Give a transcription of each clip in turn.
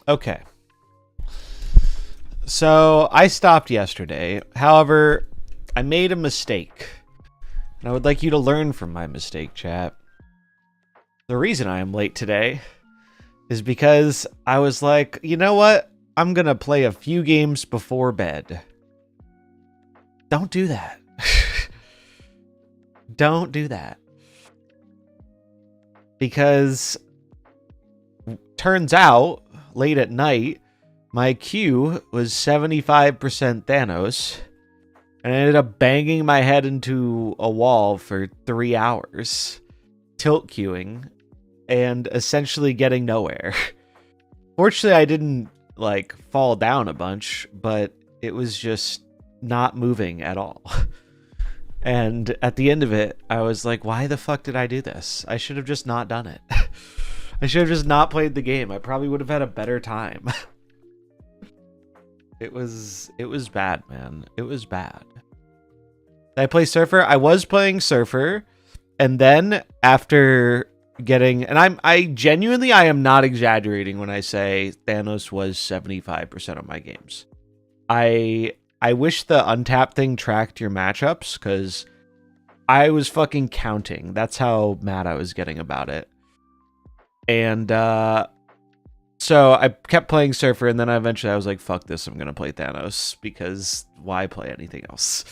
Okay. So I stopped yesterday. However, I made a mistake. And I would like you to learn from my mistake, chat. The reason I am late today is because I was like, you know what? I'm going to play a few games before bed. Don't do that. Don't do that. Because turns out, late at night, my queue was 75% Thanos. And I ended up banging my head into a wall for 3 hours. Tilt queuing. And essentially getting nowhere. Fortunately, I didn't, like, fall down a bunch. But it was just not moving at all. And at the end of it, I was like, why the fuck did I do this? I should have just not done it. I should have just not played the game. I probably would have had a better time. It was bad, man. It was bad. Did I play Surfer? I was playing Surfer. And then after getting, and I genuinely am not exaggerating when I say Thanos was 75% of my games. I wish the untap thing tracked your matchups, because I was fucking counting. That's how mad I was getting about it. And so I kept playing Surfer, and then eventually I was like, fuck this, I'm going to play Thanos, because why play anything else?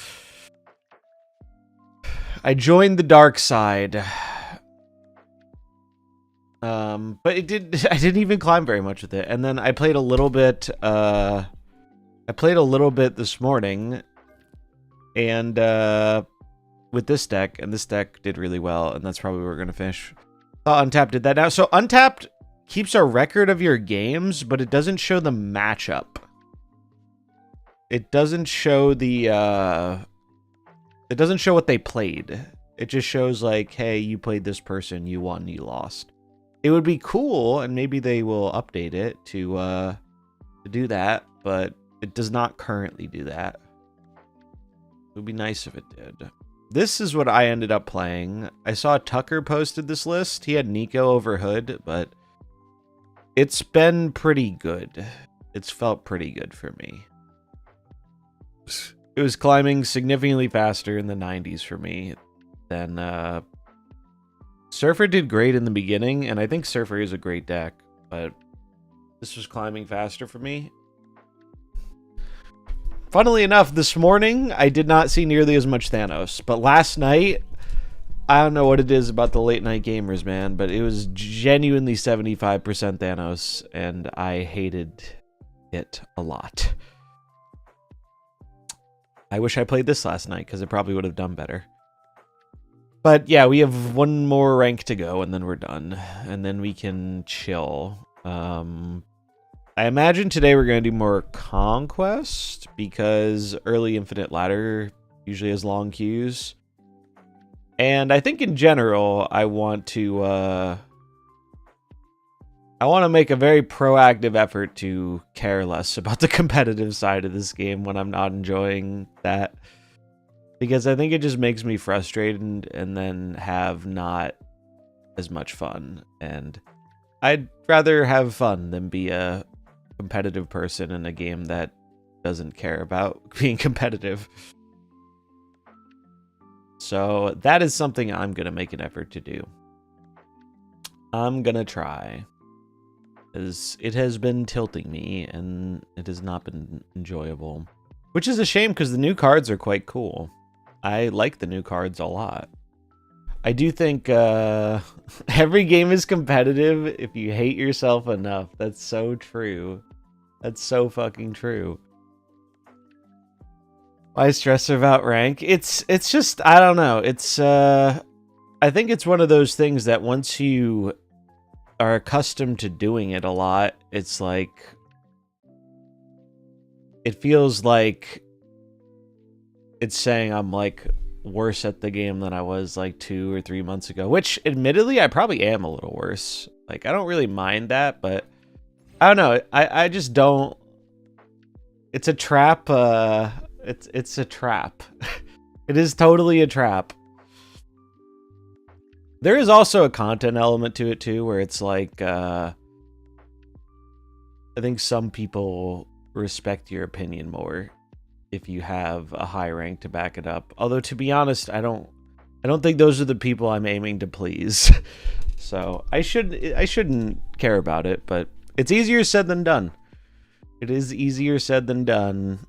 I joined the dark side. But I didn't even climb very much with it. And then I played a little bit, this morning, and with this deck, and this deck did really well, and that's probably where we're going to finish. Untapped did that now. So Untapped keeps a record of your games, but it doesn't show the matchup. It doesn't show the, it doesn't show what they played. It just shows like, hey, you played this person, you won, you lost. It would be cool, and maybe they will update it to do that, but it does not currently do that. It would be nice if it did. This is what I ended up playing. I saw Tucker posted this list. He had Nico over Hood, but it's been pretty good. It's felt pretty good for me. It was climbing significantly faster in the 90s for me than Surfer did great in the beginning, and I think Surfer is a great deck, but this was climbing faster for me. Funnily enough, this morning, I did not see nearly as much Thanos. But last night, I don't know what it is about the late night gamers, man, but it was genuinely 75% Thanos, and I hated it a lot. I wish I played this last night, because it probably would have done better. But yeah, we have one more rank to go, and then we're done. And then we can chill. I imagine today we're going to do more Conquest, because early Infinite Ladder usually has long queues. And I think in general, I want to make a very proactive effort to care less about the competitive side of this game when I'm not enjoying that. Because I think it just makes me frustrated and then have not as much fun. And I'd rather have fun than be a competitive person in a game that doesn't care about being competitive. So that is something I'm going to make an effort to do. I'm going to try. Because it has been tilting me and it has not been enjoyable. Which is a shame because the new cards are quite cool. I like the new cards a lot. I do think every game is competitive if you hate yourself enough. That's so true. That's so fucking true. Why stress about rank? It's just, I don't know. It's I think it's one of those things that once you are accustomed to doing it a lot, it's like it feels like it's saying I'm like worse at the game than I was like 2 or 3 months ago, which admittedly I probably am a little worse. Like I don't really mind that, but I don't know. I just don't. It's a trap. It's a trap. It is totally a trap. There is also a content element to it too, where it's like I think some people respect your opinion more if you have a high rank to back it up. Although, to be honest, I don't think those are the people I'm aiming to please. So I shouldn't care about it, but it's easier said than done. It is easier said than done.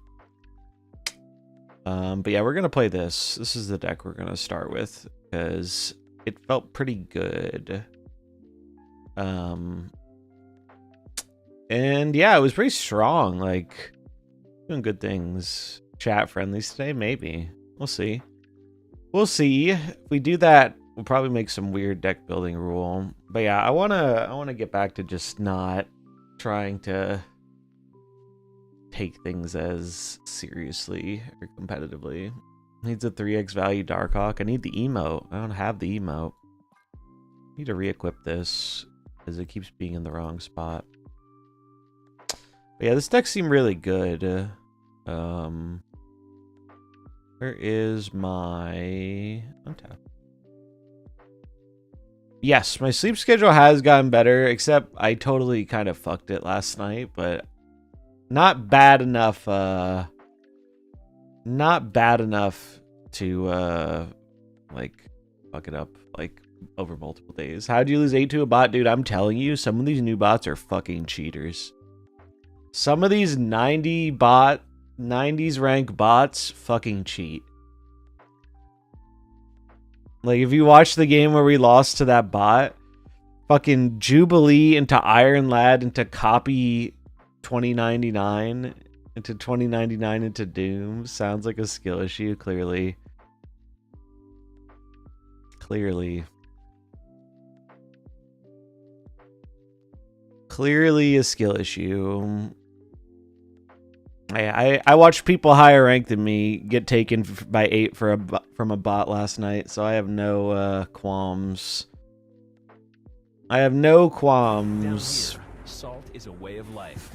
But yeah, we're gonna play this. This is the deck we're gonna start with because it felt pretty good. And yeah, it was pretty strong. Like, doing good things. Chat friendlies today, maybe. We'll see. We'll see. If we do that, we'll probably make some weird deck building rule. But yeah, I wanna get back to just not trying to take things as seriously or competitively. Needs a 3x value Darkhawk. I need the emote. I don't have the emote. Need to re-equip this because it keeps being in the wrong spot. But yeah, this deck seemed really good. Where is my untap? Yes, my sleep schedule has gotten better, except I totally kind of fucked it last night, but not bad enough. Not bad enough to like fuck it up like over multiple days. How'd you lose 8 to a bot, dude? I'm telling you, some of these new bots are fucking cheaters. Some of these 90s rank bots fucking cheat. Like, if you watch the game where we lost to that bot, fucking Jubilee into Iron Lad into Copy 2099 into 2099 into Doom sounds like a skill issue, clearly. Clearly a skill issue. I watched people higher ranked than me get taken by 8 from a bot last night, so I have no qualms. I have no qualms. Salt is a way of life.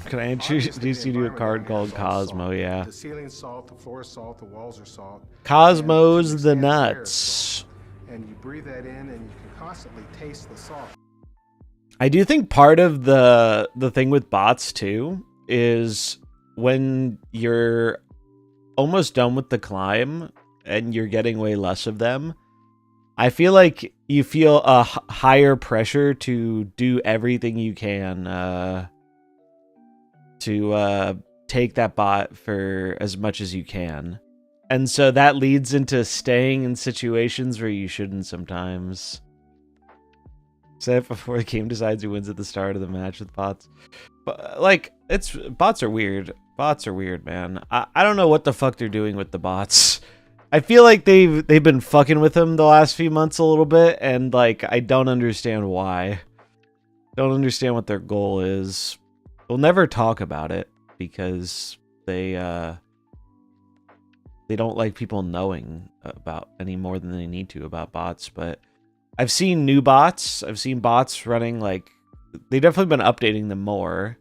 Can I introduce you to a card called Cosmo? Yeah. The ceiling's salt, the floor is salt, the walls are salt. Cosmo's the nuts. And you breathe that in and you can constantly taste the salt. I do think part of the thing with bots too is when you're almost done with the climb and you're getting way less of them, I feel like you feel a higher pressure to do everything you can to take that bot for as much as you can. And so that leads into staying in situations where you shouldn't sometimes. Say it before the game decides who wins at the start of the match with bots. But like, bots are weird. Bots are weird, man. I don't know what the fuck they're doing with the bots. I feel like they've been fucking with them the last few months a little bit, and like I don't understand why. Don't understand what their goal is. We'll never talk about it because they don't like people knowing about any more than they need to about bots, but I've seen new bots. I've seen bots running, like, they've definitely been updating them more.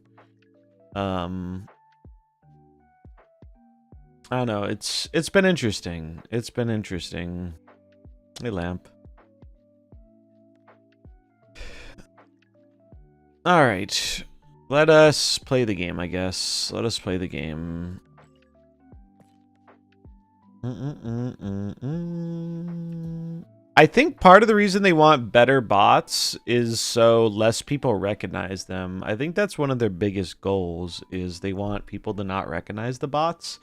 I don't know. It's been interesting. It's been interesting. Hey, Lamp. All right. Let us play the game, I guess. Let us play the game. I think part of the reason they want better bots is so less people recognize them. I think that's one of their biggest goals, is they want people to not recognize the bots.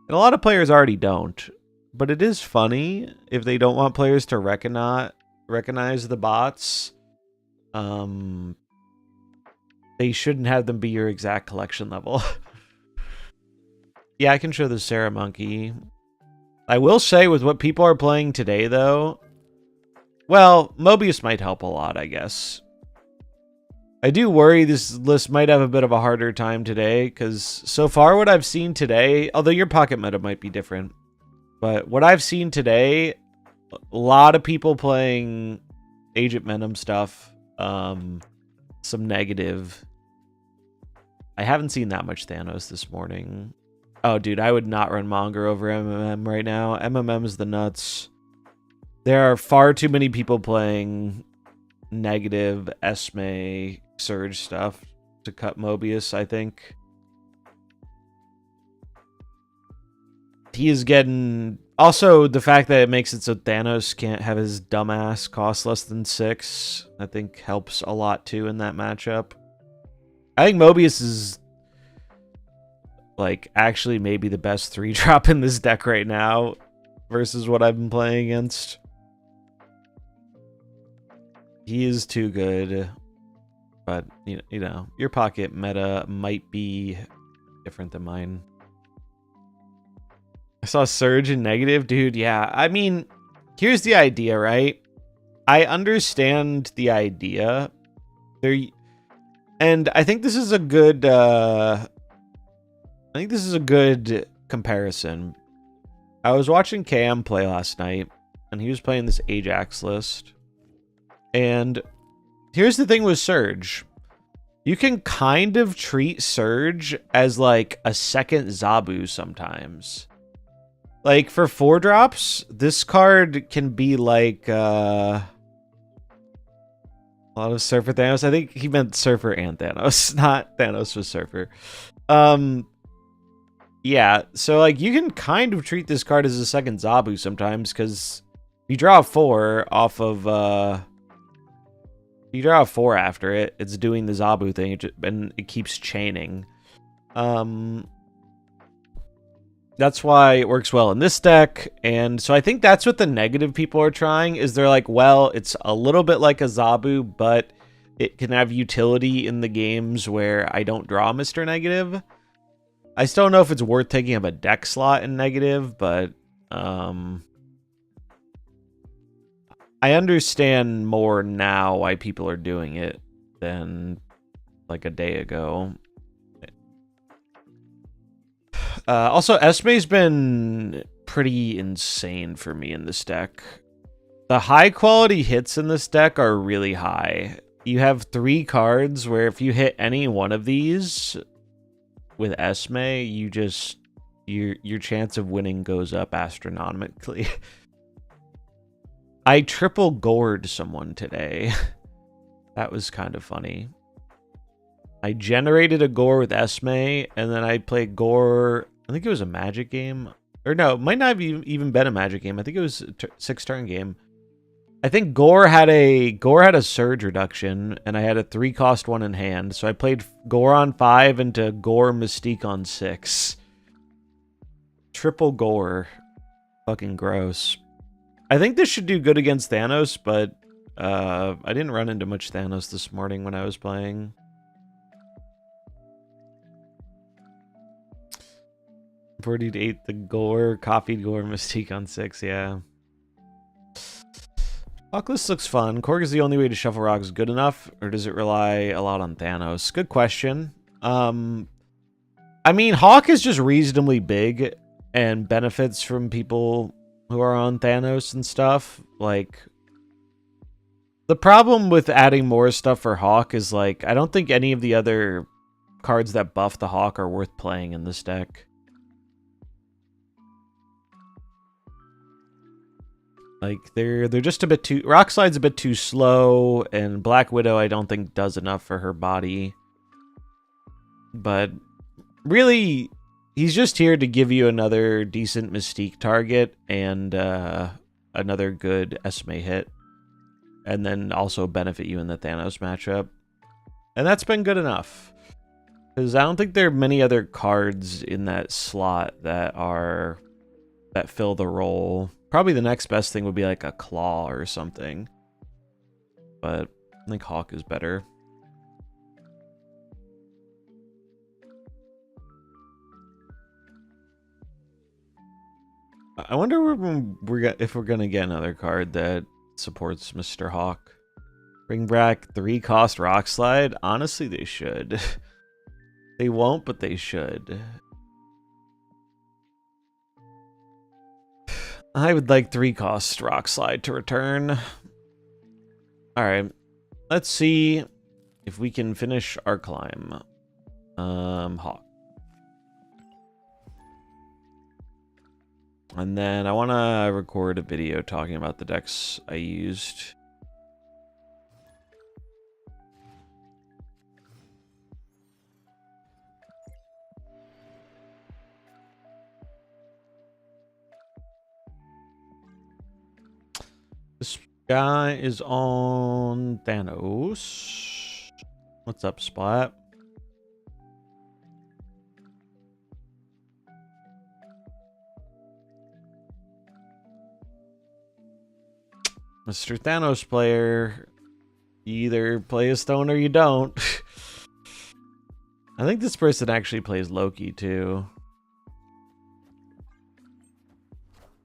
And a lot of players already don't. But it is funny if they don't want players to recognize the bots. They shouldn't have them be your exact collection level. Yeah, I can show the Sarah Monkey. I will say, with what people are playing today, though, well, Mobius might help a lot, I guess. I do worry this list might have a bit of a harder time today, because so far what I've seen today, although your pocket meta might be different, but what I've seen today, a lot of people playing Agent Venom stuff, some negative. I haven't seen that much Thanos this morning. Oh, dude, I would not run Monger over MMM right now. MMM is the nuts. There are far too many people playing negative Esme Surge stuff. to cut Mobius, I think. He is getting... Also, the fact that it makes it so Thanos can't have his dumbass cost less than 6, I think helps a lot too in that matchup. I think Mobius is, like, actually maybe the best 3-drop in this deck right now versus what I've been playing against. He is too good, but, you know, your pocket meta might be different than mine. I saw Surge in negative. Dude, yeah. I mean, here's the idea, right? I understand the idea. And I think this is a good comparison. I was watching Cam play last night, and he was playing this Ajax list. And here's the thing with Surge. You can kind of treat Surge as like a second Zabu sometimes. Like, for 4-drops, this card can be like, a lot of Surfer Thanos. I think he meant Surfer and Thanos, not Thanos was Surfer. Yeah, so, like, you can kind of treat this card as a second Zabu sometimes, because you draw a 4 off of, you draw a 4 after it, it's doing the Zabu thing, and it keeps chaining. That's why it works well in this deck, and so I think that's what the negative people are trying, is they're like, well, it's a little bit like a Zabu, but it can have utility in the games where I don't draw Mr. Negative. I still don't know if it's worth taking up a deck slot in negative, but I understand more now why people are doing it than like a day ago. Also, Esme's been pretty insane for me in this deck. The high quality hits in this deck are really high. You have 3 cards where if you hit any one of these with Esme, you just your chance of winning goes up astronomically. I triple gored someone today. That was kind of funny. I generated a gore with Esme, and then I played gore. I think it was a Magic game. Or no, it might not have even been a Magic game. I think it was a 6-turn game. I think Gore had a Surge reduction, and I had a 3-cost one in hand. So I played Gore on 5 into Gore Mystique on 6. Triple Gore. Fucking gross. I think this should do good against Thanos, but I didn't run into much Thanos this morning when I was playing. Birdied 8 the Gore, copied Gore Mystique on 6, yeah. Hawkless looks fun. Korg is the only way to shuffle rocks good enough, or does it rely a lot on Thanos? Good question. I mean, Hawk is just reasonably big and benefits from people who are on Thanos and stuff. Like, the problem with adding more stuff for Hawk is, like, I don't think any of the other cards that buff the Hawk are worth playing in this deck. Like, they're just a bit too... Rockslide's a bit too slow, and Black Widow I don't think does enough for her body. But really, he's just here to give you another decent Mystique target and another good Esme hit. And then also benefit you in the Thanos matchup. And that's been good enough. Because I don't think there are many other cards in that slot that fill the role. Probably the next best thing would be like a Claw or something. But I think Hawk is better. I wonder if we're gonna get another card that supports Mr. Hawk. Bring back 3-cost Rockslide? Honestly, they should. They won't, but they should. I would like 3-cost Rockslide to return. Alright. Let's see if we can finish our climb. Hawk. And then I want to record a video talking about the decks I used. Guy is on Thanos. What's up, Splat? Mr. Thanos player, you either play a stone or you don't. I think this person actually plays Loki too.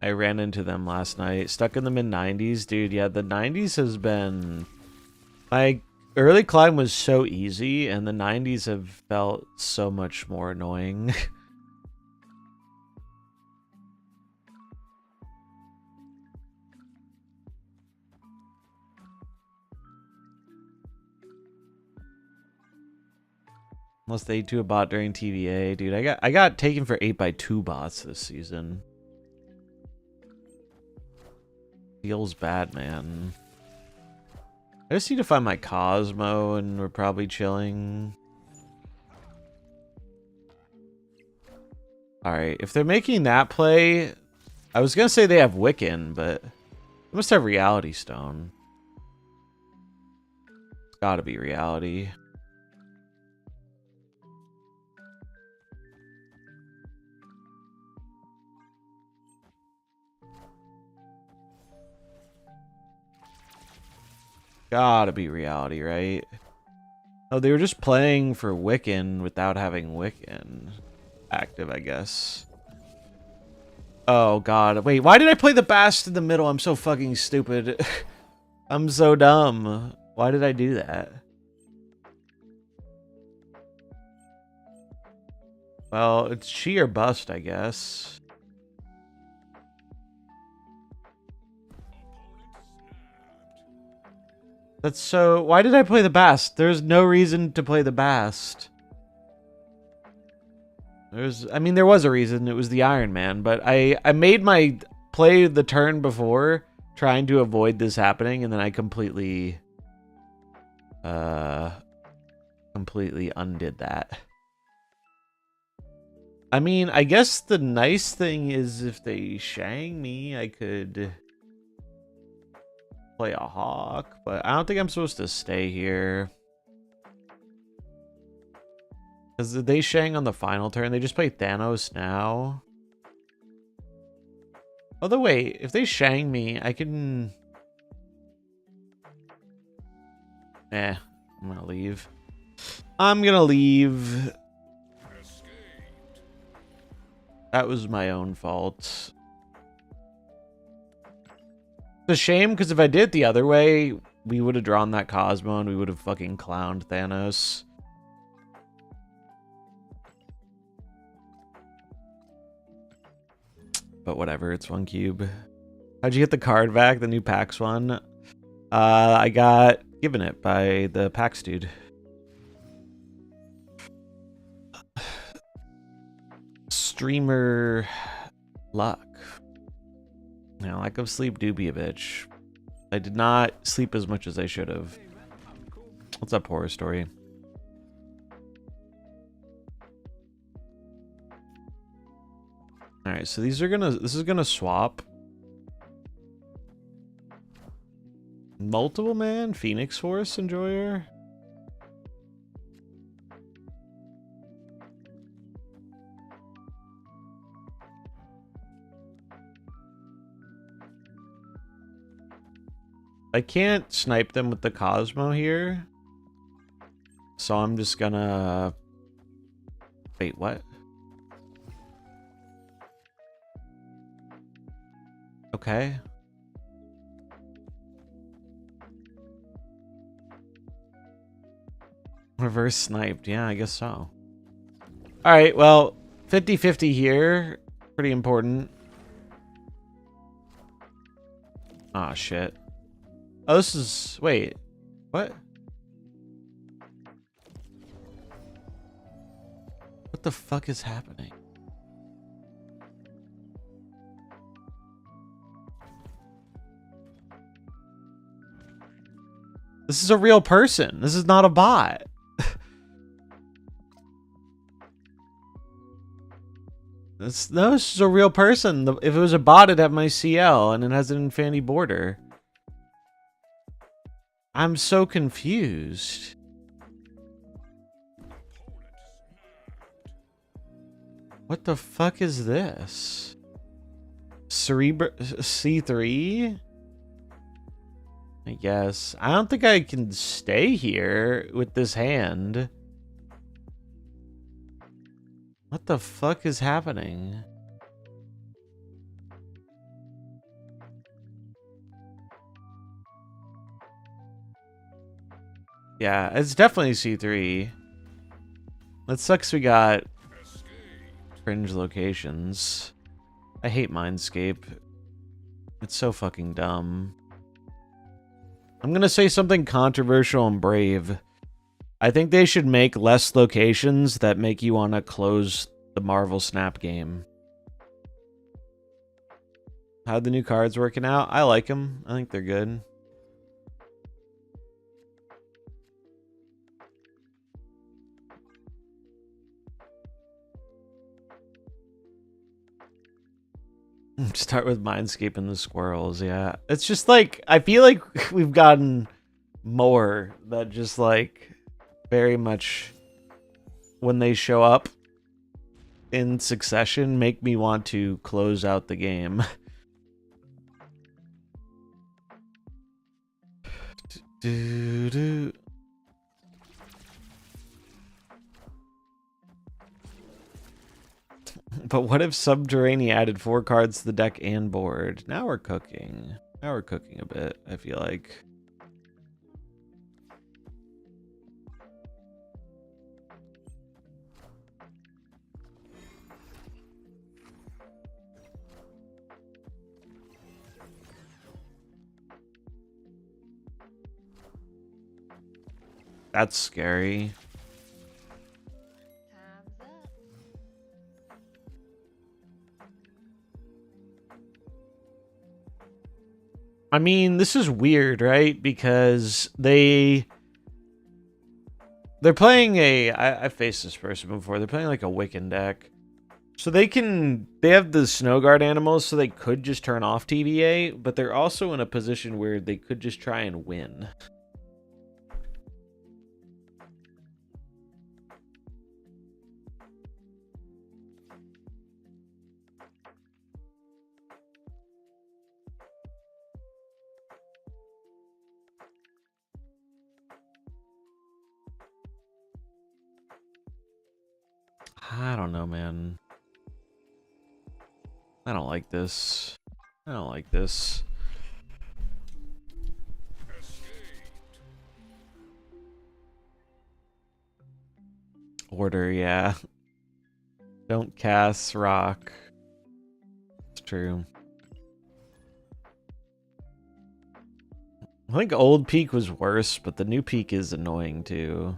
I ran into them last night. Stuck in the mid-90s, dude. Yeah, the 90s has been... My early climb was so easy, and the 90s have felt so much more annoying. Unless they do a bot during TVA, dude. I got taken for 8x2 bots this season. Feels bad, man. I just need to find my Cosmo, and we're probably chilling. Alright, if they're making that play... I was gonna say they have Wiccan, but... They must have Reality Stone. It's gotta be Reality. Gotta be Reality, right? Oh, they were just playing for Wiccan without having Wiccan active, I guess. Oh, God. Wait, why did I play the Bast in the middle? I'm so fucking stupid. I'm so dumb. Why did I do that? Well, it's she or bust, I guess. That's so... Why did I play the Bast? There's no reason to play the Bast. I mean, there was a reason. It was the Iron Man, but I made my play the turn before trying to avoid this happening, and then I completely undid that. I mean, I guess the nice thing is if they Shang me, I could play a Hawk, but I don't think I'm supposed to stay here. Because they Shang on the final turn, they just play Thanos now. Although wait, if they Shang me, I can... I'm gonna leave. I'm gonna leave. That was my own fault. It's a shame, because if I did it the other way, we would have drawn that Cosmo and we would have fucking clowned Thanos. But whatever, it's one cube. How'd you get the card back, the new PAX one? I got given it by the PAX dude. Streamer luck. Now, lack of sleep do be a bitch. I did not sleep as much as I should have. What's up, Horror Story? Alright, so this is gonna swap. Multiple man, Phoenix Force Enjoyer. I can't snipe them with the Cosmo here. So I'm just gonna... Wait, what? Okay. Reverse sniped. Yeah, I guess so. Alright, well, 50-50 here. Pretty important. Ah, shit. Oh, this is... Wait. What? What the fuck is happening? This is a real person. This is not a bot. No, this is a real person. If it was a bot, it'd have my CL, and it has an infinity border. I'm so confused. What the fuck is this? C3? I guess. I don't think I can stay here with this hand. What the fuck is happening? Yeah, it's definitely C3. That sucks we got cringe locations. I hate Mindscape. It's so fucking dumb. I'm gonna say something controversial and brave. I think they should make less locations that make you want to close the MarvelSnap game. How the new cards working out? I like them. I think they're good. Start with Mindscape and the squirrels, yeah. It's just like, I feel like we've gotten more that just like very much when they show up in succession make me want to close out the game. But what if Subterranean added 4 cards to the deck and board? Now we're cooking. Now we're cooking a bit, I feel like. That's scary. I mean, this is weird, right? Because they're playing a... I faced this person before. They're playing like a Wiccan deck. So they have the Snow Guard animals, so they could just turn off TVA, but they're also in a position where they could just try and win. I don't know, man. I don't like this. I don't like this. Order, yeah. Don't cast rock. It's true. I think old peak was worse, but the new peak is annoying too.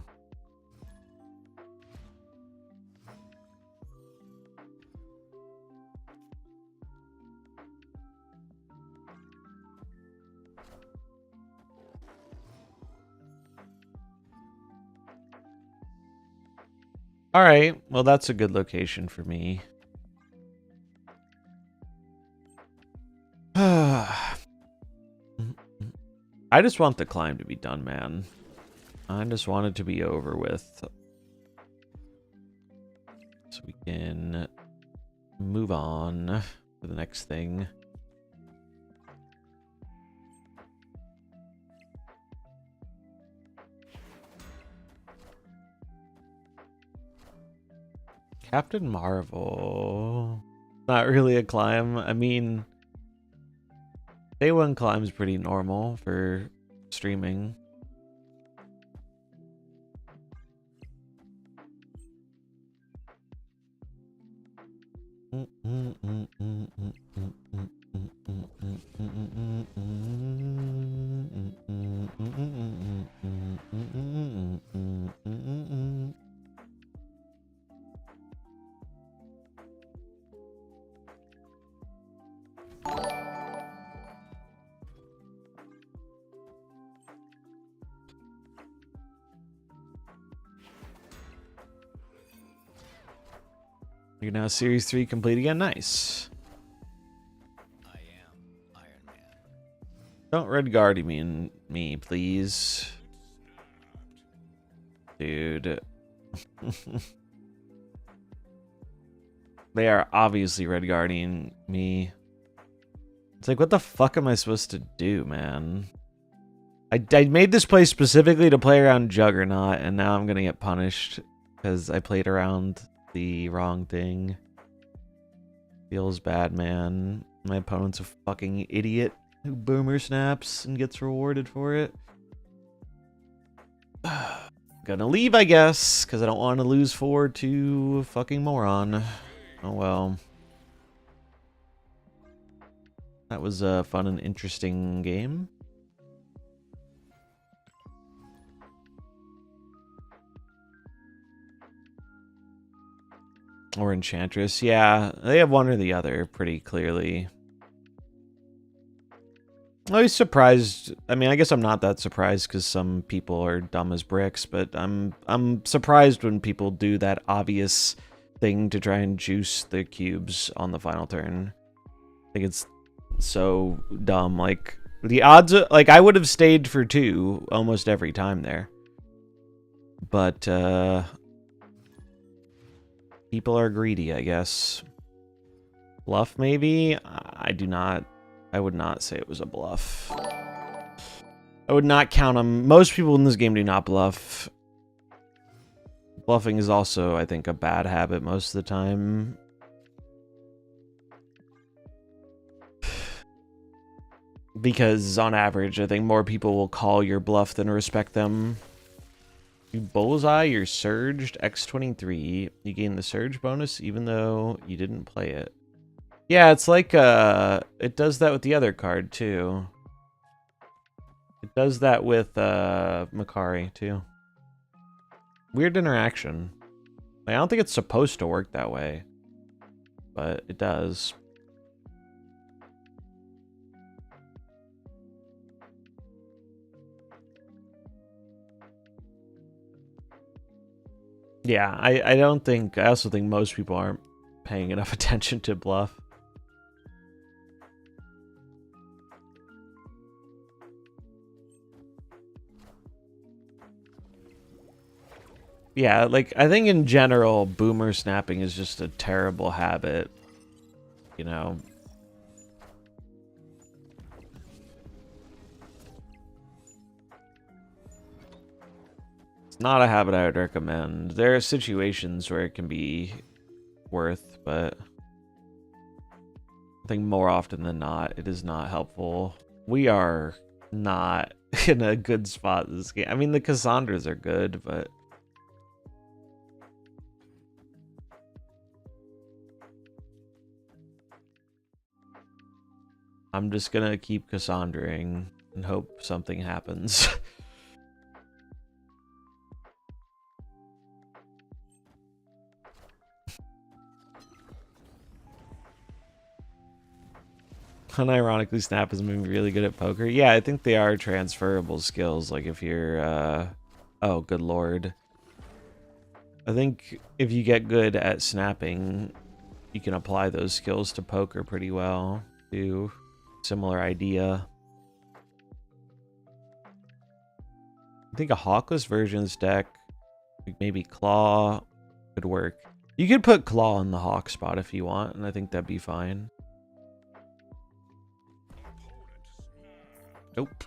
All right, well, that's a good location for me. I just want the climb to be done, man. I just want it to be over with. So we can move on to the next thing. Captain Marvel. Not really a climb. I mean, Day 1 climb's pretty normal for streaming. You're now Series 3 complete again. Nice. I am Iron Man. Don't red guard me, please. Dude. They are obviously red guarding me. It's like, what the fuck am I supposed to do, man? I made this play specifically to play around Juggernaut, and now I'm gonna get punished because I played around the wrong thing. Feels bad, man. My opponent's a fucking idiot who boomer snaps and gets rewarded for it. Gonna leave, I guess, because I don't want to lose 4 to a fucking moron. Oh well. That was a fun and interesting game. Or Enchantress. Yeah, they have one or the other pretty clearly. I was surprised. I mean, I guess I'm not that surprised because some people are dumb as bricks, but I'm surprised when people do that obvious thing to try and juice the cubes on the final turn. I think it's so dumb. Like, the odds of, like, I would have stayed for 2 almost every time there. But people are greedy, I guess. Bluff, maybe? I would not say it was a bluff. I would not count them. Most people in this game do not bluff. Bluffing is also, I think, a bad habit most of the time. Because, on average, I think more people will call your bluff than respect them. You bullseye, you're surged, X23. You gain the surge bonus even though you didn't play it. Yeah, it's like, it does that with the other card, too. It does that with, Makari, too. Weird interaction. Like, I don't think it's supposed to work that way. But it does. Yeah, I also think most people aren't paying enough attention to bluff. Yeah, like, I think in general, boomer snapping is just a terrible habit, you know. It's not a habit I would recommend. There are situations where it can be worth, but I think more often than not, it is not helpful. We are not in a good spot this game. I mean, the Cassandras are good, but I'm just gonna keep Cassandraing and hope something happens. Unironically, Snap has been really good at poker. Yeah, I think they are transferable skills. Like if you're, oh, good lord. I think if you get good at snapping, you can apply those skills to poker pretty well, too. Similar idea. I think a Hawkless version's deck, maybe Claw, could work. You could put Claw in the Hawk spot if you want, and I think that'd be fine. Nope.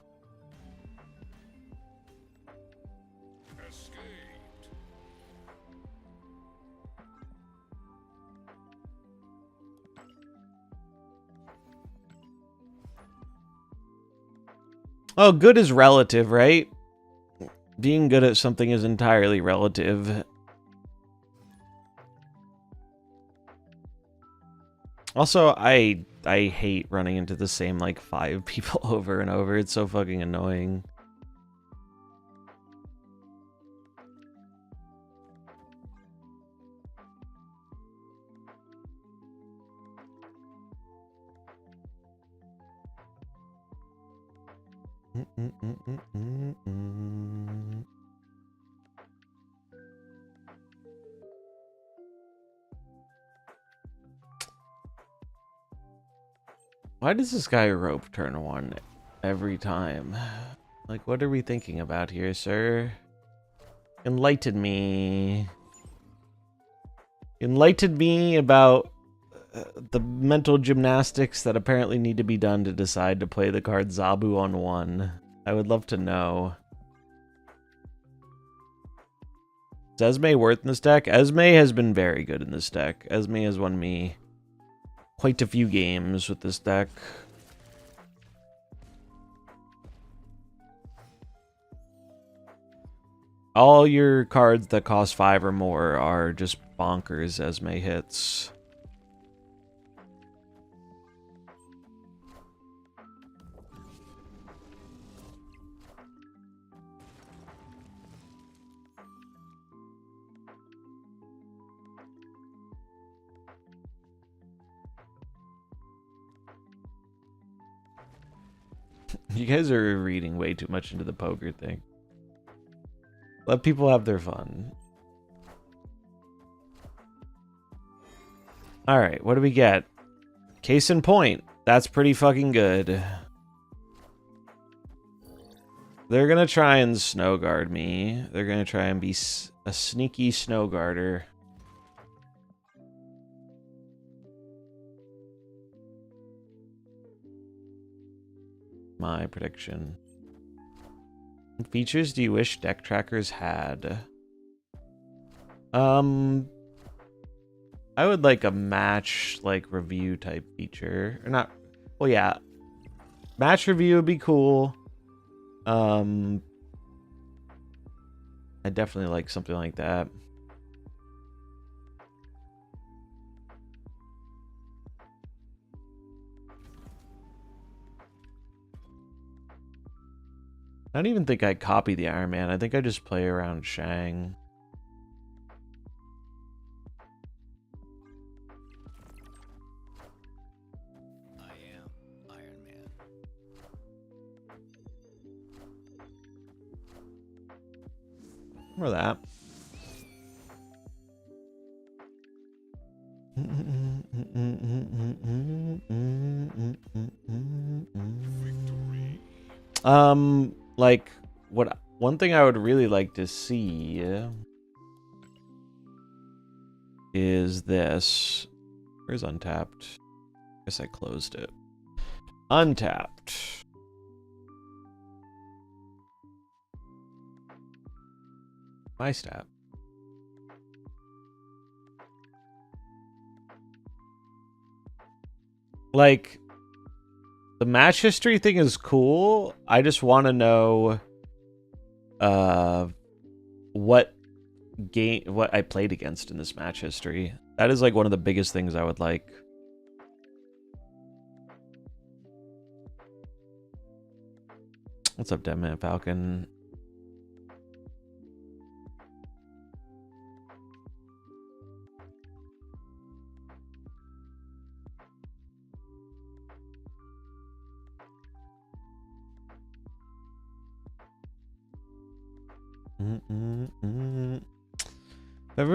Oh, good is relative, right? Being good at something is entirely relative. Also, I hate running into the same, like, 5 people over and over. It's so fucking annoying. Why does this guy rope turn 1? every time. Like, what are we thinking about here, sir? Enlighten me. Enlighten me about the mental gymnastics that apparently need to be done to decide to play the card Zabu on 1. I would love to know. Is Esme worth in this deck? Esme has been very good in this deck. Esme has won me quite a few games with this deck. All your cards that cost 5 or more are just bonkers Esme hits. You guys are reading way too much into the poker thing. Let people have their fun. Alright, what do we get? Case in point. That's pretty fucking good. They're gonna try and snow guard me. They're gonna try and be a sneaky snow guarder. My prediction. What features do you wish deck trackers had? I would like a match like review type feature. Or not, well yeah. Match review would be cool. I definitely like something like that. I don't even think I copy the Iron Man. I think I just play around Shang. I am Iron Man. Or that. Like, one thing I would really like to see is this. Where's Untapped? I guess I closed it. Untapped. My stat. Like, the match history thing is cool. I just want to know what I played against in this match history. That is like one of the biggest things I would like. What's up, Deadman Falcon? If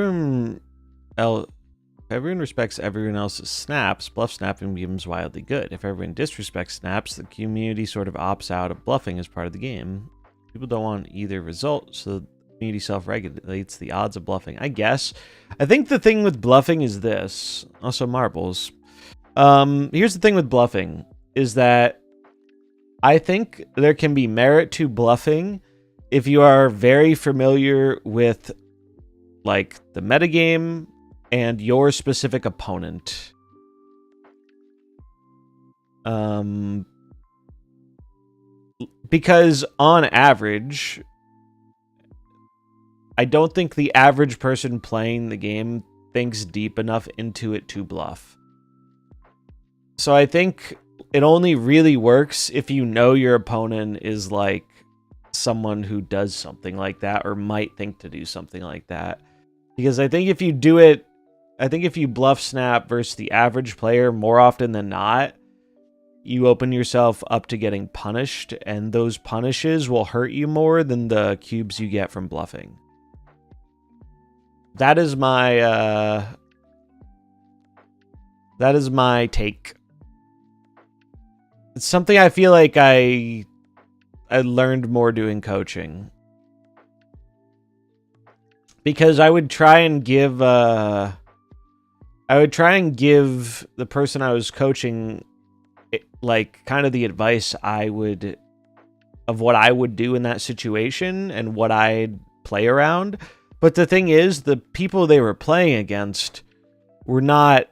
everyone respects everyone else's snaps, bluff snapping becomes wildly good. If everyone disrespects snaps, the community sort of opts out of bluffing as part of the game. People don't want either result, so the community self-regulates the odds of bluffing. I guess. I think the thing with bluffing is this. Also marbles. Here's the thing with bluffing, is that I think there can be merit to bluffing if you are very familiar with, like, the metagame and your specific opponent. Because on average, I don't think the average person playing the game thinks deep enough into it to bluff. So I think it only really works if you know your opponent is like someone who does something like that or might think to do something like that. Because I think if you do it, I think if you bluff snap versus the average player more often than not, you open yourself up to getting punished, and those punishes will hurt you more than the cubes you get from bluffing. That is my take. It's something I feel like I learned more doing coaching. Because I would try and give the person I was coaching like kind of the advice of what I would do in that situation and what I'd play around. But the thing is, the people they were playing against were not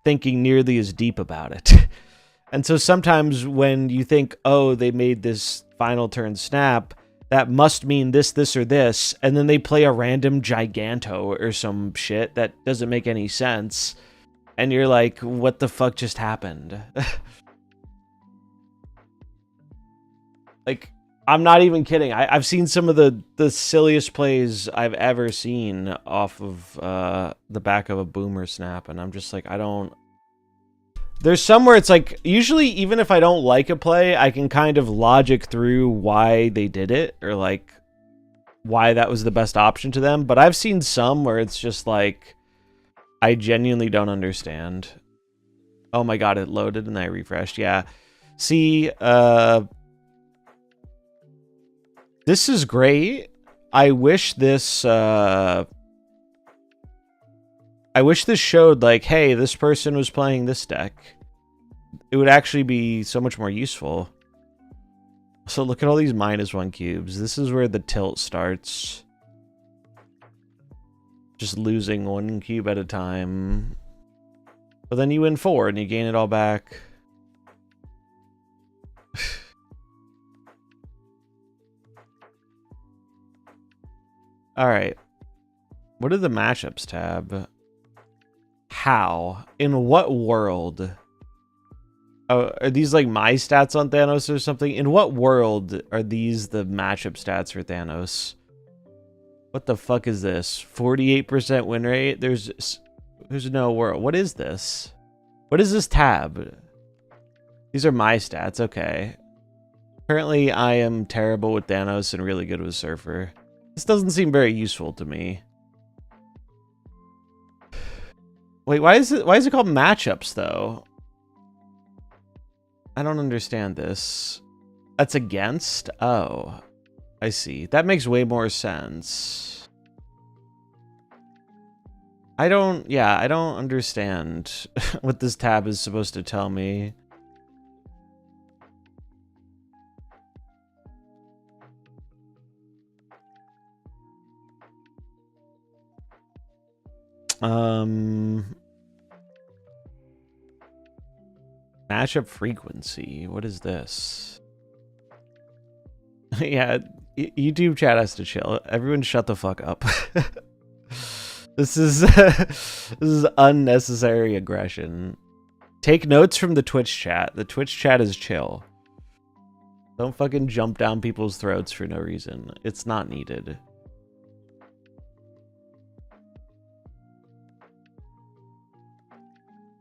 thinking nearly as deep about it. And so sometimes when you think, oh, they made this final turn snap, that must mean this, this, or this, and then they play a random Giganto or some shit that doesn't make any sense, and you're like, what the fuck just happened? Like, I'm not even kidding. I've seen some of the silliest plays I've ever seen off of the back of a boomer snap, and I'm just like, I don't... There's somewhere it's like, usually even if I don't like a play, I can kind of logic through why they did it, or like why that was the best option to them. But I've seen some where it's just like, I genuinely don't understand. Oh my god, it loaded and I refreshed. Yeah. See, this is great. I wish this showed like, hey, this person was playing this deck. It would actually be so much more useful. So look at all these -1 cubes. This is where the tilt starts. Just losing 1 cube at a time. But then you win 4 and you gain it all back. Alright. What are the matchups tab? How? In what world? Oh, are these like my stats on Thanos or something? In what world are these the matchup stats for Thanos? What the fuck is this? 48% win rate? There's no world. What is this? What is this tab? These are my stats. Okay. Apparently I am terrible with Thanos and really good with Surfer. This doesn't seem very useful to me. Wait, why is it called matchups though? I don't understand this. That's against? Oh, I see. That makes way more sense. I don't understand what this tab is supposed to tell me. Matchup frequency. What is this? Yeah, YouTube chat has to chill. Everyone shut the fuck up. This is unnecessary aggression. Take notes from the Twitch chat. The Twitch chat is chill. Don't fucking jump down people's throats for no reason. It's not needed.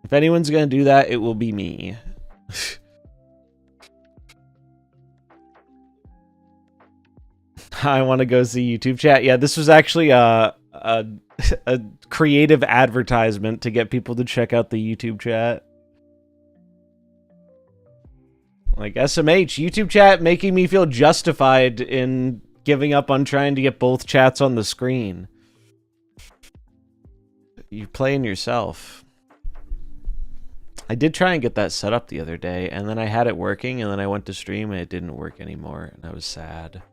If anyone's gonna do that, it will be me. I want to go see YouTube chat. Yeah, this was actually a creative advertisement to get people to check out the YouTube chat. Like, SMH, YouTube chat making me feel justified in giving up on trying to get both chats on the screen. You're playing yourself. I did try and get that set up the other day, and then I had it working, and then I went to stream, and it didn't work anymore, and I was sad.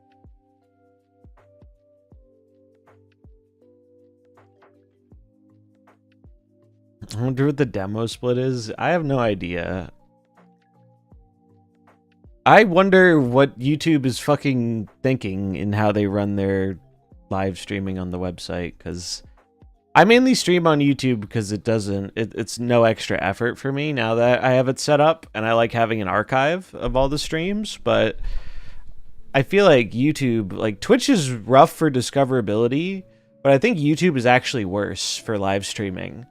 I wonder what the demo split is. I have no idea. I wonder what YouTube is fucking thinking in how they run their live streaming on the website, because I mainly stream on YouTube because it's no extra effort for me now that I have it set up, and I like having an archive of all the streams. But I feel like YouTube, like Twitch is rough for discoverability, but I think YouTube is actually worse for live streaming.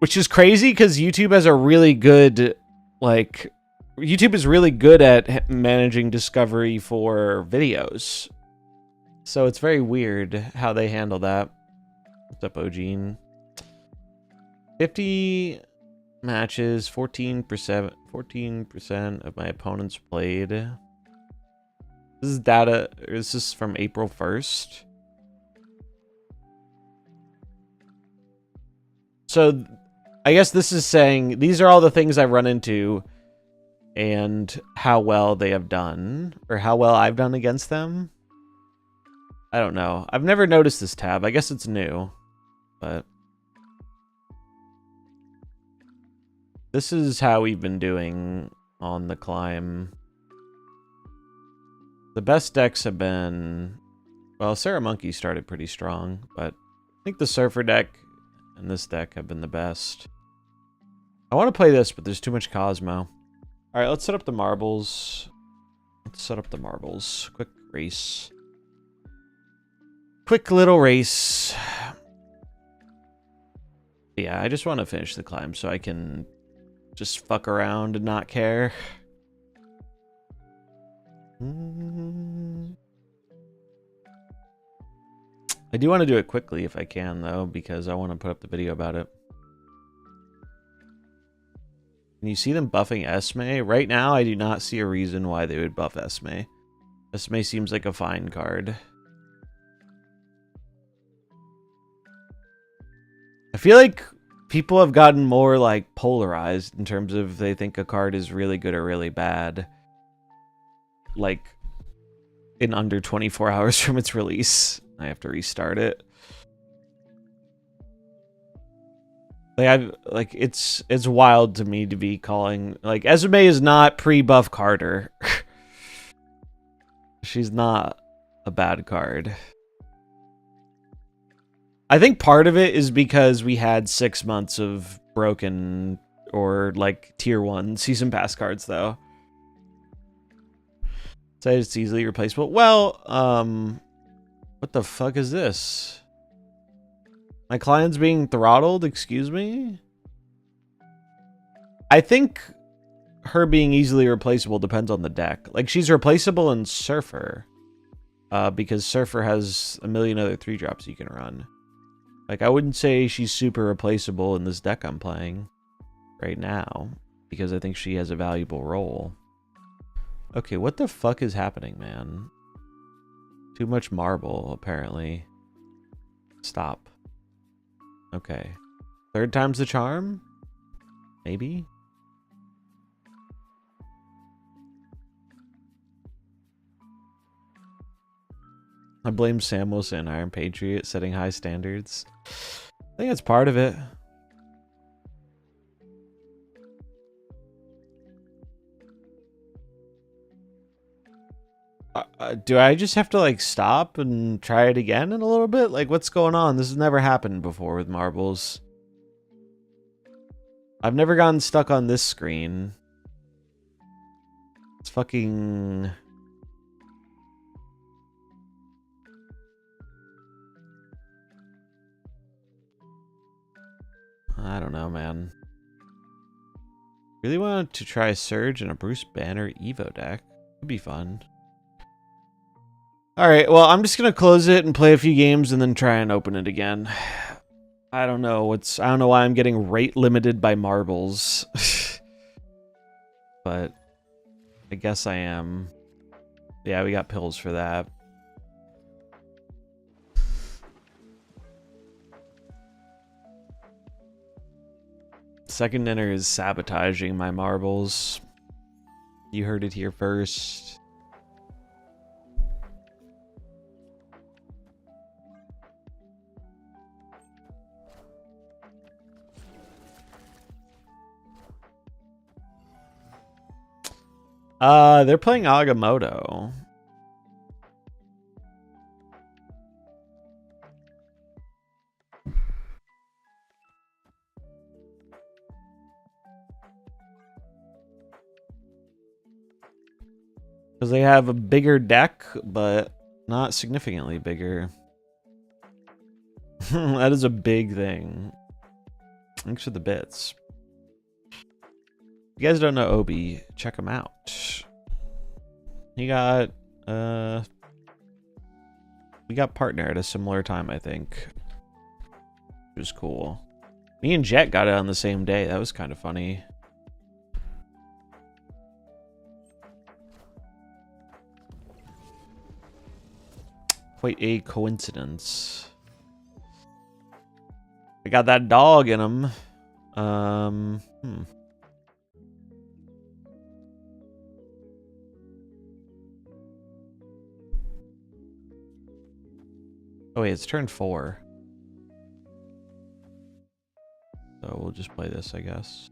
Which is crazy because YouTube has a really good, like, YouTube is really good at managing discovery for videos. So it's very weird how they handle that. What's up, Ogene? 50... matches, 14% of my opponents played. This is data, or is this from April 1st? So I guess this is saying these are all the things I've run into and how well they have done, or how well I've done against them. I don't know. I've never noticed this tab. I guess it's new, but this is how we've been doing on the climb. The best decks have been, well, Sarah Monkey started pretty strong, but I think the Surfer deck and this deck have been the best. I want to play this, but there's too much Cosmo. All right, let's set up the marbles. Let's set up the marbles. Quick race. Quick little race. Yeah, I just want to finish the climb so I can just fuck around and not care. I do want to do it quickly if I can, though, because I want to put up the video about it. Can you see them buffing Esme? Right now, I do not see a reason why they would buff Esme. Esme seems like a fine card. I feel like people have gotten more, like, polarized in terms of they think a card is really good or really bad. Like, in under 24 hours from its release. I have to restart it. Like it's wild to me to be calling, like, Esme is not pre-buff Carter. She's not a bad card. I think part of it is because we had 6 months of broken or like tier 1 season pass cards, though. So it's easily replaceable. Well, what the fuck is this? My client's being throttled, excuse me? I think her being easily replaceable depends on the deck. Like, she's replaceable in Surfer. Because Surfer has a million other 3-drops you can run. Like, I wouldn't say she's super replaceable in this deck I'm playing right now. Because I think she has a valuable role. Okay, what the fuck is happening, man? Too much marble, apparently. Stop. Okay. 3rd time's the charm? Maybe? I blame Samuelson and Iron Patriot setting high standards. I think that's part of it. Do I just have to, like, stop and try it again in a little bit? Like, what's going on? This has never happened before with marbles. I've never gotten stuck on this screen. It's fucking... I don't know, man. Really wanted to try Surge and a Bruce Banner Evo deck. Could be fun. Alright, well, I'm just gonna close it and play a few games and then try and open it again. I don't know why I'm getting rate limited by marbles. But I guess I am. Yeah, we got pills for that. Second inner is sabotaging my marbles. You heard it here first. They're playing Agamotto. Because they have a bigger deck, but not significantly bigger. That is a big thing. Thanks for the bits. If you guys don't know Obi, check him out. He got, we got partner at a similar time, I think. Which was cool. Me and Jet got it on the same day. That was kind of funny. Quite a coincidence. I got that dog in him. Oh wait, it's turn 4. So we'll just play this, I guess.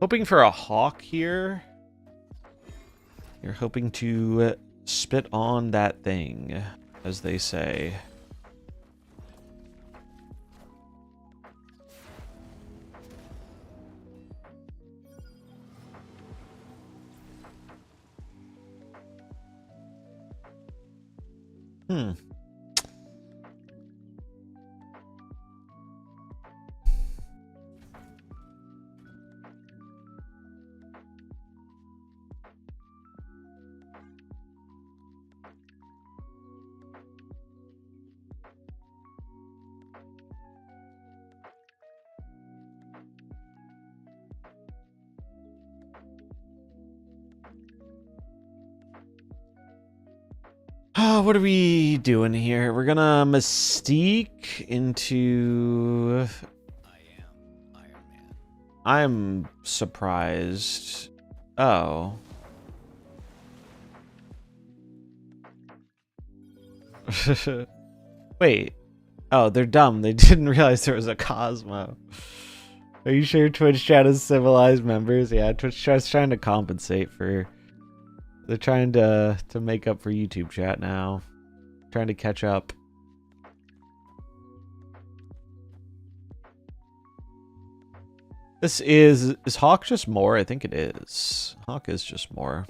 Hoping for a hawk here. You're hoping to spit on that thing, as they say. What are we doing here? We're gonna Mystique into... I am Iron Man. I'm surprised. Oh. Wait. Oh, they're dumb. They didn't realize there was a Cosmo. Are you sure Twitch chat is civilized members? Yeah, Twitch chat's trying to compensate for... They're trying to make up for YouTube chat now. Trying to catch up. This is Hawk just more? I think it is. Hawk is just more.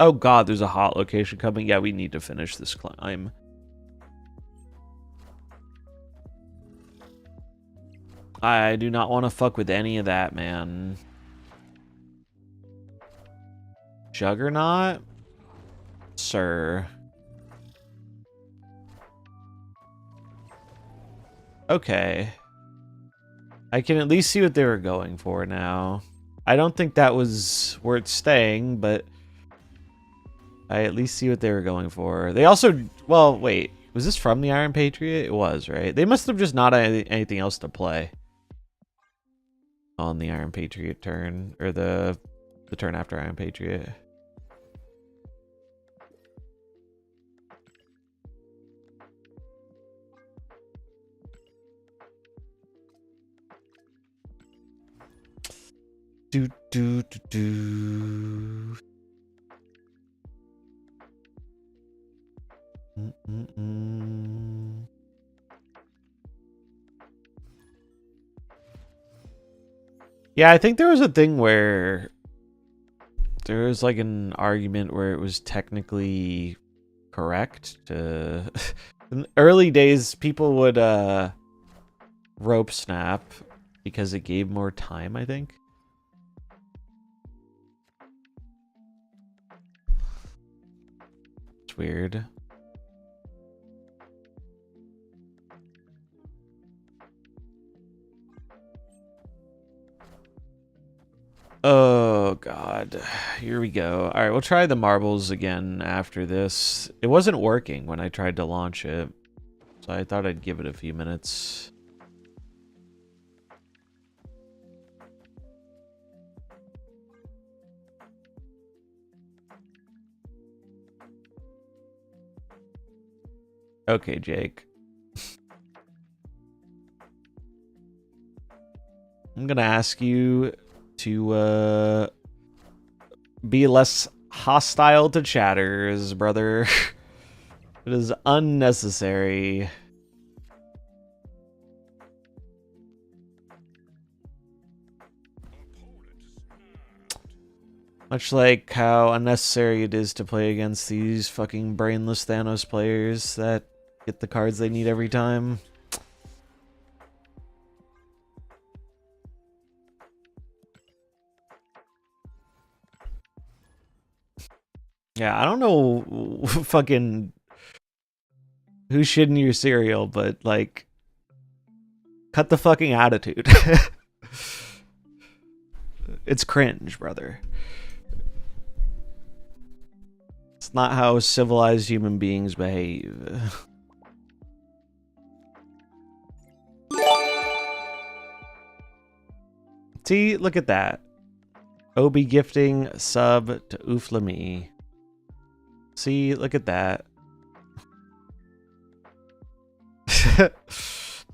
Oh god, there's a hot location coming. Yeah, we need to finish this climb. I do not want to fuck with any of that, man. Juggernaut? Sir. Okay. I can at least see what they were going for now. I don't think that was worth staying, but I at least see what they were going for. They also... Well, wait. Was this from the Iron Patriot? It was, right? They must have just not had anything else to play on the Iron Patriot turn, or the turn after Iron Patriot. Do do do do. Yeah, I think there was a thing where there was like an argument where it was technically correct to... In the early days, people would rope snap because it gave more time, I think. It's weird. Oh god, here we go. All right, we'll try the marbles again after this. It wasn't working when I tried to launch it, so I thought I'd give it a few minutes. Okay, Jake. I'm gonna ask you to be less hostile to chatters, brother. It is unnecessary. Much like how unnecessary it is to play against these fucking brainless Thanos players that get the cards they need every time. Yeah, I don't know fucking who's shitting your cereal, but like, cut the fucking attitude. It's cringe, brother. It's not how civilized human beings behave. See, look at that. Obi gifting sub to Ooflami. See, look at that.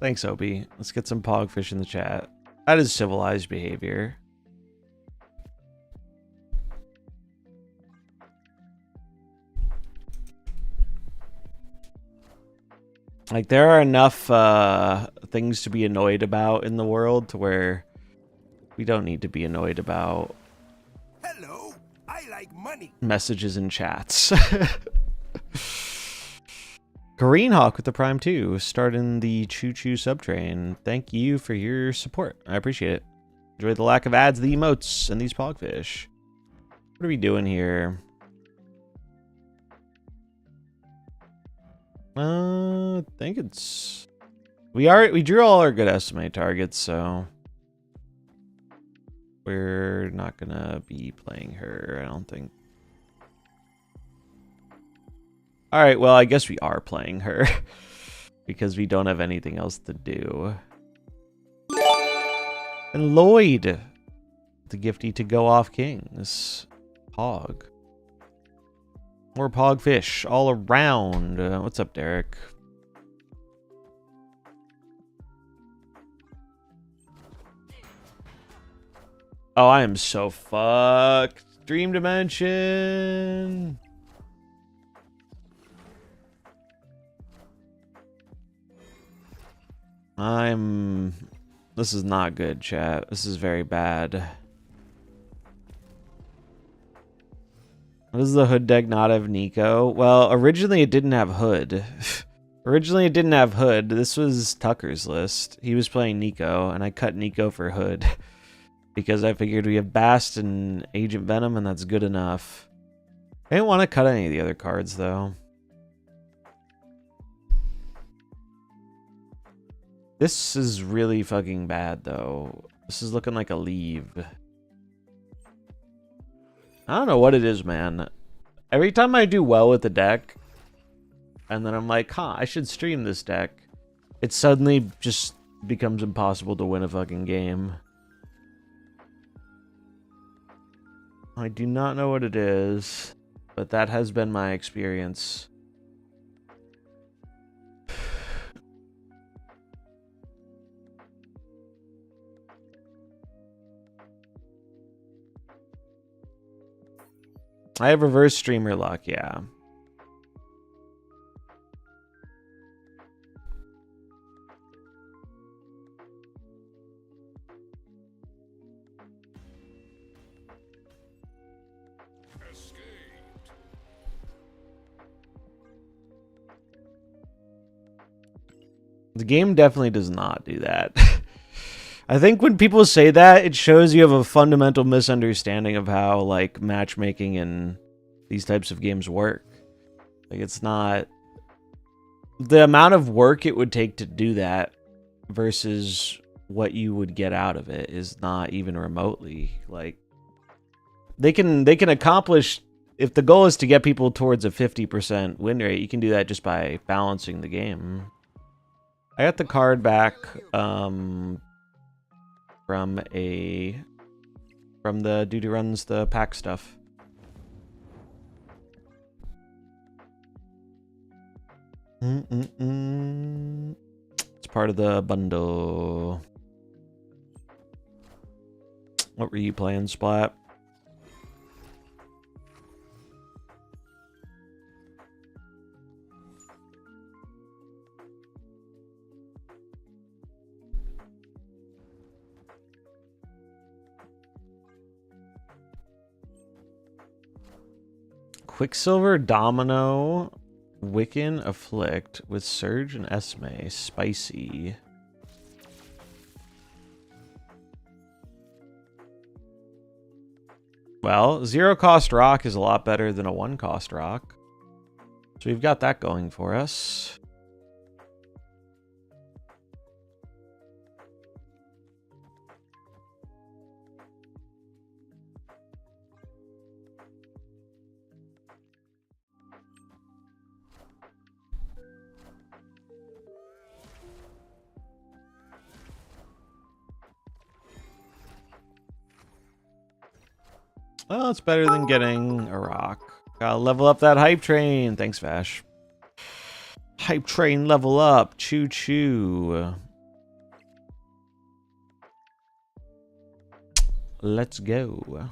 Thanks, Obi. Let's get some pogfish in the chat. That is civilized behavior. Like, there are enough things to be annoyed about in the world to where we don't need to be annoyed about Hello, I like money. messages and chats. Greenhawk with the Prime 2, starting the Choo Choo subtrain. Thank you for your support. I appreciate it. Enjoy the lack of ads, the emotes, and these pogfish. What are we doing here? I think it's... We drew all our good estimate targets, so... We're not gonna be playing her, I don't think. Alright, well, I guess we are playing her. Because we don't have anything else to do. And Lloyd! The gifty to go off kings. Pog. More pogfish all around. What's up, Derek? Oh, I am so fucked. Dream Dimension. This is not good, chat. This is very bad. Does the hood deck not have Nico? Well, originally it didn't have hood. Originally it didn't have hood. This was Tucker's list. He was playing Nico, and I cut Nico for hood. Because I figured we have Bast and Agent Venom, and that's good enough. I didn't want to cut any of the other cards, though. This is really fucking bad, though. This is looking like a leave. I don't know what it is, man. Every time I do well with the deck, and then I'm like, huh, I should stream this deck, it suddenly just becomes impossible to win a fucking game. I do not know what it is, but that has been my experience. I have reverse streamer luck, yeah. The game definitely does not do that. I think when people say that, it shows you have a fundamental misunderstanding of how, like, matchmaking and these types of games work. Like, it's not... The amount of work it would take to do that versus what you would get out of it is not even remotely. Like, they can accomplish... If the goal is to get people towards a 50% win rate, you can do that just by balancing the game. I got the card back from the dude who runs the PAX stuff. It's part of the bundle. What were you playing, Splat? Quicksilver, Domino, Wiccan, Afflict with Surge and Esme. Spicy. Well, 0 cost rock is a lot better than a 1 cost rock. So we've got that going for us. Well, it's better than getting a rock. Gotta level up that hype train. Thanks, Vash. Hype train level up. Choo choo. Let's go.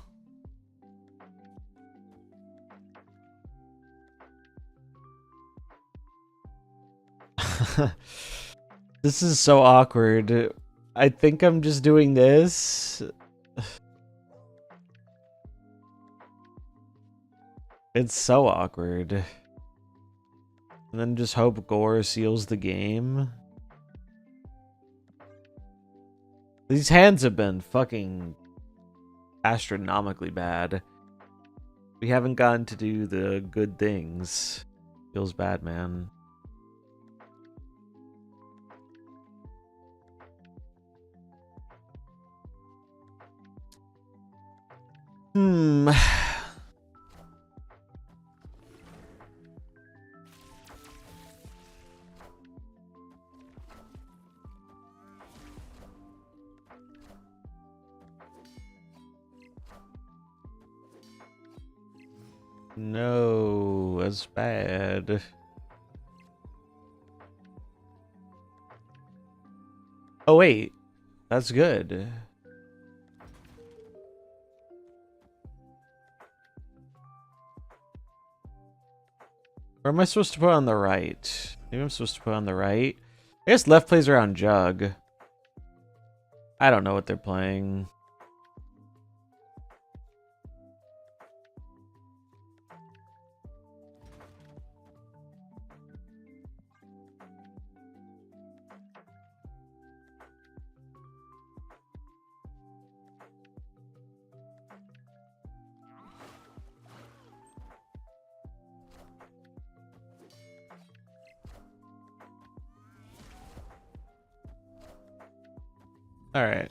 This is so awkward. I think I'm just doing this. It's so awkward. And then just hope Gore seals the game. These hands have been fucking astronomically bad. We haven't gotten to do the good things. Feels bad, man. No, that's bad. Oh wait, that's good. Where am I supposed to put on the right? Maybe I'm supposed to put on the right. I guess left plays around Jug. I don't know what they're playing. All right.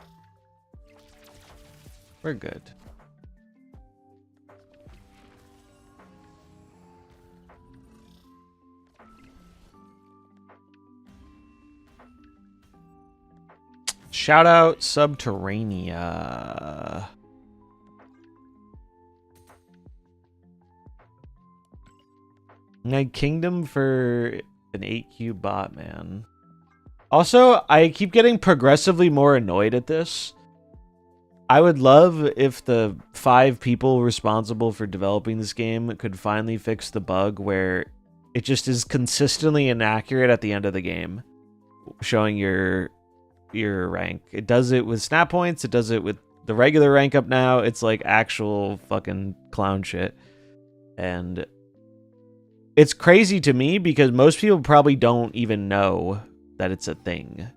We're good. Shout out Subterranea. Night Kingdom for an 8Q bot, man. Also, I keep getting progressively more annoyed at this. I would love if the 5 people responsible for developing this game could finally fix the bug where it just is consistently inaccurate at the end of the game, showing your rank. It does it with snap points. It does it with the regular rank up now. It's like actual fucking clown shit. And it's crazy to me because most people probably don't even know that it's a thing.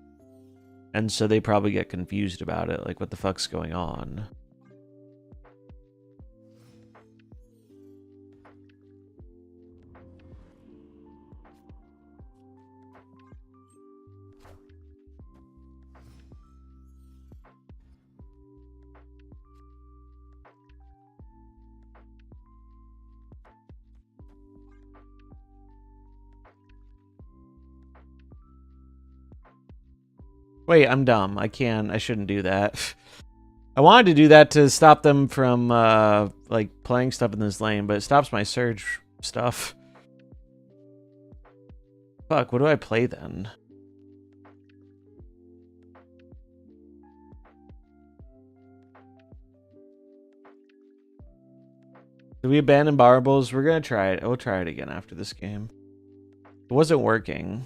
And so they probably get confused about it. Like, what the fuck's going on? Wait, I'm dumb. I shouldn't do that. I wanted to do that to stop them from, like, playing stuff in this lane, but it stops my surge stuff. Fuck, what do I play then? Do we abandon Barbles? We're gonna try it. We'll try it again after this game. It wasn't working.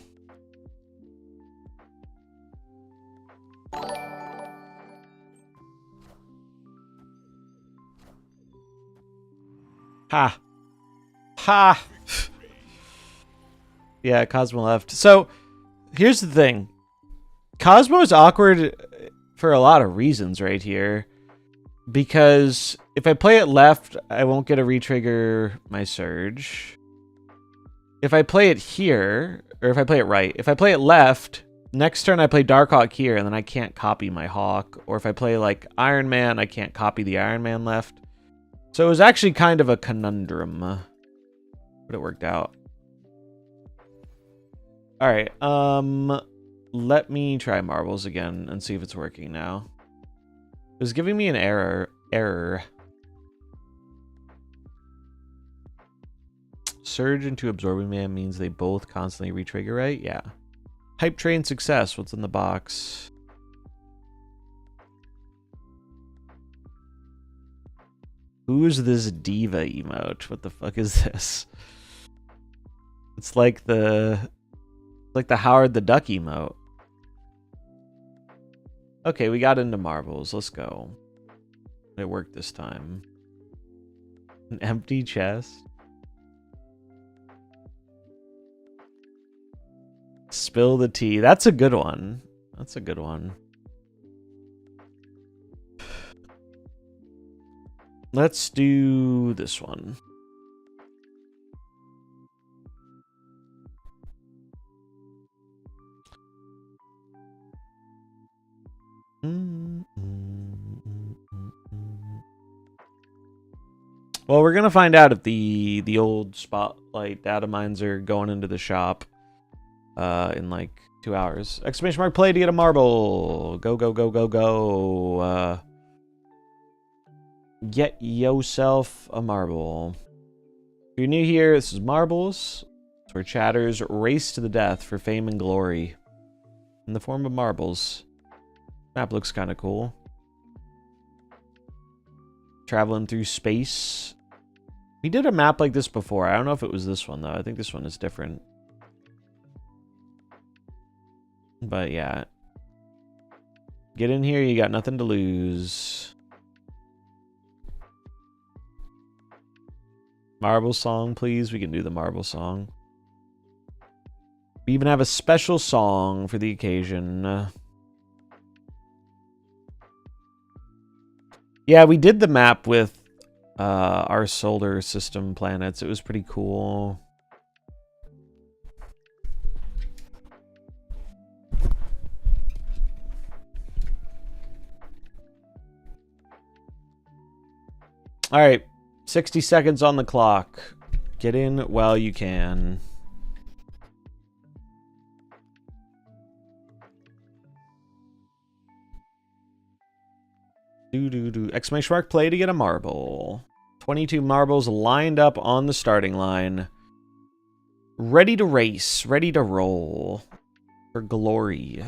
Ha. Ha. Yeah, Cosmo left. So, here's the thing. Cosmo is awkward for a lot of reasons right here. Because if I play it left, I won't get to retrigger my surge. If I play it here, or if I play it right, if I play it left, next turn I play Darkhawk here, and then I can't copy my Hawk. Or if I play like Iron Man, I can't copy the Iron Man left. So it was actually kind of a conundrum, but it worked out. All right, let me try marbles again and see if it's working now. It was giving me an error. Surge into Absorbing Man means they both constantly retrigger, right? Yeah. Hype Train success. What's in the box? Who's this diva emote? What the fuck is this? It's like the Howard the Duck emote. Okay, we got into marbles. Let's go. It worked this time. An empty chest. Spill the tea. That's a good one. That's a good one. Let's do this one. Well, we're gonna find out if the old spotlight data mines are going into the shop in like 2 hours. Exclamation mark play to get a marble. Go, go, go, go, go. Get yourself a marble. If you're new here, this is Marbles. It's where chatters race to the death for fame and glory in the form of marbles. Map looks kind of cool. Traveling through space. We did a map like this before. I don't know if it was this one, though. I think this one is different. But yeah. Get in here. You got nothing to lose. Marble song, please. We can do the marble song. We even have a special song for the occasion. Yeah, we did the map with our solar system planets. It was pretty cool. All right, 60 seconds on the clock. Get in while you can. Exclamation mark play to get a marble. 22 marbles lined up on the starting line. Ready to race, ready to roll for glory.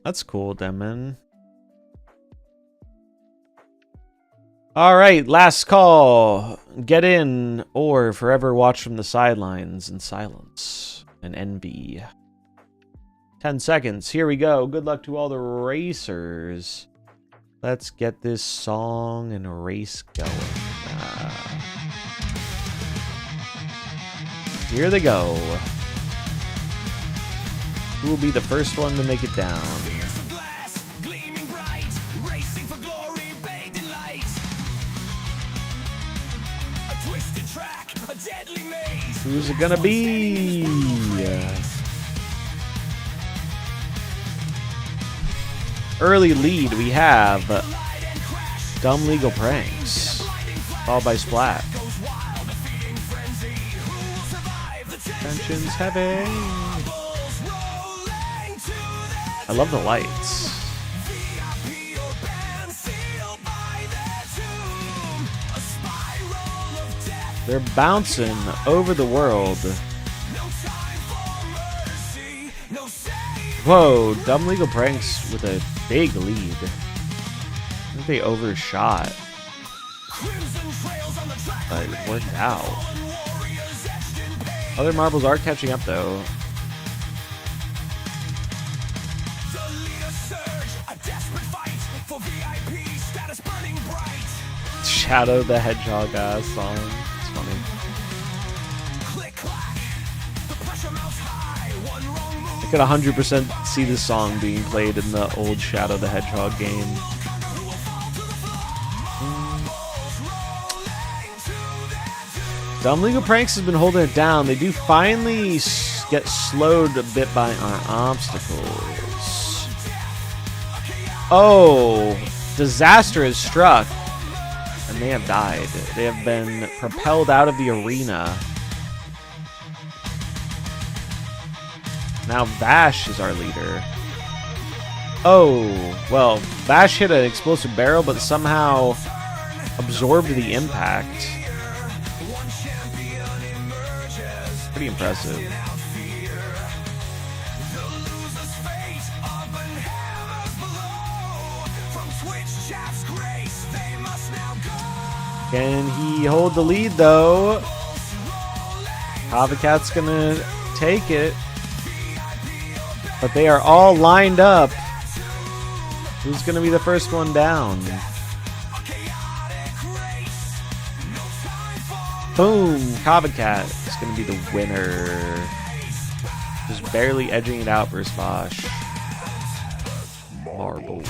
That's cool, Demon. All right, last call. Get in or forever watch from the sidelines in silence and envy. 10 seconds. Here we go. Good luck to all the racers. Let's get this song and race going. Here they go. Who will be the first one to make it down? Who's it gonna be? Early lead, we have Dumb Legal Pranks, followed by Splat. Tension's heavy. I love the lights. They're bouncing over the world. Whoa, Dumb Legal Pranks with a big lead. I think they overshot. But it worked out. Other marbles are catching up though. Shadow the Hedgehog song. It's funny. I could 100% see this song being played in the old Shadow the Hedgehog game. Dumb Legal Pranks has been holding it down. They do finally get slowed a bit by our obstacles. Oh, disaster has struck. And they have died. They have been propelled out of the arena. Now Vash is our leader. Oh, well, Vash hit an explosive barrel, but somehow absorbed the impact. Pretty impressive. Can he hold the lead, though? Cavacat's gonna take it. But they are all lined up. Who's gonna be the first one down? Boom! Cavacat is gonna be the winner. Just barely edging it out versus Bosch. Marbles.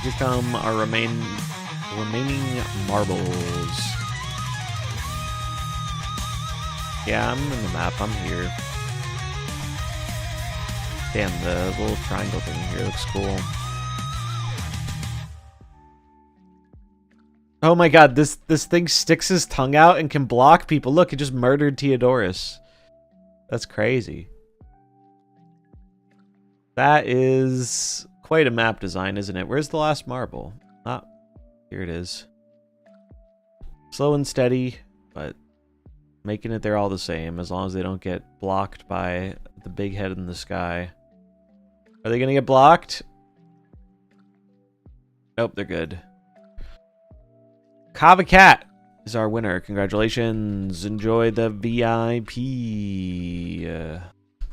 Here come our remaining marbles. Yeah, I'm in the map. I'm here. Damn, the little triangle thing here looks cool. Oh my god, this thing sticks his tongue out and can block people. Look, it just murdered Theodorus. That's crazy. That is quite a map design, isn't it? Where's the last marble? Ah, here it is. Slow and steady, but making it there all the same, as long as they don't get blocked by the big head in the sky. Are they gonna get blocked? Nope, they're good. Cavacat is our winner. Congratulations. Enjoy the VIP.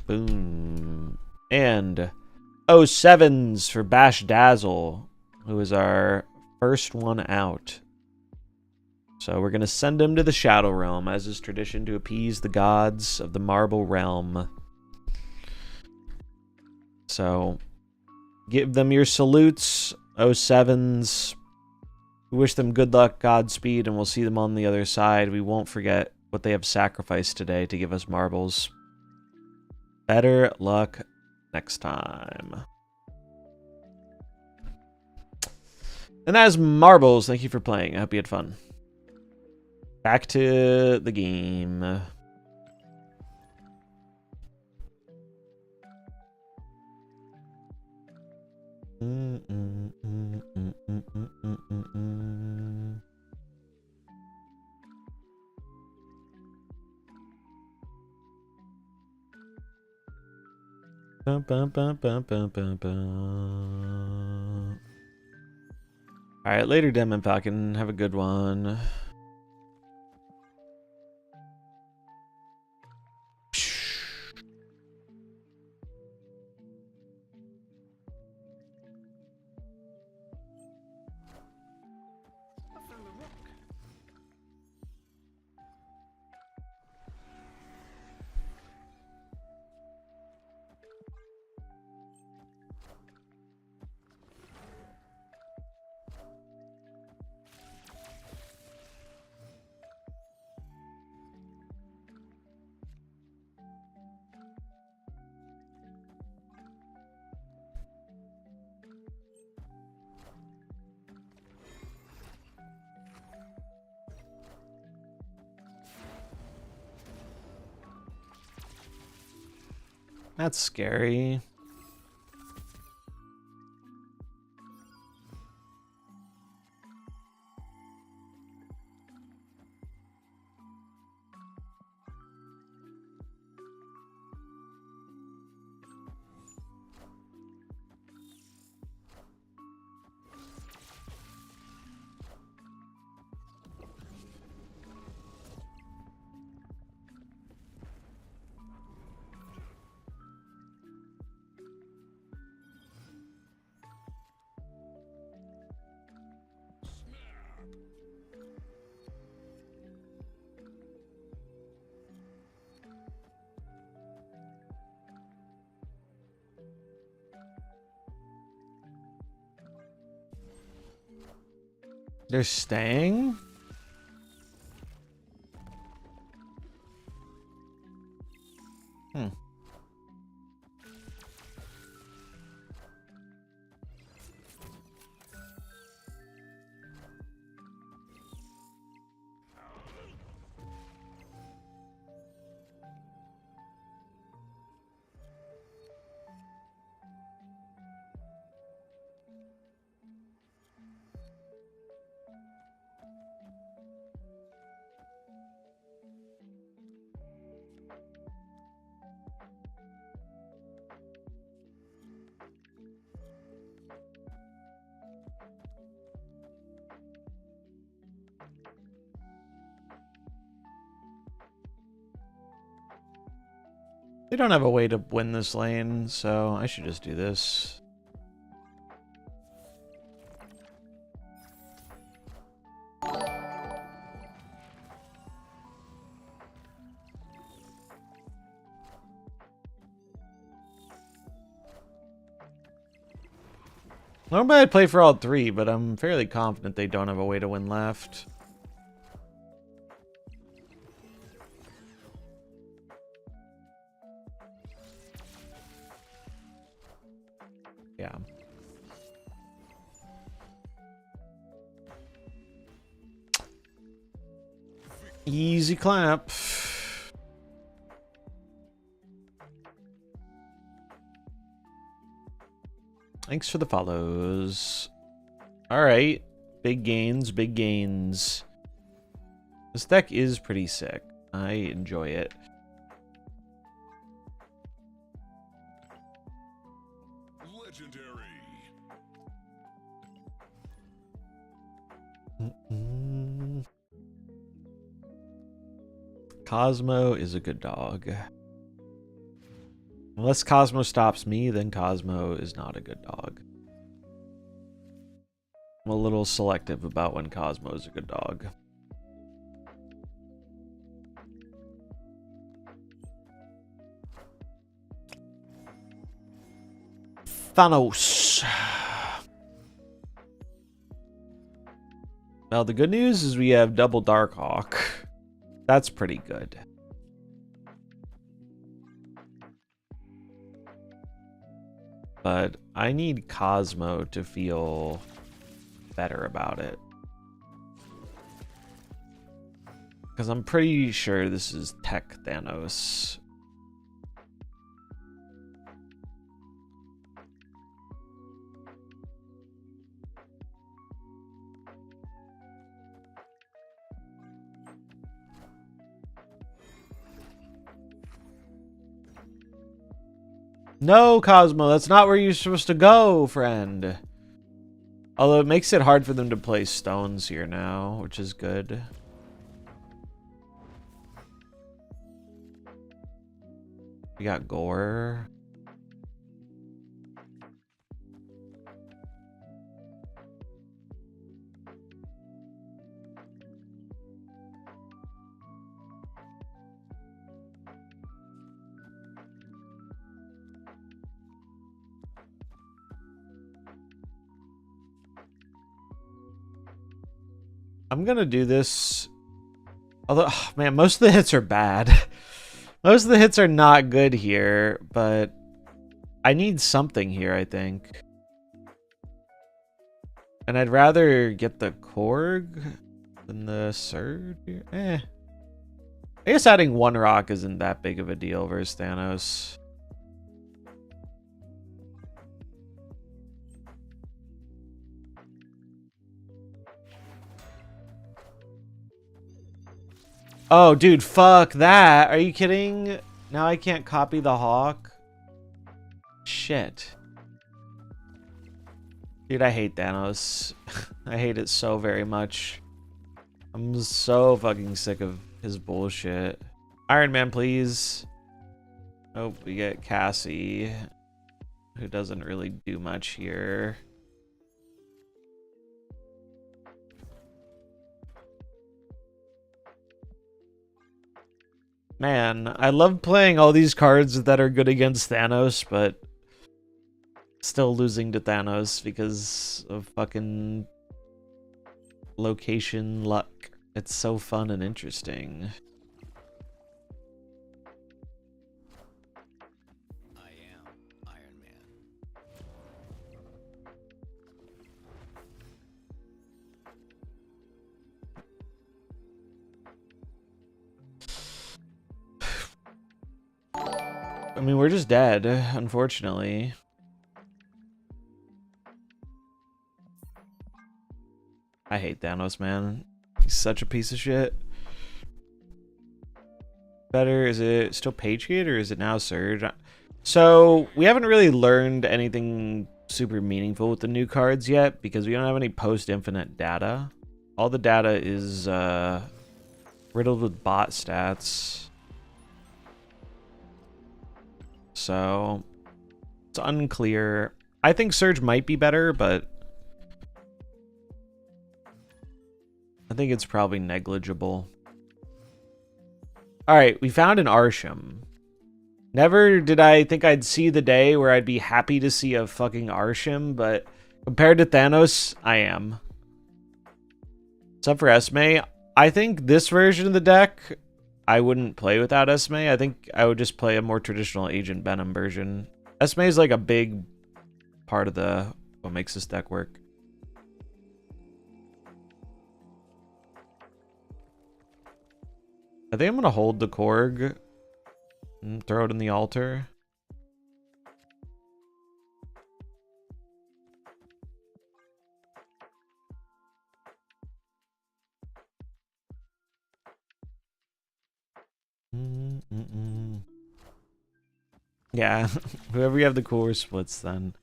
Boom. And 07s for Bash Dazzle, who is our first one out. So we're going to send him to the Shadow Realm, as is tradition, to appease the gods of the Marble Realm. So give them your salutes, 07s. We wish them good luck, Godspeed, and we'll see them on the other side. We won't forget what they have sacrificed today to give us marbles. Better luck next time. And that is Marbles. Thank you for playing. I hope you had fun. Back to the game. Bum, bum, bum, bum, bum, bum, bum. All right, later, Demon Falcon. Have a good one. That's scary. They're staying? Hmm. They don't have a way to win this lane, so I should just do this. Normally I'd play for all three, but I'm fairly confident they don't have a way to win left. Yeah. Easy clap. Thanks for the follows. Alright. Big gains, big gains. This deck is pretty sick. I enjoy it. Legendary. Cosmo is a good dog. Unless Cosmo stops me, then Cosmo is not a good dog. I'm a little selective about when Cosmo is a good dog. Thanos. Now the good news is we have double Darkhawk. That's pretty good. But I need Cosmo to feel better about it. Because I'm pretty sure this is Tech Thanos. No, Cosmo, that's not where you're supposed to go, friend. Although it makes it hard for them to play stones here now, which is good. We got Gore. I'm gonna do this. Although, oh, man, most of the hits are bad. Most of the hits are not good here, but I need something here, I think. And I'd rather get the Korg than the Surge. I guess adding one rock isn't that big of a deal versus Thanos. Oh, dude, fuck that. Are you kidding? Now I can't copy the Hawk? Shit. Dude, I hate Thanos. I hate it so very much. I'm so fucking sick of his bullshit. Iron Man, please. Oh, we get Cassie, who doesn't really do much here. Man, I love playing all these cards that are good against Thanos, but still losing to Thanos because of fucking location luck. It's so fun and interesting. I am Iron Man. I mean, we're just dead, unfortunately. I hate Thanos, man. He's such a piece of shit. Better, is it still Patriot or is it now Surge? So, we haven't really learned anything super meaningful with the new cards yet because we don't have any post-infinite data. All the data is riddled with bot stats. So, it's unclear. I think Surge might be better, but I think it's probably negligible. Alright, we found an Arsham. Never did I think I'd see the day where I'd be happy to see a fucking Arsham, but compared to Thanos, I am. Except for Esme, I think this version of the deck, I wouldn't play without Esme. I think I would just play a more traditional Agent Venom version. Esme is like a big part of what makes this deck work. I think I'm gonna hold the Korg and throw it in the altar. Yeah, whoever you have the cooler splits then.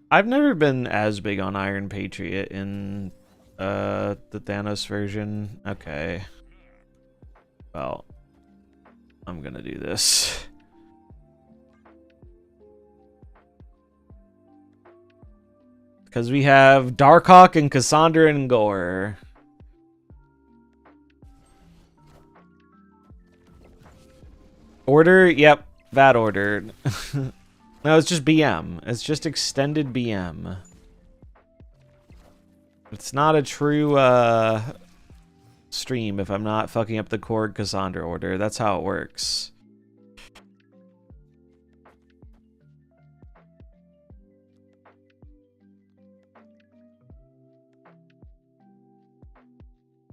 I've never been as big on Iron Patriot in the Thanos version. Okay. Well, I'm gonna do this. Because we have Darkhawk and Cassandra and Gore. Order? Yep, that order. No, it's just BM. It's just extended BM. It's not a true stream if I'm not fucking up the Korg Cassandra order. That's how it works.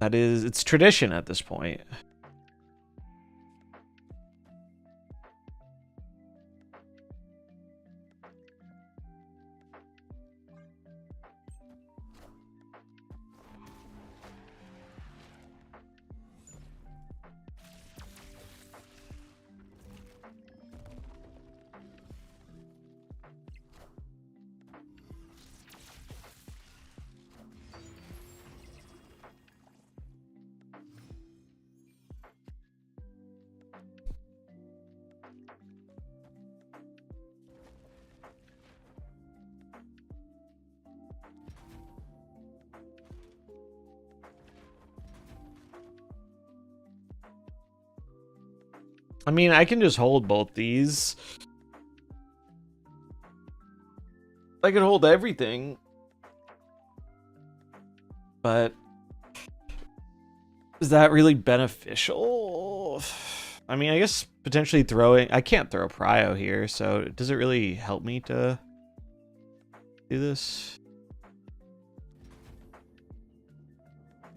It's tradition at this point. I mean, I can just hold both these. I can hold everything. But is that really beneficial? I mean, I guess potentially throwing... I can't throw Prio here, so does it really help me to do this?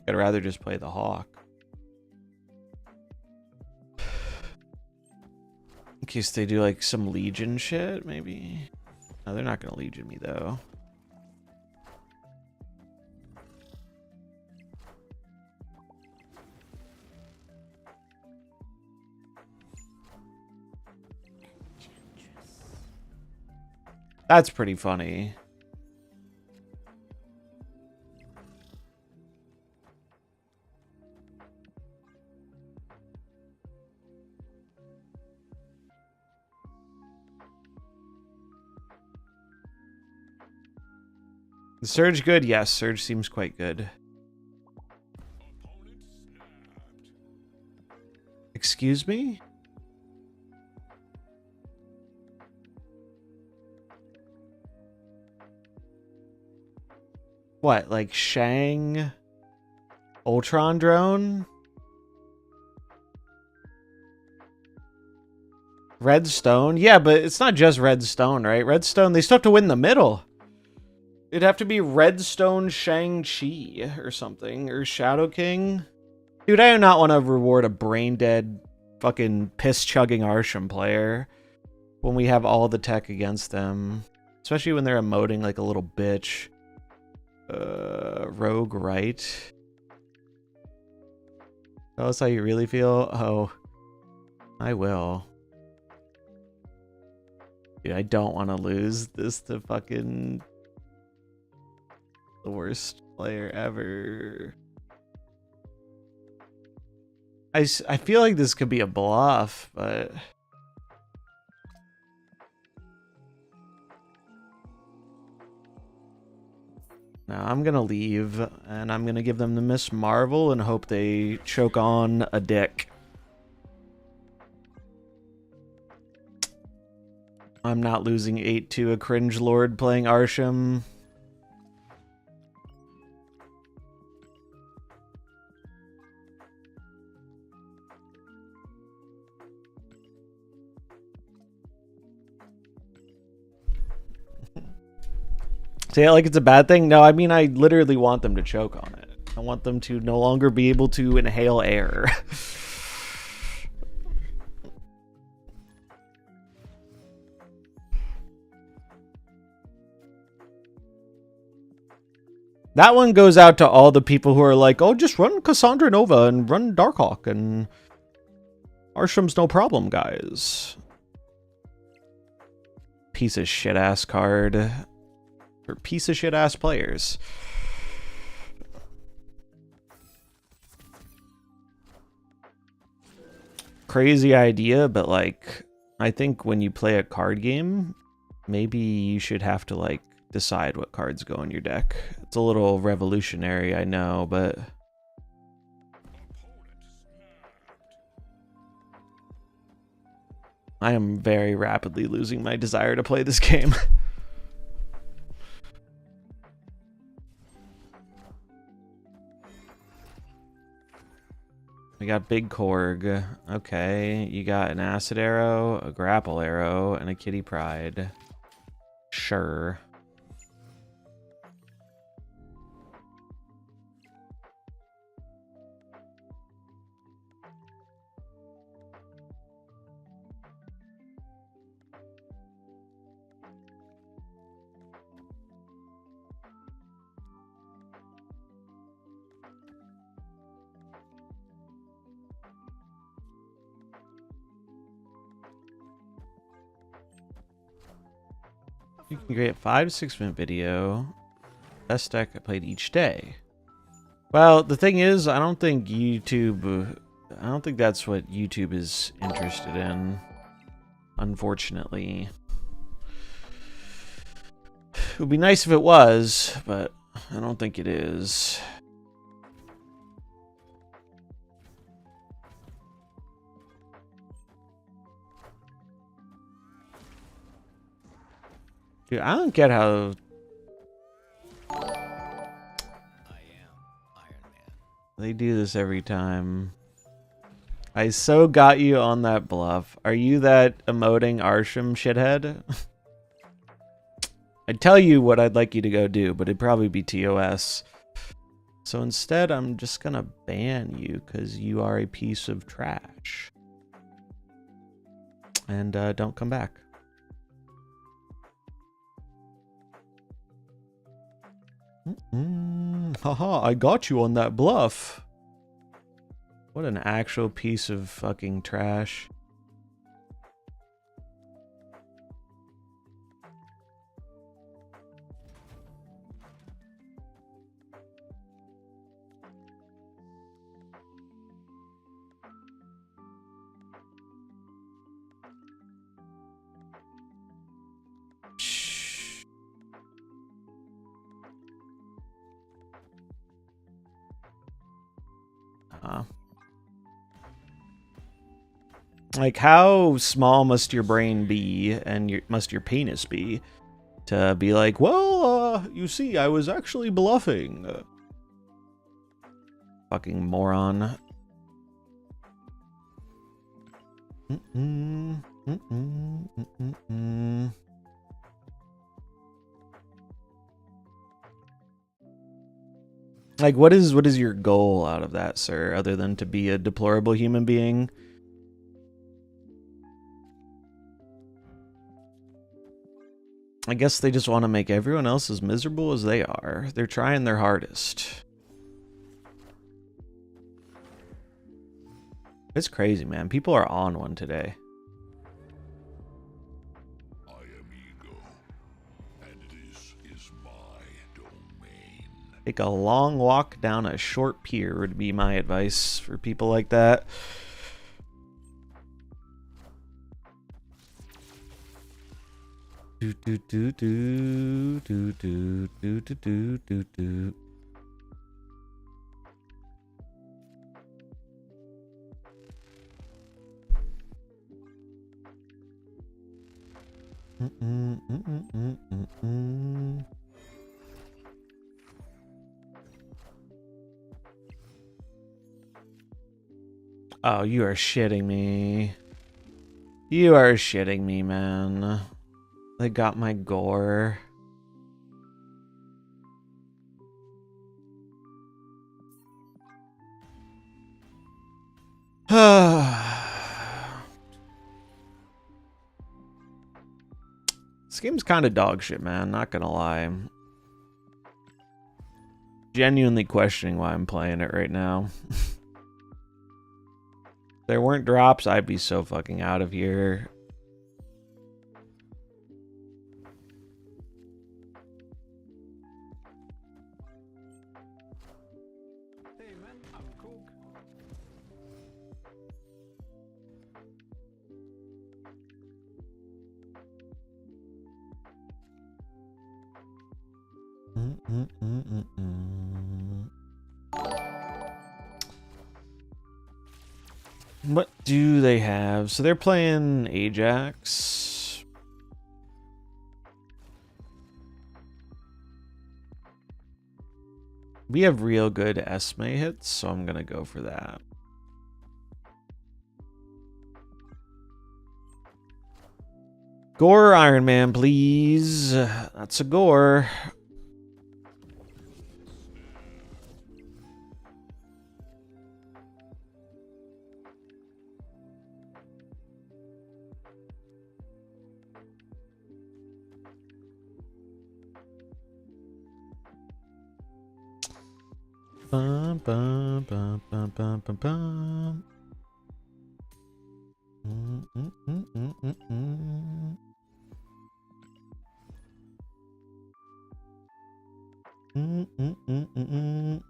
I'd rather just play the Hawk. In case they do like some Legion shit, maybe. No, they're not gonna Legion me though. That's pretty funny. The Surge good? Yes, Surge seems quite good. Excuse me? What, like Shang? Ultron drone? Redstone? Yeah, but it's not just Redstone, right? Redstone, they still have to win the middle. It'd have to be Redstone Shang-Chi or something. Or Shadow King. Dude, I do not want to reward a brain-dead, fucking piss-chugging Arsham player when we have all the tech against them. Especially when they're emoting like a little bitch. Rogue right. Tell us how you really feel? Oh, I will. Dude, I don't want to lose this to fucking the worst player ever. I feel like this could be a bluff, but... Now I'm gonna leave, and I'm gonna give them the Miss Marvel and hope they choke on a dick. I'm not losing 8 to a cringe lord playing Arsham. Say it like it's a bad thing? No, I mean, I literally want them to choke on it. I want them to no longer be able to inhale air. That one goes out to all the people who are like, oh, just run Cassandra Nova and run Darkhawk and Arsham's no problem, guys. Piece of shit ass card. For piece of shit ass players. Crazy idea, but like, I think when you play a card game, maybe you should have to like decide what cards go in your deck. It's a little revolutionary, I know, but I am very rapidly losing my desire to play this game. We got Big Korg. Okay, you got an Acid Arrow, a Grapple Arrow, and a Kitty Pride. Sure. You can create a 5 to 6 minute video. Best deck I played each day. Well, the thing is, I don't think that's what YouTube is interested in. Unfortunately. It would be nice if it was, but I don't think it is. Dude, I don't get how I am Iron Man. they do this every time. I so got you on that bluff. Are you that emoting Arsham shithead? I'd tell you what I'd like you to go do, but it'd probably be TOS. So instead, I'm just gonna ban you because you are a piece of trash. And don't come back. Haha, I got you on that bluff. What an actual piece of fucking trash. Like, how small must your brain be and must your penis be to be like, well, haha, you see, I was actually bluffing. Fucking moron. Like, what is your goal out of that, sir, other than to be a deplorable human being? I guess they just want to make everyone else as miserable as they are. They're trying their hardest. It's crazy, man. People are on one today. I am ego, and this is my domain. Take a long walk down a short pier would be my advice for people like that. Do do do do do do do do do do. Oh, you are shitting me. You are shitting me, man. They got my gore. This game's kind of dog shit, man. Not gonna lie. I'm genuinely questioning why I'm playing it right now. If there weren't drops, I'd be so fucking out of here. Hey man, I'm cool. What do they have? So they're playing Ajax. We have real good Esme hits, so I'm gonna go for that. Gore Iron Man, please. That's a gore. Bum, bum, bum, bum, bum, bum, bum. Mm, mm, mm, mm, mm, mm. Mm, mm, mm, mm, mm.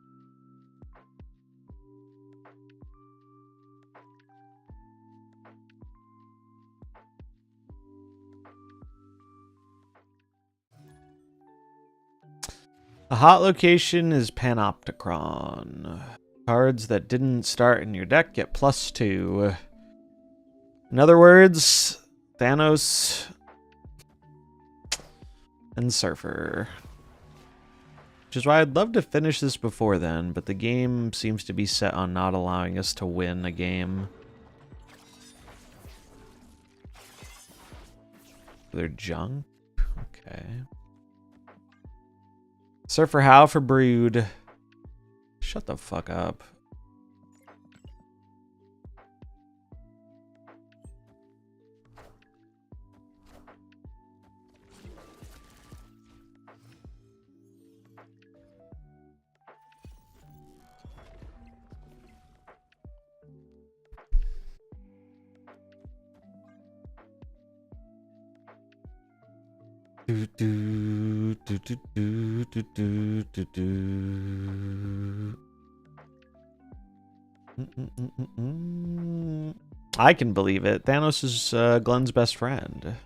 A hot location is Panopticon. Cards that didn't start in your deck get +2. In other words, Thanos and Surfer. Which is why I'd love to finish this before then, but the game seems to be set on not allowing us to win a game. They're junk? Okay. Surfer How for Brood. Shut the fuck up. Do do do do do do do do do. I can believe it. Thanos is Glenn's best friend.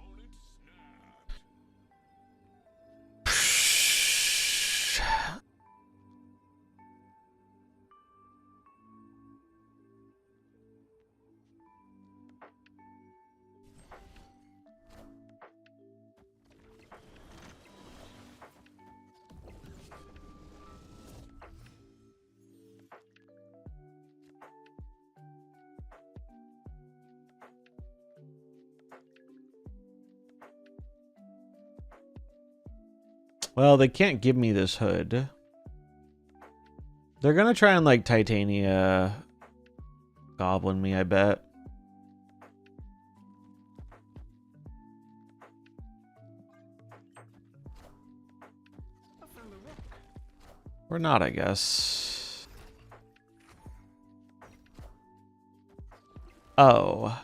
Well, they can't give me this hood. They're gonna try and like Titania goblin me, I bet. Or not, I guess. Oh.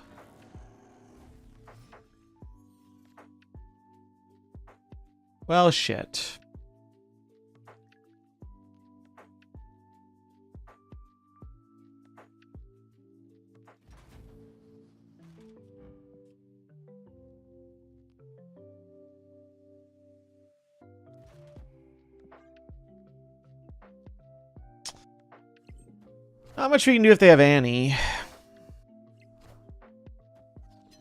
Well, shit. Not much we can do if they have Annie.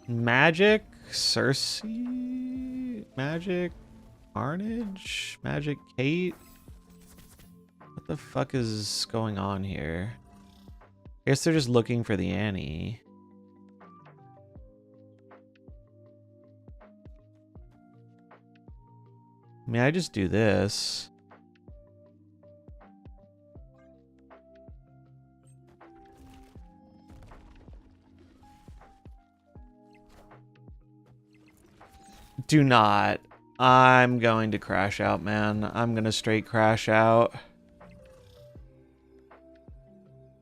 Magic? Cersei? Magic? Carnage? Magic Kate? What the fuck is going on here? I guess they're just looking for the Annie. I mean, I just do this. Do not. I'm going to crash out, man. I'm gonna straight crash out.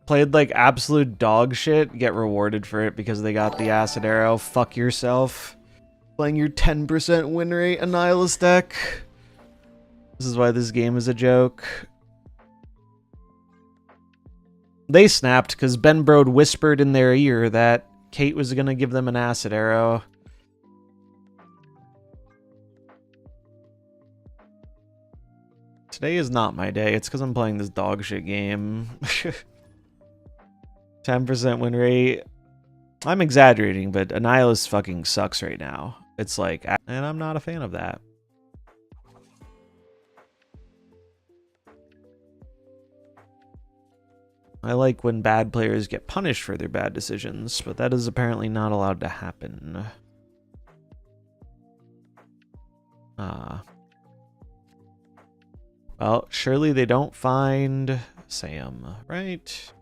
Played like absolute dog shit. Get rewarded for it because they got the acid arrow. Fuck yourself. Playing your 10% win rate Annihilus deck. This is why this game is a joke. They snapped because Ben Brode whispered in their ear that Kate was gonna give them an acid arrow. Today is not my day. It's because I'm playing this dog shit game. 10% win rate. I'm exaggerating, but Annihilus fucking sucks right now. It's like, and I'm not a fan of that. I like when bad players get punished for their bad decisions, but that is apparently not allowed to happen. Well, surely they don't find Sam, right?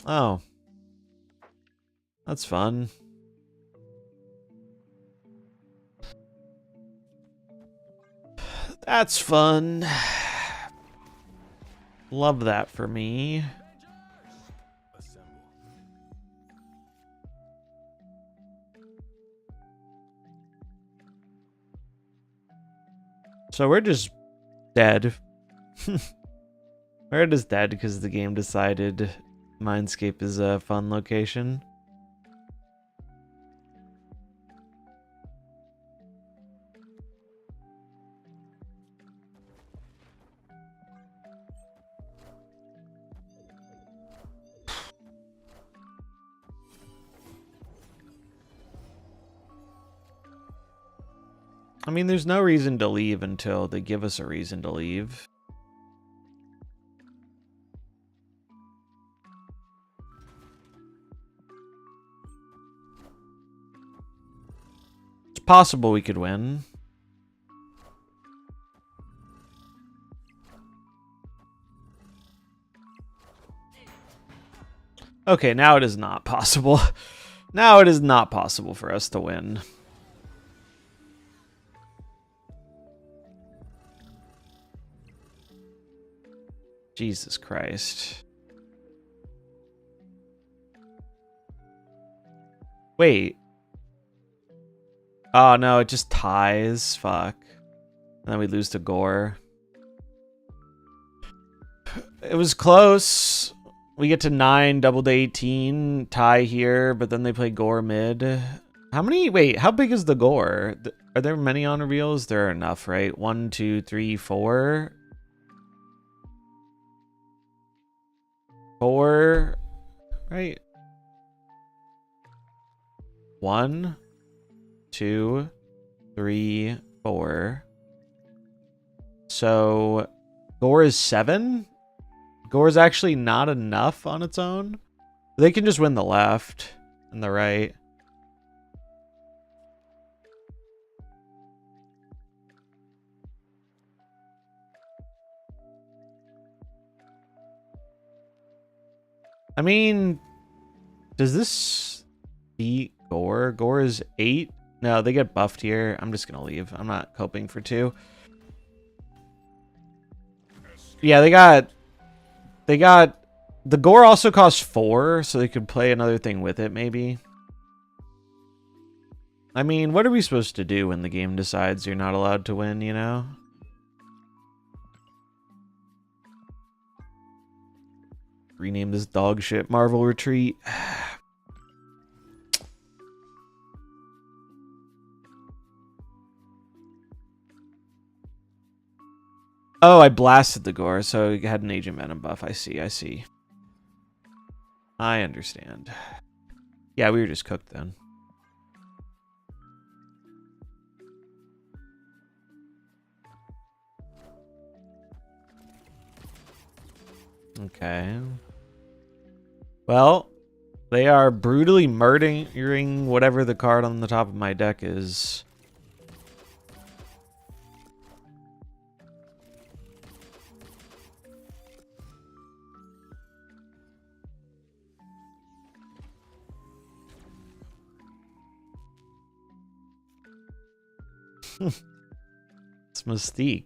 Oh. That's fun. That's fun. Love that for me. So we're just dead. We're just dead because the game decided Mindscape is a fun location. I mean, there's no reason to leave until they give us a reason to leave. It's possible we could win. Okay, now it is not possible. Now it is not possible for us to win. Jesus Christ. Wait. Oh no, it just ties. Fuck. And then we lose to Gore. It was close. We get to 9, double to 18, tie here, but then they play Gore mid. How many? Wait, how big is the Gore? Are there many on reveals? There are enough, right? 1, 2, 3, 4. 4, right? 1, 2, 3, 4. So Gore is 7. Gore's actually not enough on its own. They can just win the left and the right. I mean, does this beat Gore? Gore is 8. No, they get buffed here. I'm just going to leave. I'm not coping for 2. Yeah, they got the Gore also costs 4, so they could play another thing with it, maybe. I mean, what are we supposed to do when the game decides you're not allowed to win, you know? Rename this dog shit Marvel Retreat. Oh, I blasted the Gore, so it had an Agent Venom buff. I see. I understand. Yeah, we were just cooked then. Okay. Well, they are brutally murdering whatever the card on the top of my deck is. It's Mystique.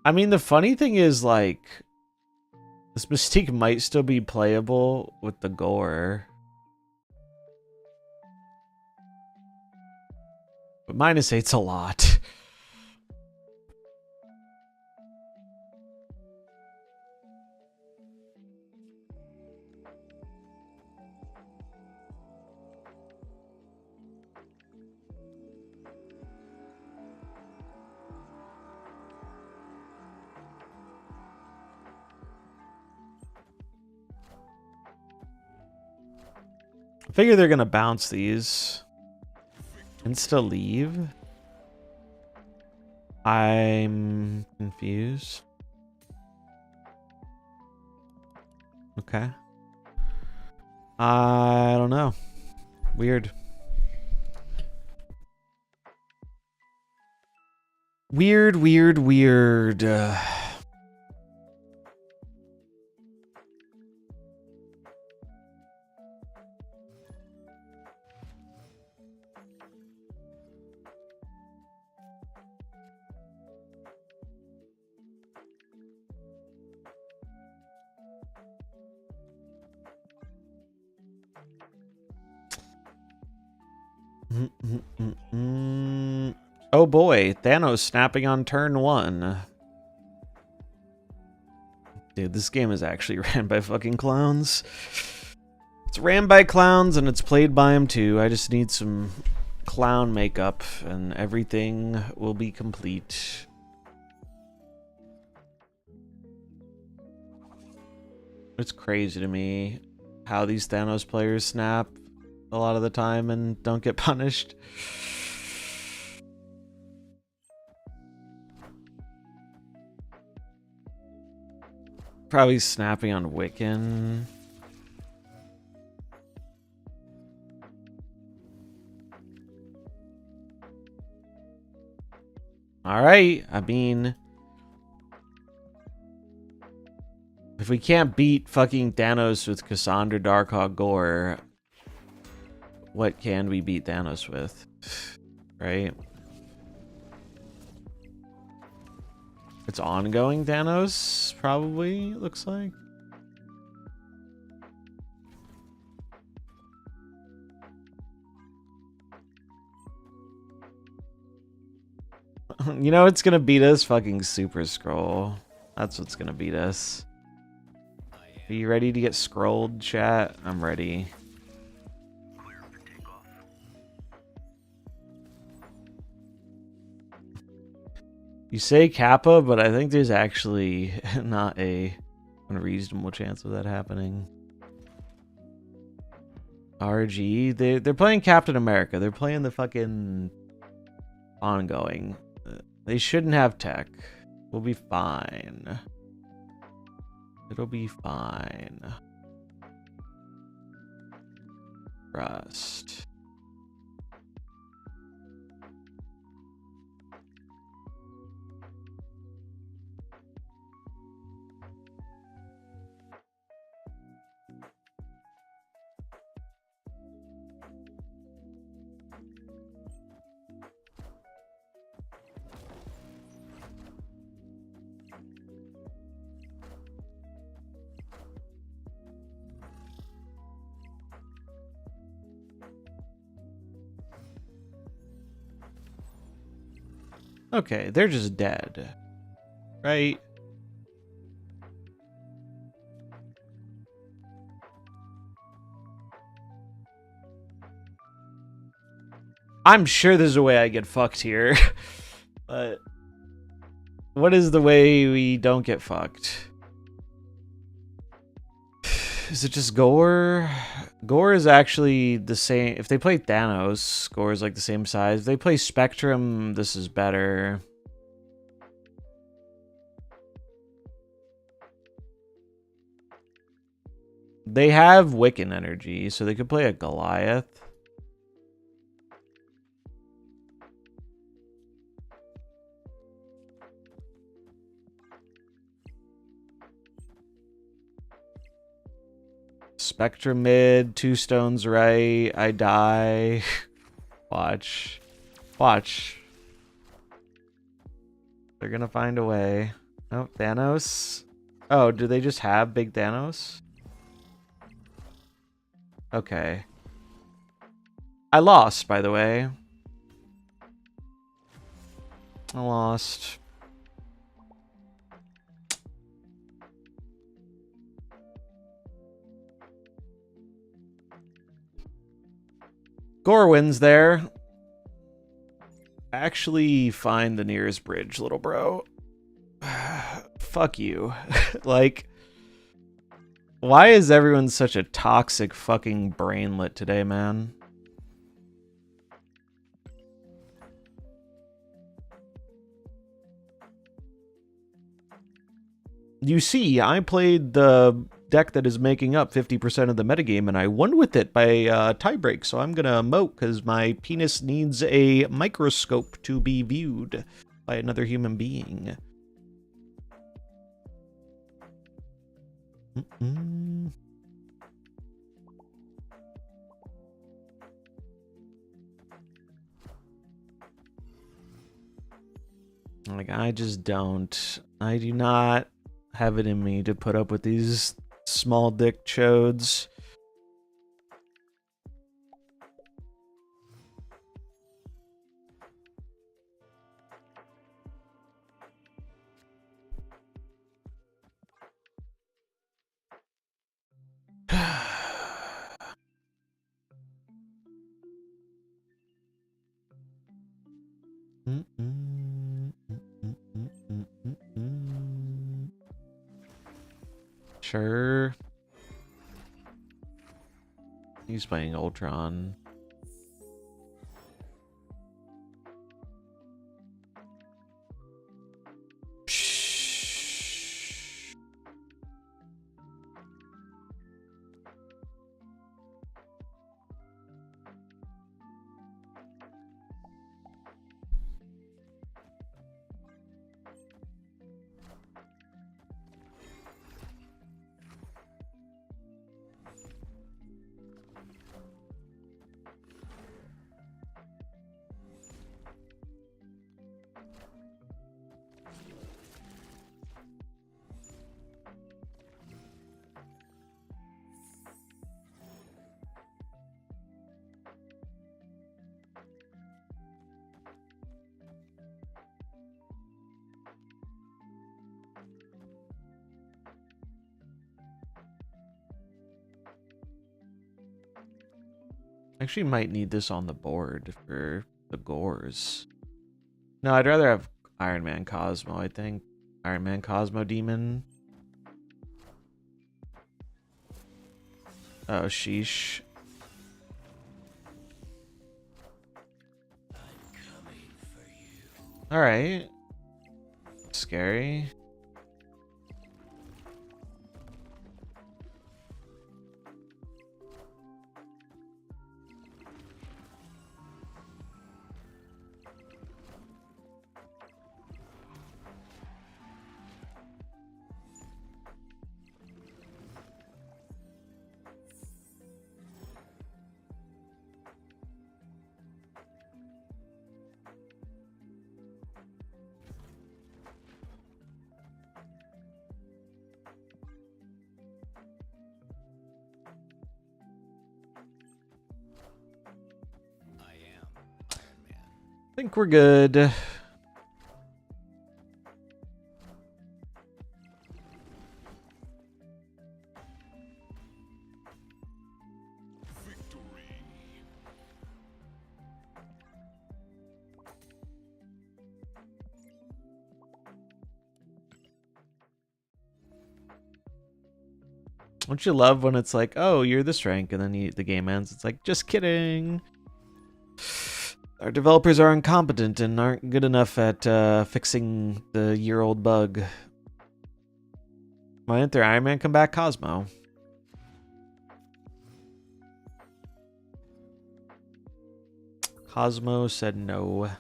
I mean, the funny thing is, like, this Mystique might still be playable with the Gore. But -8's a lot. I figure they're gonna bounce these. Insta leave. I'm confused. Okay. I don't know. Weird. Weird. Oh boy, Thanos snapping on turn 1. Dude, this game is actually ran by fucking clowns. It's ran by clowns and it's played by them too. I just need some clown makeup and everything will be complete. It's crazy to me how these Thanos players snap a lot of the time and don't get punished. Probably snapping on Wiccan. Alright, I mean, if we can't beat fucking Thanos with Cassandra, Darkhawk, Gore, what can we beat Thanos with? Right? It's ongoing Thanos, probably, it looks like. You know what's gonna beat us? Fucking Super Scroll. That's what's gonna beat us. Are you ready to get scrolled, chat? I'm ready. You say Kappa, but I think there's actually not a unreasonable chance of that happening. RG, they're playing Captain America. They're playing the fucking ongoing. They shouldn't have tech. We'll be fine. It'll be fine. Trust. Okay, they're just dead. Right? I'm sure there's a way I get fucked here. But what is the way we don't get fucked? Is it just Gore? Gore is actually the same. If they play Thanos, Gore is like the same size. If they play Spectrum, this is better. They have Wiccan energy, so they could play a Goliath. Spectrum mid, 2 stones right, I die. Watch. Watch. They're gonna find a way. Oh, Thanos? Oh, do they just have big Thanos? Okay. I lost, by the way. I lost. Gore wins there. Actually find the nearest bridge, little bro. Fuck you. Like, why is everyone such a toxic fucking brainlet today, man? You see, I played the deck that is making up 50% of the metagame, and I won with it by tiebreak, so I'm gonna emote because my penis needs a microscope to be viewed by another human being. Like, I just don't. I do not have it in me to put up with these small dick chodes. Sure. He's playing Ultron. Actually might need this on the board for the Gores. No, I'd rather have Iron Man Cosmo, I think. Iron Man Cosmo Demon. Oh, sheesh. Alright. Scary. I am Iron Man. I think we're good. Victory. Don't you love when it's like, oh, you're this rank, and then the game ends? It's like, just kidding. Our developers are incompetent and aren't good enough at fixing the year-old bug. Why didn't their Iron Man come back, Cosmo? Cosmo said no.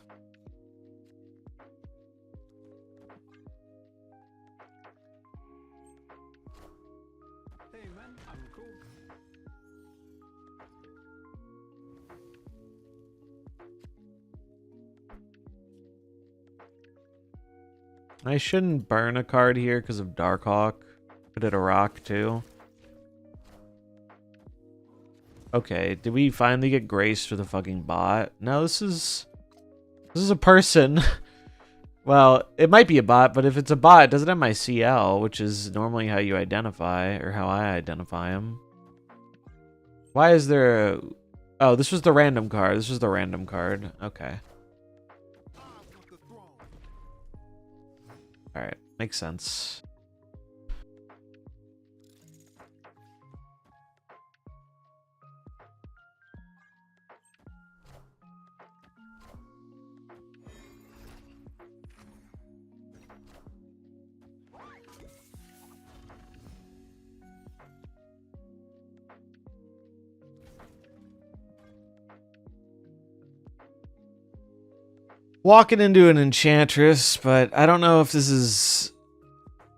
Hey man, I'm cool. I shouldn't burn a card here because of Darkhawk. Put it a rock too. Okay, did we finally get Grace for the fucking bot? No, this is a person. Well, it might be a bot, but if it's a bot, it doesn't have my CL, which is normally how you identify, or how I identify him. Why is there a... Oh, this was the random card. This was the random card. Okay. Alright, makes sense. Walking into an Enchantress, but I don't know if this is...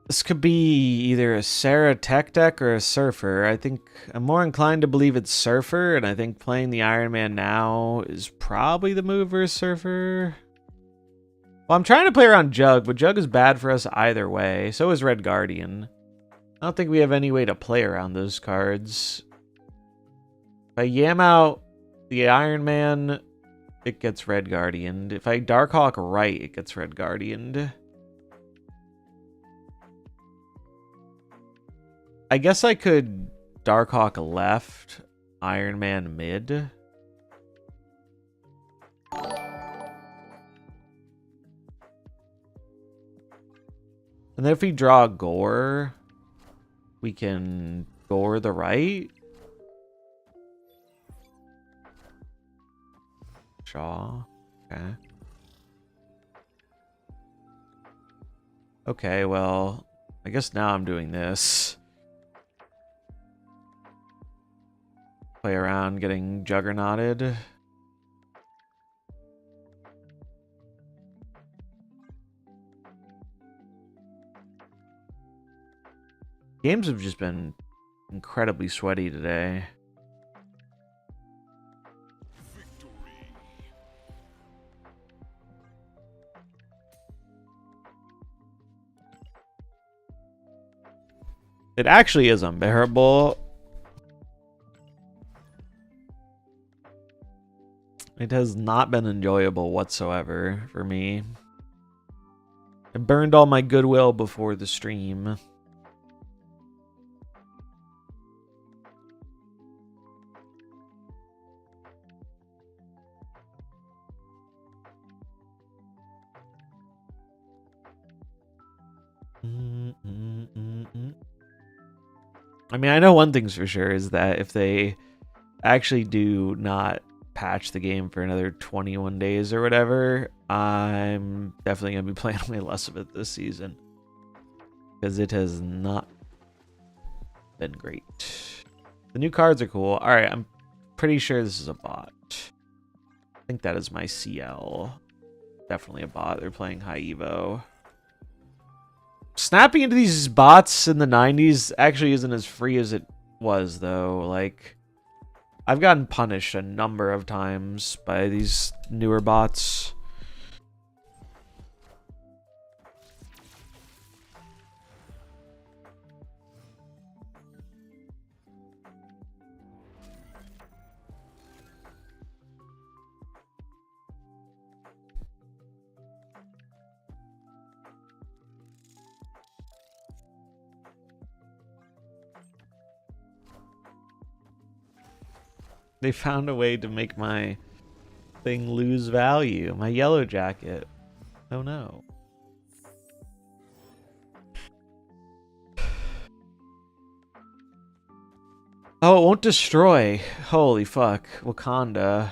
This could be either a Sarah Tech deck or a Surfer. I think I'm more inclined to believe it's Surfer, and I think playing the Iron Man now is probably the move versus Surfer. Well, I'm trying to play around Jug, but Jug is bad for us either way. So is Red Guardian. I don't think we have any way to play around those cards. If I yam out the Iron Man, it gets Red Guardianed. If I Darkhawk right, it gets Red Guardianed. I guess I could Darkhawk left, Iron Man mid. And then if we draw Gore, we can Gore the right. Shaw. Okay. Okay, well, I guess now I'm doing this. Play around getting juggernauted. Games have just been incredibly sweaty today. It actually is unbearable. It has not been enjoyable whatsoever for me. I burned all my goodwill before the stream. I mean, I know one thing's for sure is that if they actually do not patch the game for another 21 days or whatever, I'm definitely going to be playing way less of it this season. Because it has not been great. The new cards are cool. Alright, I'm pretty sure this is a bot. I think that is my CL. Definitely a bot. They're playing high Evo. Snapping into these bots in the 90s actually isn't as free as it was, though. Like, I've gotten punished a number of times by these newer bots. They found a way to make my thing lose value. My yellow jacket. Oh no. Oh, it won't destroy. Holy fuck. Wakanda.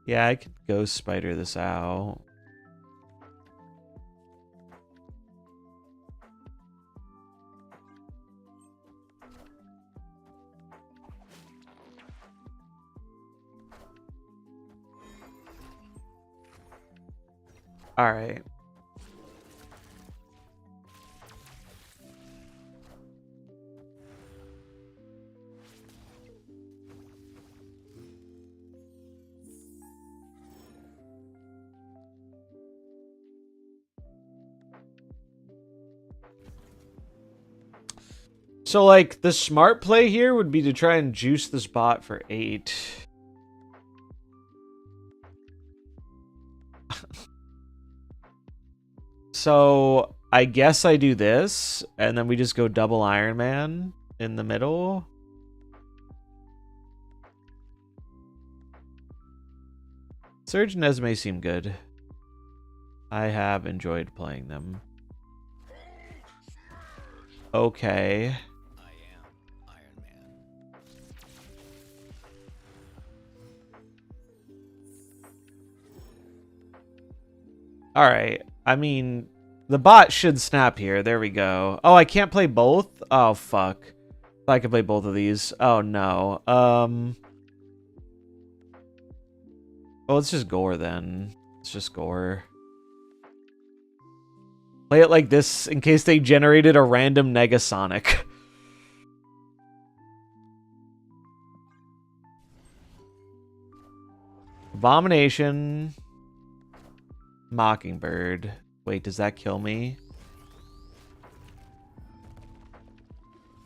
Yeah, I could ghost spider this out. All right. So, like, the smart play here would be to try and juice this bot for 8. So, I guess I do this, and then we just go double Iron Man in the middle. Surge and Esme seem good. I have enjoyed playing them. Okay. I am Iron Man. Alright. I mean, the bot should snap here. There we go. Oh, I can't play both? Oh, fuck. I could play both of these. Oh, no. Oh, let's just gore then. Let's just gore. Play it like this in case they generated a random Negasonic. Abomination. Mockingbird. Wait, does that kill me?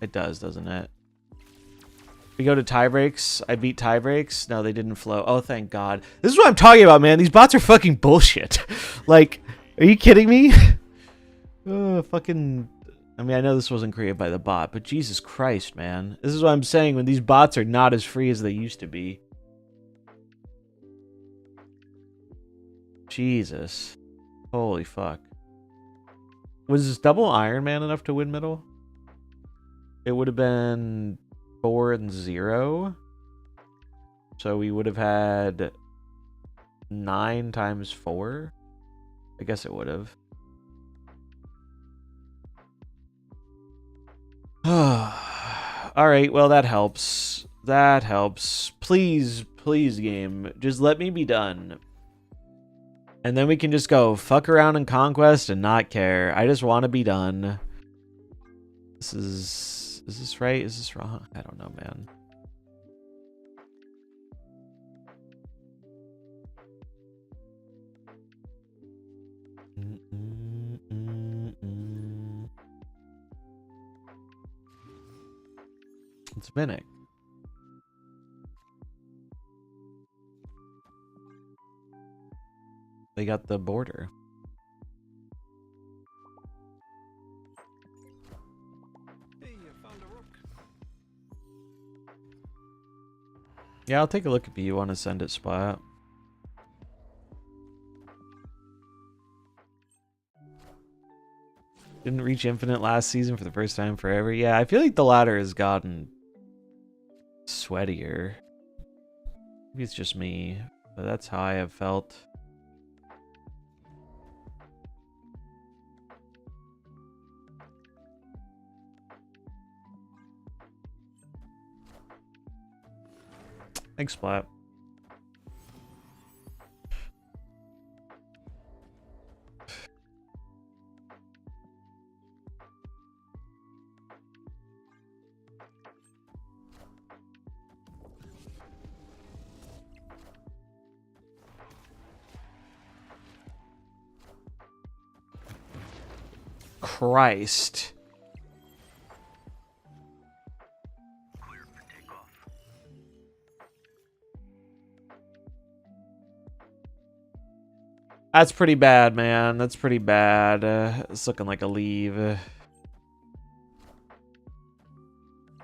It does, doesn't it? We go to tie breaks. I beat tie breaks. No, they didn't flow. Oh, thank God. This is what I'm talking about, man. These bots are fucking bullshit. Like, are you kidding me? Fucking... I mean, I know this wasn't created by the bot, but Jesus Christ, man. This is what I'm saying when these bots are not as free as they used to be. Jesus. Holy fuck. Was this double Iron Man enough to win middle? It would have been 4 and 0. So we would have had 9 times 4. I guess it would have. Alright, well that helps. That helps. Please, please game. Just let me be done. And then we can just go fuck around in Conquest and not care. I just want to be done. This is this right? Is this wrong? I don't know, man. It's Vinnick. They got the border. Hey, I found a rook. Yeah, I'll take a look if you want to send it splat. Didn't reach infinite last season for the first time forever. Yeah, I feel like the ladder has gotten sweatier. Maybe it's just me, but that's how I have felt. Thanks, Splat. Christ. That's pretty bad, man. That's pretty bad. It's looking like a leave.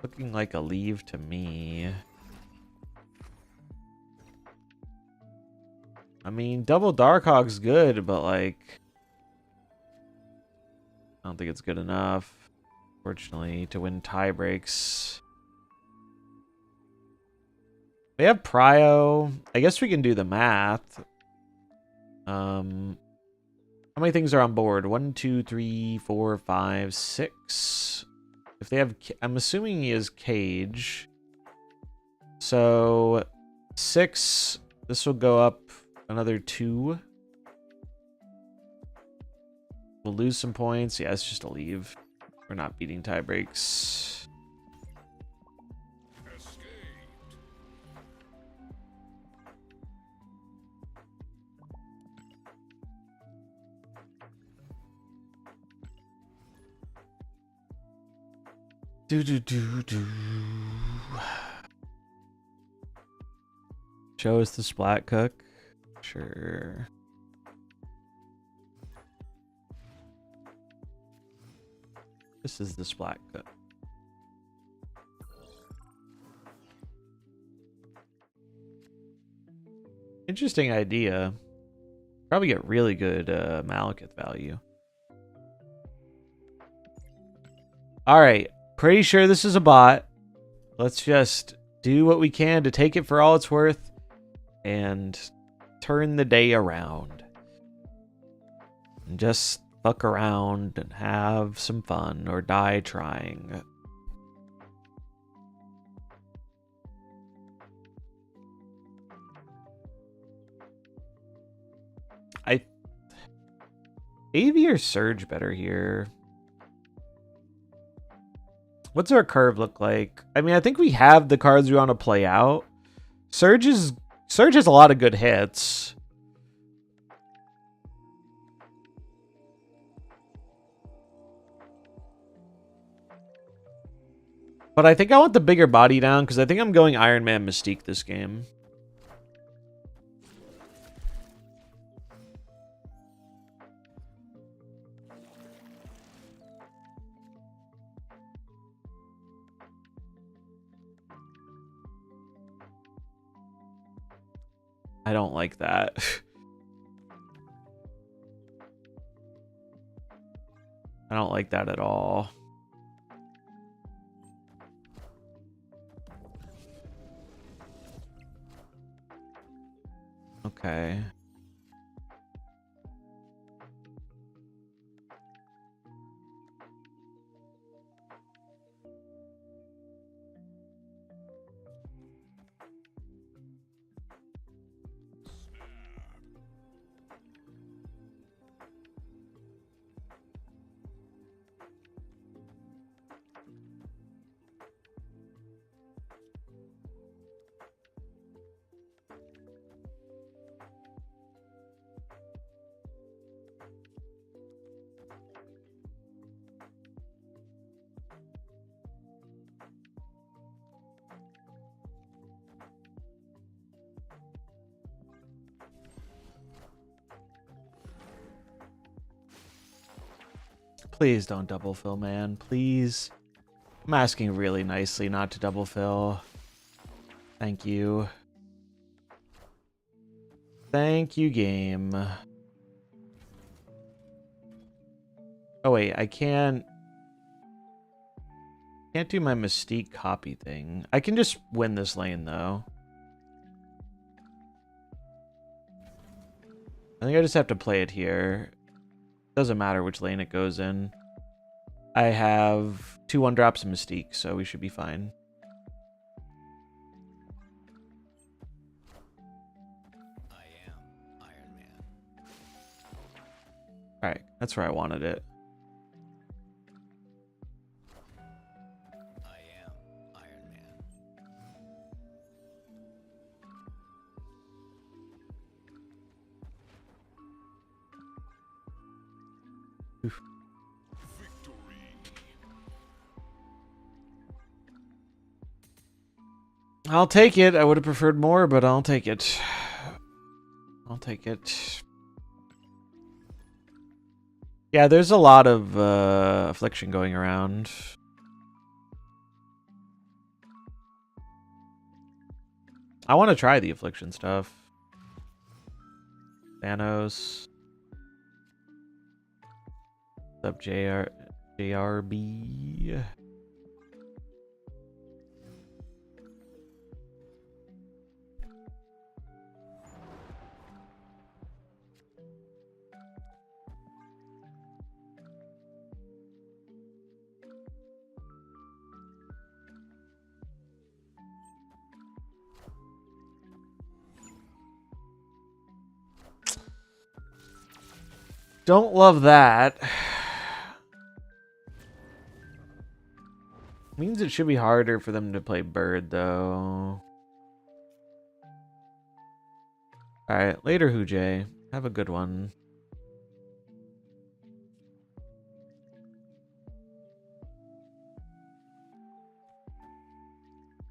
Looking like a leave to me. I mean, double Darkhawk's good, but like, I don't think it's good enough, fortunately, to win tie breaks. We have Prio. I guess we can do the math. How many things are on board? 1, 2, 3, 4, 5, 6. If they have, I'm assuming he has Cage. So 6. This will go up another 2. We'll lose some points. Yeah, it's just a leave. We're not beating tie breaks. Do. Show us the splat cook. Sure. This is the splat cook. Interesting idea. Probably get really good Malekith value. All right. Pretty sure this is a bot. Let's just do what we can to take it for all it's worth and turn the day around. And just fuck around and have some fun or die trying. AV or Surge better here? What's our curve look like? I mean, I think we have the cards we want to play out. Surge has a lot of good hits. But I think I want the bigger body down because I think I'm going Iron Man Mystique this game. I don't like that. I don't like that at all. Okay. Please don't double fill, man. Please. I'm asking really nicely not to double fill. Thank you. Thank you, game. Oh wait, I can't do my Mystique copy thing. I can just win this lane though. I think I just have to play it here. Doesn't matter which lane it goes in. I have 2 1-drops of Mystique, so we should be fine. I am Iron Man. Alright, that's where I wanted it. I am Iron Man. I'll take it. I would have preferred more, but I'll take it. I'll take it. Yeah, there's a lot of affliction going around. I want to try the affliction stuff. Thanos. What's up, JRB? Don't love that. Means it should be harder for them to play bird, though. Alright, later, Hoojay. Have a good one.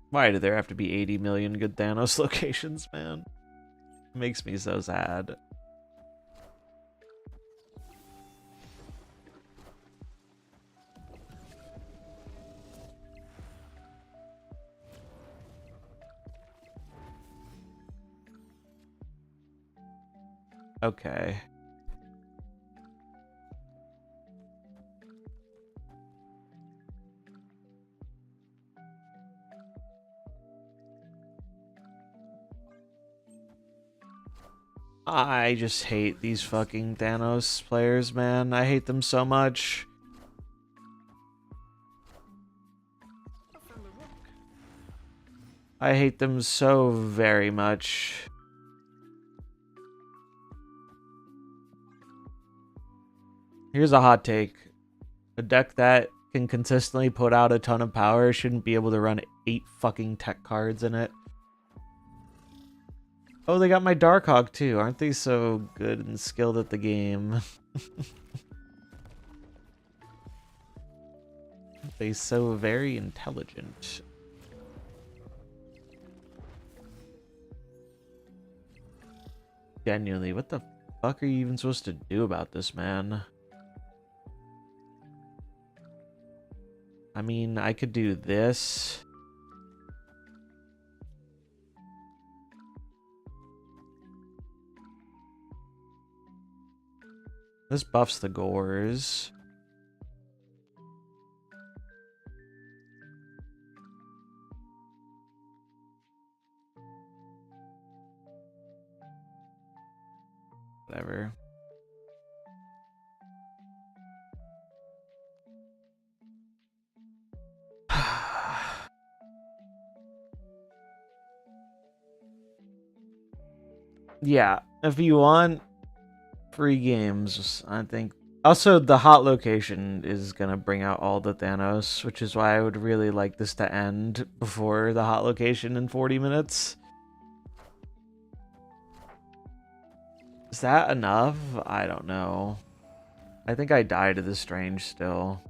Why do there have to be 80 million good Thanos locations, man? It makes me so sad. Okay. I just hate these fucking Thanos players, man. I hate them so much. I hate them so very much. Here's a hot take. A deck that can consistently put out a ton of power shouldn't be able to run 8 fucking tech cards in it. Oh, they got my Darkhawk too. Aren't they so good and skilled at the game? They so very intelligent. Genuinely, what the fuck are you even supposed to do about this, man? I mean, I could do this. This buffs the gores. Whatever. Yeah, if you want free games, I think. Also, the hot location is gonna bring out all the Thanos, which is why I would really like this to end before the hot location in 40 minutes. Is that enough? I don't know. I think I die to the strange still.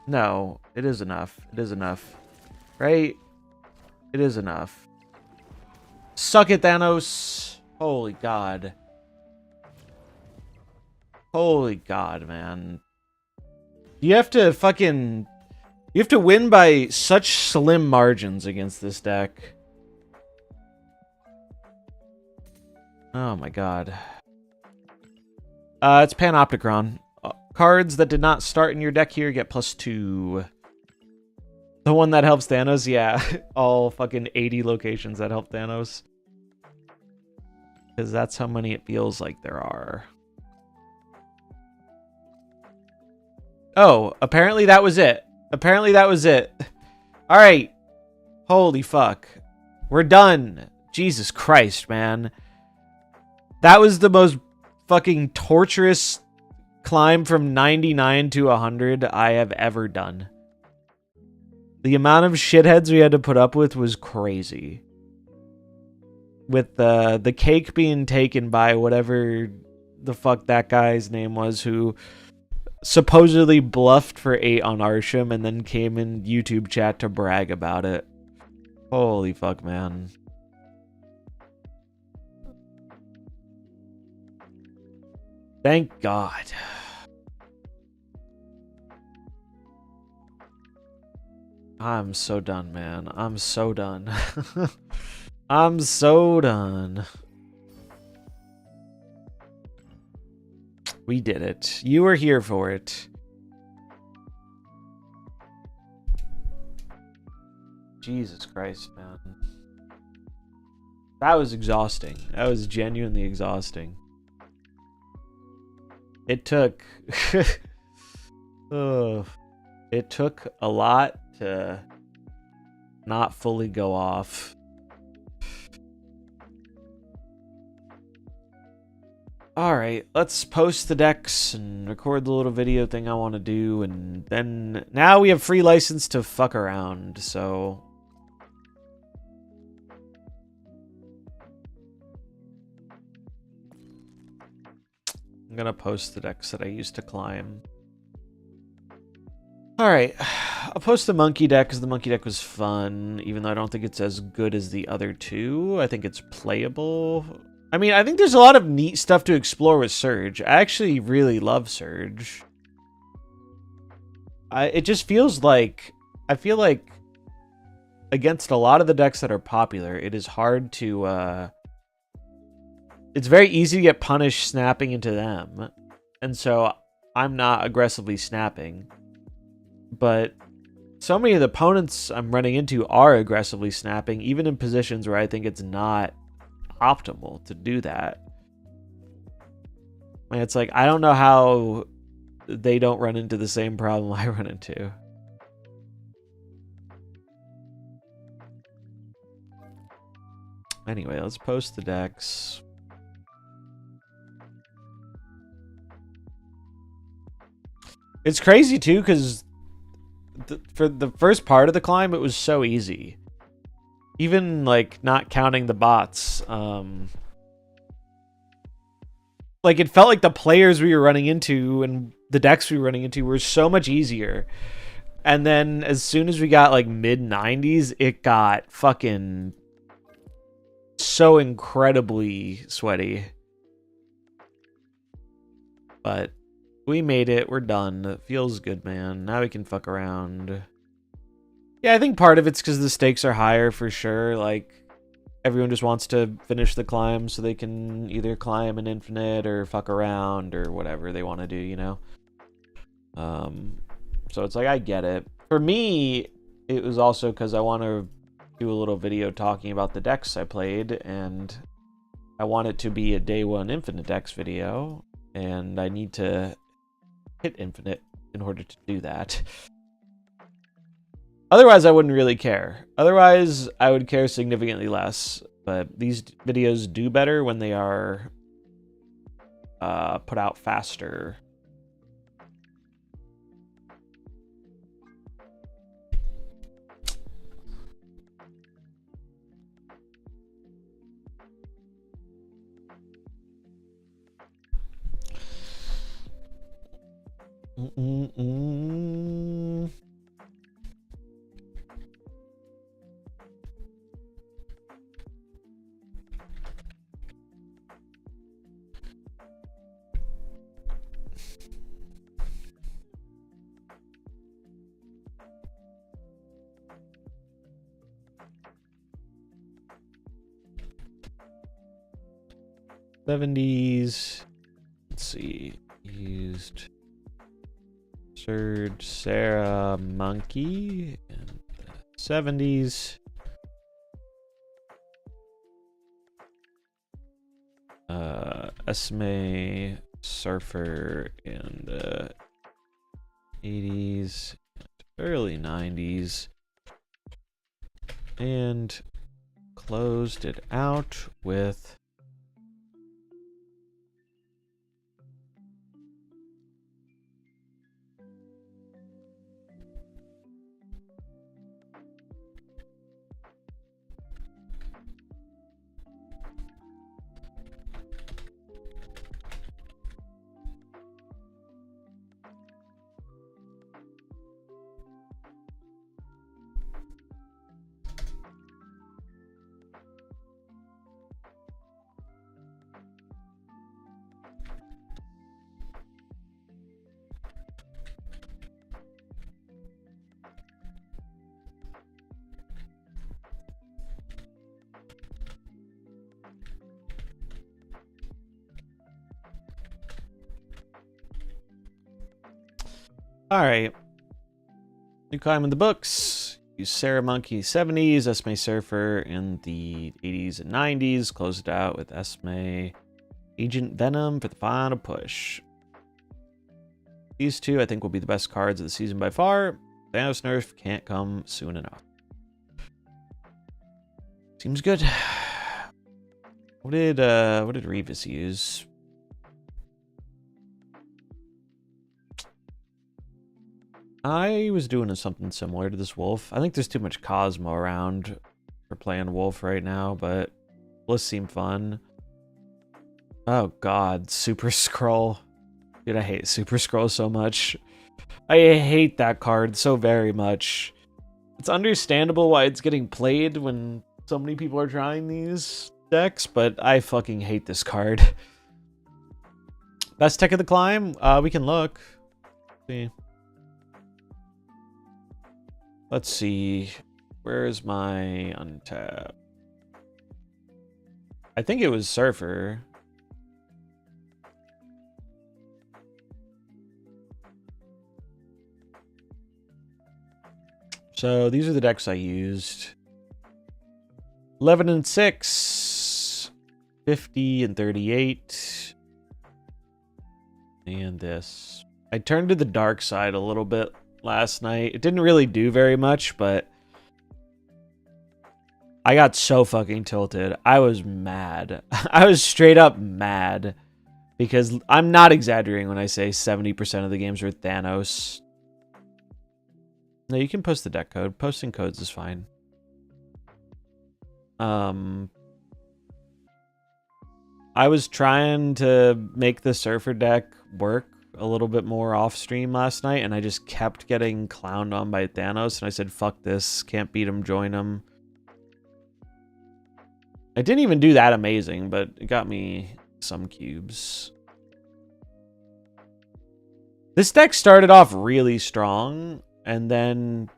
No, it is enough. It is enough. Right? It is enough. Suck it, Thanos! Holy God. Holy God, man. You have to fucking... You have to win by such slim margins against this deck. Oh my God. It's Panopticon. Cards that did not start in your deck here get +2. The one that helps Thanos? Yeah. All fucking 80 locations that help Thanos. Because that's how many it feels like there are. Oh, apparently that was it. Apparently that was it. Alright. Holy fuck. We're done. Jesus Christ, man. That was the most fucking torturous climb from 99 to 100 I have ever done. The amount of shitheads we had to put up with was crazy. With the cake being taken by whatever the fuck that guy's name was who supposedly bluffed for 8 on Arsham and then came in YouTube chat to brag about it. Holy fuck, man. Thank God. I'm so done, man. I'm so done. I'm so done. We did it. You were here for it. Jesus Christ, man. That was exhausting. That was genuinely exhausting. It took... it took a lot to not fully go off. Alright, let's post the decks and record the little video thing I want to do, and then now we have free license to fuck around, so... I'm gonna post the decks that I used to climb. Alright, I'll post the monkey deck because the monkey deck was fun, even though I don't think it's as good as the other two. I think it's playable. I mean, I think there's a lot of neat stuff to explore with Surge. I actually really love Surge. It just feels like... I feel like against a lot of the decks that are popular, it is hard to... it's very easy to get punished snapping into them. And so I'm not aggressively snapping. But so many of the opponents I'm running into are aggressively snapping, even in positions where I think it's not optimal to do that. And it's like, I don't know how they don't run into the same problem I run into. Anyway, let's post the decks. It's crazy too, because for the first part of the climb, it was so easy. Even, like, not counting the bots. Like, it felt like the players we were running into and the decks we were running into were so much easier. And then as soon as we got, like, mid-90s, it got fucking so incredibly sweaty. But we made it. We're done. It feels good, man. Now we can fuck around. Yeah, I think part of it's because the stakes are higher for sure. Like, everyone just wants to finish the climb so they can either climb an infinite or fuck around or whatever they want to do, you know? So it's like, I get it. For me, it was also because I want to do a little video talking about the decks I played, and I want it to be a day one infinite decks video, and I need to hit infinite in order to do that. Otherwise, I wouldn't really care. Otherwise, I would care significantly less. But these videos do better when they are put out faster. '70s. let's see. Used Surge Sarah Monkey in the 70s. Esme Surfer in the 80s, early 90s, and closed it out with all right. New climb in the books. Use Sarah Monkey 70s, Esme Surfer in the 80s and 90s. Closed it out with Esme Agent Venom for the final push. These two, I think, will be the best cards of the season by far. Thanos nerf can't come soon enough. Seems good. What did Revis use? I was doing something similar to this wolf. I think there's too much Cosmo around for playing wolf right now, but Bliss seemed fun. Oh god, Super Scroll. Dude, I hate Super Scroll so much. I hate that card so very much. It's understandable why it's getting played when so many people are trying these decks, but I fucking hate this card. Best tech of the climb? We can look. See. Let's see. Where's my untap? I think it was Surfer. So these are the decks I used. 11 and 6, 50 and 38, and this. I turned to the dark side a little bit last night. It didn't really do very much, but I got so fucking tilted. I was mad. I was straight up mad because I'm not exaggerating when I say 70% of the games are Thanos. No, you can post the deck code. Posting codes is fine. I was trying to make the Surfer deck work a little bit more off stream last night, and I just kept getting clowned on by Thanos, and I said, fuck this, can't beat him, join him. I didn't even do that amazing, but it got me some cubes. This deck started off really strong, and then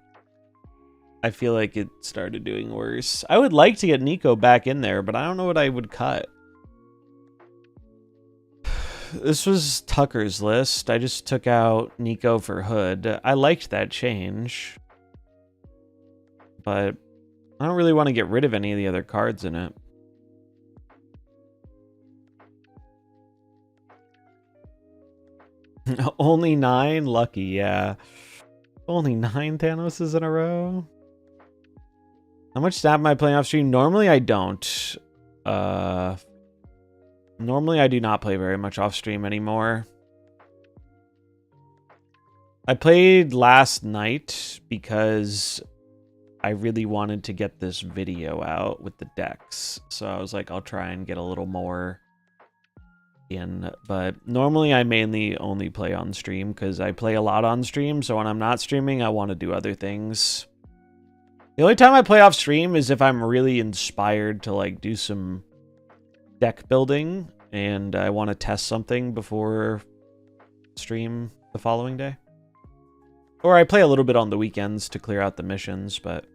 I feel like it started doing worse. I would like to get Nico back in there, but I don't know what I would cut. This was Tucker's list. I just took out Nico for Hood. I liked that change, but I don't really want to get rid of any of the other cards in it. Only 9? Lucky, yeah. Only 9 Thanoses in a row? How much Snap am I playing off stream? Normally I don't. Normally I do not play very much off stream anymore. I played last night because I really wanted to get this video out with the decks. So I was like, I'll try and get a little more in. But normally I mainly only play on stream because I play a lot on stream. So when I'm not streaming, I want to do other things. The only time I play off stream is if I'm really inspired to like do some deck building and I want to test something before stream the following day. Or I play a little bit on the weekends to clear out the missions, but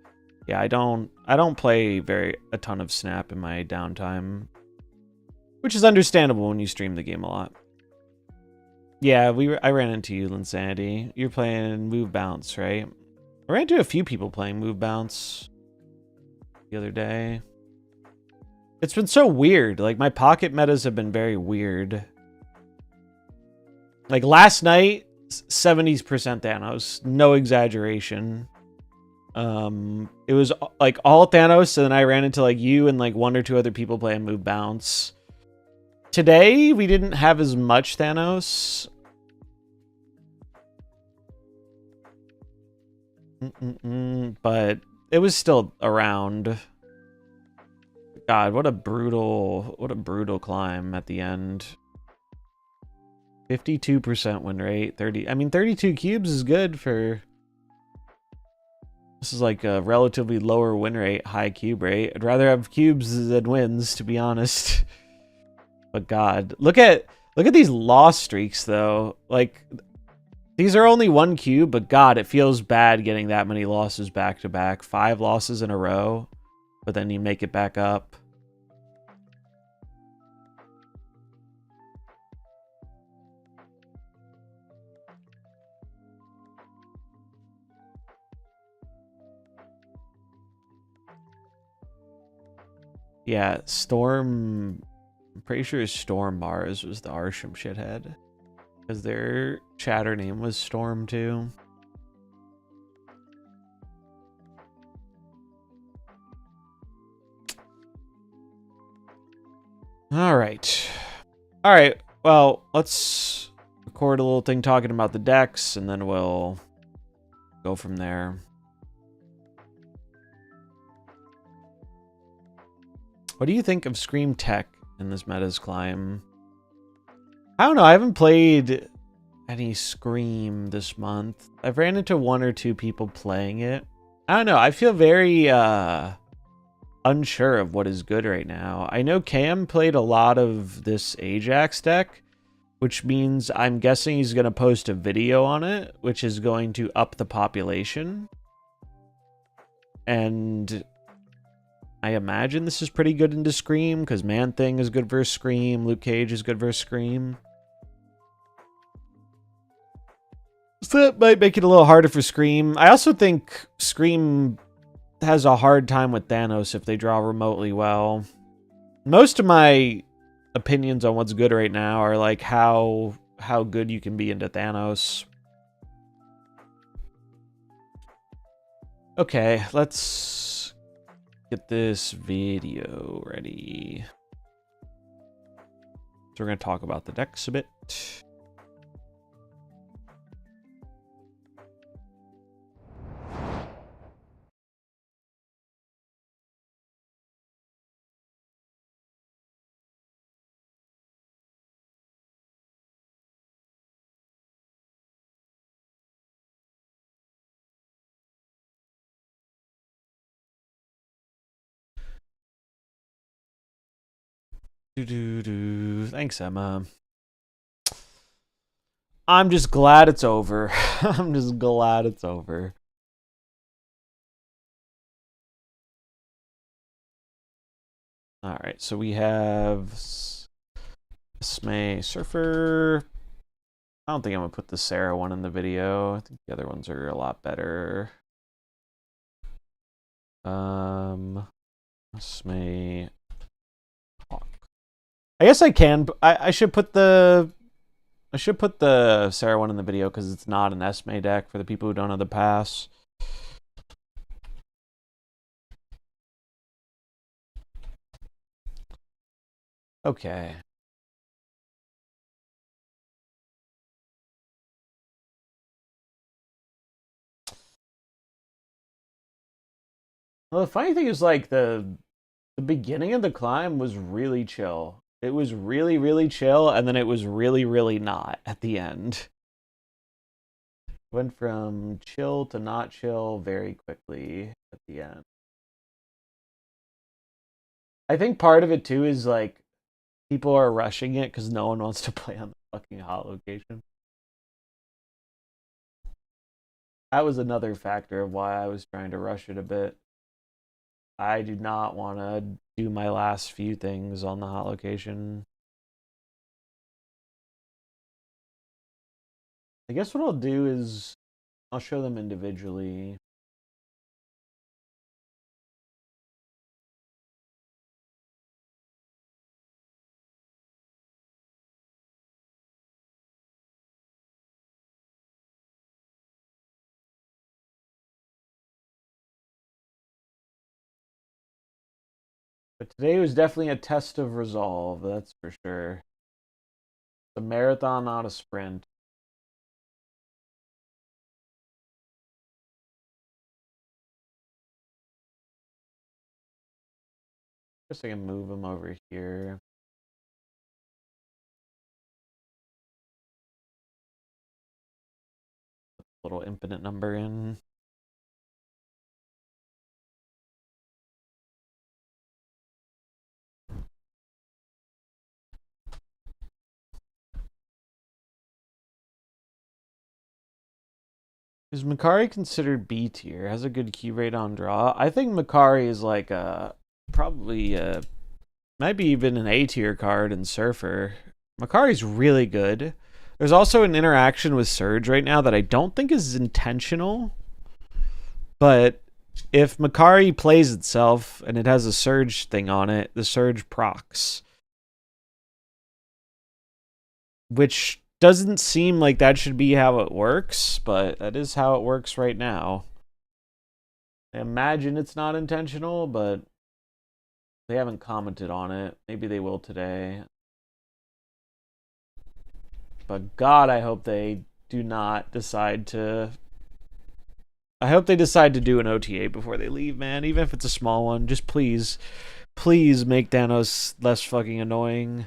yeah, I don't play a ton of Snap in my downtime, which is understandable when you stream the game a lot. Yeah, I ran into you, Linsanity. You're playing Move Bounce, right? I ran into a few people playing Move Bounce the other day. It's been so weird. Like, my pocket metas have been very weird. Like, last night, 70% Thanos. No exaggeration. It was, like, all Thanos, and then I ran into, like, you and, like, one or two other people playing Move Bounce. Today, we didn't have as much Thanos. But it was still around. God, what a brutal climb at the end. 52% win rate, 32 cubes is good for... This is like a relatively lower win rate, high cube rate. I'd rather have cubes than wins, to be honest. But God, look at these loss streaks though. Like, these are only 1 cube, but God, it feels bad getting that many losses back to back. 5 losses in a row, but then you make it back up. Yeah, Storm... I'm pretty sure Storm Mars was the Arsham shithead. Because their chatter name was Storm too. Alright. Alright, well, let's record a little thing talking about the decks, and then we'll go from there. What do you think of Scream Tech in this meta's climb? I don't know, I haven't played any Scream this month. I've ran into 1 or 2 people playing it. I don't know, I feel very unsure of what is good right now. I know Cam played a lot of this Ajax deck, which means I'm guessing he's going to post a video on it, which is going to up the population. And I imagine this is pretty good into Scream, because Man-Thing is good versus Scream, Luke Cage is good versus Scream. So that might make it a little harder for Scream. I also think Scream has a hard time with Thanos if they draw remotely well. Most of my opinions on what's good right now are like how good you can be into Thanos. Okay, let's get this video ready. So we're going to talk about the decks a bit. Thanks, Emma. I'm just glad it's over. I'm just glad it's over. All right, so we have Smay Surfer. I don't think I'm gonna put the Sarah one in the video. I think the other ones are a lot better. Smay Hawk. I guess I can. I should put the Sarah one in the video because it's not an Esme deck for the people who don't know the pass. Okay. Well, the funny thing is, like, the beginning of the climb was really chill. It was really, really chill, and then it was really, really not at the end. Went from chill to not chill very quickly at the end. I think part of it, too, is, like, people are rushing it because no one wants to play on the fucking hot location. That was another factor of why I was trying to rush it a bit. I do not want to do my last few things on the hot location. I guess what I'll do is I'll show them individually. But today was definitely a test of resolve, that's for sure. A marathon, not a sprint. Guess I can move him over here. Little infinite number in. Is Makari considered B tier? Has a good key rate on draw. I think Makari is like probably might be even an A tier card in Surfer. Makari's really good. There's also an interaction with Surge right now that I don't think is intentional. But if Makari plays itself and it has a Surge thing on it, the Surge procs. Which doesn't seem like that should be how it works, but that is how it works right now. I imagine it's not intentional, but they haven't commented on it. Maybe they will today. But God, I hope they do not decide to... I hope they decide to do an OTA before they leave, man. Even if it's a small one. Just please, please make Thanos less fucking annoying.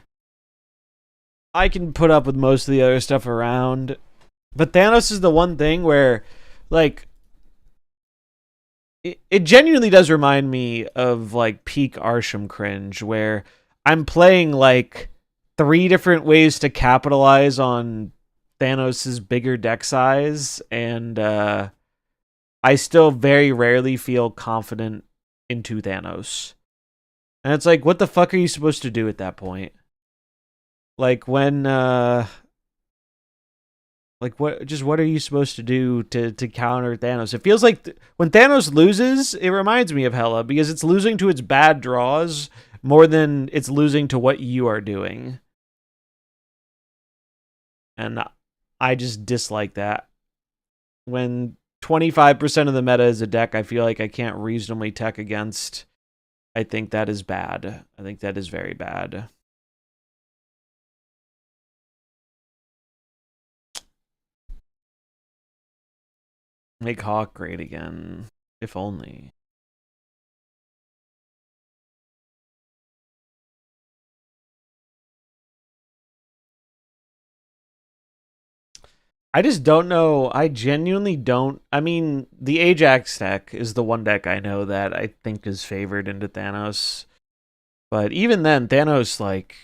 I can put up with most of the other stuff around. But Thanos is the one thing where, like... It genuinely does remind me of, like, peak Arsham cringe, where I'm playing, like, 3 different ways to capitalize on Thanos' bigger deck size, and I still very rarely feel confident into Thanos. And it's like, what the fuck are you supposed to do at that point? Like, when, like, what are you supposed to do to counter Thanos? It feels like when Thanos loses, it reminds me of Hela, because it's losing to its bad draws more than it's losing to what you are doing. And I just dislike that. When 25% of the meta is a deck I feel like I can't reasonably tech against, I think that is bad. I think that is very bad. Make Hawk great again. If only. I just don't know. I genuinely don't. I mean, the Ajax deck is the one deck I know that I think is favored into Thanos. But even then, Thanos, like,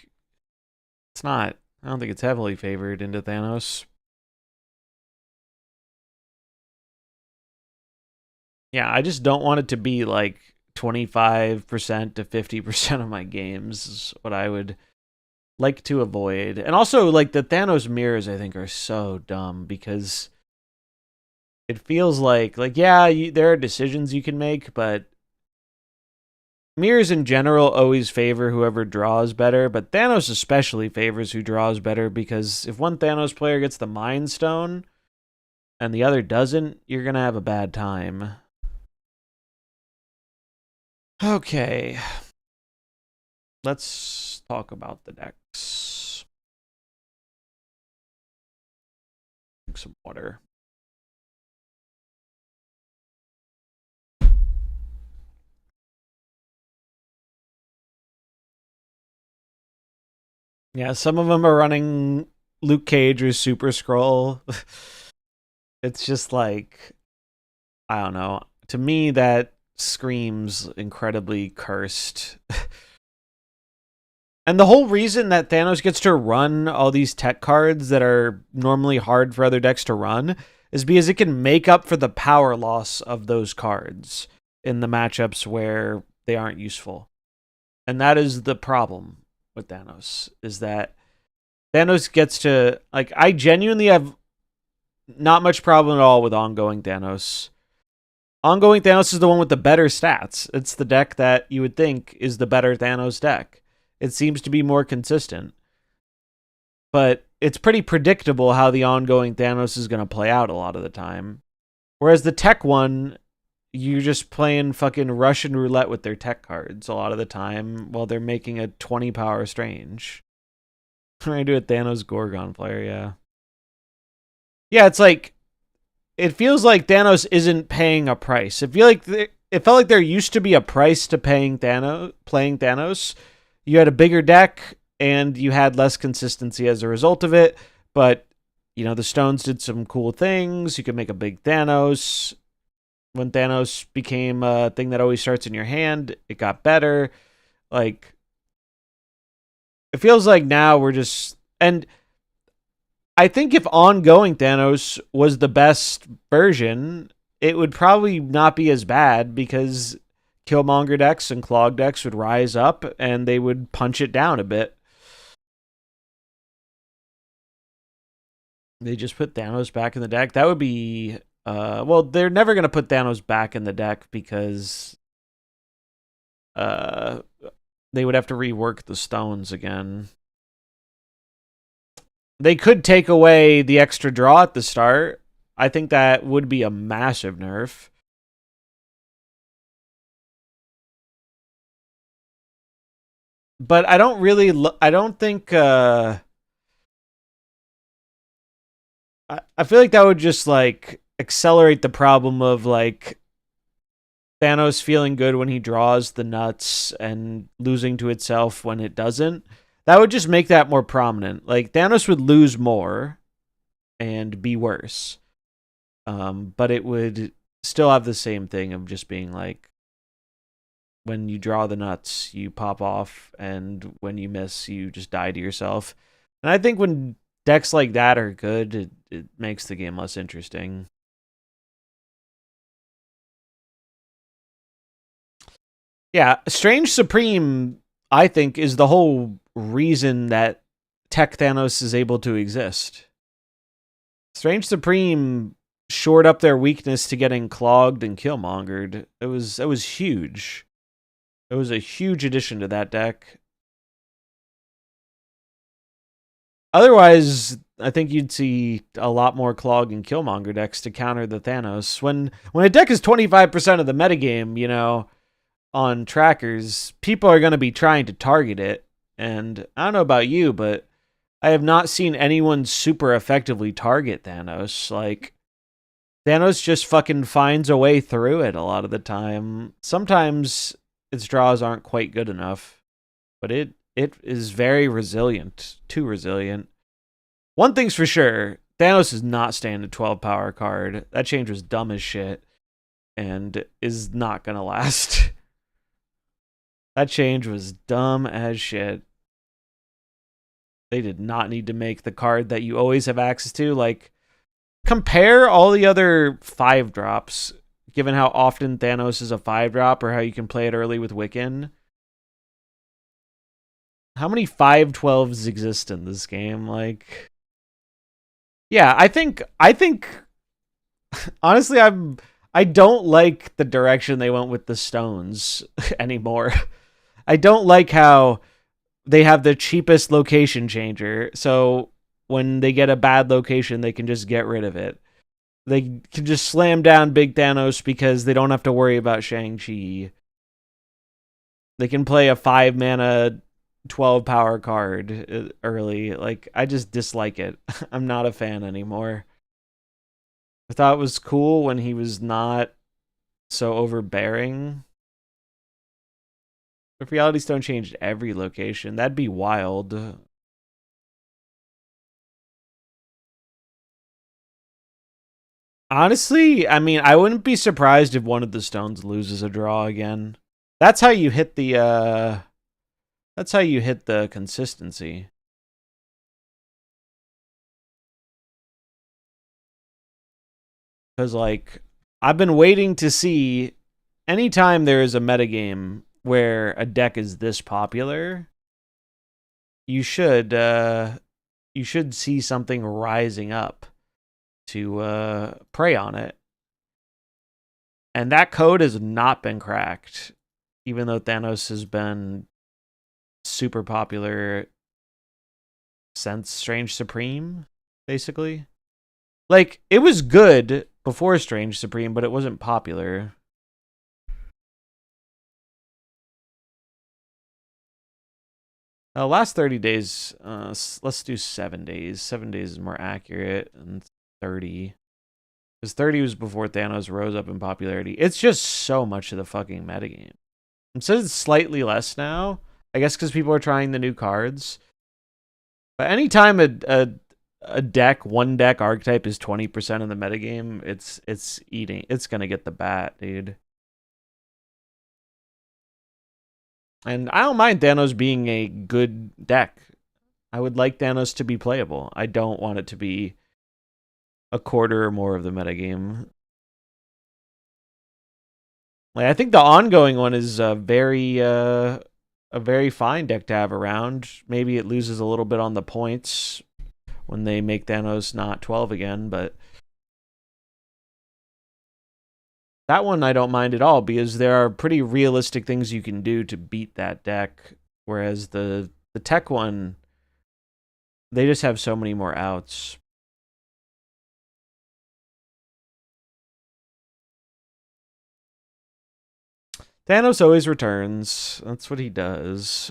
it's not. I don't think it's heavily favored into Thanos. Yeah, I just don't want it to be like 25% to 50% of my games is what I would like to avoid. And also, like, the Thanos mirrors, I think, are so dumb because it feels like yeah, there are decisions you can make, but mirrors in general always favor whoever draws better, but Thanos especially favors who draws better, because if one Thanos player gets the Mind Stone and the other doesn't, you're going to have a bad time. Okay. Let's talk about the decks. Drink some water. Yeah, some of them are running Luke Cage or Super Scroll. It's just like, I don't know. To me, that screams incredibly cursed. And the whole reason that Thanos gets to run all these tech cards that are normally hard for other decks to run is because it can make up for the power loss of those cards in the matchups where they aren't useful. And that is the problem with Thanos, is that Thanos gets to, like, I genuinely have not much problem at all with ongoing Thanos. Ongoing Thanos is the one with the better stats. It's the deck that you would think is the better Thanos deck. It seems to be more consistent. But it's pretty predictable how the ongoing Thanos is going to play out a lot of the time. Whereas the tech one, you're just playing fucking Russian roulette with their tech cards a lot of the time while they're making a 20 power Strange. I'm going to do a Thanos Gorgon player, yeah. Yeah, it's like, it feels like Thanos isn't paying a price. It felt like there used to be a price to playing Thanos. You had a bigger deck, and you had less consistency as a result of it, but, you know, the stones did some cool things. You could make a big Thanos. When Thanos became a thing that always starts in your hand, it got better. Like, it feels like now we're just... And I think if ongoing Thanos was the best version, it would probably not be as bad because Killmonger decks and Clog decks would rise up and they would punch it down a bit. They just put Thanos back in the deck. That would be... well, they're never going to put Thanos back in the deck because they would have to rework the stones again. They could take away the extra draw at the start. I think that would be a massive nerf. But I don't really... I don't think... I feel like that would just, like, accelerate the problem of, like, Thanos feeling good when he draws the nuts and losing to itself when it doesn't. That would just make that more prominent. Like, Thanos would lose more and be worse. But it would still have the same thing of just being, like, when you draw the nuts, you pop off, and when you miss, you just die to yourself. And I think when decks like that are good, it makes the game less interesting. Yeah, Strange Supreme, I think, is the whole reason that Tech Thanos is able to exist. Strange Supreme shored up their weakness to getting clogged and Killmongered. It was huge. It was a huge addition to that deck. Otherwise, I think you'd see a lot more Clog and Killmonger decks to counter the Thanos. When a deck is 25% of the metagame, you know, on trackers, people are going to be trying to target it. And I don't know about you, but I have not seen anyone super effectively target Thanos. Like, Thanos just fucking finds a way through it a lot of the time. Sometimes its draws aren't quite good enough, but it is very resilient. Too resilient. One thing's for sure, Thanos is not staying a 12 power card. That change was dumb as shit and is not going to last. That change was dumb as shit. They did not need to make the card that you always have access to. Like, compare all the other 5-drops, given how often Thanos is a 5-drop or how you can play it early with Wiccan. How many 5/12s exist in this game? Like, yeah, I think honestly, I don't like the direction they went with the stones anymore. I don't like how they have the cheapest location changer, so when they get a bad location, they can just get rid of it. They can just slam down Big Thanos because they don't have to worry about Shang-Chi. They can play a 5-mana 12 power card early. Like, I just dislike it. I'm not a fan anymore. I thought it was cool when he was not so overbearing. If Reality Stone changed every location, that'd be wild. Honestly, I mean, I wouldn't be surprised if one of the stones loses a draw again. That's how you hit the consistency. Because, like, I've been waiting to see anytime there is a metagame where a deck is this popular, you should see something rising up. to prey on it. And that code has not been cracked, even though Thanos has been super popular since Strange Supreme, basically. Like, it was good before Strange Supreme, but it wasn't popular. Last 30 days, let's do 7 days. 7 days is more accurate than 30. Because 30 was before Thanos rose up in popularity. It's just so much of the fucking metagame. It says it's slightly less now. I guess because people are trying the new cards. But anytime a deck, one deck archetype is 20% of the metagame, it's eating. It's going to get the bat, dude. And I don't mind Thanos being a good deck. I would like Thanos to be playable. I don't want it to be a quarter or more of the metagame. Like, I think the ongoing one is a very fine deck to have around. Maybe it loses a little bit on the points when they make Thanos not 12 again, but that one I don't mind at all because there are pretty realistic things you can do to beat that deck, whereas the tech one, they just have so many more outs. Thanos always returns. That's what he does.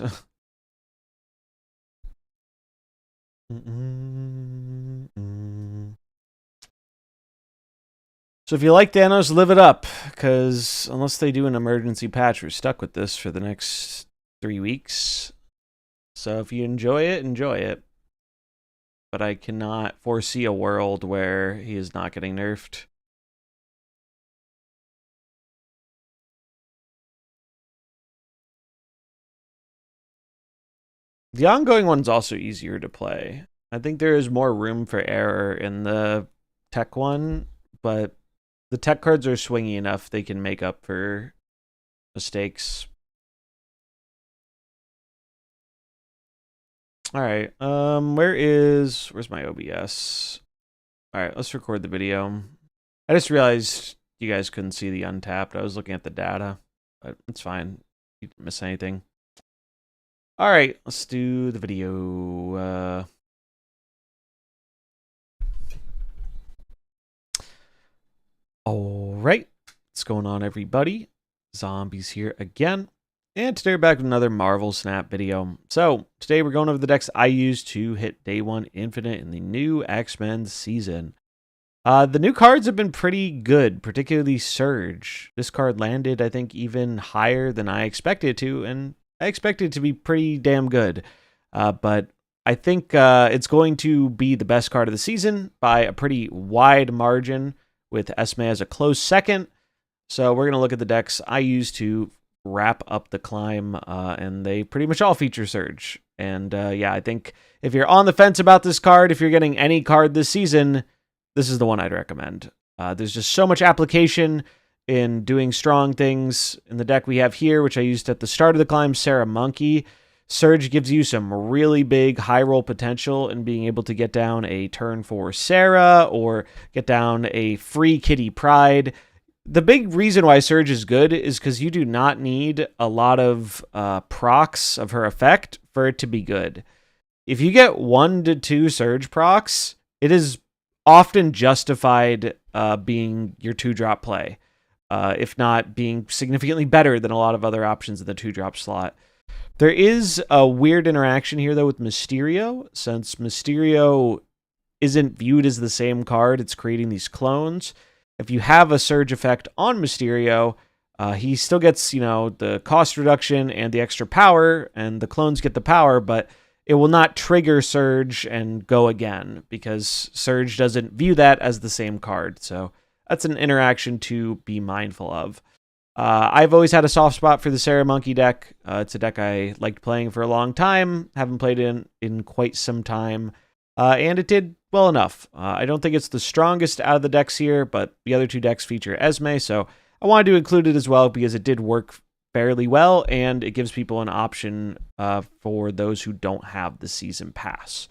So if you like Thanos, live it up, because unless they do an emergency patch, we're stuck with this for the next 3 weeks. So if you enjoy it, enjoy it. But I cannot foresee a world where he is not getting nerfed. The ongoing one's also easier to play. I think there is more room for error in the tech one, but the tech cards are swingy enough they can make up for mistakes. All right. Where's my OBS? All right, let's record the video. I just realized you guys couldn't see the untapped. I was looking at the data, but it's fine. You didn't miss anything. All right, let's do the video. All right, what's going on, everybody? Zombies here again. And today we're back with another MarvelSnap video. So, today we're going over the decks I used to hit Day 1 Infinite in the new X-Men season. The new cards have been pretty good, particularly Surge. This card landed, I think, even higher than I expected it to, and I expected it to be pretty damn good. But I think it's going to be the best card of the season by a pretty wide margin, with Esme as a close second. So we're going to look at the decks I used to wrap up the climb, and they pretty much all feature Surge. And yeah, I think if you're on the fence about this card, if you're getting any card this season, this is the one I'd recommend. There's just so much application in doing strong things. In the deck we have here, which I used at the start of the climb, Sarah Monkey. Surge gives you some really big high roll potential in being able to get down a turn for Sarah or get down a free Kitty Pryde. The big reason why Surge is good is because you do not need a lot of procs of her effect for it to be good. If you get 1 to 2 Surge procs, it is often justified being your 2-drop play, if not being significantly better than a lot of other options in the 2-drop slot. There is a weird interaction here, though, with Mysterio. Since Mysterio isn't viewed as the same card, it's creating these clones. If you have a Surge effect on Mysterio, he still gets, the cost reduction and the extra power, and the clones get the power, but it will not trigger Surge and go again, because Surge doesn't view that as the same card. So that's an interaction to be mindful of. I've always had a soft spot for the Sarah Monkey deck. It's a deck I liked playing for a long time. Haven't played it in quite some time. And it did well enough. I don't think it's the strongest out of the decks here, but the other 2 decks feature Esme, so I wanted to include it as well because it did work fairly well, and it gives people an option for those who don't have the season pass.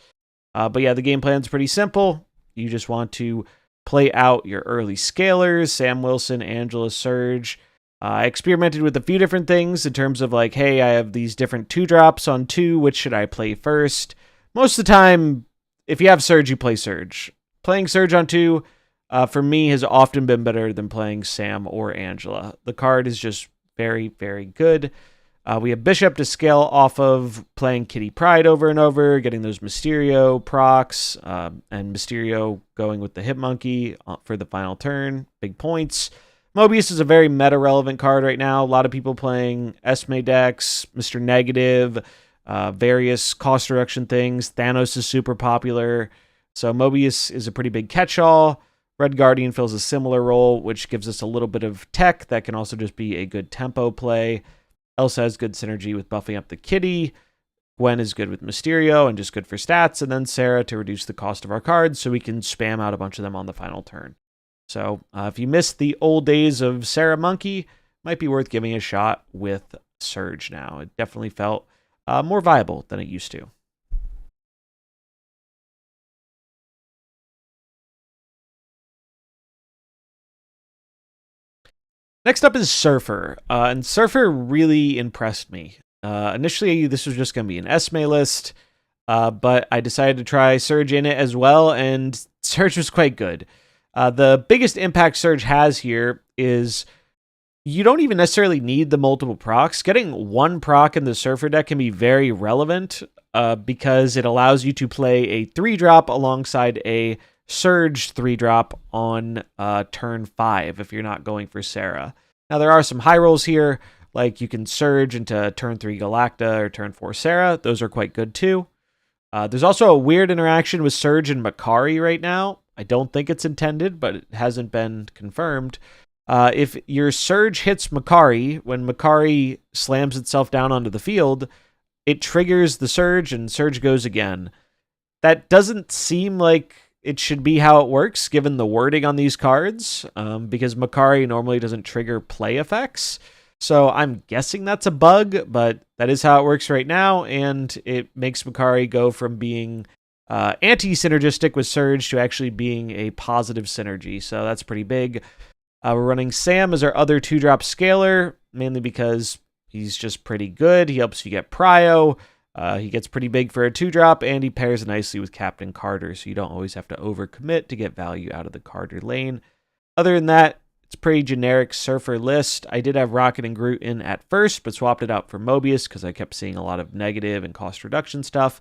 But yeah, the game plan's pretty simple. You just want to play out your early scalers, Sam Wilson, Angela, Surge. I experimented with a few different things in terms of like, hey, I have these different 2-drops on 2, which should I play first? Most of the time, if you have Surge, you play Surge. Playing Surge on 2, for me, has often been better than playing Sam or Angela. The card is just very, very good. We have Bishop to scale off of playing Kitty Pryde over and over, getting those Mysterio procs, and Mysterio going with the Hit Monkey for the final turn. Big points. Mobius is a very meta-relevant card right now. A lot of people playing Esme decks, Mr. Negative, various cost reduction things. Thanos is super popular. So Mobius is a pretty big catch-all. Red Guardian fills a similar role, which gives us a little bit of tech that can also just be a good tempo play. Elsa has good synergy with buffing up the Kitty. Gwen is good with Mysterio and just good for stats. And then Sarah to reduce the cost of our cards so we can spam out a bunch of them on the final turn. So if you missed the old days of Sarah Monkey, might be worth giving a shot with Surge now. It definitely felt more viable than it used to. Next up is Surfer, and Surfer really impressed me. Initially, this was just going to be an Esme list, but I decided to try Surge in it as well, and Surge was quite good. The biggest impact Surge has here is you don't even necessarily need the multiple procs. Getting one proc in the Surfer deck can be very relevant because it allows you to play a 3-drop alongside a Surge 3-drop on turn 5 if you're not going for Sarah. Now, there are some high rolls here, like you can Surge into turn 3 Galacta or turn 4 Sarah. Those are quite good too. There's also a weird interaction with Surge and Makari right now. I don't think it's intended, but it hasn't been confirmed. If your Surge hits Makari, when Makari slams itself down onto the field, it triggers the Surge and Surge goes again. That doesn't seem like it should be how it works, given the wording on these cards, because Makari normally doesn't trigger play effects. So I'm guessing that's a bug, but that is how it works right now, and it makes Makari go from being anti-synergistic with Surge to actually being a positive synergy, so that's pretty big. We're running Sam as our other 2-drop scaler, mainly because he's just pretty good. He helps you get Prio. He gets pretty big for a 2-drop, and he pairs nicely with Captain Carter, so you don't always have to overcommit to get value out of the Carter lane. Other than that, it's a pretty generic Surfer list. I did have Rocket and Groot in at first, but swapped it out for Mobius because I kept seeing a lot of negative and cost reduction stuff.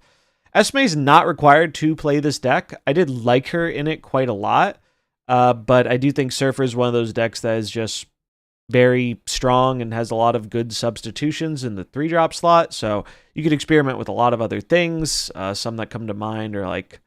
Esme's not required to play this deck. I did like her in it quite a lot, but I do think Surfer is one of those decks that is just very strong and has a lot of good substitutions in the 3-drop slot, so you could experiment with a lot of other things. Some that come to mind are like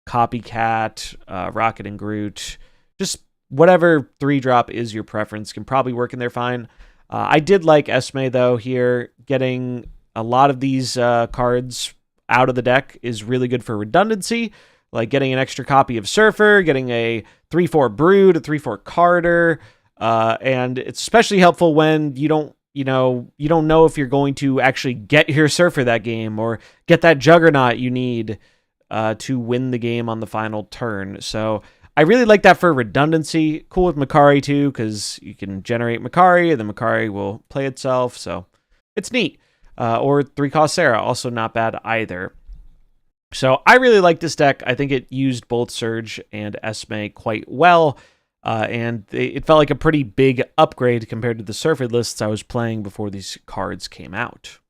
Copycat, Rocket and Groot, just whatever 3-drop is your preference can probably work in there fine. I did like Esme, though, here. Getting a lot of these cards out of the deck is really good for redundancy, like getting an extra copy of Surfer, getting a 3-4 Brood, a 3-4 Carter, and it's especially helpful when you don't know if you're going to actually get your Surfer that game or get that Juggernaut you need to win the game on the final turn. So I really like that for redundancy. Cool with Makari too, because you can generate Makari and then Makari will play itself. So it's neat. Or 3-cost Sarah, also not bad either. So I really like this deck. I think it used both Surge and Esme quite well. And it felt like a pretty big upgrade compared to the Surfer lists I was playing before these cards came out.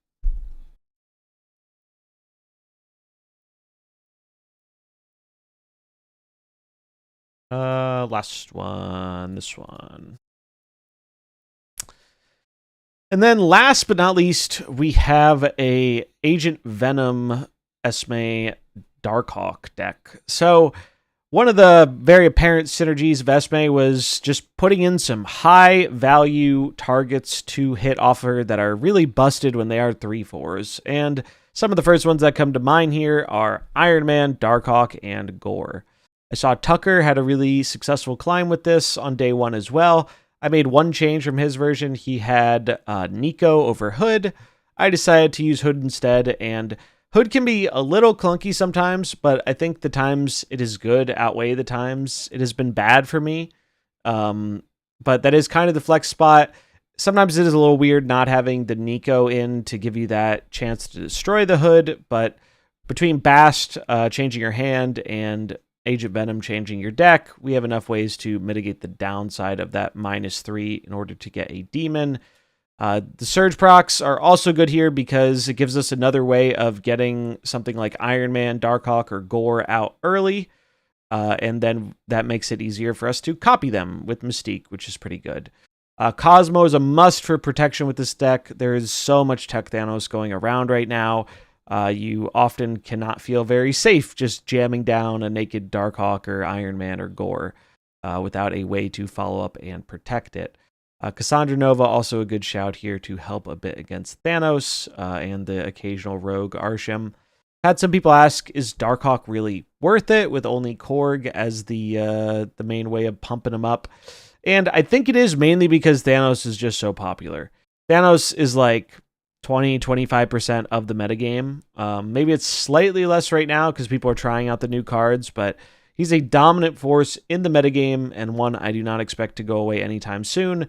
Last one, this one. And then last but not least, we have a Agent Venom Esme Darkhawk deck. So one of the very apparent synergies of Esme was just putting in some high value targets to hit offer that are really busted when they are 3-4s. And some of the first ones that come to mind here are Iron Man, Darkhawk, and Gore. I saw Tucker had a really successful climb with this on day 1 as well. I made one change from his version. He had Nico over Hood. I decided to use Hood instead, and Hood can be a little clunky sometimes, but I think the times it is good outweigh the times it has been bad for me. But that is kind of the flex spot. Sometimes it is a little weird not having the Nico in to give you that chance to destroy the Hood, but between Bast changing your hand and Agent Venom changing your deck, we have enough ways to mitigate the downside of that -3 in order to get a demon. The Surge procs are also good here because it gives us another way of getting something like Iron Man, Darkhawk, or Gore out early. And then that makes it easier for us to copy them with Mystique, which is pretty good. Cosmo is a must for protection with this deck. There is so much Tech Thanos going around right now. You often cannot feel very safe just jamming down a naked Darkhawk or Iron Man or Gore without a way to follow up and protect it. Cassandra Nova, also a good shout here to help a bit against Thanos and the occasional rogue Arsham. Had some people ask, is Darkhawk really worth it with only Korg as the main way of pumping him up? And I think it is mainly because Thanos is just so popular. Thanos is like 20-25% of the metagame. Maybe it's slightly less right now because people are trying out the new cards, but he's a dominant force in the metagame and one I do not expect to go away anytime soon.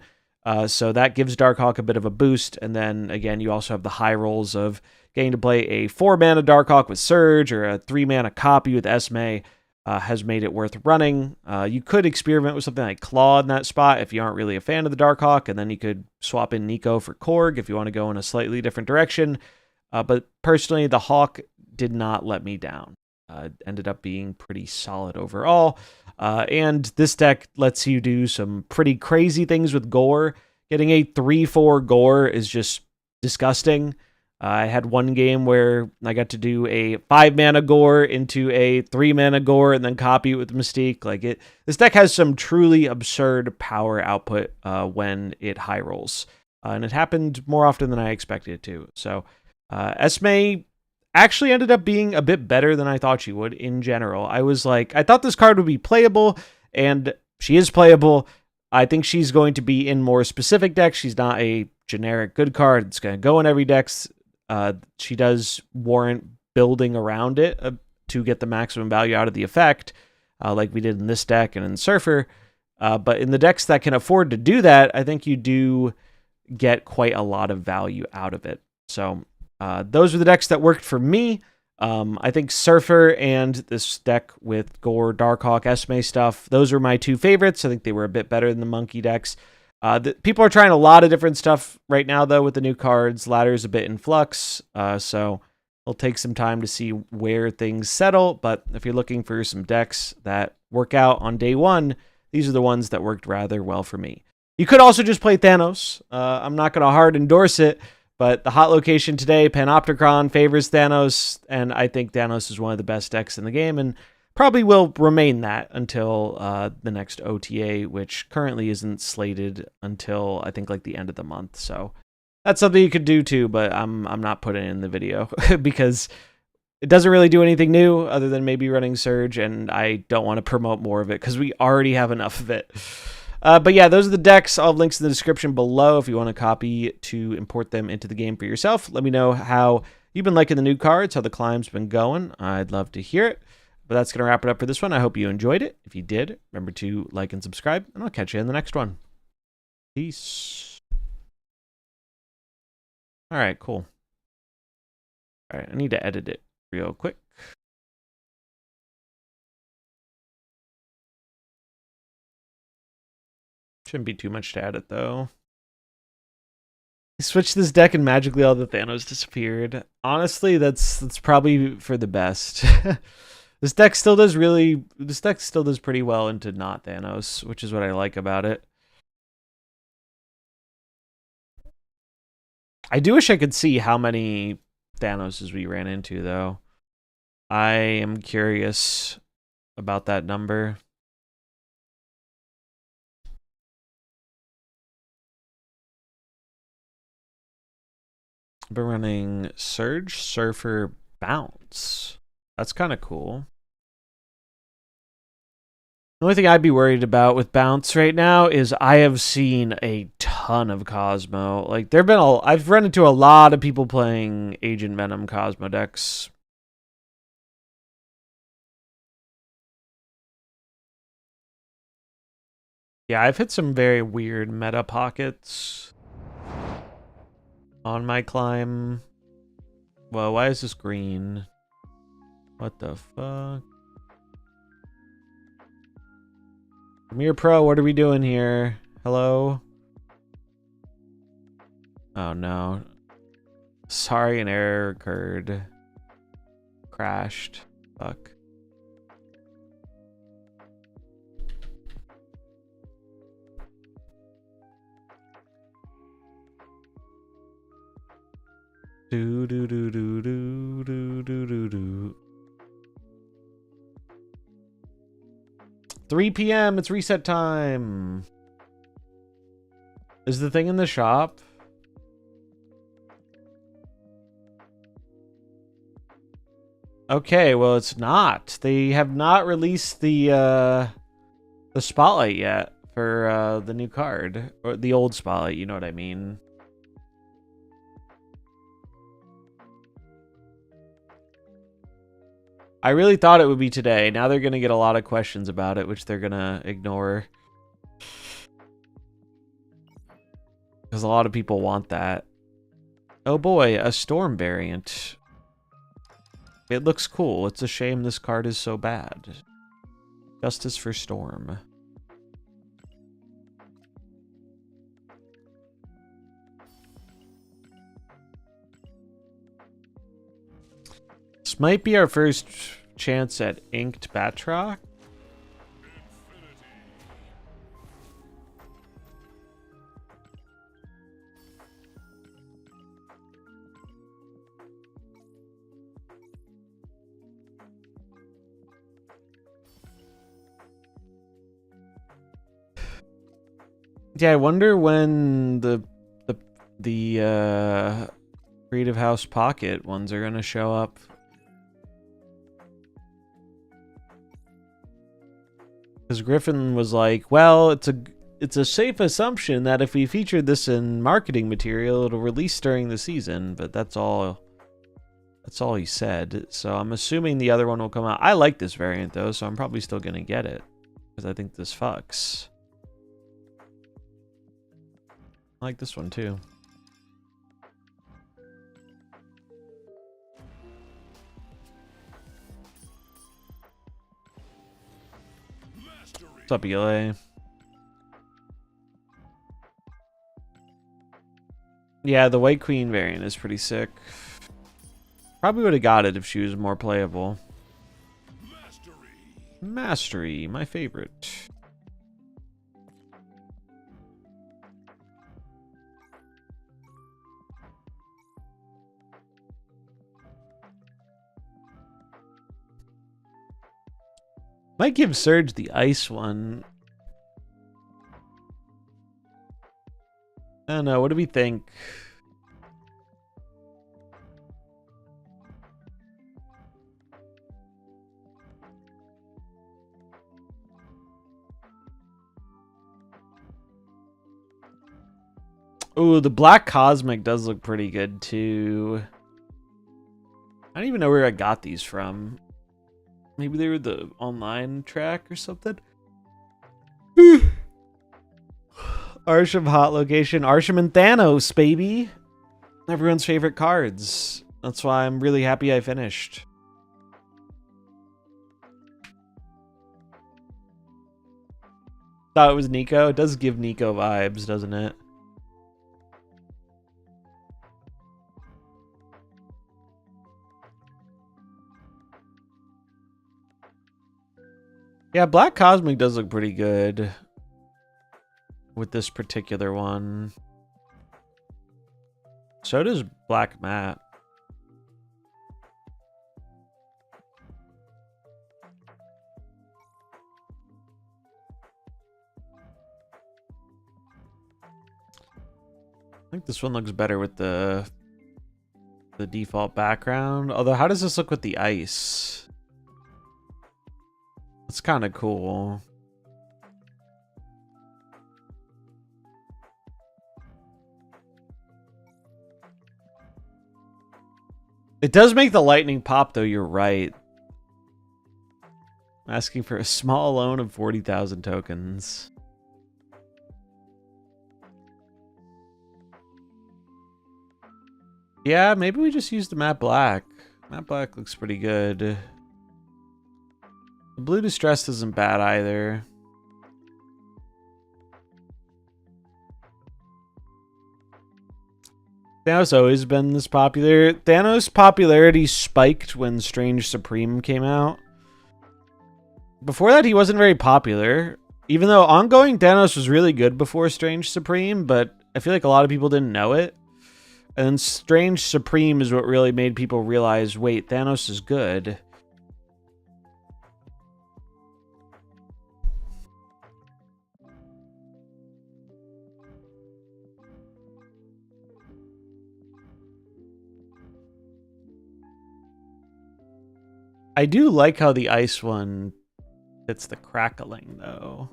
So that gives Darkhawk a bit of a boost. And then again, you also have the high rolls of getting to play a 4-mana Darkhawk with Surge or a 3-mana copy with Esme has made it worth running. You could experiment with something like Claw in that spot if you aren't really a fan of the Darkhawk, and then you could swap in Nico for Korg if you want to go in a slightly different direction. But personally, the Hawk did not let me down. Ended up being pretty solid overall. And this deck lets you do some pretty crazy things with Gore. Getting a 3-4 Gore is just disgusting. I had one game where I got to do a 5-mana Gore into a 3-mana Gore and then copy it with Mystique. This deck has some truly absurd power output when it high rolls. And it happened more often than I expected it to. So Esme actually ended up being a bit better than I thought she would in general. I thought this card would be playable, and she is playable. I think she's going to be in more specific decks. She's not a generic good card. It's going to go in every deck. She does warrant building around it to get the maximum value out of the effect, like we did in this deck and in Surfer. But in the decks that can afford to do that, I think you do get quite a lot of value out of it. So those were the decks that worked for me. I think Surfer and this deck with Gore, Darkhawk, Esme stuff, those were my two favorites. I think they were a bit better than the Monkey decks. People are trying a lot of different stuff right now, though, with the new cards. Ladder's a bit in flux, so it'll take some time to see where things settle. But if you're looking for some decks that work out on day one, these are the ones that worked rather well for me. You could also just play Thanos. I'm not going to hard endorse it, but the hot location today, Panopticon, favors Thanos, and I think Thanos is one of the best decks in the game, and probably will remain that until the next OTA, which currently isn't slated until I think like the end of the month. So that's something you could do too, but I'm not putting it in the video because it doesn't really do anything new other than maybe running Surge, and I don't want to promote more of it because we already have enough of it. But yeah, those are the decks. I'll have links in the description below if you want to copy to import them into the game for yourself. Let me know how you've been liking the new cards, how the climb's been going. I'd love to hear it. But that's going to wrap it up for this one. I hope you enjoyed it. If you did, remember to like and subscribe, and I'll catch you in the next one. Peace. All right, cool. All right, I need to edit it real quick. Shouldn't be too much to edit, though. I switched this deck and magically all the Thanos disappeared. Honestly, that's probably for the best. This deck still does pretty well into not Thanos, which is what I like about it. I do wish I could see how many Thanoses we ran into, though. I am curious about that number. I've been running Surge, Surfer, Bounce. That's kind of cool. The only thing I'd be worried about with Bounce right now is I have seen a ton of Cosmo. Like, I've run into a lot of people playing Agent Venom Cosmo decks. Yeah, I've hit some very weird meta pockets on my climb. Well, why is this green? What the fuck? Premiere Pro, what are we doing here? Hello? Oh no. Sorry, an error occurred. Crashed. Fuck. Do do do do do do do do do. 3 p.m. It's reset time. Is the thing in the shop? Okay, well it's not. They have not released the spotlight yet for the new card, or the old spotlight. You know what I mean? I really thought it would be today. Now they're going to get a lot of questions about it, which they're going to ignore. Because a lot of people want that. Oh boy, a Storm variant. It looks cool. It's a shame this card is so bad. Justice for Storm. This might be our first chance at Inked Batroc. Yeah, I wonder when the Creative House Pocket ones are gonna show up. Because Griffin was like, well, it's a safe assumption that if we featured this in marketing material, it'll release during the season, but that's all he said. So I'm assuming the other one will come out. I like this variant though, so I'm probably still gonna get it. Because I think this fucks. I like this one too. What's up, ELA? Yeah, the White Queen variant is pretty sick. Probably would have got it if she was more playable. Mastery, my favorite. Might give Surge the ice one. I don't know. What do we think? Ooh, the Black Cosmic does look pretty good too. I don't even know where I got these from. Maybe they were the online track or something. Arsham hot location. Arsham and Thanos, baby. Everyone's favorite cards. That's why I'm really happy I finished. Thought it was Nico. It does give Nico vibes, doesn't it? Yeah, Black Cosmic does look pretty good with this particular one. So does Black Matte. I think this one looks better with the default background. Although, how does this look with the ice? It's kind of cool. It does make the lightning pop, though. You're right. I'm asking for a small loan of 40,000 tokens. Yeah, maybe we just use the matte black. Matte black looks pretty good. The blue distressed isn't bad either. Thanos always been this popular. Thanos' popularity spiked when Strange Supreme came out. Before that, he wasn't very popular. Even though ongoing Thanos was really good before Strange Supreme, but I feel like a lot of people didn't know it. And then Strange Supreme is what really made people realize, wait, Thanos is good. I do like how the ice one fits the crackling, though.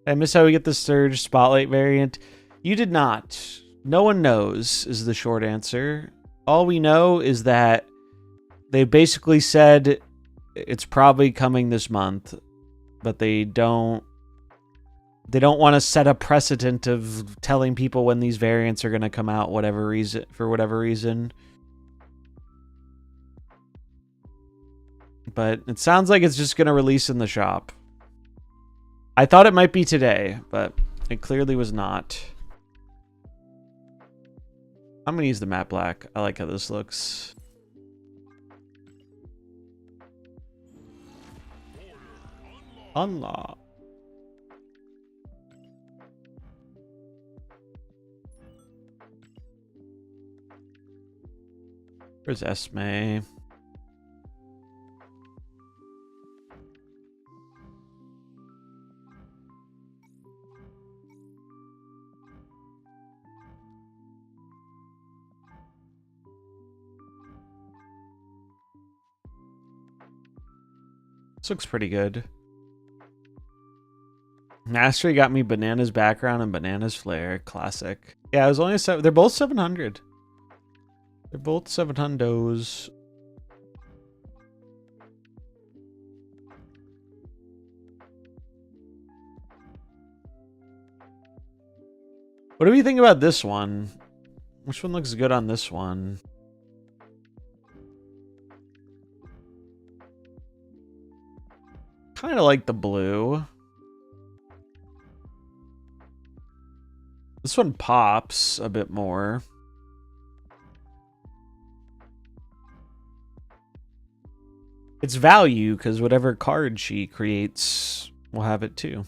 I miss how we get the Surge Spotlight variant. You did not. No one knows, is the short answer. All we know is that they basically said it's probably coming this month, but they don't want to set a precedent of telling people when these variants are going to come out for whatever reason. But it sounds like it's just going to release in the shop. I thought it might be today, but it clearly was not. I'm going to use the matte black. I like how this looks. Unlock. Where's Esme? This looks pretty good. Mastery got me Bananas background and Bananas flare. Classic. Yeah, it was only they're both 700. They're both 700s. What do we think about this one? Which one looks good on this one? Kind of like the blue. This one pops a bit more. It's value because whatever card she creates will have it too.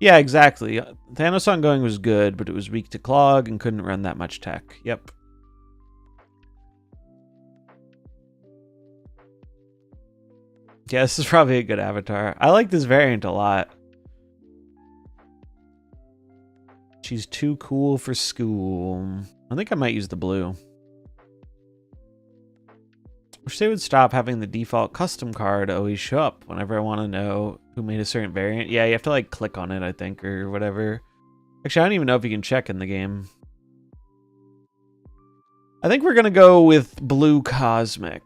Yeah, exactly. Thanos ongoing was good, but it was weak to clog and couldn't run that much tech. Yep. Yeah, this is probably a good avatar. I like this variant a lot. She's too cool for school. I think I might use the blue. Wish they would stop having the default custom card always show up whenever I want to know who made a certain variant. Yeah, you have to like click on it, I think, or whatever. Actually, I don't even know if you can check in the game. I think we're going to go with blue cosmic.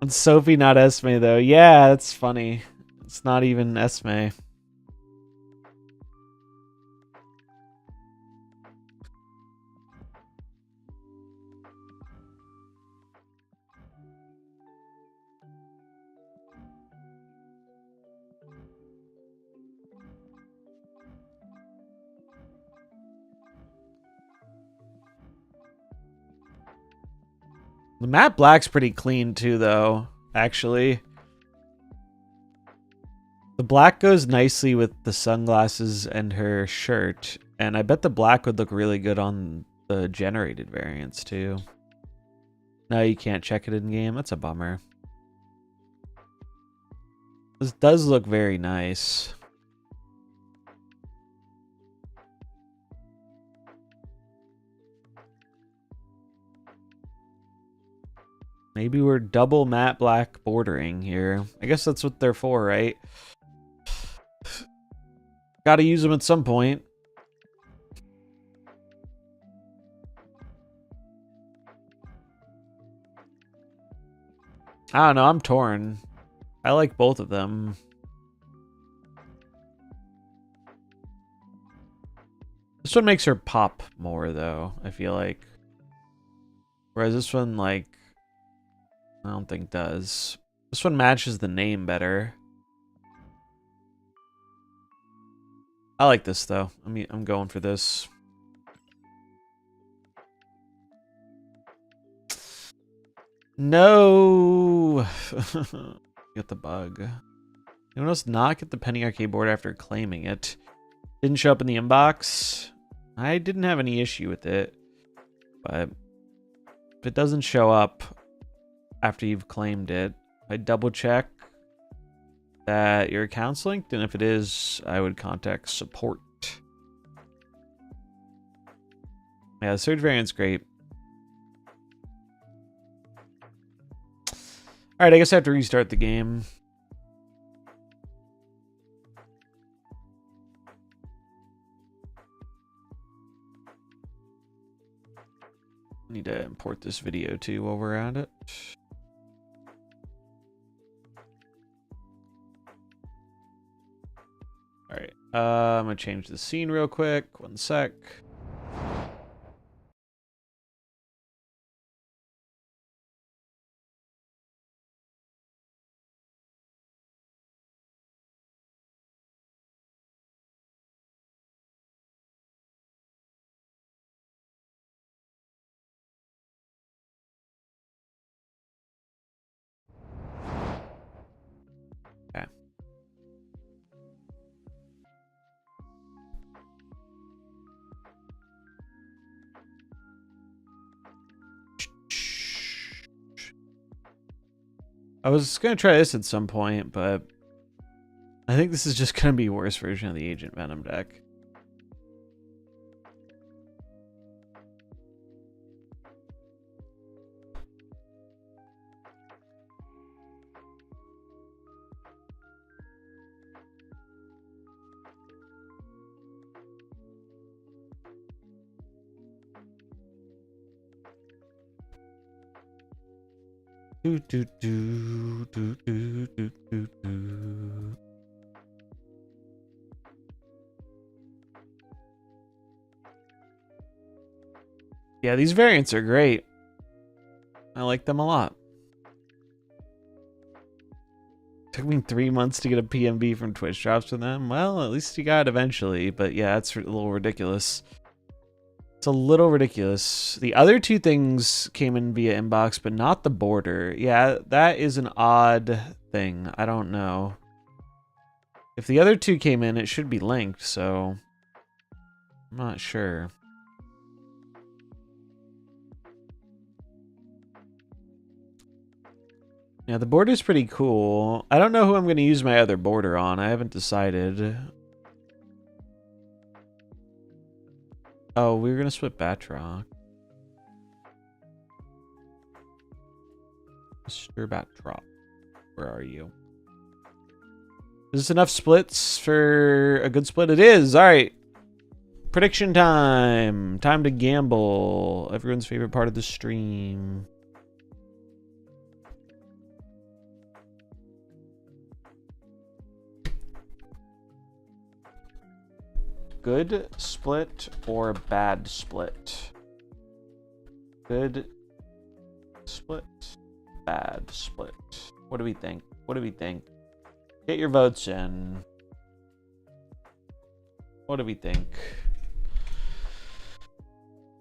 It's Sophie, not Esme, though. Yeah, that's funny. It's not even Esme. The matte black's pretty clean too, though, actually. The black goes nicely with the sunglasses and her shirt, and I bet the black would look really good on the generated variants too. No, you can't check it in game. That's a bummer. This does look very nice. Maybe we're double matte black bordering here. I guess that's what they're for, right? Gotta use them at some point. I don't know, I'm torn. I like both of them. This one makes her pop more, though, I feel like. Whereas this one, like, I don't think does. This one matches the name better. I like this, though. I'm going for this. No! Get the bug. Anyone else not get the Penny Arcade board after claiming it? Didn't show up in the inbox. I didn't have any issue with it. But if it doesn't show up after you've claimed it, I double check that your account's linked, and if it is, I would contact support. Yeah, the surge variant's great. Alright, I guess I have to restart the game. Need to import this video too while we're at it. Alright, I'm gonna change the scene real quick. One sec. Okay. I was gonna try this at some point, but I think this is just gonna be a worse version of the Agent Venom deck. Do, do, do, do, do, do, do, do. Yeah, these variants are great. I like them a lot. Took me 3 months to get a PMB from Twitch drops from them. Well, at least you got it eventually. But yeah, it's a little ridiculous. It's a little ridiculous. The other two things came in via inbox, but not the border. Yeah, that is an odd thing. I don't know. If the other two came in, it should be linked, so I'm not sure. Yeah, the border's pretty cool. I don't know who I'm going to use my other border on. I haven't decided. Oh, we were going to split Batroc. Mr. Batroc, where are you? Is this enough splits for a good split? It is! Alright. Prediction time. Time to gamble. Everyone's favorite part of the stream. Good split or bad split? Good split, bad split. What do we think? What do we think? Get your votes in. What do we think?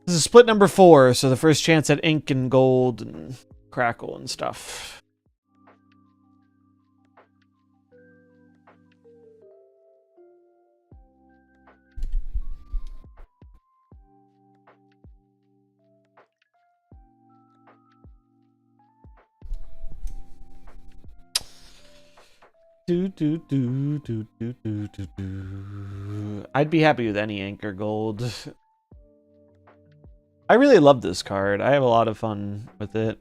This is split number 4, so the first chance at ink and gold and crackle and stuff. Do, do, do, do, do, do, do, do. I'd be happy with any ink or gold. I really love this card. I have a lot of fun with it.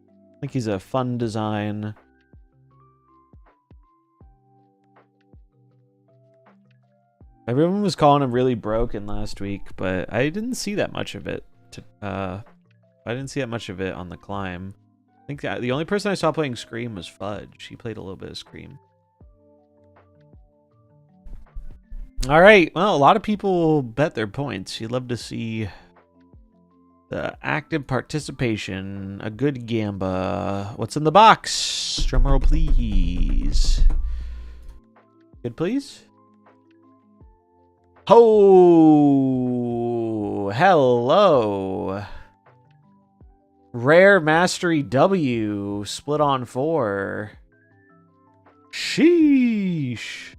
I think he's a fun design. Everyone was calling him really broken last week, but I didn't see that much of it. I didn't see that much of it on the climb. I think the only person I saw playing Scream was Fudge. He played a little bit of Scream. All right. Well, a lot of people bet their points. You'd love to see the active participation. A good gamba. What's in the box? Drumroll, please. Good, please. Oh, hello. Rare Mastery W. Split on 4. Sheesh.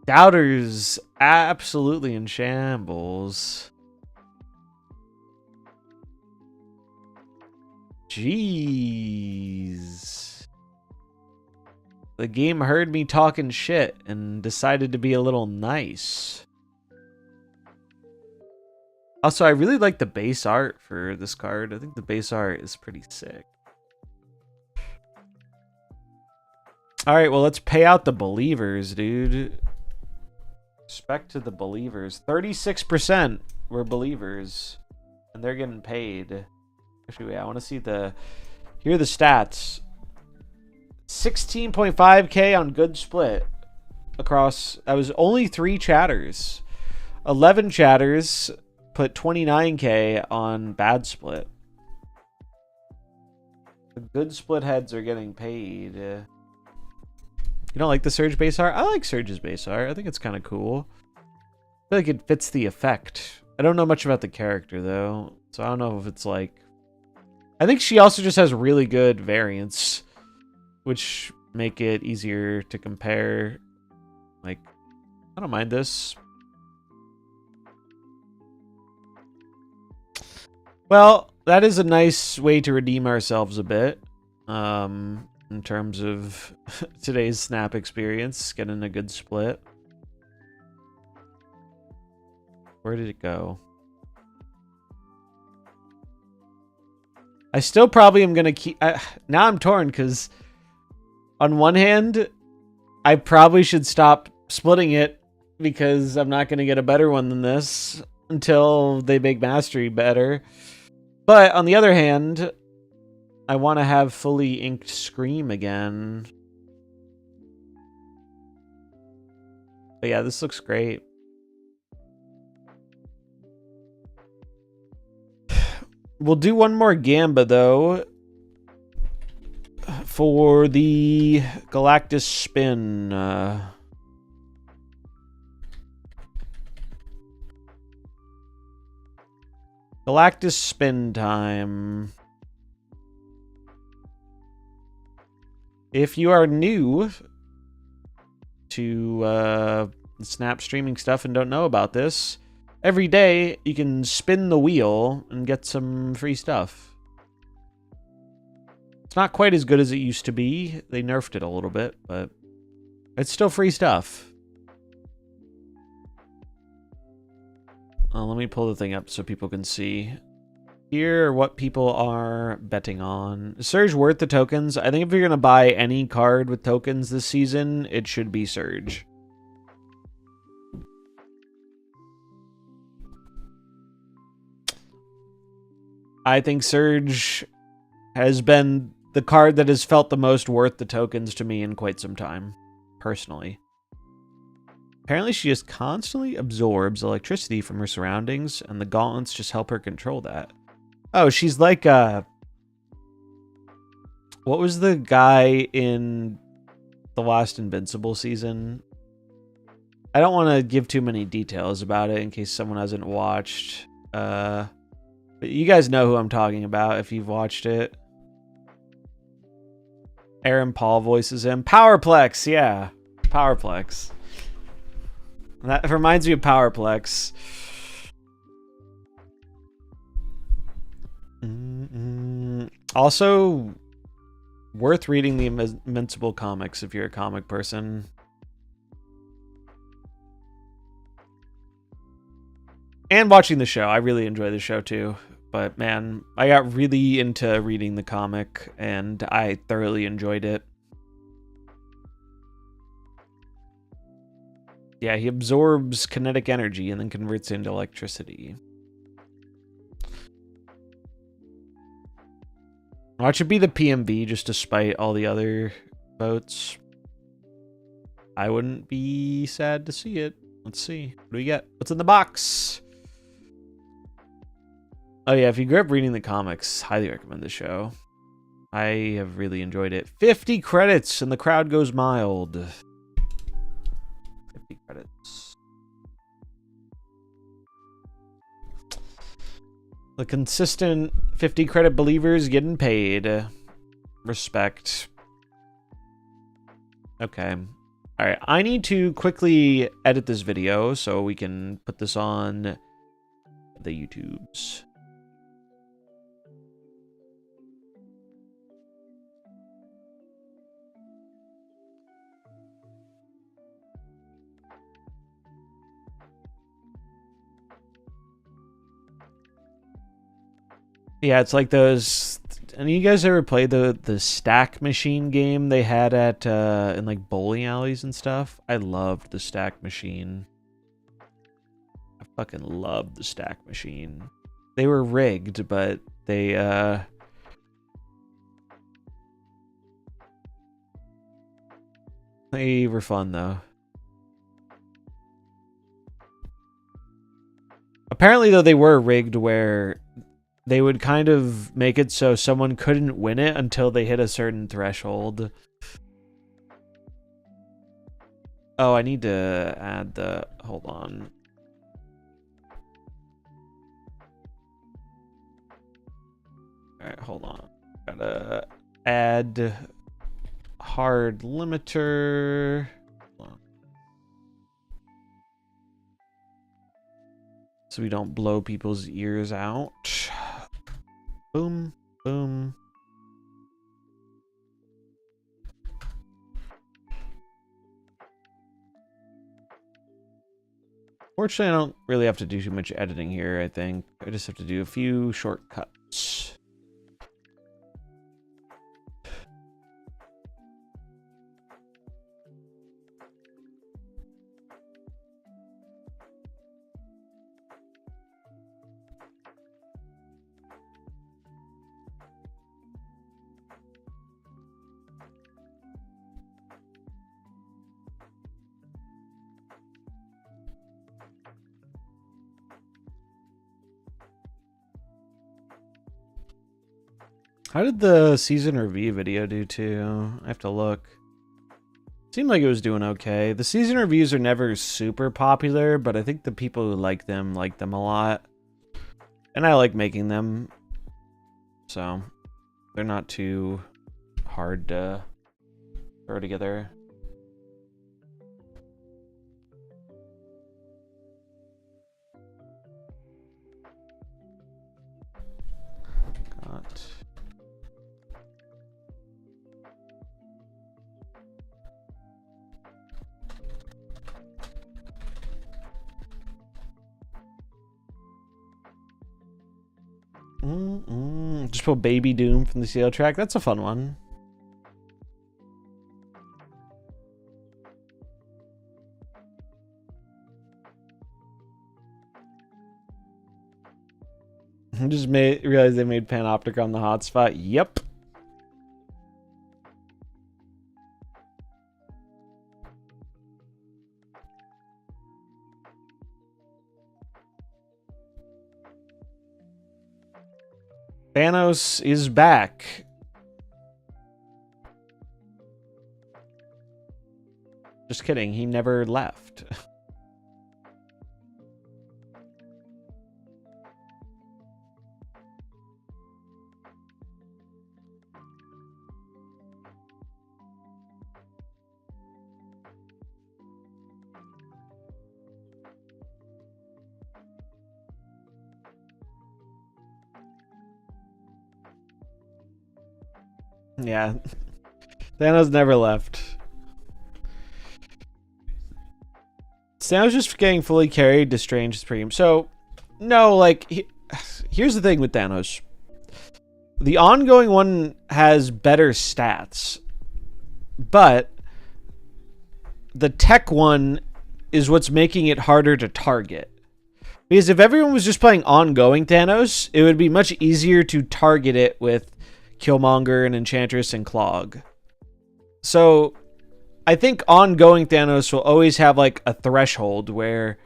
Doubters absolutely in shambles. Jeez. The game heard me talking shit and decided to be a little nice. Also, I really like the base art for this card. I think the base art is pretty sick. Alright, well, let's pay out the believers, dude. Respect to the believers. 36% were believers. And they're getting paid. Actually, wait, I want to see the... Here are the stats. 16.5k on good split. Across... That was only 3 chatters. 11 chatters put 29k on bad split. The good split heads are getting paid. You don't like the Surge base art? I like Surge's base art. I think it's kind of cool. I feel like it fits the effect. I don't know much about the character, though. So I don't know if it's like... I think she also just has really good variants, which make it easier to compare. Like, I don't mind this. Well, that is a nice way to redeem ourselves a bit. In terms of today's Snap experience, getting a good split. Where did it go? I still probably am going to keep... now I'm torn because on one hand, I probably should stop splitting it because I'm not going to get a better one than this until they make Mastery better. But on the other hand... I want to have fully inked Scream again. But yeah, this looks great. We'll do one more Gamba, though. For the Galactus spin. Galactus spin time. If you are new to Snap streaming stuff and don't know about this, every day you can spin the wheel and get some free stuff. It's not quite as good as it used to be. They nerfed it a little bit, but it's still free stuff. Let me pull the thing up so people can see. Here are what people are betting on. Is Surge worth the tokens? I think if you're going to buy any card with tokens this season, it should be Surge. I think Surge has been the card that has felt the most worth the tokens to me in quite some time, personally. Apparently she just constantly absorbs electricity from her surroundings, and the gauntlets just help her control that. Oh, she's like, what was the guy in the last Invincible season? I don't want to give too many details about it in case someone hasn't watched. But you guys know who I'm talking about if you've watched it. Aaron Paul voices him. Powerplex, yeah. Powerplex. That reminds me of Powerplex. Also, worth reading the Invincible comics if you're a comic person. And watching the show. I really enjoy the show too. But man, I got really into reading the comic and I thoroughly enjoyed it. Yeah, he absorbs kinetic energy and then converts it into electricity. Watch it be the PMV just to spite all the other votes. I wouldn't be sad to see it. Let's see. What do we get? What's in the box? Oh yeah, if you grew up reading the comics, highly recommend this show. I have really enjoyed it. 50 credits and the crowd goes mild. 50 credits. The consistent 50 credit believers getting paid. Respect. Okay. Alright, I need to quickly edit this video so we can put this on the YouTubes. Yeah, it's like those. Any of you guys ever played the stack machine game they had at in like bowling alleys and stuff? I loved the stack machine. I fucking loved the stack machine. They were rigged, but they were fun though. Apparently though they were rigged where they would kind of make it so someone couldn't win it until they hit a certain threshold. Oh, I need to add the... Hold on. Alright, hold on. Gotta add hard limiter. Hold on. So we don't blow people's ears out. Boom, boom. Fortunately, I don't really have to do too much editing here, I think. I just have to do a few shortcuts. How did the season review video do too? I have to look. Seemed like it was doing okay. The season reviews are never super popular, but I think the people who like them a lot. And I like making them. So they're not too hard to throw together. Got... Just pull Baby Doom from the CL track. That's a fun one. I just realized they made Panoptic on the hotspot. Yep. Thanos is back. Just kidding, he never left. Yeah. Thanos never left. Thanos just getting fully carried to Strange Supreme. So, no, like, here's the thing with Thanos. The ongoing one has better stats, but the tech one is what's making it harder to target. Because if everyone was just playing ongoing Thanos, it would be much easier to target it with Killmonger and Enchantress and Clog. So I think ongoing Thanos will always have like a threshold where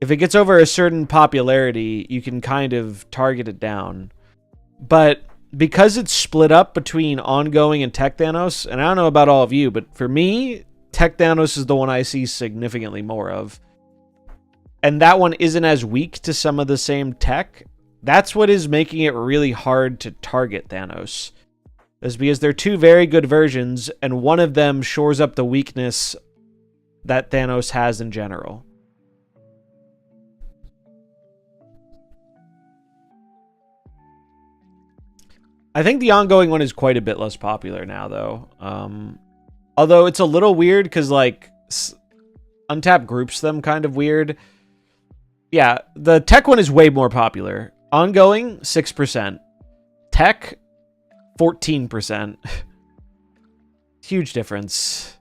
if it gets over a certain popularity, you can kind of target it down. But because it's split up between ongoing and Tech Thanos, and I don't know about all of you, but for me, Tech Thanos is the one I see significantly more of. And that one isn't as weak to some of the same tech. That's what is making it really hard to target Thanos. Is because they're two very good versions, and one of them shores up the weakness that Thanos has in general. I think the ongoing one is quite a bit less popular now, though. Although it's a little weird because, like, Untap groups them kind of weird. Yeah, the tech one is way more popular. Ongoing, 6%. Tech, 14%. Huge difference.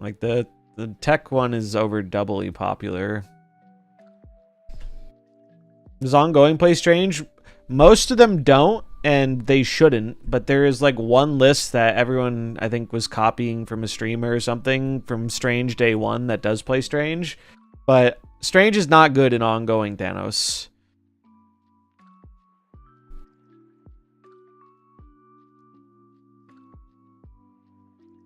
Like, the tech one is over doubly popular. Does ongoing play Strange? Most of them don't, and they shouldn't, but there is like one list that everyone, I think, was copying from a streamer or something from Strange Day 1 that does play Strange. But Strange is not good in ongoing Thanos.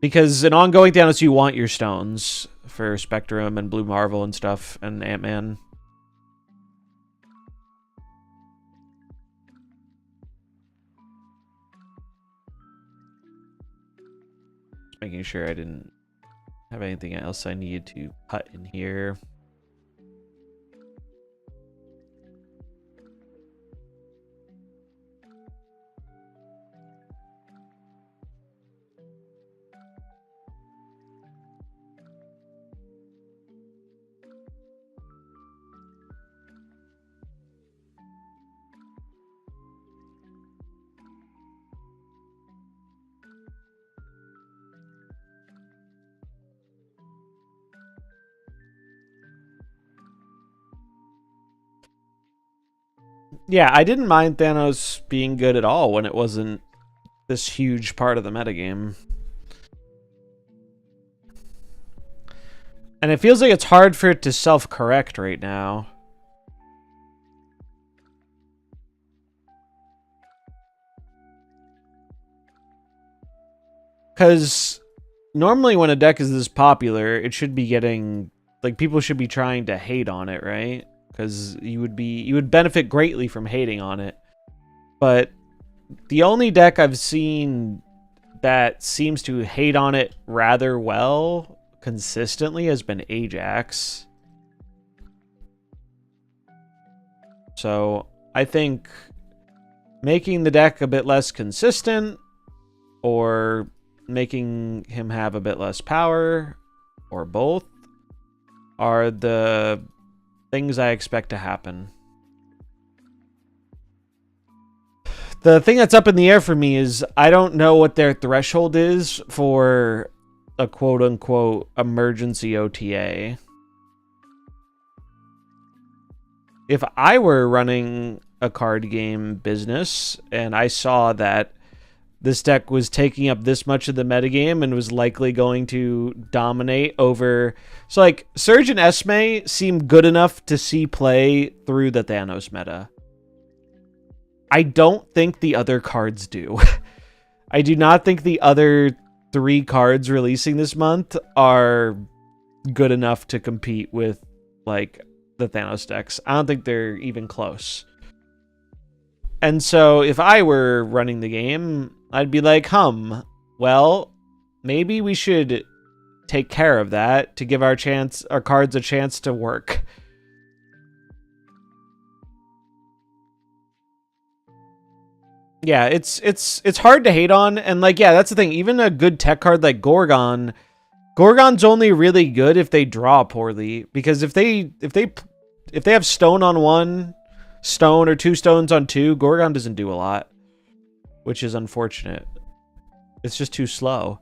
Because in ongoing Thanos, you want your stones for Spectrum and Blue Marvel and stuff, and Ant-Man. Making sure I didn't have anything else I needed to cut in here. Yeah, I didn't mind Thanos being good at all when it wasn't this huge part of the metagame. And it feels like it's hard for it to self-correct right now. Because normally when a deck is this popular, it should be getting... Like, people should be trying to hate on it, right? Because you would benefit greatly from hating on it. But the only deck I've seen that seems to hate on it rather well consistently has been Ajax. So I think making the deck a bit less consistent or making him have a bit less power or both are the things I expect to happen. The thing that's up in the air for me is I don't know what their threshold is for a quote-unquote emergency OTA. If I were running a card game business and I saw that this deck was taking up this much of the metagame and was likely going to dominate over... So, like, Surge and Esme seem good enough to see play through the Thanos meta. I don't think the other cards do. I do not think the other 3 cards releasing this month are good enough to compete with, like, the Thanos decks. I don't think they're even close. And so, if I were running the game, I'd be like, well, maybe we should take care of that to give our cards a chance to work. Yeah, it's hard to hate on, and like, yeah, that's the thing. Even a good tech card like Gorgon's only really good if they draw poorly, because if they have stone on 1, stone or 2 stones on 2, Gorgon doesn't do a lot, which is unfortunate. It's just too slow.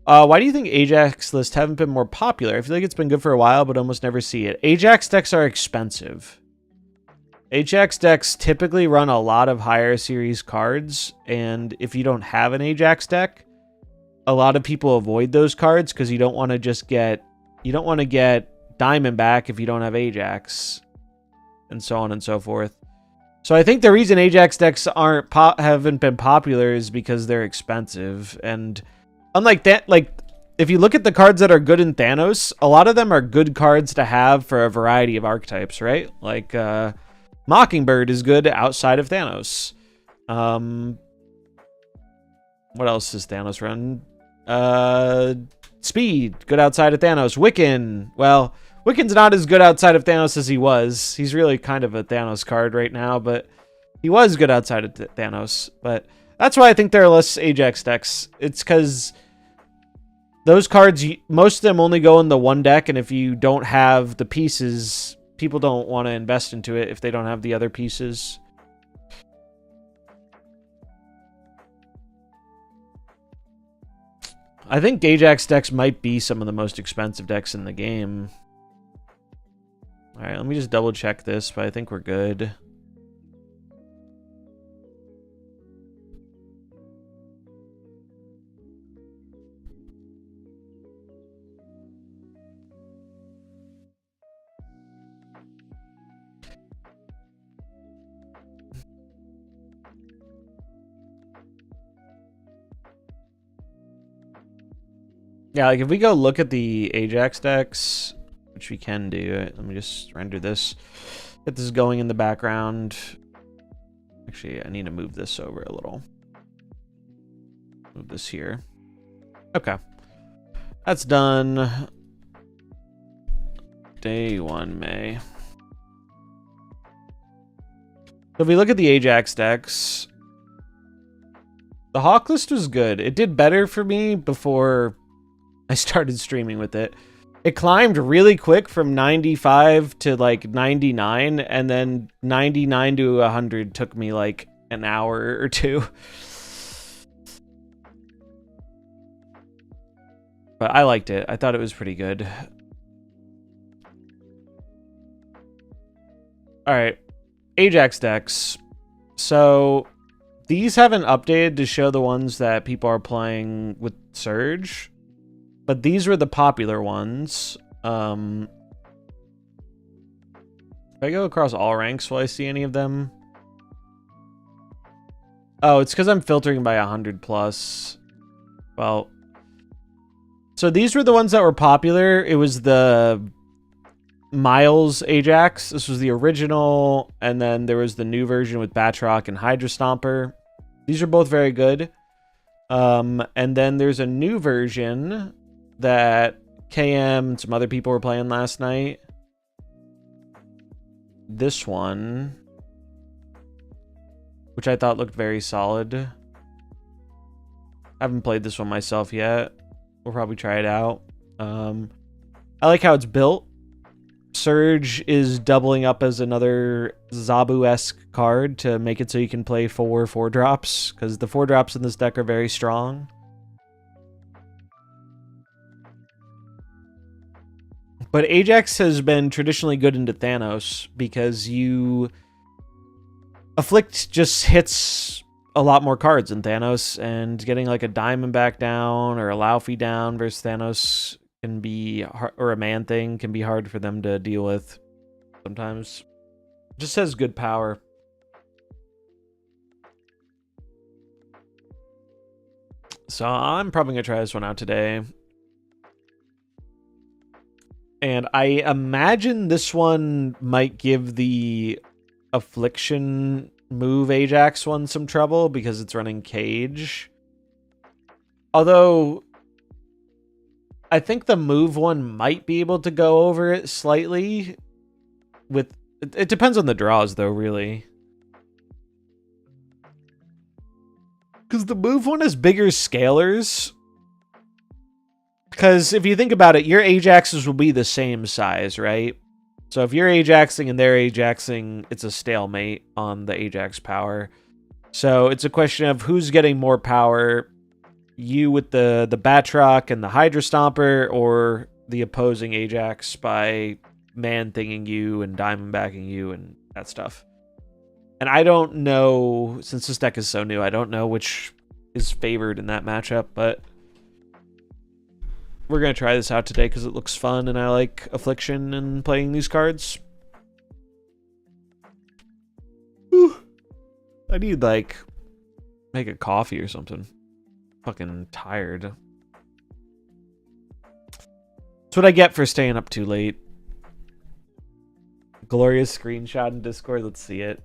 Why do you think Ajax lists haven't been more popular? I feel like it's been good for a while, but almost never see it. Ajax decks are expensive. Ajax decks typically run a lot of higher series cards, and if you don't have an Ajax deck, a lot of people avoid those cards because you don't want to get Diamondback if you don't have Ajax, and so on and so forth. So I think the reason Ajax decks haven't been popular is because they're expensive, and unlike that, like if you look at the cards that are good in Thanos, a lot of them are good cards to have for a variety of archetypes, right? Like Mockingbird is good outside of Thanos. What else does Thanos run? Speed, good outside of Thanos. Wiccan, well, Wiccan's not as good outside of Thanos as he was. He's really kind of a Thanos card right now, but he was good outside of Thanos. But that's why I think there are less Ajax decks. It's because those cards, most of them only go in the one deck, and if you don't have the pieces, people don't want to invest into it if they don't have the other pieces. I think Ajax decks might be some of the most expensive decks in the game. Alright, let me just double check this, but I think we're good. Yeah, like if we go look at the Ajax decks, which we can do, let me just render this. Get this going in the background. Actually, I need to move this over a little. Move this here. Okay. That's done. Day 1, May. So if we look at the Ajax decks, the Hawk list was good. It did better for me before I started streaming with it. It climbed really quick from 95 to like 99, and then 99 to 100 took me like an hour or two. But I liked it. I thought it was pretty good. Alright. Ajax decks. So these haven't updated to show the ones that people are playing with Surge. But these were the popular ones. If I go across all ranks, will I see any of them? Oh, it's because I'm filtering by 100 plus. Well, so these were the ones that were popular. It was the Miles Ajax. This was the original, and then there was the new version with Batroc and Hydra Stomper. These are both very good. And then there's a new version that KM and some other people were playing last night. This one, which I thought looked very solid. I haven't played this one myself yet. We'll probably try it out. I like how it's built. Surge is doubling up as another Zabu-esque card to make it so you can play 4 drops, because the 4 drops in this deck are very strong. But Ajax has been traditionally good into Thanos because Afflict just hits a lot more cards in Thanos, and getting like a Diamondback down or a Laufey down versus Thanos can be, or a Man-Thing can be hard for them to deal with sometimes. Just has good power. So I'm probably going to try this one out today. And I imagine this one might give the Affliction move Ajax one some trouble because it's running Cage. Although I think the move one might be able to go over it slightly. It depends on the draws though, really. Because the move one has bigger scalers. Because if you think about it, your Ajaxes will be the same size, right? So if you're Ajaxing and they're Ajaxing, it's a stalemate on the Ajax power. So it's a question of who's getting more power, you with the Batroc and the Hydra Stomper, or the opposing Ajax by Man-Thinging you and Diamondbacking you and that stuff. And I don't know, since this deck is so new, I don't know which is favored in that matchup, but we're going to try this out today because it looks fun and I like Affliction and playing these cards. Whew. I need, like, make a coffee or something. Fucking tired. That's what I get for staying up too late. Glorious screenshot in Discord. Let's see it.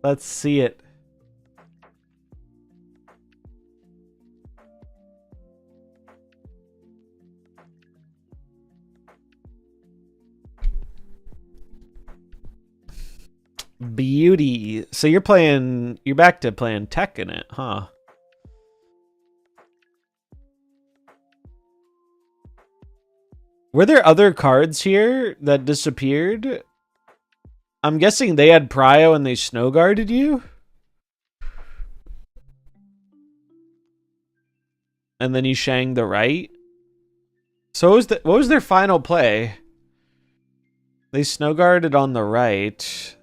Let's see it. Beauty. So you're back to playing tech in it, huh? Were there other cards here that disappeared? I'm guessing they had Prio and they snow guarded you? And then you shang the right? So what was their final play? They snow guarded on the right.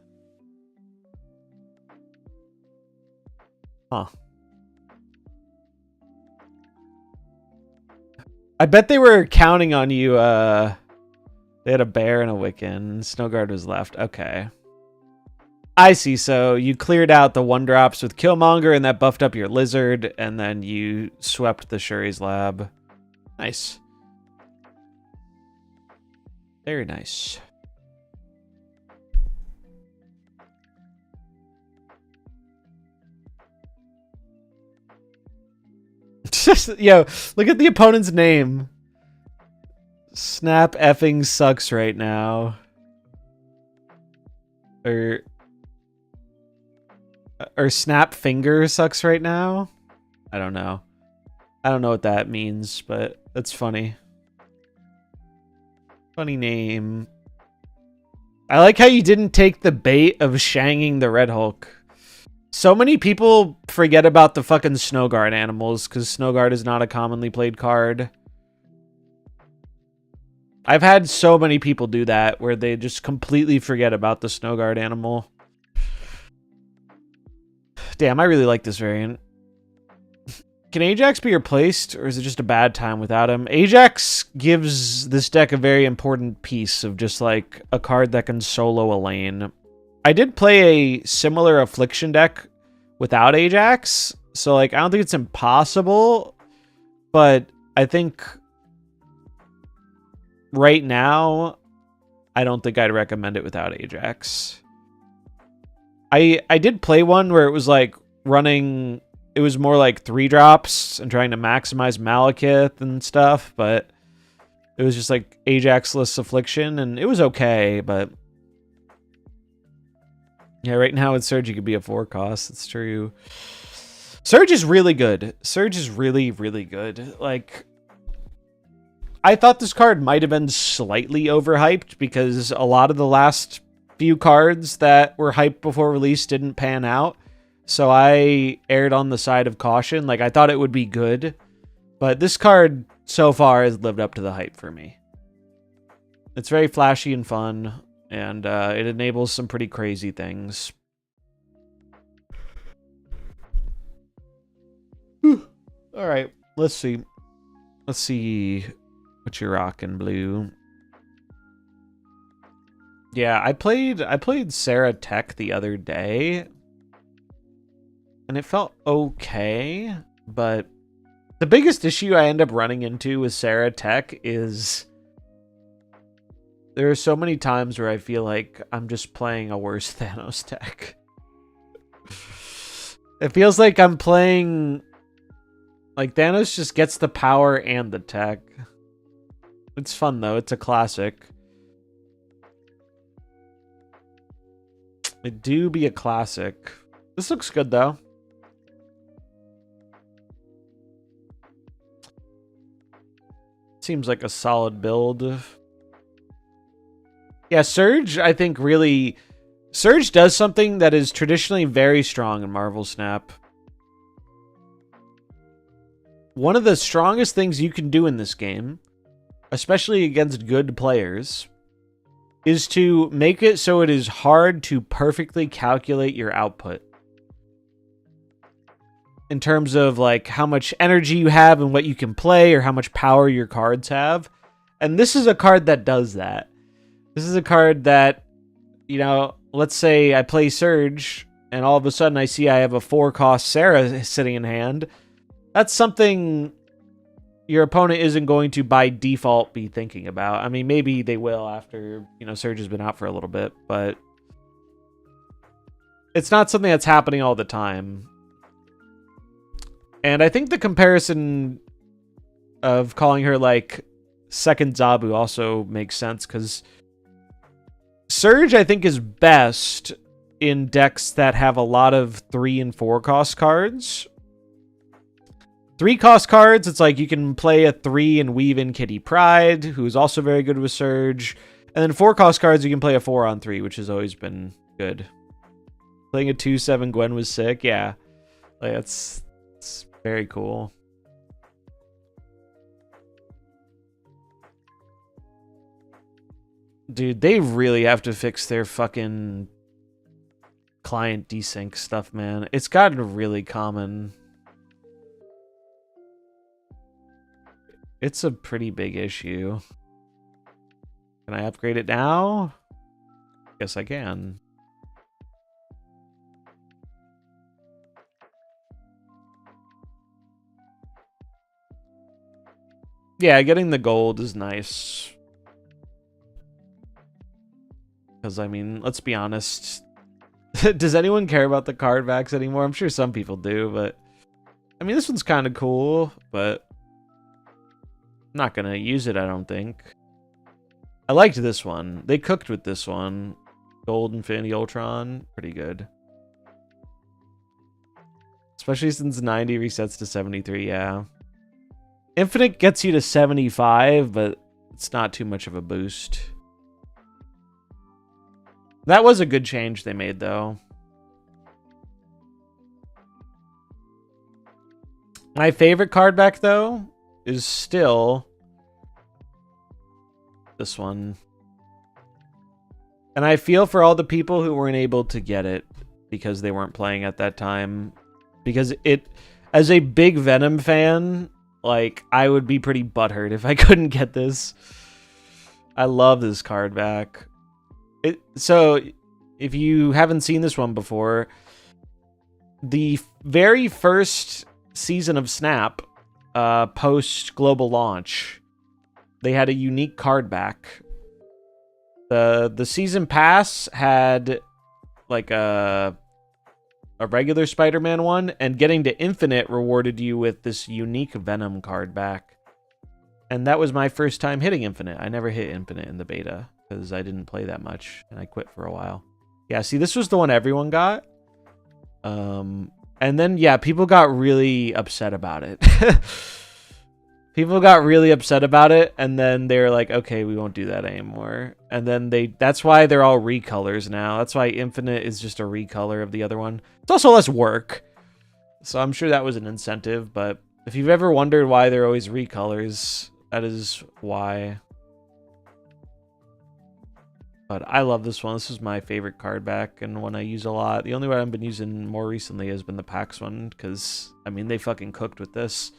Huh. I bet they were counting on you. They had a bear and a Wiccan. Snowguard was left. Okay. I see. So you cleared out the 1-drops with Killmonger and that buffed up your Lizard, and then you swept the Shuri's Lab. Nice. Very nice. Yo, look at the opponent's name. Snap effing sucks right now. Or Snap finger sucks right now. I don't know. I don't know what that means, but that's funny. Funny name. I like how you didn't take the bait of shanging the Red Hulk. So many people forget about the fucking Snowguard animals because Snowguard is not a commonly played card. I've had so many people do that where they just completely forget about the Snowguard animal. Damn, I really like this variant. Can Ajax be replaced, or is it just a bad time without him? Ajax gives this deck a very important piece of just like a card that can solo a lane. I did play a similar Affliction deck without Ajax, so like I don't think it's impossible, but I think right now I don't think I'd recommend it without Ajax. I did play one where it was like running, it was more like 3-drops and trying to maximize Malekith and stuff, but it was just like Ajax-less Affliction, and it was okay, but yeah, right now with Surge, you could be a 4-cost. It's true. Surge is really good. Surge is really, really good. Like, I thought this card might have been slightly overhyped because a lot of the last few cards that were hyped before release didn't pan out. So I erred on the side of caution. Like, I thought it would be good, but this card so far has lived up to the hype for me. It's very flashy and fun, and it enables some pretty crazy things. All right, let's see. Let's see what you're rocking, Blue. Yeah, I played Sarah Tech the other day, and it felt okay, but the biggest issue I end up running into with Sarah Tech is there are so many times where I feel like I'm just playing a worse Thanos tech. It feels like I'm playing... like, Thanos just gets the power and the tech. It's fun, though. It's a classic. It do be a classic. This looks good, though. Seems like a solid build. Yeah, Surge, I think, really... Surge does something that is traditionally very strong in MarvelSnap. One of the strongest things you can do in this game, especially against good players, is to make it so it is hard to perfectly calculate your output. In terms of like how much energy you have and what you can play or how much power your cards have. And this is a card that does that. This is a card that, you know, let's say I play Surge and all of a sudden I see I have a 4-cost Sarah sitting in hand. That's something your opponent isn't going to by default be thinking about. I mean, maybe they will after, you know, Surge has been out for a little bit, but it's not something that's happening all the time. And I think the comparison of calling her like second Zabu also makes sense, because Surge, I think, is best in decks that have a lot of 3 and 4 cost cards. 3 cost cards, it's like you can play a 3 and weave in Kitty Pryde, who's also very good with Surge. And then 4 cost cards, you can play a 4 on 3, which has always been good. Playing a 2/7 Gwen was sick, yeah. Like, it's very cool. Dude, they really have to fix their fucking client desync stuff, man. It's gotten really common. It's a pretty big issue. Can I upgrade it now? Yes, I can. Yeah, getting the gold is nice. Because, I mean, let's be honest. Does anyone care about the card backs anymore? I'm sure some people do, but... I mean, this one's kind of cool, but... I'm not going to use it, I don't think. I liked this one. They cooked with this one. Gold Infinity Ultron. Pretty good. Especially since 90 resets to 73, yeah. Infinite gets you to 75, but it's not too much of a boost. That was a good change they made, though. My favorite card back, though, is still this one. And I feel for all the people who weren't able to get it because they weren't playing at that time. Because it, as a big Venom fan, like, I would be pretty butthurt if I couldn't get this. I love this card back. So, if you haven't seen this one before, the very first season of Snap, post-global launch, they had a unique card back. The season pass had, like, a regular Spider-Man one, and getting to Infinite rewarded you with this unique Venom card back. And that was my first time hitting Infinite. I never hit Infinite in the beta, because I didn't play that much, and I quit for a while. Yeah, see, this was the one everyone got. And then, yeah, people got really upset about it. People got really upset about it, and then they're like, okay, we won't do that anymore. And then that's why they're all recolors now. That's why Infinite is just a recolor of the other one. It's also less work, so I'm sure that was an incentive, but if you've ever wondered why they're always recolors, that is why. But I love this one. This is my favorite card back and one I use a lot. The only one I've been using more recently has been the PAX one, because, I mean, they fucking cooked with this.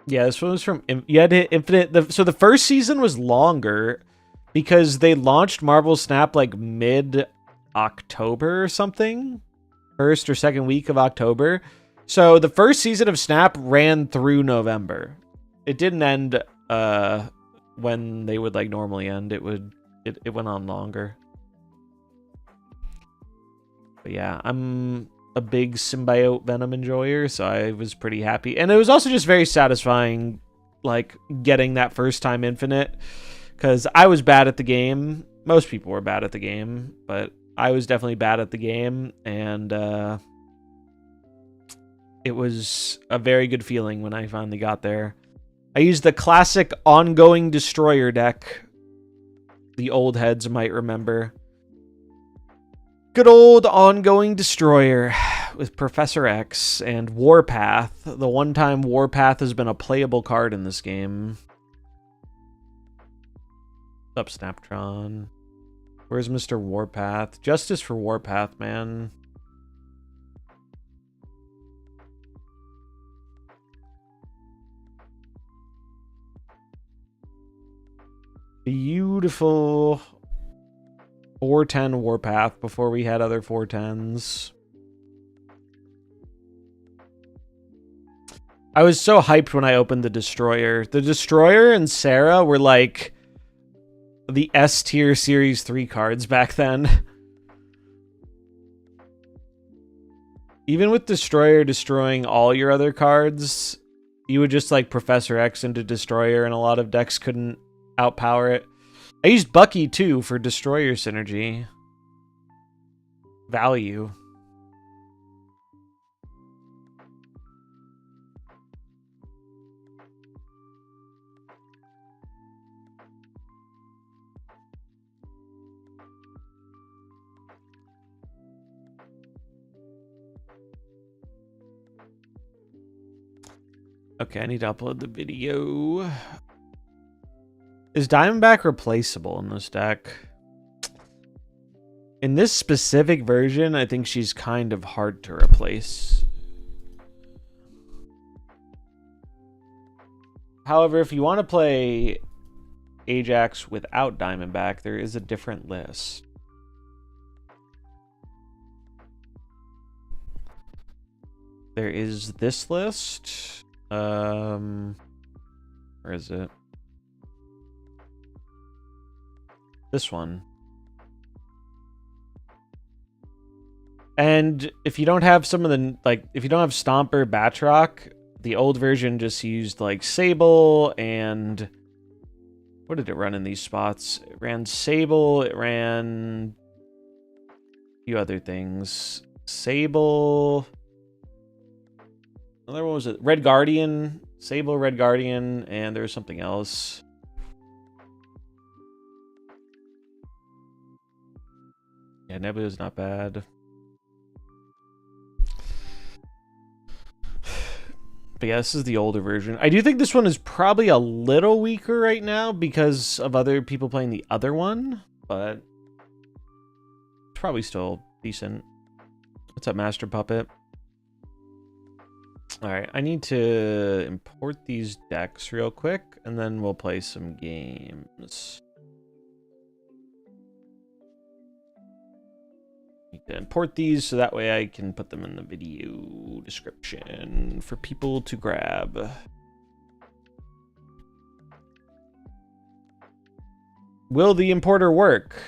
Yeah, this one was from... You had to hit Infinite... So the first season was longer because they launched MarvelSnap like mid-October or something. First or second week of October. So the first season of Snap ran through November. It didn't end when they would like normally end. It went on longer. But yeah, I'm a big symbiote Venom enjoyer, so I was pretty happy. And it was also just very satisfying, like, getting that first time Infinite, because I was bad at the game. Most people were bad at the game, but I was definitely bad at the game, and it was a very good feeling when I finally got there. I used the classic ongoing destroyer deck. The old heads might remember. Good old ongoing destroyer with Professor X and Warpath. The one time Warpath has been a playable card in this game. What's up, Snaptron? Where's Mr. Warpath? Justice for Warpath, man. Beautiful 410 Warpath before we had other 410s. I was so hyped when I opened the Destroyer. The Destroyer and Sarah were like the S tier Series 3 cards back then. Even with Destroyer destroying all your other cards, you would just like Professor X into Destroyer and a lot of decks couldn't outpower it. I used Bucky too for Destroyer synergy. Value. Okay, I need to upload the video. Is Diamondback replaceable in this deck? In this specific version, I think she's kind of hard to replace. However, if you want to play Ajax without Diamondback, there is a different list. There is this list. Where is it? This one. And if you don't have some of the, like, if you don't have Stomper, Batroc, the old version just used, like, Sable and... What did it run in these spots? It ran Sable, it ran... a few other things. Sable... Another one was it? Red Guardian. Sable, Red Guardian, and there was something else. Yeah, Nebula's not bad. But yeah, this is the older version. I do think this one is probably a little weaker right now because of other people playing the other one, but it's probably still decent. What's up, Master Puppet? Alright, I need to import these decks real quick, and then we'll play some games. Need to import these so that way I can put them in the video description for people to grab. Will the importer work?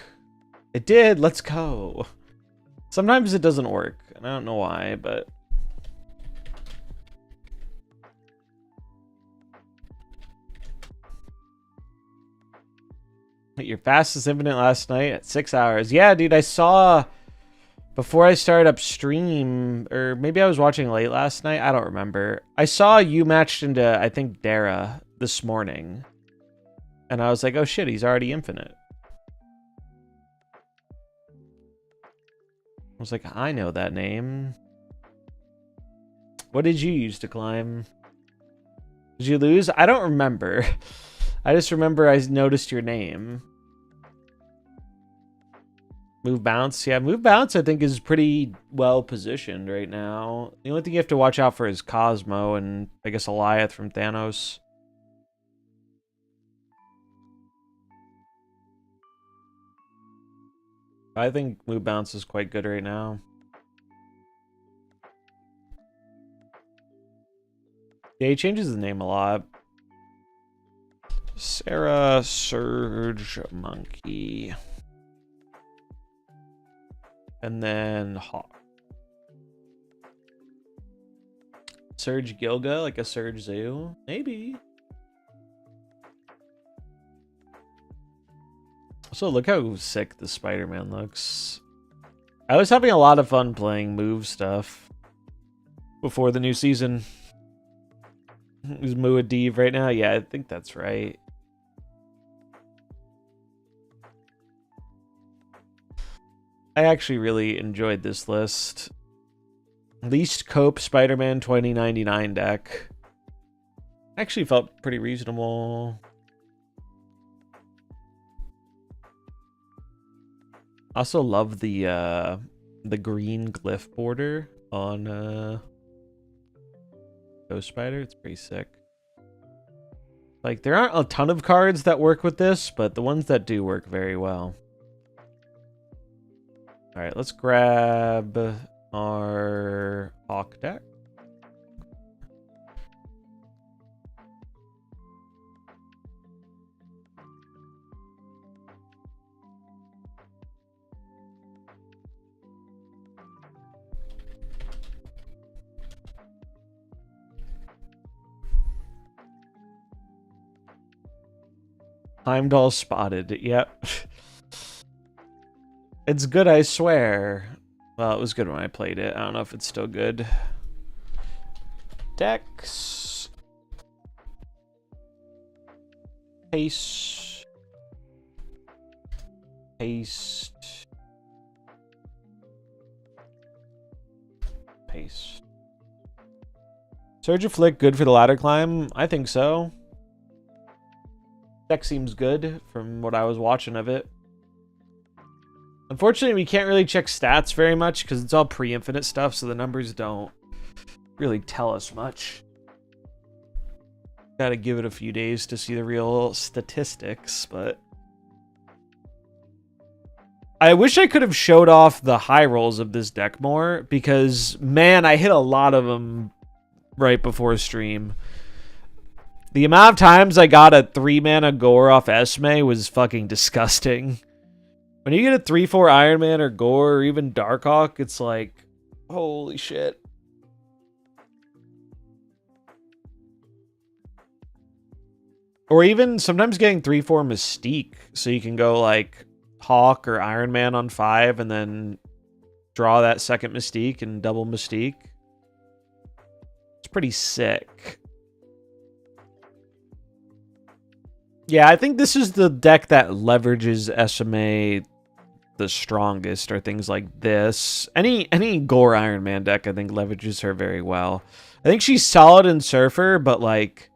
It did, let's go. Sometimes it doesn't work, and I don't know why, but... Your fastest infinite last night at 6 hours. Yeah, dude, I saw before I started up stream, or maybe I was watching late last night. I don't remember. I saw you matched into, I think, Dara this morning. And I was like, oh shit, he's already infinite. I was like, I know that name. What did you use to climb? Did you lose? I don't remember. I just remember I noticed your name. Move Bounce. Yeah, Move Bounce I think is pretty well positioned right now. The only thing you have to watch out for is Cosmo and I guess Eliath from Thanos. I think Move Bounce is quite good right now. Yeah, he changes the name a lot. Sarah Surge Monkey. And then Hawk. Surge Gilga, like a Surge Zoo? Maybe. Also, look how sick the Spider-Man looks. I was having a lot of fun playing Move stuff before the new season. Is Moo a Div right now? Yeah, I think that's right. I actually really enjoyed this list. Least Cope Spider-Man 2099 deck. Actually felt pretty reasonable. Also love the green glyph border on Ghost Spider. It's pretty sick. Like, there aren't a ton of cards that work with this, but the ones that do work very well. Alright, let's grab our Hawk deck. Heimdall spotted. Yep. It's good, I swear. Well, it was good when I played it. I don't know if it's still good. Decks. Paste. Paste. Paste. Surge of Flick, good for the ladder climb? I think so. Deck seems good from what I was watching of it. Unfortunately, we can't really check stats very much because it's all pre-infinite stuff, so the numbers don't really tell us much. Gotta give it a few days to see the real statistics, but... I wish I could have showed off the high rolls of this deck more, because, man, I hit a lot of them right before stream. The amount of times I got a 3-mana Gore off Esme was fucking disgusting. When you get a 3/4 Iron Man or Gore or even Darkhawk, it's like, holy shit. Or even sometimes getting 3/4 Mystique, so you can go like Hawk or Iron Man on 5 and then draw that second Mystique and double Mystique. It's pretty sick. Yeah, I think this is the deck that leverages SMA the strongest, or things like this. Any Gore Iron Man deck, I think, leverages her very well. I think she's solid in Surfer, but like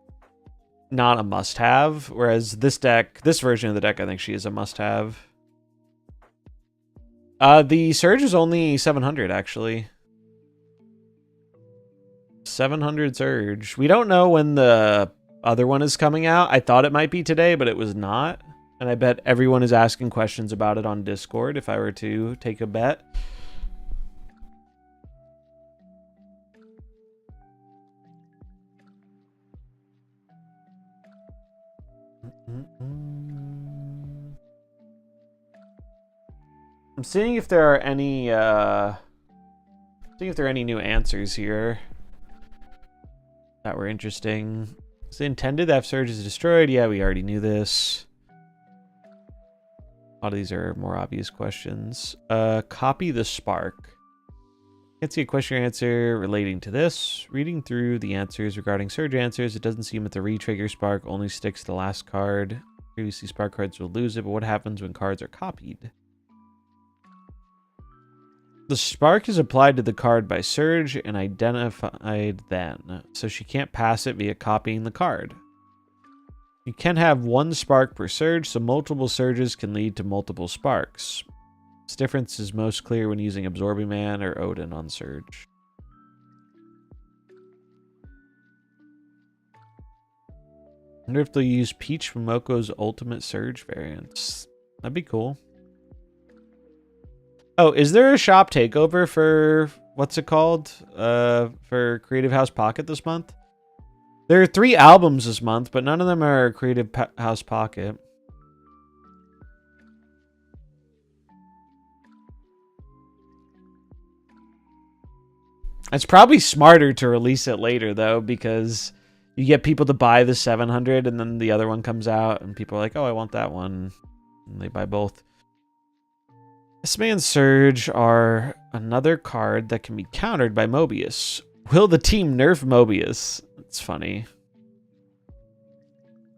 not a must-have. Whereas this deck, this version of the deck, I think she is a must-have. The Surge is only 700 actually. 700 Surge. We don't know when the other one is coming out. I thought it might be today, but it was not. And I bet everyone is asking questions about it on Discord if I were to take a bet. I'm seeing if there are any new answers here that were interesting. Is it intended that if Surge is destroyed? Yeah, we already knew this. A lot of these are more obvious questions. Copy the spark. Can't see a question or answer relating to this. Reading through the answers regarding Surge answers, it doesn't seem that the re-trigger spark only sticks to the last card. Previously, spark cards will lose it, but what happens when cards are copied? The spark is applied to the card by Surge and identified then, so she can't pass it via copying the card. You can have one spark per Surge, so multiple Surges can lead to multiple sparks. This difference is most clear when using Absorbing Man or Odin on Surge. I wonder if they'll use Peach Momoko's Ultimate Surge variants. That'd be cool. Oh, is there a shop takeover for, what's it called? For Creative House Pocket this month? There are 3 albums this month, but none of them are Creative House Pocket. It's probably smarter to release it later, though, because you get people to buy the 700, and then the other one comes out, and people are like, oh, I want that one. And they buy both. Esme and Surge are another card that can be countered by Mobius. Will the team nerf Mobius? It's funny.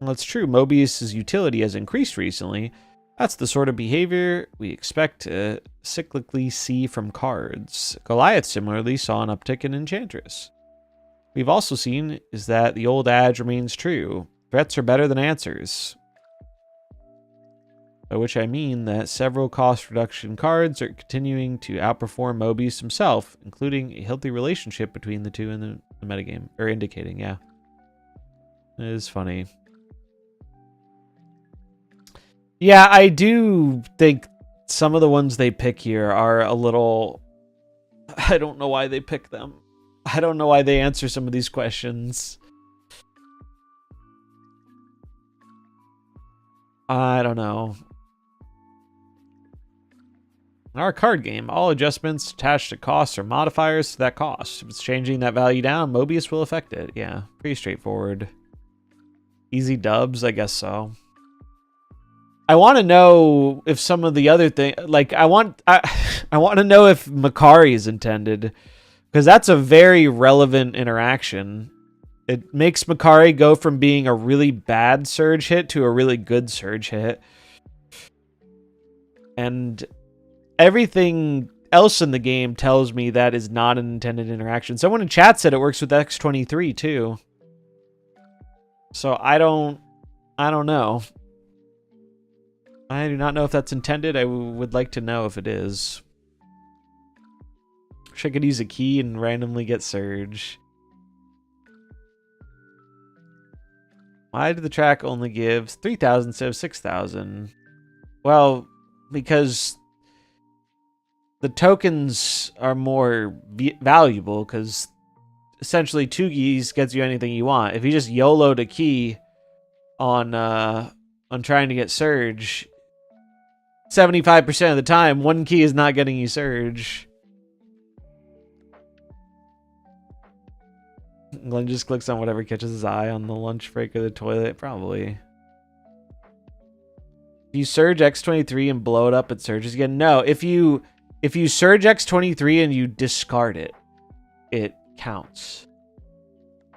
Well, it's true. Mobius's utility has increased recently. That's the sort of behavior we expect to cyclically see from cards. Goliath similarly saw an uptick in Enchantress. We've also seen is that the old adage remains true. Threats are better than answers. By which I mean that several cost reduction cards are continuing to outperform Mobius himself, including a healthy relationship between the two in the metagame. Or indicating, yeah. It is funny. Yeah, I do think some of the ones they pick here are a little... I don't know why they pick them. I don't know why they answer some of these questions. I don't know. Our card game, all adjustments attached to costs or modifiers to that cost. If it's changing that value down, Mobius will affect it. Yeah, pretty straightforward. Easy dubs, I guess so. I want to know if some of the other thing, like I want to know if Makari is intended, because that's a very relevant interaction. It makes Makari go from being a really bad surge hit to a really good surge hit. And everything else in the game tells me that is not an intended interaction. Someone in chat said it works with X23 too. So I don't know. I do not know if that's intended. I would like to know if it is. Wish I could use a key and randomly get surge. Why did the track only give 3,000 instead of 6,000? Well, because the tokens are more valuable, because essentially 2 keys gets you anything you want. If you just YOLO'd a key on trying to get surge, 75% of the time, 1 key is not getting you surge. Glenn just clicks on whatever catches his eye on the lunch break or the toilet, probably. You surge X23 and blow it up, it surges again. No, if you surge X23 and you discard it, it counts.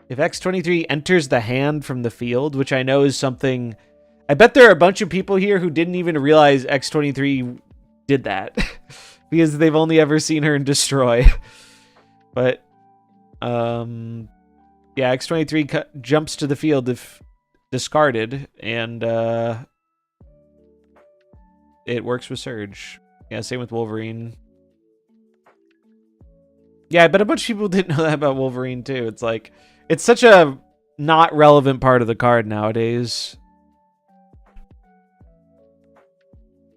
If X23 enters the hand from the field, which I know is something... I bet there are a bunch of people here who didn't even realize X23 did that. Because they've only ever seen her in Destroy. But, yeah, X23 jumps to the field if discarded, and it works with Surge. Yeah, same with Wolverine. Yeah, I bet a bunch of people didn't know that about Wolverine, too. It's like, it's such a not relevant part of the card nowadays.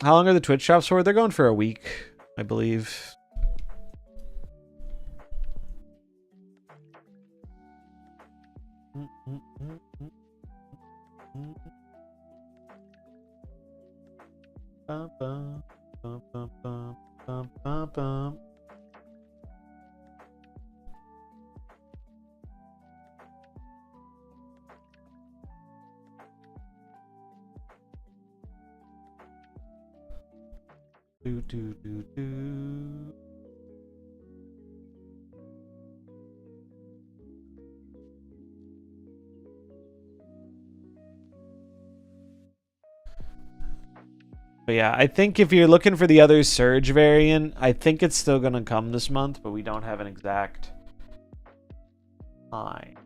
How long are the Twitch shops for? They're going for a week, I believe. Bum, bum, bum, bum, bum, bum, bum, bum. Do, do, do, do. But yeah, I think if you're looking for the other Surge variant, I think it's still going to come this month, but we don't have an exact time.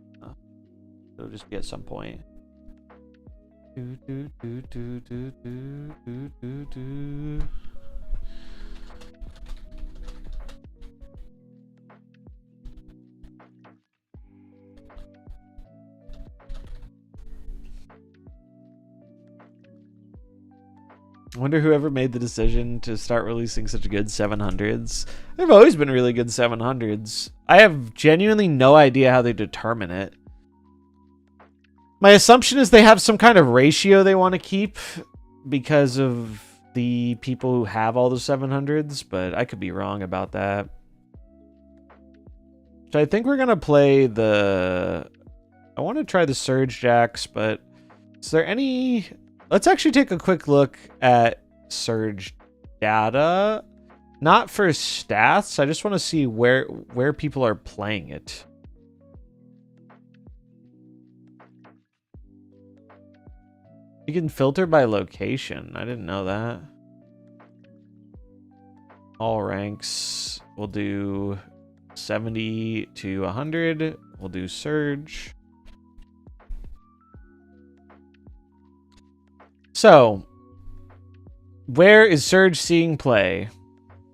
It'll just be at some point. Do, do, do, do, do, do, do, do, do. I wonder whoever made the decision to start releasing such good 700s. They've always been really good 700s. I have genuinely no idea how they determine it. My assumption is they have some kind of ratio they want to keep because of the people who have all the 700s, but I could be wrong about that. So I think we're going to play the... I want to try the Surge Jacks, but is there any... Let's actually take a quick look at Surge data. Not for stats. I just want to see where people are playing it. You can filter by location. I didn't know that. All ranks. We'll do 70 to 100. We'll do Surge. So, Where is Surge seeing play?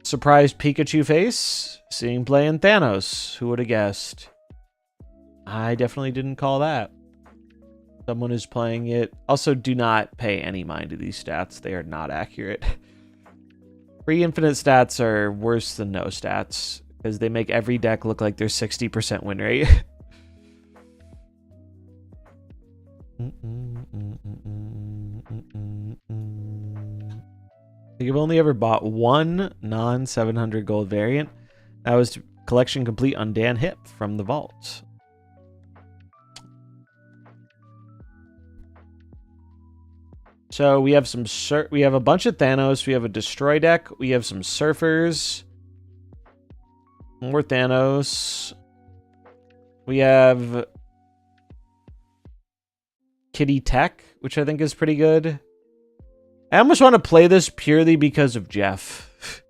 Surprised Pikachu face? Seeing play in Thanos. Who would have guessed? I definitely didn't call that. Someone is playing it. Also, do not pay any mind to these stats. They are not accurate. Free infinite stats are worse than no stats because they make every deck look like they're 60% win rate. You've only ever bought one non-700 gold variant. That was collection complete on Dan Hip from the vault. So we have we have a bunch of Thanos. We have a destroy deck. We have some surfers. More Thanos. We have Kitty Tech, which I think is pretty good. I almost want to play this purely because of Jeff.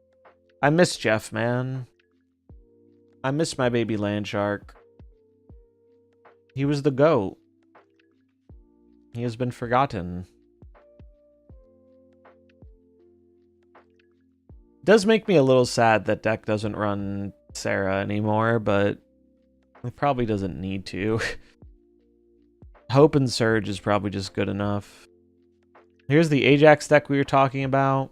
I miss Jeff, man. I miss my baby land shark. He was the GOAT. He has been forgotten. It does make me a little sad that deck doesn't run Sarah anymore, but it probably doesn't need to. Hope and Surge is probably just good enough. Here's the Ajax deck we were talking about.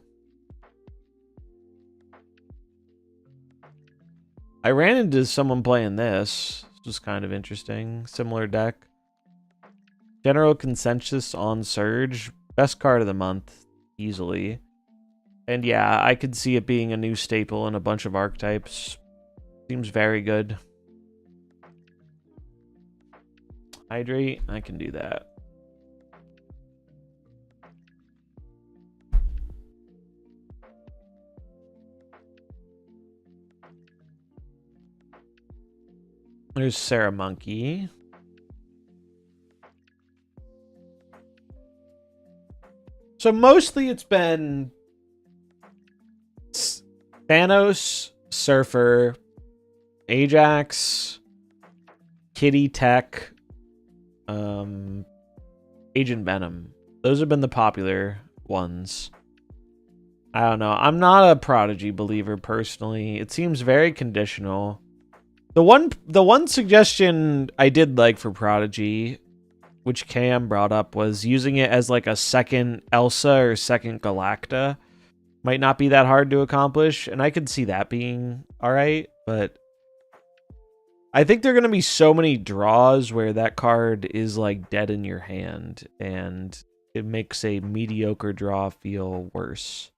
I ran into someone playing this. This was kind of interesting. Similar deck. General consensus on Surge. Best card of the month, easily. And yeah, I could see it being a new staple in a bunch of archetypes. Seems very good. Hydrate, I can do that. There's Sarah Monkey. So mostly it's been Thanos, Surfer, Ajax, Kitty Tech, Agent Venom. Those have been the popular ones. I don't know. I'm not a Prodigy believer personally. It seems very conditional. The one suggestion I did like for Prodigy, which Cam brought up, was using it as like a second Elsa or second Galacta. Might not be that hard to accomplish, and I could see that being alright, but I think there are going to be so many draws where that card is like dead in your hand, and it makes a mediocre draw feel worse.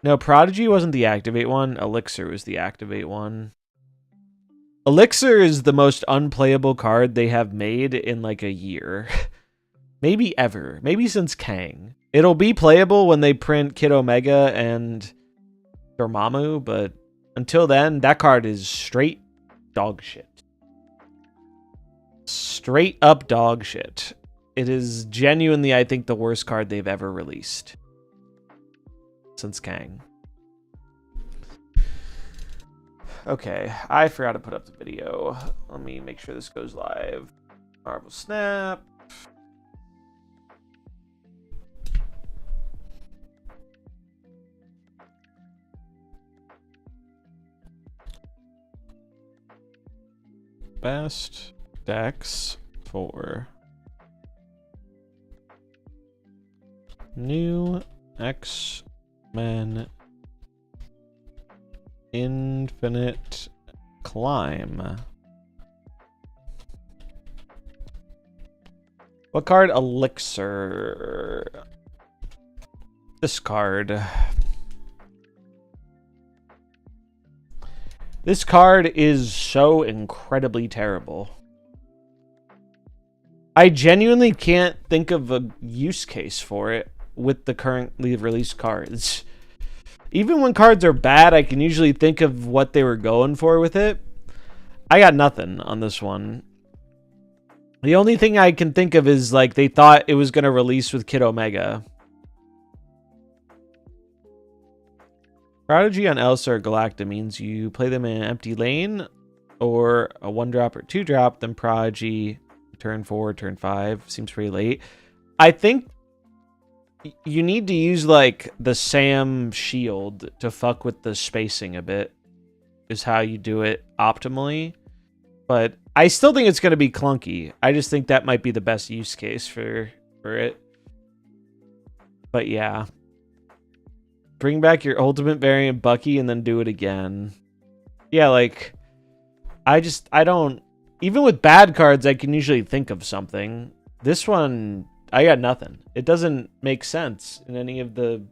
No, Prodigy wasn't the activate one. Elixir was the activate one. Elixir is the most unplayable card they have made in like a year. Maybe ever. Maybe since Kang. It'll be playable when they print Kid Omega and Dormammu, but until then, that card is straight dog shit. Straight up dog shit. It is genuinely, I think, the worst card they've ever released. Since Kang. Okay, I forgot to put up the video. Let me make sure this goes live. MarvelSnap. Best decks for new X-Men Infinite Climb. What card? Elixir. This card. This card is so incredibly terrible. I genuinely can't think of a use case for it with the currently released cards. Even when cards are bad, I can usually think of what they were going for with it. I got nothing on this one. The only thing I can think of is like they thought it was going to release with Kid Omega. Prodigy on Elsa or Galacta means you play them in an empty lane or a 1-drop or 2-drop, then Prodigy turn 4, turn 5. Seems pretty late. I think You need to use, like, the Sam shield to fuck with the spacing a bit, is how you do it optimally. But I still think it's going to be clunky. I just think that might be the best use case for it. But yeah. Bring back your ultimate variant Bucky and then do it again. Yeah, like, I don't... Even with bad cards, I can usually think of something. This one, I got nothing. It doesn't make sense in any of the...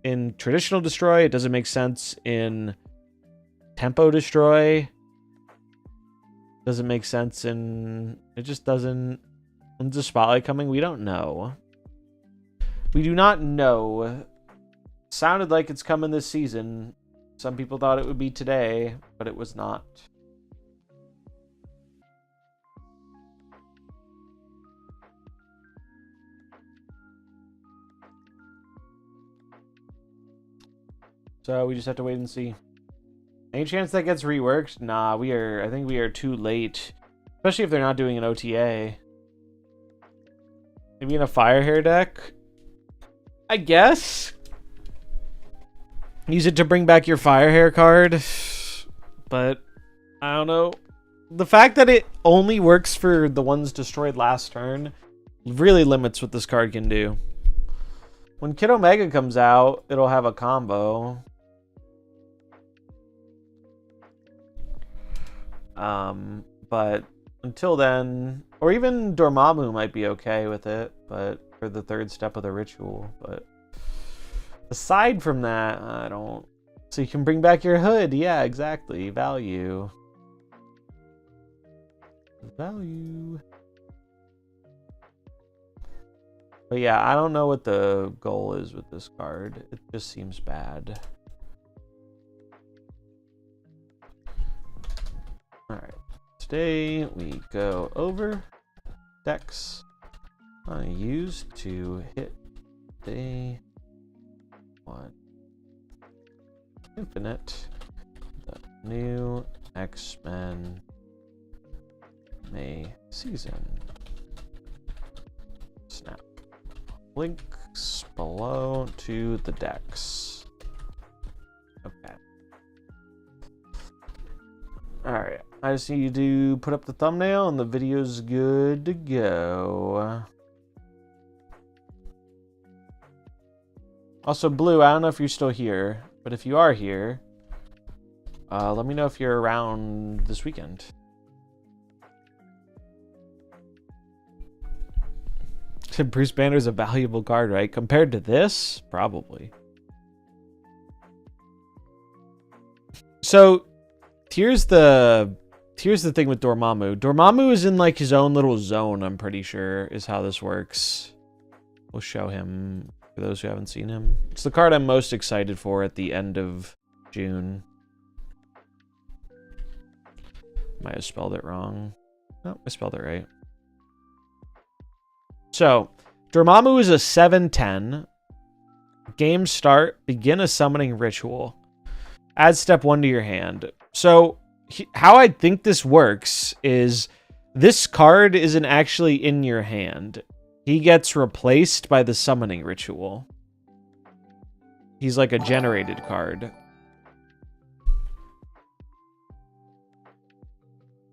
In traditional destroy, it doesn't make sense in tempo destroy. Doesn't make sense in... It just doesn't... When's the spotlight coming? We don't know. We do not know. Sounded like it's coming this season. Some people thought it would be today, but it was not. So we just have to wait and see. Any chance that gets reworked? Nah, I think we are too late. Especially if they're not doing an OTA. Maybe in a fire hair deck? I guess. Use it to bring back your fire hair card. But I don't know. The fact that it only works for the ones destroyed last turn really limits what this card can do. When Kid Omega comes out, it'll have a combo. But until then, or even Dormammu might be okay with it, but for the third step of the ritual. But aside from that, I don't. So you can bring back your hood. Yeah, exactly. Value. Value. But yeah, I don't know what the goal is with this card. It just seems bad. Alright. Today we go over decks I use to hit day 1 Infinite, the new X-Men May season. Snap. Links below to the decks. Okay. Alright. I just need you to put up the thumbnail and the video's good to go. Also, Blue, I don't know if you're still here, but if you are here, let me know if you're around this weekend. Bruce Banner's a valuable card, right? Compared to this, probably. So, here's the thing with Dormammu. Dormammu is in like his own little zone, I'm pretty sure, is how this works. We'll show him for those who haven't seen him. It's the card I'm most excited for at the end of June. Might have spelled it wrong. No, I spelled it right. So, Dormammu is a 7/10. Game start, begin a summoning ritual. Add step 1 to your hand. So, how I think this works is this card isn't actually in your hand. He gets replaced by the summoning ritual. He's like a generated card.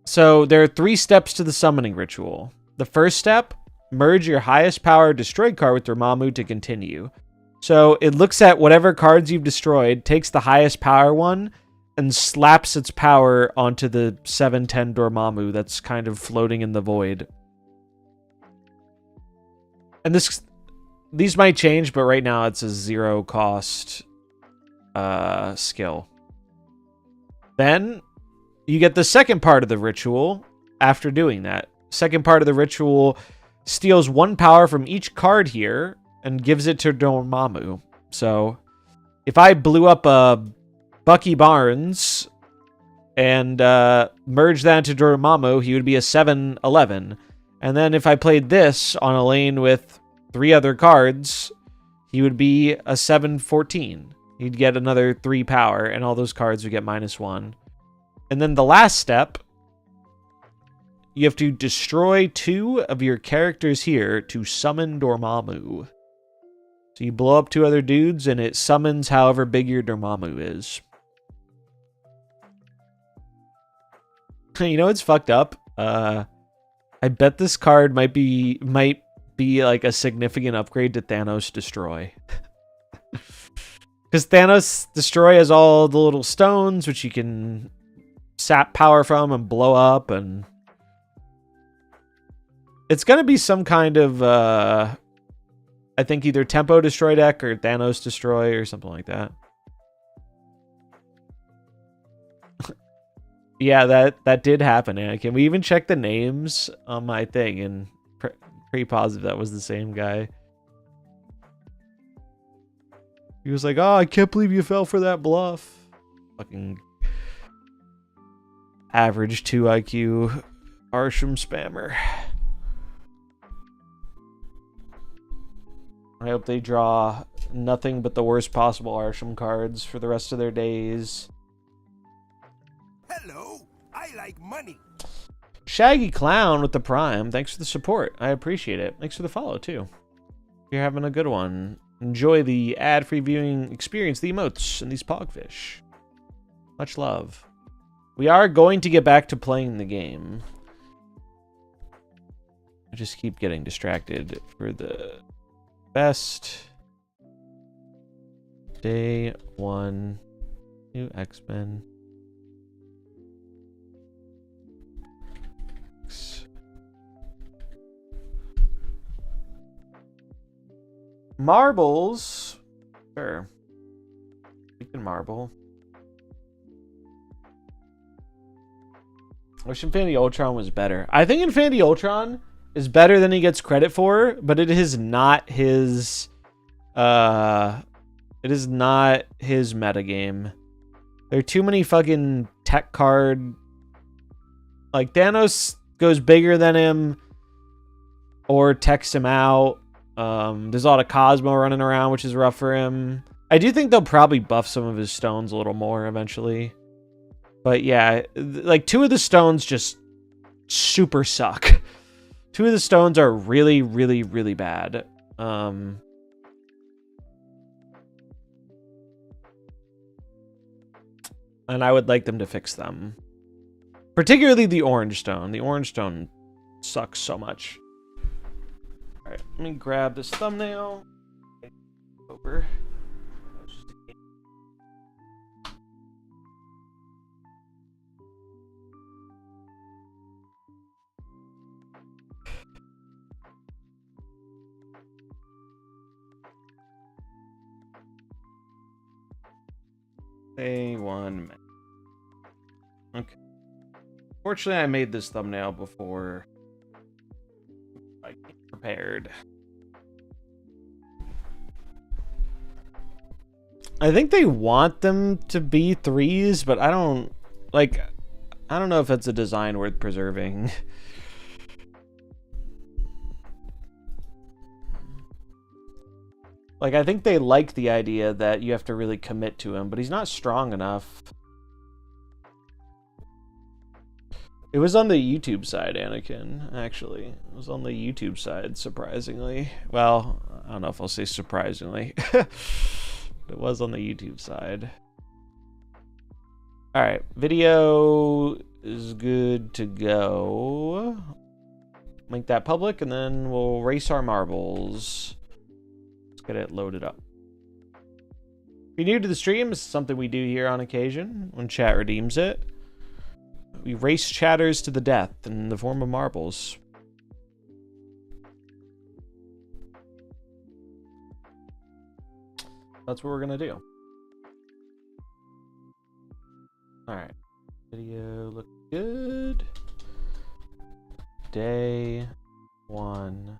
So there are 3 steps to the summoning ritual. The first step, merge your highest power destroyed card with Dormammu to continue. So it looks at whatever cards you've destroyed, takes the highest power one, and slaps its power onto the 7/10 Dormammu that's kind of floating in the void. And these might change, but right now it's a 0 cost skill. Then you get the second part of the ritual after doing that. Second part of the ritual steals 1 power from each card here and gives it to Dormammu. So if I blew up a Bucky Barnes and merged that into Dormammu, he would be a 7/11. And then if I played this on a lane with 3 other cards, he would be a 7/14. He'd get another 3 power, and all those cards would get -1. And then the last step, you have to destroy 2 of your characters here to summon Dormammu. So you blow up 2 other dudes, and it summons however big your Dormammu is. You know what's fucked up? I bet this card might be like a significant upgrade to Thanos Destroy. Because Thanos Destroy has all the little stones, which you can sap power from and blow up, and it's going to be some kind of, I think either Tempo Destroy deck or Thanos Destroy or something like that. Yeah, that did happen, Anakin. We even checked the names on my thing, and pretty positive that was the same guy. He was like, "Oh, I can't believe you fell for that bluff." Fucking average 2 IQ Arsham spammer. I hope they draw nothing but the worst possible Arsham cards for the rest of their days. Hello, I like money. Shaggy Clown with the Prime. Thanks for the support. I appreciate it. Thanks for the follow, too. You're having a good one. Enjoy the ad-free viewing experience, the emotes, and these pogfish. Much love. We are going to get back to playing the game. I just keep getting distracted for the best. Day 1. New X-Men. Marbles. Sure. We can marble. I wish Infinity Ultron was better. I think Infinity Ultron is better than he gets credit for, but it is not his metagame. There are too many fucking tech card, like Thanos goes bigger than him or techs him out. There's a lot of Cosmo running around, which is rough for him. I do think they'll probably buff some of his stones a little more eventually. But yeah, like 2 of the stones just super suck. 2 of the stones are really, really, really bad. And I would like them to fix them. Particularly the orange stone. The orange stone sucks so much. Alright, let me grab this thumbnail. Over. A1. Okay. Fortunately, I made this thumbnail before I came prepared. I think they want them to be 3s, but I don't know if that's a design worth preserving. Like, I think they like the idea that you have to really commit to him, but he's not strong enough. It was on the YouTube side, Anakin, actually. It was on the YouTube side, surprisingly. Well, I don't know if I'll say surprisingly. It was on the YouTube side. Alright, video is good to go. Make that public, and then we'll race our marbles. Let's get it loaded up. If you're new to the stream, this is something we do here on occasion when chat redeems it. We race chatters to the death in the form of marbles. That's what we're gonna do. Alright. Video looks good. Day 1.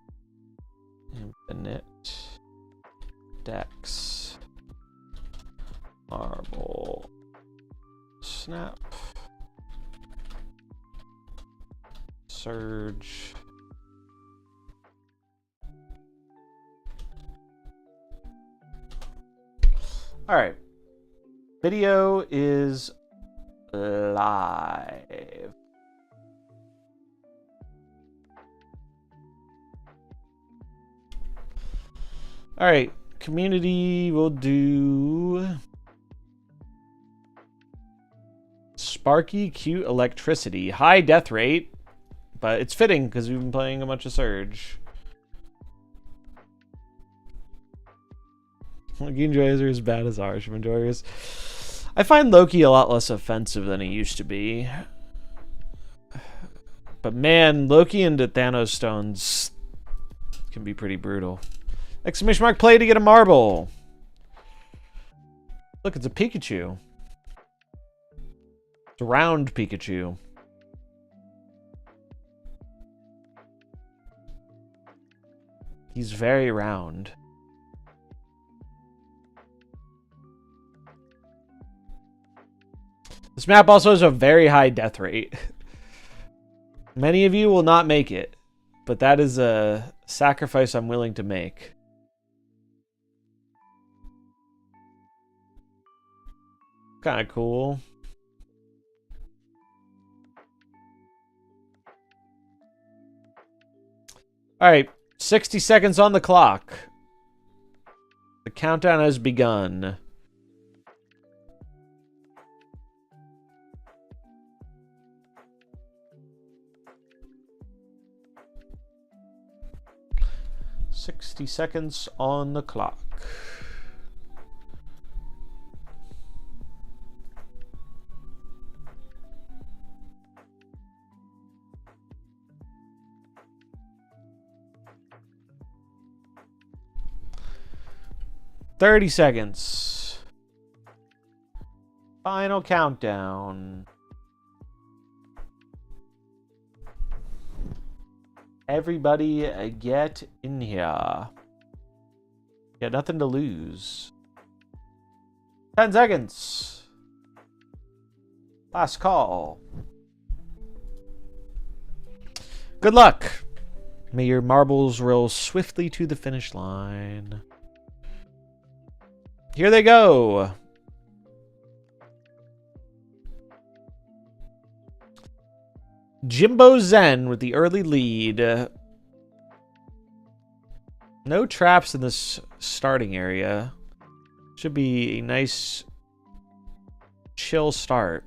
Infinite. Dex. Marble. Snap. Surge. All right. Video is live. All right. Community will do Sparky Cute Electricity. High death rate, but it's fitting because we've been playing a bunch of Surge. Loki enjoyers are as bad as Arsham enjoyers. I find Loki a lot less offensive than he used to be. But man, Loki into Thanos stones can be pretty brutal. Exclamation mark play to get a marble. Look, it's a Pikachu. It's a round Pikachu. He's very round. This map also has a very high death rate. Many of you will not make it, but that is a sacrifice I'm willing to make. Kind of cool. All right, 60 seconds on the clock. The countdown has begun. "60 seconds on the clock." "30 seconds. Final countdown. Everybody get in here. Got nothing to lose. 10 seconds. Last call. Good luck. May your marbles roll swiftly to the finish line. Here they go. Jimbo Zen with the early lead. No traps in this starting area. Should be a nice chill start.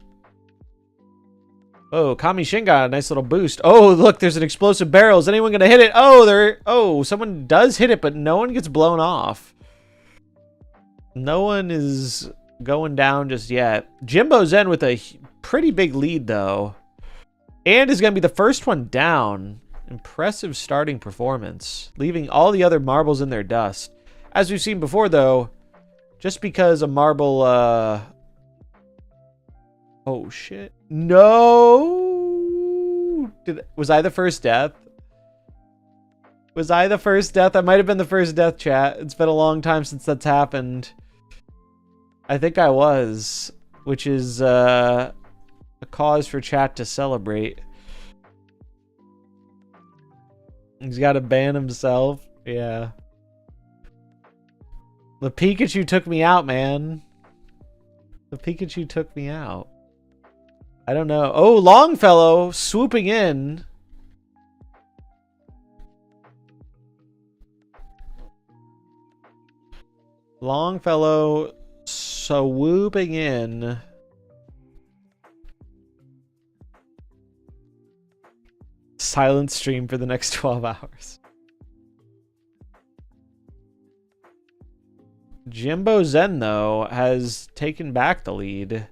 Oh, Kami Shin got a nice little boost. Oh, look, there's an explosive barrel. Is anyone gonna hit it? Oh, someone does hit it, but no one gets blown off. No one is going down just yet. Jimbo Zen with a pretty big lead, though. And is going to be the first one down. Impressive starting performance. Leaving all the other marbles in their dust. As we've seen before, though, just because a marble... Oh, shit. No! Was I the first death? Was I the first death? I might have been the first death, chat. It's been a long time since that's happened. I think I was. Which is... a cause for chat to celebrate. He's got to ban himself. Yeah. The Pikachu took me out, man. The Pikachu took me out. I don't know. Oh, Longfellow swooping in. Longfellow swooping in. Silent stream for the next 12 hours. Jimbo Zen, though, has taken back the lead.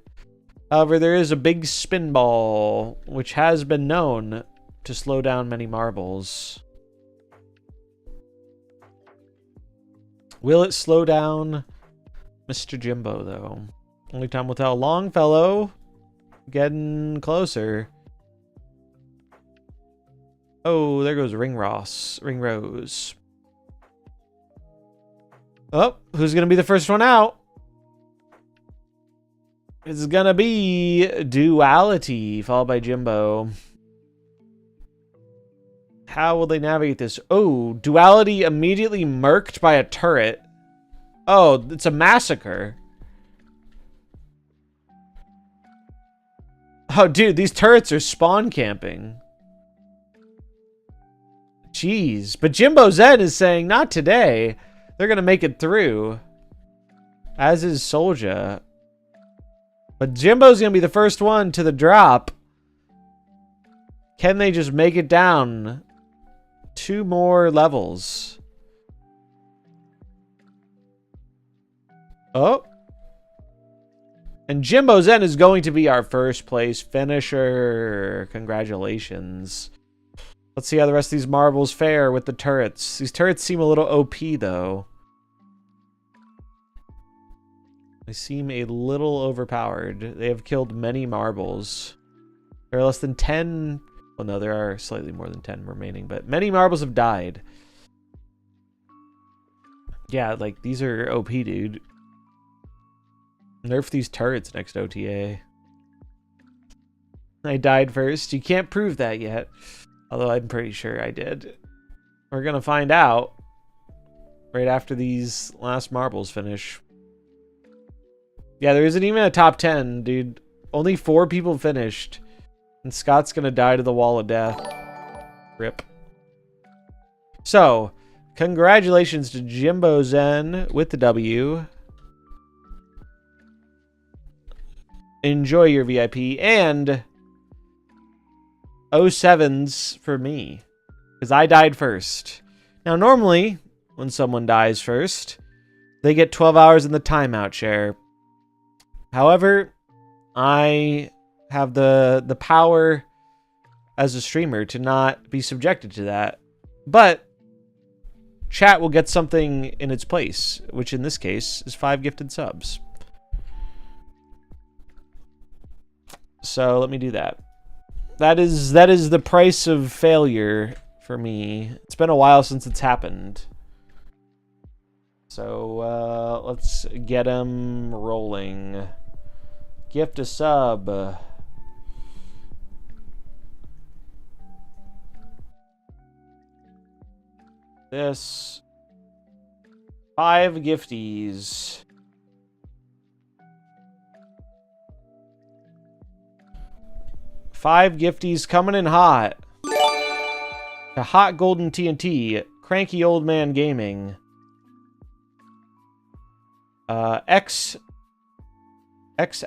However, there is a big spin ball, which has been known to slow down many marbles. Will it slow down Mr. Jimbo, though? Only time will tell. Longfellow getting closer. Oh, there goes Ringrose. Oh, who's going to be the first one out? It's going to be Duality, followed by Jimbo. How will they navigate this? Oh, Duality immediately murked by a turret. Oh, it's a massacre. Oh, dude, these turrets are spawn camping. Jeez. But Jimbo Zen is saying, not today. They're gonna make it through. As is Soldier. But Jimbo's gonna be the first one to the drop. Can they just make it down 2 more levels? Oh. And Jimbo Zen is going to be our first place finisher. Congratulations. Let's see how the rest of these marbles fare with the turrets. These turrets seem a little OP though. They seem a little overpowered. They have killed many marbles. There are less than 10. Well, no, there are slightly more than 10 remaining, but many marbles have died. Yeah, like, these are OP, dude. Nerf these turrets next OTA. I died first. You can't prove that yet. Although I'm pretty sure I did. We're gonna find out right after these last marbles finish. Yeah, there isn't even a top 10, dude. Only 4 people finished. And Scott's gonna die to the wall of death. Rip. So, congratulations to Jimbo Zen with the W. Enjoy your VIP. And 07s for me. Because I died first. Now, normally, when someone dies first, they get 12 hours in the timeout share. However, I have the power as a streamer to not be subjected to that. But chat will get something in its place, which in this case is 5 gifted subs. So let me do that. That is the price of failure for me. It's been a while since it's happened. So let's get him rolling. Gift a sub. This 5 gifties. Five gifties coming in hot. A hot golden TNT. Cranky old man gaming. X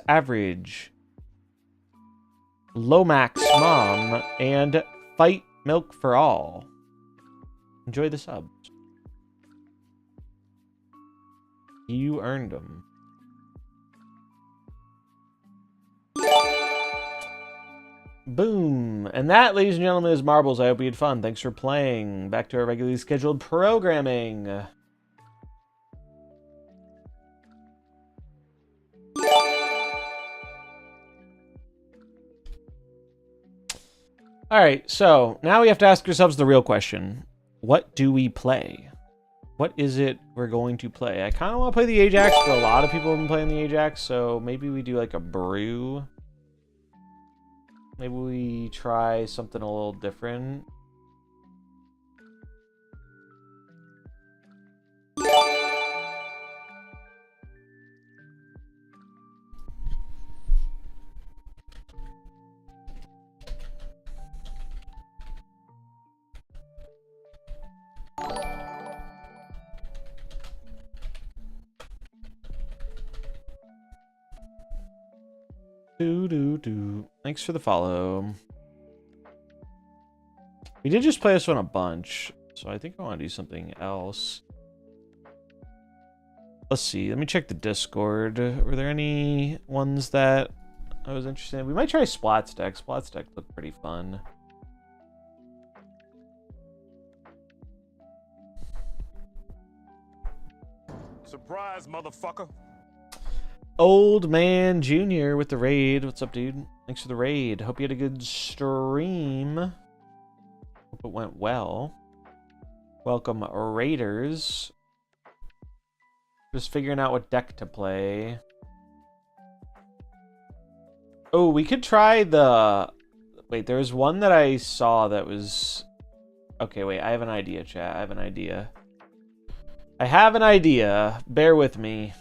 average. Lomax mom and fight milk for all. Enjoy the subs. You earned them. Boom. And that, ladies and gentlemen, is Marbles. I hope you had fun. Thanks for playing. Back to our regularly scheduled programming. Alright, so now we have to ask ourselves the real question. What do we play? What is it we're going to play? I kind of want to play the Ajax, but a lot of people have been playing the Ajax, so maybe we do like a brew. Maybe we try something a little different. Thanks for the follow. We did just play this one a bunch, so I think I want to do something else. Let's see. Let me check the Discord. Were there any ones that I was interested in? We might try Splats deck. Splats deck looked pretty fun. Surprise, motherfucker. Old Man Junior with the raid. What's up, dude? Thanks for the raid. Hope you had a good stream. Hope it went well. Welcome, Raiders. Just figuring out what deck to play. Oh, we could try the... Wait, there was one that I saw that was... Okay, wait. I have an idea, chat. I have an idea. I have an idea. Bear with me.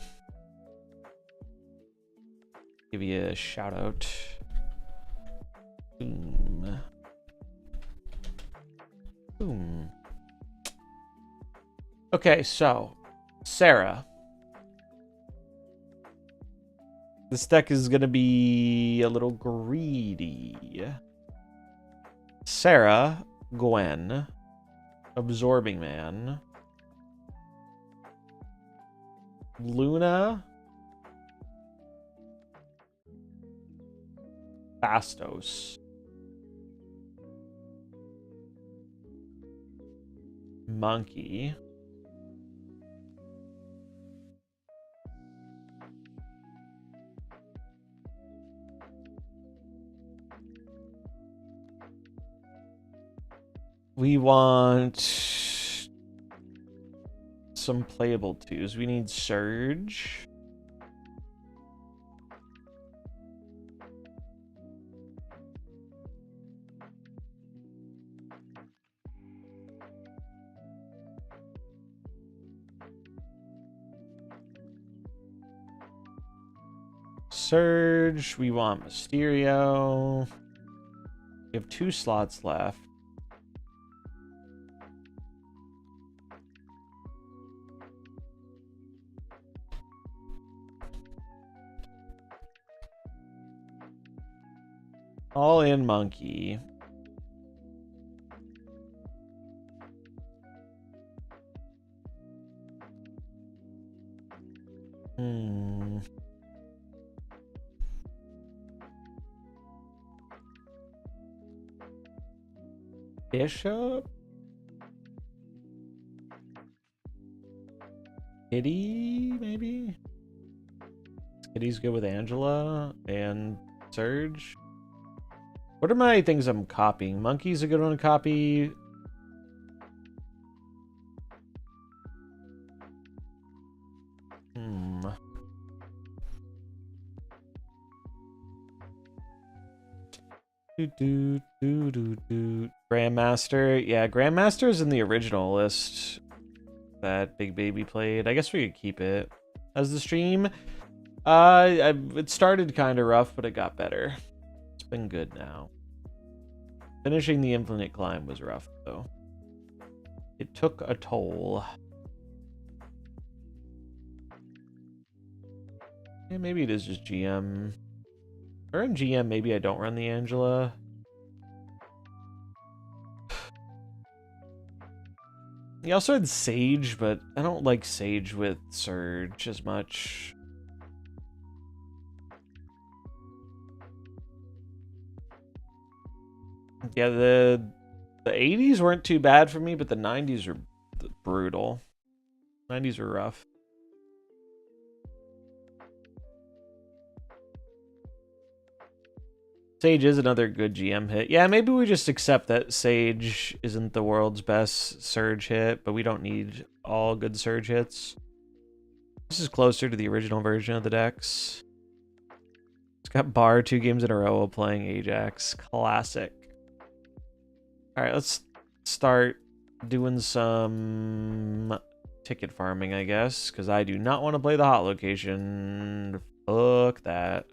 Give you a shout out. Boom. Boom. Okay, so Sarah. This deck is going to be a little greedy. Sarah, Gwen, Absorbing Man, Luna, Bastos, Monkey, we want some playable twos. We need Surge. Surge. We want Mysterio. We have 2 slots left. All in Monkey. Bishop? Kitty, maybe? Kitty's good with Angela and Surge. What are my things I'm copying? Monkey's a good one to copy. Grandmaster. Yeah, Grandmaster's in the original list that Big Baby played. I guess we could keep it as the stream. It started kind of rough, but it got better. It's been good now. Finishing the Infinite Climb was rough, though. It took a toll. Yeah, maybe it is just GM. Or in GM, maybe I don't run the Angela. He also had Sage, but I don't like Sage with Surge as much. Yeah, the 80s weren't too bad for me, but the 90s were brutal. 90s were rough. Sage is another good GM hit. Yeah, maybe we just accept that Sage isn't the world's best Surge hit, but we don't need all good Surge hits. This is closer to the original version of the decks. It's got Bar 2 games in a row while playing Ajax. Classic. Alright, let's start doing some ticket farming, I guess, because I do not want to play the hot location. Fuck that.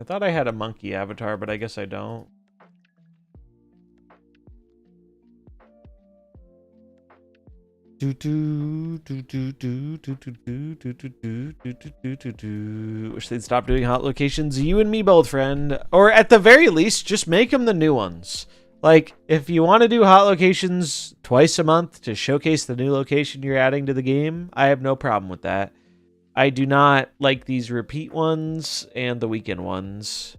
I thought I had a monkey avatar, but I guess I don't. Wish they'd stop doing hot locations. You and me both, friend. Or at the very least, just make them the new ones. Like, if you want to do hot locations twice a month to showcase the new location you're adding to the game, I have no problem with that. I do not like these repeat ones and the weekend ones.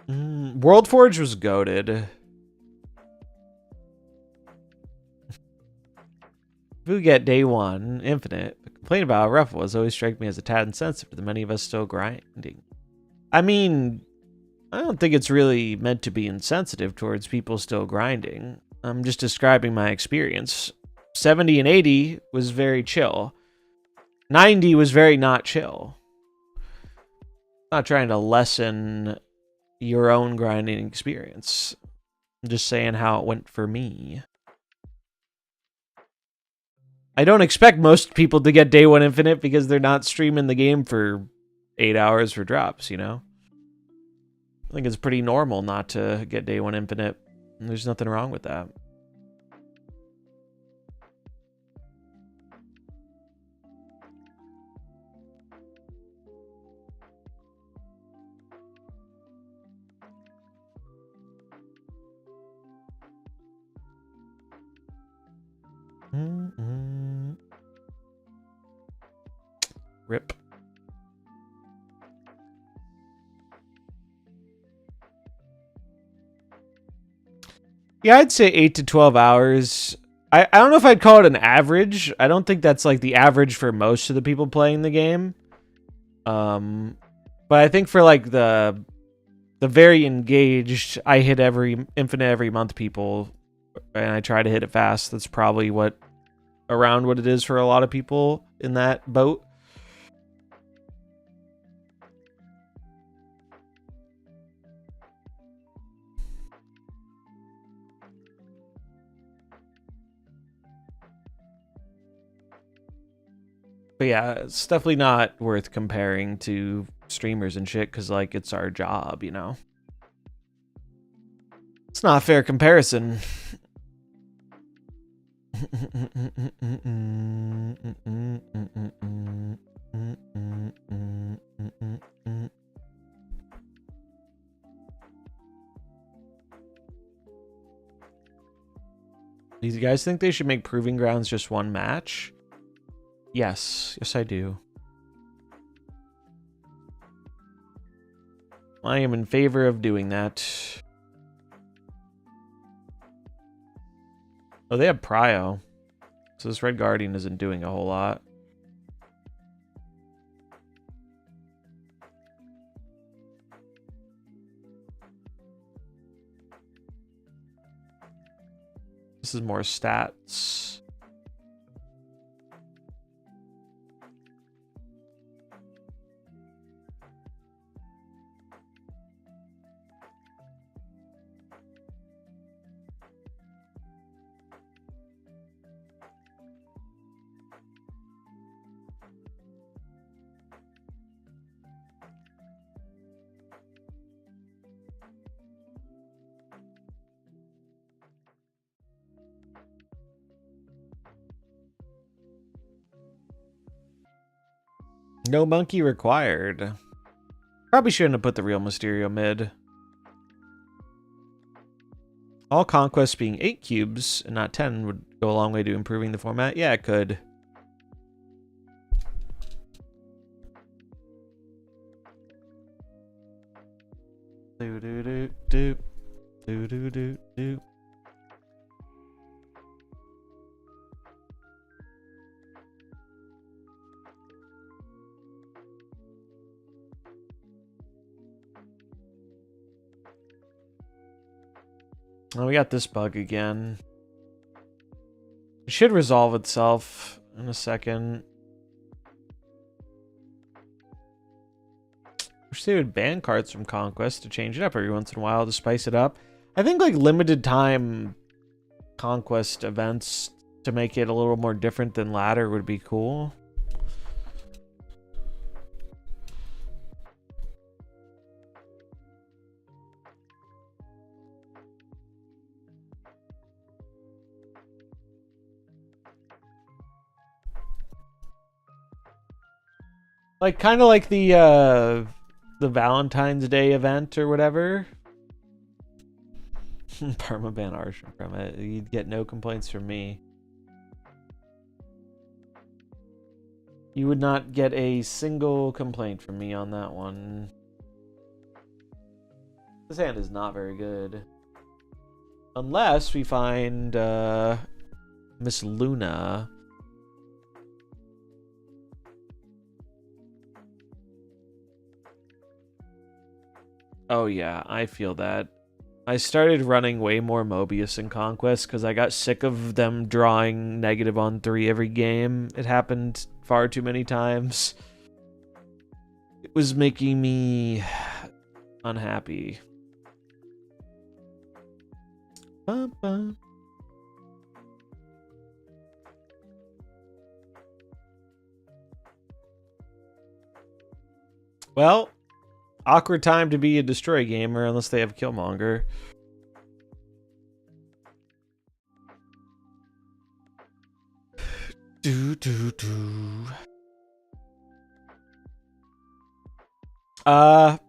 Worldforge was goated. We get day one, Infinite. The complaint about how rough it was always strike me as a tad insensitive to the many of us still grinding. I mean, I don't think it's really meant to be insensitive towards people still grinding. I'm just describing my experience. 70 and 80 was very chill. 90 was very not chill. Not trying to lessen your own grinding experience. I'm just saying how it went for me. I don't expect most people to get day one infinite because they're not streaming the game for 8 hours for drops, you know? I think it's pretty normal not to get day one infinite. There's nothing wrong with that. Rip. Yeah, I'd say 8 to 12 hours. I don't know if I'd call it an average. I don't think that's like the average for most of the people playing the game. But I think for like the very engaged, I hit every infinite every month people, and I try to hit it fast. That's probably around what it is for a lot of people in that boat. But yeah, it's definitely not worth comparing to streamers and shit, because, like, it's our job, you know? It's not a fair comparison. Do you guys think they should make Proving Grounds just one match? Yes. Yes, I do. I am in favor of doing that. Oh, they have Prio. So this Red Guardian isn't doing a whole lot. This is more stats. No monkey required. Probably shouldn't have put the real Mysterio mid. All conquests being 8 cubes and not 10 would go a long way to improving the format. Yeah, it could. Do do do do do do do do. Oh, we got this bug again. It should resolve itself in a second. Wish they would ban cards from Conquest to change it up every once in a while to spice it up. I think like limited time Conquest events to make it a little more different than ladder would be cool. Like, kind of like the Valentine's Day event or whatever. Permaban Archer from it. You'd get no complaints from me. You would not get a single complaint from me on that one. This hand is not very good. Unless we find Miss Luna. Oh yeah, I feel that. I started running way more Mobius in Conquest because I got sick of them drawing negative on 3 every game. It happened far too many times. was making me unhappy. Ba-ba. Well, awkward time to be a destroy gamer unless they have Killmonger.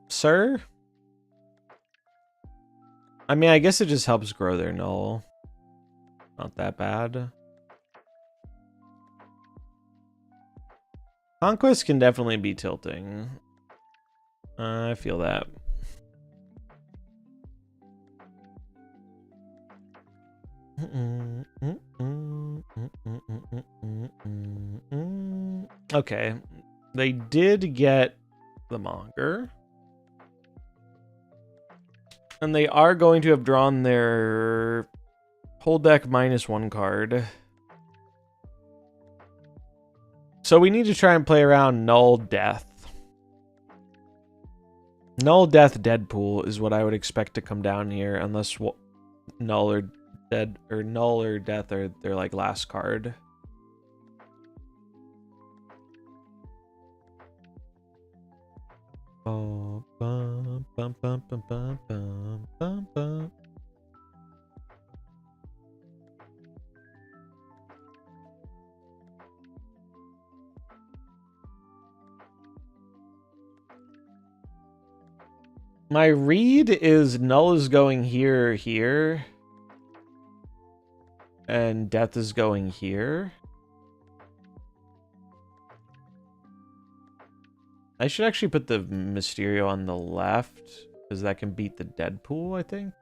Sir? I mean, I guess it just helps grow their null. Not that bad. Conquest can definitely be tilting. I feel that. Okay. They did get the Monger. And they are going to have drawn their whole deck -1 card. So we need to try and play around Null Death. Null Death Deadpool is what I would expect to come down here, unless Null or Dead or Null or Death are their like last card. Bum, bum, bum, bum, bum, bum, bum, bum, bum. My read is Null is going here, here. And Death is going here. I should actually put the Mysterio on the left, because that can beat the Deadpool, I think.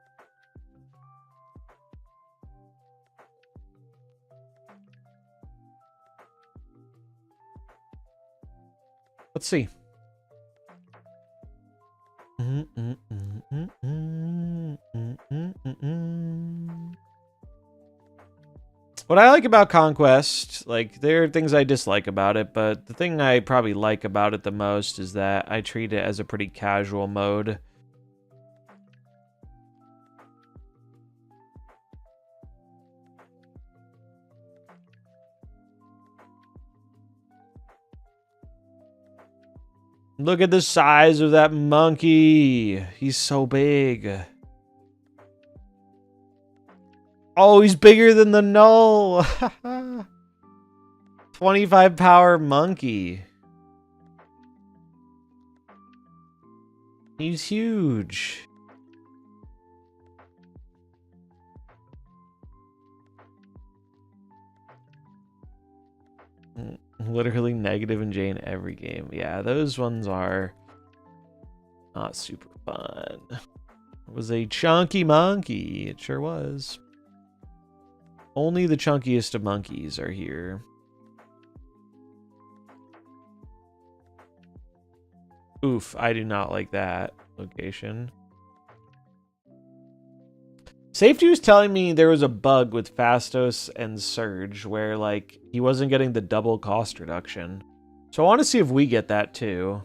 Let's see. What I like about Conquest, like, there are things I dislike about it, but the thing I probably like about it the most is that I treat it as a pretty casual mode. Look at the size of that monkey. He's so big. Oh, he's bigger than the Null. 25 power monkey. He's huge. Literally negative and J in every game. Yeah, those ones are not super fun. It was a chunky monkey. It sure was. Only the chunkiest of monkeys are here. Oof, I do not like that location. Safety was telling me there was a bug with Fastos and Surge where, like, he wasn't getting the double cost reduction. So I want to see if we get that too.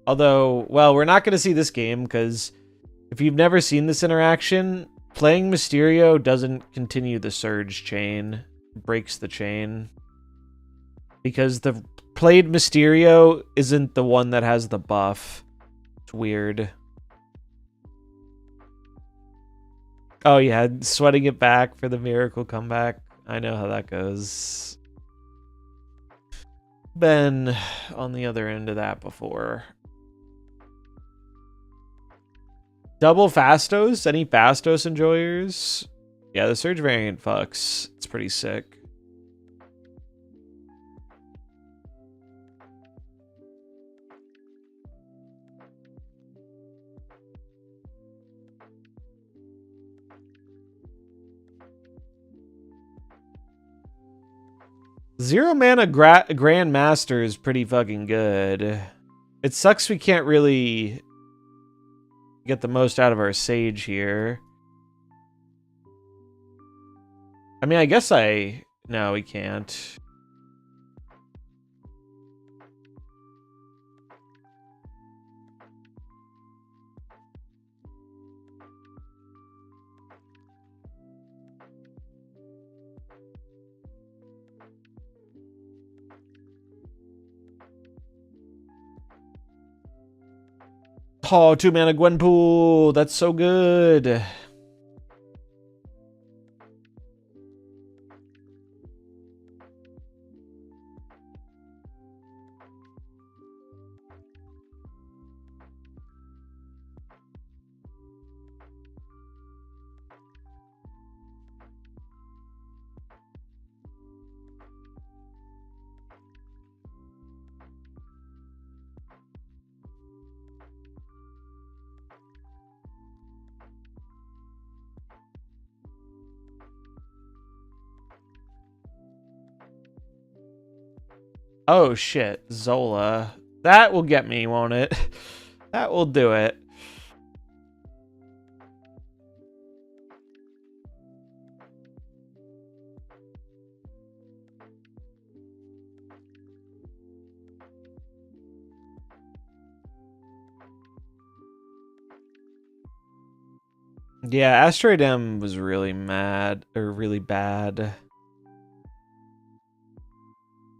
Although, well, we're not going to see this game because if you've never seen this interaction, playing Mysterio doesn't continue the Surge chain, breaks the chain. Because the played Mysterio isn't the one that has the buff. It's weird. Oh yeah, sweating it back for the miracle comeback. I know how that goes. Been on the other end of that before. Double Fastos? Any Fastos enjoyers? Yeah, the Surge variant fucks. It's pretty sick. Zero mana Grandmaster is pretty fucking good. It sucks we can't really get the most out of our Sage here. I mean, I guess no, we can't. Oh, 2-mana Gwenpool. That's so good. Oh shit, Zola. That will get me, won't it? That will do it. Yeah, Asteroid M was really mad, or really bad.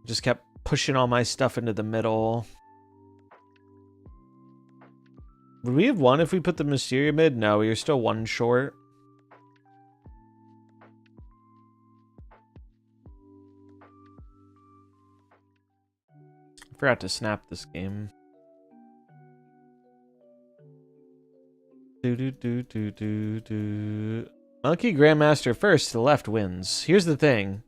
Just kept pushing all my stuff into the middle. Would we have won if we put the Mysteria mid? No, we were still one short. Forgot to snap this game. Monkey Grandmaster first to the left wins. Here's the thing.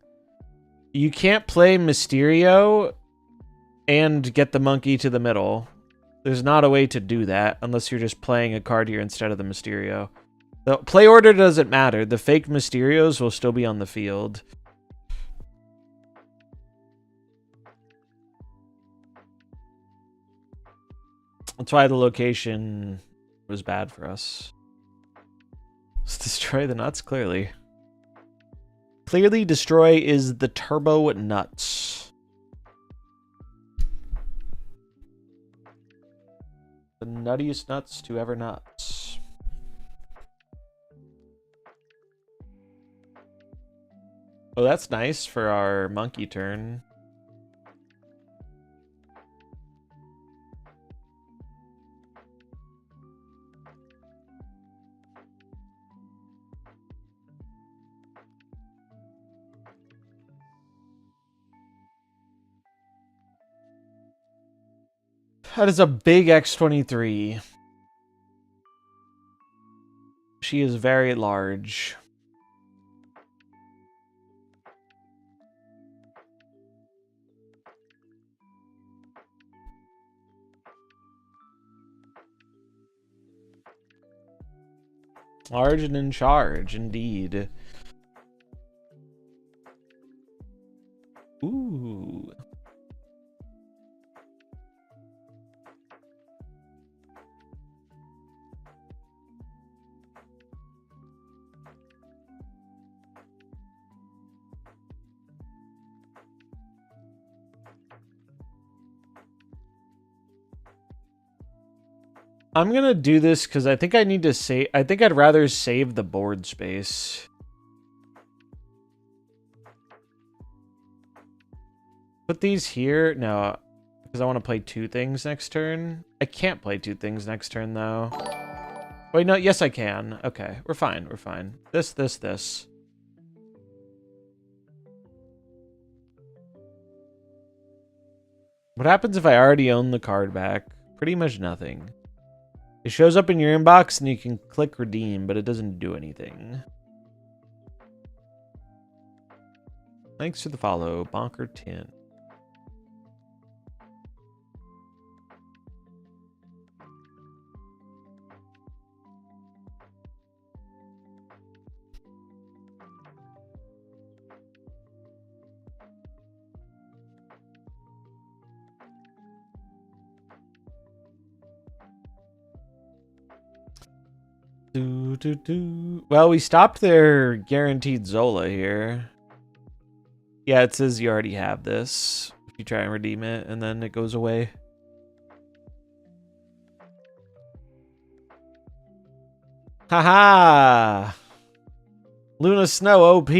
You can't play Mysterio and get the monkey to the middle. There's not a way to do that unless you're just playing a card here instead of the Mysterio. The play order doesn't matter. The fake Mysterios will still be on the field. That's why the location was bad for us. Let's destroy the nuts, clearly. Clearly, destroy is the turbo nuts. The nuttiest nuts to ever nuts. Oh, that's nice for our monkey turn. That is a big X-23. She is very large. Large and in charge, indeed. Ooh. I'm gonna do this because I think I need to save. I think I'd rather save the board space. Put these here. No, because I want to play 2 things next turn. I can't play 2 things next turn, though. Wait, no. Yes, I can. Okay, we're fine. We're fine. This. What happens if I already own the card back? Pretty much nothing. It shows up in your inbox and you can click redeem, but it doesn't do anything. Thanks for the follow, Bonker 10. Well, we stopped their guaranteed Zola here. Yeah, it says you already have this. If you try and redeem it, and then it goes away. Haha! Luna Snow OP!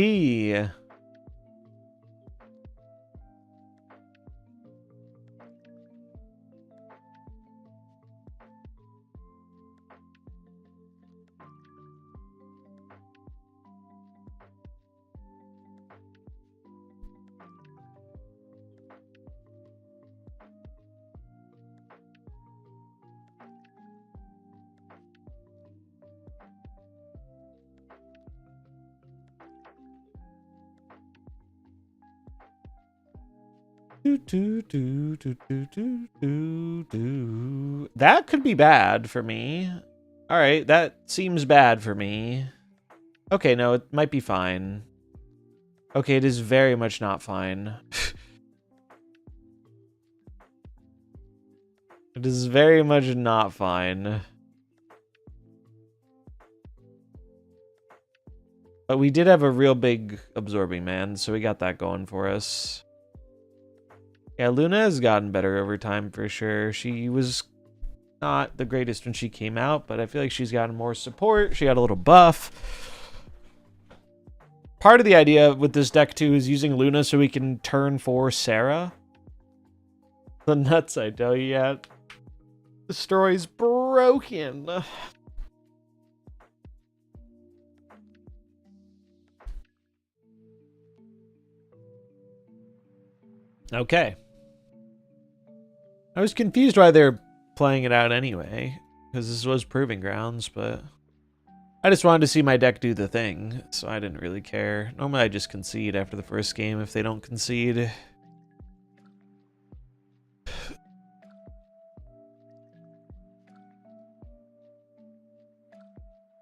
That could be bad for me. All right, that seems bad for me. Okay, no, it might be fine. Okay, it is very much not fine. It is very much not fine. But we did have a real big absorbing man, so we got that going for us. Yeah, Luna has gotten better over time for sure. She was not the greatest when she came out, but I feel like she's gotten more support. She got a little buff. Part of the idea with this deck too is using Luna so we can turn for Sarah. The nuts, I tell you, yeah. The story's broken. Okay. I was confused why they're playing it out anyway, because this was Proving Grounds, but I just wanted to see my deck do the thing, so I didn't really care. Normally I just concede after the first game if they don't concede.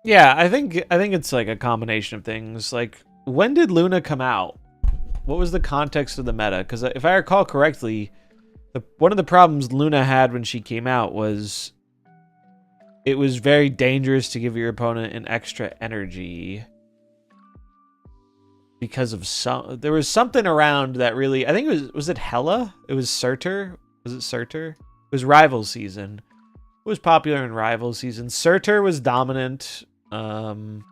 Yeah, I think it's like a combination of things. Like, when did Luna come out? What was the context of the meta? Because if I recall correctly, one of the problems Luna had when she came out was it was very dangerous to give your opponent an extra energy because of there was something around that really, I think it was it Hela? It was Surtur? Was it Surtur? It was Rival Season. It was popular in Rival Season. Surtur was dominant. So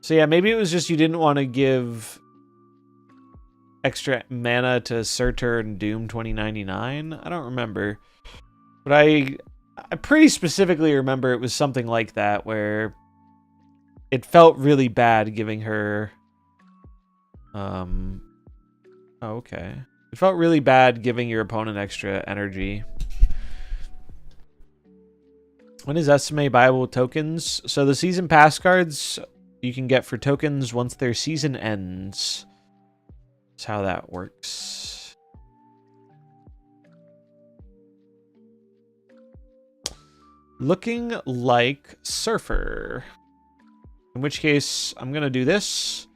yeah, maybe it was just you didn't want to give extra mana to Surtur and Doom 2099. I don't remember, but I pretty specifically remember it was something like that where it felt really bad giving her okay, it felt really bad giving your opponent extra energy. When is SMA buyable tokens? So the season pass cards you can get for tokens once their season ends. That's how that works. Looking like Surfer. In which case, I'm going to do this,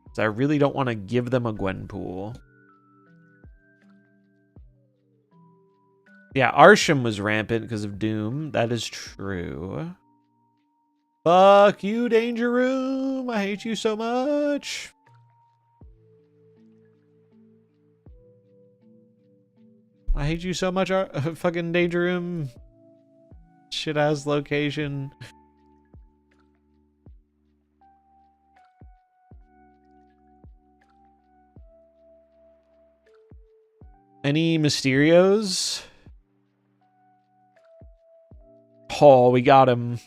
because I really don't want to give them a Gwen pool. Yeah, Arsham was rampant because of Doom. That is true. Fuck you, Danger Room. I hate you so much. I hate you so much, fucking Danger Room. Shit-ass location. Any Mysterios? Oh, we got him.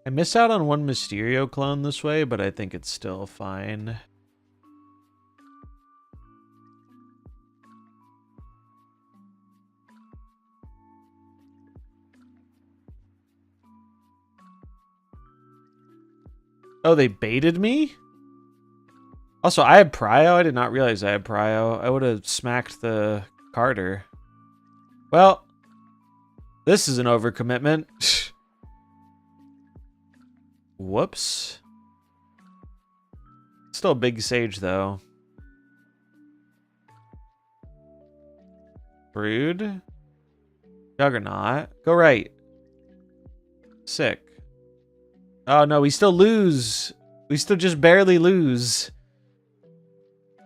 I miss out on one Mysterio clone this way, but I think it's still fine. Oh, they baited me? Also, I had Prio. I did not realize I had Prio. I would have smacked the Carter. Well, this is an overcommitment. Whoops. Still a big Sage, though. Brood. Juggernaut. Go right. Sick. Oh, no, we still lose. We still just barely lose.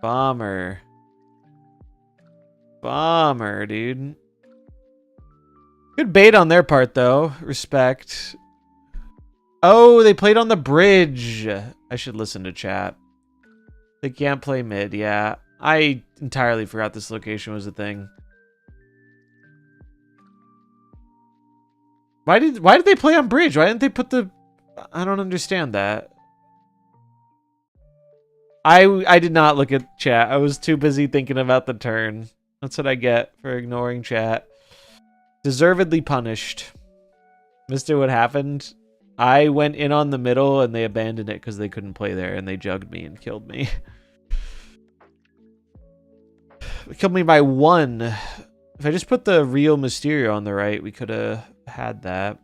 Bomber. Bomber, dude. Good bait on their part, though. Respect. Oh, they played on the bridge. I should listen to chat. They can't play mid, yeah. I entirely forgot this location was a thing. Why did they play on bridge? Why didn't they put the... I don't understand that. I did not look at chat. I was too busy thinking about the turn. That's what I get for ignoring chat. Deservedly punished. Mister, what happened? I went in on the middle and they abandoned it because they couldn't play there and they jugged me and killed me. They killed me by 1. If I just put the real Mysterio on the right, we could have had that.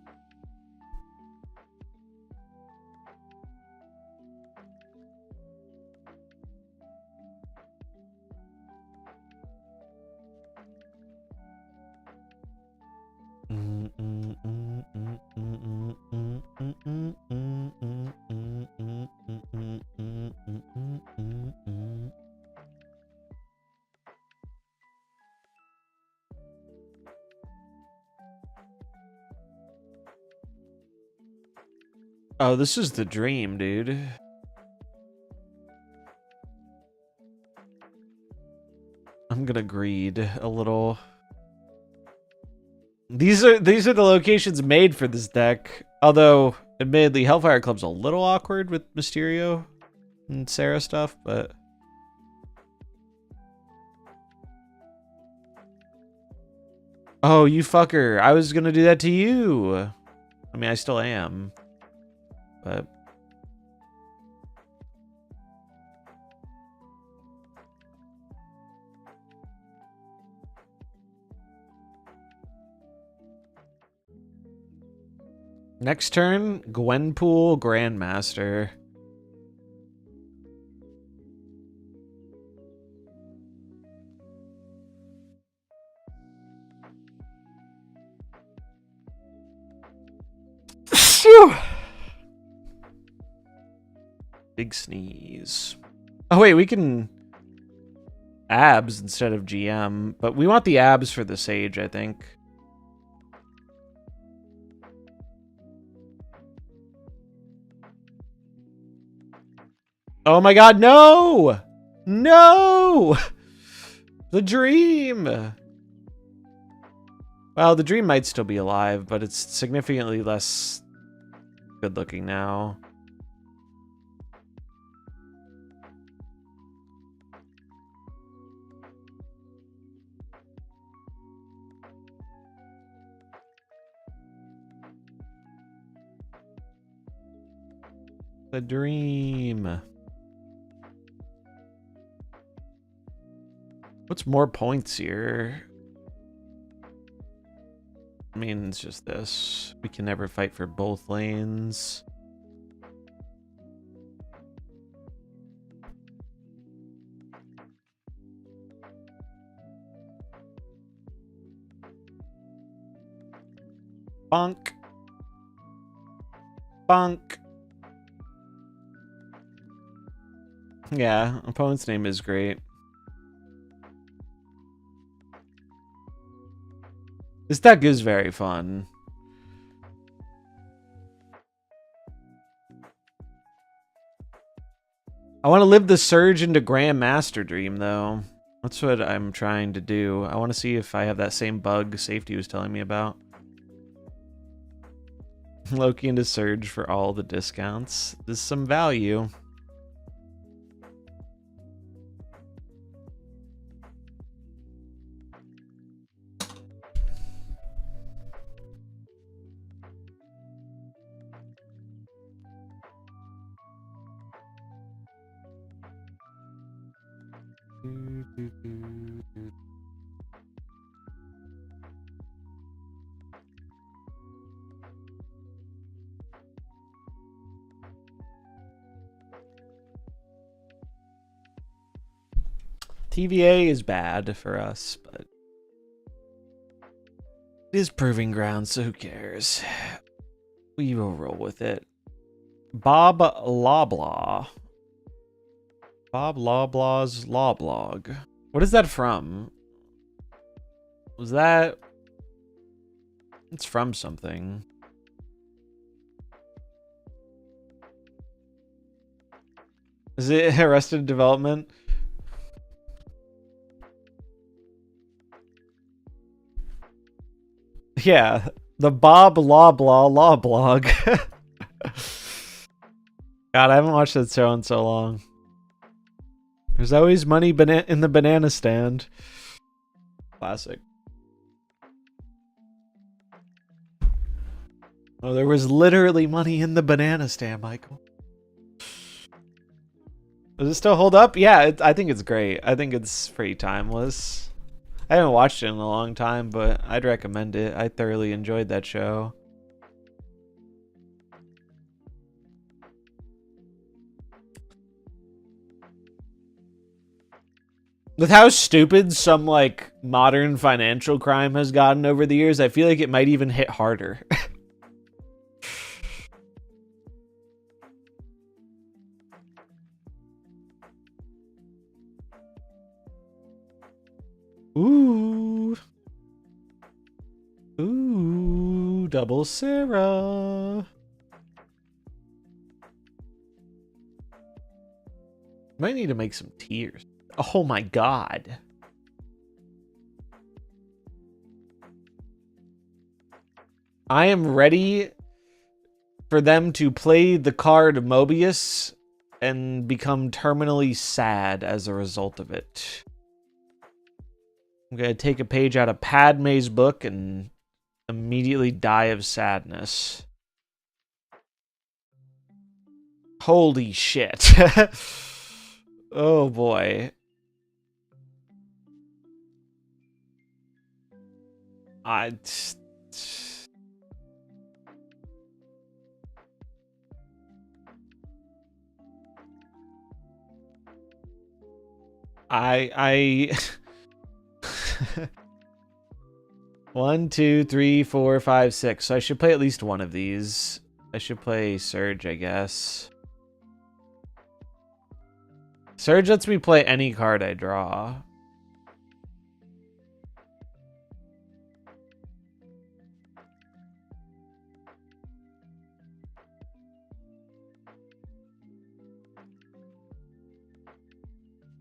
Oh, this is the dream, dude. I'm gonna greed a little. These are the locations made for this deck. Although, admittedly, Hellfire Club's a little awkward with Mysterio and Sarah stuff, but oh, you fucker. I was gonna do that to you. I mean, I still am. But next turn, Gwenpool Grandmaster. Phew. Big sneeze. Oh wait, we can abs instead of GM, but we want the abs for the Sage, I think. Oh my god, no! No! The dream! Well, the dream might still be alive, but it's significantly less good looking now. The dream. What's more points here? I mean, it's just this. We can never fight for both lanes. Bonk. Bonk. Yeah, opponent's name is great. This deck is very fun. I want to live the Surge into Grandmaster Dream, though. That's what I'm trying to do. I want to see if I have that same bug Safety was telling me about. Loki into Surge for all the discounts. There's some value. TVA is bad for us, but it is proving ground, so who cares? We will roll with it. Bob Loblaw. Bob Loblaw's Law Blog. What is that from? Was that... It's from something. Is it Arrested Development? Yeah, the Bob Loblaw Law Blog. God, I haven't watched that show in so long. There's always money in the banana stand. Classic. Oh, there was literally money in the banana stand, Michael. Does it still hold up? Yeah, I think it's great. I think it's pretty timeless. I haven't watched it in a long time, but I'd recommend it. I thoroughly enjoyed that show. With how stupid some like modern financial crime has gotten over the years, I feel like it might even hit harder. Ooh. Ooh, double Sarah. Might need to make some tears. Oh my god. I am ready for them to play the card Mobius and become terminally sad as a result of it. I'm going to take a page out of Padme's book and immediately die of sadness. Holy shit. Oh boy. I One, two, three, four, five, six. So I should play at least one of these. I should play Surge, I guess. Surge lets me play any card I draw.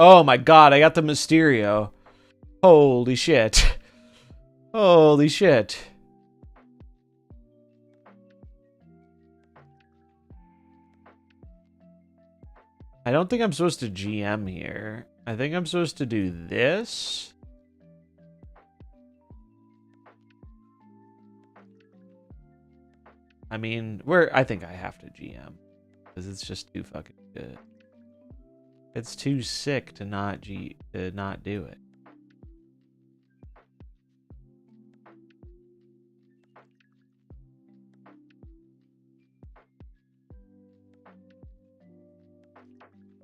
Oh my god, I got the Mysterio. Holy shit. Holy shit. I don't think I'm supposed to GM here. I think I'm supposed to do this. I mean, I think I have to GM. Because it's just too fucking good. It's too sick to not do it.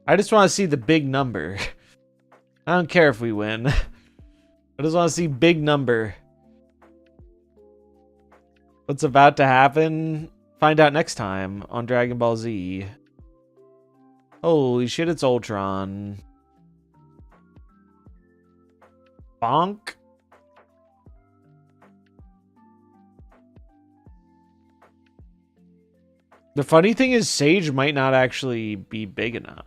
I just want to see the big number. I don't care if we win. I just want to see big number. What's about to happen? Find out next time on Dragon Ball Z. Holy shit, it's Ultron. Bonk. The funny thing is Sage might not actually be big enough.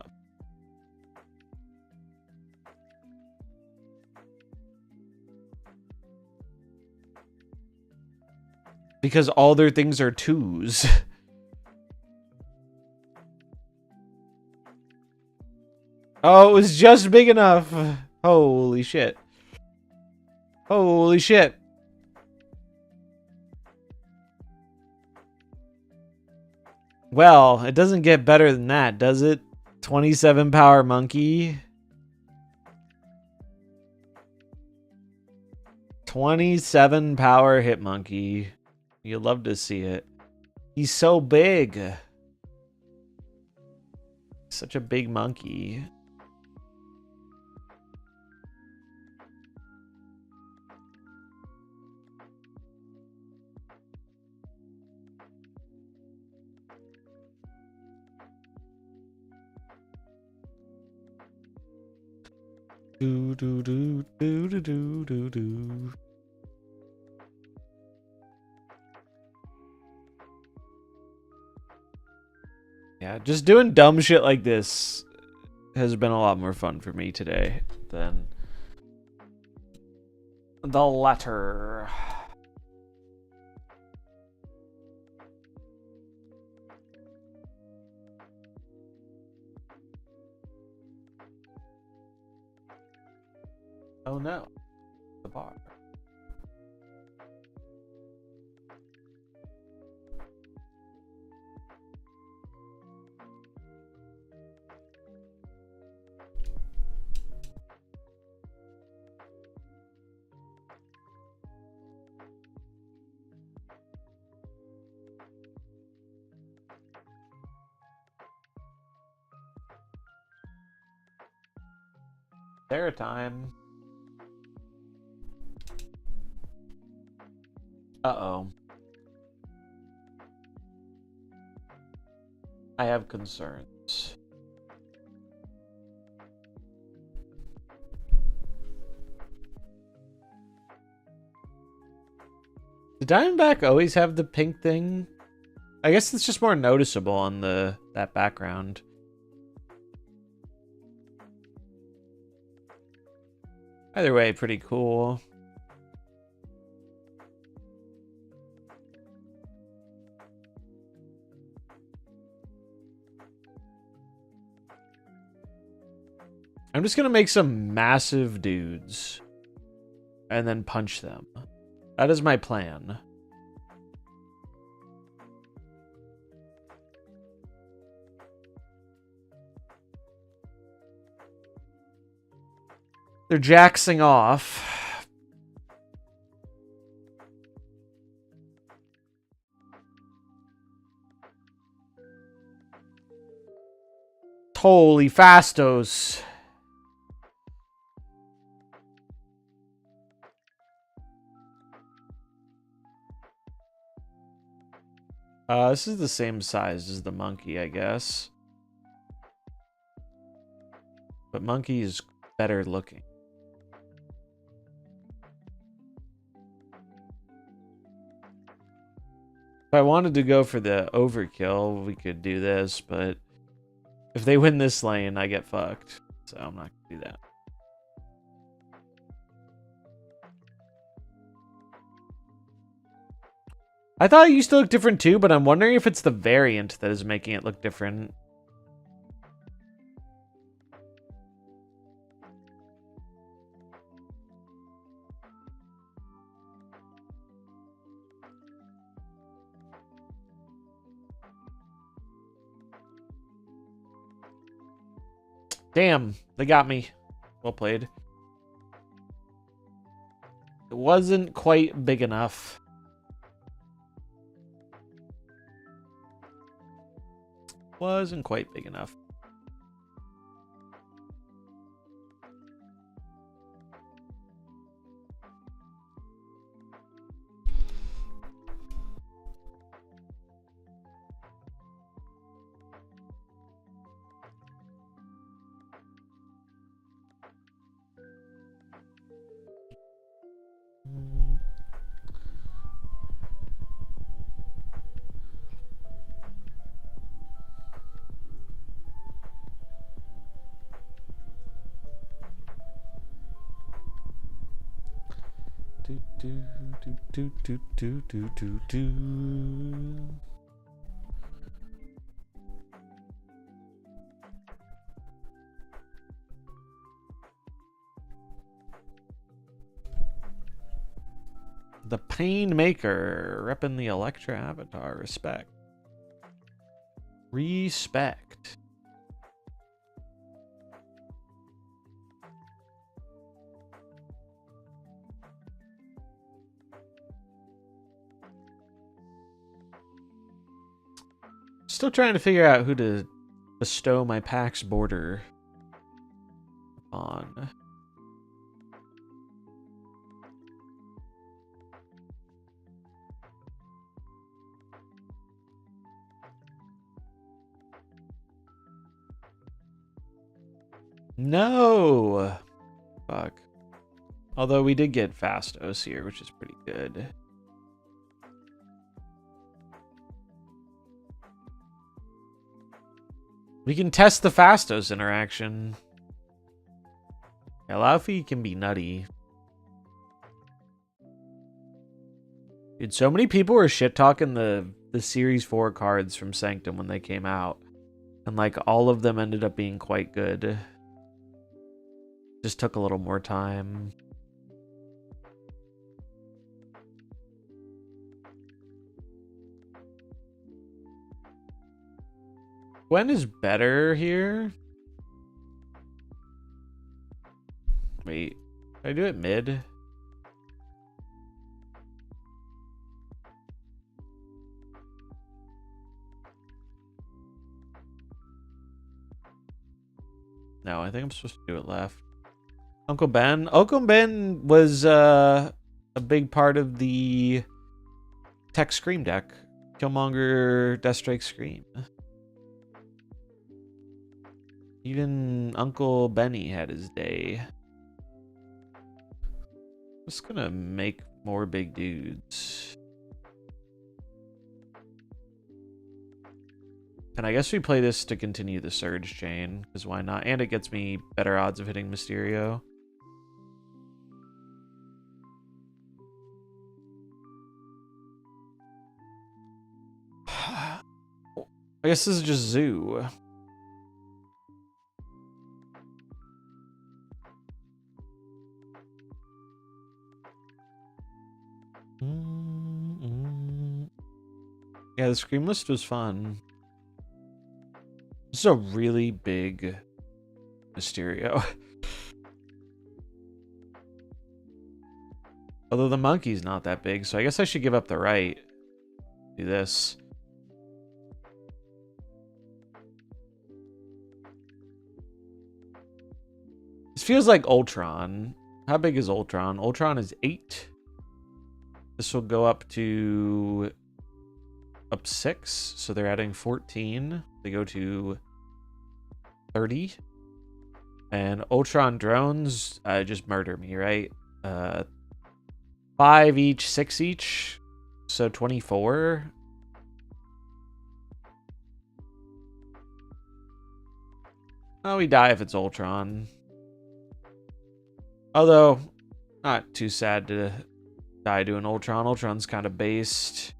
Because all their things are twos. Oh, it was just big enough. Holy shit. Holy shit. Well, it doesn't get better than that, does it? 27 power monkey. 27 power hit monkey. You'd love to see it. He's so big. Such a big monkey. Do do do do do do do do. Yeah, just doing dumb shit like this has been a lot more fun for me today than the latter. Oh no. The bar. Their time. Uh-oh. I have concerns. Did Diamondback always have the pink thing? I guess it's just more noticeable on that background. Either way, pretty cool. I'm just gonna make some massive dudes and then punch them. That is my plan. They're jacksing off. Holy fastos. This is the same size as the monkey, I guess. But monkey is better looking. If I wanted to go for the overkill, we could do this, but if they win this lane, I get fucked. So I'm not gonna do that. I thought it used to look different too, but I'm wondering if it's the variant that is making it look different. Damn, they got me. Well played. It wasn't quite big enough. Wasn't quite big enough. Do. The Painmaker, repping the Electra avatar. Respect. Respect. Still trying to figure out who to bestow my PAX border on. No! Fuck. Although we did get Fastos here, which is pretty good. We can test the Fastos interaction. Yeah, Laufey can be nutty. Dude, so many people were shit-talking the Series 4 cards from Sanctum when they came out. And, like, all of them ended up being quite good. Just took a little more time. Gwen is better here. Wait, can I do it mid? No, I think I'm supposed to do it left. Uncle Ben. Uncle Ben was a big part of the Tech Scream deck. Killmonger, Deathstrike, Scream. Even Uncle Benny had his day. Just gonna make more big dudes. And I guess we play this to continue the Surge chain, because why not? And it gets me better odds of hitting Mysterio. I guess this is just Zoo. Yeah, the Scream list was fun. This is a really big Mysterio. Although the monkey's not that big, so I guess I should give up the right. Do this. This feels like Ultron. How big is Ultron? Ultron is 8. This will go up 6, so they're adding 14. They go to 30. And Ultron drones just murder me, right? 5 each, 6 each, so 24. Oh, we die if it's Ultron. Although, not too sad to die to an Ultron. Ultron's kind of based.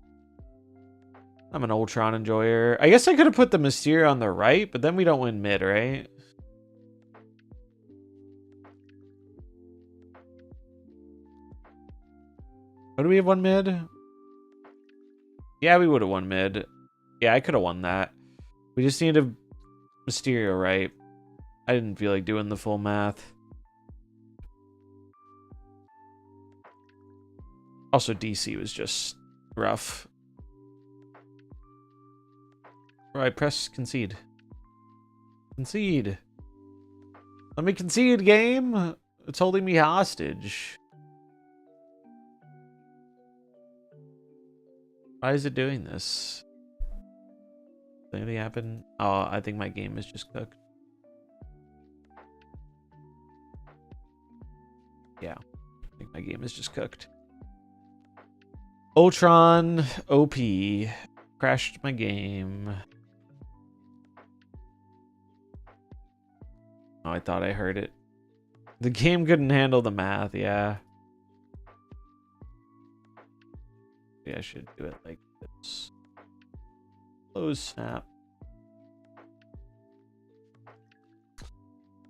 I'm an Ultron enjoyer. I guess I could have put the Mysterio on the right, but then we don't win mid, right? What do we have won mid? Yeah, we would have won mid. Yeah, I could have won that. We just needed Mysterio right. I didn't feel like doing the full math. Also, DC was just rough. Right, press concede. Concede. Let me concede, game. It's holding me hostage. Why is it doing this? Did anything happen? Oh, I think my game is just cooked. Yeah, I think my game is just cooked. Ultron OP crashed my game. Oh, I thought I heard it. The game couldn't handle the math, yeah. Yeah, I should do it like this. Close snap.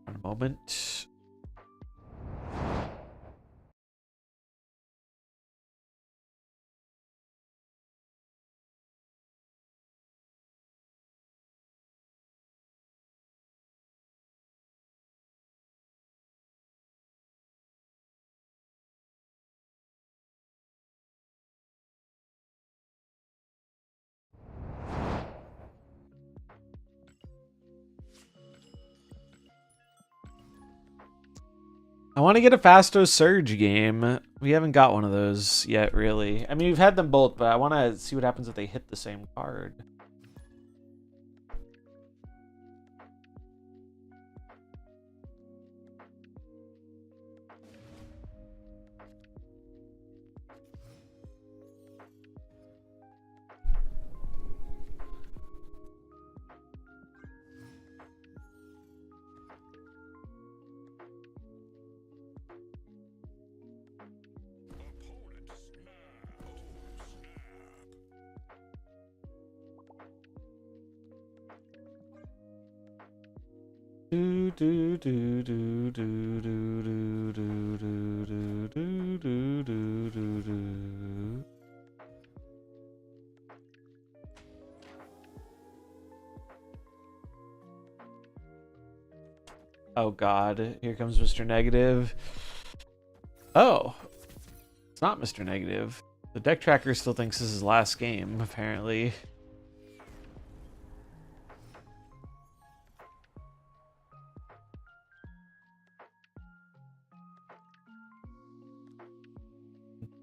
One moment. I want to get a Fasto Surge game. We haven't got one of those yet, really. I mean, we've had them both, but I want to see what happens if they hit the same card. Do do do do do do do do do do do do do do do. Oh God, here comes Mr. Negative. Oh, it's not Mr. Negative. The deck tracker still thinks this is last game, apparently.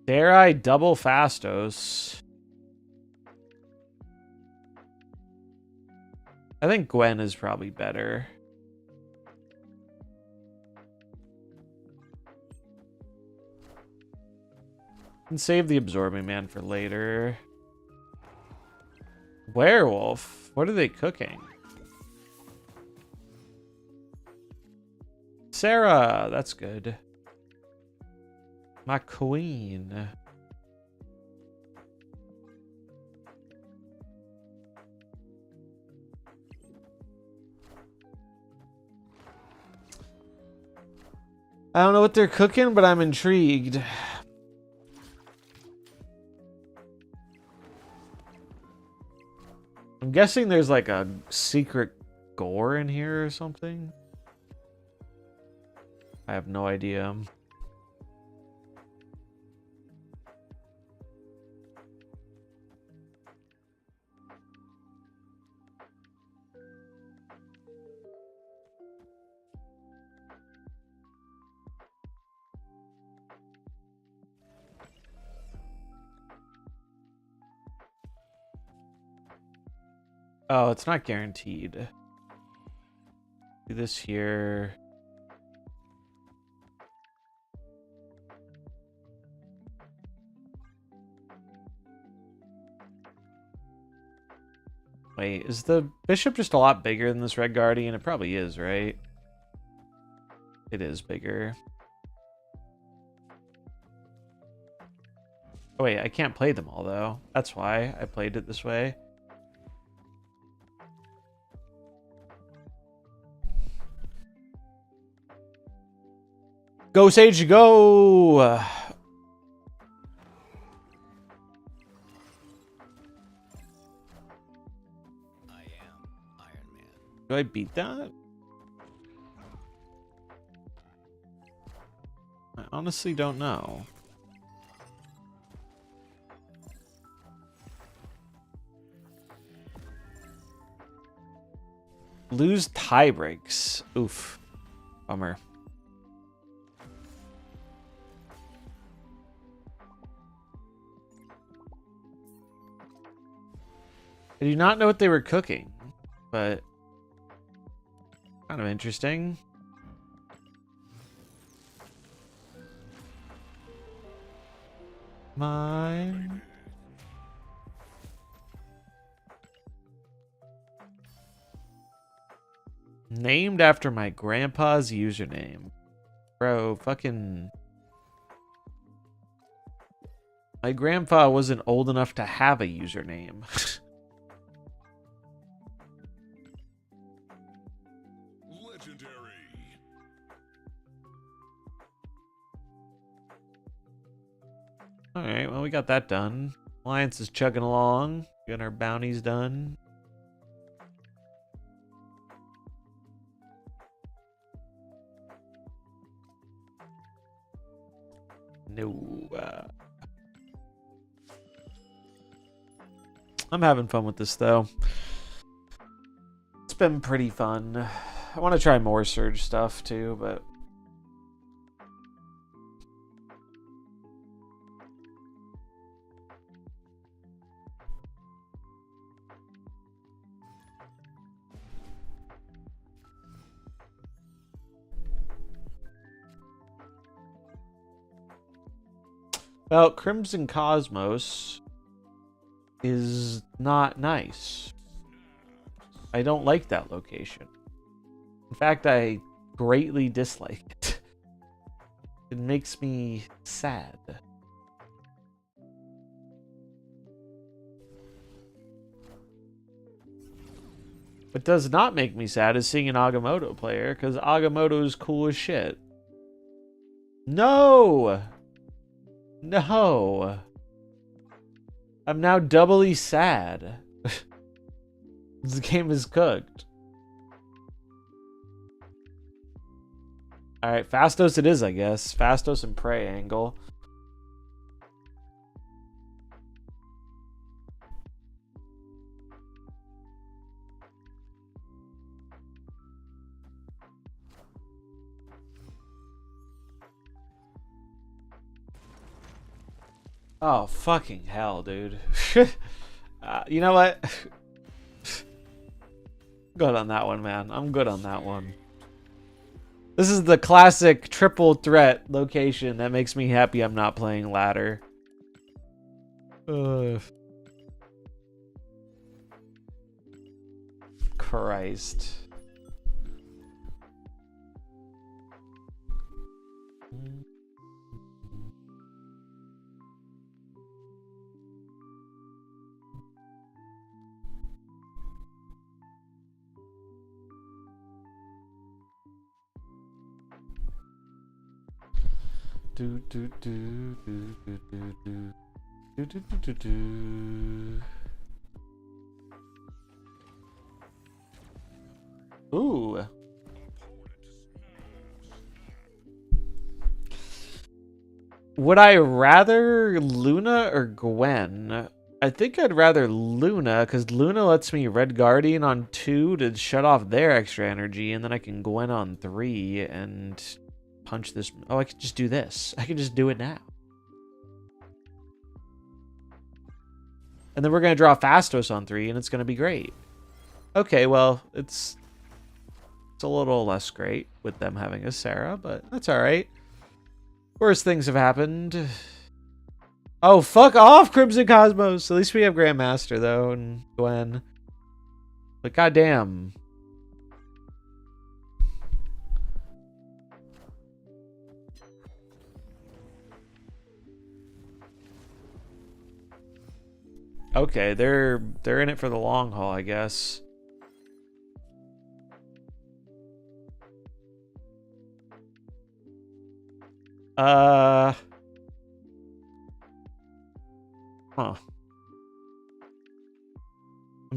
Dare I double Fastos? I think Gwen is probably better. And save the Absorbing Man for later. Werewolf? What are they cooking? Sarah, that's good. My queen. I don't know what they're cooking, but I'm intrigued. I'm guessing there's like a secret gore in here or something. I have no idea. Oh, it's not guaranteed. Do this here. Wait, is the bishop just a lot bigger than this Red Guardian? It probably is, right? It is bigger. Oh wait, I can't play them all though. That's why I played it this way. Go, Sage, go! I am Iron Man. Do I beat that? I honestly don't know. Lose tie breaks. Oof. Bummer. I do not know what they were cooking, but kind of interesting. Mine. Named after my grandpa's username. Bro, fucking... My grandpa wasn't old enough to have a username. Alright, well, we got that done. Alliance is chugging along. Getting our bounties done. No. I'm having fun with this, though. It's been pretty fun. I want to try more Surge stuff, too, but... Well, Crimson Cosmos is not nice. I don't like that location. In fact, I greatly dislike it. It makes me sad. What does not make me sad is seeing an Agamotto player, because Agamotto is cool as shit. No! No! I'm now doubly sad. This game is cooked. Alright, Fastos it is, I guess. Fastos and Prey angle. Oh, fucking hell, dude. You know what? Good on that one, man. I'm good on that one. This is the classic triple threat location that makes me happy I'm not playing ladder. Christ. Do do do do do do do do do do do do. Ooh. Would I rather Luna or Gwen? I think I'd rather Luna, because Luna lets me Red Guardian on 2 to shut off their extra energy, and then I can Gwen on 3 and punch this. Oh, I could just do this. I can just do it now. And then we're going to draw Fastos on 3, and it's going to be great. Okay, well, it's a little less great with them having a Sarah, but that's all right. Worse things have happened. Oh, fuck off, Crimson Cosmos. At least we have Grandmaster, though, and Gwen. But goddamn. Okay, they're in it for the long haul, I guess. Huh. I'm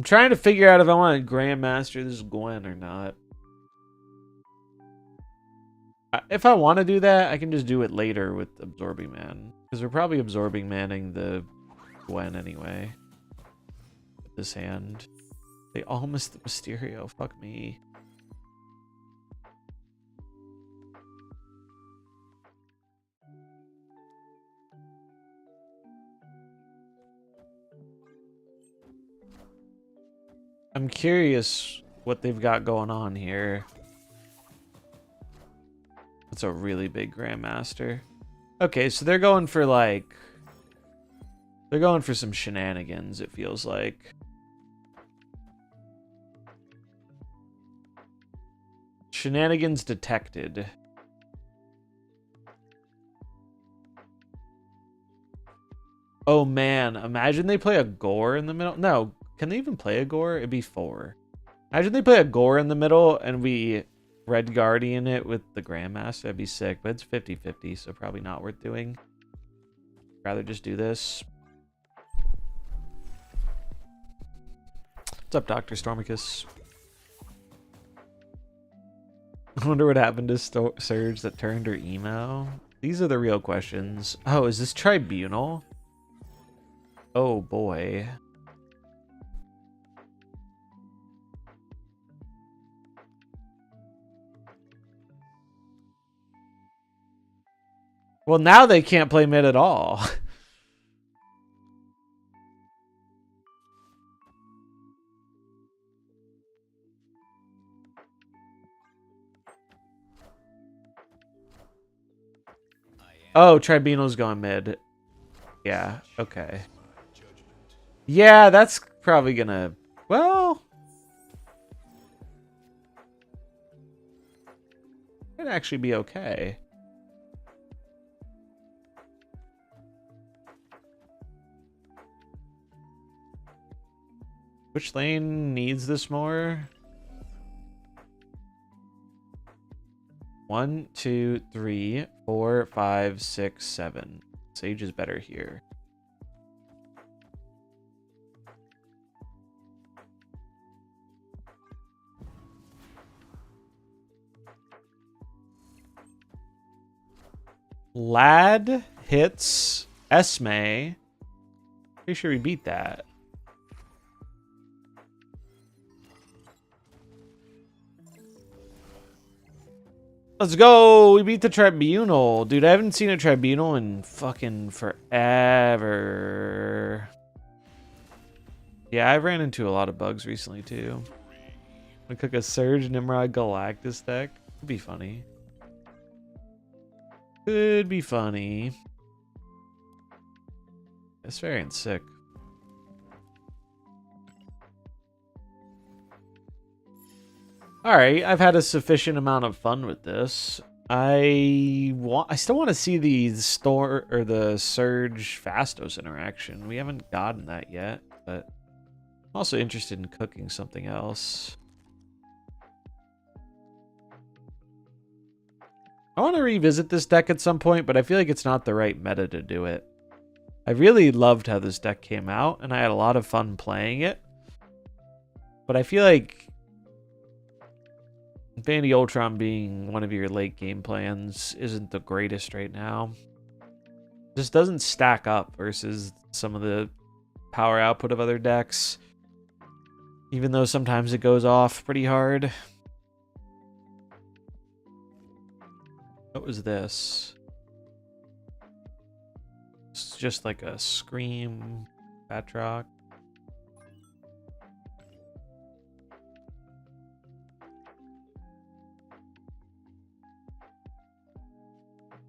trying to figure out if I want to Grandmaster this Gwen or not. If I want to do that, I can just do it later with Absorbing Man. Because we're probably Absorbing Manning the Gwen anyway. With this hand. They all missed the Mysterio. Fuck me. I'm curious what they've got going on here. That's a really big Grandmaster. Okay, so they're going for like... They're going for some shenanigans, it feels like. Shenanigans detected. Oh man, imagine they play a Gore in the middle. No, can they even play a Gore? It'd be 4. Imagine they play a Gore in the middle and we Red Guardian it with the Grandmaster. That'd be sick, but it's 50-50, so probably not worth doing. Rather just do this. What's up, Dr. Stormicus? I wonder what happened to Surge that turned her emo. These are the real questions. Oh, is this Tribunal? Oh boy. Well, now they can't play mid at all. Oh, Tribunal's going mid. Yeah, okay. Yeah, that's probably gonna... Well... It'd actually be okay. Which lane needs this more? 1, 2, 3, 4, 5, 6, 7. Sage is better here. Lad hits Esme. Pretty sure we beat that. Let's go! We beat the tribunal. Dude, I haven't seen a tribunal in fucking forever. Yeah, I've ran into a lot of bugs recently, too. We cook a Surge Nimrod Galactus deck. Could be funny. Could be funny. This variant's sick. Alright, I've had a sufficient amount of fun with this. I still want to see the store or the Surge Fastos interaction. We haven't gotten that yet, but I'm also interested in cooking something else. I want to revisit this deck at some point, but I feel like it's not the right meta to do it. I really loved how this deck came out, and I had a lot of fun playing it. But I feel like Infinity Ultron being one of your late game plans isn't the greatest right now. Just doesn't stack up versus some of the power output of other decks. Even though sometimes it goes off pretty hard. What was this? It's just like a Scream Batroc.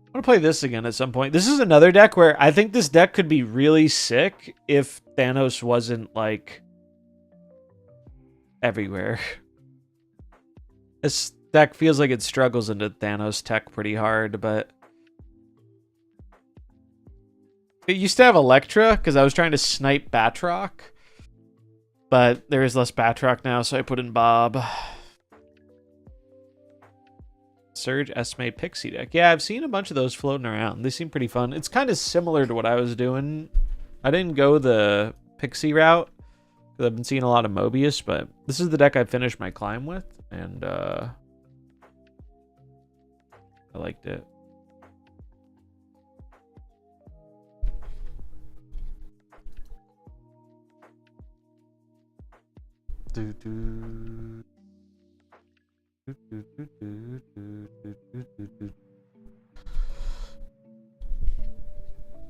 I want to play this again at some point. This is another deck where I think this deck could be really sick if Thanos wasn't, like, everywhere. This deck feels like it struggles into Thanos tech pretty hard, but it used to have Electra because I was trying to snipe Batroc, but there is less Batroc now, so I put in Bob. Surge Esme Pixie deck. Yeah, I've seen a bunch of those floating around. They seem pretty fun. It's kind of similar to what I was doing. I didn't go the Pixie route because I've been seeing a lot of Mobius, but this is the deck I finished my climb with, and I liked it.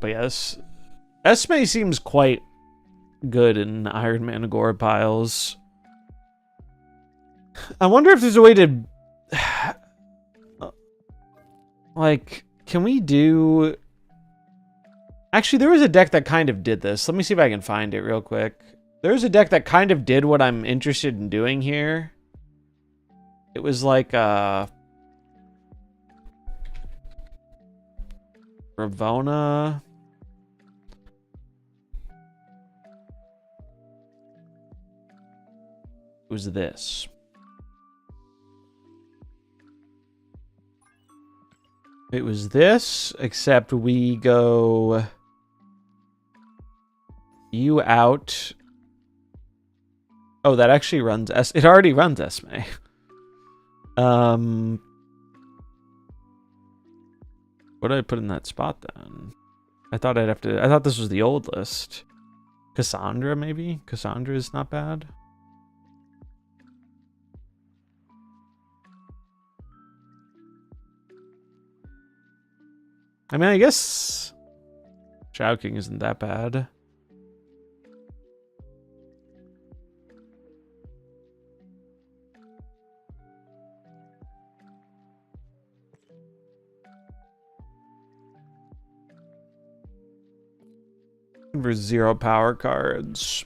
But yes, Esme seems quite good in Iron Man Agora piles. I wonder if there's a way to like, can we do... Actually, there was a deck that kind of did this. Let me see if I can find it real quick. There's a deck that kind of did what I'm interested in doing here. It was like Ravona. It was this. It was this, except we go you out. Oh, that actually runs it already runs Esme. What did I put in that spot then? I thought this was the old list. Cassandra, maybe? Cassandra is not bad. I mean, I guess Shadow King isn't that bad. For 0 power cards.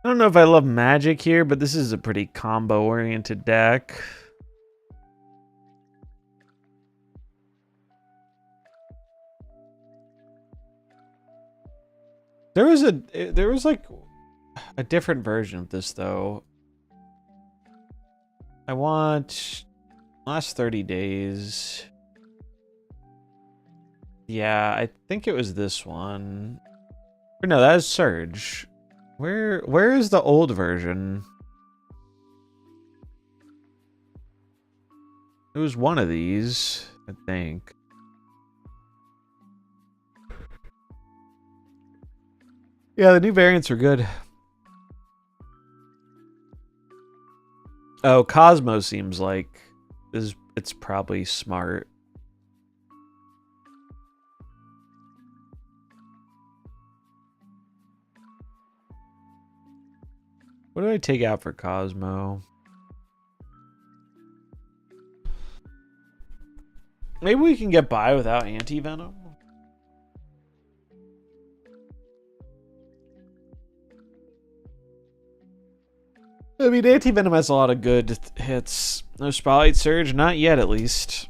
I don't know if I love magic here, but this is a pretty combo-oriented deck. There was like a different version of this though. I want last 30 days. Yeah, I think it was this one. Or no, that is Surge. Where is the old version? It was one of these, I think. Yeah, the new variants are good. Oh, Cosmo seems like it's probably smart. What do I take out for Cosmo? Maybe we can get by without anti-venom. I mean, anti-venom has a lot of good hits. No Spotlight Surge? Not yet, at least.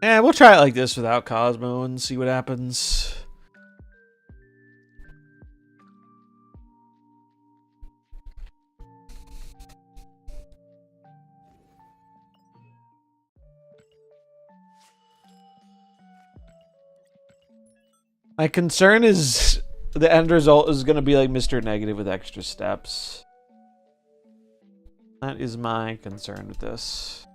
Yeah, we'll try it like this without Cosmo and see what happens. My concern is the end result is going to be like Mr. Negative with extra steps. That is my concern with this.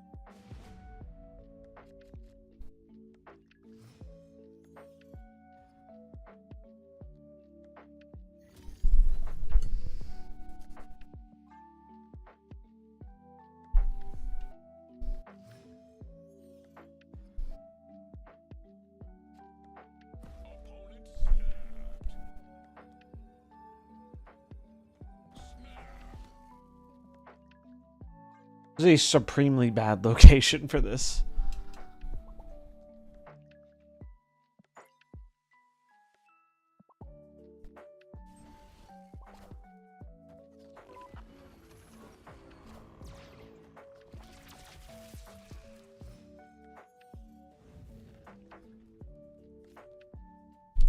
This is a supremely bad location for this.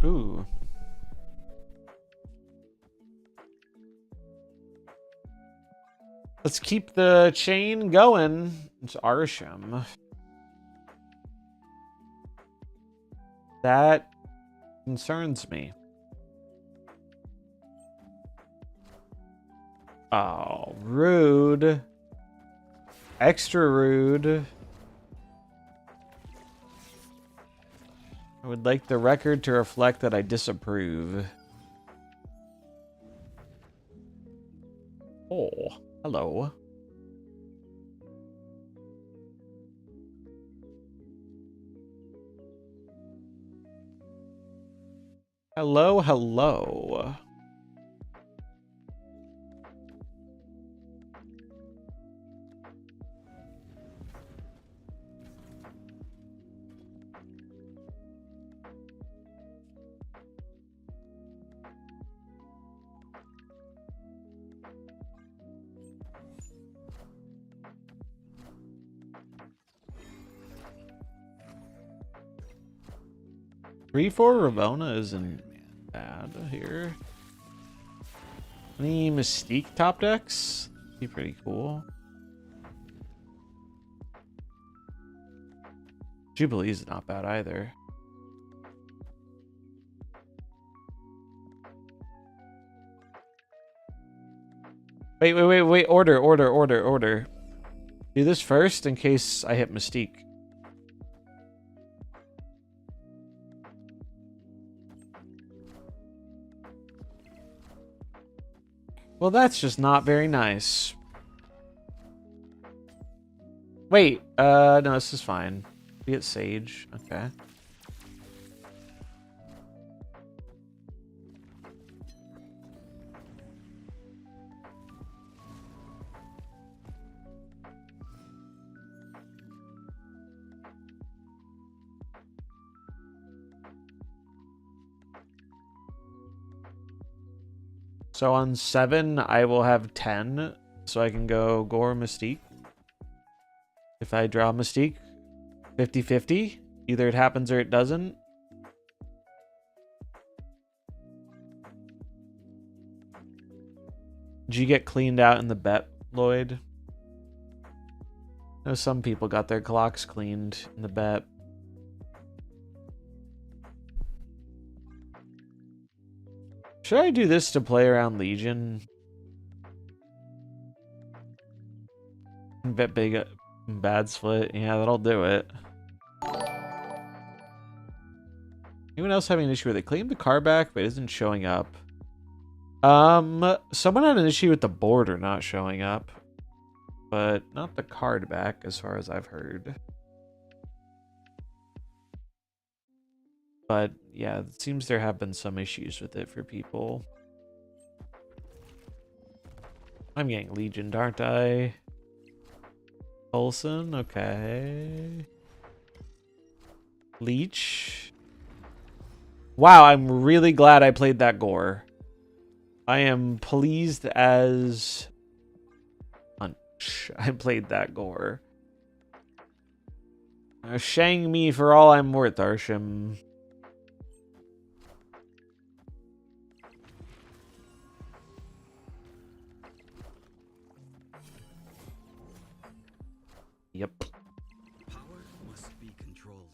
Ooh. Let's keep the chain going. It's Arsham. That concerns me. Oh, rude. Extra rude. I would like the record to reflect that I disapprove. Oh, hello. Hello, hello. Three for Ravona isn't bad here. Any Mystique top decks? Be pretty cool. Jubilee's not bad either. Wait. Order. Do this first in case I hit Mystique. Well, that's just not very nice. Wait, no, this is fine. We get Sage, okay. So on 7, I will have 10. So I can go Gore Mystique. If I draw Mystique, 50-50. Either it happens or it doesn't. Did you get cleaned out in the bet, Lloyd? I know some people got their clocks cleaned in the bet. Should I do this to play around Legion? Bet big bad split. Yeah, that'll do it. Anyone else having an issue where they claimed the car back but it isn't showing up? Someone had an issue with the border not showing up, but not the card back as far as I've heard. But yeah, it seems there have been some issues with it for people. I'm getting Legioned, aren't I? Olsen, okay. Leech. Wow, I'm really glad I played that Gore. I am pleased as punch. I played that Gore. Shang me for all I'm worth, Arsham. Yep. Power must be controlled.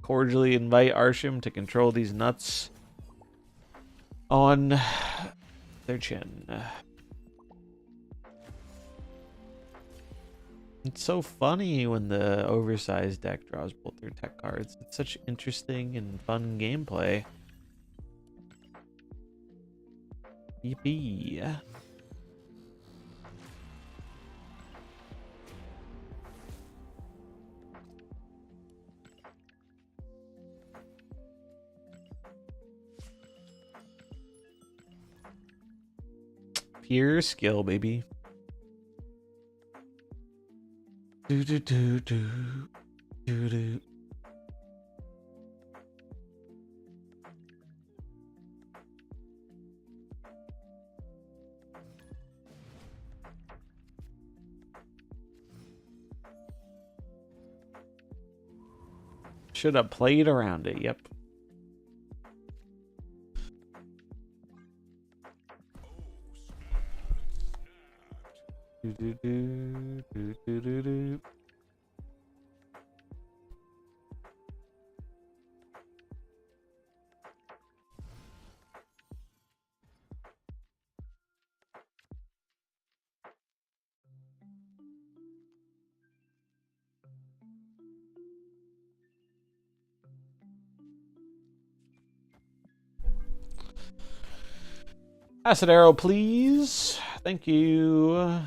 Cordially invite Arsham to control these nuts on their chin. It's so funny when the oversized deck draws both their tech cards. It's such interesting and fun gameplay. Yippee. Pure skill, baby. Do do do do do do. Should have played around it. Yep. Do do do do do do do. Acid arrow, please. Thank you.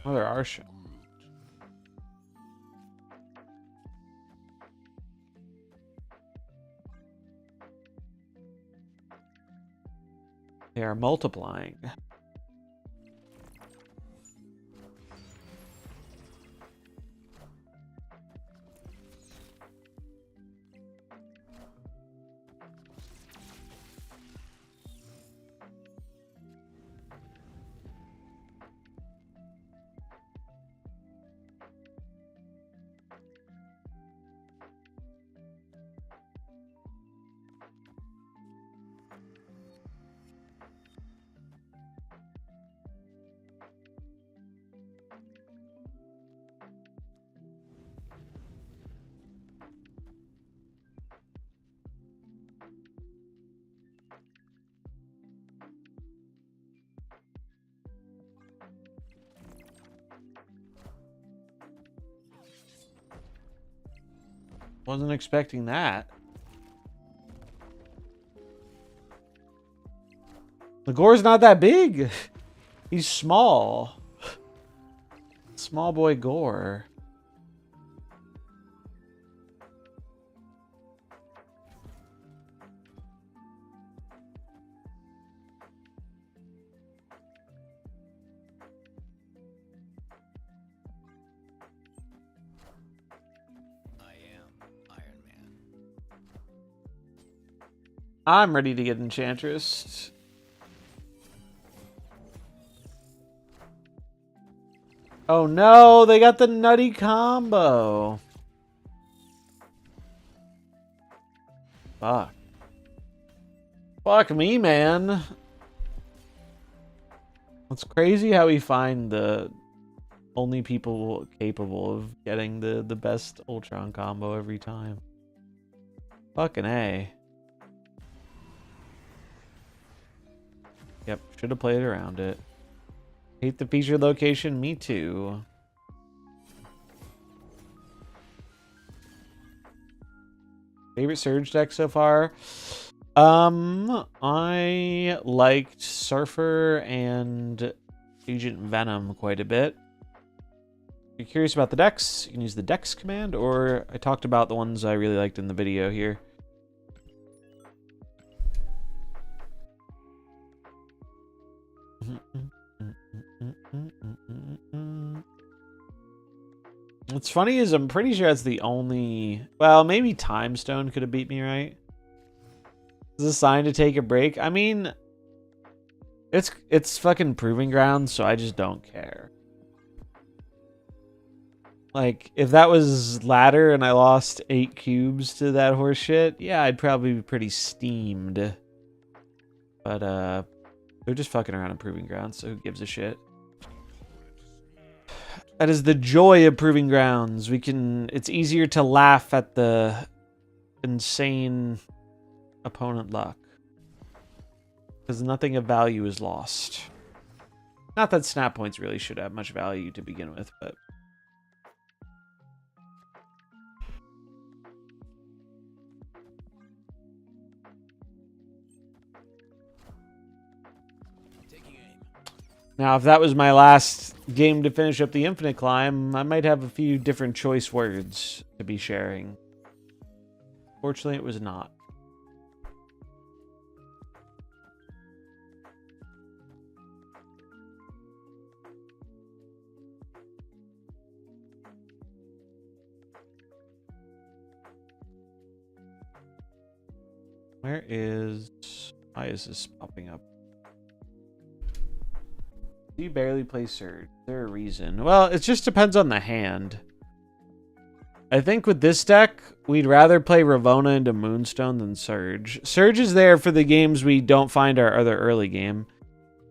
Oh, there are. They are multiplying. Wasn't expecting that. The Gore's not that big. He's small. Small boy Gore. I'm ready to get Enchantress. Oh no, they got the nutty combo. Fuck. Fuck me, man. It's crazy how we find the only people capable of getting the best Ultron combo every time. Fucking A. Yep, should have played around it. Hate the featured location, me too. Favorite Surge deck so far? I liked Surfer and Agent Venom quite a bit. If you're curious about the decks, you can use the Dex command, or I talked about the ones I really liked in the video here. What's funny is I'm pretty sure that's the only... Well, maybe Time Stone could have beat me, right? Is a sign to take a break? I mean, it's fucking Proving Grounds, so I just don't care. Like, if that was ladder and I lost 8 cubes to that horse shit, yeah, I'd probably be pretty steamed. But, they're just fucking around in Proving Grounds, so who gives a shit? That is the joy of Proving Grounds. It's easier to laugh at the insane opponent luck. Because nothing of value is lost. Not that snap points really should have much value to begin with, but... Now, if that was my last game to finish up the Infinite Climb, I might have a few different choice words to be sharing. Fortunately, it was not. Where is... Why is this popping up? You barely play Surge. Is there a reason? Well, it just depends on the hand. I think with this deck, we'd rather play Ravonna into Moonstone than Surge. Surge is there for the games we don't find our other early game.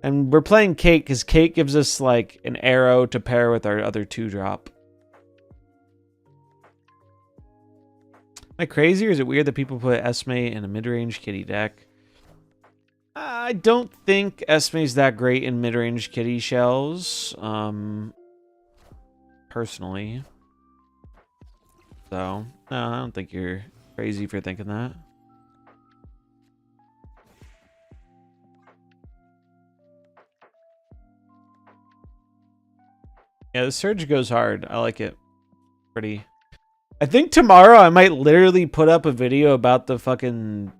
And we're playing Kate because Kate gives us like an arrow to pair with our other 2-drop. Am I crazy, or is it weird that people put Esme in a mid-range kitty deck? I don't think Esme's that great in mid-range kitty shells, personally. So, no, I don't think you're crazy for thinking that. Yeah, the Surge goes hard. I like it. Pretty. I think tomorrow I might literally put up a video about the fucking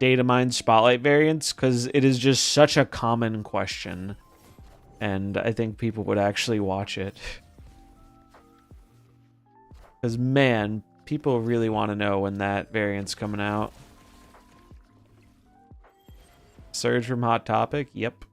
Datamine Spotlight variants, because it is just such a common question. And I think people would actually watch it. Because, man, people really want to know when that variant's coming out. Surge from Hot Topic? Yep.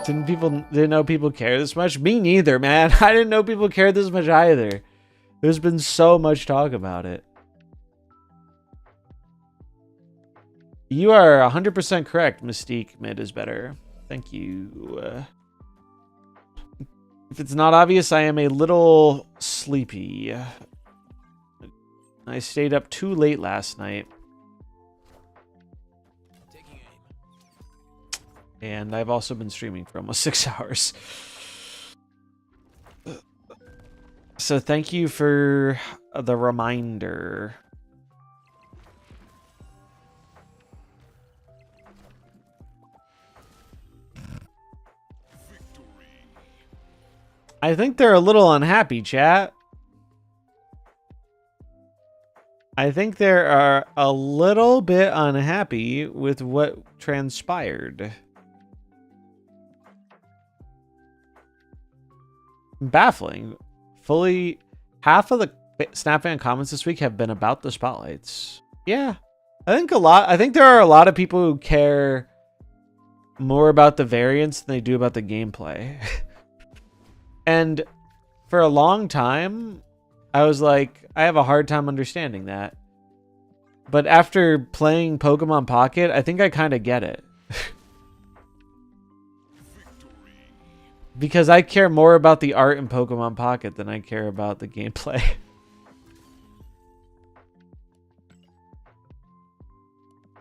Didn't know people care this much? Me neither, man. I didn't know people cared this much either. There's been so much talk about it. You are 100% correct. Mystique mid is better. Thank you. If it's not obvious, I am a little sleepy. I stayed up too late last night. And I've also been streaming for almost 6 hours. So thank you for the reminder. I think they're a little unhappy, chat. I think they are a little bit unhappy with what transpired. Baffling. Fully half of the Snap fan comments this week have been about the spotlights. Yeah. I think there are a lot of people who care more about the variants than they do about the gameplay. And for a long time, I was like, I have a hard time understanding that. But after playing Pokemon Pocket, I think I kind of get it. Because I care more about the art in Pokemon Pocket than I care about the gameplay.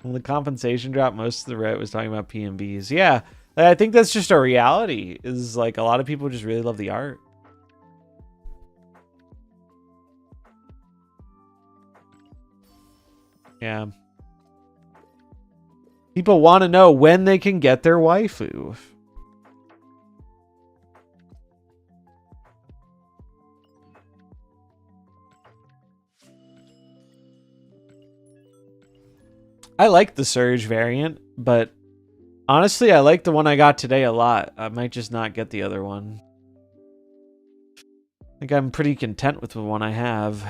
When the compensation dropped, most of the Reddit was talking about PMVs. Yeah, I think that's just a reality. Is like a lot of people just really love the art. Yeah. People want to know when they can get their waifu. I like the Surge variant, but honestly, I like the one I got today a lot. I might just not get the other one. I think I'm pretty content with the one I have.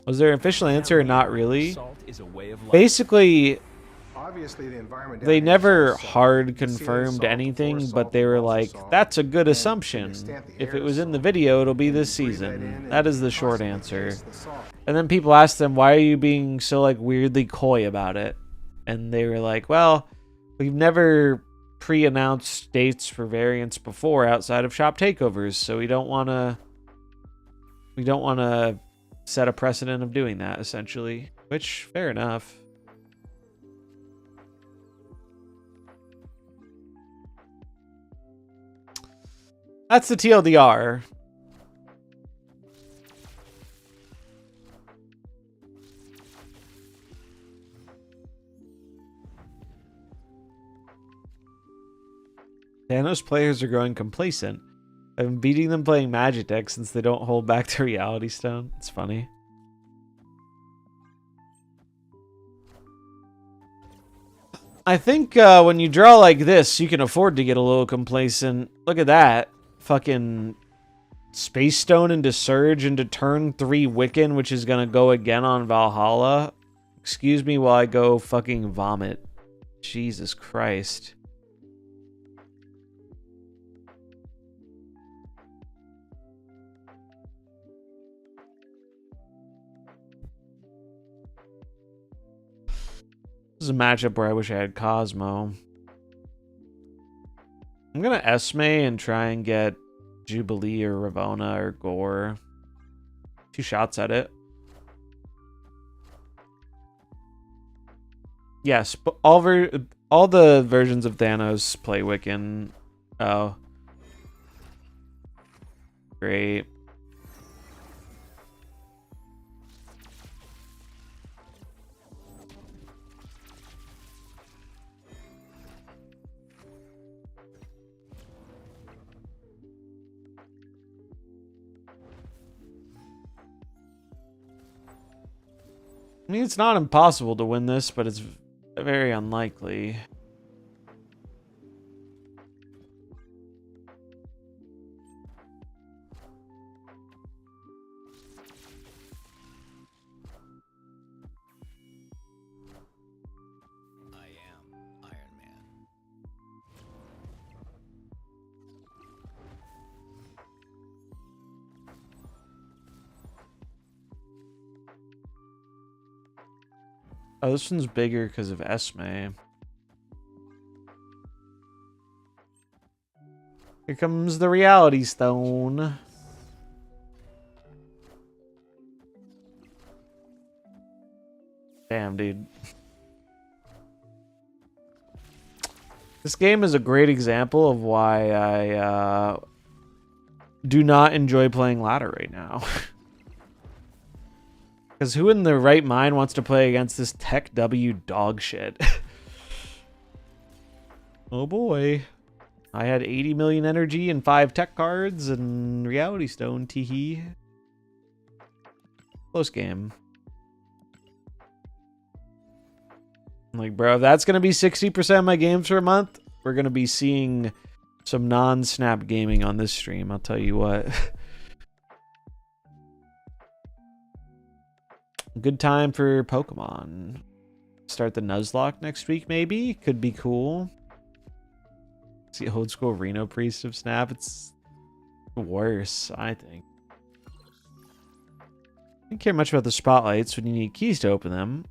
Was there an official answer or not really? Basically, Obviously, the environment down they here is never so soft. hard You can see the confirmed salt anything, before but salt they were equals like, salt. that's a good And to the assumption. extent the If air it was is in the salt, video, it'll be and this you breathe that in season. and That you is the can short constantly answer. taste the salt. And then people asked them, why are you being so like weirdly coy about it? And they were like, well, we've never pre-announced dates for variants before outside of shop takeovers, so we don't want to set a precedent of doing that, essentially. Which, fair enough. That's the TLDR. Thanos players are growing complacent. I've been beating them playing Magic Deck since they don't hold back to Reality Stone. It's funny. I think when you draw like this, you can afford to get a little complacent. Look at that. Fucking Space Stone into Surge into turn 3 Wiccan, which is going to go again on Valhalla. Excuse me while I go fucking vomit. Jesus Christ. This is a matchup where I wish I had Cosmo. I'm going to Esme and try and get Jubilee or Ravona or Gore. 2 shots at it. Yes, but all the versions of Thanos play Wiccan. Oh. Great. I mean, it's not impossible to win this, but it's very unlikely. I am Iron Man. Oh, this one's bigger because of Esme. Here comes the Reality Stone. Damn, dude. This game is a great example of why I do not enjoy playing ladder right now. Because who in their right mind wants to play against this Tech W dog shit? Oh boy. I had 80 million energy and 5 tech cards and Reality Stone. Teehee. Close game. I'm like, bro, if that's going to be 60% of my games for a month, we're going to be seeing some non-snap gaming on this stream. I'll tell you what. Good time for Pokemon. Start the Nuzlocke next week, maybe. Could be cool. See old school Reno Priest of Snap. It's worse, I think. I don't care much about the spotlights when you need keys to open them.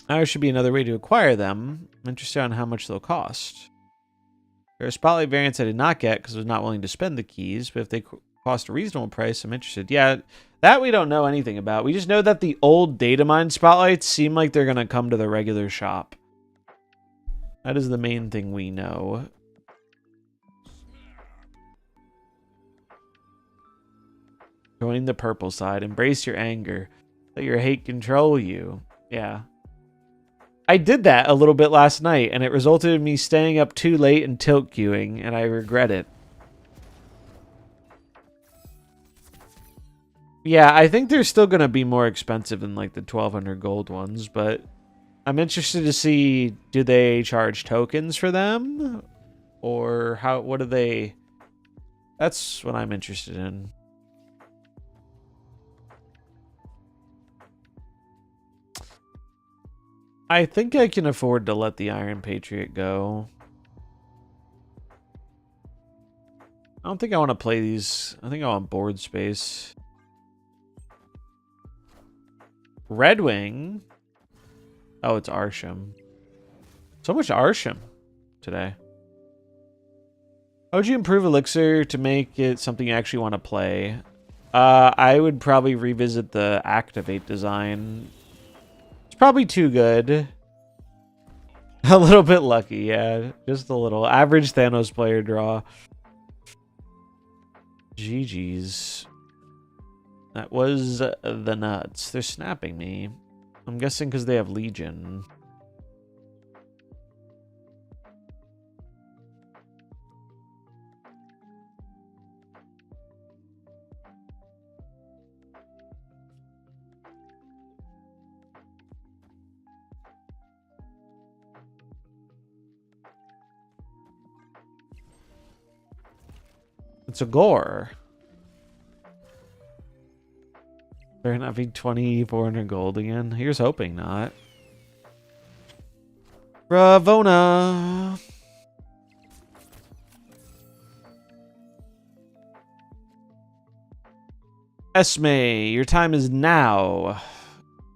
There should be another way to acquire them. I'm interested on how much they'll cost. There are spotlight variants I did not get because I was not willing to spend the keys, but if they cost a reasonable price, I'm interested. Yeah, that we don't know anything about. We just know that the old data mine spotlights seem like they're going to come to the regular shop. That is the main thing we know. Join the purple side. Embrace your anger. Let your hate control you. Yeah. I did that a little bit last night, and it resulted in me staying up too late and tilt queuing, and I regret it. Yeah, I think they're still going to be more expensive than like the 1200 gold ones, but I'm interested to see, do they charge tokens for them? Or what do they... That's what I'm interested in. I think I can afford to let the Iron Patriot go. I don't think I want to play these. I think I want board space. Red Wing. Oh, it's Arsham. So much Arsham today. How would you improve Elixir to make it something you actually want to play? I would probably revisit the Activate design. It's probably too good. A little bit lucky, yeah. Just a little. Average Thanos player draw. GG's. That was the nuts. They're snapping me. I'm guessing because they have Legion. It's a gore. Better not be 2,400 gold again. Here's hoping not. Bravona. Esme, your time is now.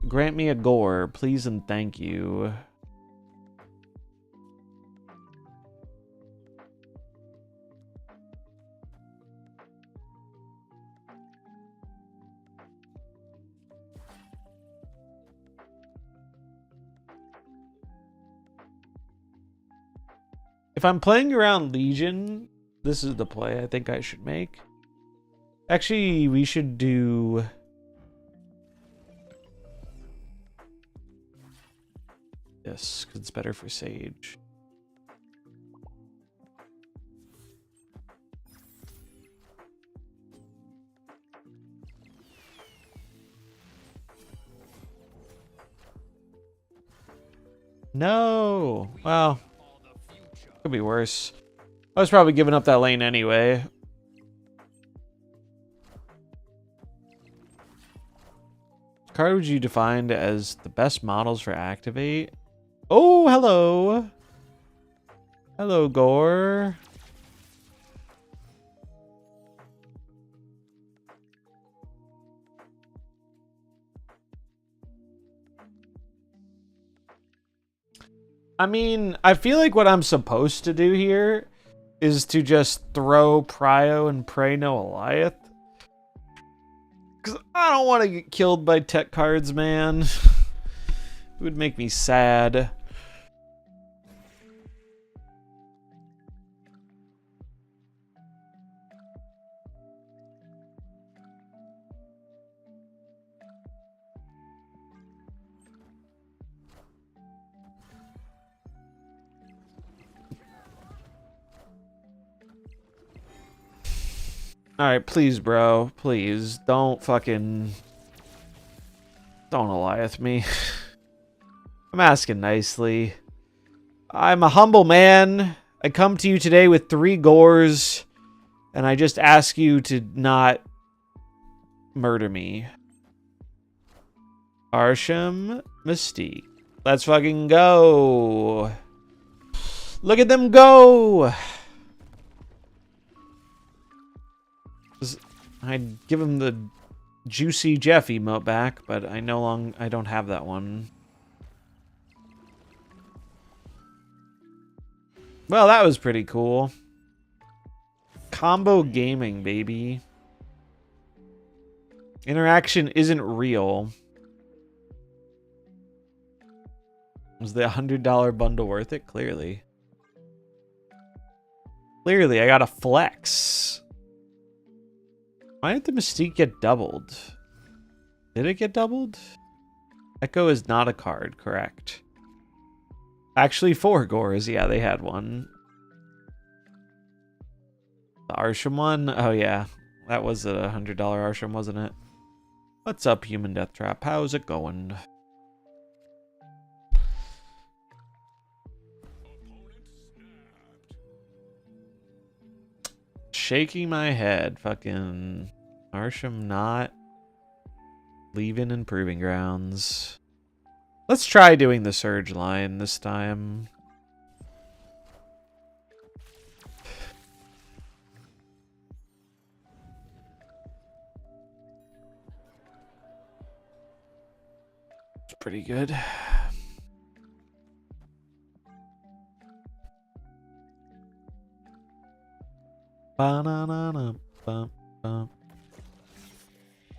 Grant me a gore, please and thank you. If I'm playing around Legion, this is the play I think I should make. Actually, we should do... this, because it's better for Sage. No! Well... could be worse. I was probably giving up that lane anyway. What card would you define as the best models for Activate? Oh, hello. Hello, Gore. I mean, I feel like what I'm supposed to do here is to just throw Prio and pray no Alioth. Because I don't want to get killed by tech cards, man. It would make me sad. Alright, please, bro. Please. Don't Goliath me. I'm asking nicely. I'm a humble man. I come to you today with 3 gores, and I just ask you to not murder me. Arsham Mystique. Let's fucking go. Look at them go. I'd give him the Juicy Jeff emote back, but I don't have that one. Well, that was pretty cool. Combo gaming, baby. Interaction isn't real. Was the $100 bundle worth it? Clearly. Clearly, I got a flex. Why did the Mystique get doubled? Did it get doubled? Echo is not a card, correct. Actually, 4 gores. Yeah, they had one. The Arsham one? Oh, yeah. That was a $100 Arsham, wasn't it? What's up, Human Death Trap? How's it going? Shaking my head. Fucking Arsham not leaving in Proving Grounds. Let's try doing the Surge line this time. It's pretty good. Ba-na-na-na-bum-bum.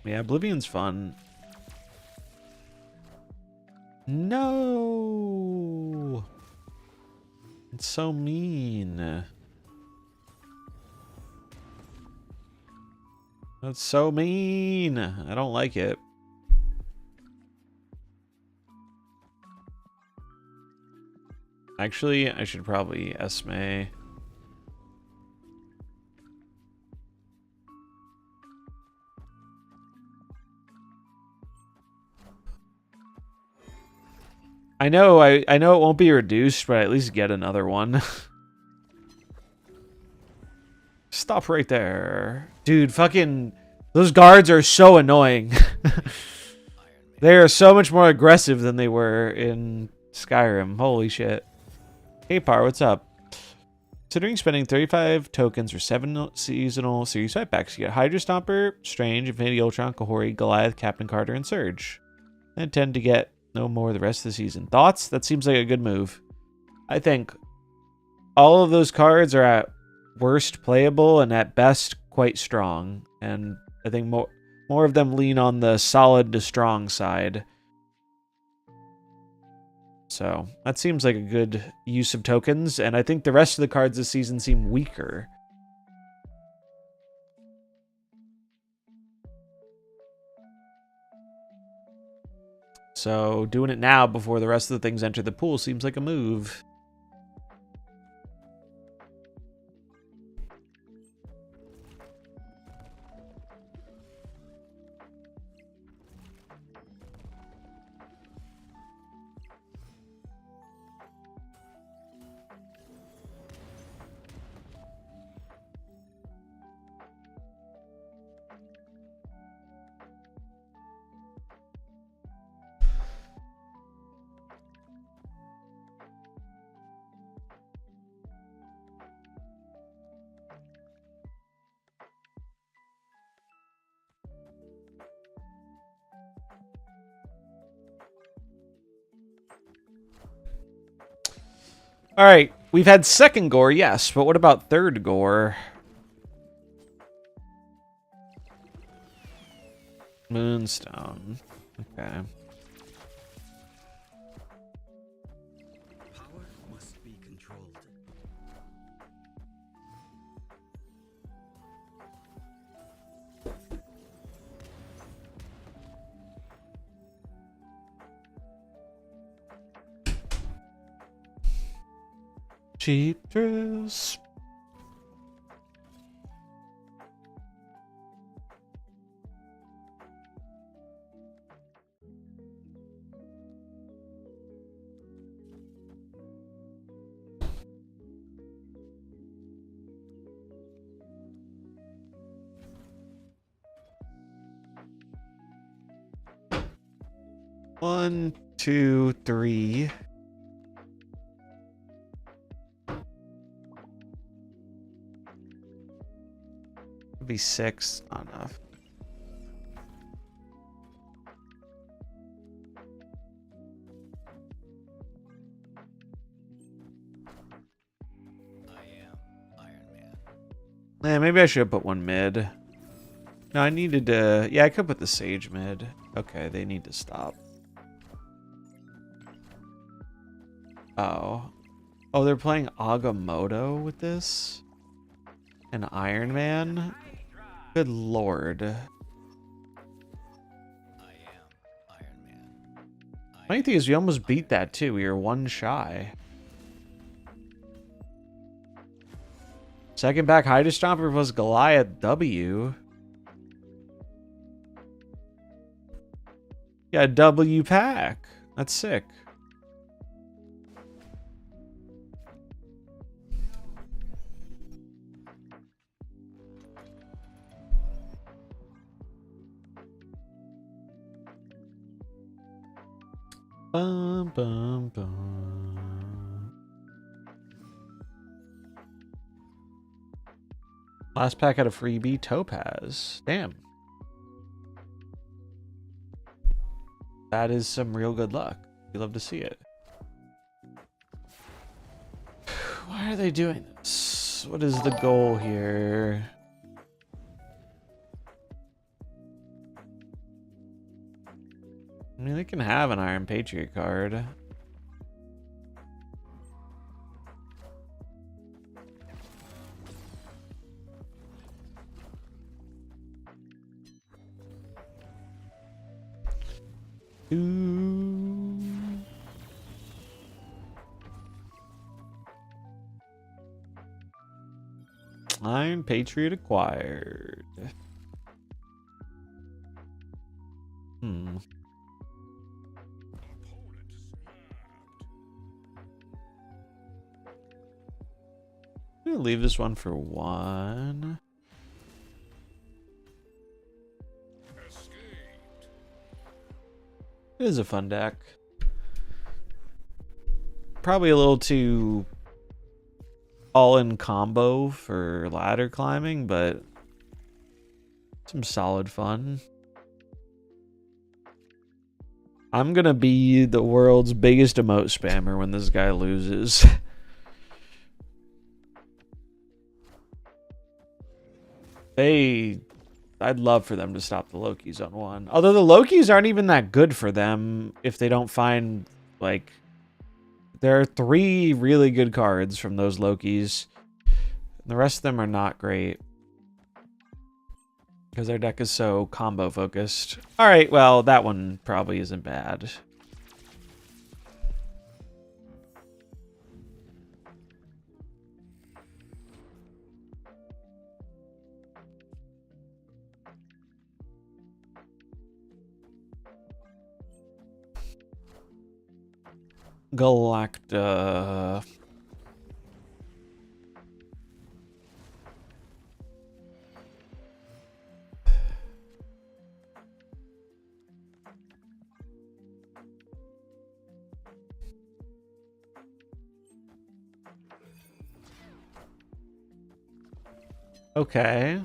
Yeah, Oblivion's fun. No! It's so mean. That's so mean. I don't like it. Actually, I should probably Esme. I know it won't be reduced, but I at least get another one. Stop right there. Dude, fucking those guards are so annoying. They are so much more aggressive than they were in Skyrim. Holy shit. Hey Par, what's up? Considering spending 35 tokens for 7 seasonal Series 5 packs, you get Hydra Stomper, Strange, Infinity Ultron, Kahori, Goliath, Captain Carter, and Surge. I intend to get no more the rest of the season. Thoughts? That seems like a good move. I think all of those cards are at worst playable and at best quite strong. And I think more of them lean on the solid to strong side. So that seems like a good use of tokens. And I think the rest of the cards this season seem weaker. So doing it now before the rest of the things enter the pool seems like a move. All right, we've had second gore, yes, but what about third gore? Moonstone. Okay. Power must be controlled. Cheap thrills. 1, 2, 3. Could be 6. Not enough. Maybe I should have put one mid. No, I needed to... Yeah, I could put the Sage mid. Okay, they need to stop. Oh. Oh, they're playing Agamotto with this? An Iron Man? Good lord. Funny thing is, we almost beat that too. We were 1 shy. Second back Hydra Stomper plus Goliath W. Yeah, W pack. That's sick. Bum, bum, bum. Last pack had a freebie Topaz. Damn. That is some real good luck. You love to see it. Why are they doing this? What is the goal here? I mean, they can have an Iron Patriot card. Ooh. Iron Patriot acquired. Hmm. I'm gonna leave this one for 1. It is a fun deck. Probably a little too all-in combo for ladder climbing, but some solid fun. I'm gonna be the world's biggest emote spammer when this guy loses. I'd love for them to stop the Lokis on 1. Although the Lokis aren't even that good for them if they don't find, like... There are 3 really good cards from those Lokis. The rest of them are not great. Because their deck is so combo focused. Alright, well, that one probably isn't bad. Galacta. Okay.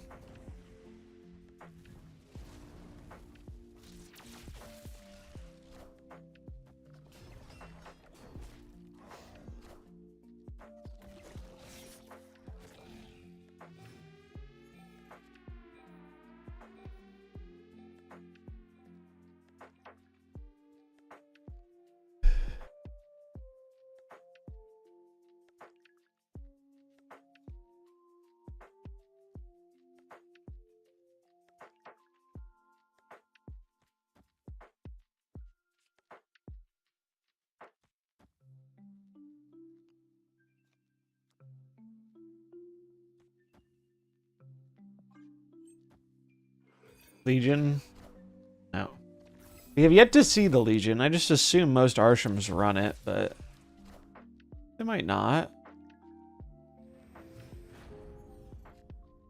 Legion? No. We have yet to see the Legion. I just assume most Arshims run it, but they might not.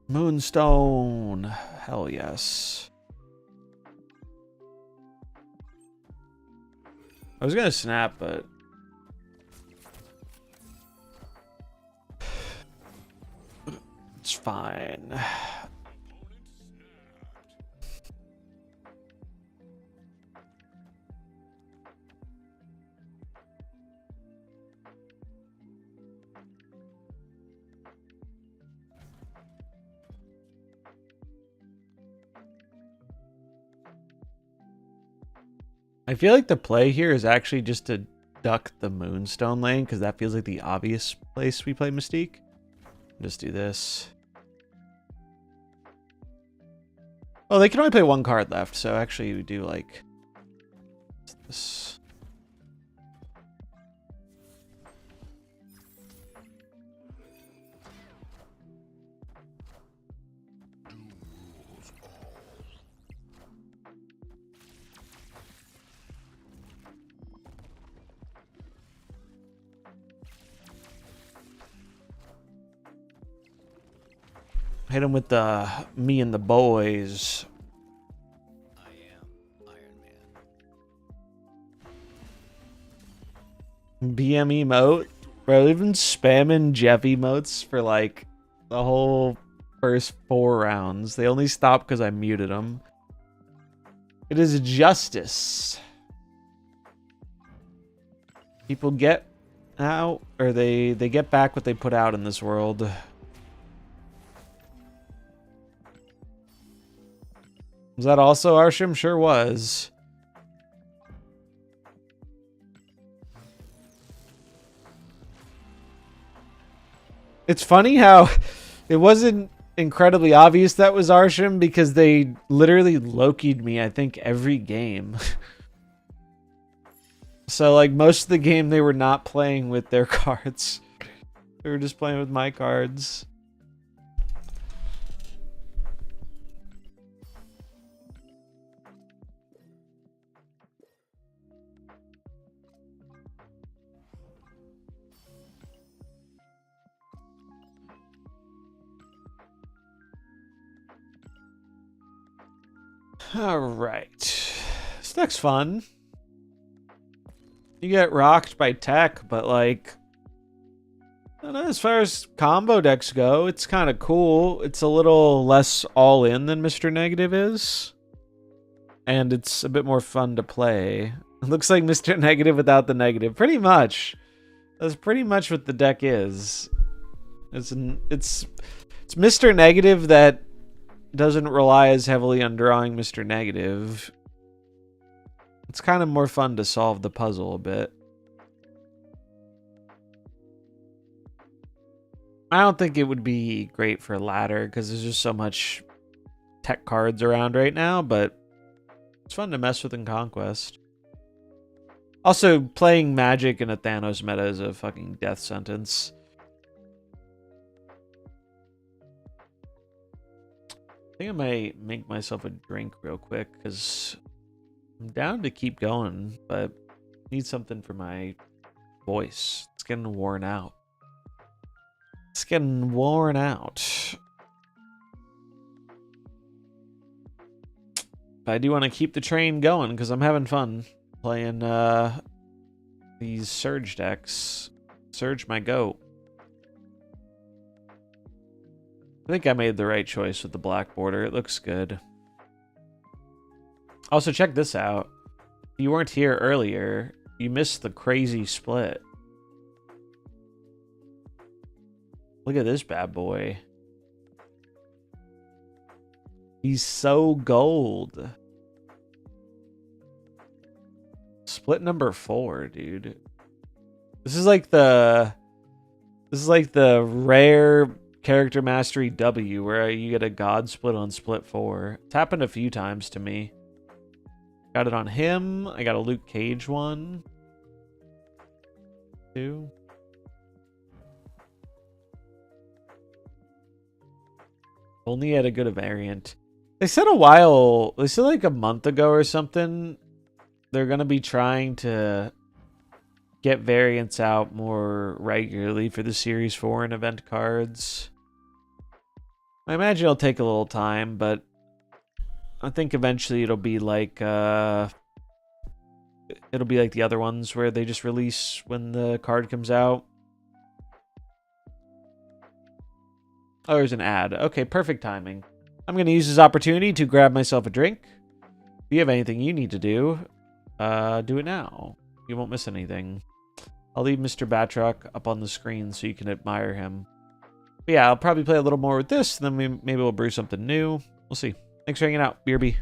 Moonstone. Hell yes. I was gonna snap, but it's fine. I feel like the play here is actually just to duck the Moonstone lane, because that feels like the obvious place we play Mystique. Just do this. Oh, they can only play one card left, so actually we do like this. Hit him with the me and the boys. I am Iron Man. BM emote. Bro, they've been spamming Jeff emotes for like the whole first 4 rounds. They only stopped because I muted them. It is justice. People get out, or they get back what they put out in this world. Was that also Arsham? Sure was. It's funny how it wasn't incredibly obvious that was Arsham, because they literally Loki'd me, I think, every game. So, like, most of the game they were not playing with their cards. They were just playing with my cards. All right. This deck's fun. You get rocked by tech, but like, I don't know, as far as combo decks go, it's kind of cool. It's a little less all in than Mr. Negative is. And it's a bit more fun to play. It looks like Mr. Negative without the negative. Pretty much. That's pretty much what the deck is. It's Mr. Negative that doesn't rely as heavily on drawing Mr. Negative. It's kind of more fun to solve the puzzle a bit. I don't think it would be great for ladder because there's just so much tech cards around right now, but it's fun to mess with in Conquest. Also, playing Magic in a Thanos meta is a fucking death sentence. I think I might make myself a drink real quick because I'm down to keep going, but I need something for my voice. It's getting worn out. It's getting worn out. But I do want to keep the train going because I'm having fun playing these Surge decks. Surge my goat. I think I made the right choice with the black border. It looks good. Also, check this out. If you weren't here earlier, you missed the crazy split. Look at this bad boy. He's so gold. Split number 4, dude. This is like the rare character mastery W where you get a god split on split 4. It's happened a few times to me. Got it on him. I got a Luke Cage one. 2. Only had a good variant. They said like a month ago or something, they're going to be trying to get variants out more regularly for the Series 4 and event cards. I imagine it'll take a little time, but I think eventually it'll be like it'll be like the other ones where they just release when the card comes out. Oh, there's an ad. Okay, perfect timing. I'm going to use this opportunity to grab myself a drink. If you have anything you need to do it now. You won't miss anything. I'll leave Mr. Batroc up on the screen so you can admire him. But yeah, I'll probably play a little more with this, then maybe we'll brew something new. We'll see. Thanks for hanging out, BRB.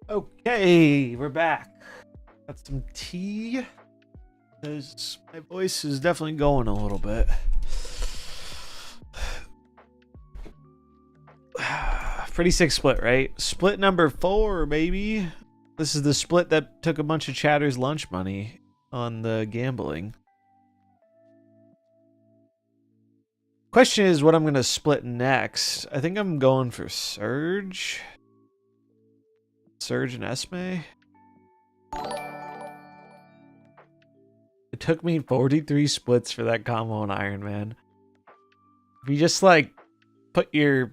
Okay, we're back. Got some tea. Because my voice is definitely going a little bit. Pretty sick split, right? Split number 4, baby. This is the split that took a bunch of Chatter's lunch money on the gambling. Question is what I'm going to split next. I think I'm going for Surge. Surge and Esme. It took me 43 splits for that combo on Iron Man. If you just like put your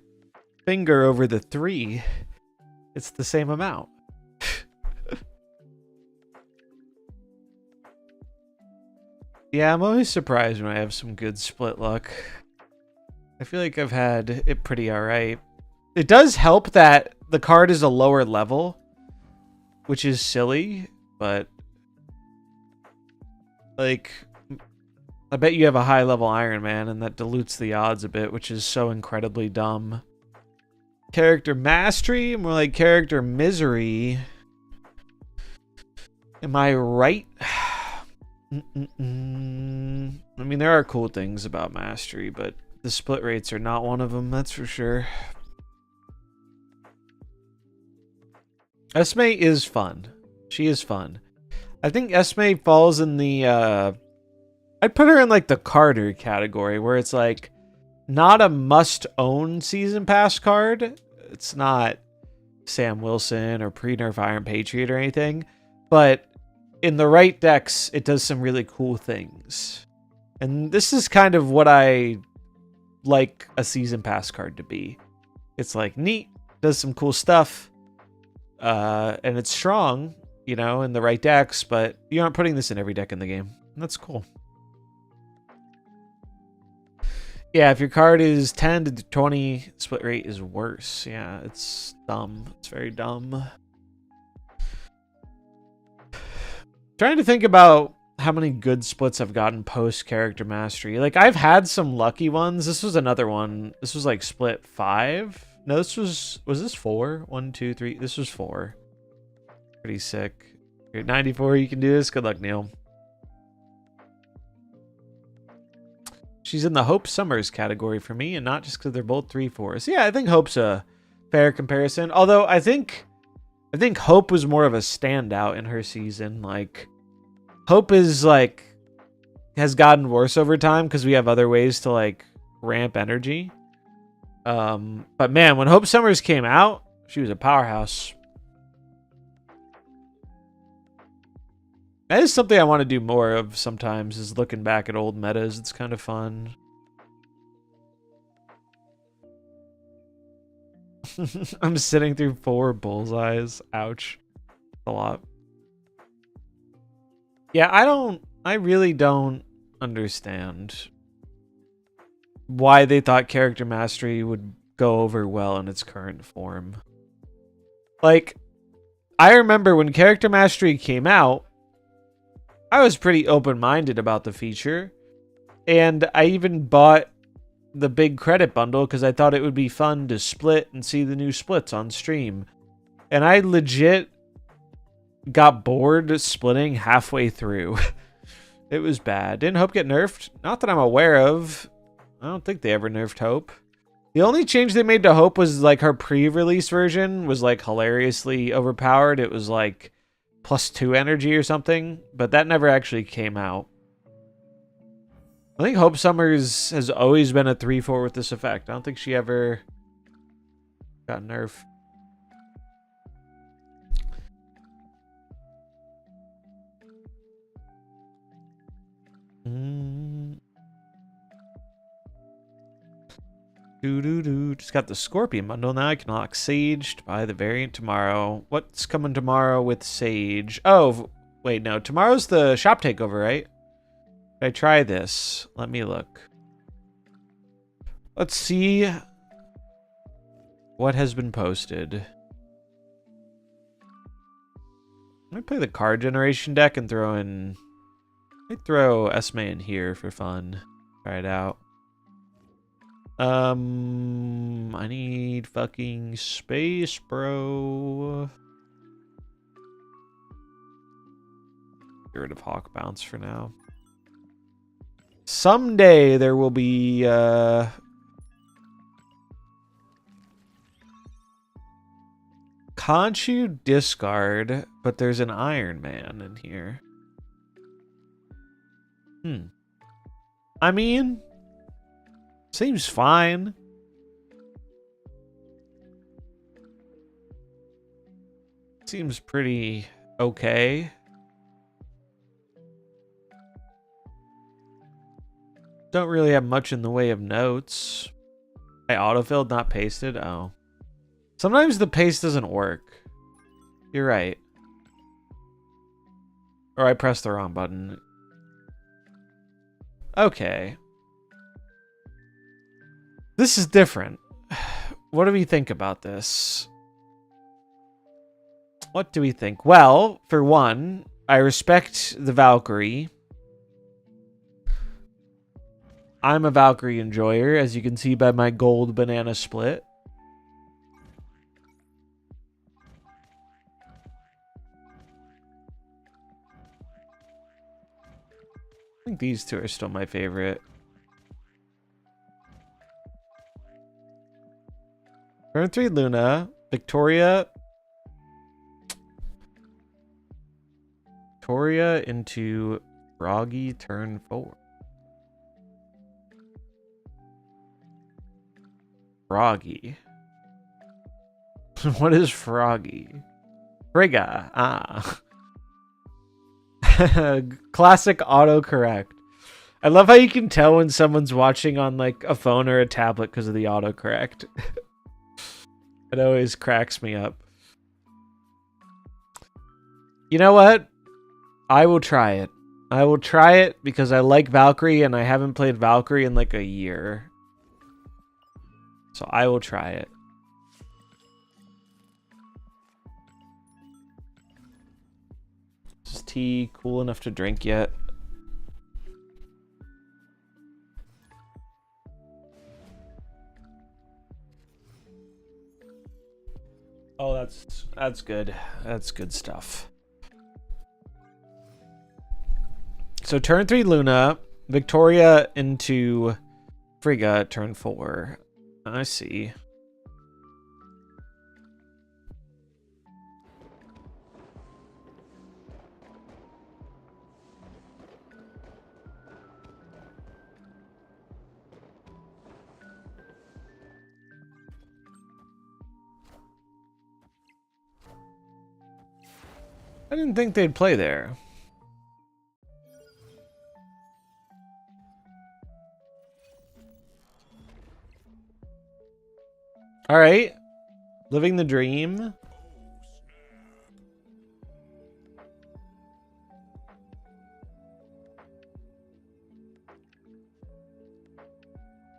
finger over the 3, it's the same amount. Yeah, I'm always surprised when I have some good split luck. I feel like I've had it pretty alright. It does help that the card is a lower level, which is silly, but like I bet you have a high level Iron Man and that dilutes the odds a bit, which is so incredibly dumb. Character mastery, more like character misery. Am I right? I mean, there are cool things about mastery, but the split rates are not one of them, that's for sure. Esme is fun. She is fun. I think Esme falls in the I'd put her in like the Carter category, where it's like not a must-own season pass card. It's not Sam Wilson or pre-nerf Iron Patriot or anything, but in the right decks, it does some really cool things. And this is kind of what I like a season pass card to be. It's like neat, does some cool stuff. And it's strong, you know, in the right decks, but you aren't putting this in every deck in the game. That's cool. Yeah, if your card is 10 to 20, split rate is worse. Yeah, it's dumb. It's very dumb. Trying to think about how many good splits I've gotten post character mastery. Like, I've had some lucky ones. This was another one. This was like split 5. No, this was this 4? 1, 2, 3. This was 4. Pretty sick. You're at 94. You can do this. Good luck, Neil. She's in the Hope Summers category for me, and not just because they're both 3/4s. Yeah, I think Hope's a fair comparison. Although I think Hope was more of a standout in her season. Like, Hope is like has gotten worse over time because we have other ways to like ramp energy. But man, when Hope Summers came out, she was a powerhouse. That is something I want to do more of sometimes, is looking back at old metas. It's kind of fun. I'm sitting through 4 bullseyes. Ouch. A lot. Yeah, I really don't understand why they thought character mastery would go over well in its current form. Like, I remember when Character Mastery came out, I was pretty open-minded about the feature. And I even bought the big credit bundle because I thought it would be fun to split and see the new splits on stream. And I legit got bored splitting halfway through. It was bad. Didn't Hope get nerfed? Not that I'm aware of. I don't think they ever nerfed Hope. The only change they made to Hope was like her pre-release version was like hilariously overpowered. It was like +2 energy or something, but that never actually came out. I think Hope Summers has always been a 3/4 with this effect. I don't think she ever got nerfed. Just got the Scorpion bundle now. I can unlock Sage to buy the variant tomorrow. What's coming tomorrow with Sage? Oh, wait, no. Tomorrow's the shop takeover, right? Did I try this? Let me look. Let's see what has been posted. Let me play the card generation deck and throw in... I throw Esme in here for fun. Try it out. I need fucking space, bro. Get rid of Hawk Bounce for now. Someday there will be Conchu discard, but there's an Iron Man in here. I mean, seems fine. Seems pretty okay. Don't really have much in the way of notes. I autofilled, not pasted. Oh. Sometimes the paste doesn't work. You're right. Or I pressed the wrong button. Okay. This is different. What do we think about this? What do we think? Well, for one, I respect the Valkyrie. I'm a Valkyrie enjoyer, as you can see by my gold banana split. I think these two are still my favorite. Turn 3 Luna, Victoria into Froggy turn 4. Froggy. What is Froggy? Frigga. Ah. Classic autocorrect. I love how you can tell when someone's watching on like a phone or a tablet because of the autocorrect. It always cracks me up. You know what? I will try it. I will try it because I like Valkyrie and I haven't played Valkyrie in like a year. So I will try it. Is tea cool enough to drink yet? Oh, that's good. That's good stuff. So turn 3 Luna, Victoria into Frigga, turn 4. I see. I didn't think they'd play there. All right. Living the dream.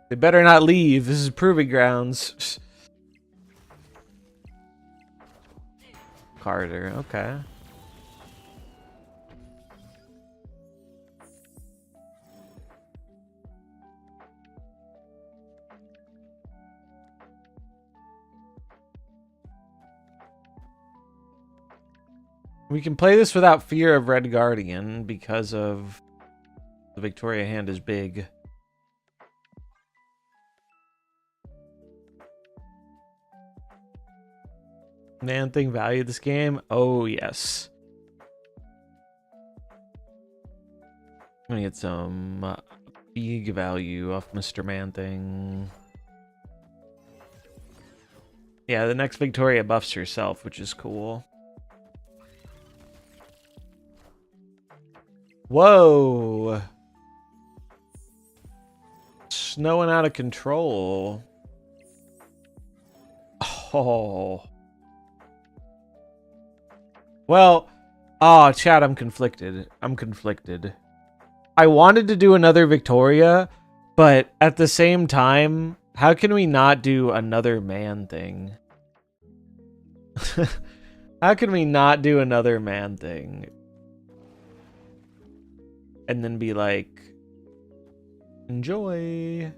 They better not leave. This is proving grounds. harder. Okay. We can play this without fear of Red Guardian because of the Victoria hand is big. Man thing value this game? Oh, yes. I'm gonna get some big value off Mr. Man thing. Yeah, the next Victoria buffs herself, which is cool. Whoa! Snowing out of control. Oh. Well, oh, chat, I'm conflicted. I wanted to do another Victoria, but at the same time, how can we not do another man thing? How can we not do another man thing? And then be like, enjoy.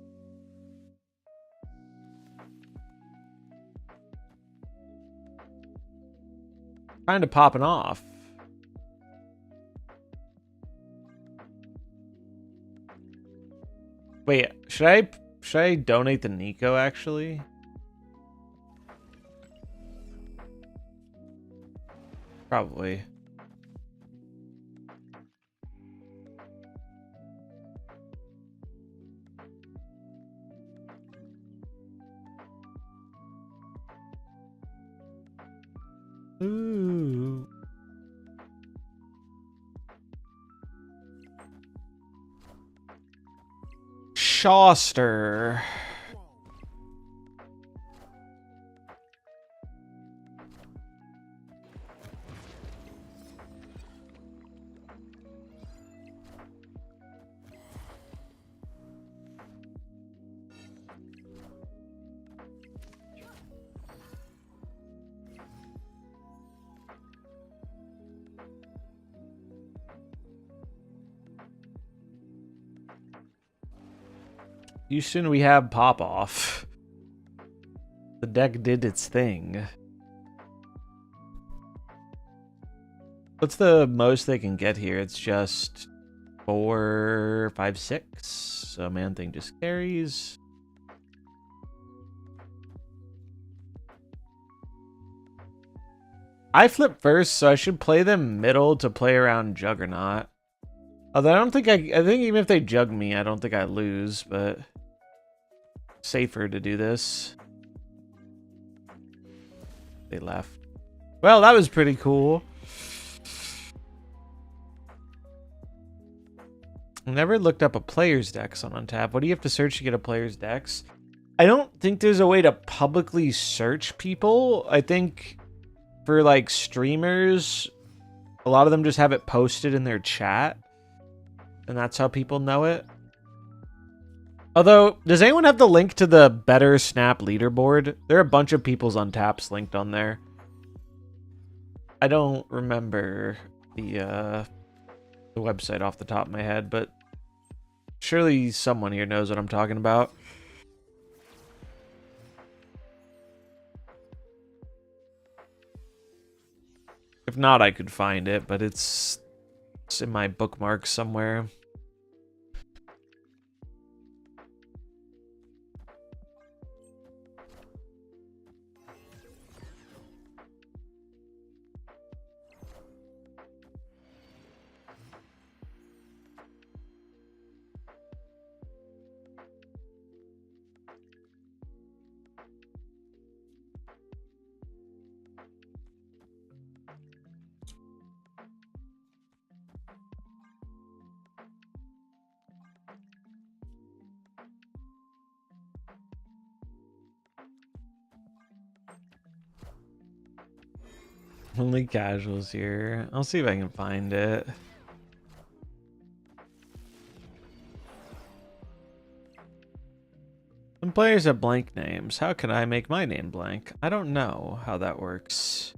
Kind of popping off. Wait, should I donate the Nico actually? Probably. Ooh. Shawster. You soon we have pop off. The deck did its thing. What's the most they can get here? It's just 4, 5, 6. So man thing just carries. I flip first, so I should play them middle to play around Juggernaut. Although I don't think I think even if they jug me, I don't think I lose, but safer to do this. They left. Well, that was pretty cool. Never looked up a player's dex on Untap. What do you have to search to get a player's dex? I don't think there's a way to publicly search people. I think for like streamers, a lot of them just have it posted in their chat. And that's how people know it. Although, does anyone have the link to the Better Snap leaderboard? There are a bunch of people's Untaps linked on there. I don't remember the website off the top of my head, but surely someone here knows what I'm talking about. If not, I could find it, but it's in my bookmarks somewhere. Only casuals here. I'll see if I can find it. Some players have blank names. How can I make my name blank? I don't know how that works.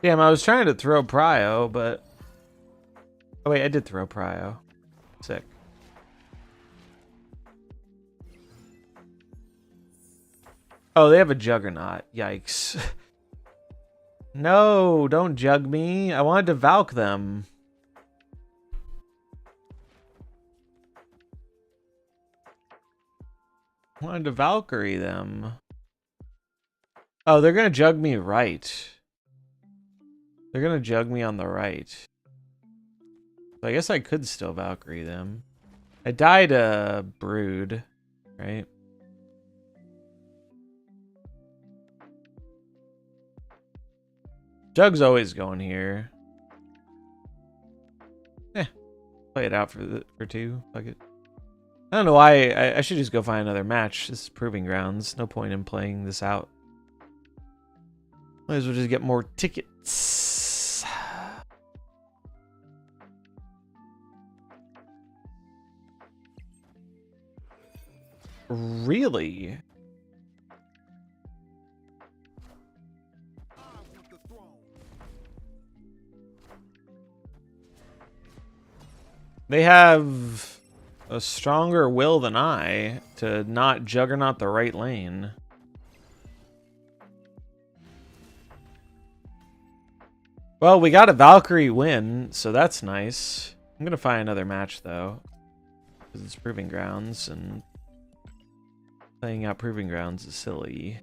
Damn, I was trying to throw Prio, but... Oh wait, I did throw Prio. Sick. Oh, they have a Juggernaut. Yikes. No, don't jug me. I wanted to Valk them. I wanted to Valkyrie them. Oh, they're gonna jug me right. They're gonna jug me on the right. So I guess I could still Valkyrie them. I died a Brood, right? Jug's always going here. Play it out for two. Fuck it. I don't know why. I should just go find another match. This is Proving Grounds. No point in playing this out. Might as well just get more tickets. Really? They have a stronger will than I to not Juggernaut the right lane. Well, we got a Valkyrie win, so that's nice. I'm gonna find another match though, because it's Proving Grounds, and playing out Proving Grounds is silly.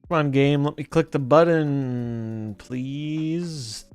Come on, game. Let me click the button, please.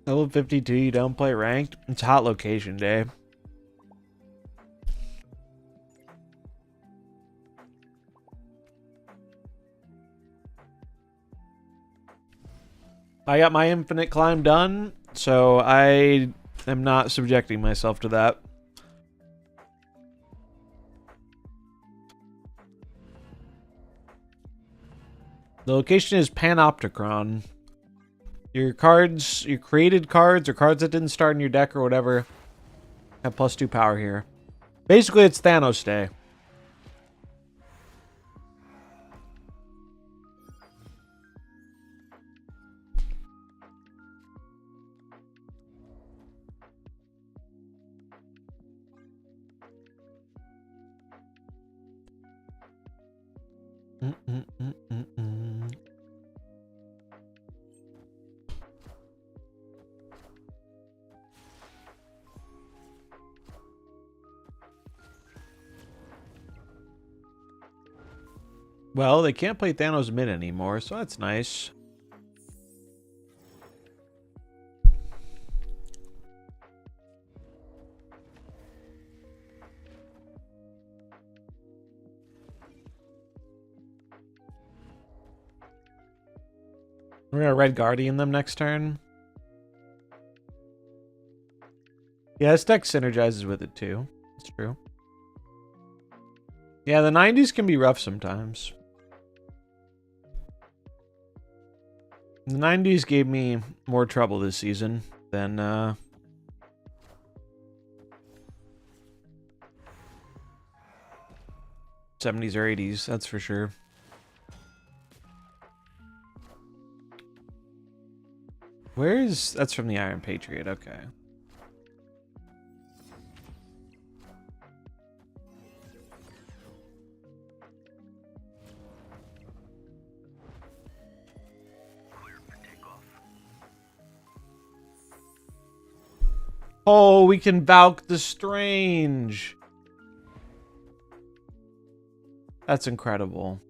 Level 52, you don't play ranked? It's hot location day. I got my infinite climb done, so I am not subjecting myself to that. The location is Panopticon. Your cards, your created cards, or cards that didn't start in your deck or whatever, have +2 power here. Basically, it's Thanos Day. Well, they can't play Thanos mid anymore, so that's nice. We're gonna Red Guardian them next turn. Yeah, this deck synergizes with it too. That's true. Yeah, the 90s can be rough sometimes. The 90s gave me more trouble this season than 70s or 80s, that's for sure. That's from the Iron Patriot, okay. Oh, we can Valk the Strange. That's incredible.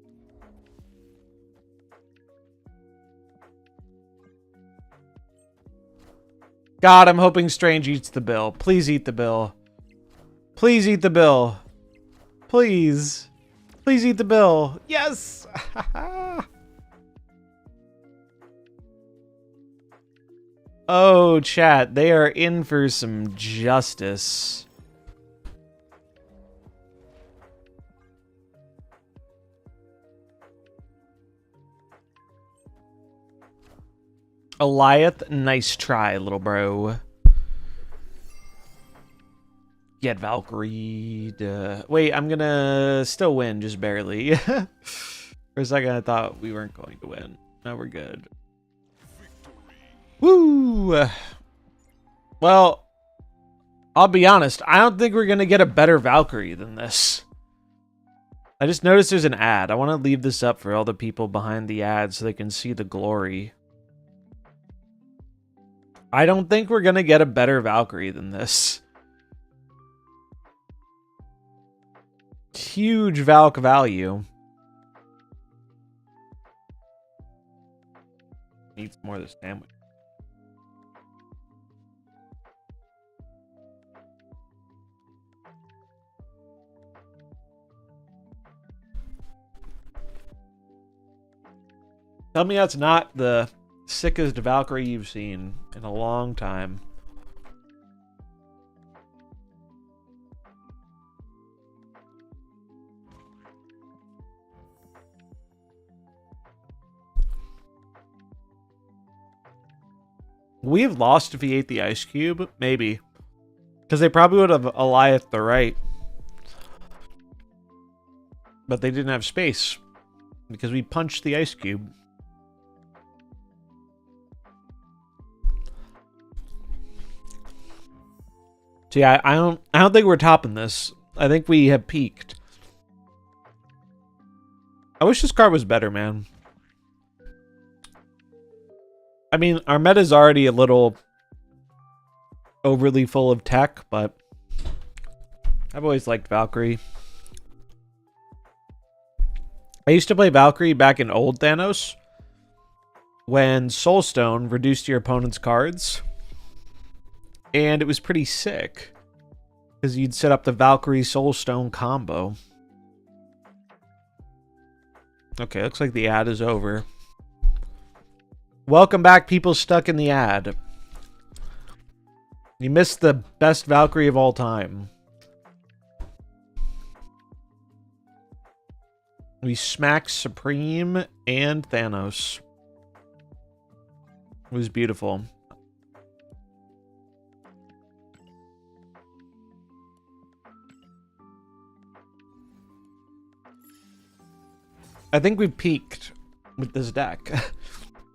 God, I'm hoping Strange eats the bill. Please eat the bill. Please eat the bill. Please. Please eat the bill. Yes! Oh, chat. They are in for some justice. Eliath, nice try, little bro. Get Valkyrie. Wait, I'm gonna still win, just barely. For a second, I thought we weren't going to win. Now we're good. Woo! Well, I'll be honest. I don't think we're gonna get a better Valkyrie than this. I just noticed there's an ad. I want to leave this up for all the people behind the ad so they can see the glory. I don't think we're gonna get a better Valkyrie than this. Huge Valk value. Needs more of the sandwich. Tell me that's not the sickest Valkyrie you've seen in a long time. We've lost if he ate the ice cube, maybe. Because they probably would have Eliath the right. But they didn't have space. Because we punched the ice cube. So yeah, I don't think we're topping this. I think we have peaked. I wish this card was better, man. I mean, our meta's already a little overly full of tech, but I've always liked Valkyrie. I used to play Valkyrie back in old Thanos when Soulstone reduced your opponent's cards. And it was pretty sick because you'd set up the Valkyrie Soulstone combo. Okay, looks like the ad is over. Welcome back, people stuck in the ad. You missed the best Valkyrie of all time. We smacked Supreme and Thanos. It was beautiful. I think we've peaked with this deck.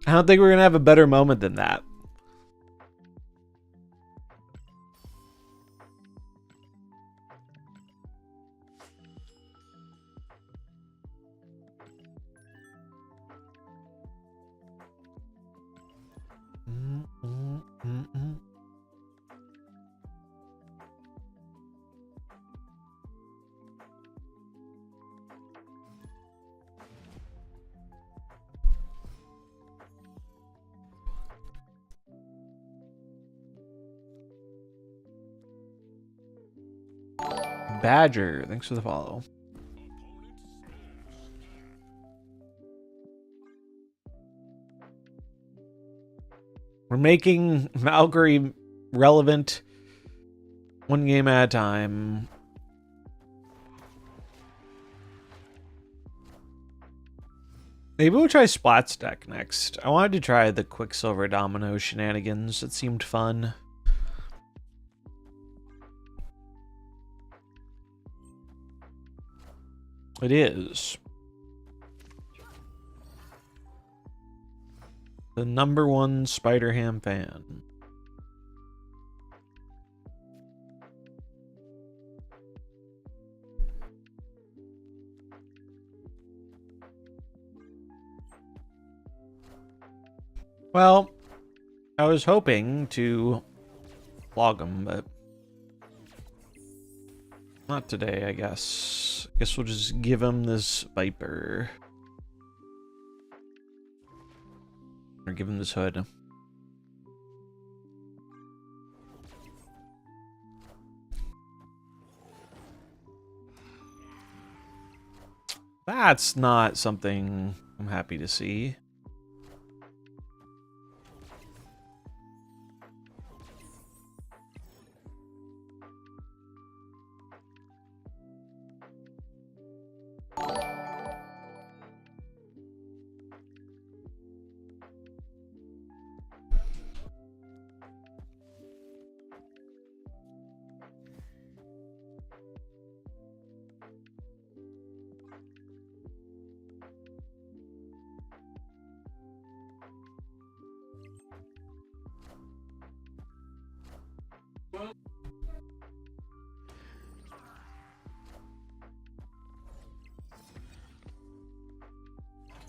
I don't think we're going to have a better moment than that. Badger, thanks for the follow. We're making Valkyrie relevant one game at a time. Maybe we'll try Splat's deck next. I wanted to try the Quicksilver Domino shenanigans. It seemed fun. It is. The #1 Spider-Ham fan. Well, I was hoping to flog him, but Not today, I guess. I guess we'll just give him this Viper. Or give him this hood. That's not something I'm happy to see.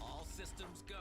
All systems go.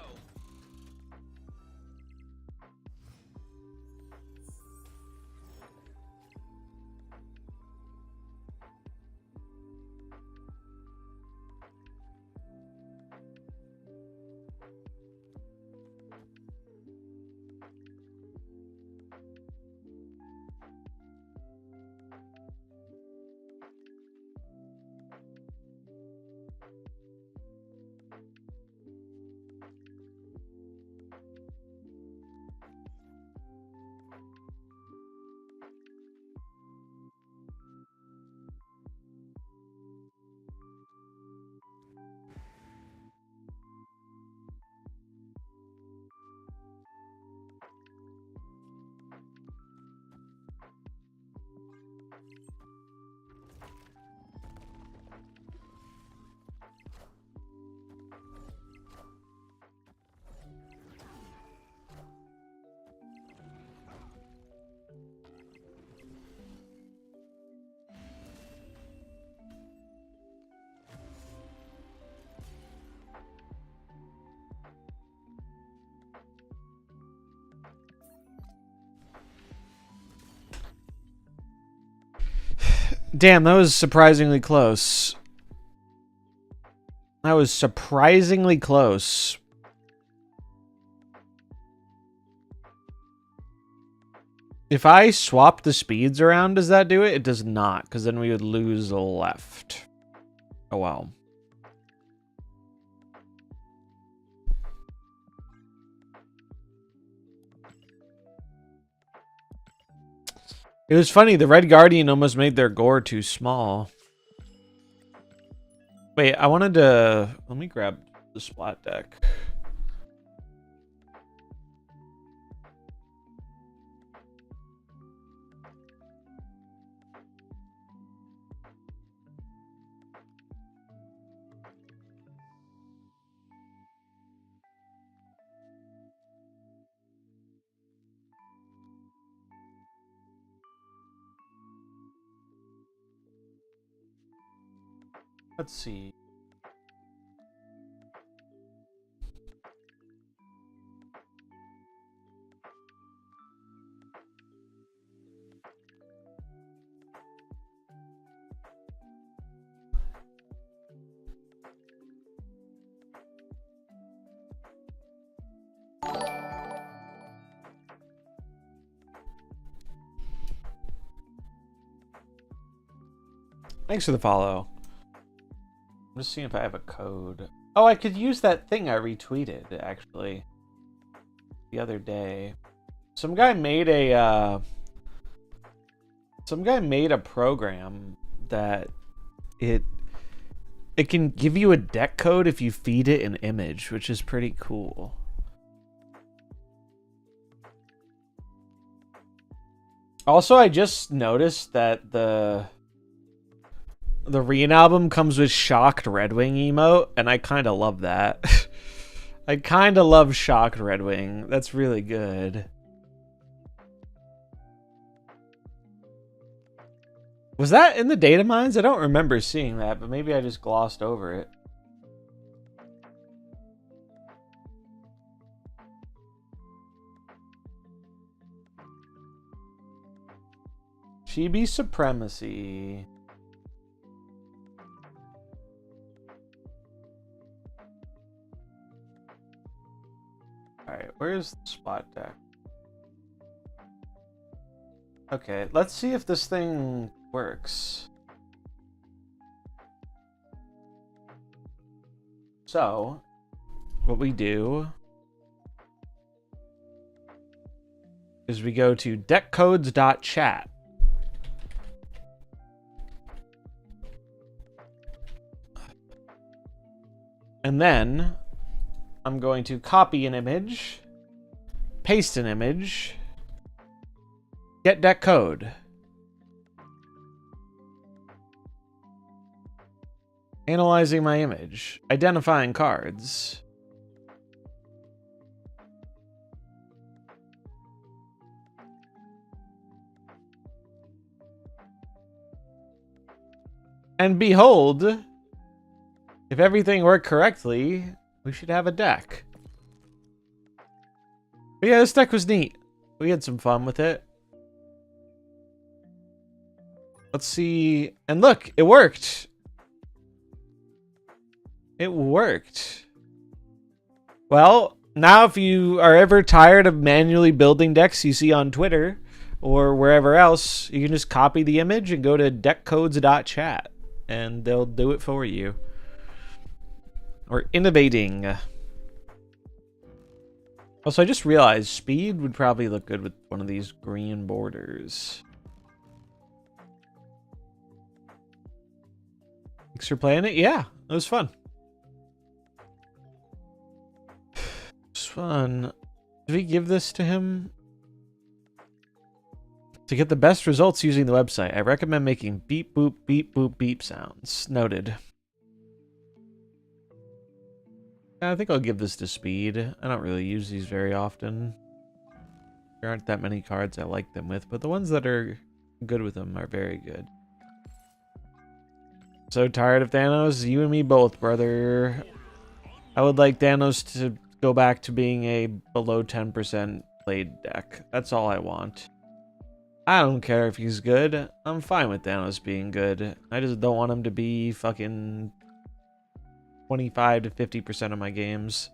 Damn, that was surprisingly close. That was surprisingly close. If I swap the speeds around, does that do it? It does not, because then we would lose the left. Oh, wow. It was funny, the Red Guardian almost made their gore too small. Wait, I wanted to... Let me grab the splat deck. Let's see. Thanks for the follow. I'm just seeing if I have a code. Oh, I could use that thing I retweeted, actually, the other day. Some guy made a program that it can give you a deck code if you feed it an image, which is pretty cool. Also, I just noticed that the Rien album comes with Shocked Red Wing emote, and I kind of love that. I kind of love Shocked Red Wing. That's really good. Was that in the data mines? I don't remember seeing that, but maybe I just glossed over it. Chibi Supremacy. Alright, where's the spot deck? Okay, let's see if this thing works. So, what we do is we go to deckcodes.chat. And then I'm going to copy an image, paste an image, get deck code. Analyzing my image, identifying cards. And behold, if everything worked correctly, we should have a deck. But yeah, this deck was neat. We had some fun with it. Let's see. And look, it worked. It worked. Well, now if you are ever tired of manually building decks you see on Twitter or wherever else, you can just copy the image and go to deckcodes.chat and they'll do it for you. Or innovating. Also, I just realized speed would probably look good with one of these green borders. Thanks for playing it. Yeah, it was fun. It's fun. Did we give this to him? To get the best results using the website, I recommend making beep boop beep boop beep sounds. Noted. I think I'll give this to speed. I don't really use these very often. There aren't that many cards I like them with, but the ones that are good with them are very good. So tired of Thanos? You and me both, brother. I would like Thanos to go back to being a below 10% played deck. That's all I want. I don't care if he's good. I'm fine with Thanos being good. I just don't want him to be fucking 25 to 50% of my games.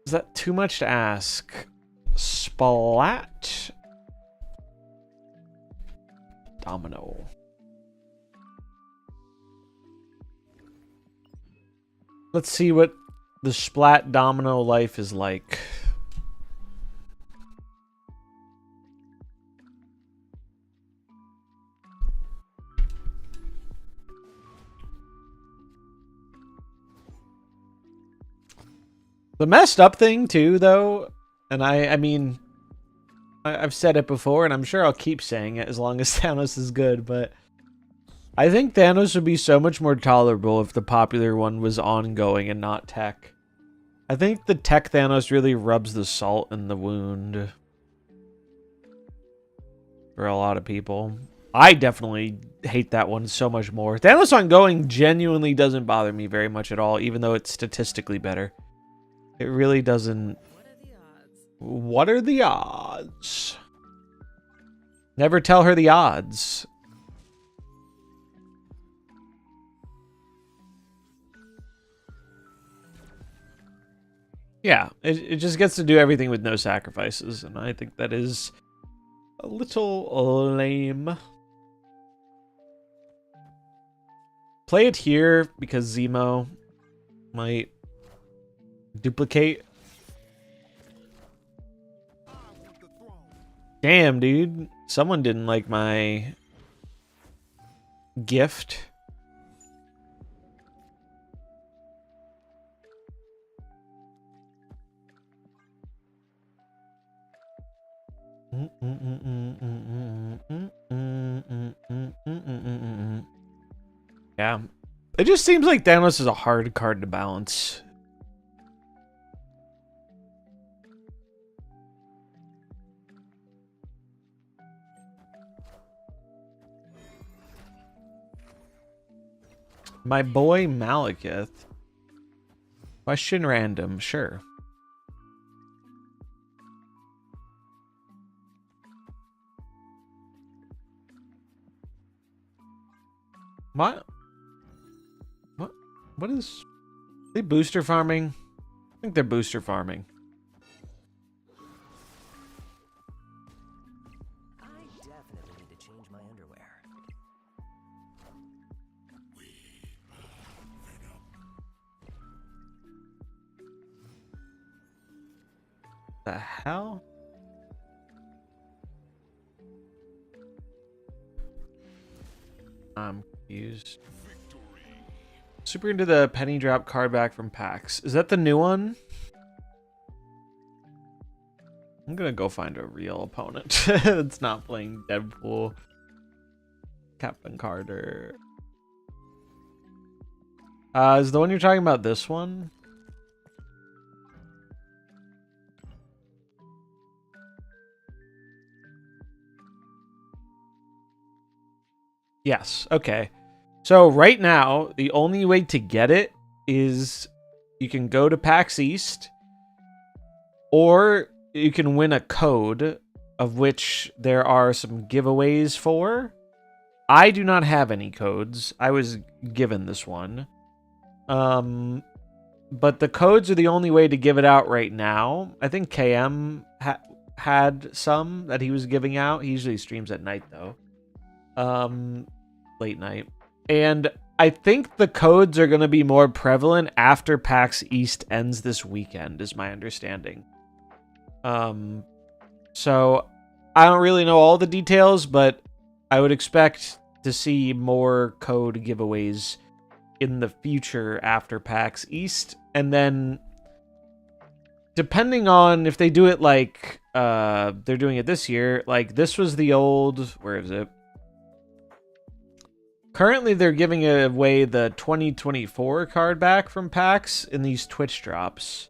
Is that too much to ask? Splat? Domino. Let's see what the Splat Domino life is like. The messed up thing too, though, and I mean, I've said it before, and I'm sure I'll keep saying it as long as Thanos is good, but I think Thanos would be so much more tolerable if the popular one was ongoing and not tech. I think the tech Thanos really rubs the salt in the wound for a lot of people. I definitely hate that one so much more. Thanos ongoing genuinely doesn't bother me very much at all, even though it's statistically better. It really doesn't. What are the odds? Never tell her the odds. Yeah, it just gets to do everything with no sacrifices, and I think that is a little lame. Play it here because Zemo might duplicate. Damn, dude. Someone didn't like my gift. Yeah. It just seems like Thanos is a hard card to balance. My boy Malekith. Question random, sure. What? What is... Are they booster farming? think they're booster farming. I definitely need to change my underwear. The hell? I'm confused. Super into the penny drop card back from PAX. Is that the new one? I'm gonna go find a real opponent that's not playing Deadpool. Captain Carter. Is the one you're talking about this one? Yes, okay. So right now, the only way to get it is you can go to PAX East, or you can win a code, of which there are some giveaways for. I do not have any codes. I was given this one. But the codes are the only way to give it out right now. I think KM had some that he was giving out. He usually streams at night, though. Late night. And I think the codes are going to be more prevalent after PAX East ends this weekend, is my understanding. So I don't really know all the details, but I would expect to see more code giveaways in the future after PAX East. And then depending on if they do it like they're doing it this year, like this was the old, where is it? Currently, they're giving away the 2024 card back from PAX in these Twitch drops.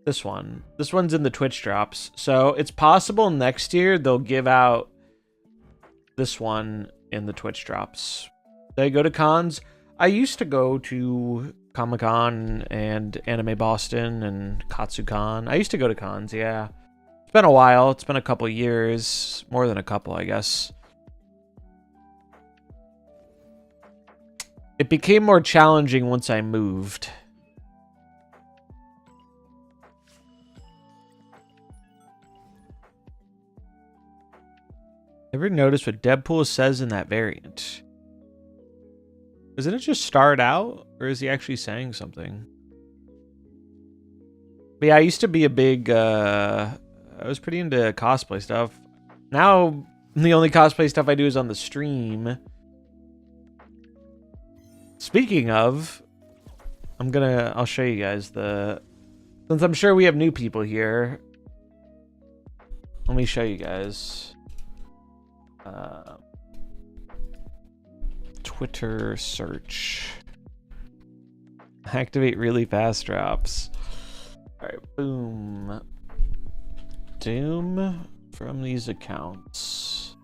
This one. This one's in the Twitch drops. So it's possible next year they'll give out this one in the Twitch drops. They go to cons. I used to go to Comic-Con and Anime Boston and Katsucon. I used to go to cons, yeah. It's been a while. It's been a couple years. More than a couple, I guess. It became more challenging once I moved. Ever notice what Deadpool says in that variant? Doesn't it just start out? Or is he actually saying something? But yeah, I used to be a big... I was pretty into cosplay stuff. Now, the only cosplay stuff I do is on the stream. Speaking of, I'll show you guys since I'm sure we have new people here, let me show you guys. Twitter search. Activate really fast drops. Alright, boom. Doom from these accounts.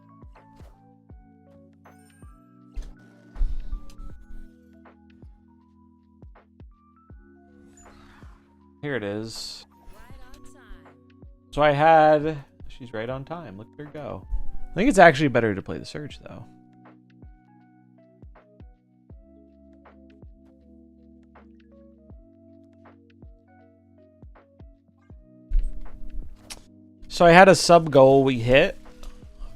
Here it is. So I had... She's right on time. Look at her go. I think it's actually better to play the search, though. So I had a sub goal we hit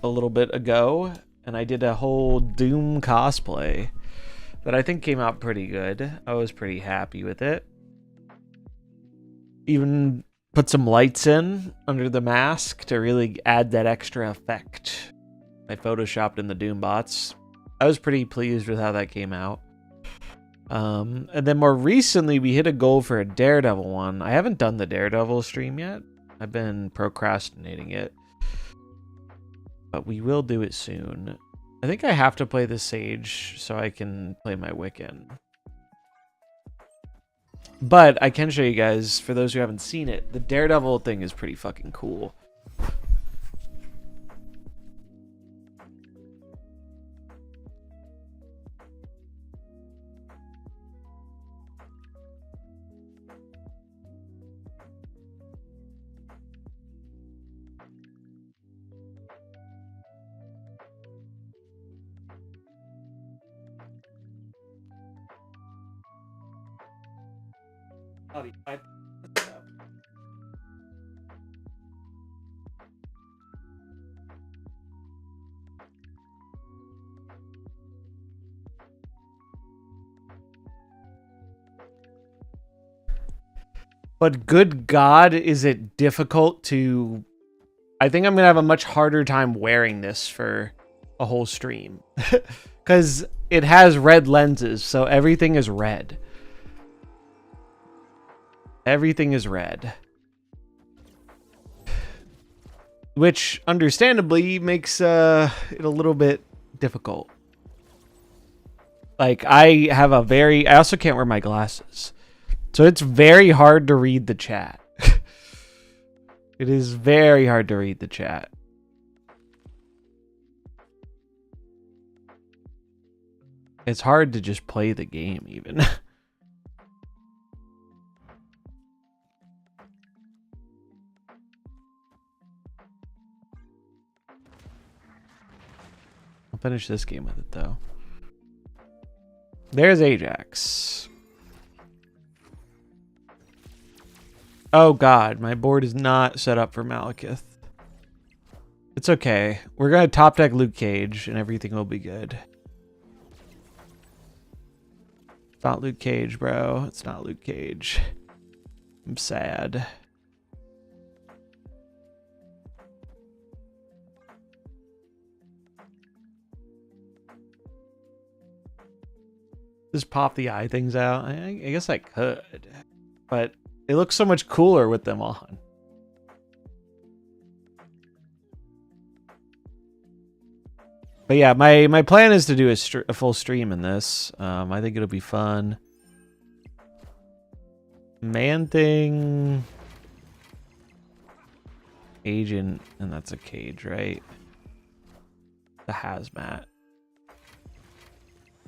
a little bit ago, and I did a whole Doom cosplay that I think came out pretty good. I was pretty happy with it. Even put some lights in under the mask to really add that extra effect. I photoshopped in the Doom bots. I was pretty pleased with how that came out. And then more recently, we hit a goal for a Daredevil one. I haven't done the Daredevil stream yet. I've been procrastinating it. But we will do it soon. I think I have to play the Sage so I can play my Wiccan. But I can show you guys, for those who haven't seen it, the Daredevil thing is pretty fucking cool. But good God, is it difficult to... I think I'm going to have a much harder time wearing this for a whole stream. Because it has red lenses, so everything is red. Everything is red. Which, understandably, makes it a little bit difficult. Like, I also can't wear my glasses. So it's very hard to read the chat. It is very hard to read the chat. It's hard to just play the game, even. I'll finish this game with it, though. There's Ajax. Oh God, my board is not set up for Malekith. It's okay. We're gonna top deck Luke Cage and everything will be good. It's not Luke Cage, bro. It's not Luke Cage. I'm sad. Just pop the eye things out. I guess I could, but it looks so much cooler with them on. But yeah, my plan is to do a full stream in this. I think it'll be fun. Man thing, agent, and that's a cage, right? The hazmat.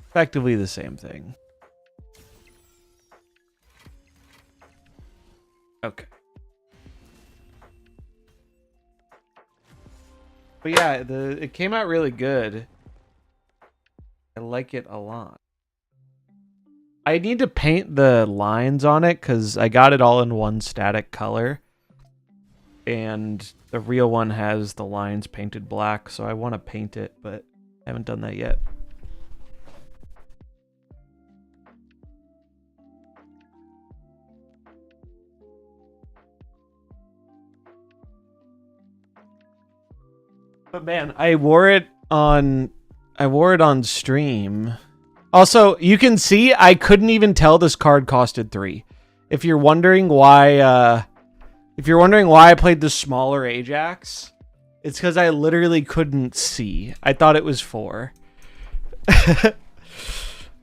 Effectively the same thing. Okay. But yeah, it came out really good. I like it a lot. I need to paint the lines on it because I got it all in one static color. And the real one has the lines painted black, so I want to paint it, but I haven't done that yet. But man, I wore it on stream. Also, you can see I couldn't even tell this card costed 3. If you're wondering why I played the smaller Ajax, it's because I literally couldn't see. I thought it was 4.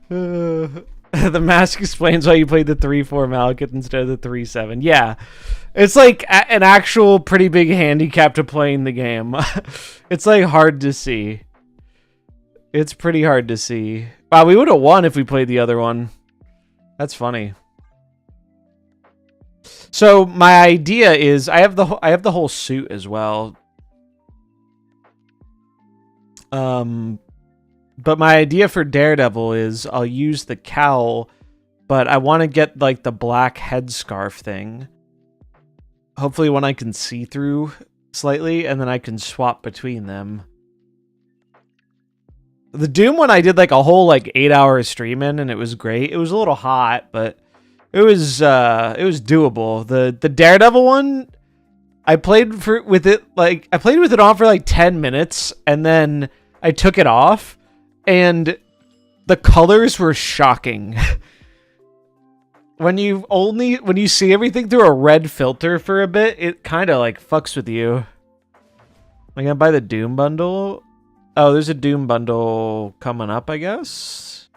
The mask explains why you played the 3-4 Malekith instead of the 3-7. Yeah. It's like an actual pretty big handicap to playing the game. It's like hard to see. It's pretty hard to see. Wow, we would have won if we played the other one. That's funny. So my idea is I have the whole suit as well. But my idea for Daredevil is I'll use the cowl, but I want to get like the black headscarf thing. Hopefully one I can see through slightly, and then I can swap between them. The Doom one I did like a whole like 8-hour stream in, and it was great. It was a little hot, but it was doable. The Daredevil one, I played with it on for like 10 minutes, and then I took it off, and the colors were shocking. When you see everything through a red filter for a bit, it kind of like fucks with you. Am I gonna buy the Doom bundle? Oh, there's a Doom bundle coming up, I guess.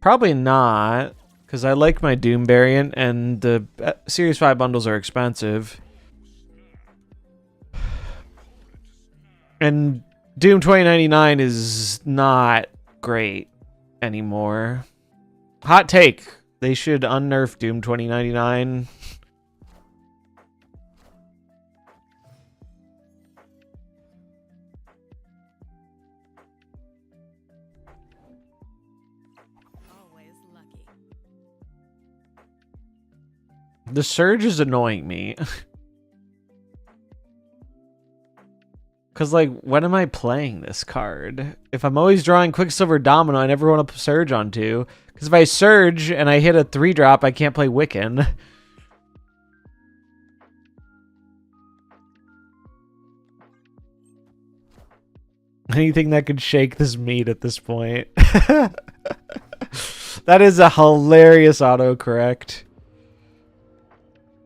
Probably not, because I like my Doom variant, and the Series 5 bundles are expensive. And Doom 2099 is not great anymore. Hot take. They should unnerf Doom 2099. Always lucky. The Surge is annoying me. Because, like, when am I playing this card? If I'm always drawing Quicksilver Domino, I never want to Surge on 2. Because if I Surge and I hit a 3-drop, I can't play Wiccan. Anything that could shake this meat at this point. That is a hilarious autocorrect.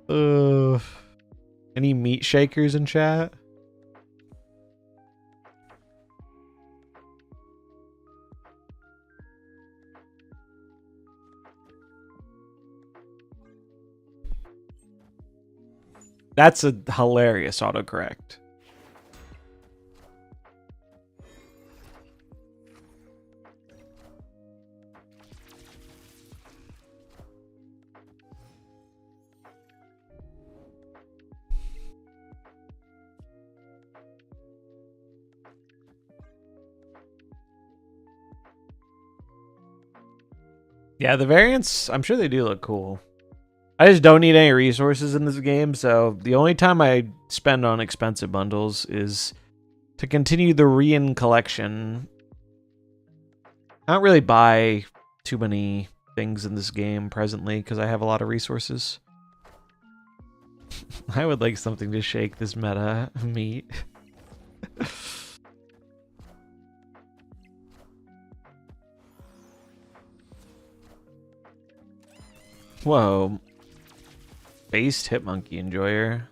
Any meat shakers in chat? That's a hilarious autocorrect. Yeah, the variants, I'm sure they do look cool. I just don't need any resources in this game, so the only time I spend on expensive bundles is to continue the Rian collection. I don't really buy too many things in this game presently because I have a lot of resources. I would like something to shake this meta meat. Whoa. Based Hitmonkey Enjoyer.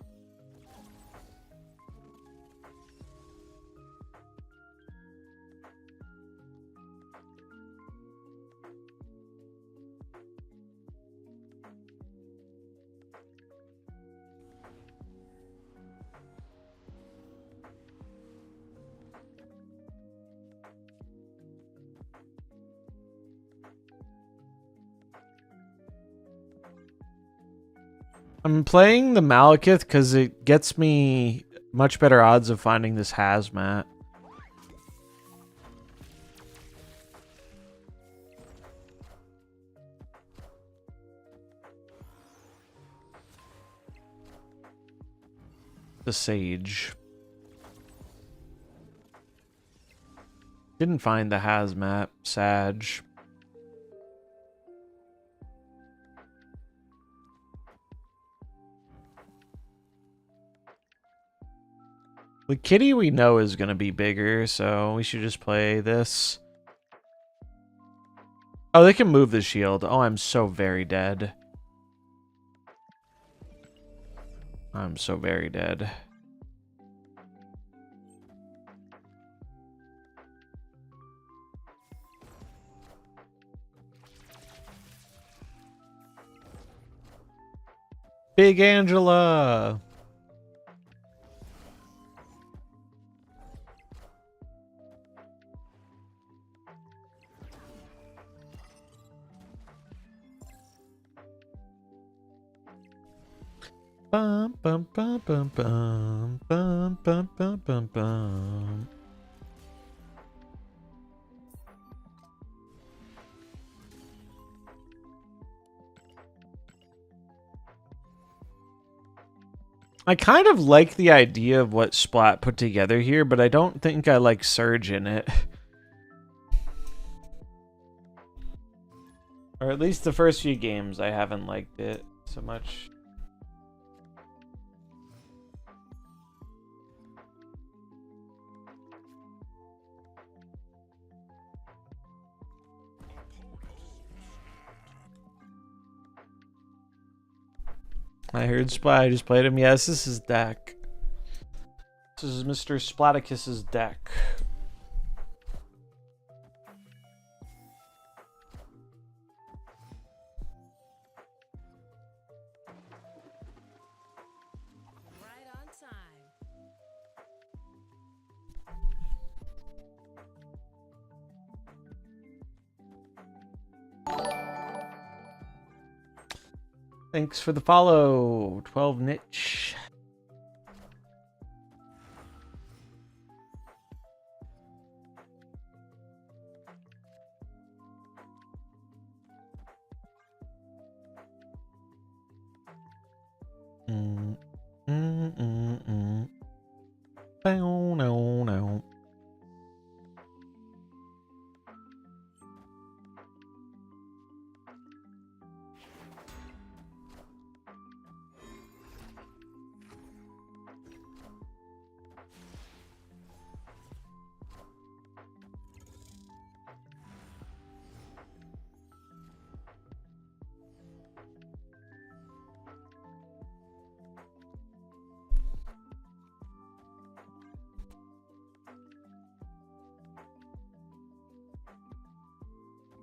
I'm playing the Malekith because it gets me much better odds of finding this hazmat. The Sage. Didn't find the hazmat. Sag. The kitty we know is going to be bigger, so we should just play this. Oh, they can move the shield. Oh, I'm so very dead. I'm so very dead. Big Angela! Bum bum bum bum bum bum bum bum bum bum. I kind of like the idea of what Splat put together here, but I don't think I like Surge in it. Or at least the first few games I haven't liked it so much. I heard Splat. I just played him. Yes, this is deck. This is Mr. Splaticus's deck. Right on time. Thanks for the follow, 12 niche. Bow, no,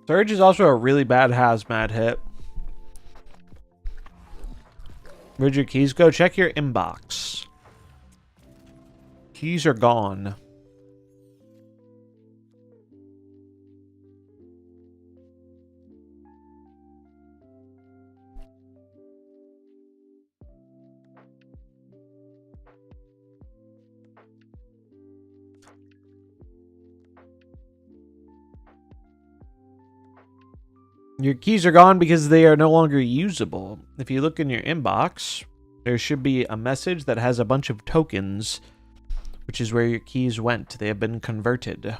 Surge is also a really bad hazmat hit. Where'd your keys go? Check your inbox. Keys are gone. Your keys are gone because they are no longer usable. If you look in your inbox, there should be a message that has a bunch of tokens, which is where your keys went. They have been converted.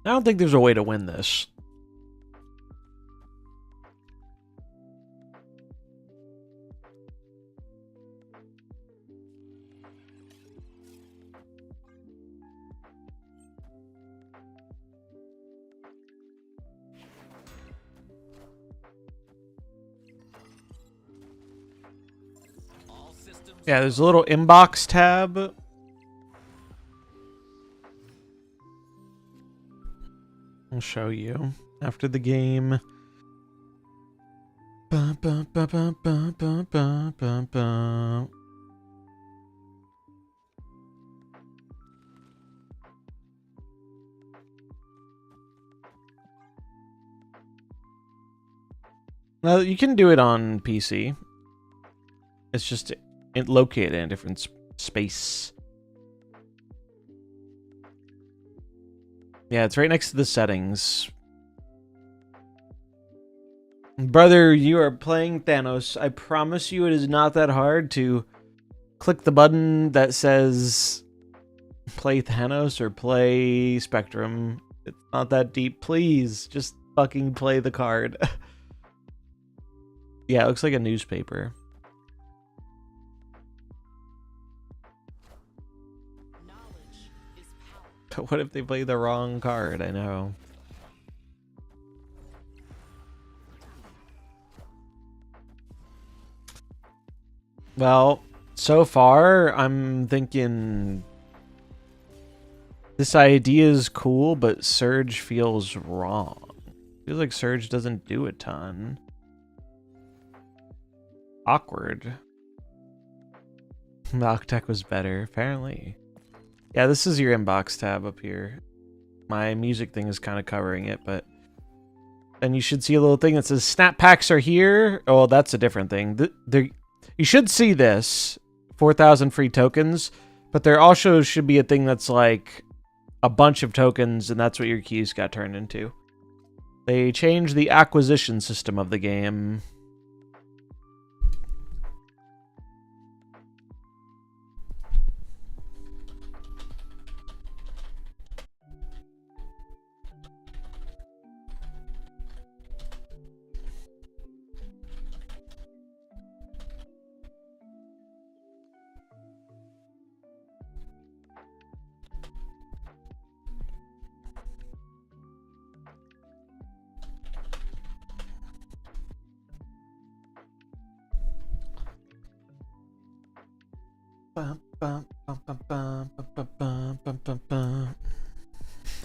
I don't think there's a way to win this. Yeah, there's a little inbox tab. I'll show you after the game. Ba, ba, ba, ba, ba, ba, ba, ba, ba. Now, you can do it on PC. It's just located in a different space. Yeah, it's right next to the settings. Brother, you are playing Thanos. I promise you it is not that hard to click the button that says play Thanos or play Spectrum. It's not that deep. Please, just fucking play the card. Yeah, it looks like a newspaper. But what if they play the wrong card? I know. Well, so far, I'm thinking this idea is cool, but Surge feels wrong. Feels like Surge doesn't do a ton. Awkward. Octec was better, apparently. Yeah, this is your inbox tab up here. My music thing is kind of covering it, but... And you should see a little thing that says Snap Packs are here. Oh, that's a different thing. You should see this. 4,000 free tokens. But there also should be a thing that's like a bunch of tokens, and that's what your keys got turned into. They changed the acquisition system of the game.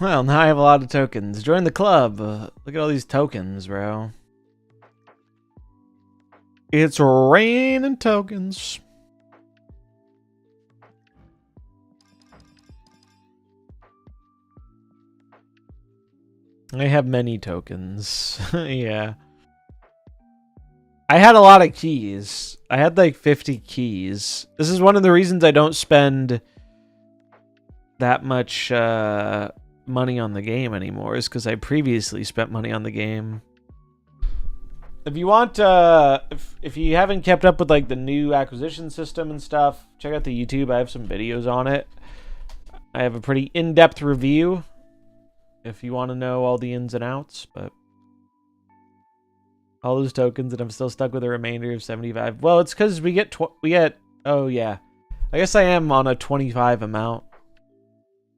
Well, now I have a lot of tokens. Join the club. Look at all these tokens, bro. It's raining tokens. I have many tokens. Yeah. I had a lot of keys. I had like 50 keys. This is one of the reasons I don't spend that much money on the game anymore, is because I previously spent money on the game. If you want, if you haven't kept up with like the new acquisition system and stuff, check out the YouTube. I have some videos on it. I have a pretty in-depth review if you want to know all the ins and outs, but all those tokens, and I'm still stuck with a remainder of 75. Well, it's because we get, oh yeah. I guess I am on a 25 amount.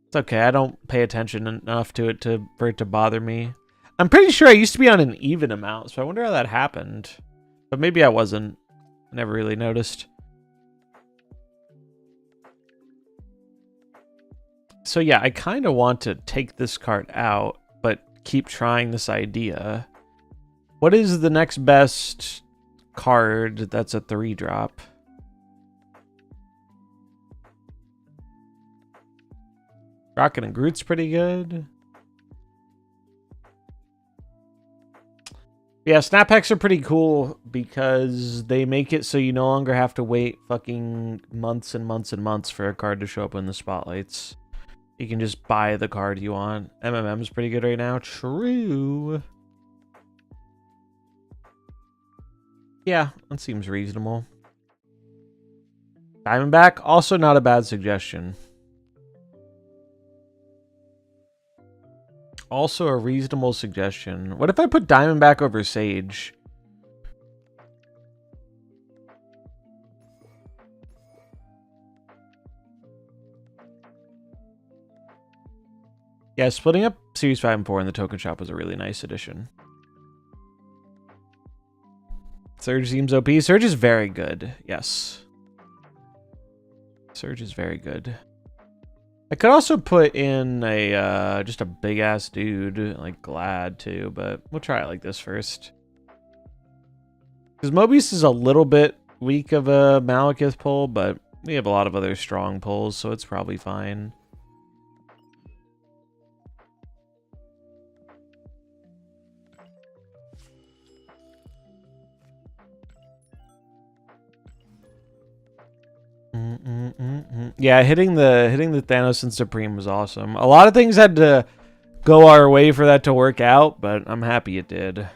It's okay, I don't pay attention enough to it for it to bother me. I'm pretty sure I used to be on an even amount, so I wonder how that happened. But maybe I wasn't. I never really noticed. So yeah, I kind of want to take this card out, but keep trying this idea. What is the next best card that's a 3-drop? Rocket and Groot's pretty good. Yeah, snap hacks are pretty cool because they make it so you no longer have to wait fucking months and months and months for a card to show up in the spotlights. You can just buy the card you want. MMM's pretty good right now. True. Yeah, that seems reasonable. Diamondback, also not a bad suggestion. Also a reasonable suggestion. What if I put Diamondback over Sage? Yeah, splitting up Series 5 and 4 in the token shop was a really nice addition. Surge seems OP. Surge is very good. Yes. Surge is very good. I could also put in a just a big ass dude like Glad too, but we'll try it like this first. Because Mobius is a little bit weak of a Malekith pull, but we have a lot of other strong pulls, so it's probably fine. Yeah, hitting the Thanos and Supreme was awesome. A lot of things had to go our way for that to work out, but I'm happy it did.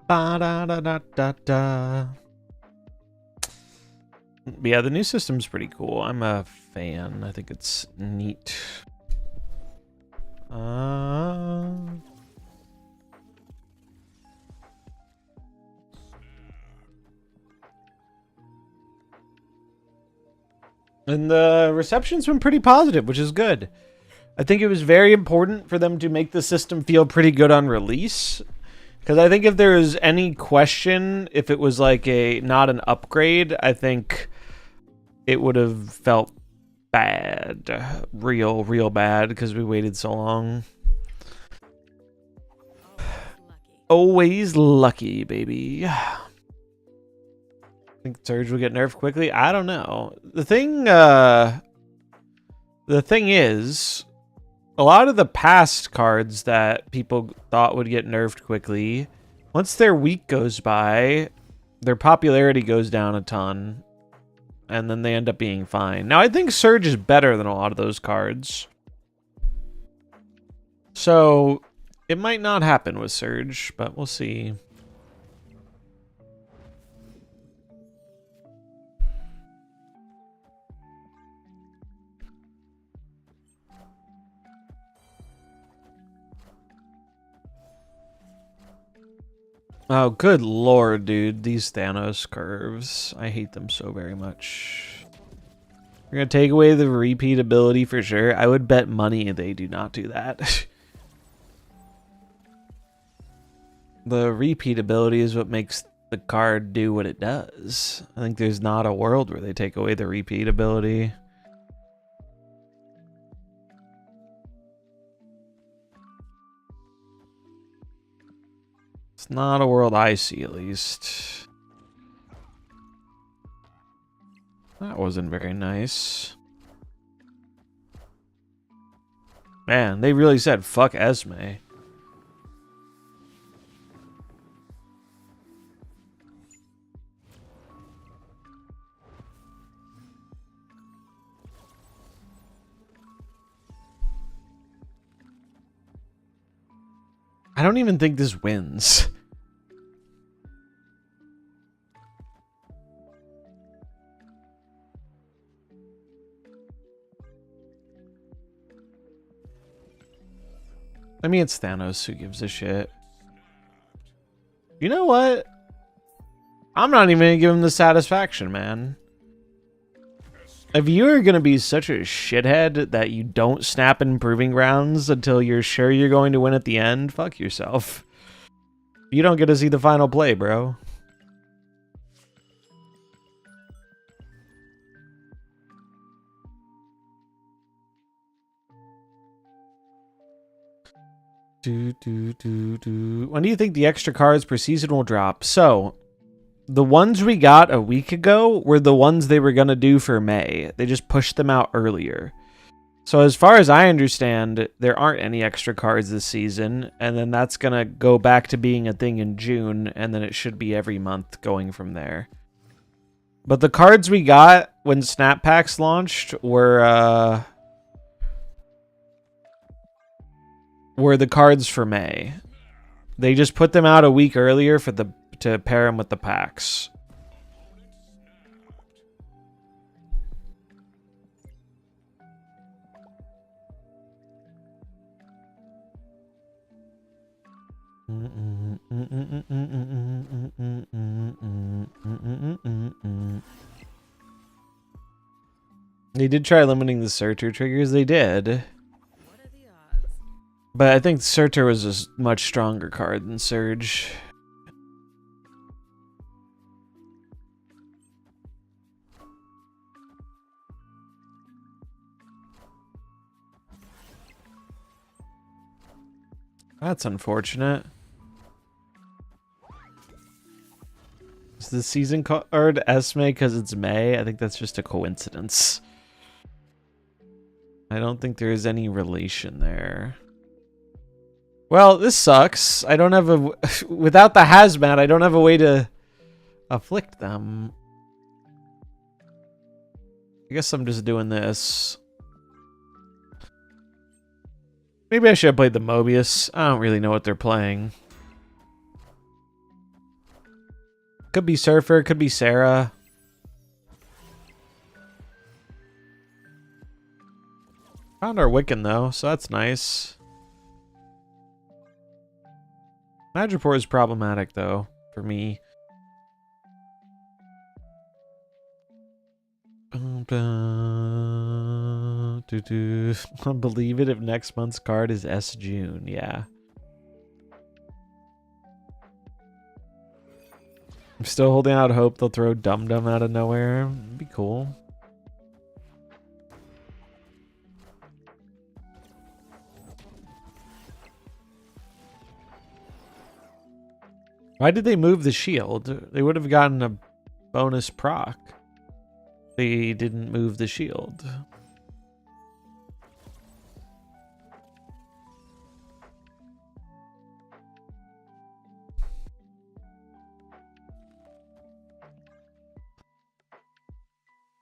Ba-da-da-da-da-da. Yeah, the new system's pretty cool. I'm a fan. I think it's neat. And the reception's been pretty positive, which is good. I think it was very important for them to make the system feel pretty good on release. Because I think if there was any question, if it was like not an upgrade, I think it would have felt bad. Real bad, because we waited so long. Always lucky, baby. Think Surge will get nerfed quickly? I don't know. The thing is, a lot of the past cards that people thought would get nerfed quickly, once their week goes by, their popularity goes down a ton, and then they end up being fine. Now, I think Surge is better than a lot of those cards. So, it might not happen with Surge, but we'll see. Oh, good lord, dude. These Thanos curves. I hate them so very much. We're going to take away the repeatability for sure. I would bet money they do not do that. The repeatability is what makes the card do what it does. I think there's not a world where they take away the repeatability. It's not a world I see, at least. That wasn't very nice. Man, they really said fuck Esme. I don't even think this wins. I mean, it's Thanos, who gives a shit. You know what? I'm not even gonna give him the satisfaction, man. If you're gonna be such a shithead that you don't snap in proving grounds until you're sure you're going to win at the end, fuck yourself. You don't get to see the final play, bro. When do you think the extra cards per season will drop? So, the ones we got a week ago were the ones they were going to do for May. They just pushed them out earlier. So as far as I understand, there aren't any extra cards this season, and then that's going to go back to being a thing in June, and then it should be every month going from there. But the cards we got when Snap PAX launched were the cards for May. They just put them out a week earlier for to pair them with the PAX. They did try limiting the searcher triggers. They did. What are the odds? But I think Surtur was a much stronger card than Surge. That's unfortunate. Is the season card Esme because it's May? I think that's just a coincidence. I don't think there is any relation there. Well, this sucks. I don't have a... Without the hazmat, I don't have a way to afflict them. I guess I'm just doing this. Maybe I should have played the Mobius. I don't really know what they're playing. Could be Surfer, could be Sarah. Found our Wiccan though, so that's nice. Madripoor is problematic though, for me. Believe it if next month's card is S June, yeah. I'm still holding out hope they'll throw Dum Dum out of nowhere. It'd be cool. Why did they move the shield? They would have gotten a bonus proc. They didn't move the shield.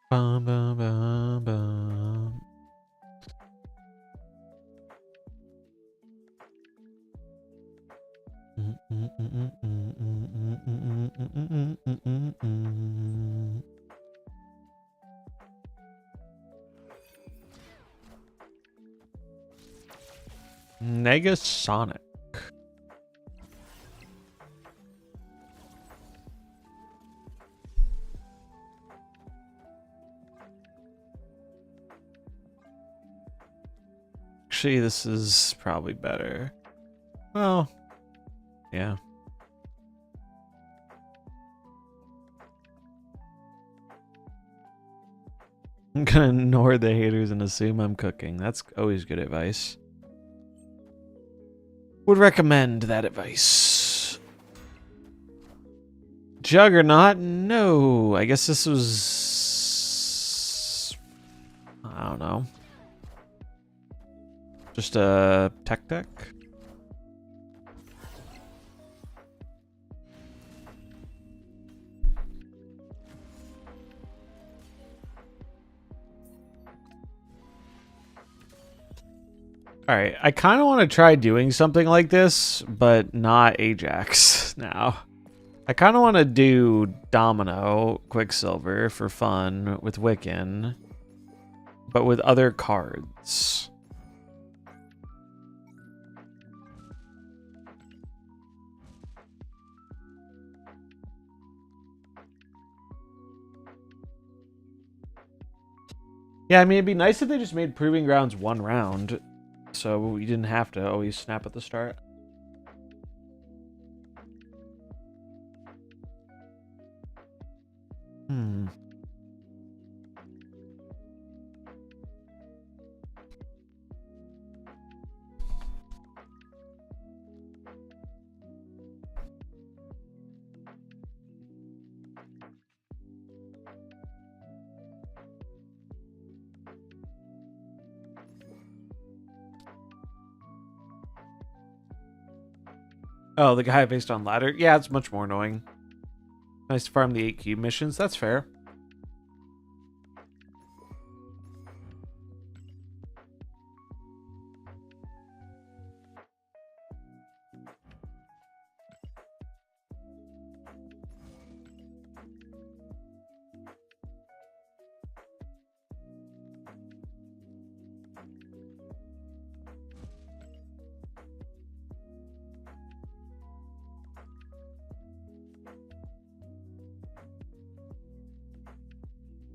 Bum, bum, bum, bum. Negasonic. Actually, this is probably better. Well, yeah. I'm gonna ignore the haters and assume I'm cooking. That's always good advice. Would recommend that advice. Juggernaut? No. I guess this was... I don't know. Just a tech deck? Alright, I kind of want to try doing something like this, but not Ajax now. I kind of want to do Domino, Quicksilver for fun with Wiccan, but with other cards. Yeah, I mean, it'd be nice if they just made Proving Grounds one round. So we didn't have to always snap at the start. Hmm. Oh, the guy based on ladder? Yeah, it's much more annoying. Nice to farm the 8 cube missions. That's fair.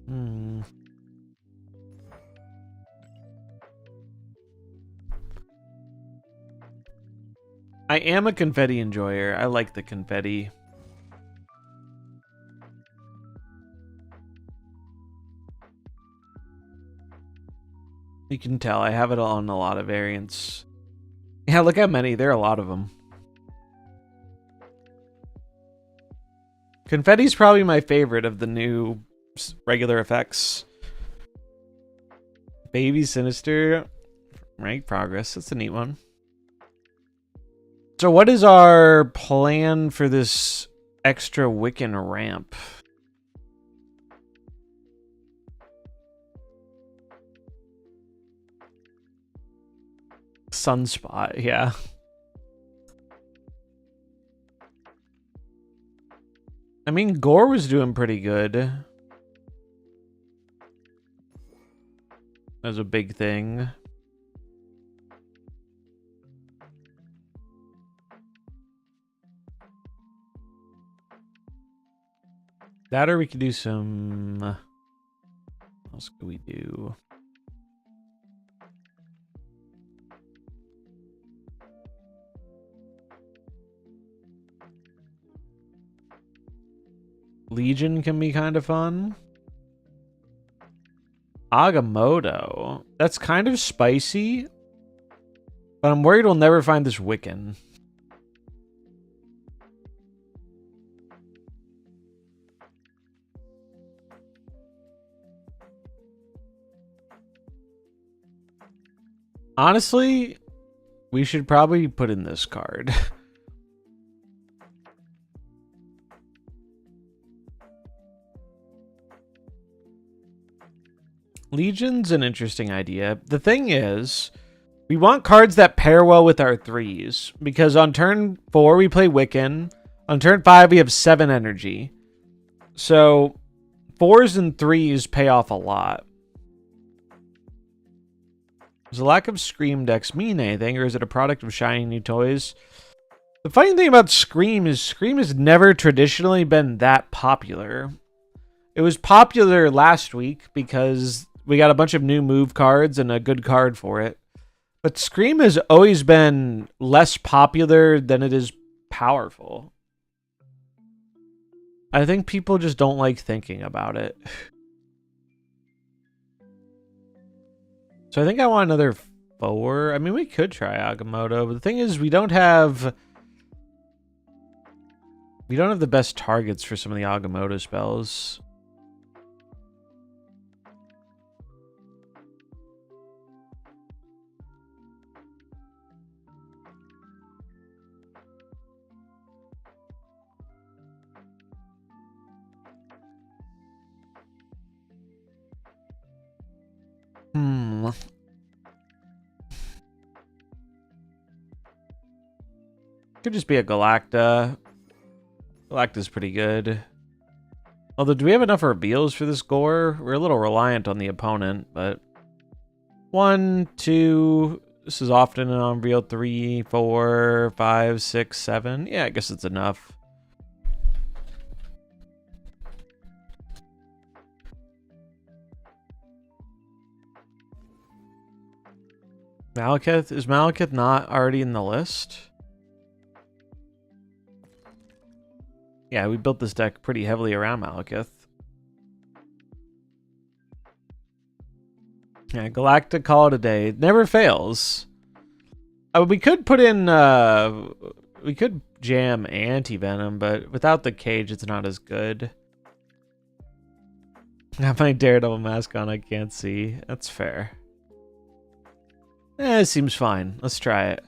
Hmm. I am a confetti enjoyer. I like the confetti. You can tell I have it on a lot of variants. Yeah, look how many. There are a lot of them. Confetti's probably my favorite of the new regular effects. Baby Sinister. Rank progress. That's a neat one. So what is our plan for this extra Wiccan ramp? Sunspot, yeah. I mean, Gore was doing pretty good. That was a big thing. That or we could do some... What else could we do? Legion can be kind of fun. Agamotto. That's kind of spicy. But I'm worried we'll never find this Wiccan. Honestly, we should probably put in this card. Legion's an interesting idea. The thing is, we want cards that pair well with our 3s. Because on turn 4, we play Wiccan. On turn 5, we have 7 energy. So, 4s and 3s pay off a lot. Does the lack of Scream decks mean anything, or is it a product of shiny new toys? The funny thing about Scream has never traditionally been that popular. It was popular last week because we got a bunch of new move cards and a good card for it. But Scream has always been less popular than it is powerful. I think people just don't like thinking about it. So I think I want another 4. I mean, we could try Agamotto, but the thing is we don't have the best targets for some of the Agamotto spells. Could just be a Galacta. Galacta's pretty good. Although, do we have enough reveals for this Gore? We're a little reliant on the opponent, but... 1, 2... This is often on reveal 3, 4, 5, 6, 7. Yeah, I guess it's enough. Malekith? Is Malekith not already in the list? Yeah, we built this deck pretty heavily around Malekith. Yeah, Galactic call it a day. It never fails. We could put in, we could jam anti-venom, but without the cage, it's not as good. I have my Daredevil mask on, I can't see. That's fair. It seems fine. Let's try it.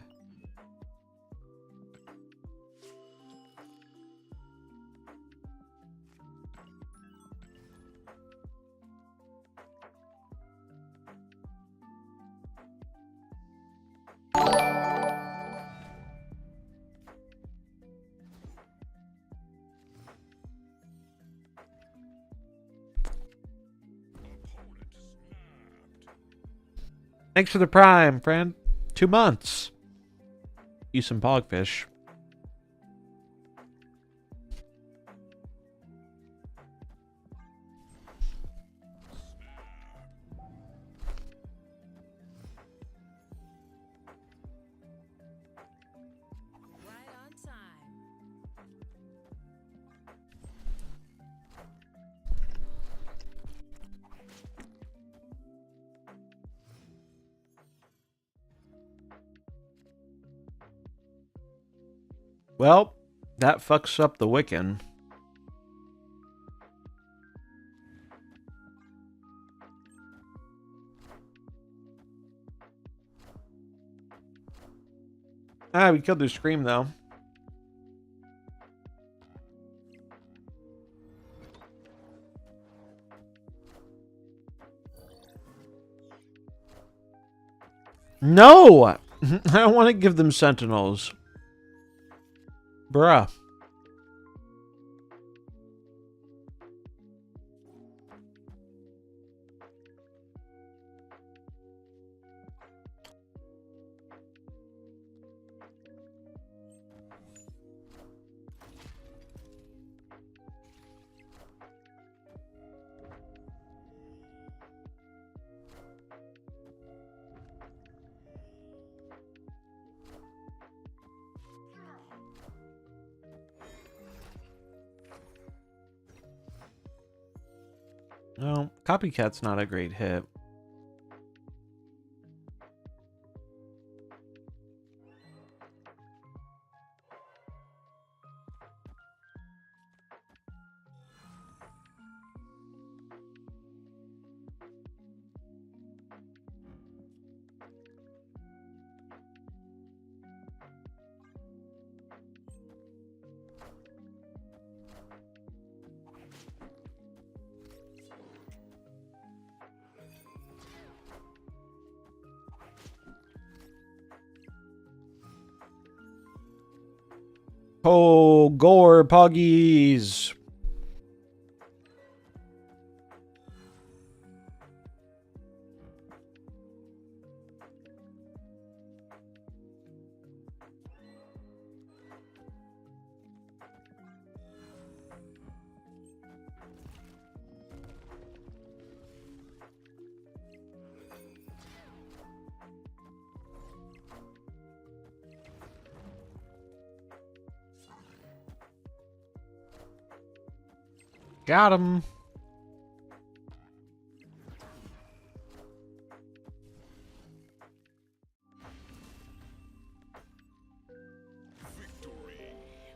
Thanks for the prime, friend. 2 months. Use some pogfish. Right on time. Well, that fucks up the Wiccan. Ah, we killed their Scream, though. No! I don't want to give them Sentinels. Bruh. No, Copycat's not a great hit. Oh, gore, poggies. Got him.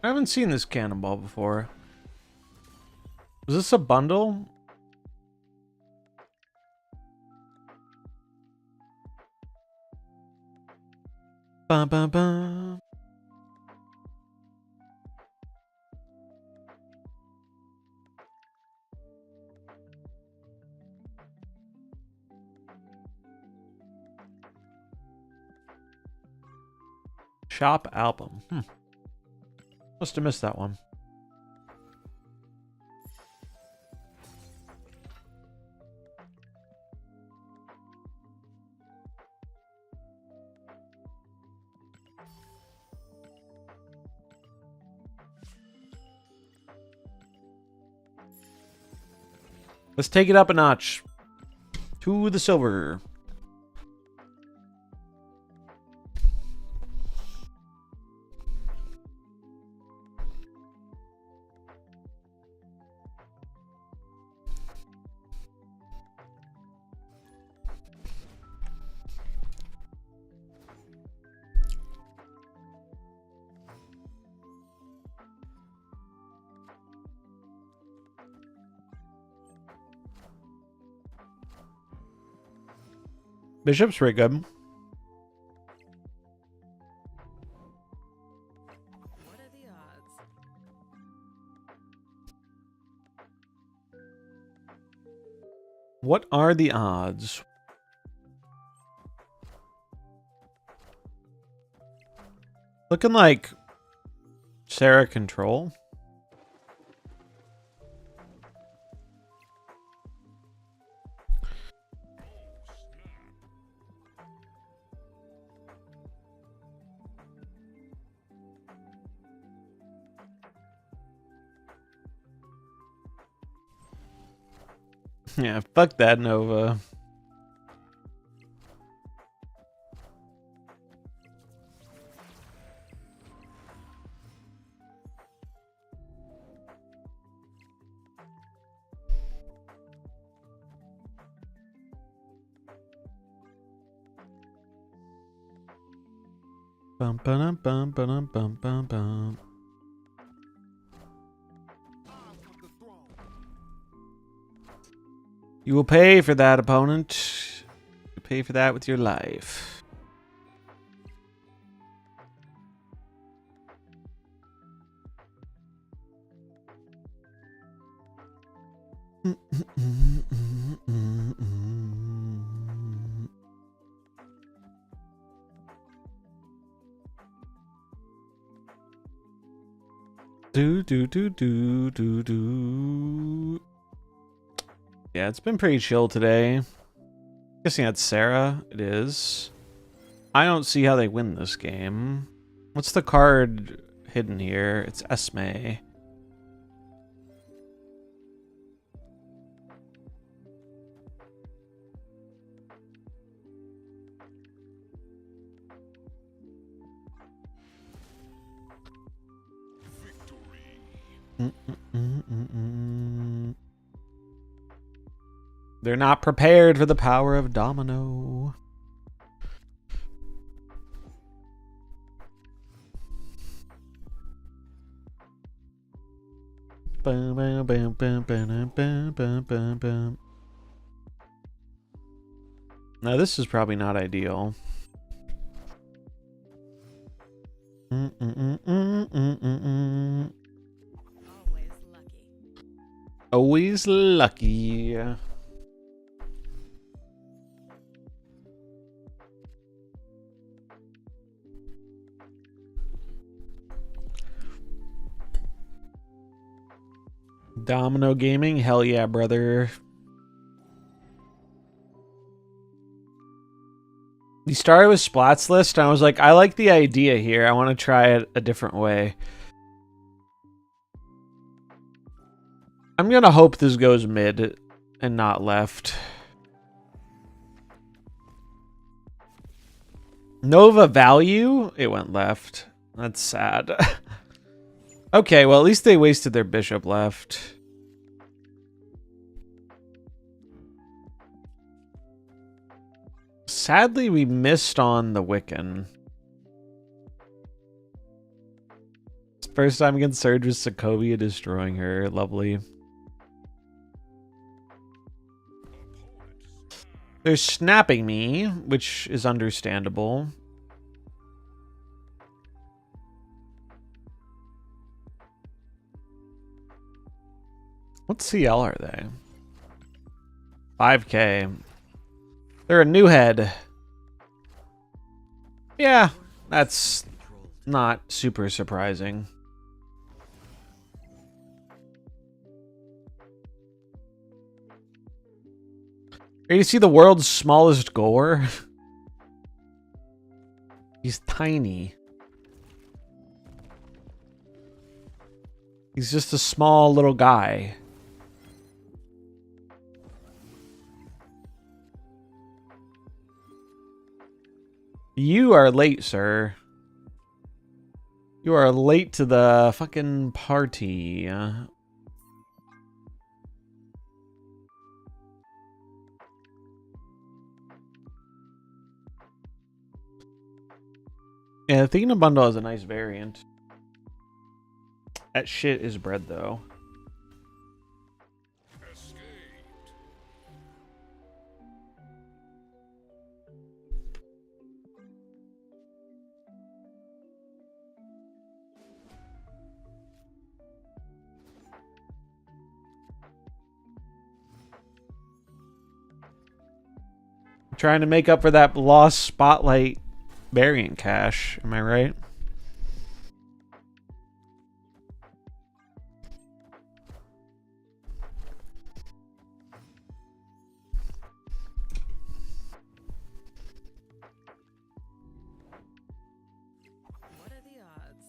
I haven't seen this cannonball before. Was this a bundle? Bum, bum, bum. Shop album. Must have missed that one. Let's take it up a notch. To the silver. Bishop's pretty good. What are the odds? What are the odds? Looking like Sarah control. Yeah, fuck that Nova. Bum bum bum bum bum bum bum. You will pay for that, opponent. You pay for that with your life. Do do do do do do. Yeah, it's been pretty chill today. Guessing that's Sarah. It is. I don't see how they win this game. What's the card hidden here? It's Esme. They're not prepared for the power of domino. Bum, bum, bum, bum, bum, bum, bum, bum, bum. Now this is probably not ideal. Always lucky. Always lucky. Domino gaming? Hell yeah, brother. You started with Splats list, and I was like, I like the idea here. I want to try it a different way. I'm going to hope this goes mid and not left. Nova value? It went left. That's sad. Okay, well, at least they wasted their bishop left. Sadly, we missed on the Wiccan. First time against Surge with Sokovia destroying her. Lovely. They're snapping me, which is understandable. What CL are they? 5K. They're a new head. Yeah, that's not super surprising. Here you see the world's smallest gore. He's tiny. He's just a small little guy. You are late, sir. You are late to the fucking party. Yeah, the Thena bundle has a nice variant. That shit is bread, though. Trying to make up for that lost spotlight variant cache. Am I right? What are the odds?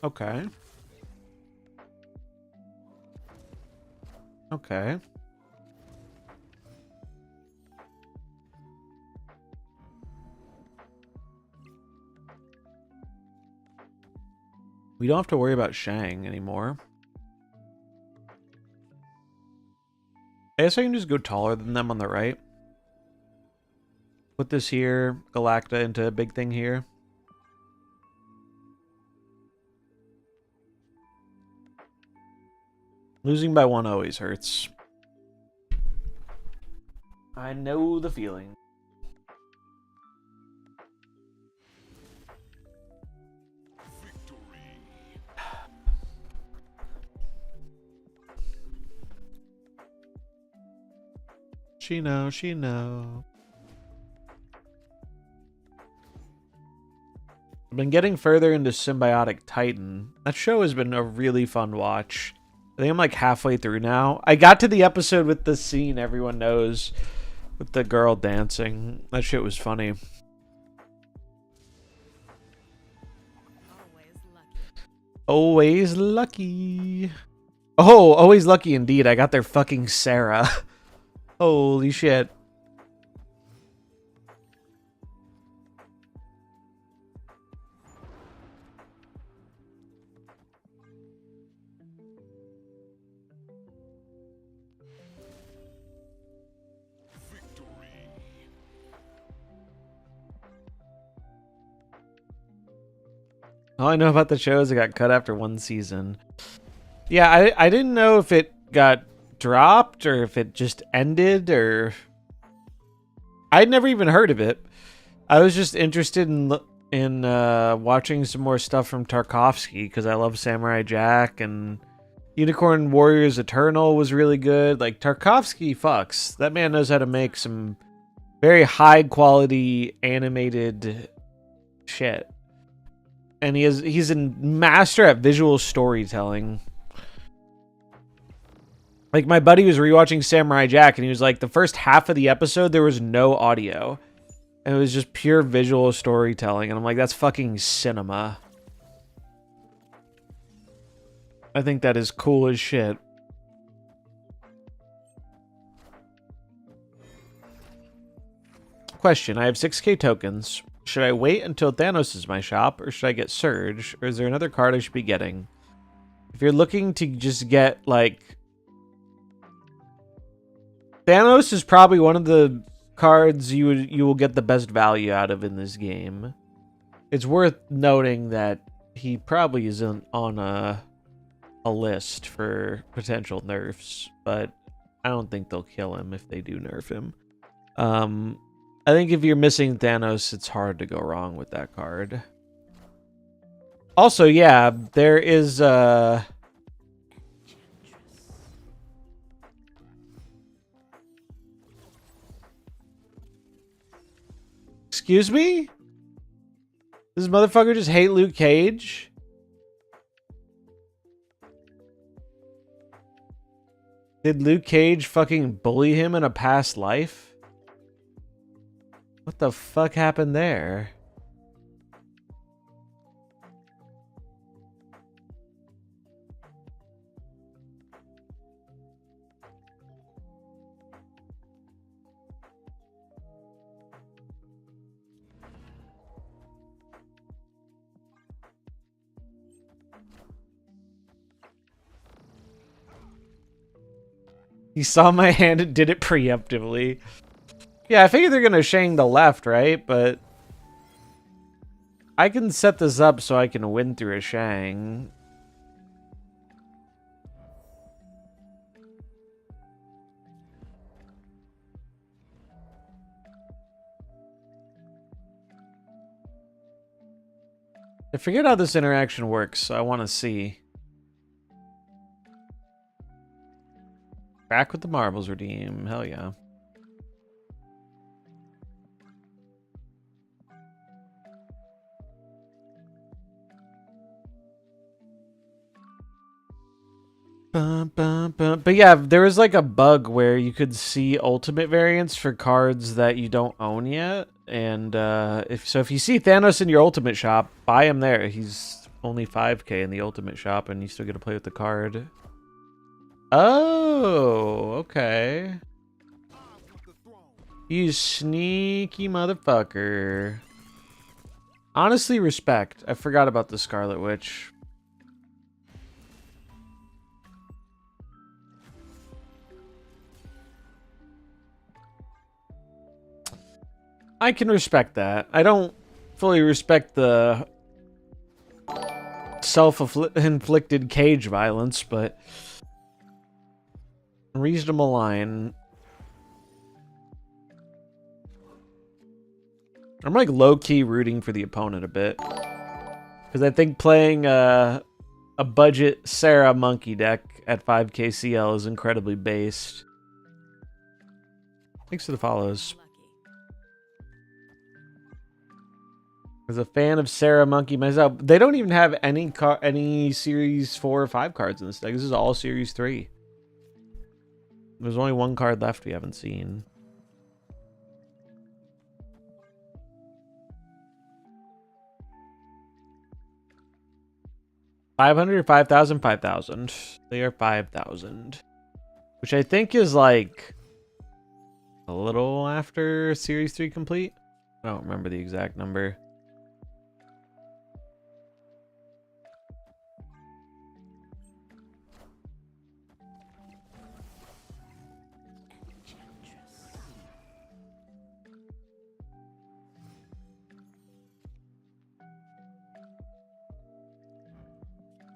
Okay. Okay. We don't have to worry about Shang anymore. I guess I can just go taller than them on the right. Put this here, Galacta into a big thing here. Losing by 1 always hurts. I know the feeling. She know. I've been getting further into Symbiotic Titan. That show has been a really fun watch. I think I'm like halfway through now. I got to the episode with the scene everyone knows with the girl dancing. That shit was funny. Always lucky. Always lucky. Oh, always lucky indeed. I got their fucking Sarah. Holy shit. All I know about the show is it got cut after 1 season. Yeah, I didn't know if it got dropped or if it just ended or... I'd never even heard of it. I was just interested in watching some more stuff from Tarkovsky because I love Samurai Jack, and Unicorn Warriors Eternal was really good. Like, Tarkovsky fucks. That man knows how to make some very high quality animated shit. And he's a master at visual storytelling. Like, my buddy was rewatching Samurai Jack, and he was like, the first half of the episode, there was no audio. And it was just pure visual storytelling. And I'm like, that's fucking cinema. I think that is cool as shit. Question, I have 6k tokens. Should I wait until Thanos is my shop, or should I get Surge? Or is there another card I should be getting? If you're looking to just get, like... Thanos is probably one of the cards you will get the best value out of in this game. It's worth noting that he probably isn't on a list for potential nerfs, but I don't think they'll kill him if they do nerf him. I think if you're missing Thanos, it's hard to go wrong with that card. Also, yeah, there is Excuse me? Does this motherfucker just hate Luke Cage? Did Luke Cage fucking bully him in a past life? What the fuck happened there? He saw my hand and did it preemptively. Yeah, I figured they're gonna Shang the left, right? But I can set this up so I can win through a Shang. I forget how this interaction works, so I want to see. Back with the marbles redeem. Hell yeah. But yeah, there was like a bug where you could see ultimate variants for cards that you don't own yet. And if you see Thanos in your ultimate shop, buy him there. He's only 5k in the ultimate shop and you still get to play with the card. Oh, okay. You sneaky motherfucker. Honestly, respect. I forgot about the Scarlet Witch. I can respect that. I don't fully respect the self-inflicted cage violence, but reasonable line. I'm like low-key rooting for the opponent a bit. Because I think playing a budget Sarah monkey deck at 5k CL is incredibly based. Thanks for the follows. As a fan of Sarah Monkey myself, they don't even have any Series 4 or 5 cards in this deck. This is all Series 3. There's only one card left we haven't seen. $500 or 5,000? 5,000. They are 5,000. Which I think is like a little after Series 3 complete. I don't remember the exact number.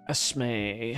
Esme.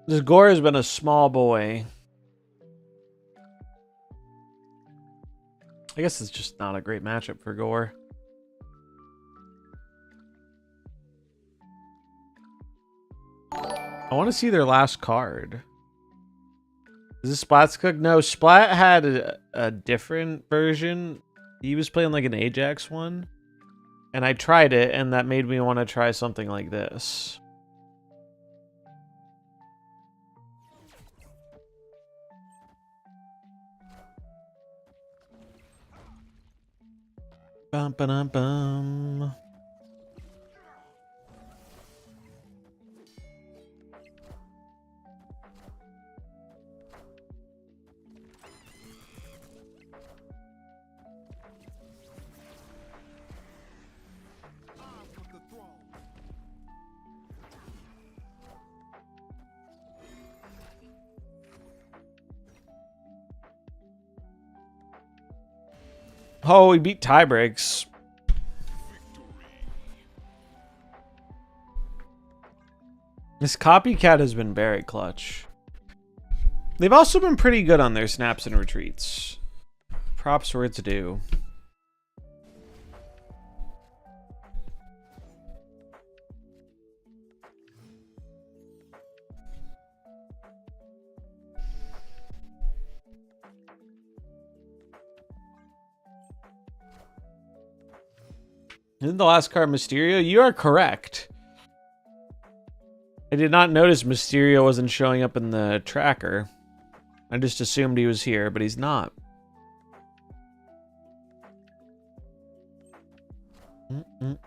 This Gore has been a small boy. I guess it's just not a great matchup for Gore. I want to see their last card. Is this Splat's Cook? No, Splat had a different version. He was playing like an Ajax one. And I tried it, and that made me want to try something like this. Bum, ba-dum, bum. Oh, he beat tie breaks. This copycat has been very clutch. They've also been pretty good on their snaps and retreats. Props where it's due. Isn't the last card Mysterio? You are correct. I did not notice Mysterio wasn't showing up in the tracker. I just assumed he was here, but he's not. Bum,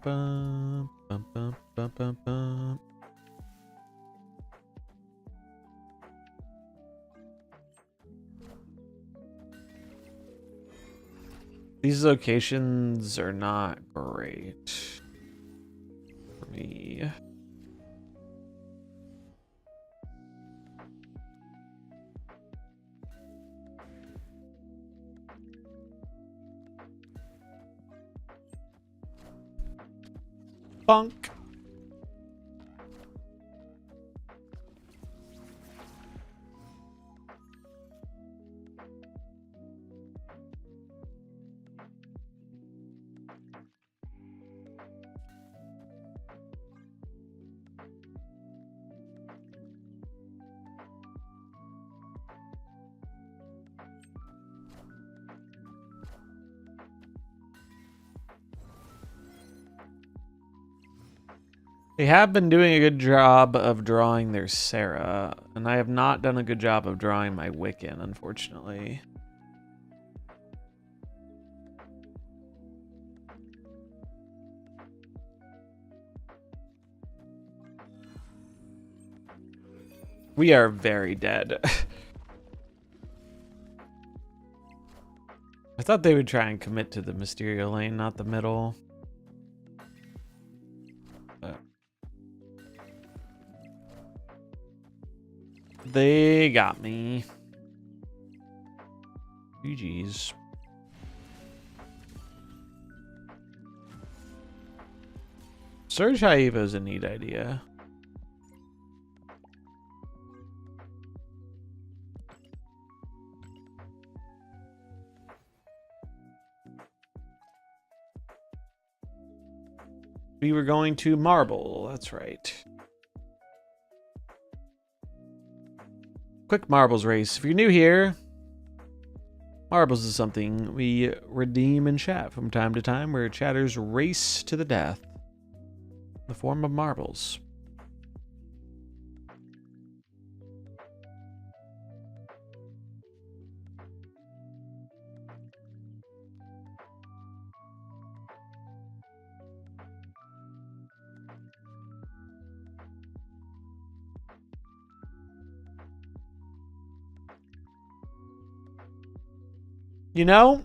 bum, bum, bum, bum, bum, bum. These locations are not great for me. Bunk. They have been doing a good job of drawing their Sarah, and I have not done a good job of drawing my Wiccan, unfortunately. We are very dead. I thought they would try and commit to the Mysterio lane, not the middle. But they got me. GG's. Surge High Evo is a neat idea. We were going to Marble, that's right. Quick Marbles race. If you're new here, Marbles is something we redeem in chat from time to time, where chatters race to the death in the form of marbles. You know,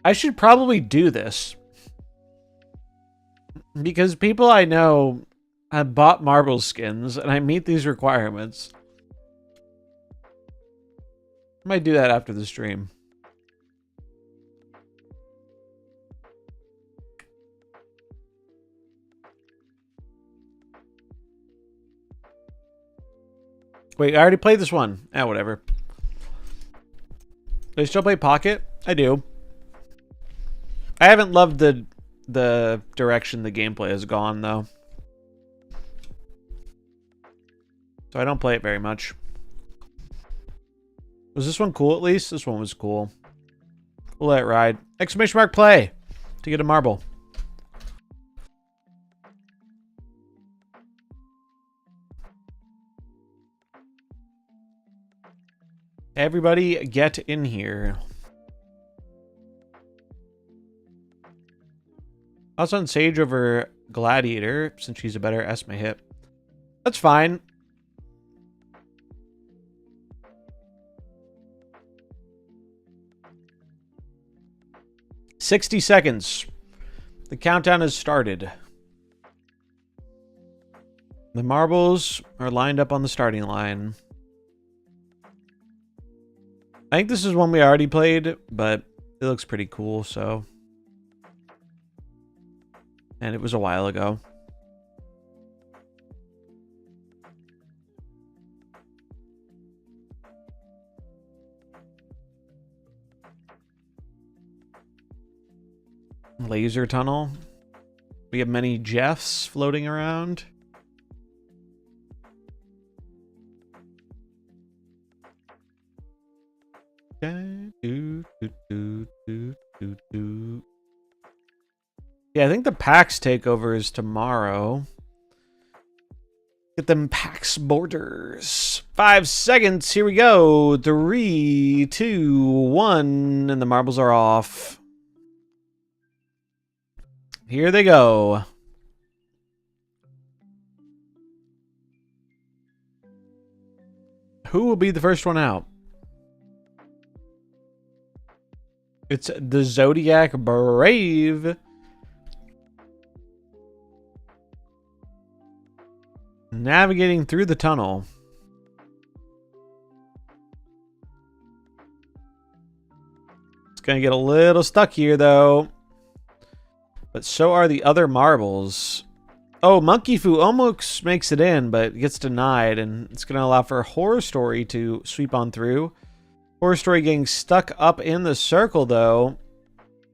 I should probably do this. Because people I know have bought marble skins, and I meet these requirements. I might do that after the stream. Wait, I already played this one. Ah, whatever. Do I still play Pocket? I do. I haven't loved the direction the gameplay has gone, though. So I don't play it very much. Was this one cool at least? This one was cool. We'll let it ride. Exclamation mark play to get a marble. Everybody get in here. I was on Sage over Gladiator since she's a better Esme hit. That's fine. "60 seconds. The countdown has started. The marbles are lined up on the starting line. I think this is one we already played, but it looks pretty cool, so. And it was a while ago. Laser tunnel. We have many Jeffs floating around. Yeah, I think the PAX takeover is tomorrow. Get them PAX borders. 5 seconds. Here we go. 3, 2, 1. And the marbles are off. Here they go. Who will be the first one out? It's the Zodiac Brave. Navigating through the tunnel. It's going to get a little stuck here, though. But so are the other marbles. Oh, Monkey Fu almost makes it in, but gets denied. And it's going to allow for Horror Story to sweep on through. Horror Story getting stuck up in the circle, though.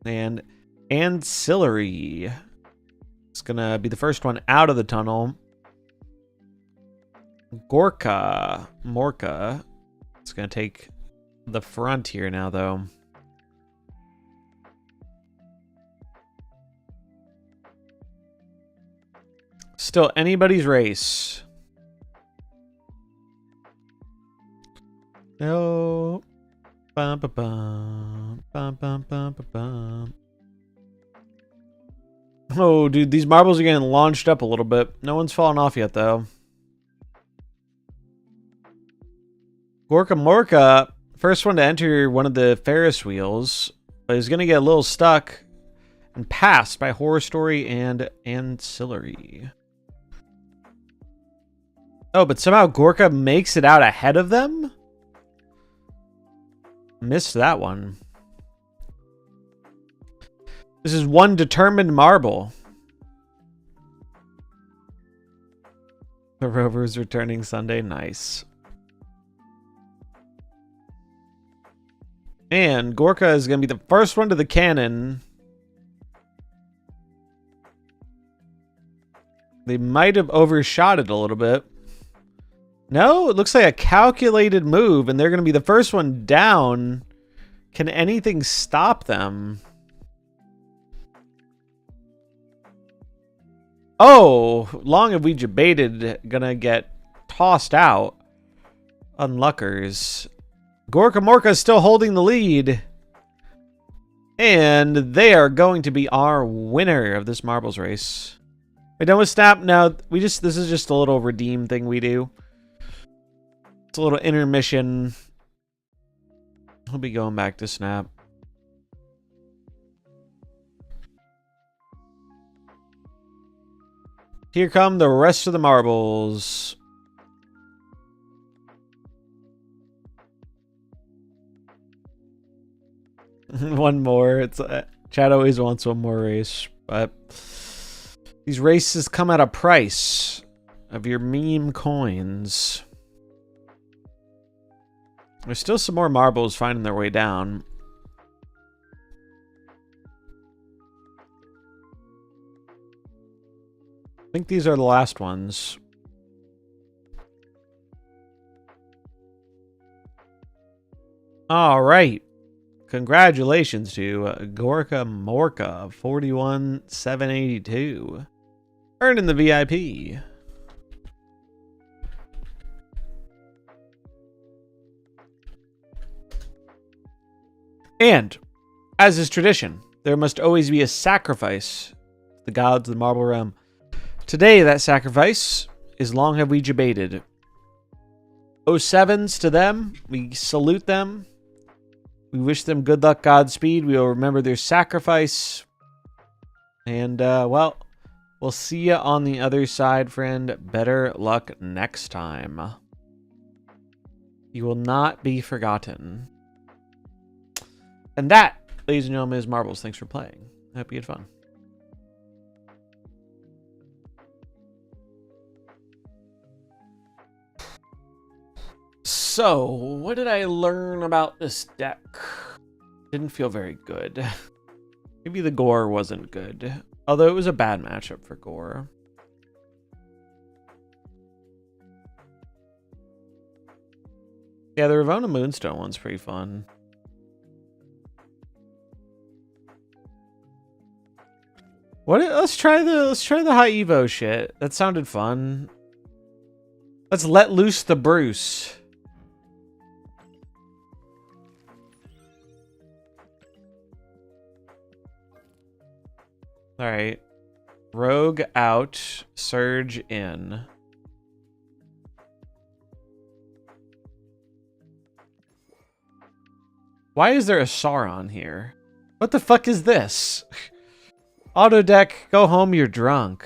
And Ancillary. It's going to be the first one out of the tunnel. Morka. It's going to take the front here now, though. Still anybody's race. No. Bum, bum, bum. Bum, bum, bum, bum, bum. Oh, dude, these marbles are getting launched up a little bit. No one's fallen off yet, though. Gorka Morka, first one to enter one of the Ferris wheels, but he's going to get a little stuck and passed by Horror Story and Ancillary. Oh, but somehow Gorka makes it out ahead of them? Missed that one. This is one determined marble. The Rover's returning Sunday. Nice. And Gorka is going to be the first one to the cannon. They might have overshot it a little bit. No, it looks like a calculated move, and they're going to be the first one down. Can anything stop them? Oh, long have we debated. Gonna get tossed out. Unluckers. Gorka Morka is still holding the lead. And they are going to be our winner of this marbles race. We're done with Snap? No, this is just a little redeem thing we do. It's a little intermission. We'll be going back to Snap. Here come the rest of the marbles. One more. It's Chad always wants one more race, but these races come at a price of your meme coins. There's still some more marbles finding their way down. I think these are the last ones. All right. Congratulations to Gorka Morka, 41,782. Earning the VIP. And, as is tradition, there must always be a sacrifice to the gods of the Marble Realm. Today, that sacrifice is long have we debated. 07s to them. We salute them. We wish them good luck, Godspeed. We will remember their sacrifice. And, well, we'll see you on the other side, friend. Better luck next time. You will not be forgotten. And that, ladies and gentlemen, is Marbles. Thanks for playing. I hope you had fun. So, what did I learn about this deck? Didn't feel very good. Maybe the gore wasn't good. Although it was a bad matchup for gore. Yeah, the Ravona Moonstone one's pretty fun. Let's try the high Evo shit. That sounded fun. Let's let loose the Bruce. All right. Rogue out, Surge in. Why is there a Sauron here? What the fuck is this? Auto deck, go home, you're drunk.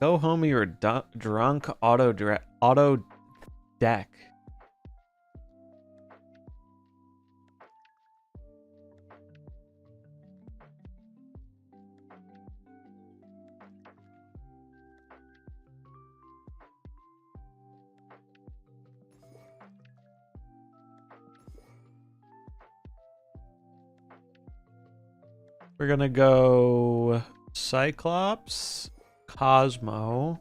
Go home, you're drunk. Auto deck. We're gonna go Cyclops, Cosmo.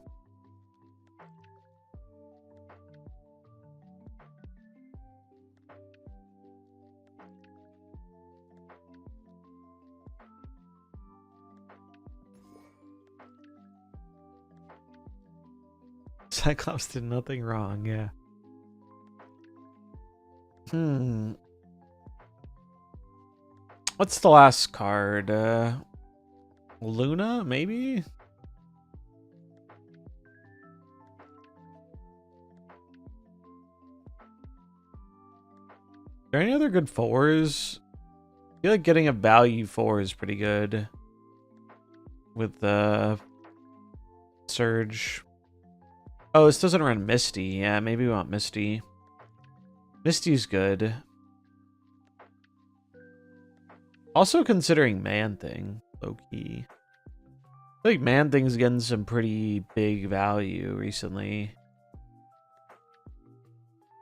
Cyclops did nothing wrong, yeah. What's the last card? Luna, maybe? Is there any other good fours? I feel like getting a value 4 is pretty good. With the Surge. Oh, this doesn't run Misty. Yeah, maybe we want Misty. Misty's good. Also considering Man-Thing, low-key. I feel like Man-Thing's getting some pretty big value recently.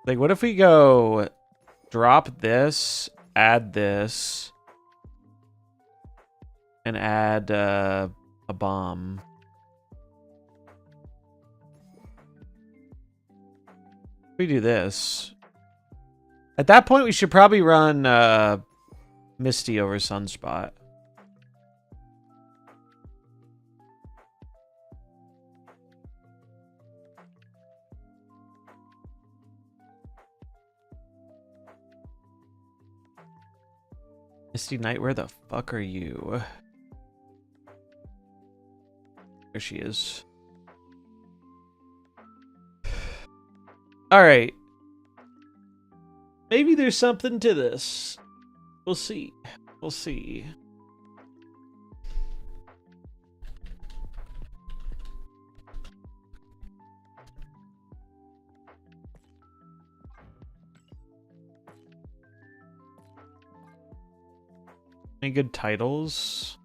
Like, what if we go drop this, add this, and add a bomb? If we do this. At that point, we should probably run Misty over Sunspot. Misty Knight, where the fuck are you? There she is. All right. Maybe there's something to this. We'll see. We'll see. Any good titles?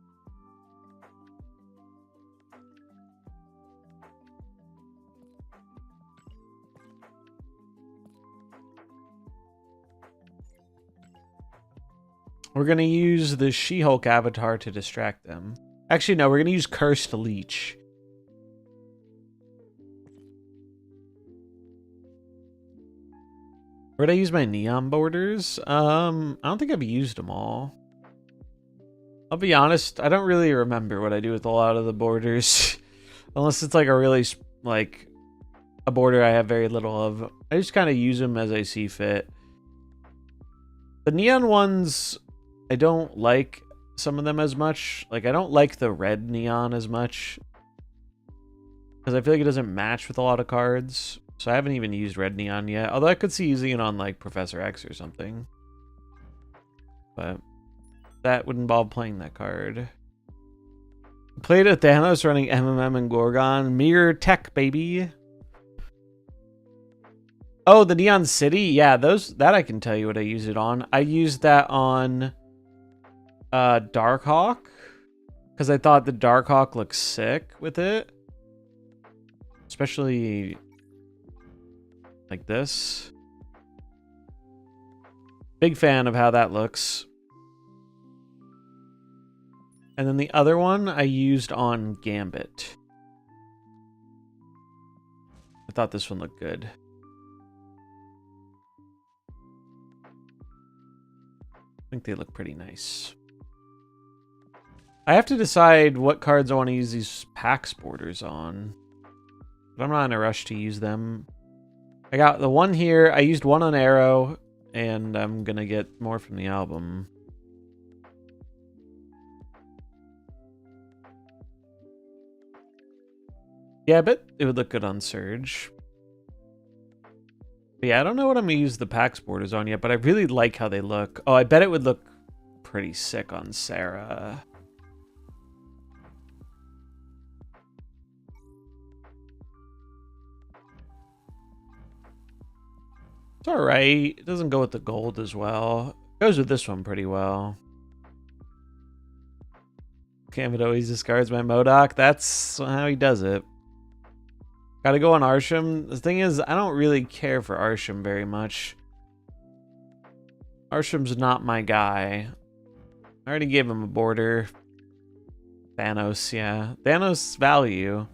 We're going to use the She-Hulk avatar to distract them. Actually, no, we're going to use Cursed Leech. Where'd I use my neon borders? I don't think I've used them all. I'll be honest, I don't really remember what I do with a lot of the borders. Unless it's like a really, like, a border I have very little of. I just kind of use them as I see fit. The neon ones, I don't like some of them as much. Like, I don't like the red neon as much. Because I feel like it doesn't match with a lot of cards. So I haven't even used red neon yet. Although I could see using it on, like, Professor X or something. But that would involve playing that card. Played at Thanos running MMM and Gorgon. Mirror Tech, baby. Oh, the Neon City? Yeah, that I can tell you what I use it on. I used that on Darkhawk. Because I thought the Darkhawk looked sick with it. Especially like this. Big fan of how that looks. And then the other one I used on Gambit. I thought this one looked good. I think they look pretty nice. I have to decide what cards I want to use these PAX borders on. But I'm not in a rush to use them. I got the one here. I used one on Arrow, and I'm going to get more from the album. Yeah, I bet it would look good on Surge. But yeah, I don't know what I'm going to use the PAX borders on yet, but I really like how they look. Oh, I bet it would look pretty sick on Sarah. It's alright. It doesn't go with the gold as well. It goes with this one pretty well. Gambit always discards my MODOK. That's how he does it. Gotta go on Arsham. The thing is, I don't really care for Arsham very much. Arsham's not my guy. I already gave him a border. Thanos, yeah. Thanos value.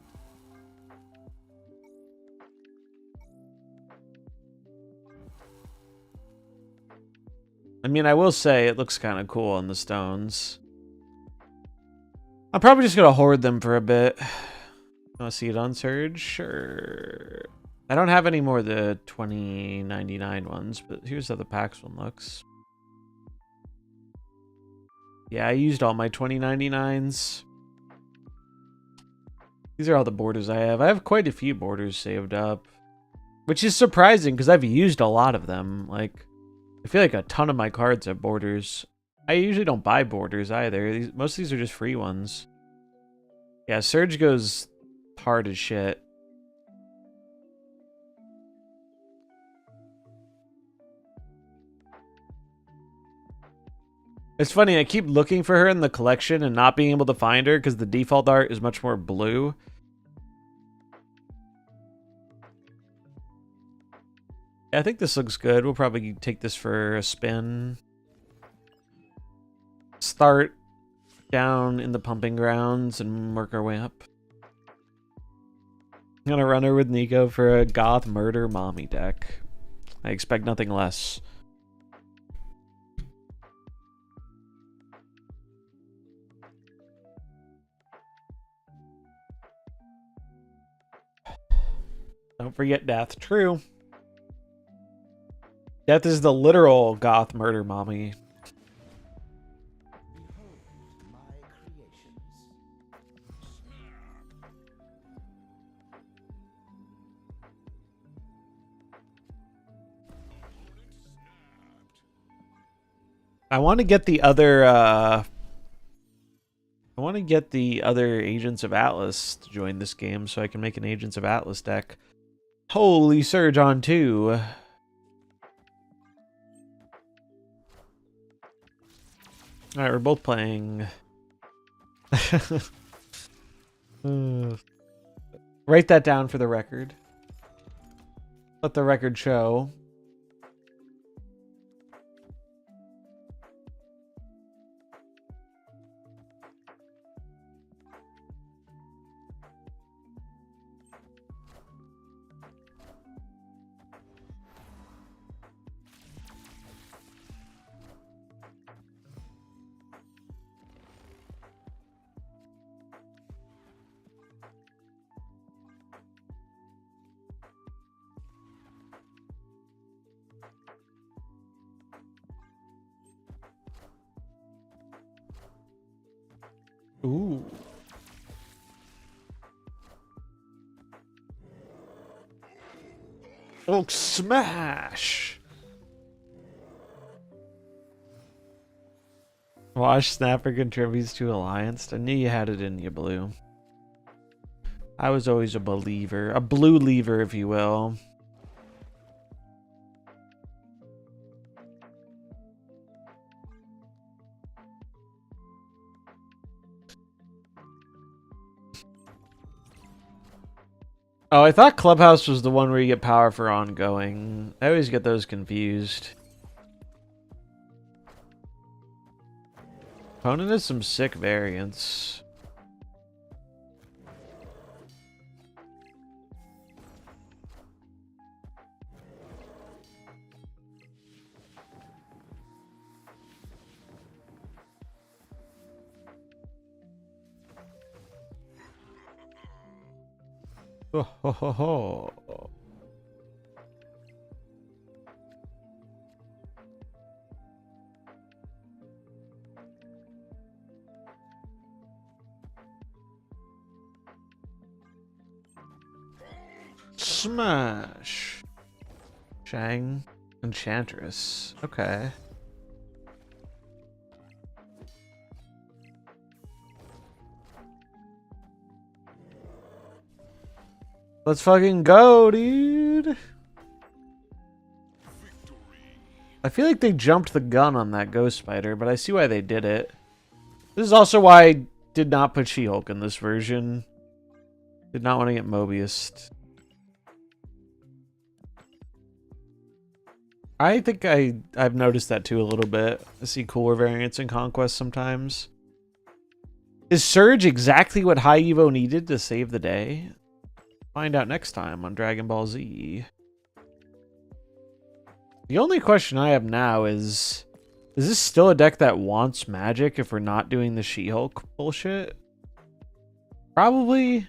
I mean, I will say it looks kind of cool on the stones. I'm probably just gonna hoard them for a bit. Want to see it on Surge? Sure. I don't have any more of the 2099 ones, but here's how the PAX one looks. Yeah, I used all my 2099s. These are all the borders I have. I have quite a few borders saved up, which is surprising because I've used a lot of them. Like, I feel like a ton of my cards have borders. I usually don't buy borders either. Most of these are just free ones. Yeah, Surge goes hard as shit. It's funny, I keep looking for her in the collection and not being able to find her because the default art is much more blue. Yeah, I think this looks good. We'll probably take this for a spin. Start down in the pumping grounds and work our way up. I'm gonna run her with Nico for a goth murder mommy deck. I expect nothing less. Don't forget Death. True. Death is the literal goth murder mommy. I want to get the other Agents of Atlas to join this game so I can make an Agents of Atlas deck. Holy Surge on 2. Alright, we're both playing. Write that down for the record. Let the record show. Ooh. Oh, smash! Wash Snapper contributes to Alliance. I knew you had it in you, Blue. I was always a believer. A blue lever, if you will. Oh, I thought Clubhouse was the one where you get power for ongoing. I always get those confused. Opponent has some sick variants. Oh, ho, ho, ho. Smash. Shang Enchantress. Okay. Let's fucking go, dude. I feel like they jumped the gun on that ghost spider, but I see why they did it. This is also why I did not put She-Hulk in this version. Did not want to get Mobius. I think I've noticed that too a little bit. I see cooler variants in Conquest sometimes. Is Surge exactly what High Evo needed to save the day? Find out next time on Dragon Ball Z. The only question I have now is this still a deck that wants magic if we're not doing the She-Hulk bullshit? Probably.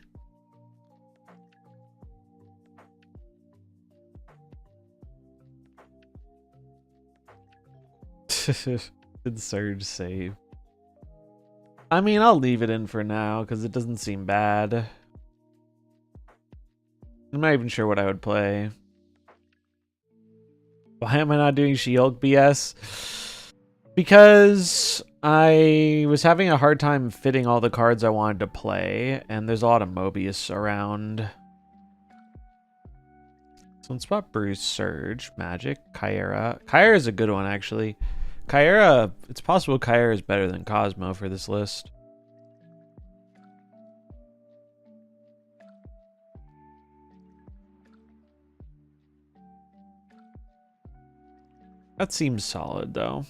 Did Surge save? I mean, I'll leave it in for now because it doesn't seem bad. I'm not even sure what I would play. Why am I not doing She-Hulk BS? Because I was having a hard time fitting all the cards I wanted to play, and there's a lot of Mobius around. So let's spot Bruce, Surge, Magic, Kyra. Kyra is a good one, actually. Kyra, it's possible Kyra is better than Cosmo for this list. That seems solid, though.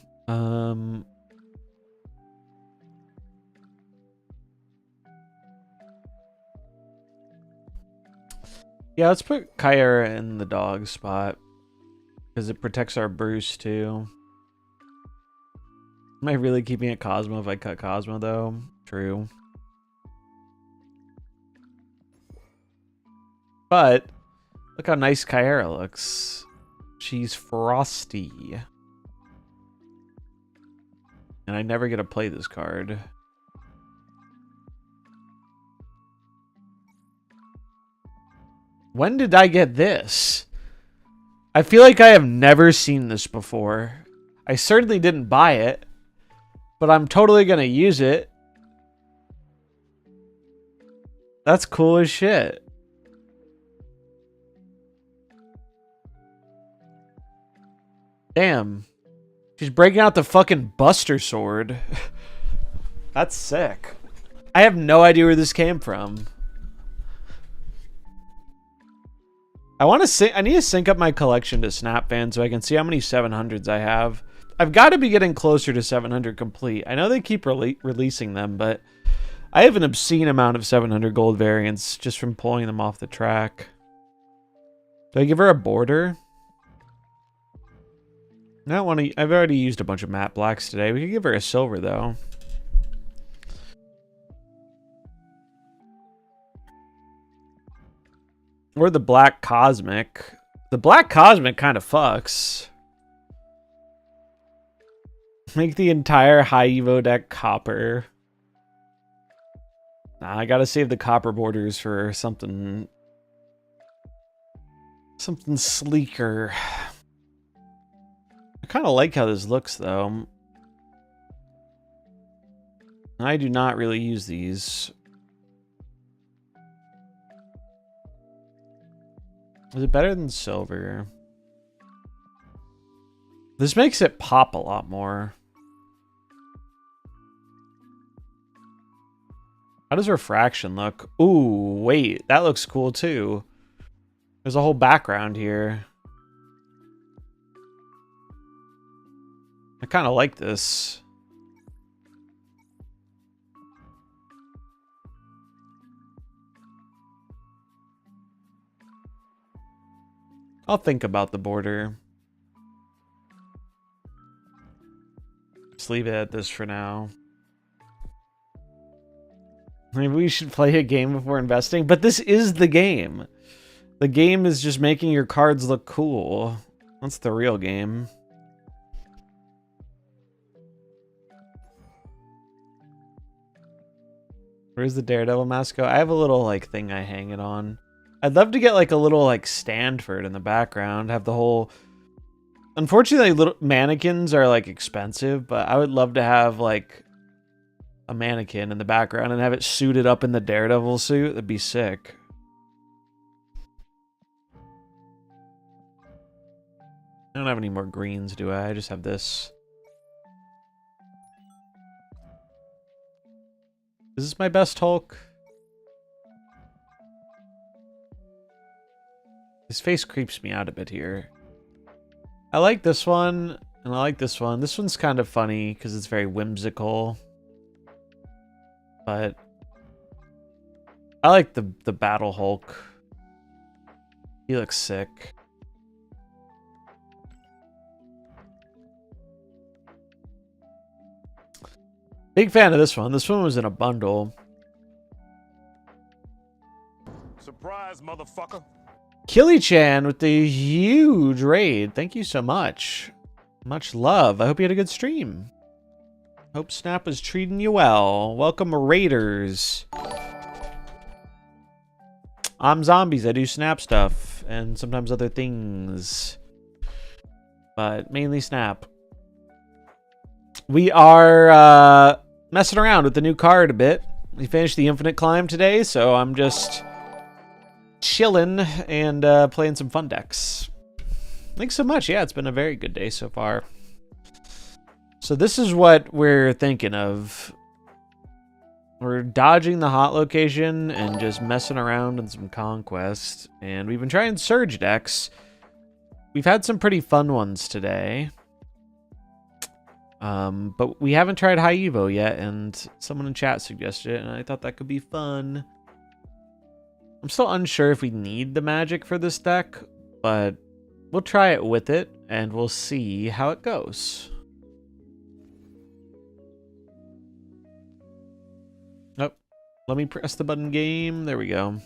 Yeah, let's put Kyra in the dog spot because it protects our Bruce too. Am I really keeping it Cosmo if I cut Cosmo though? True. But look how nice Kyra looks. She's frosty. And I never get to play this card. When did I get this? I feel like I have never seen this before. I certainly didn't buy it, but I'm totally gonna use it. That's cool as shit. Damn. She's breaking out the fucking Buster Sword. That's sick. I have no idea where this came from. I need to sync up my collection to Snapfan so I can see how many 700s I have. I've got to be getting closer to 700 complete. I know they keep releasing them, but I have an obscene amount of 700 gold variants just from pulling them off the track. Do I give her a border? Not want to. I've already used a bunch of matte blacks today. We could give her a silver though. Or the black cosmic. The black cosmic kind of fucks. Make the entire high Evo deck copper. Nah, I gotta save the copper borders for something sleeker. I kind of like how this looks though. I do not really use these. Is it better than silver? This makes it pop a lot more. How does refraction look? Ooh, wait, that looks cool too. There's a whole background here. I kind of like this. I'll think about the border. Just leave it at this for now. Maybe we should play a game before investing. But this is the game. The game is just making your cards look cool. That's the real game. Where's the Daredevil mask go? I have a little like thing I hang it on. I'd love to get like a little like stand for it in the background. Have the whole... Unfortunately, little mannequins are like expensive, but I would love to have like a mannequin in the background and have it suited up in the Daredevil suit. That'd be sick. I don't have any more greens, do I? I just have this. Is this my best Hulk? His face creeps me out a bit here. I like this one, and I like this one. This one's kind of funny because it's very whimsical. But I like the Battle Hulk. He looks sick. Big fan of this one. This one was in a bundle. Surprise, motherfucker. Killy-chan with the huge raid. Thank you so much. Much love. I hope you had a good stream. Hope Snap was treating you well. Welcome, Raiders. I'm Zombies. I do Snap stuff and sometimes other things. But mainly Snap. We are messing around with the new card a bit. We finished the Infinite Climb today, so I'm just chilling and playing some fun decks. Thanks so much. Yeah, it's been a very good day so far. So this is what we're thinking of. We're dodging the hot location and just messing around in some Conquest. And we've been trying Surge decks. We've had some pretty fun ones today. But we haven't tried High Evo yet, and someone in chat suggested it, and I thought that could be fun. I'm still unsure if we need the magic for this deck, but we'll try it with it, and we'll see how it goes. Oh, let me press the button game. There we go.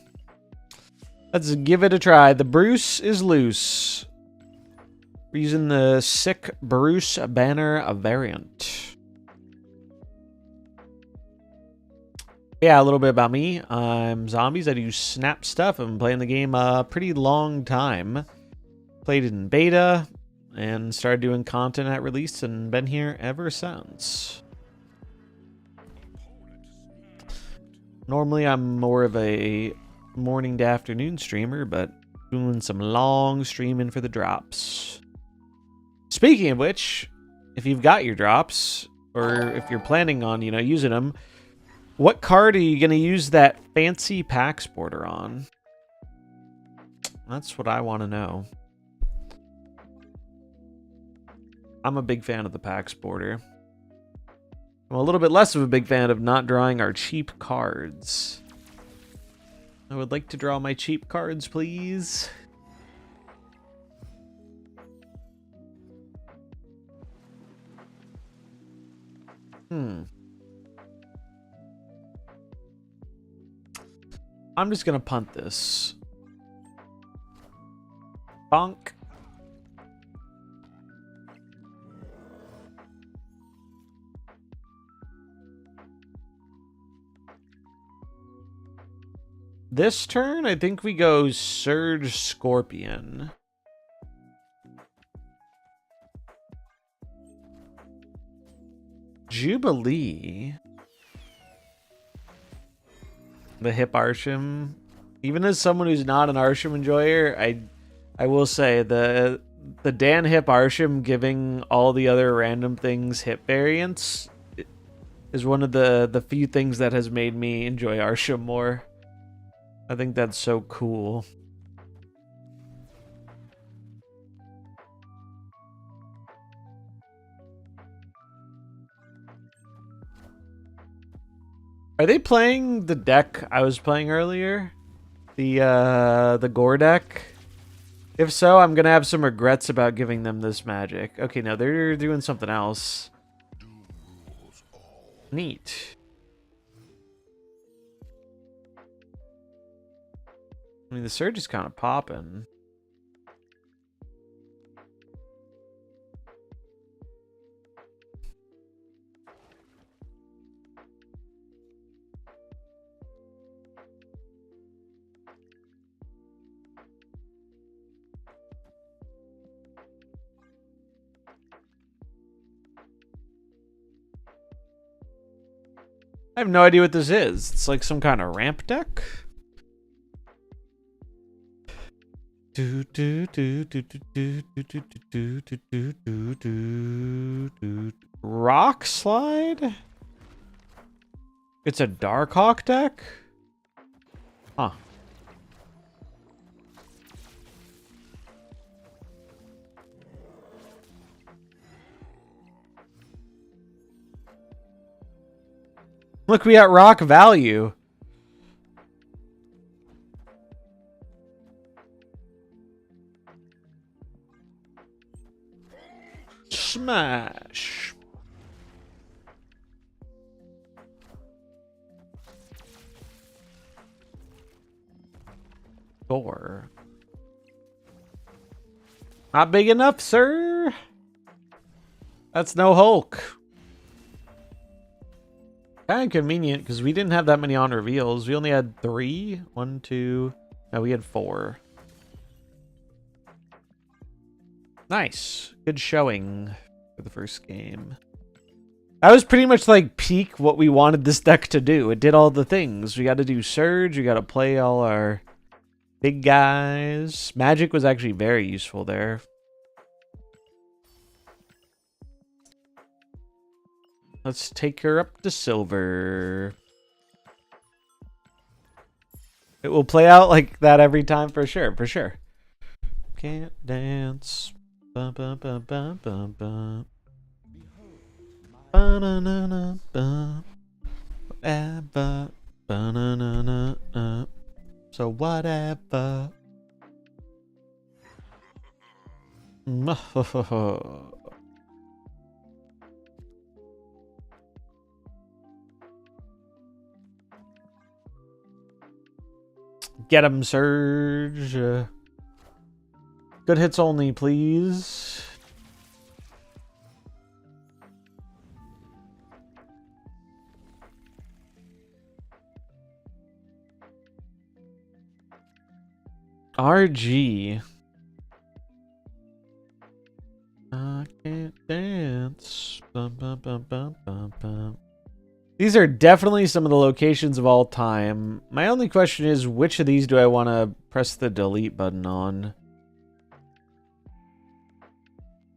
Let's give it a try. The Bruce is loose. We're using the Sick Bruce banner variant. Yeah, a little bit about me. I'm Zombies. I do Snap stuff. I've been playing the game a pretty long time. Played it in beta and started doing content at release and been here ever since. Normally, I'm more of a morning to afternoon streamer, but doing some long streaming for the drops. Speaking of which, if you've got your drops, or if you're planning on, using them, what card are you going to use that fancy PAX border on? That's what I want to know. I'm a big fan of the PAX border. I'm a little bit less of a big fan of not drawing our cheap cards. I would like to draw my cheap cards, please. I'm just gonna punt this. Bonk. This turn, I think we go Surge Scorpion. Jubilee. The Hip Arsham. Even as someone who's not an Arsham enjoyer, I will say the Dan Hip Arsham giving all the other random things hip variants is one of the few things that has made me enjoy Arsham more. I think that's so cool. Are they playing the deck I was playing earlier? The Gore deck? If so, I'm gonna have some regrets about giving them this magic. Okay, no, they're doing something else. Neat. I mean, the surge is kind of popping. I have no idea what this is. It's like some kind of ramp deck. Rock slide? It's a Darkhawk deck? Huh. Look, we got rock value. Smash. Four. Not big enough, sir. That's no Hulk. Kind of convenient because we didn't have that many on reveals. We only had 3. 1, 2. No, we had 4. Nice. Good showing for the first game. That was pretty much like peak what we wanted this deck to do. It did all the things. We got to do Surge. We got to play all our big guys. Magic was actually very useful there. Let's take her up to silver. It will play out like that every time for sure, for sure. Can't dance. Ba ba ba ba ba ba. Ba na na na ba. Whatever. Ba na na na na. So whatever. Get him, Surge. Good hits only, please. RG. I can't dance. Bum, bum, bum, bum, bum, bum. These are definitely some of the locations of all time. My only question is, which of these do I want to press the delete button on?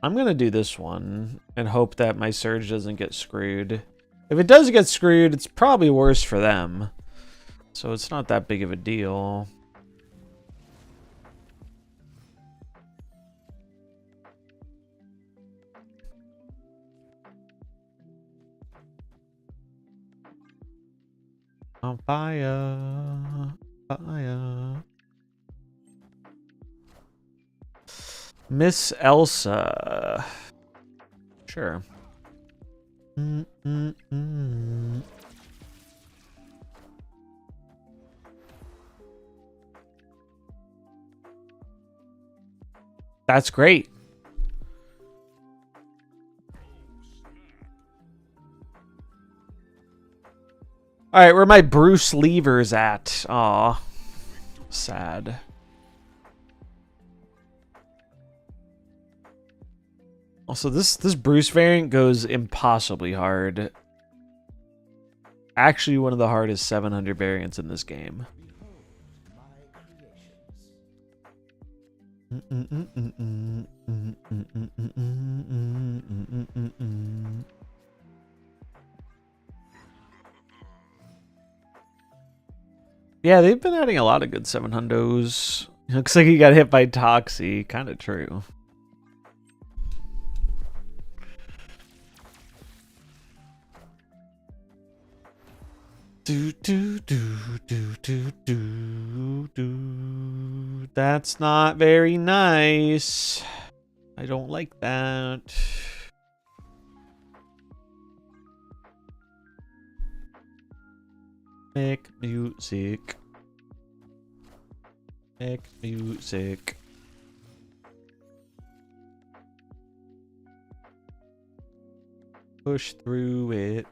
I'm going to do this one and hope that my Surge doesn't get screwed. If it does get screwed, it's probably worse for them. So it's not that big of a deal. On fire, fire. Miss Elsa. Sure. That's great. All right, where are my Bruce levers at? Aw, sad. Also, this Bruce variant goes impossibly hard. Actually, one of the hardest 700 variants in this game. Yeah, they've been adding a lot of good 700s. Looks like he got hit by Toxie. Kind of true. Do do do do do do do. That's not very nice. I don't like that. Make music. Make music. Push through it.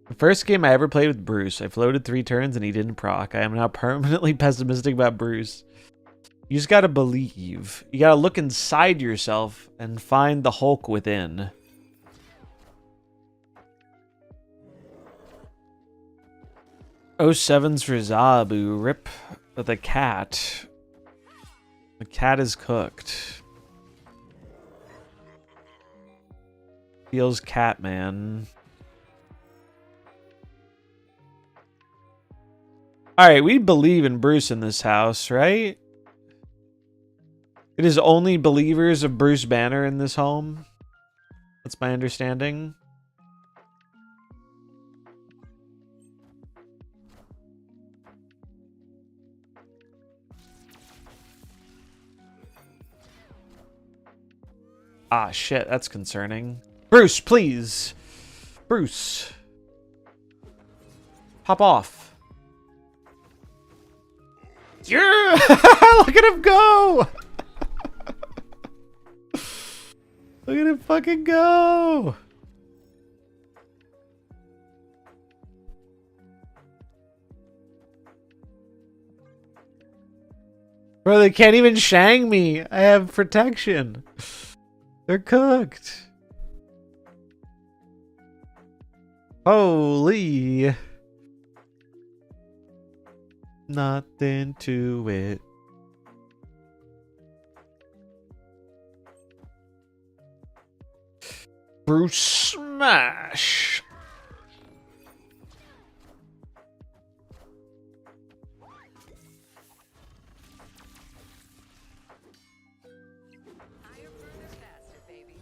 The first game I ever played with Bruce, I floated 3 turns and he didn't proc. I am now permanently pessimistic about Bruce. You just gotta believe. You gotta look inside yourself and find the Hulk within. Oh, sevens for Zabu. Rip the cat. The cat is cooked. Feels Catman. Alright, we believe in Bruce in this house, right? It is only believers of Bruce Banner in this home. That's my understanding. Ah, shit, that's concerning. Bruce, please. Bruce. Pop off. Yeah! Look at him go! Look at him fucking go! Bro, they can't even shang me. I have protection. They're cooked. Holy. Nothing to it. Bruce smash. Higher, further, faster, baby.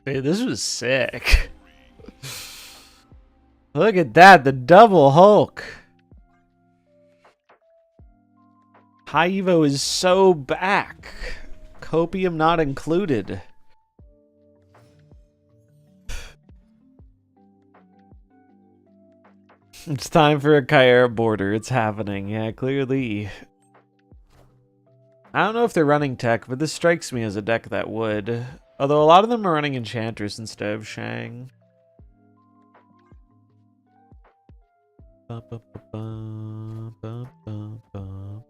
Hey, this was sick. Look at that, the double Hulk. High Evo is so back. Copium not included. It's time for a Chimera border. It's happening. Yeah, clearly. I don't know if they're running tech, but this strikes me as a deck that would. Although a lot of them are running Enchantress instead of Shang. Ba, ba, ba, ba, ba, ba, ba.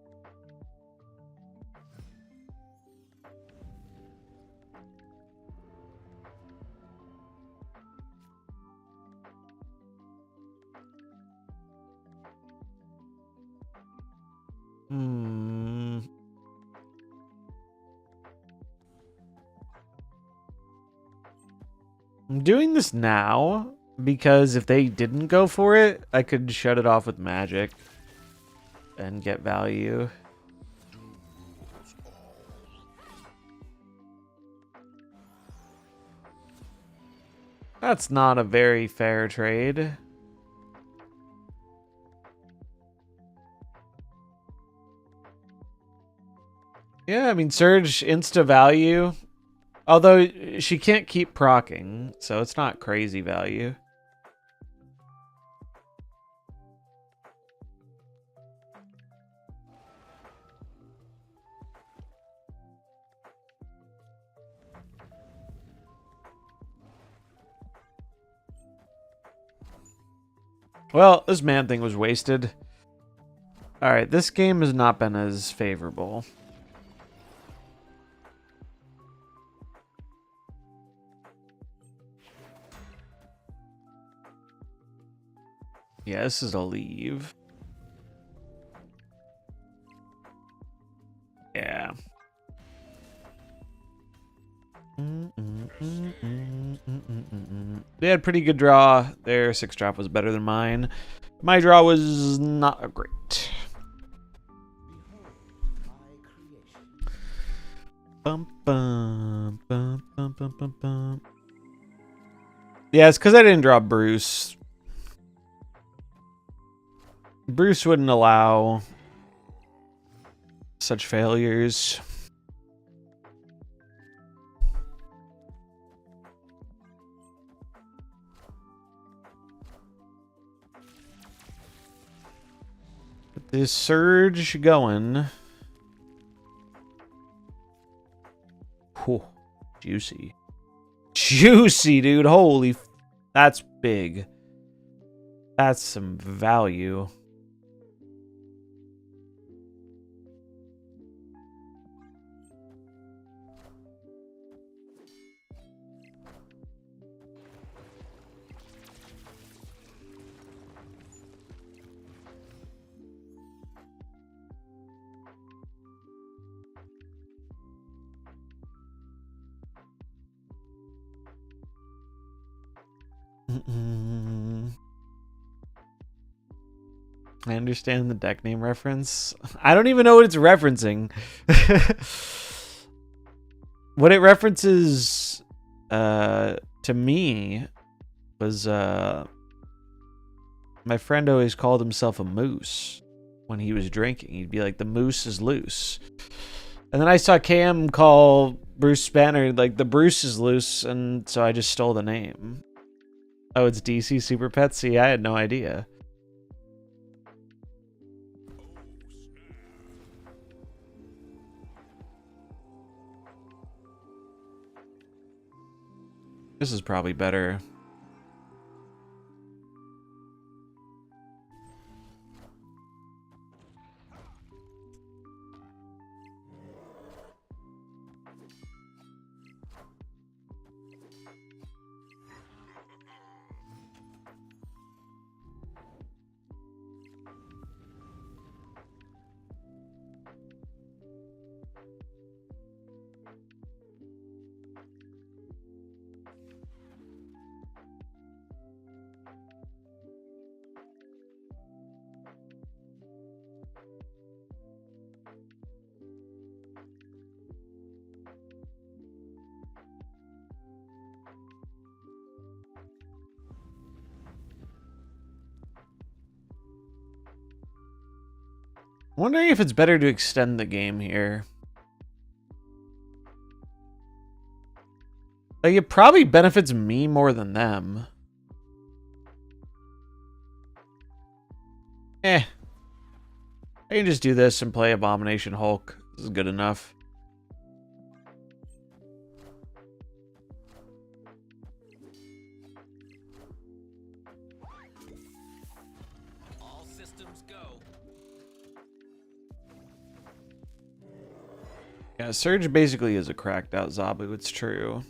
I'm doing this now because if they didn't go for it, I could shut it off with magic and get value. That's not a very fair trade. Yeah, I mean, Surge insta value. Although she can't keep proccing, so it's not crazy value. Well, this man thing was wasted. Alright, this game has not been as favorable. Yeah, this is a leave. Yeah. They had pretty good draw. Their 6 drop was better than mine. My draw was not great. Bum, bum, bum, bum, bum, bum, bum. Yeah, it's because I didn't draw Bruce. Bruce wouldn't allow such failures. Get this surge going. Whew. Juicy. Juicy, dude. Holy. That's big. That's some value. I understand the deck name reference. I don't even know what it's referencing. What it references to me was my friend always called himself a moose when he was drinking. He'd be like, the moose is loose. And then I saw Cam call Bruce Banner like the Bruce is loose, and so I just stole the name. Oh, it's DC Super Pets? See, I had no idea. This is probably better. Wondering if it's better to extend the game here. Like, it probably benefits me more than them. I can just do this and play Abomination Hulk. This is good enough. All systems go. Yeah, Surge basically is a cracked out Zabu, it's true.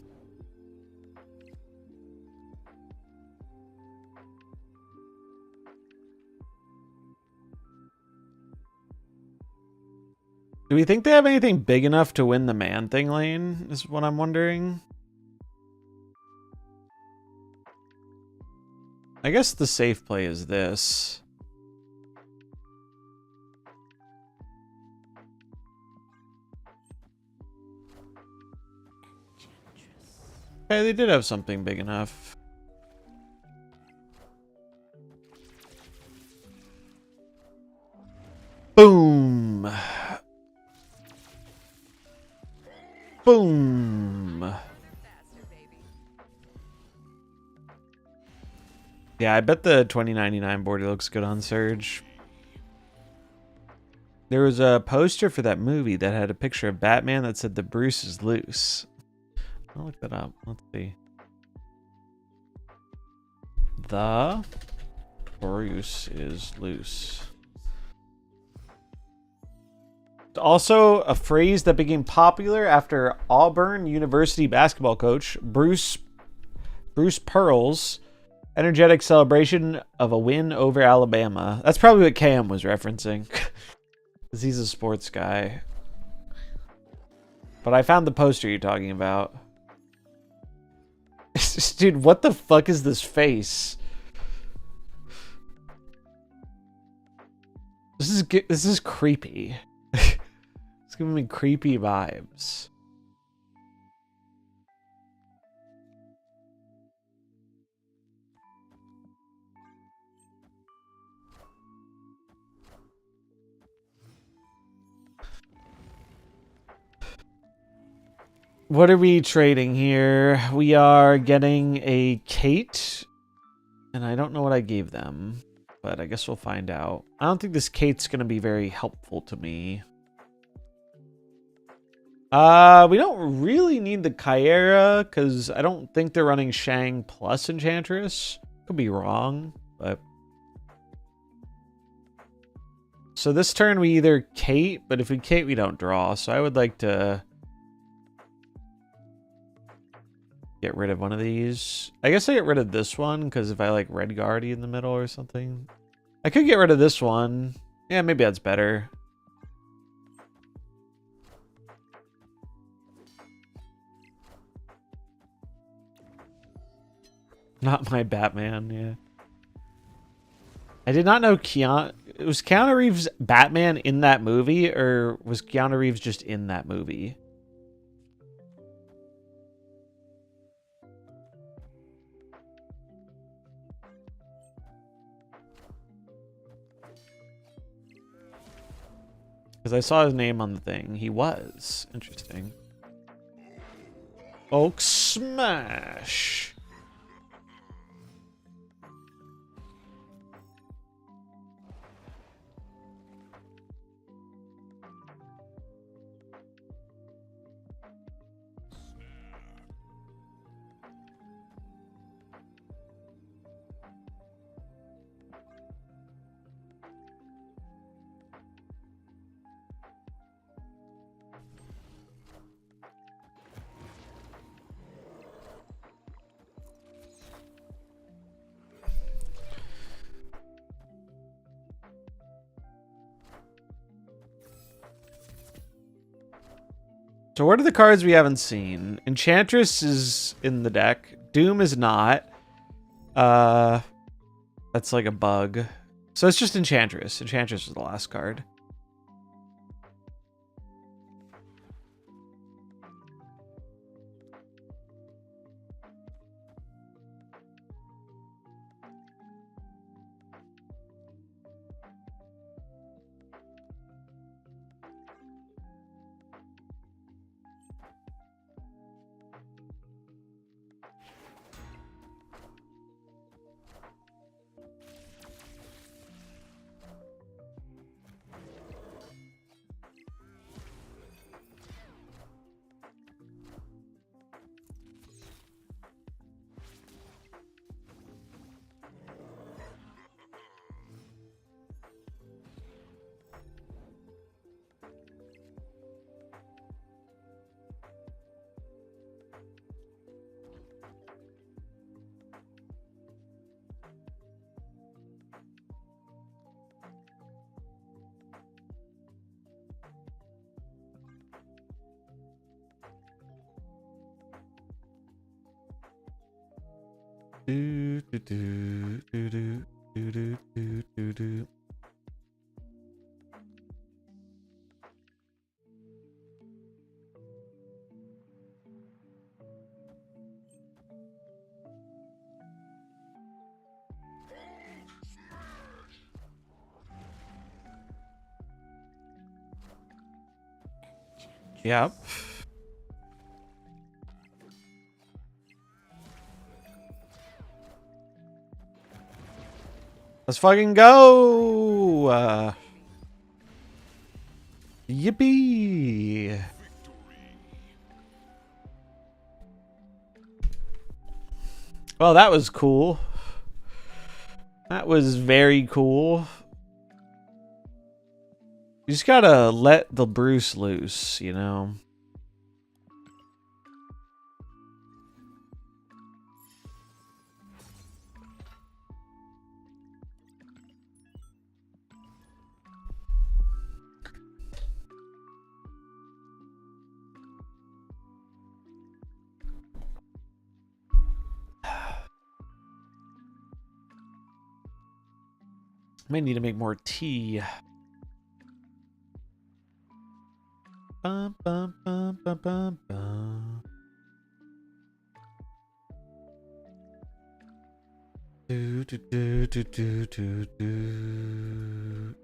Do we think they have anything big enough to win the Man-Thing lane, is what I'm wondering. I guess the safe play is this. Okay, they did have something big enough. Boom. Boom. Faster, baby. Yeah, I bet the 2099 border looks good on Surge. There was a poster for that movie that had a picture of Batman that said the Bruce is loose. I'll look that up. Let's see. The Bruce is loose. Also, a phrase that became popular after Auburn University basketball coach Bruce Pearl's energetic celebration of a win over Alabama. That's probably what Cam was referencing. Because he's a sports guy. But I found the poster you're talking about. Dude, what the fuck is this face? This is creepy. It's giving me creepy vibes. What are we trading here? We are getting a Kate, and I don't know what I gave them, but I guess we'll find out. I don't think this Kate's going to be very helpful to me. We don't really need the Kyera, because I don't think they're running Shang plus Enchantress. Could be wrong, but... So this turn we either Kate, but if we Kate, we don't draw. So I would like to get rid of one of these. I guess I get rid of this one, because if I like Red Guardy in the middle or something. I could get rid of this one. Yeah, maybe that's better. Not my Batman, yeah. I did not know was Keanu Reeves Batman in that movie, or was Keanu Reeves just in that movie? Because I saw his name on the thing. He was. Interesting. Oak Smash! So what are the cards we haven't seen? Enchantress is in the deck. Doom is not. That's like a bug. So it's just Enchantress. Enchantress is the last card. Do, do, do, do, do, do, do, do, do. Yep. Let's fucking go! Yippee! Well, that was cool. That was very cool. You just gotta let the Bruce loose, you know? Might need to make more tea. Bum, bum, bum, bum, bum, bum. Do, do, do, do, do, do, do.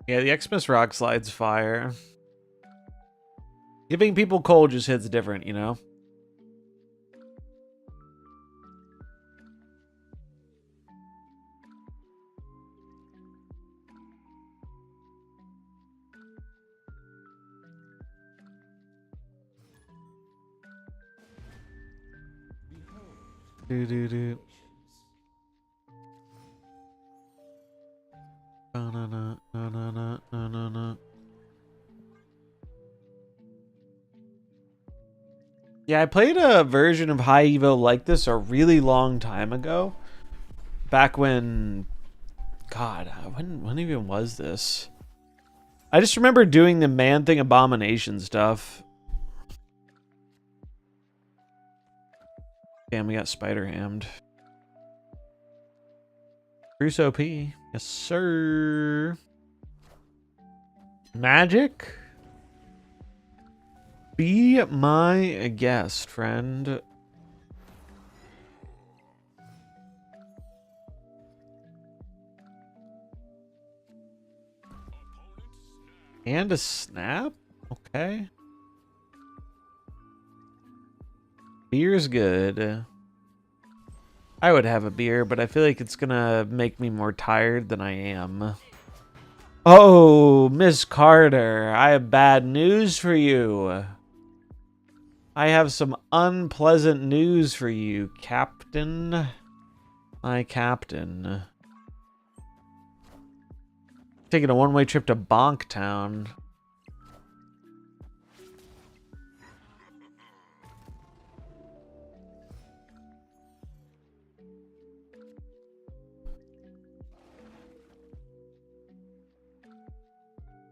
Yeah, the Xmas Rock Slide's fire. Giving people cold just hits different, you know? Do do do. Na na na na na na na na. Yeah, I played a version of High Evo like this a really long time ago. Back when, God, when even was this? I just remember doing the Man-Thing Abomination stuff. Damn, we got Spider-Hammed. Bruce OP. Yes, sir. Magic? Be my guest, friend. And a snap? Okay. Beer's good. I would have a beer, but I feel like it's gonna make me more tired than I am. Oh, Miss Carter, I have bad news for you. I have some unpleasant news for you, Captain. My captain. Taking a one-way trip to Bonk Town.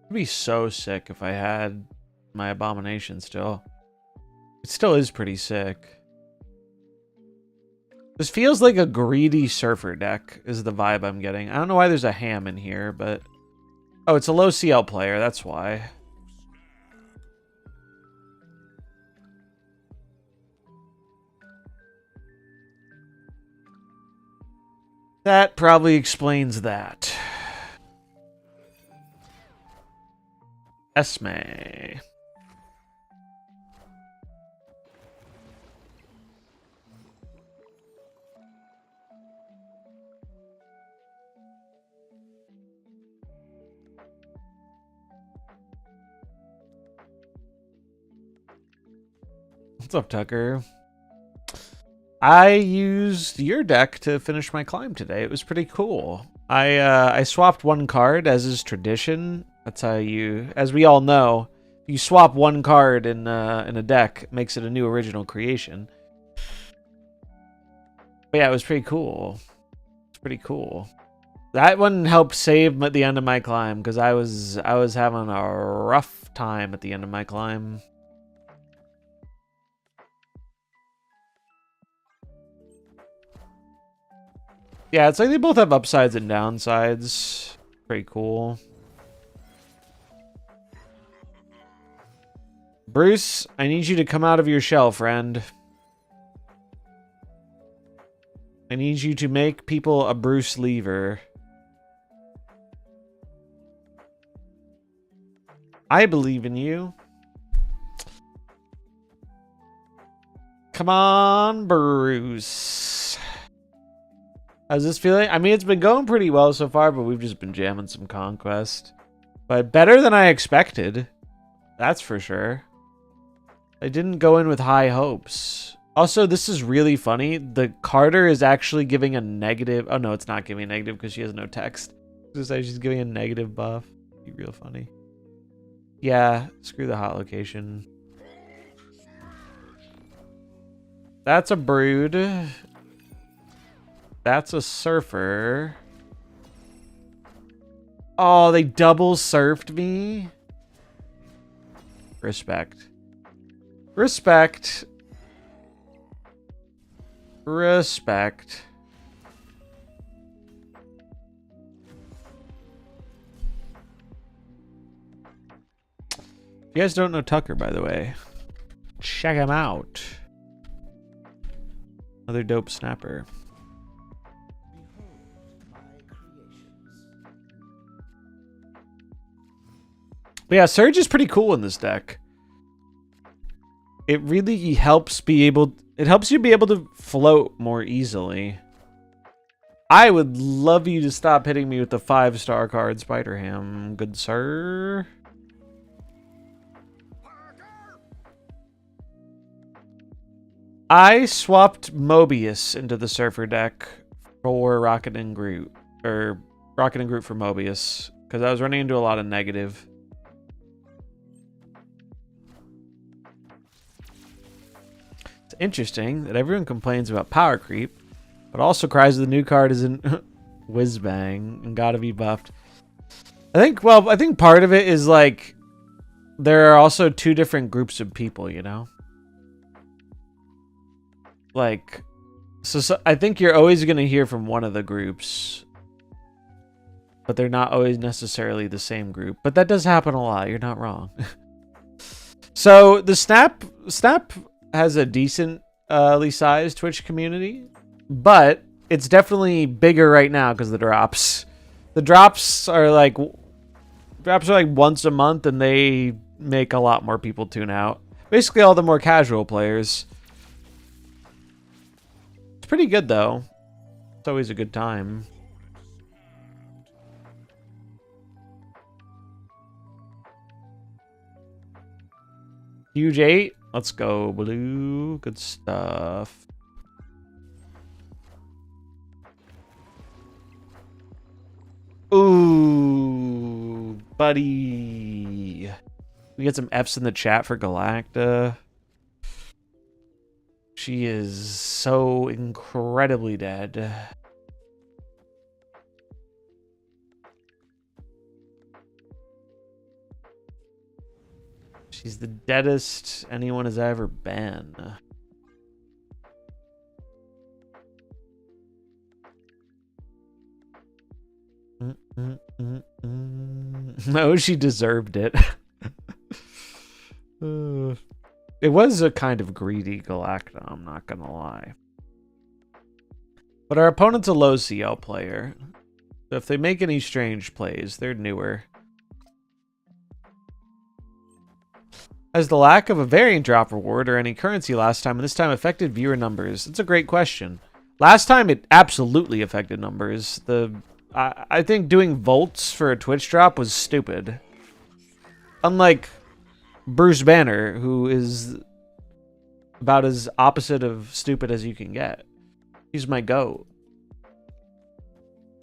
I'd be so sick if I had my abomination still. It still is pretty sick. This feels like a greedy surfer deck is the vibe I'm getting. I don't know why there's a ham in here, but... Oh, it's a low CL player, that's why. That probably explains that. Esme. What's up, Tucker? I used your deck to finish my climb today. It was pretty cool. I swapped one card, as is tradition. That's how you, as we all know, you swap one card in a deck, it makes it a new original creation. But yeah, it was pretty cool. It's pretty cool. That one helped save at the end of my climb because I was having a rough time at the end of my climb. Yeah, it's like they both have upsides and downsides. Pretty cool. Bruce, I need you to come out of your shell, friend. I need you to make people a Bruce Lever. I believe in you. Come on, Bruce. How's this feeling? I mean, it's been going pretty well so far, but we've just been jamming some Conquest. But better than I expected. That's for sure. I didn't go in with high hopes. Also, this is really funny. The Carter is actually giving a negative... Oh, no, it's not giving a negative because she has no text. She's giving a negative buff. Be real funny. Yeah, screw the hot location. That's a brood. That's a surfer. Oh, they double surfed me. Respect. Respect. Respect. You guys don't know Tucker, by the way. Check him out. Another dope snapper. But yeah, Surge is pretty cool in this deck. it really helps it helps you be able to float more easily. I would love you to stop hitting me with the 5-star card, Spider-Ham, good sir. I swapped Mobius into the Surfer deck for Rocket and Groot. Or Rocket and Groot for Mobius. Because I was running into a lot of negative. It's interesting that everyone complains about power creep, but also cries the new card isn't whiz bang and gotta be buffed. I think part of it is like there are also two different groups of people, you know? Like, so I think you're always going to hear from one of the groups, but they're not always necessarily the same group. But that does happen a lot. You're not wrong. So the Snap has a decently sized Twitch community, but it's definitely bigger right now because of the drops. The drops are like once a month, and they make a lot more people tune out. Basically, all the more casual players. It's pretty good though. It's always a good time. Huge 8. Let's go, blue. Good stuff. Ooh, buddy. We get some Fs in the chat for Galacta. She is so incredibly dead. She's the deadest anyone has ever been. No, she deserved it. It was a kind of greedy Galacta, I'm not gonna lie. But our opponent's a low CL player. So if they make any strange plays, they're newer. Has the lack of a variant drop reward or any currency last time and this time affected viewer numbers? That's a great question. Last time it absolutely affected numbers. I think doing volts for a Twitch drop was stupid. Unlike Bruce Banner, who is about as opposite of stupid as you can get. He's my GOAT.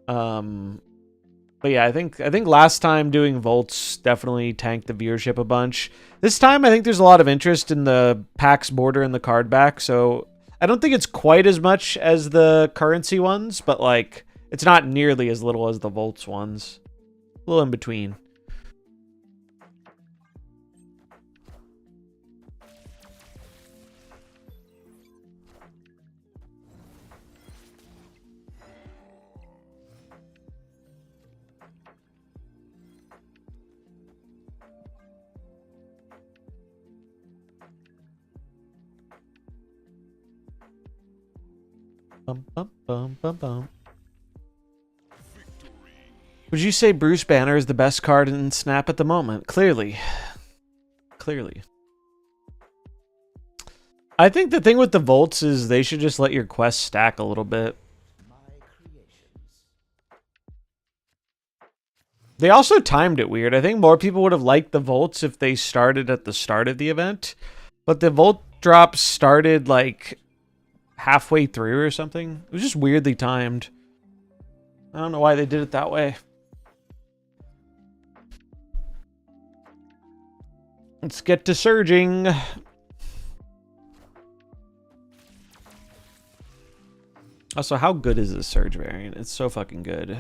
But yeah, I think last time doing volts definitely tanked the viewership a bunch. This time I think there's a lot of interest in the PAX border and the card back, so I don't think it's quite as much as the currency ones, but like it's not nearly as little as the volts ones. A little in between. Bum, bum, bum, bum, bum. Would you say Bruce Banner is the best card in Snap at the moment? Clearly. Clearly. I think the thing with the volts is they should just let your quests stack a little bit. They also timed it weird. I think more people would have liked the volts if they started at the start of the event. But the volt drops started like halfway through or something. It was just weirdly timed. I don't know why they did it that way. Let's get to surging. Also, how good is this surge variant? It's so fucking good.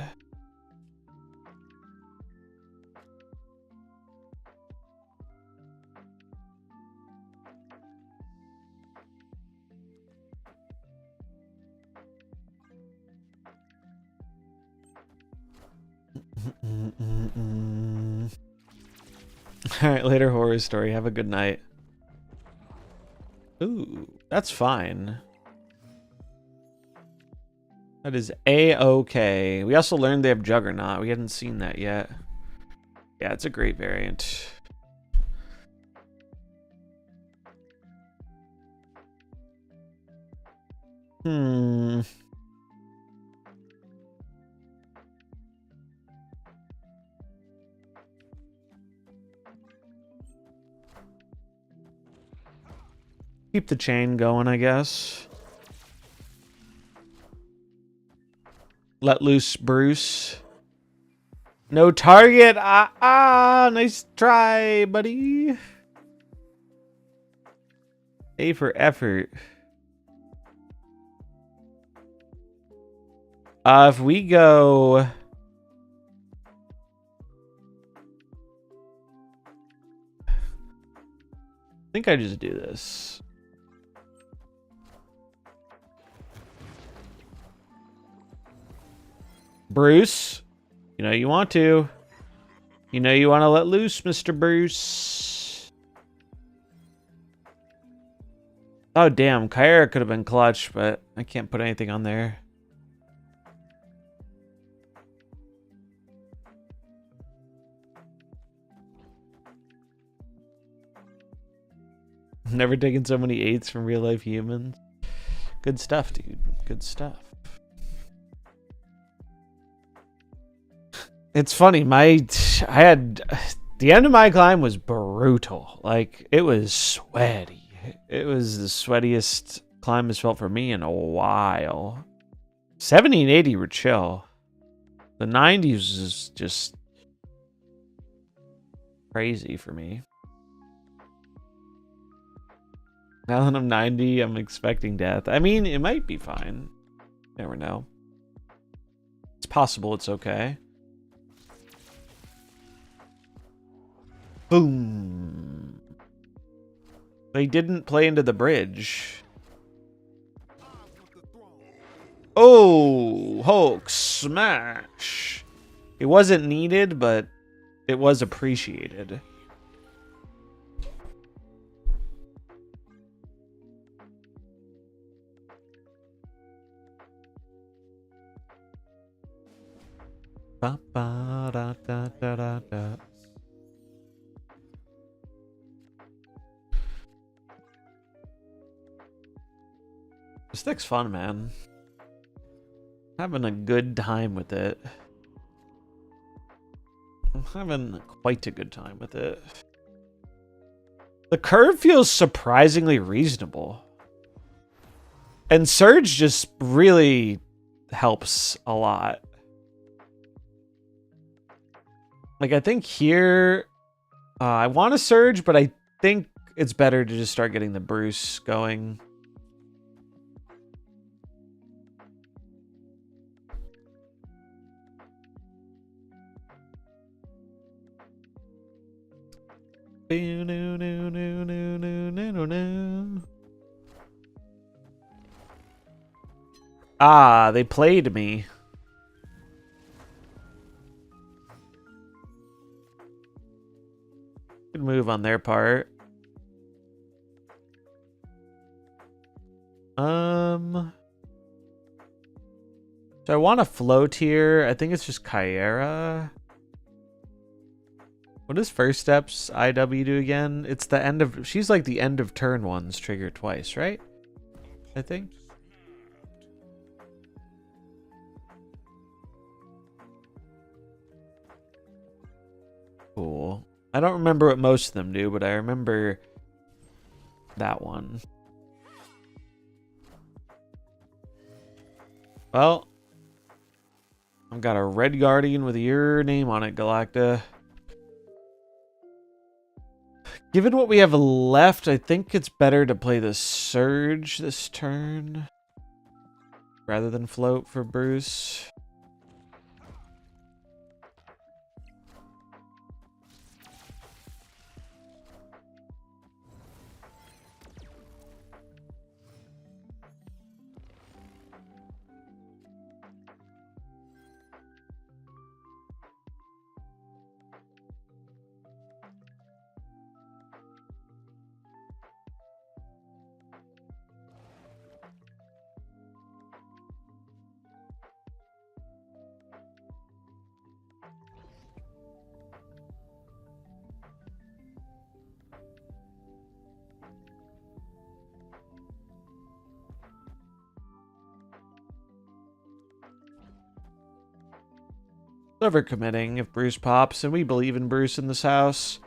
Alright, later horror story. Have a good night. Ooh, that's fine. That is A-okay. We also learned they have Juggernaut. We hadn't seen that yet. Yeah, it's a great variant. Hmm. Keep the chain going, I guess. Let loose Bruce. No target. Nice try, buddy. A for effort. If we go... I think I just do this. Bruce, you know you want to. You know you want to let loose, Mr. Bruce. Oh, damn. Kyra could have been clutch, but I can't put anything on there. Never taken so many 8s from real life humans. Good stuff, dude. Good stuff. It's funny, the end of my climb was brutal. Like, it was sweaty. It was the sweatiest climb has felt for me in a while. 70 and 80 were chill. The 90s is just crazy for me. Now that I'm 90, I'm expecting death. I mean, it might be fine. Never know. It's possible it's okay. Boom. They didn't play into the bridge. Oh, Hulk smash. It wasn't needed, but it was appreciated. Ba, ba, da, da, da, da, da. This deck's fun, man. Having a good time with it. I'm having quite a good time with it. The curve feels surprisingly reasonable. And Surge just really helps a lot. Like, I think here... I want to Surge, but I think it's better to just start getting the Bruce going. Ah, they played me. Good move on their part. So I want to float here. I think it's just Kyra. What does first steps IW do again? It's the end of... She's like the end of turn ones trigger twice, right? I think. Cool. I don't remember what most of them do, but I remember that one. Well, I've got a red guardian with your name on it, Galacta. Given what we have left, I think it's better to play the Surge this turn rather than float for Bruce. Never committing if Bruce pops, and we believe in Bruce in this house.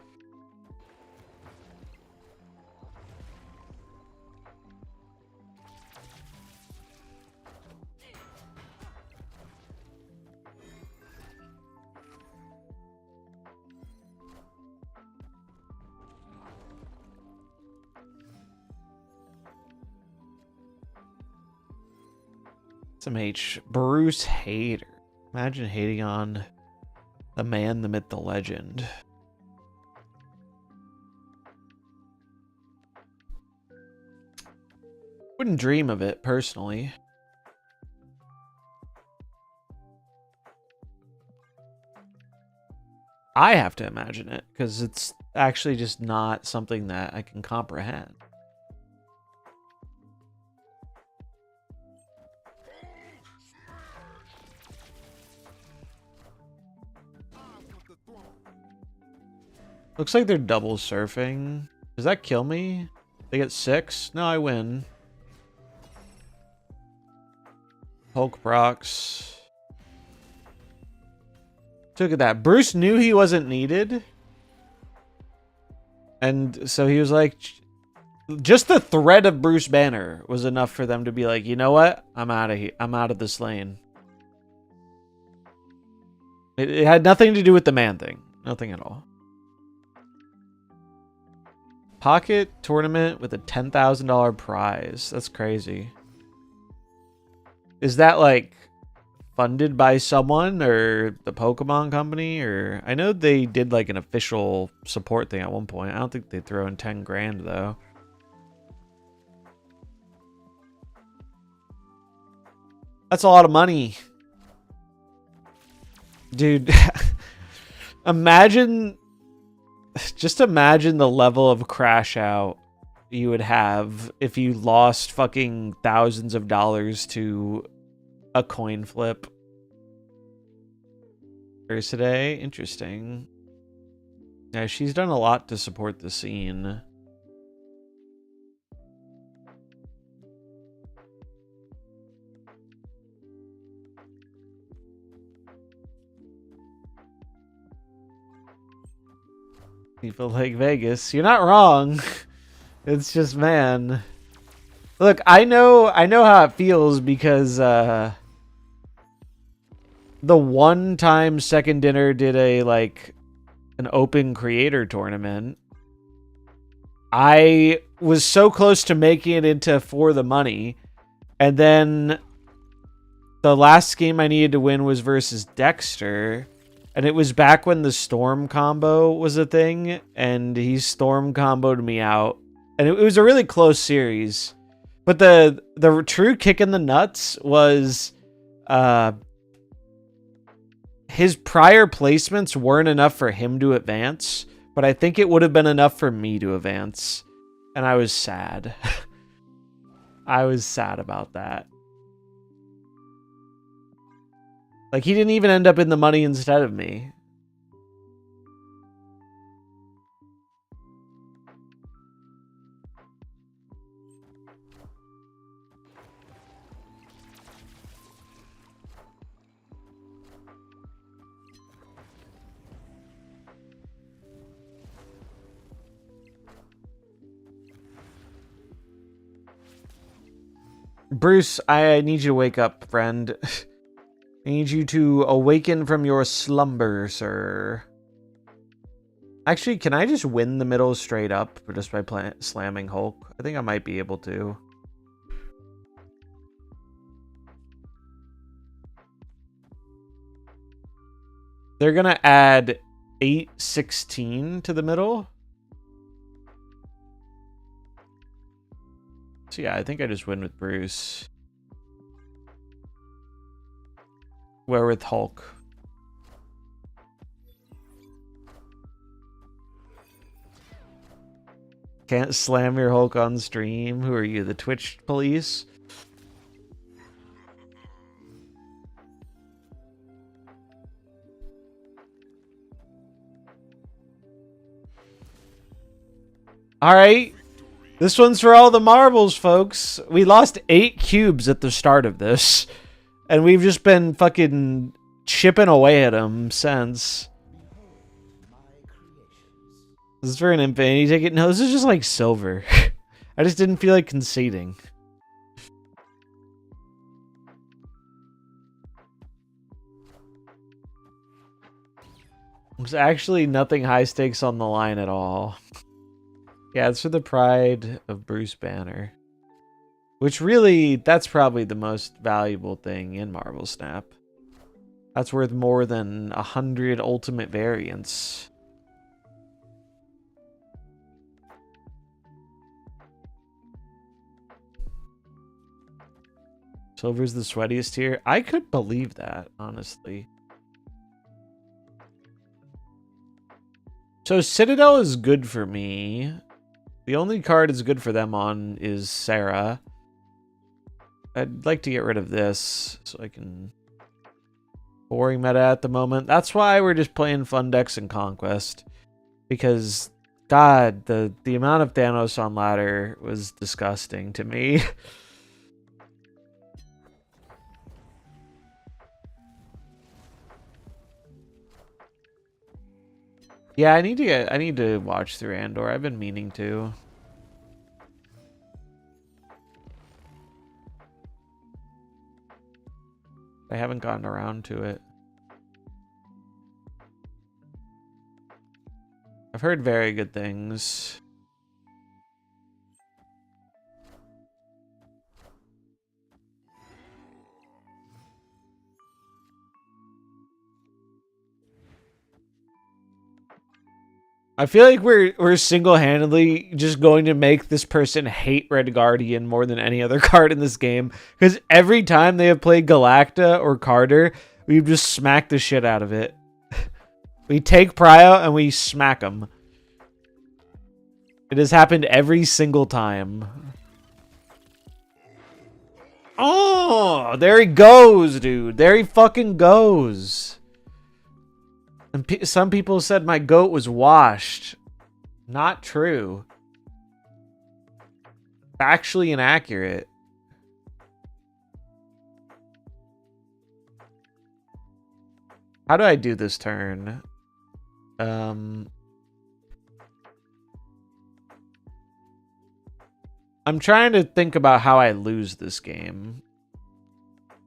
Some H. Bruce hater. Imagine hating on the man, the myth, the legend. Wouldn't dream of it, personally. I have to imagine it, because it's actually just not something that I can comprehend. Looks like they're double surfing. Does that kill me? They get 6? No, I win. Hulk procs. Look at that. Bruce knew he wasn't needed. And so he was like, just the threat of Bruce Banner was enough for them to be like, you know what? I'm out of here. I'm out of this lane. It had nothing to do with the man thing. Nothing at all. Pocket tournament with a $10,000 prize. That's crazy. Is that like funded by someone or the Pokemon company? Or I know they did like an official support thing at one point. I don't think they throw in 10 grand though. That's a lot of money. Dude, imagine... Just imagine the level of crash out you would have if you lost fucking thousands of dollars to a coin flip. Today, interesting. Yeah, she's done a lot to support the scene. People like Vegas. You're not wrong. It's just, man. Look, I know how it feels because the one time Second Dinner did an open creator tournament. I was so close to making it into For the Money, and then the last game I needed to win was versus Dexter. And it was back when the Storm combo was a thing, and he Storm comboed me out. And it was a really close series. But the true kick in the nuts was his prior placements weren't enough for him to advance, but I think it would have been enough for me to advance. And I was sad. I was sad about that. Like, he didn't even end up in the money instead of me. Bruce, I need you to wake up, friend. I need you to awaken from your slumber, sir. Actually, can I just win the middle straight up just by slamming Hulk? I think I might be able to. They're going to add 8-16 to the middle. So yeah, I think I just win with Bruce. Where with Hulk? Can't slam your Hulk on stream. Who are you, the Twitch police? All right. This one's for all the marbles, folks. We lost 8 cubes at the start of this. And we've just been fucking chipping away at him since. This is for an infinity ticket? No, this is just like silver. I just didn't feel like conceding. There's actually nothing high stakes on the line at all. Yeah, it's for the pride of Bruce Banner. Which really, that's probably the most valuable thing in MarvelSnap. That's worth more than 100 ultimate variants. Silver's the sweatiest here. I could believe that, honestly. So Citadel is good for me. The only card is good for them on is Sarah. I'd like to get rid of this so I can... Boring meta at the moment. That's why we're just playing Fun Decks and Conquest. Because, God, the amount of Thanos on ladder was disgusting to me. Yeah, I need to watch through Andor. I've been meaning to. I haven't gotten around to it. I've heard very good things. I feel like we're single-handedly just going to make this person hate Red Guardian more than any other card in this game. Because every time they have played Galacta or Carter, we've just smacked the shit out of it. We take Prio and we smack them. It has happened every single time. Oh, there he goes, dude. There he fucking goes. And some people said my goat was washed. Not true. Factually inaccurate. How do I do this turn? I'm trying to think about how I lose this game.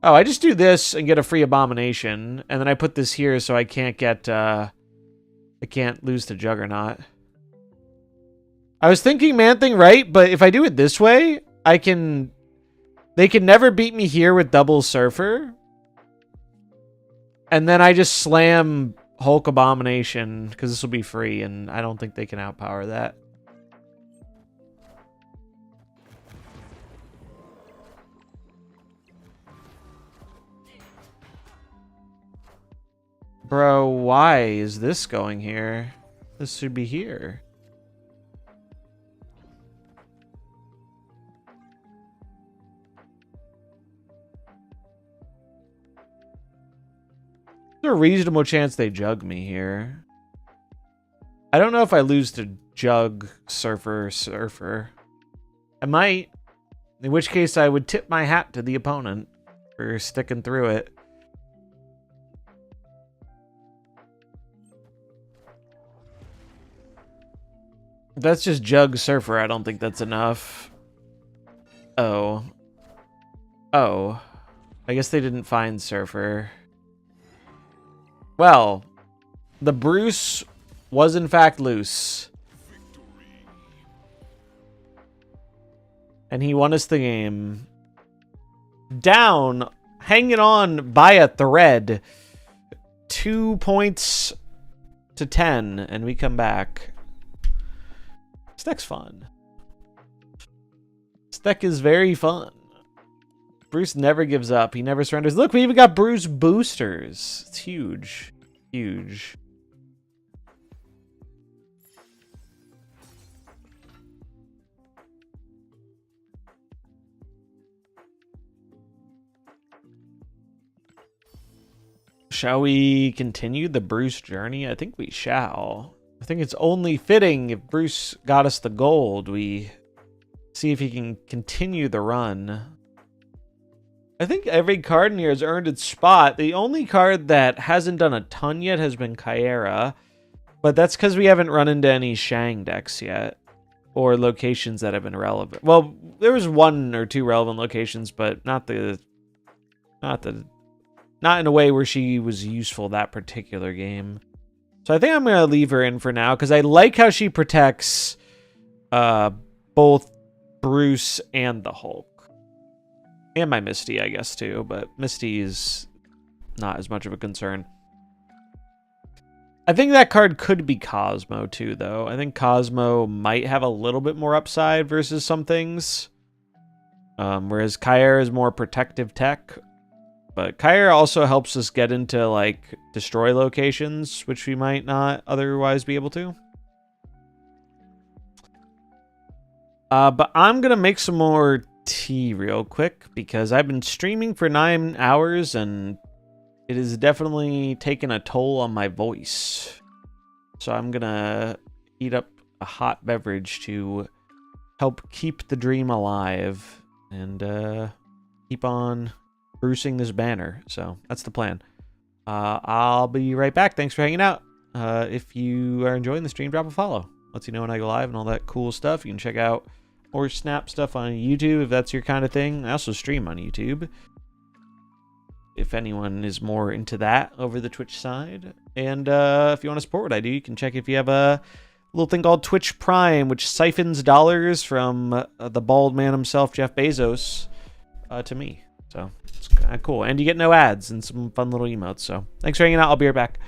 Oh, I just do this and get a free abomination, and then I put this here so I can't get, I can't lose to Juggernaut. I was thinking Man-Thing right, but if I do it this way, they can never beat me here with double Surfer. And then I just slam Hulk Abomination, because this will be free, and I don't think they can outpower that. Bro, why is this going here? This should be here. There's a reasonable chance they jug me here. I don't know if I lose to Jug, Surfer. I might. In which case I would tip my hat to the opponent for sticking through it. If that's just Jug Surfer, I don't think that's enough. Oh. Oh. I guess they didn't find Surfer. Well, the Bruce was in fact loose. And he won us the game. Down, hanging on by a thread. 2 points to 10, and we come back. This deck's fun. This deck is very fun. Bruce never gives up. He never surrenders. Look, we even got Bruce boosters. It's huge. Huge. Shall we continue the Bruce journey? I think we shall. I think it's only fitting if Bruce got us the gold, we see if he can continue the run. I think every card in here has earned its spot. The only card that hasn't done a ton yet has been Kyera, but that's because we haven't run into any Shang decks yet, or locations that have been relevant. Well, there was 1 or 2 relevant locations, but not in a way where she was useful that particular game. So I think I'm gonna leave her in for now because I like how she protects both Bruce and the Hulk. And my Misty, I guess, too. But Misty is not as much of a concern. I think that card could be Cosmo, too, though. I think Cosmo might have a little bit more upside versus some things. Whereas Kyra is more protective tech. But Kyra also helps us get into, like, destroy locations, which we might not otherwise be able to. But I'm going to make some more tea real quick because I've been streaming for 9 hours and it has definitely taken a toll on my voice. So I'm gonna heat up a hot beverage to help keep the dream alive and keep on bruising this banner. So that's the plan. I'll be right back. Thanks for hanging out. If you are enjoying the stream, drop a follow. Lets you know when I go live and all that cool stuff. You can check out or Snap stuff on YouTube if that's your kind of thing. I also stream on YouTube if anyone is more into that over the Twitch side. And if you want to support what I do, you can check if you have a little thing called Twitch Prime, which siphons dollars from the bald man himself, Jeff Bezos, to me. So it's kind of cool. And you get no ads and some fun little emotes. So thanks for hanging out. I'll be right back.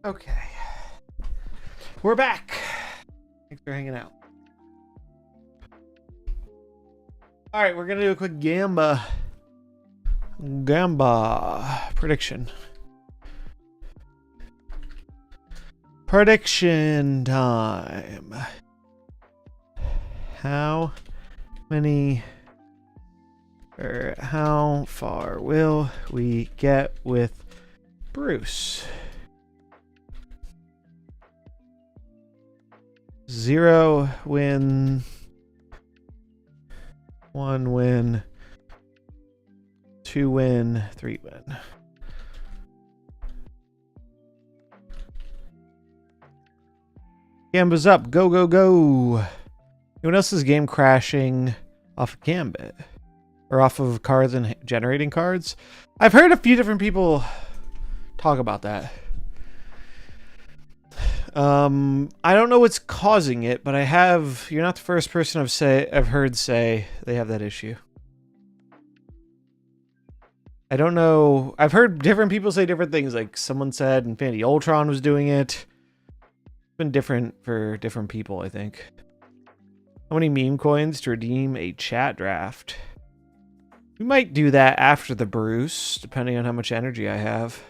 Okay. We're back. Thanks for hanging out. All right, we're going to do a quick Gamba prediction. Prediction time. How many or how far will we get with Bruce? 0 win, 1 win, 2 win, 3 win. Gamba's up. Go, go, go. Anyone else's game crashing off of Gambit? Or off of cards and generating cards? I've heard a few different people talk about that. I don't know what's causing it, but you're not the first person I've heard say they have that issue. I don't know. I've heard different people say different things. Like someone said Infinity Ultron was doing it. It's been different for different people, I think. How many meme coins to redeem a chat draft? We might do that after the Bruce, depending on how much energy I have.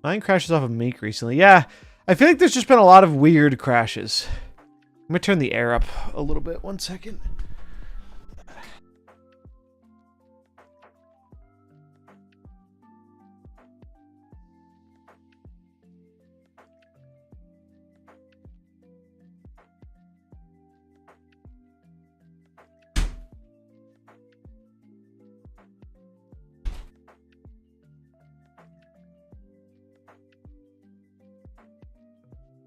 Mine crashes off of Meek recently. Yeah, I feel like there's just been a lot of weird crashes. I'm going to turn the air up a little bit. 1 second.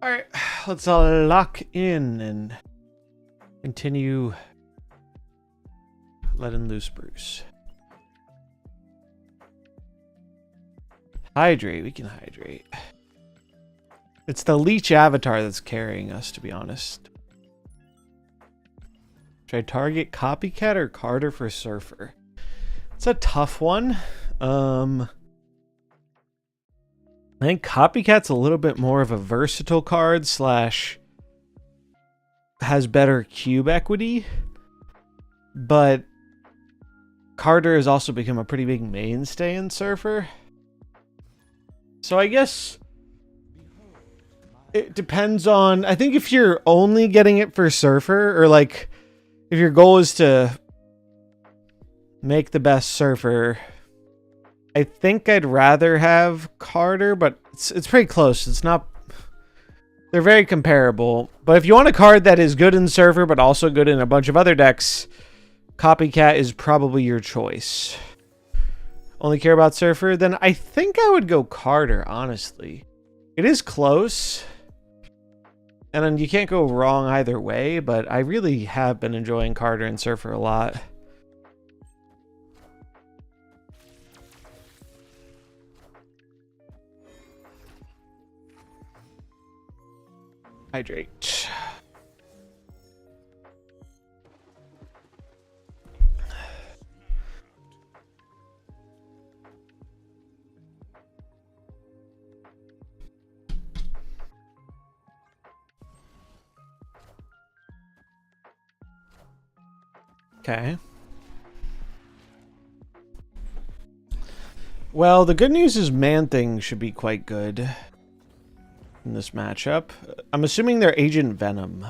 All right, let's lock in and continue letting loose Bruce. Hydrate, we can hydrate. It's the leech avatar that's carrying us, to be honest. Should I target Copycat or Carter for Surfer? It's a tough one. I think Copycat's a little bit more of a versatile card / has better cube equity, but Carter has also become a pretty big mainstay in Surfer. So I guess it depends on, I think if you're only getting it for Surfer, or like if your goal is to make the best Surfer, I think I'd rather have Carter, but it's pretty close. It's not... They're very comparable. But if you want a card that is good in Surfer, but also good in a bunch of other decks, Copycat is probably your choice. Only care about Surfer? Then I think I would go Carter, honestly. It is close. And then you can't go wrong either way, but I really have been enjoying Carter and Surfer a lot. Hydrate. Okay. Well, the good news is Man-Thing should be quite good in this matchup. I'm assuming they're Agent Venom.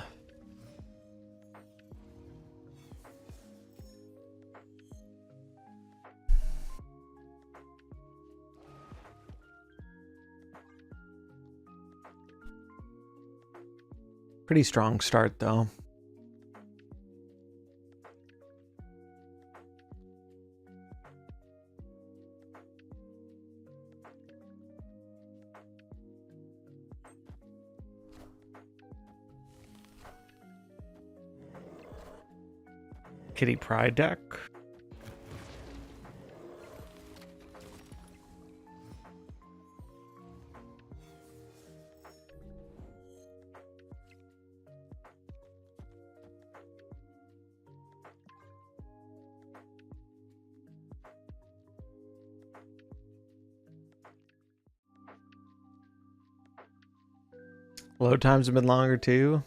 Pretty strong start, though. Kitty Pryde deck. Load times have been longer too.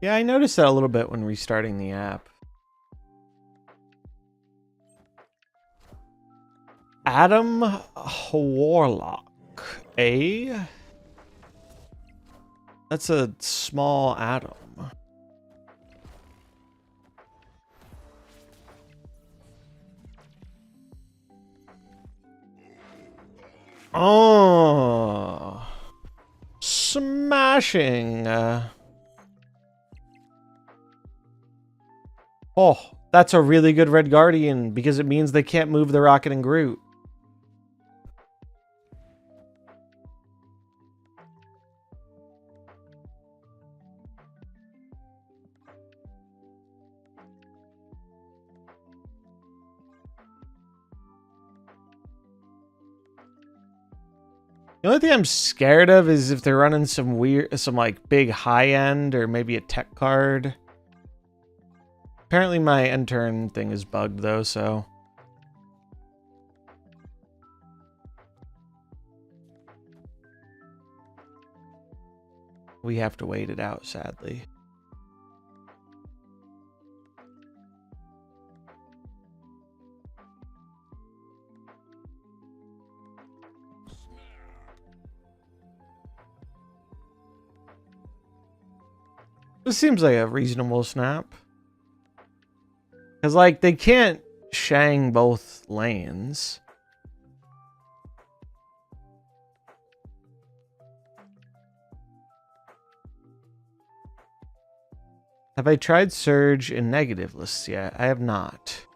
Yeah, I noticed that a little bit when restarting the app. Adam Warlock. That's a small atom. Oh. Smashing. Oh, that's a really good Red Guardian because it means they can't move the Rocket and Groot. The only thing I'm scared of is if they're running some like big high end or maybe a tech card. Apparently my end turn thing is bugged though, so. We have to wait it out, sadly. This seems like a reasonable snap. Because, like, they can't Shang both lanes. Have I tried Surge in negative lists yet? I have not.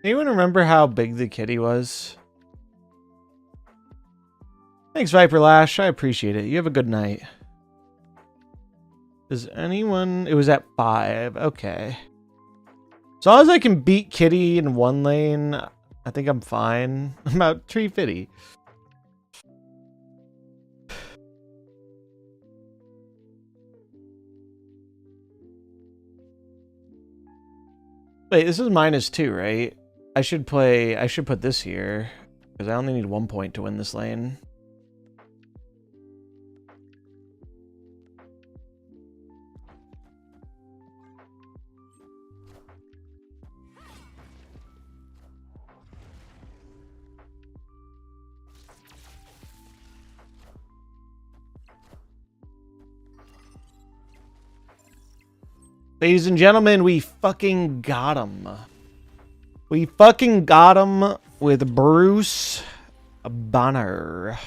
Anyone remember how big the kitty was? Thanks, Viper Lash. I appreciate it. You have a good night. Does anyone... It was at 5. Okay. As long as I can beat Kitty in one lane, I think I'm fine. I'm about Tree Fitty. Wait, this is -2, right? I should put this here, because I only need 1 point to win this lane. Ladies and gentlemen, we fucking got him. We fucking got him with Bruce Banner.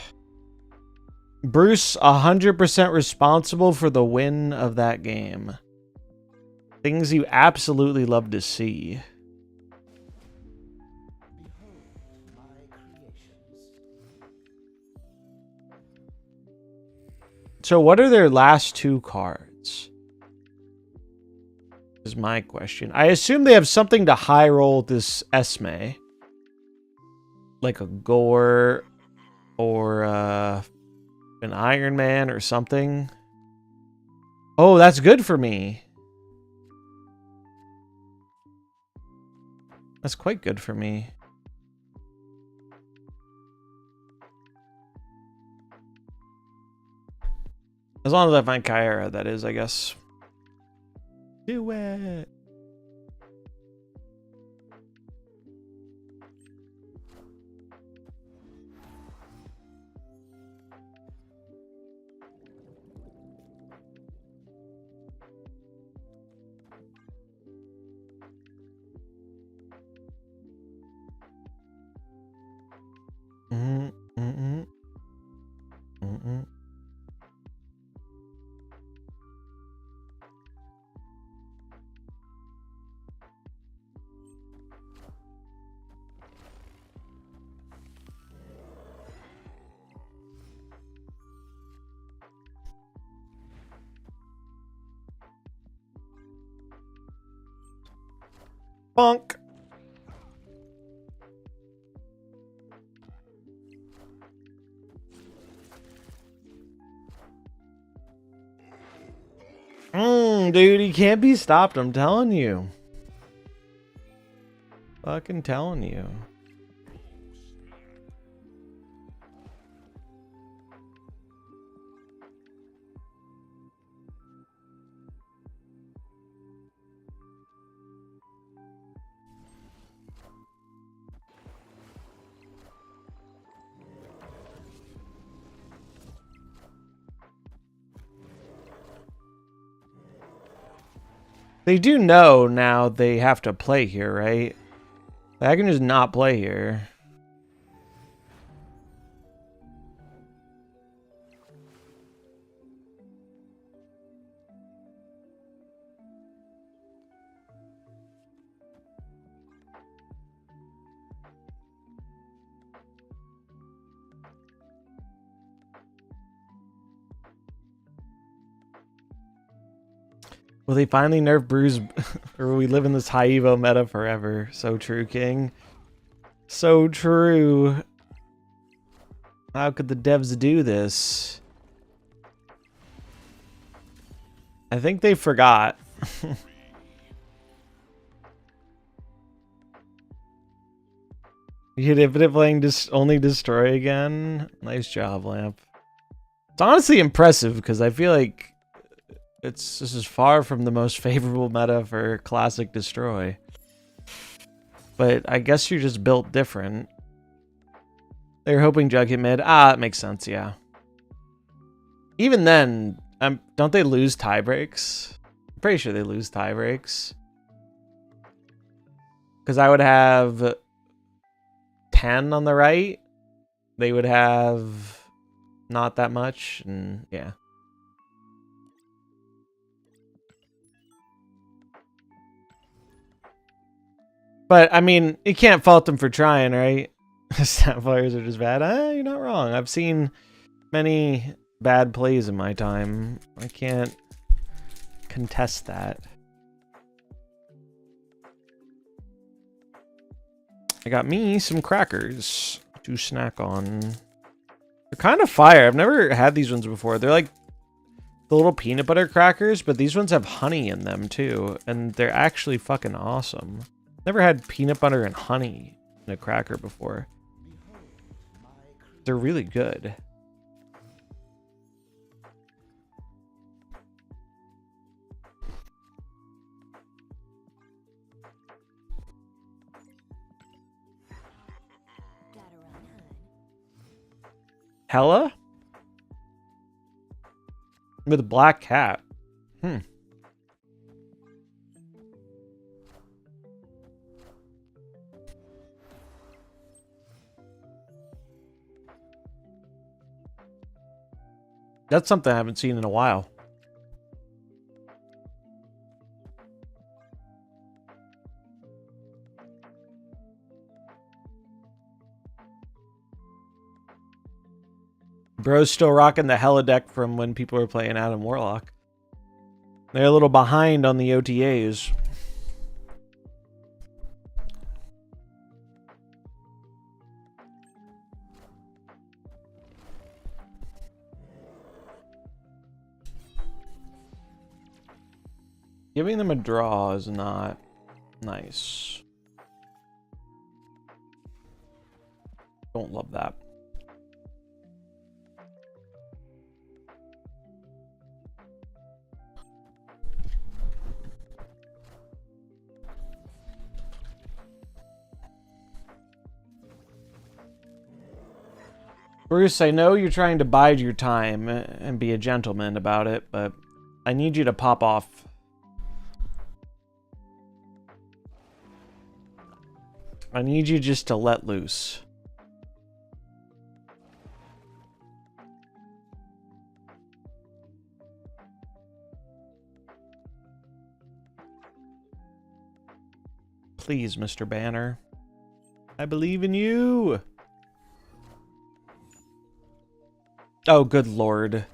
Bruce 100% responsible for the win of that game. Things you absolutely love to see. So what are their last 2 cards? Is my question. I assume they have something to high roll this Esme. Like a Gore or an Iron Man or something. Oh, that's good for me. That's quite good for me. As long as I find Kyra, that is, I guess. Do it. Bonk. Dude, he can't be stopped, I'm telling you. Fucking telling you. They do know now they have to play here, right? I can just not play here. Will they finally nerf brews, or will we live in this high evo meta forever? So true, King. So true. How could the devs do this? I think they forgot. You hit infinite playing only destroy again. Nice job, Lamp. It's honestly impressive because I feel like this is far from the most favorable meta for classic destroy. But I guess you're just built different. They're hoping Jug hit mid. Ah, that makes sense, yeah. Even then, don't they lose tie breaks? I'm pretty sure they lose tie breaks. Because I would have 10 on the right. They would have not that much, and yeah. But, I mean, you can't fault them for trying, right? Snap players are just bad. You're not wrong. I've seen many bad plays in my time. I can't contest that. I got me some crackers to snack on. They're kind of fire. I've never had these ones before. They're like the little peanut butter crackers, but these ones have honey in them too. And they're actually fucking awesome. Never had peanut butter and honey in a cracker before. They're really good. Hella? With a black cat. That's something I haven't seen in a while. Bro's still rocking the Hella deck from when people were playing Adam Warlock. They're a little behind on the OTAs. Giving them a draw is not nice. Don't love that. Bruce, I know you're trying to bide your time and be a gentleman about it, but I need you to pop off. I need you just to let loose. Please, Mr. Banner. I believe in you. Oh, good lord.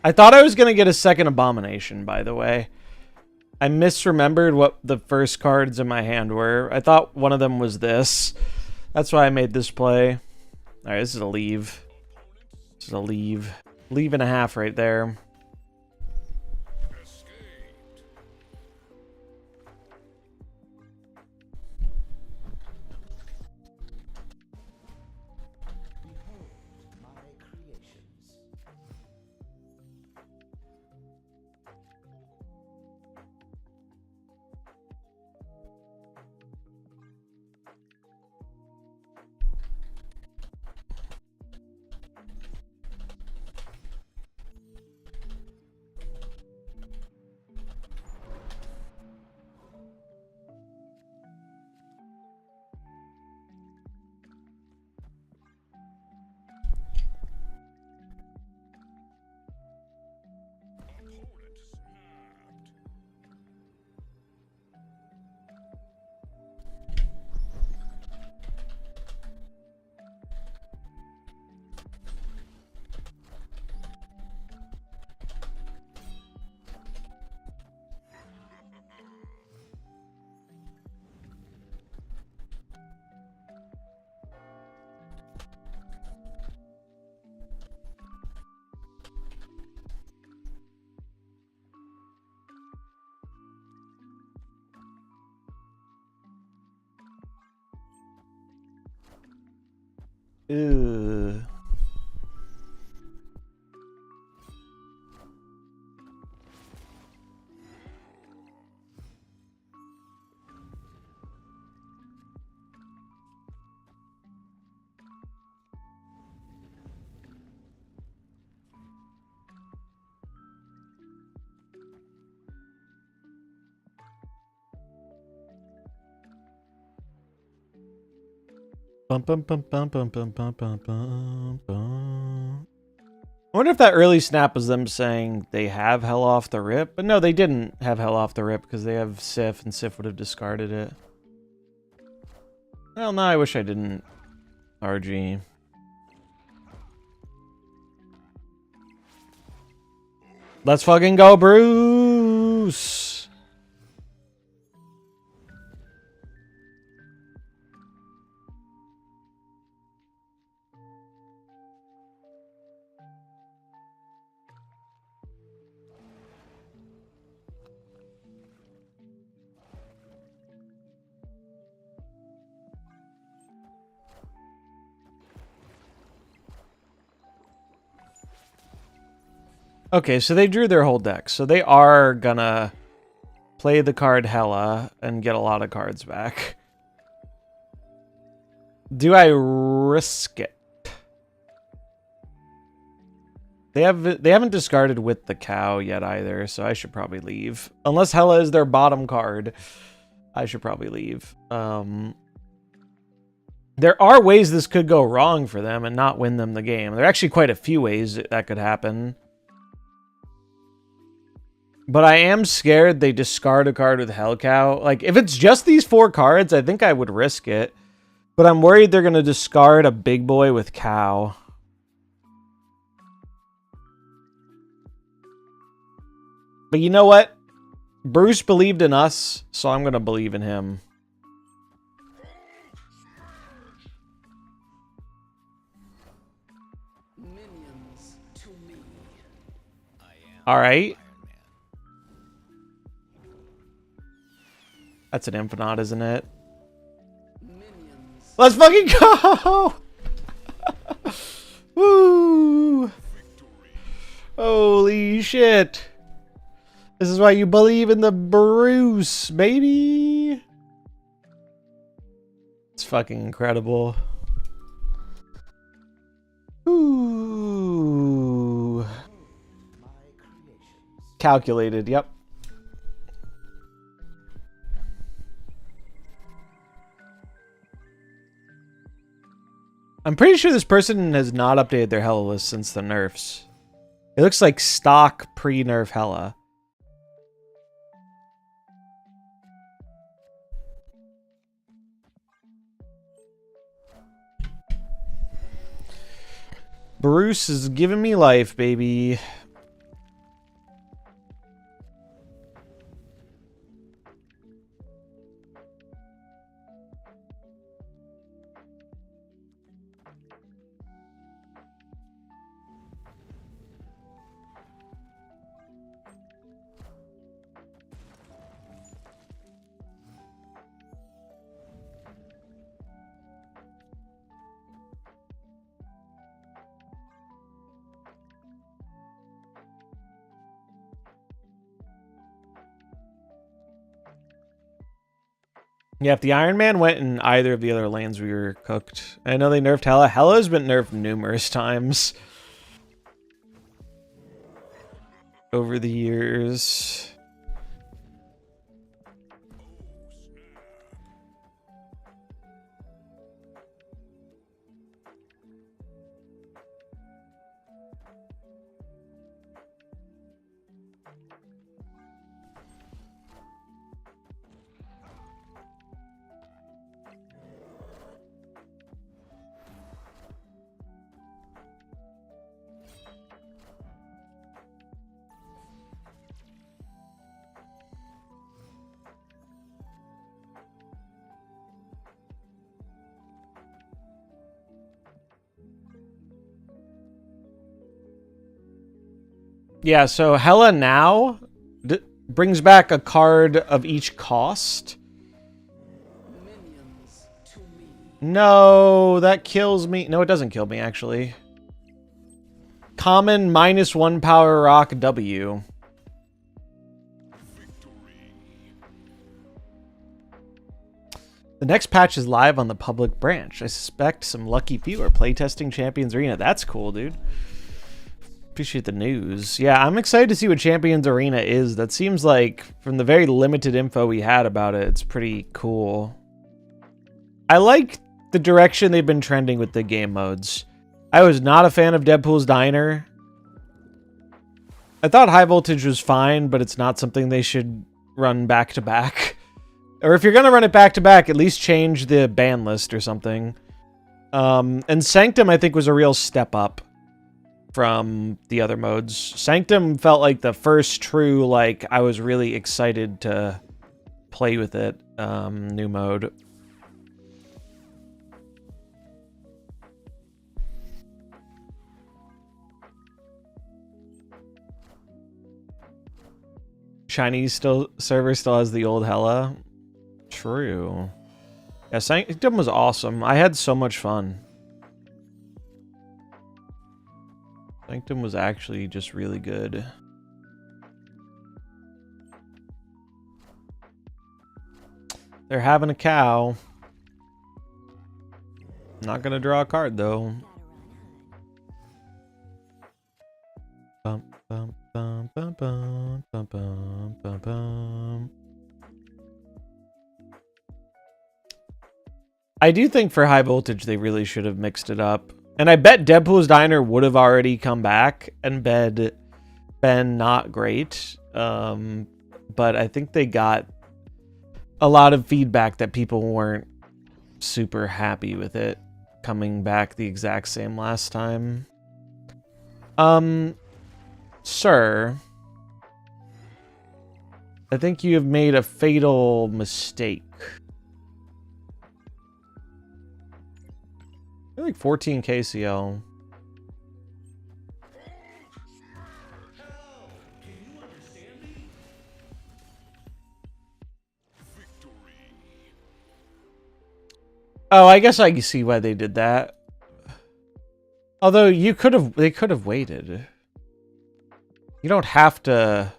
I thought I was going to get a second Abomination, by the way. I misremembered what the first cards in my hand were. I thought one of them was this. That's why I made this play. Alright, this is a leave. This is a leave. Leave and a half right there. Ew. Bum, bum, bum, bum, bum, bum, bum, bum, bum, bum. I wonder if that early snap was them saying they have hell off the rip. But no, they didn't have hell off the rip because they have Sif, and Sif would have discarded it. Well, no, I wish I didn't. RG. Let's fucking go, Bruce! Okay, so they drew their whole deck. So they are gonna play the card Hella and get a lot of cards back. Do I risk it? They haven't discarded with the cow yet either, so I should probably leave. Unless Hella is their bottom card, I should probably leave. There are ways this could go wrong for them and not win them the game. There are actually quite a few ways that could happen. But I am scared they discard a card with Hell Cow. Like, if it's just these 4 cards, I think I would risk it. But I'm worried they're going to discard a big boy with Cow. But you know what? Bruce believed in us, so I'm going to believe in him. Minions to me. All right. That's an Infinite, isn't it? Minions. Let's fucking go! Woo! Holy shit! This is why you believe in the Bruce, baby! It's fucking incredible. Ooh. Calculated, yep. I'm pretty sure this person has not updated their Hella list since the nerfs. It looks like stock pre-nerf Hella. Bruce is giving me life, baby. Yeah, if the Iron Man went in either of the other lanes, we were cooked. I know they nerfed Hela. Hela's been nerfed numerous times over the years. Yeah, so Hela now brings back a card of each cost. Minions to me. No, that kills me. No, it doesn't kill me, actually. Common -1 power rock W. The next patch is live on the public branch. I suspect some lucky few are playtesting Champions Arena. That's cool, dude. Appreciate the news. Yeah, I'm excited to see what Champions Arena is. That seems like, from the very limited info we had about it, it's pretty cool. I like the direction they've been trending with the game modes. I was not a fan of Deadpool's Diner. I thought High Voltage was fine, but it's not something they should run back-to-back. Or if you're going to run it back-to-back, at least change the ban list or something. And Sanctum, I think, was a real step up from the other modes. Sanctum felt like the first true, like, I was really excited to play with it, new mode. Chinese server still has the old Hela. True. Yeah, Sanctum was awesome. I had so much fun. Sanctum was actually just really good. They're having a cow. Not gonna draw a card though. Bum, bum, bum, bum, bum, bum, bum, bum, bum. I do think for High Voltage they really should have mixed it up. And I bet Deadpool's Diner would have already come back and been not great. But I think they got a lot of feedback that people weren't super happy with it coming back the exact same last time. Sir, I think you have made a fatal mistake. You're like 14 KCL. Oh, I guess I can see why they did that. Although they could have waited. You don't have to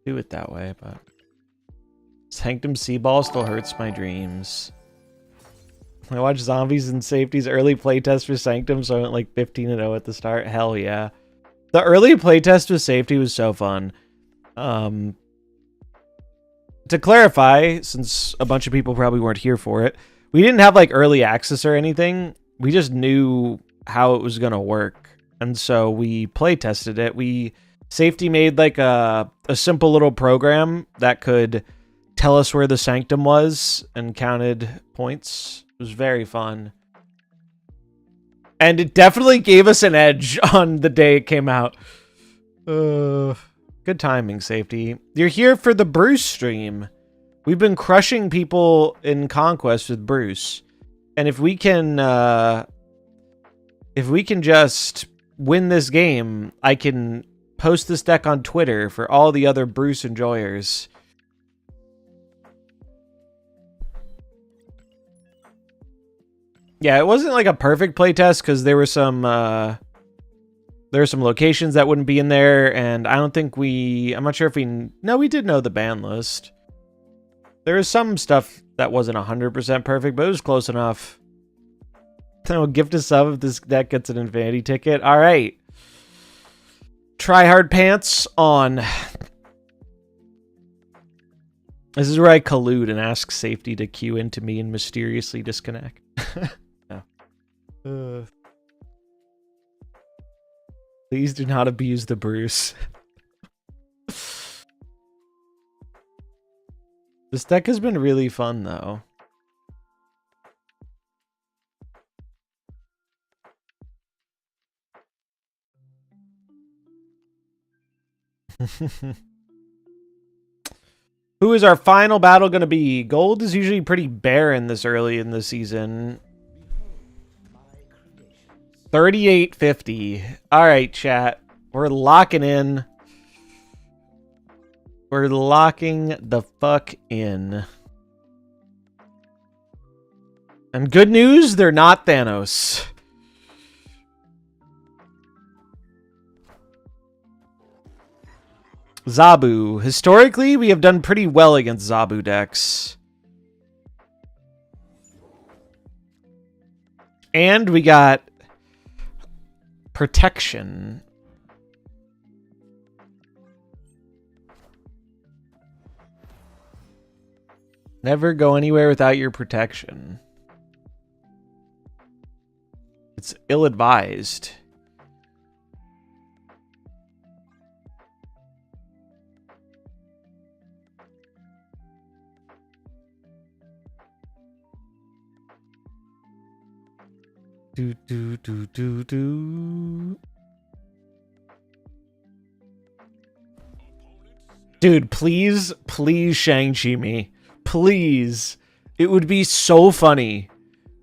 do it that way, but Sanctum Seaball still hurts my dreams. I watched Zombies and Safety's early playtest for Sanctum, so I went like 15-0 at the start. Hell yeah. The early playtest with Safety was so fun. To clarify, since a bunch of people probably weren't here for it, we didn't have like early access or anything. We just knew how it was going to work. And so we play tested it. Safety made like a simple little program that could tell us where the Sanctum was and counted points. It was very fun. And it definitely gave us an edge on the day it came out. Good timing, Safety. You're here for the Bruce stream. We've been crushing people in Conquest with Bruce. And if we can just win this game, I can post this deck on Twitter for all the other Bruce enjoyers. Yeah, it wasn't like a perfect playtest because there were some locations that wouldn't be in there, and I don't think I'm not sure if no, we did know the ban list. There is some stuff that wasn't 100% perfect, but it was close enough. So gift a sub if this deck gets an infinity ticket. All right. Try hard pants on. This is where I collude and ask safety to queue into me and mysteriously disconnect. No. Please do not abuse the Bruce. This deck has been really fun, though. Who is our final battle going to be? Gold is usually pretty barren this early in the season. 3850. All right, chat. We're locking in. We're locking the fuck in. And good news, they're not Thanos. Zabu. Historically, we have done pretty well against Zabu decks. And we got protection. Never go anywhere without your protection. It's ill-advised. Do do do do do. Dude, please, please Shang-Chi me. Please. It would be so funny.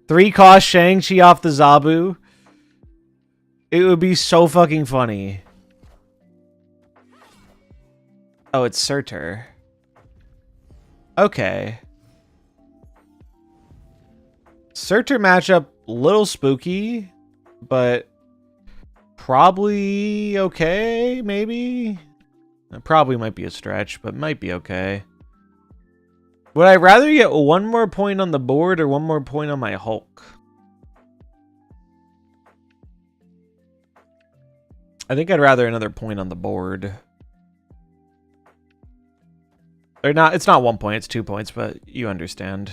3-cost Shang-Chi off the Zabu. It would be so fucking funny. Oh, it's Surtur. Okay. Surtur matchup, little spooky, but probably okay, maybe? It probably might be a stretch, but might be okay. Would I rather get one more point on the board or one more point on my Hulk? I think I'd rather another point on the board. Or not, it's not 1 point, it's 2 points, but you understand.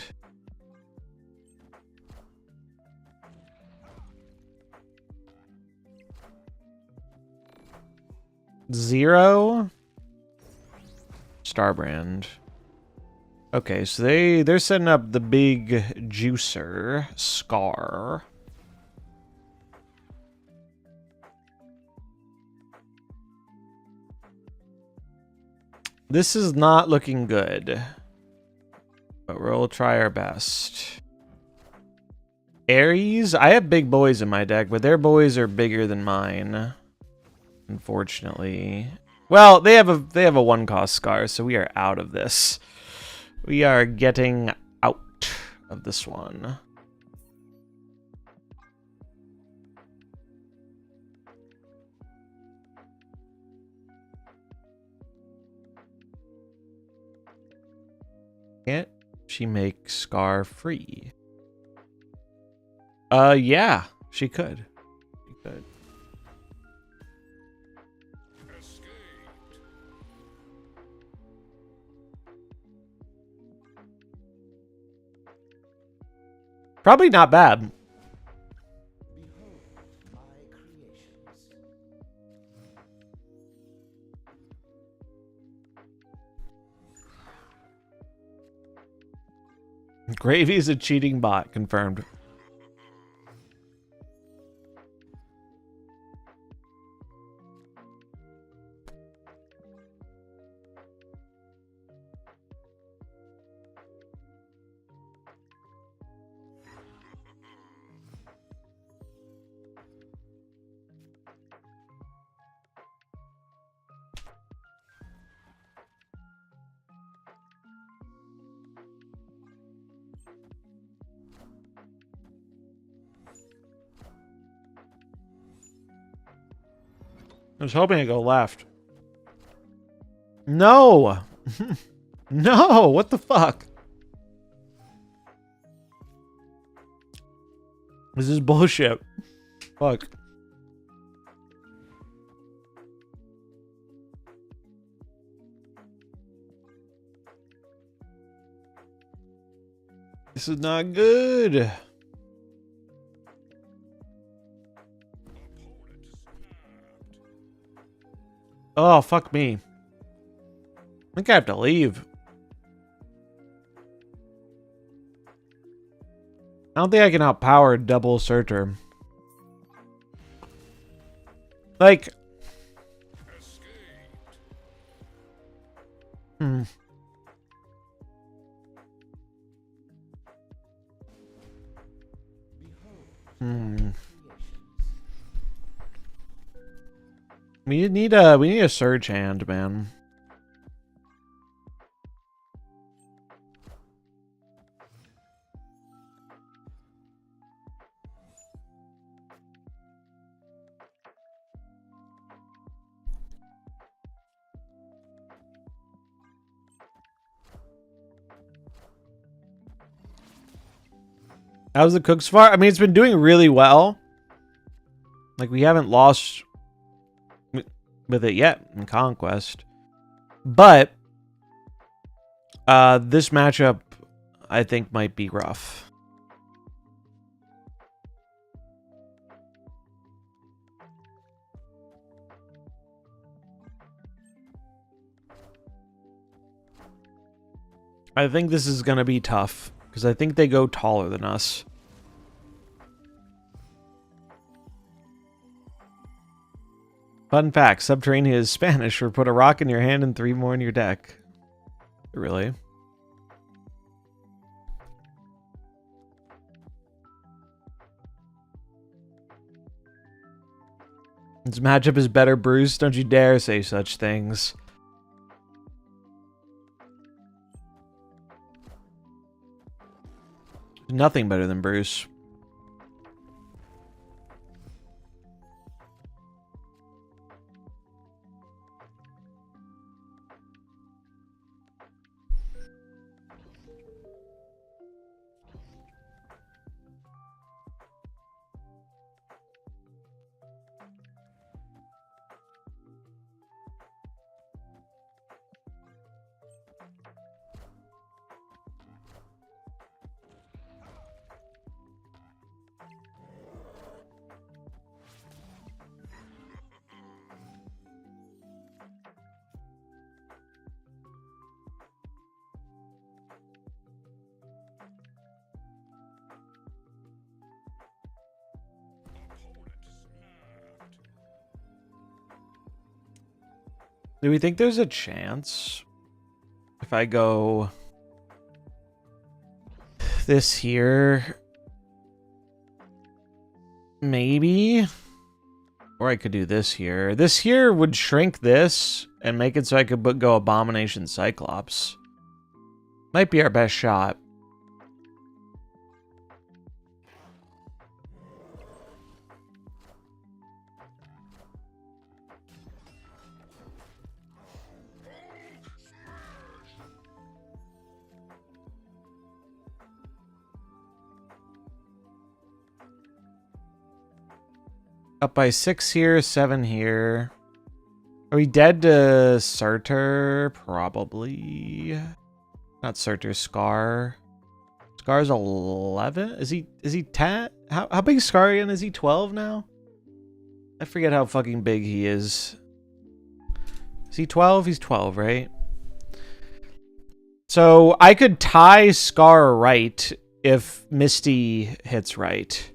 Zero. Starbrand. Okay, so they're setting up the big juicer, Scar. This is not looking good, but we'll try our best. Ares, I have big boys in my deck, but their boys are bigger than mine, unfortunately. Well, they have a 1-cost Scar, so we are out of this. We are getting out of this one. Can't she make Scar free? Yeah, she could. She could. Probably not bad. Gravy is a cheating bot, confirmed. I was hoping to go left. No! No! What the fuck? This is bullshit. Fuck. This is not good. Oh, fuck me. I think I have to leave. I don't think I can outpower double Surtur. Like... Hmm. Hmm. We need a surge hand, man. How's the Cook's Far? I mean, it's been doing really well. Like, we haven't lost with it yet in Conquest. But this matchup, I think, might be rough. I think this is going to be tough. Because I think they go taller than us. Fun fact, Subterranean is Spanish for put a rock in your hand and 3 more in your deck. Really? This matchup is better, Bruce. Don't you dare say such things. Nothing better than Bruce. Do we think there's a chance if I go this here? Maybe. Or I could do this here. This here would shrink this and make it so I could go Abomination Cyclops. Might be our best shot. Up by 6 here, 7 here. Are we dead to Surtur? Probably. Not Surtur, Scar. Scar's 11? Is he 10? How big is Scar again? Is he 12 now? I forget how fucking big he is. Is he 12? He's 12, right? So I could tie Scar right if Misty hits right.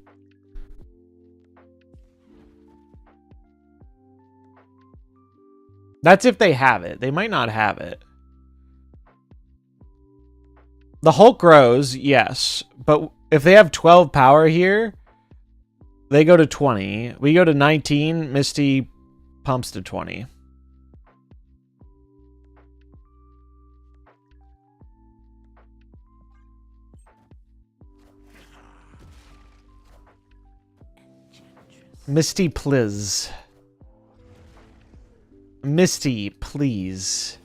That's if they have it. They might not have it. The Hulk grows, yes. But if they have 12 power here, they go to 20. We go to 19. Misty pumps to 20. Misty, please. Misty, please.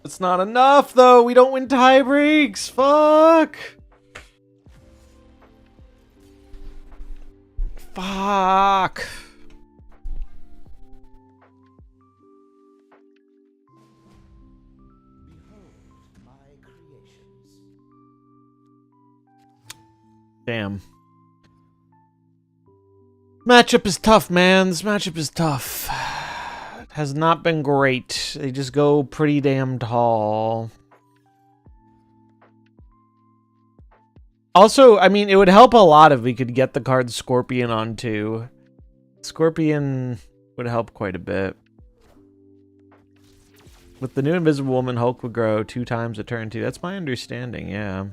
It's not enough, though. We don't win tie breaks. Fuck. Fuck. Damn. Matchup is tough, man. This matchup is tough. It has not been great. They just go pretty damn tall. Also, I mean, it would help a lot if we could get the card Scorpion on too. Scorpion would help quite a bit. With the new Invisible Woman, Hulk would grow 2 times a turn too. That's my understanding, yeah.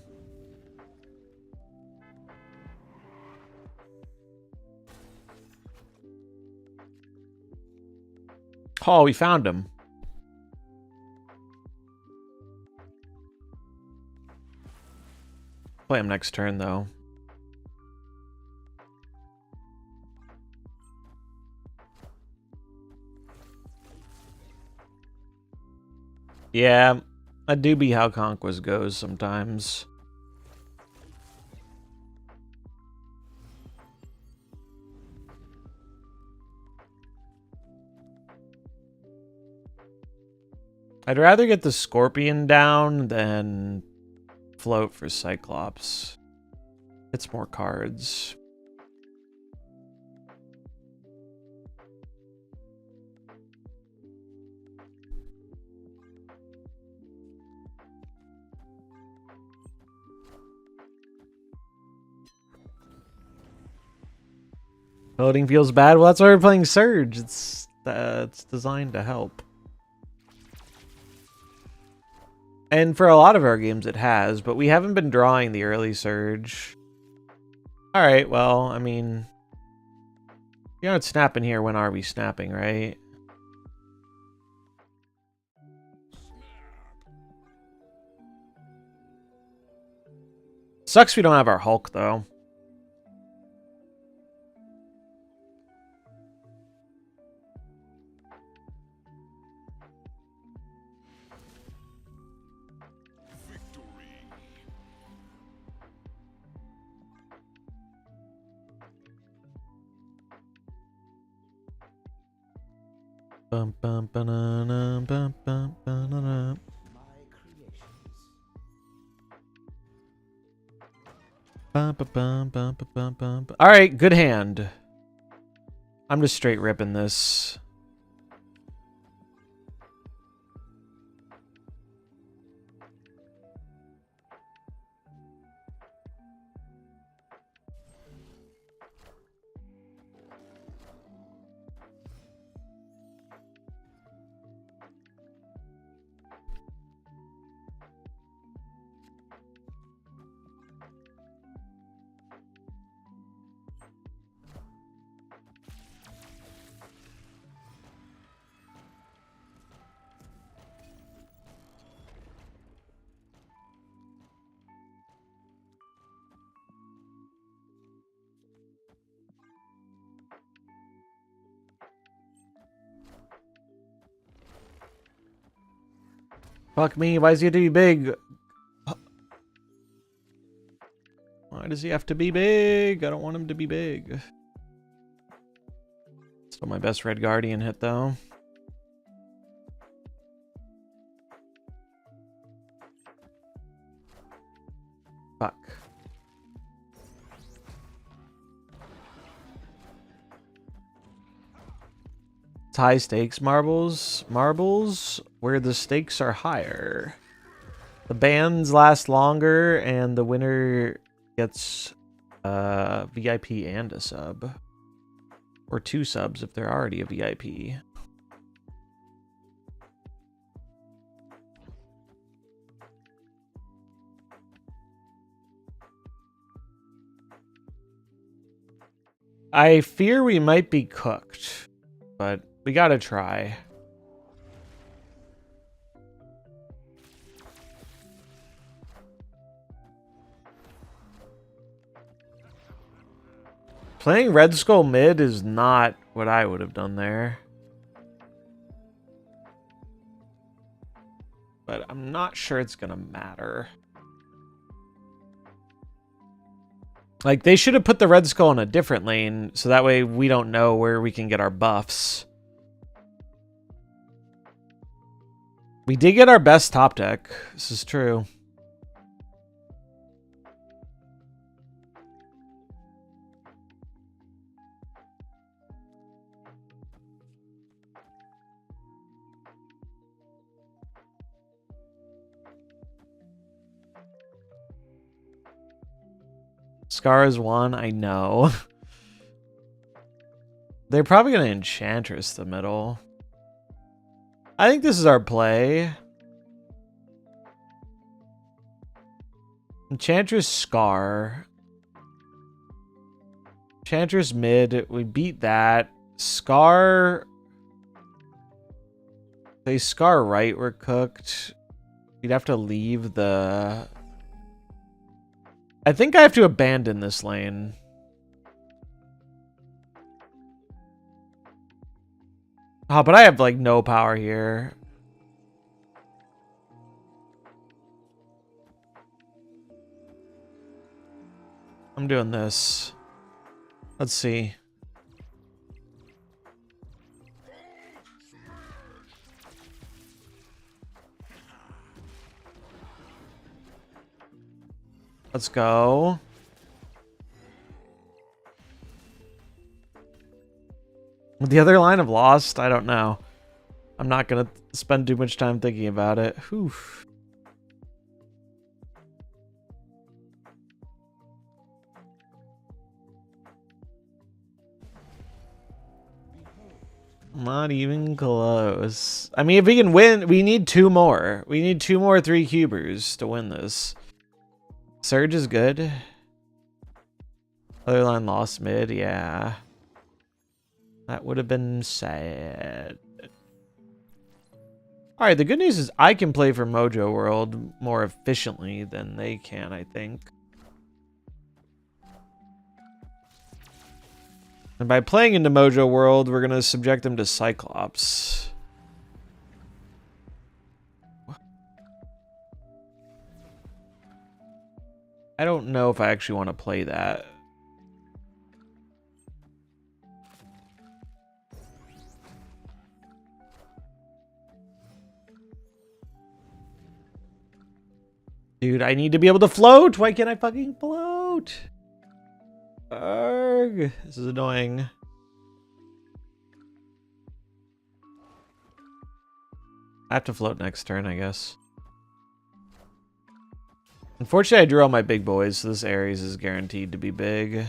Oh, we found him. Play him next turn, though. Yeah, I do be how Conquest goes sometimes. I'd rather get the Scorpion down than float for Cyclops. It's more cards. Floating feels bad. Well, that's why we're playing Surge. It's designed to help. And for a lot of our games it has, but we haven't been drawing the early Surge. Alright, well, I mean... You're not snapping here, when are we snapping, right? Sucks we don't have our Hulk, though. Bum, bum, banana, bum, bum, banana. Bum, bum, bum, bum, bum, bum. All right, good hand. I'm just straight ripping this. Fuck me, why does he have to be big? Why does he have to be big? I don't want him to be big. Still my best Red Guardian hit, though. Fuck. It's high stakes marbles. Marbles where the stakes are higher. The bans last longer and the winner gets VIP and a sub. Or 2 subs if they're already a VIP. I fear we might be cooked, but we gotta try. Playing Red Skull mid is not what I would have done there. But I'm not sure it's gonna matter. Like, they should have put the Red Skull in a different lane, so that way we don't know where we can get our buffs. We did get our best top deck. This is true. Scar is one, I know. They're probably going to Enchantress the middle. I think this is our play. Enchantress Scar. Enchantress mid. We beat that. Scar. They Scar right, we're cooked. We'd have to leave the... I think I have to abandon this lane. Oh, but I have, like, no power here. I'm doing this. Let's see. Let's go. The other line of Lost, I don't know. I'm not going to spend too much time thinking about it. Whew. Not even close. I mean, if we can win, we need two more. We need two more 3 cubers to win this. Surge is good. Other line lost mid, yeah. That would have been sad. Alright, the good news is I can play for Mojo World more efficiently than they can, I think. And by playing into Mojo World, we're going to subject them to Cyclops. I don't know if I actually want to play that. Dude, I need to be able to float. Why can't I fucking float? Arrgh. This is annoying. I have to float next turn, I guess. Unfortunately, I drew all my big boys, so this Ares is guaranteed to be big.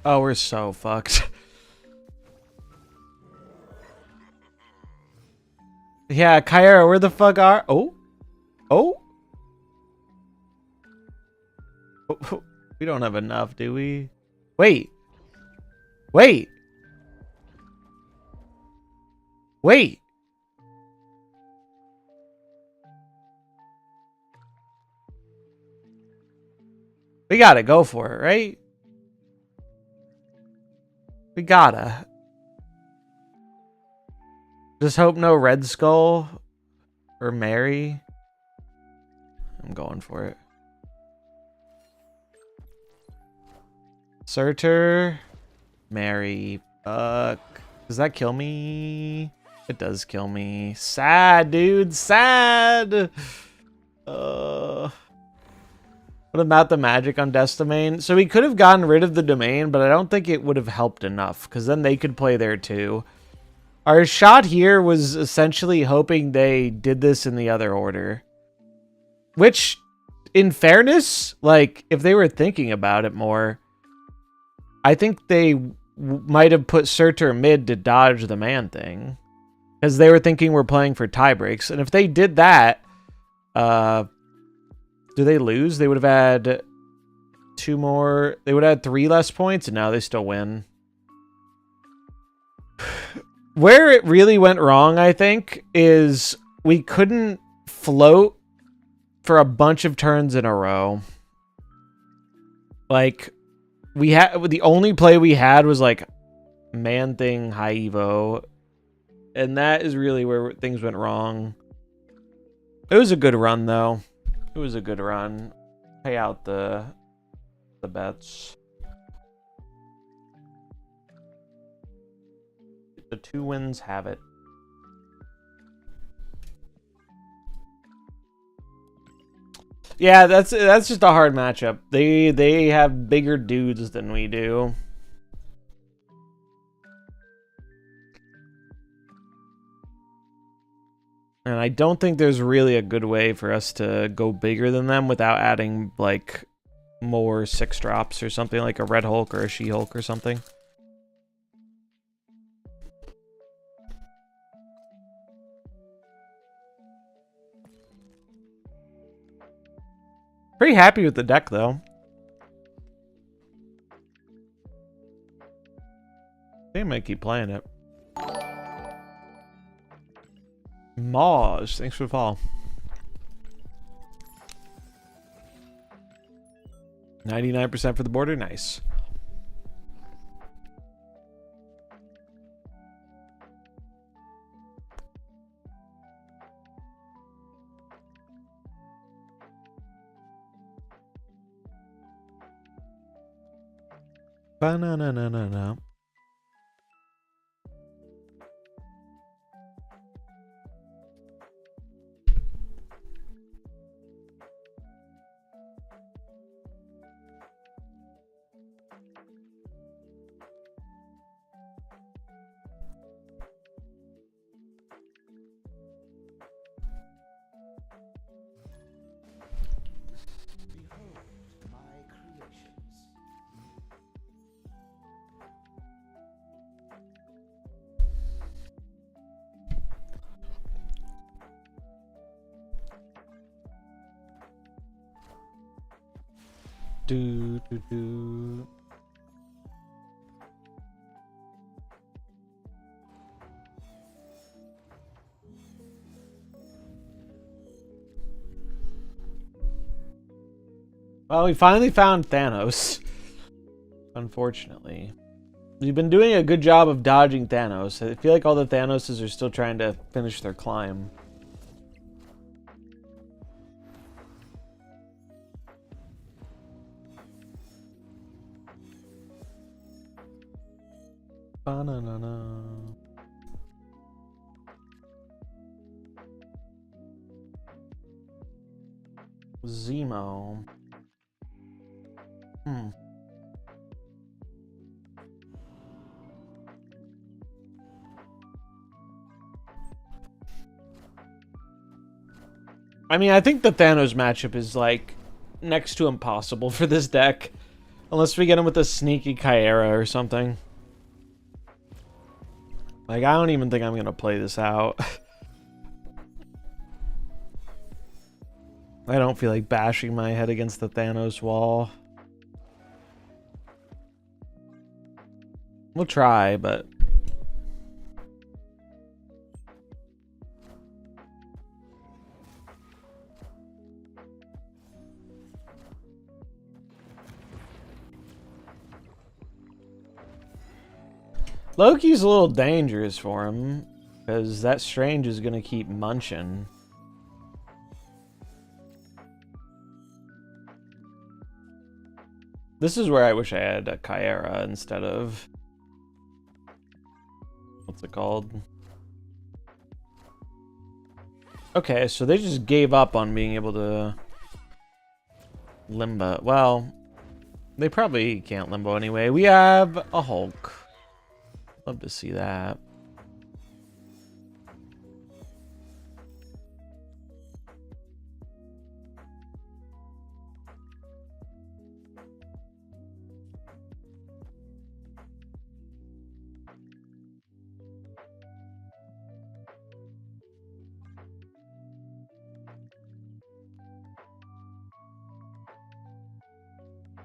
Oh, we're so fucked. Yeah, Kyra, where the fuck are... Oh? Oh? Oh, we don't have enough, do we? Wait. Wait. Wait. We gotta go for it, right? We gotta. Just hope no Red Skull or Mary. I'm going for it. Surtur. Mary. Fuck. Does that kill me? It does kill me. Sad, dude. Sad. What about the magic on Death's Domain? So we could have gotten rid of the domain, but I don't think it would have helped enough, because then they could play there too. Our shot here was essentially hoping they did this in the other order. Which, in fairness, like, if they were thinking about it more, I think they might have put Surtur mid to dodge the man thing. Because they were thinking we're playing for tie breaks. And if they did that, do they lose? They would have had 2 more. They would have had 3 less points, and now they still win. Where it really went wrong, I think, is we couldn't float for a bunch of turns in a row. Like, the only play we had was like Man Thing, High Evo. And that is really where things went wrong. It was a good run, though. It was a good run. Pay out the bets. The 2 wins have it. Yeah, that's just a hard matchup. They have bigger dudes than we do. And I don't think there's really a good way for us to go bigger than them without adding, like, more 6 drops or something, like a Red Hulk or a She-Hulk or something. Pretty happy with the deck, though. I think I might keep playing it. Maj, thanks for the follow. 99% for the border, nice. Ba-na-na-na-na-na. Do, do, do. Well, we finally found Thanos. Unfortunately. We've been doing a good job of dodging Thanos. I feel like all the Thanoses are still trying to finish their climb. Ba-na-na-na. Zemo. I mean, I think the Thanos matchup is, like, next to impossible for this deck. Unless we get him with a sneaky Kyera or something. Like, I don't even think I'm gonna play this out. I don't feel like bashing my head against the Thanos wall. We'll try, but... Loki's a little dangerous for him, because that Strange is going to keep munching. This is where I wish I had a Kyera instead of... What's it called? Okay, so they just gave up on being able to... Limbo. Well, they probably can't Limbo anyway. We have a Hulk. Love to see that.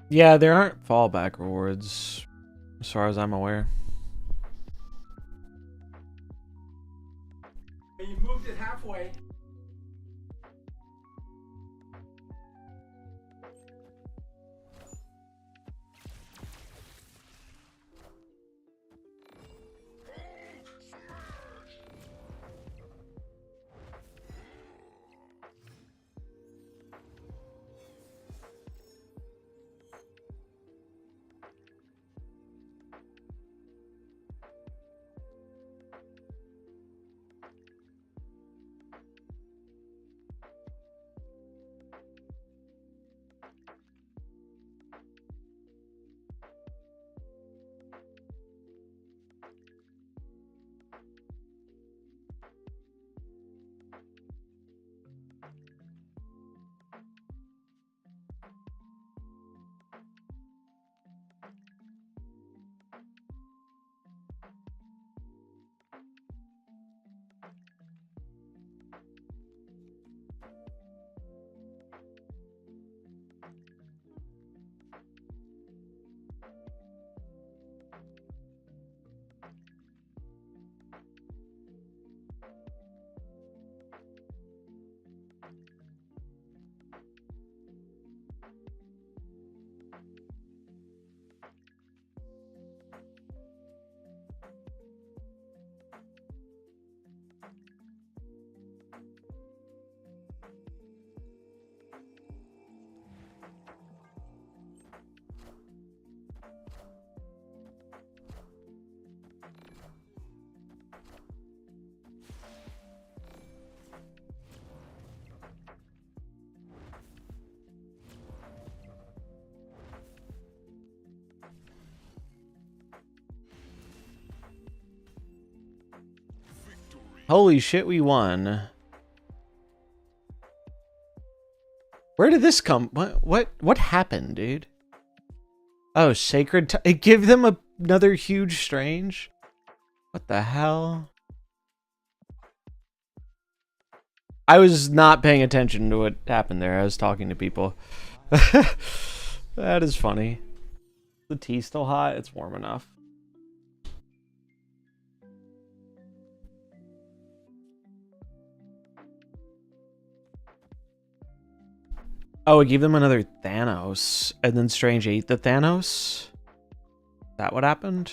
Yeah, there aren't fallback rewards, as far as I'm aware. You moved it halfway. Holy shit, we won. Where did this come? What happened, dude? Oh, sacred. It gave them another huge strange. What the hell? I was not paying attention to what happened there. I was talking to people. That is funny. The tea's still hot. It's warm enough. Oh, it gave them another Thanos, and then Strange ate the Thanos? Is that what happened?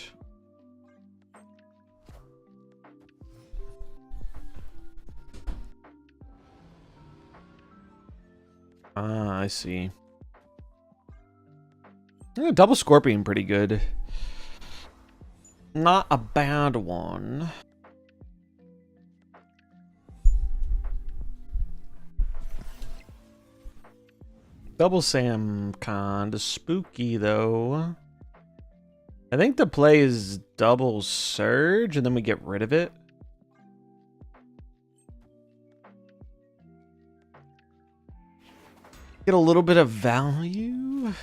Ah, I see. Yeah, double Scorpion, pretty good. Not a bad one. Double Sam kinda spooky though. I think the play is double Surge and then we get rid of it. Get a little bit of value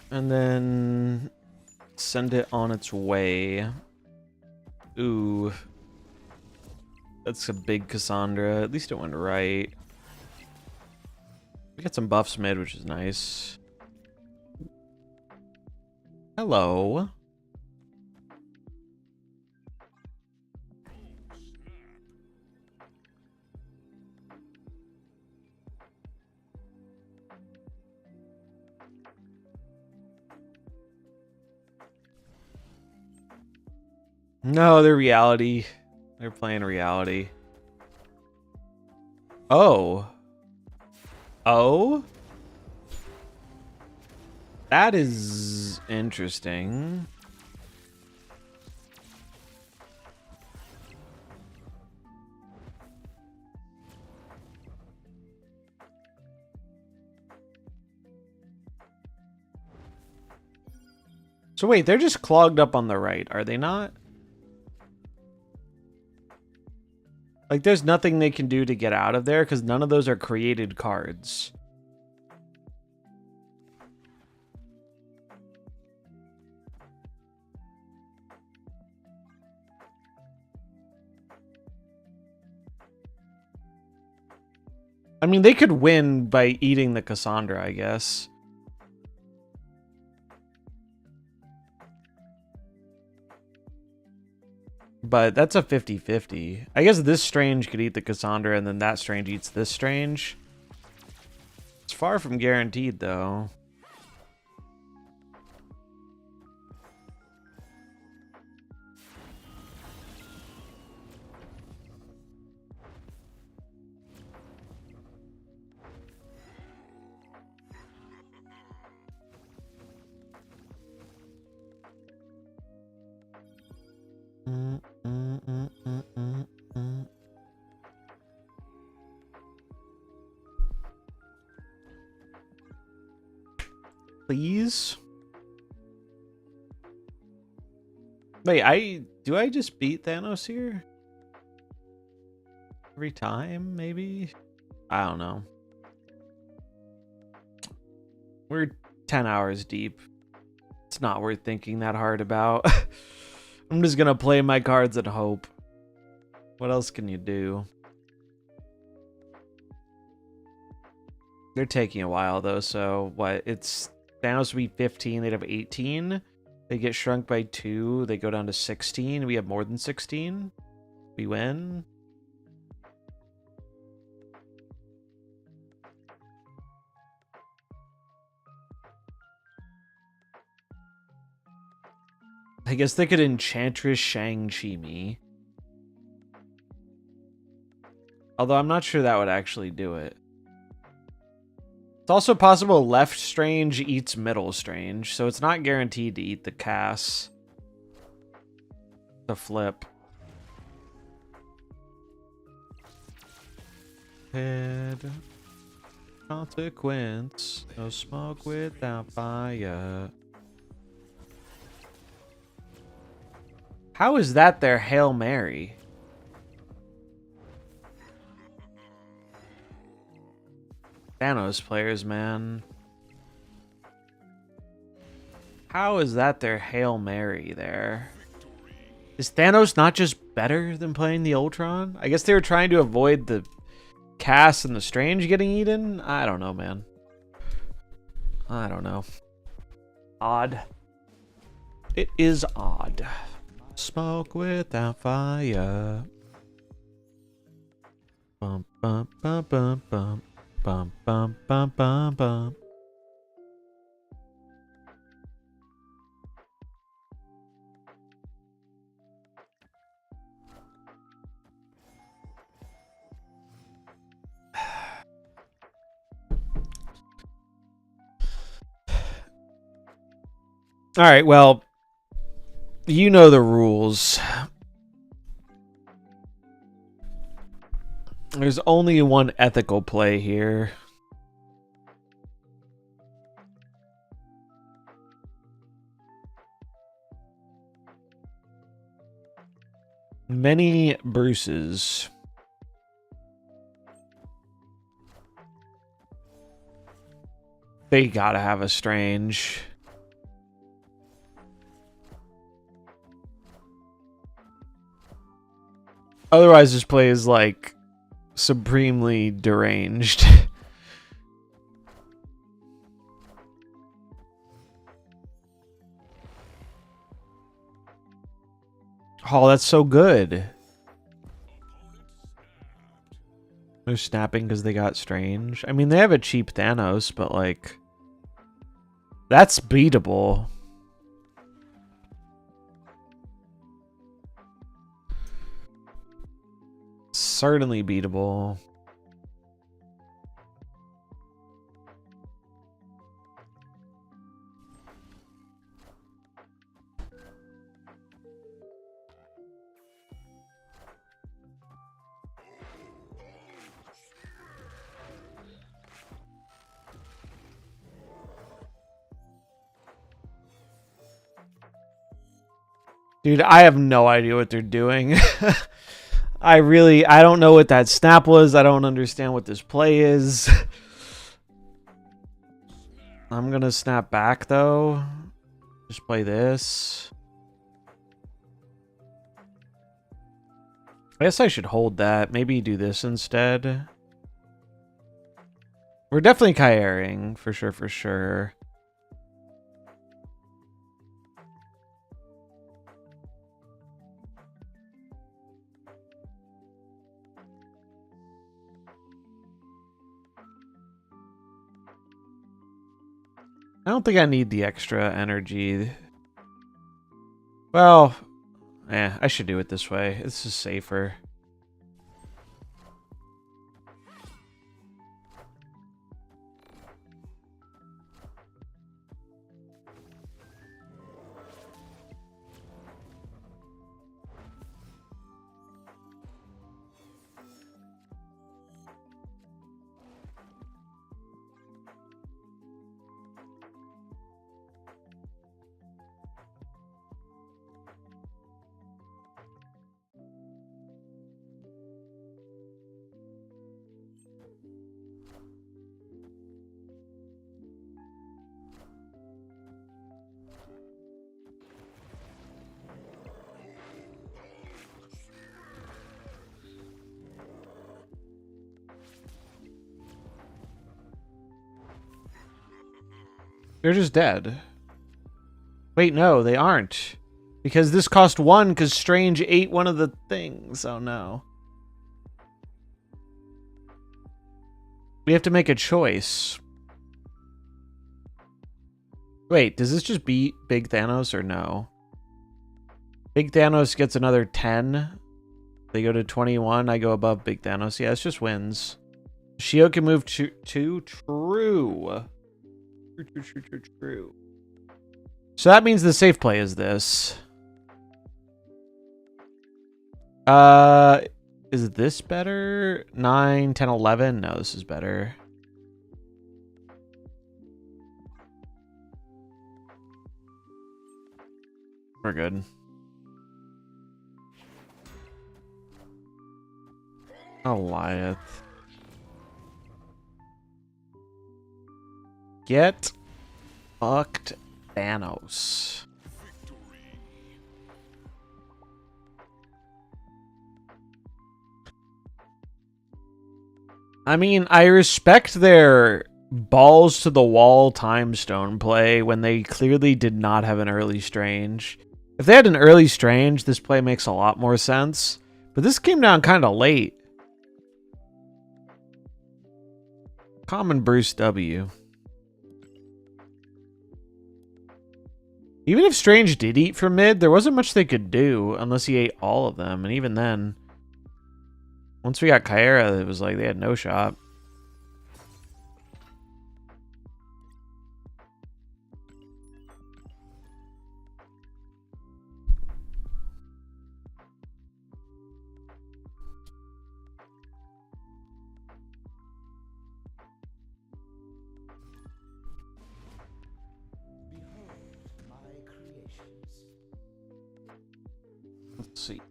and then send it on its way. Ooh. That's a big Cassandra. At least it went right. We got some buffs mid, which is nice. Hello. No, they're reality. They're playing reality. Oh. Oh? That is interesting. So wait, they're just clogged up on the right, are they not? Like, there's nothing they can do to get out of there because none of those are created cards. I mean, they could win by eating the Cassandra, I guess. But that's a 50-50. I guess this strange could eat the Cassandra, and then that strange eats this strange. It's far from guaranteed, though. Please. Wait, do I just beat Thanos here? Every time, maybe? I don't know. We're 10 hours deep. It's not worth thinking that hard about. I'm just gonna play my cards and hope. What else can you do? They're taking a while though, so what? It's Thanos would be 15, they'd have 18. They get shrunk by 2, they go down to 16. We have more than 16. We win. I guess they could Enchantress Shang-Chi me. Although I'm not sure that would actually do it. It's also possible left Strange eats middle Strange, so it's not guaranteed to eat the Cass. The flip. Head. Consequence. No smoke without fire. How is that their Hail Mary? Thanos players, man. How is that their Hail Mary there? Is Thanos not just better than playing the Ultron? I guess they were trying to avoid the Cass and the Strange getting eaten? I don't know, man. I don't know. Odd. It is odd. Smoke without fire. Bum bum bum bum bum bum bum bum bum bum. All right, well, you know the rules. There's only one ethical play here. Many Bruces. They gotta have a Strange. Otherwise, this play is like supremely deranged. Oh, that's so good. They're snapping because they got Strange. I mean, they have a cheap Thanos, but like, that's beatable. Certainly beatable. Dude, I have no idea what they're doing. I don't know what that snap was. I don't understand what this play is. I'm gonna snap back though. Just play this. I guess I should hold that. Maybe do this instead. We're definitely Kairing, for sure, for sure. I don't think I need the extra energy. Well, I should do it this way. This is safer. They're just dead. Wait, no, they aren't. Because this cost 1 because Strange ate one of the things. Oh no. We have to make a choice. Wait, does this just beat Big Thanos or no? Big Thanos gets another 10. They go to 21. I go above Big Thanos. Yeah, it's just wins. Shio can move to 2. True. True. So that means the safe play is this. Is this better? 9, 10, 11? No, this is better. We're good. Goliath. Get fucked, Thanos. I mean, I respect their balls to the wall time stone play when they clearly did not have an early Strange. If they had an early Strange, this play makes a lot more sense. But this came down kind of late. Common Bruce W. Even if Strange did eat from mid, there wasn't much they could do unless he ate all of them. And even then, once we got Kyra, it was like they had no shot. Let's see.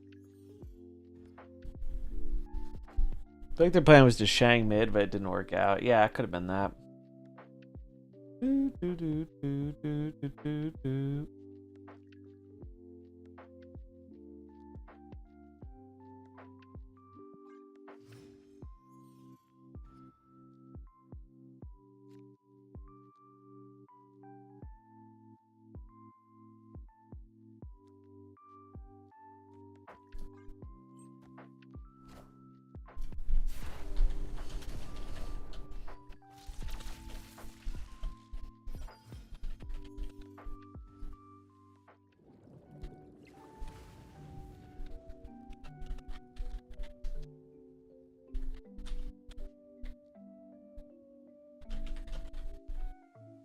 I think their plan was to Shang mid, but it didn't work out. Yeah, it could have been that.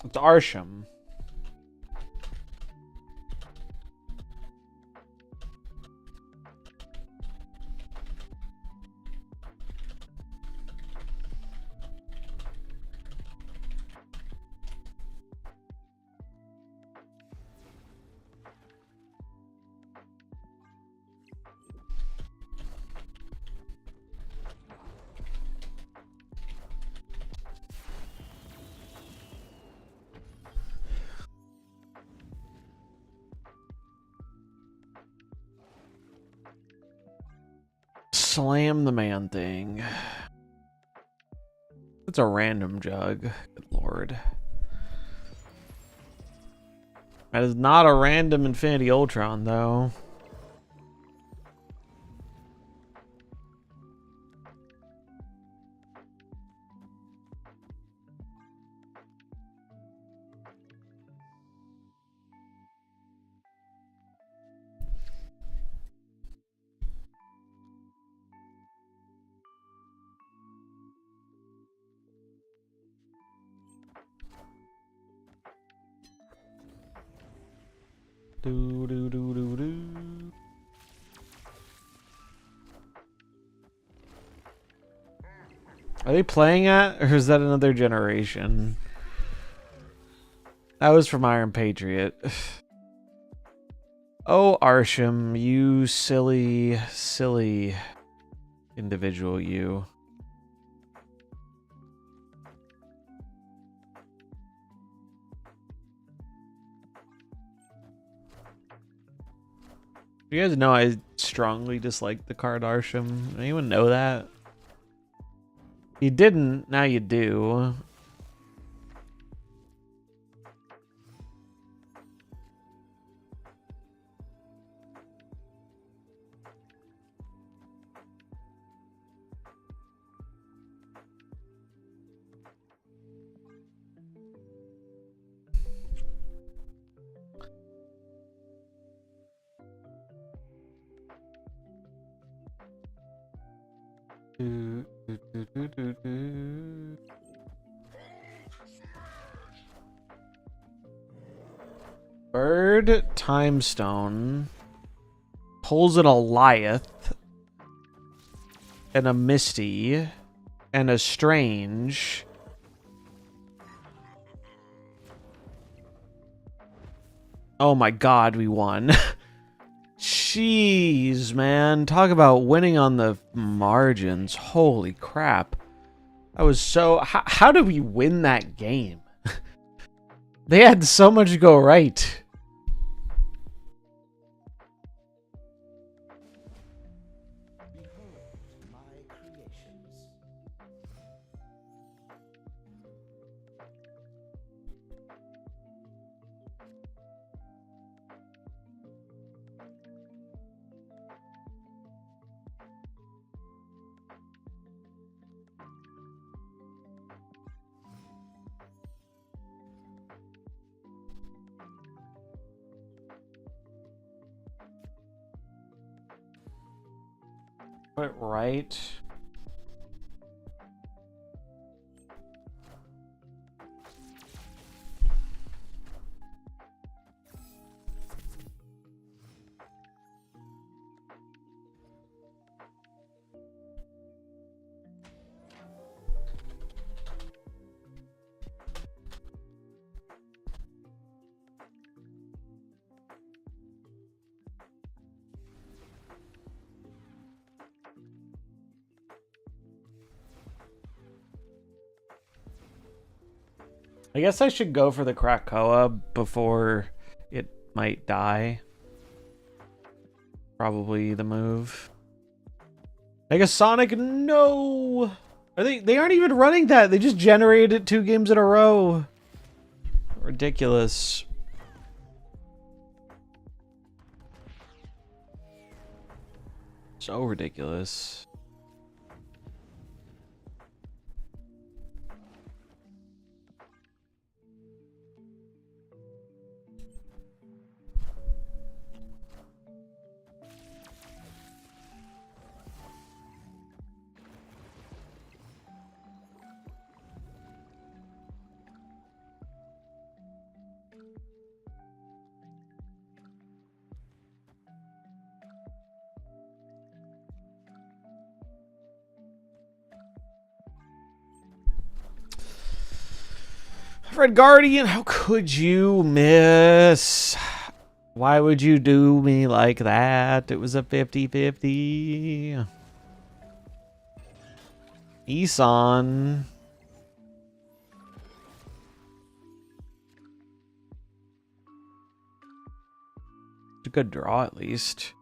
It's Arsham. Slam the man thing. It's a random jug. Good lord. That is not a random Infinity Ultron, though. Do, do, do, do, do. Are they playing at, or is that another generation? That was from Iron Patriot. Oh, Arsham, you silly, silly individual, you. You guys know I strongly dislike the card Arsham. Anyone know that? You didn't, now you do. Do, do, do, do, do, do. Bird Timestone pulls an Goliath and a Misty and a Strange. Oh my god, we won. Jeez, man. Talk about winning on the margins. Holy crap. I was so... How did we win that game? They had so much go right. Put it right. I guess I should go for the Krakoa before it might die. Probably the move. Negasonic, no! They aren't even running that. They just generated it 2 games in a row. Ridiculous. So ridiculous. Red Guardian, how could you miss? Why would you do me like that? It was a 50-50. Isan. It's a good draw, at least.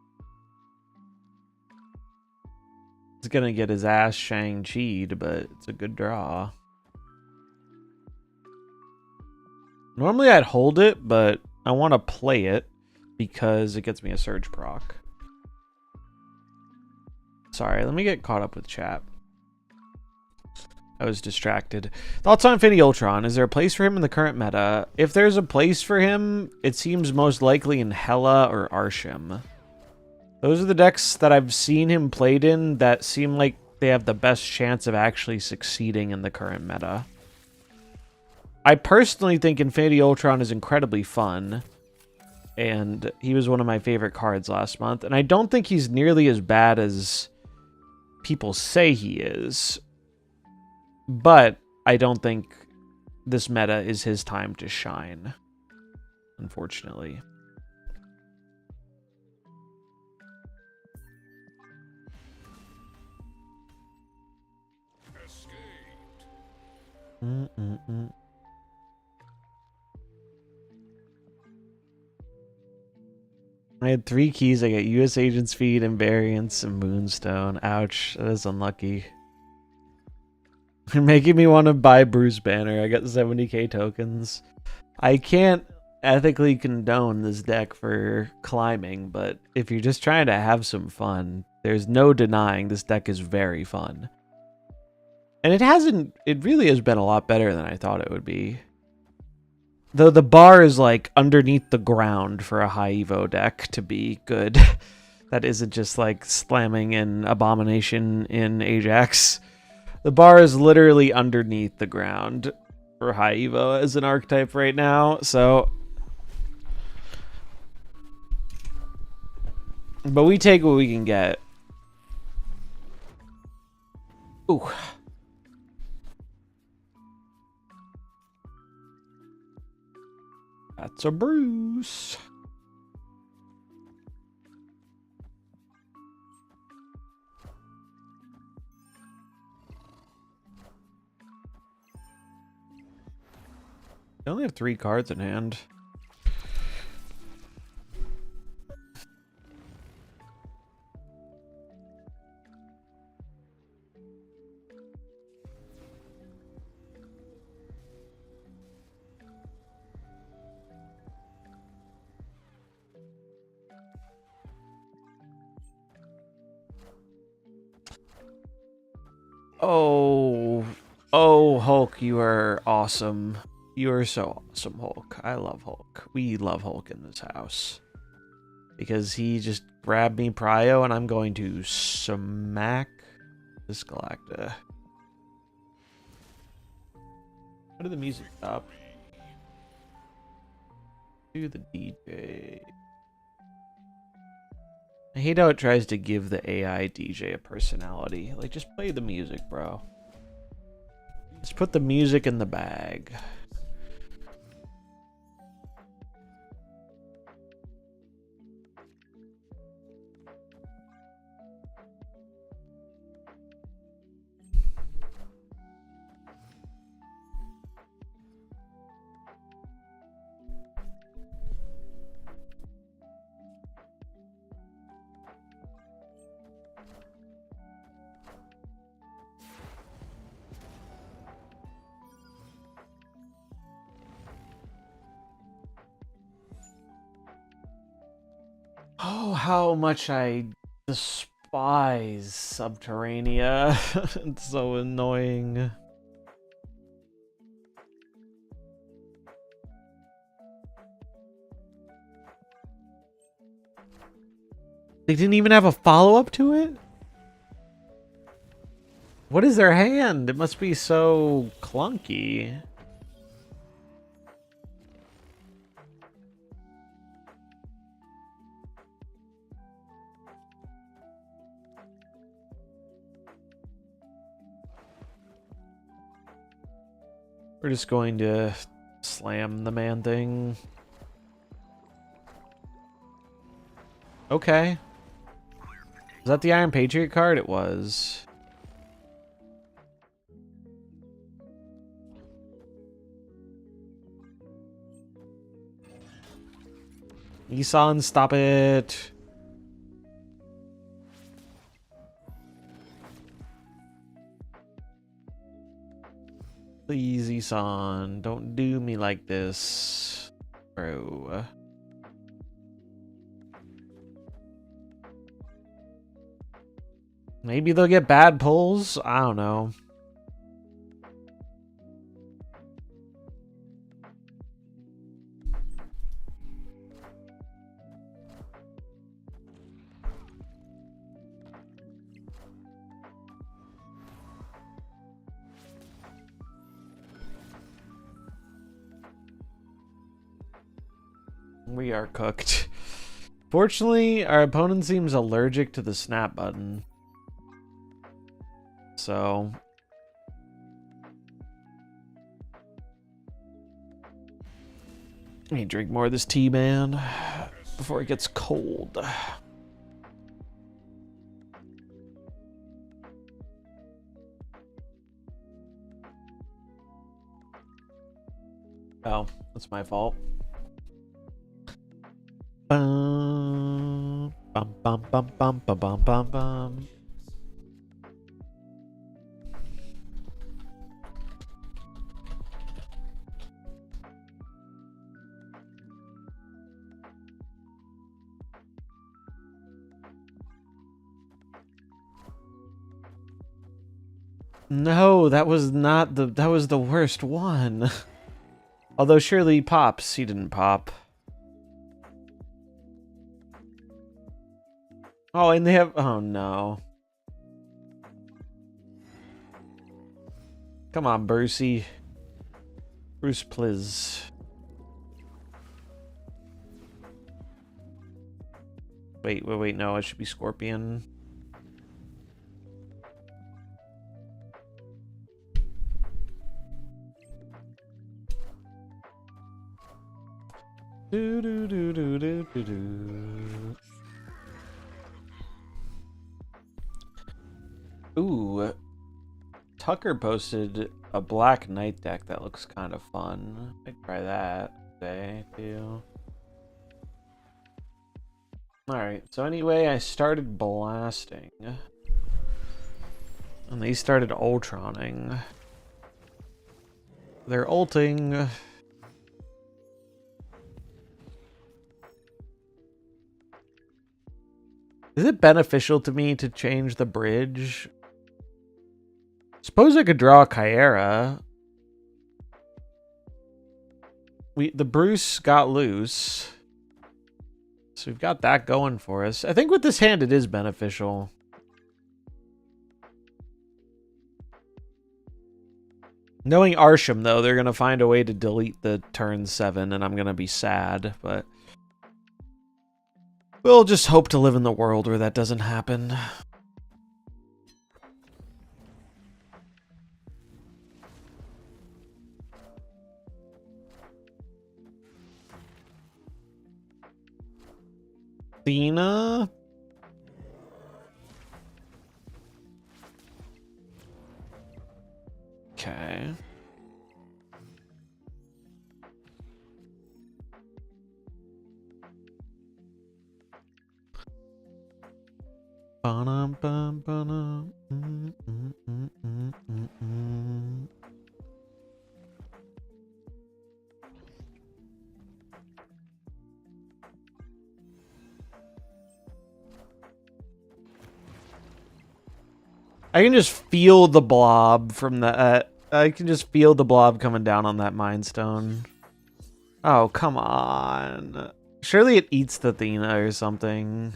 He's gonna get his ass Shang-Chi'd, but it's a good draw. Normally I'd hold it, but I want to play it because it gets me a surge proc. Sorry, let me get caught up with chat. I was distracted. Thoughts on Infinity Ultron? Is there a place for him in the current meta? If there's a place for him, it seems most likely in Hela or Arsham. Those are the decks that I've seen him played in that seem like they have the best chance of actually succeeding in the current meta. I personally think Infinity Ultron is incredibly fun. and he was one of my favorite cards last month. And I don't think he's nearly as bad as people say he is, but I don't think this meta is his time to shine, unfortunately. Escaped. I had 3 keys. I got U.S. Agent Speed, Invariance, and Moonstone. Ouch, that is unlucky. You're making me want to buy Bruce Banner. I got 70k tokens. I can't ethically condone this deck for climbing, but if you're just trying to have some fun, there's no denying this deck is very fun. And it really has been a lot better than I thought it would be. Though the bar is like underneath the ground for a high Evo deck to be good. That isn't just like slamming an Abomination in Ajax. The bar is literally underneath the ground for high Evo as an archetype right now, so... But we take what we can get. Ooh. That's a Bruce. I only have 3 cards in hand. Oh, Hulk, you are awesome. You are so awesome, Hulk. I love Hulk. We love Hulk in this house. Because he just grabbed me prio, and I'm going to smack this Galacta. How did the music stop? Do the DJ. I hate how it tries to give the AI DJ a personality. Like, just play the music, bro. Just put the music in the bag. Oh, how much I despise Subterranea. It's so annoying. They didn't even have a follow-up to it? What is their hand? It must be so clunky. We're just going to slam the man thing. Okay. Was that the Iron Patriot card? It was. Isan, stop it. Please, Isan, don't do me like this, bro. Maybe they'll get bad pulls. I don't know. We are cooked. Fortunately, our opponent seems allergic to the snap button. So... I need to drink more of this tea, man, before it gets cold. Oh, that's my fault. Bum, bum, bum, bum, bum, bum, bum, bum, bum. No, that was not the... That was the worst one. Although surely he pops. He didn't pop. Oh, and they have... Oh, no. Come on, Brucey. Bruce, please. Wait, wait, wait. No, it should be Scorpion. Do do do do do do do. Ooh, Tucker posted a Black Knight deck that looks kind of fun. I'd try that today too. Alright, so anyway, I started blasting. And they started ultroning. They're ulting. Is it beneficial to me to change the bridge? Suppose I could draw a Kyera. The Bruce got loose. So we've got that going for us. I think with this hand it is beneficial. Knowing Arsham, though, they're going to find a way to delete the turn 7, and I'm going to be sad, but... We'll just hope to live in the world where that doesn't happen. Athena? Okay. Ba-dum, bum, ba-dum. I can just feel the blob from the... I can just feel the blob coming down on that Mind Stone. Oh, come on. Surely it eats the Athena or something.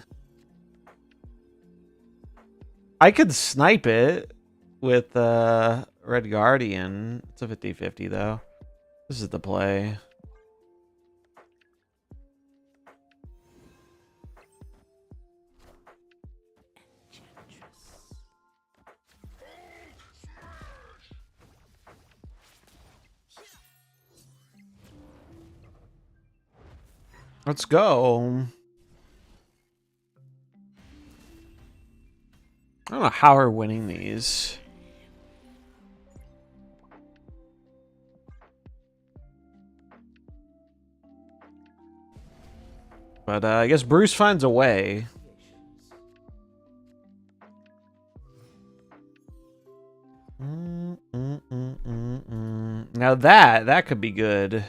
I could snipe it with Red Guardian. It's a 50-50 though. This is the play. Let's go. I don't know how we're winning these. But I guess Bruce finds a way. Now that could be good.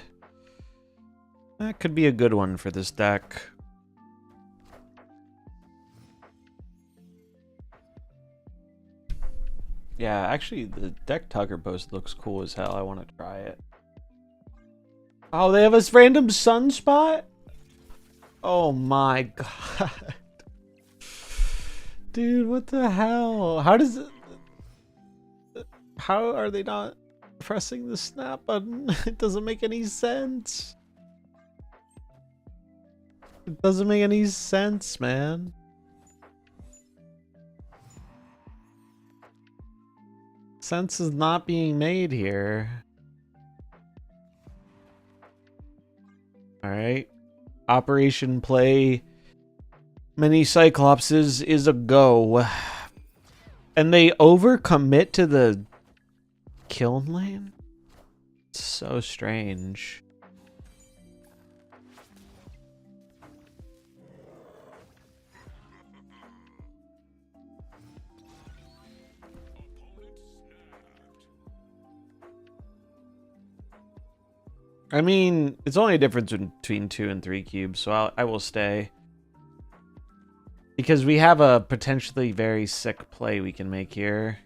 That could be a good one for this deck. Yeah, actually, the deck Tucker post looks cool as hell. I want to try it. Oh, they have a random sunspot? Oh my god. Dude, what the hell? How does it... How are they not pressing the snap button? It doesn't make any sense. It doesn't make any sense, man. Sense is not being made here. Alright. Operation Play Many Cyclopses is a go. And they overcommit to the kiln lane? So strange. I mean, it's only a difference between 2 and 3 cubes, so I will stay. Because we have a potentially very sick play we can make here.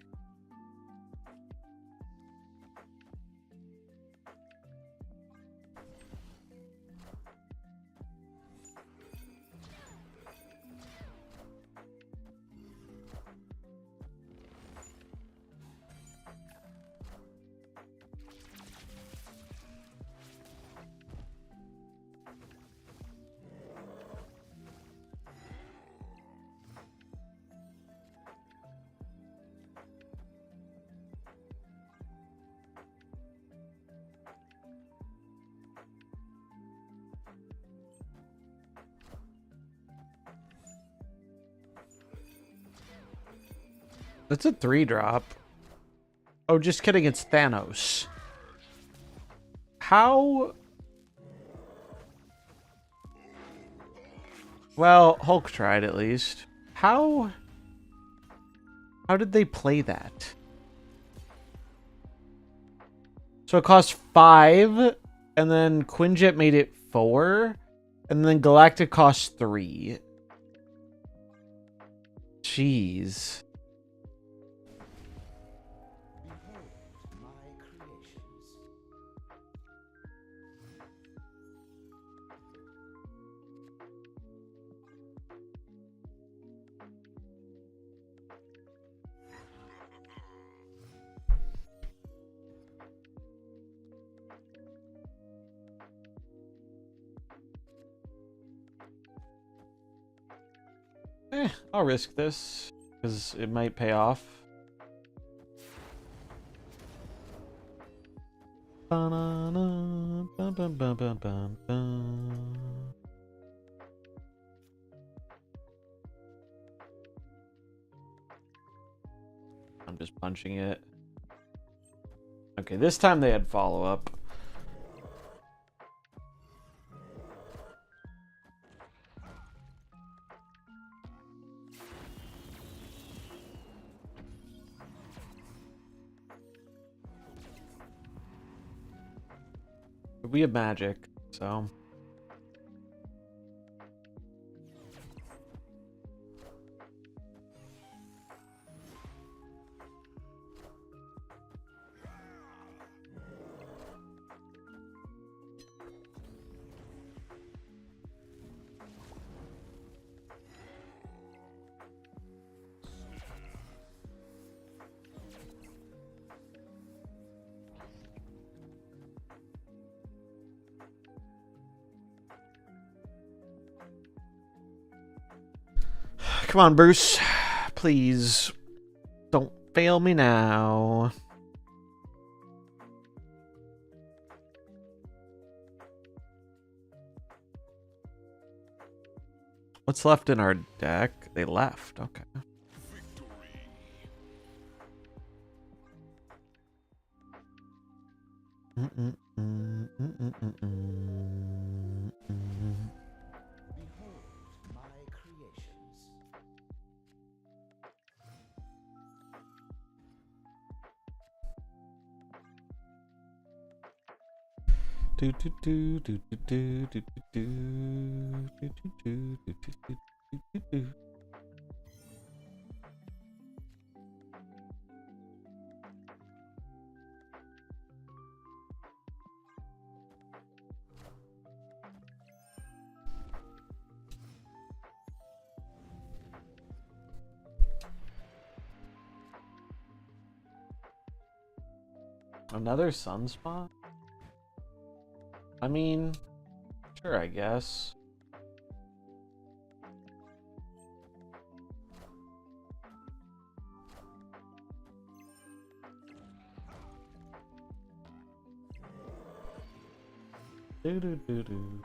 That's a 3-drop. Oh, just kidding, it's Thanos. How? Well, Hulk tried at least. How did they play that? So it cost 5, and then Quinjet made it 4, and then Galactic cost 3. Jeez. I'll risk this, because it might pay off. I'm just punching it. Okay, this time they had follow-up. We have magic, so. Come on, Bruce. Please. Don't fail me now. What's left in our deck? They left. Okay. Another sunspot? I mean, sure, I guess. Do-do-do-do.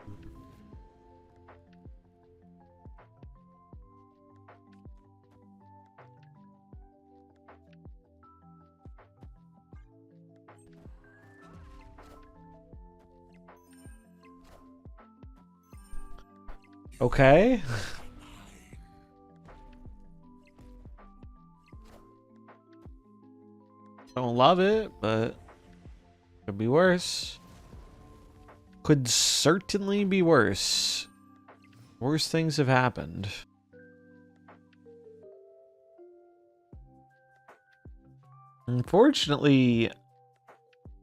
Okay. Don't love it, but could be worse. Could certainly be worse. Worse things have happened. Unfortunately,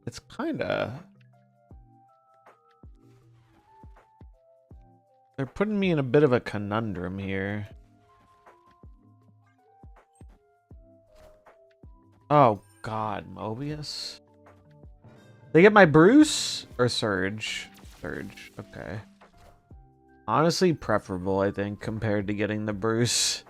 it's kinda... They're putting me in a bit of a conundrum here. Oh, God. Mobius? They get my Bruce? Or Surge? Surge. Okay. Honestly, preferable, I think, compared to getting the Bruce.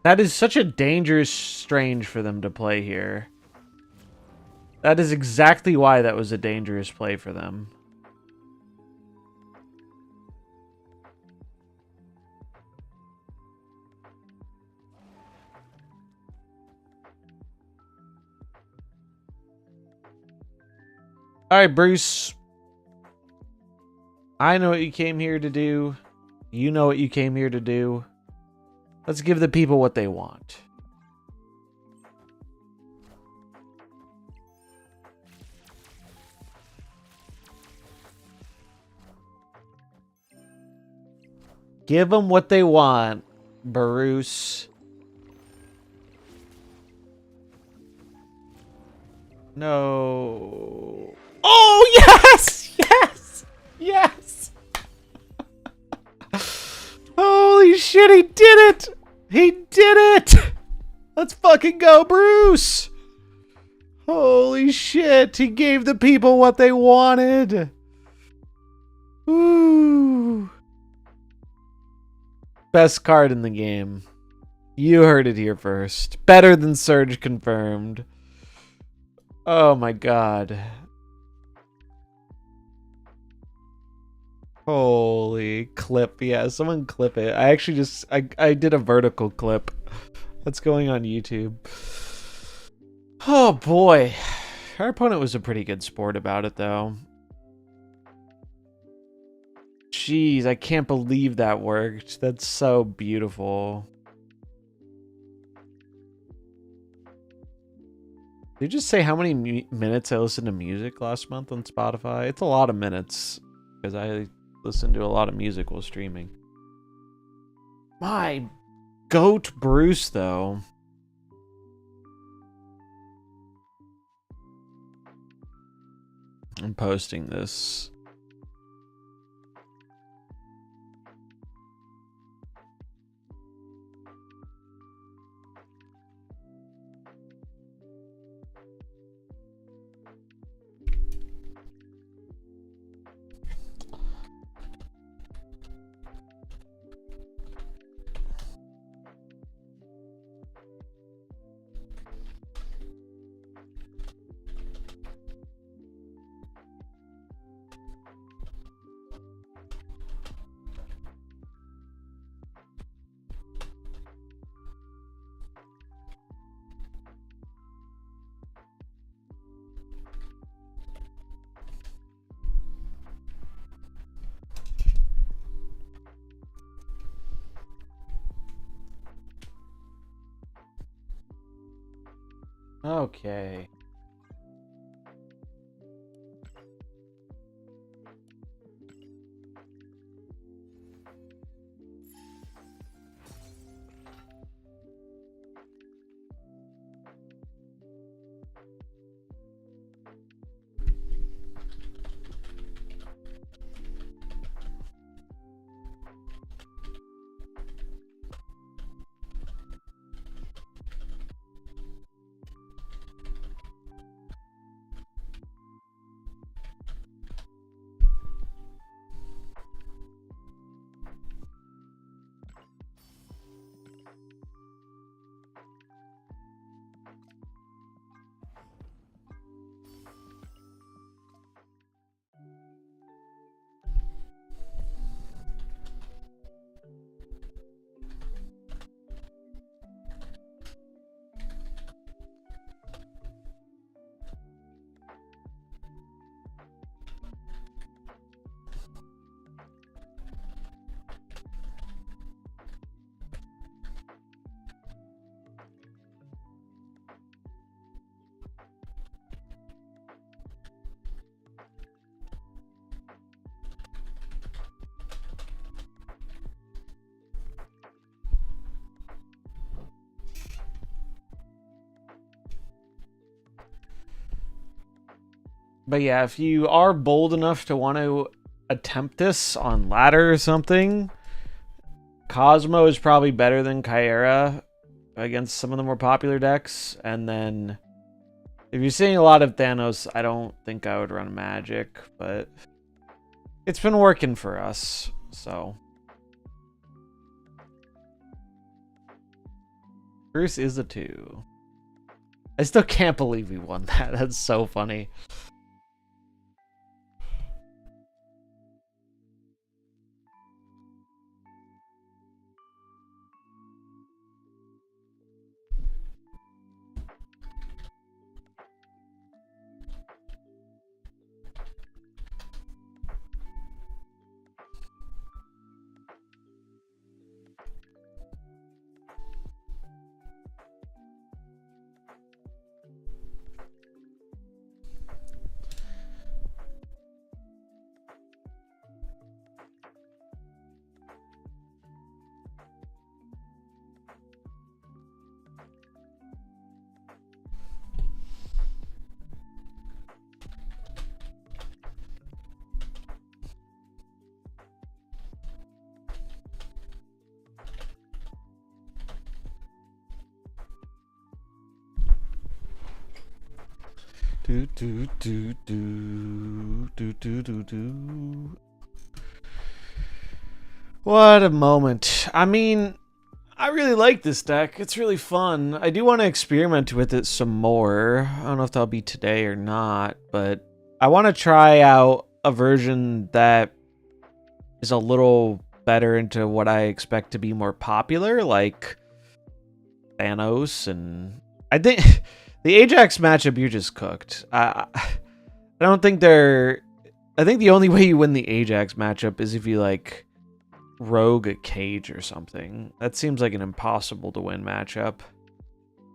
That is such a dangerous strange for them to play here. That is exactly why that was a dangerous play for them. All right, Bruce. I know what you came here to do. You know what you came here to do. Let's give the people what they want. Give them what they want, Bruce. No. Oh, yes! Yes! Yes! Holy shit, he did it! He did it! Let's fucking go, Bruce! Holy shit, he gave the people what they wanted. Ooh. Best card in the game. You heard it here first. Better than Surge confirmed. Oh my god. Holy clip. Yeah, someone clip it. I actually just... I did a vertical clip. That's going on YouTube. Oh boy. Our opponent was a pretty good sport about it though. Jeez, I can't believe that worked. That's so beautiful. Did you just say how many minutes I listened to music last month on Spotify? It's a lot of minutes because I listen to a lot of music while streaming. My goat Bruce, though. I'm posting this. Okay. But yeah, if you are bold enough to want to attempt this on ladder or something, Cosmo is probably better than Kyera against some of the more popular decks. And then if you're seeing a lot of Thanos, I don't think I would run Magic, but it's been working for us, so. Bruce is a 2. I still can't believe we won that. That's so funny. Do do do do do do do do. What a moment. I mean, I really like this deck. It's really fun. I do want to experiment with it some more. I don't know if that'll be today or not, but I want to try out a version that is a little better into what I expect to be more popular, like Thanos. And I think the Ajax matchup, you're just cooked. I don't think they're... I think the only way you win the Ajax matchup is if you, like, rogue a cage or something. That seems like an impossible to win matchup.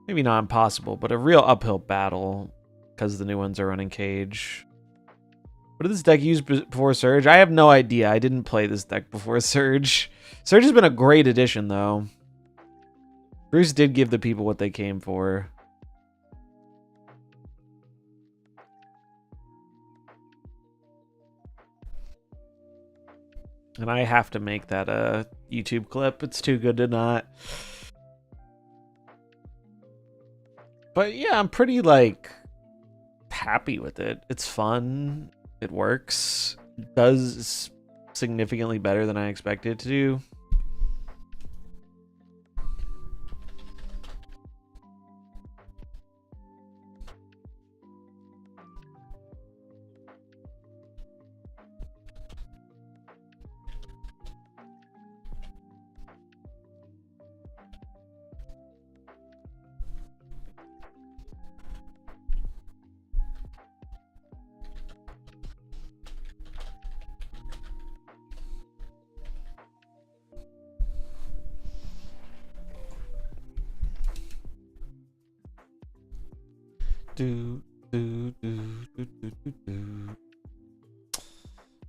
Maybe not impossible, but a real uphill battle because the new ones are running cage. What did this deck use before Surge? I have no idea. I didn't play this deck before Surge. Surge has been a great addition, though. Bruce did give the people what they came for. And I have to make that a YouTube clip. It's too good to not. But yeah, I'm pretty, like, happy with it. It's fun. It works. It does significantly better than I expected it to do.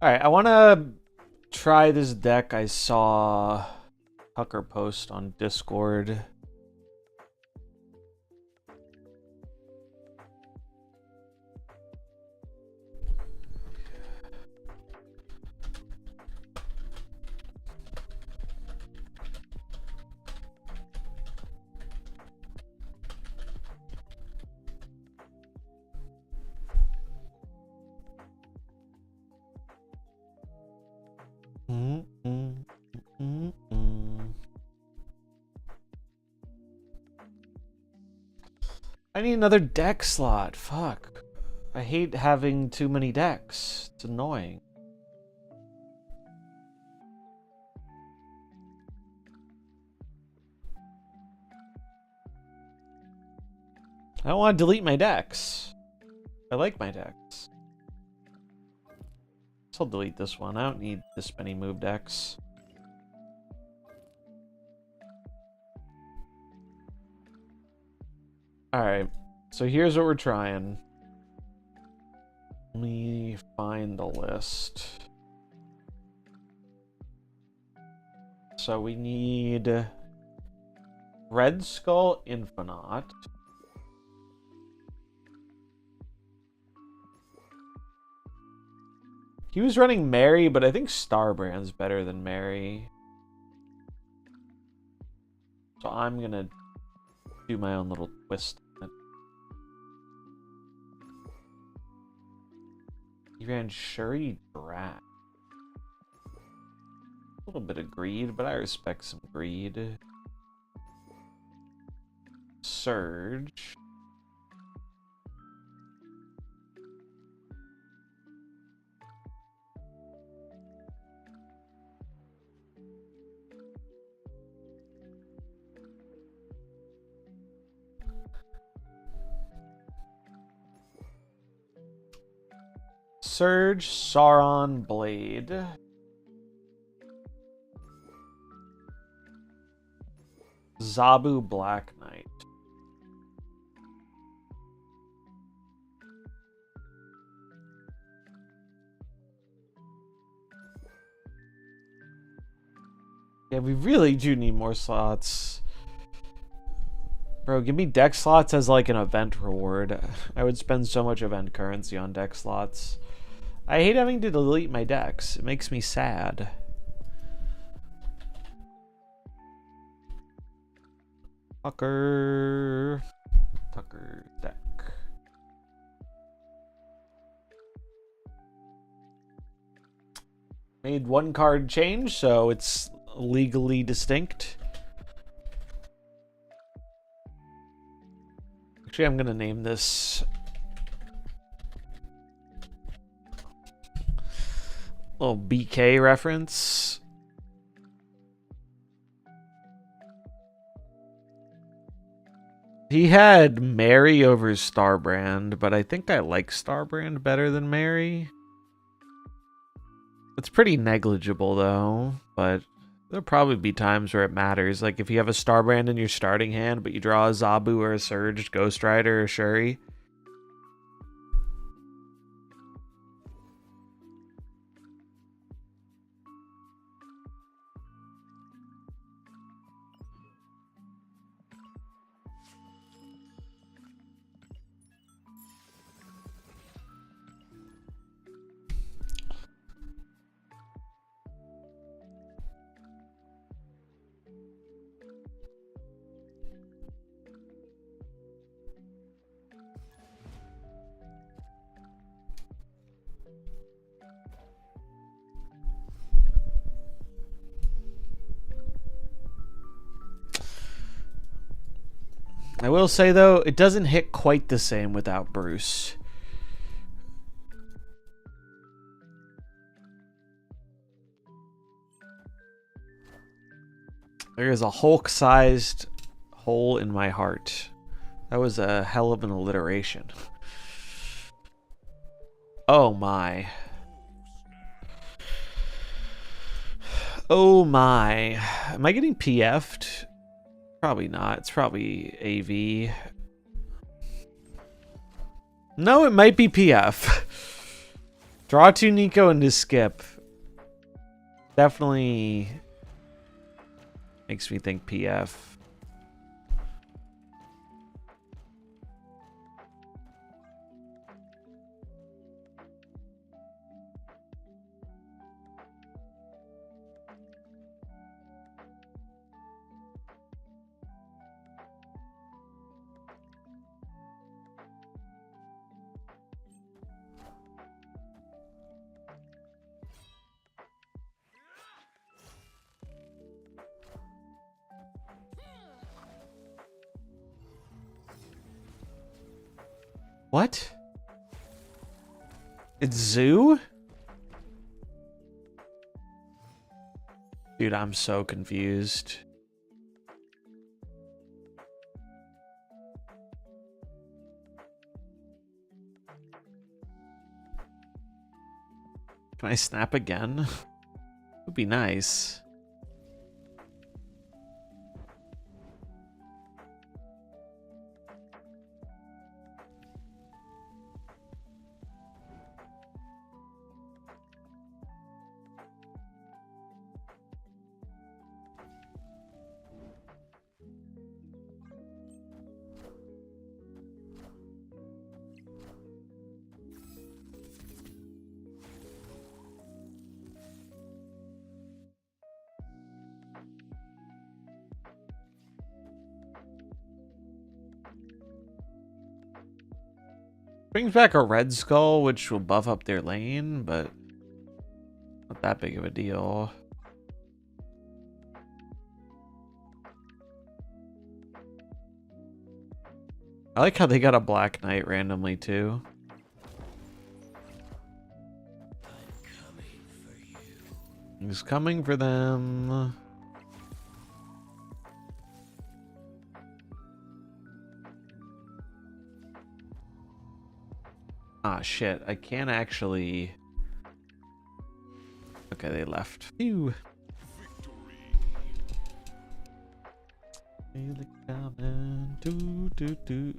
Alright, I want to try this deck I saw Tucker post on Discord. I need another deck slot. Fuck. I hate having too many decks. It's annoying. I don't want to delete my decks. I like my decks. So I'll delete this one. I don't need this many move decks. Alright, so here's what we're trying. Let me find the list. So we need Red Skull Infinite. He was running Mary, but I think Starbrand's better than Mary. So I'm gonna do my own little twist. He ran Shuri Drat. A little bit of greed, but I respect some greed. Surge. Surge, Sauron, Blade. Zabu, Black Knight. Yeah, we really do need more slots. Bro, give me deck slots as like an event reward. I would spend so much event currency on deck slots. I hate having to delete my decks. It makes me sad. Tucker deck. Made one card change, so it's legally distinct. Actually, I'm gonna name this little BK reference. He had Mary over Starbrand, but I think I like Starbrand better than Mary. It's pretty negligible though, but there'll probably be times where it matters. Like if you have a Starbrand in your starting hand, but you draw a Zabu or a Surge, Ghost Rider or Shuri. I will say though, it doesn't hit quite the same without Bruce. There is a Hulk-sized hole in my heart. That was a hell of an alliteration. Oh my. Oh my. Am I getting PF'd? Probably not. It's probably AV. No, it might be PF. Draw 2 Nico into skip. Definitely makes me think PF. What? It's Zoo? Dude, I'm so confused. Can I snap again? Would be nice. Brings back a red skull, which will buff up their lane, but not that big of a deal. I like how they got a Black Knight randomly too. He's coming for them. Ah, shit. I can't actually... Okay, they left. Phew. Feel it coming. Do, do, do.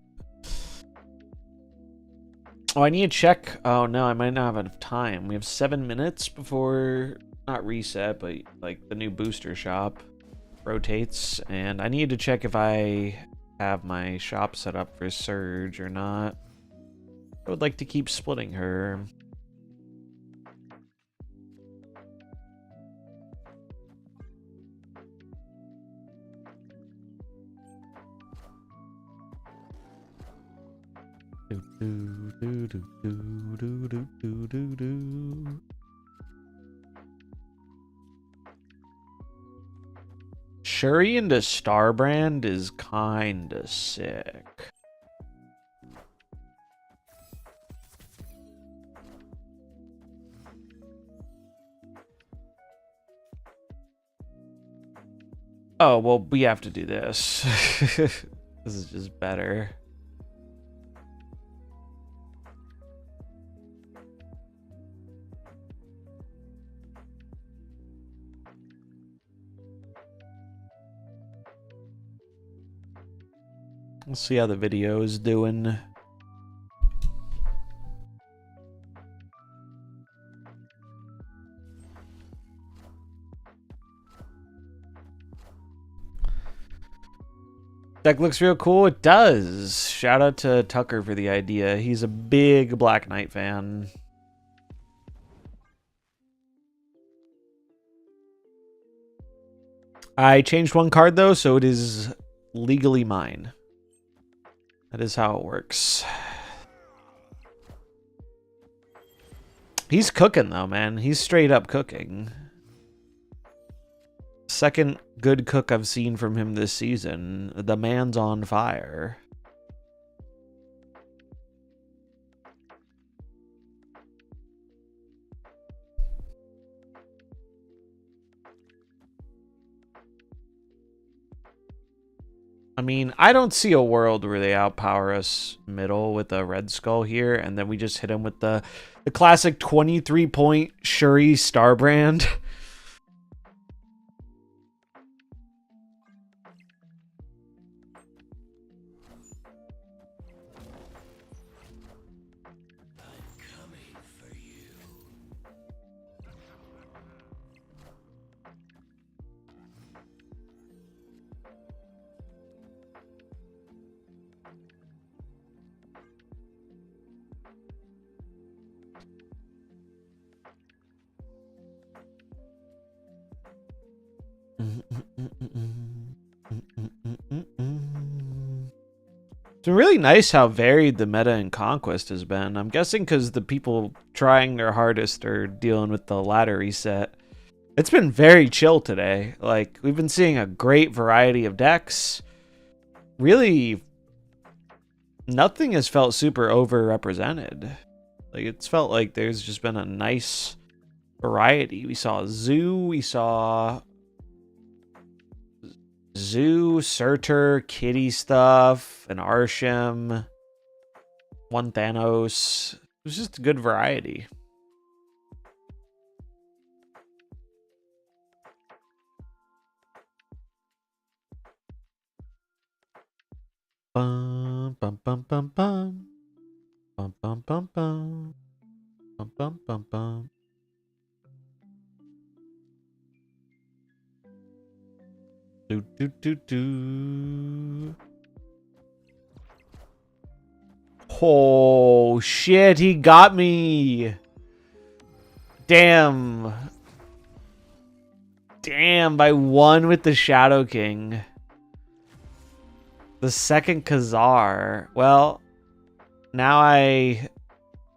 Oh, I need to check. Oh, no, I might not have enough time. We have 7 minutes before... Not reset, but like the new booster shop rotates. And I need to check if I have my shop set up for Surge or not. I would like to keep splitting her. Do, do, do, do, do, do, do, do, do. Shuri into Starbrand is kinda sick. Oh, well, we have to do this. This is just better. Let's see how the video is doing. Deck looks real cool. It does. Shout out to Tucker for the idea. He's a big Black Knight fan. I changed one card though, so it is legally mine. That is how it works. He's cooking though, man. He's straight up cooking. Second good cook I've seen from him this season. The man's on fire. I mean, I don't see a world where they outpower us middle with a Red Skull here, and then we just hit him with the classic 23-point Shuri Starbrand. It's been really nice how varied the meta in Conquest has been. I'm guessing because the people trying their hardest are dealing with the ladder reset. It's been very chill today. Like, we've been seeing a great variety of decks. Really, nothing has felt super overrepresented. Like, it's felt like there's just been a nice variety. We saw Zoo, Surtur, Kitty stuff, an Arsham, one Thanos. It was just a good variety. Bum bum bum bum bum bum bum bum bum bum bum bum bum. Do do do do. Oh shit, he got me. Damn. Damn, I won with the Shadow King. The second Khazar. Well, now I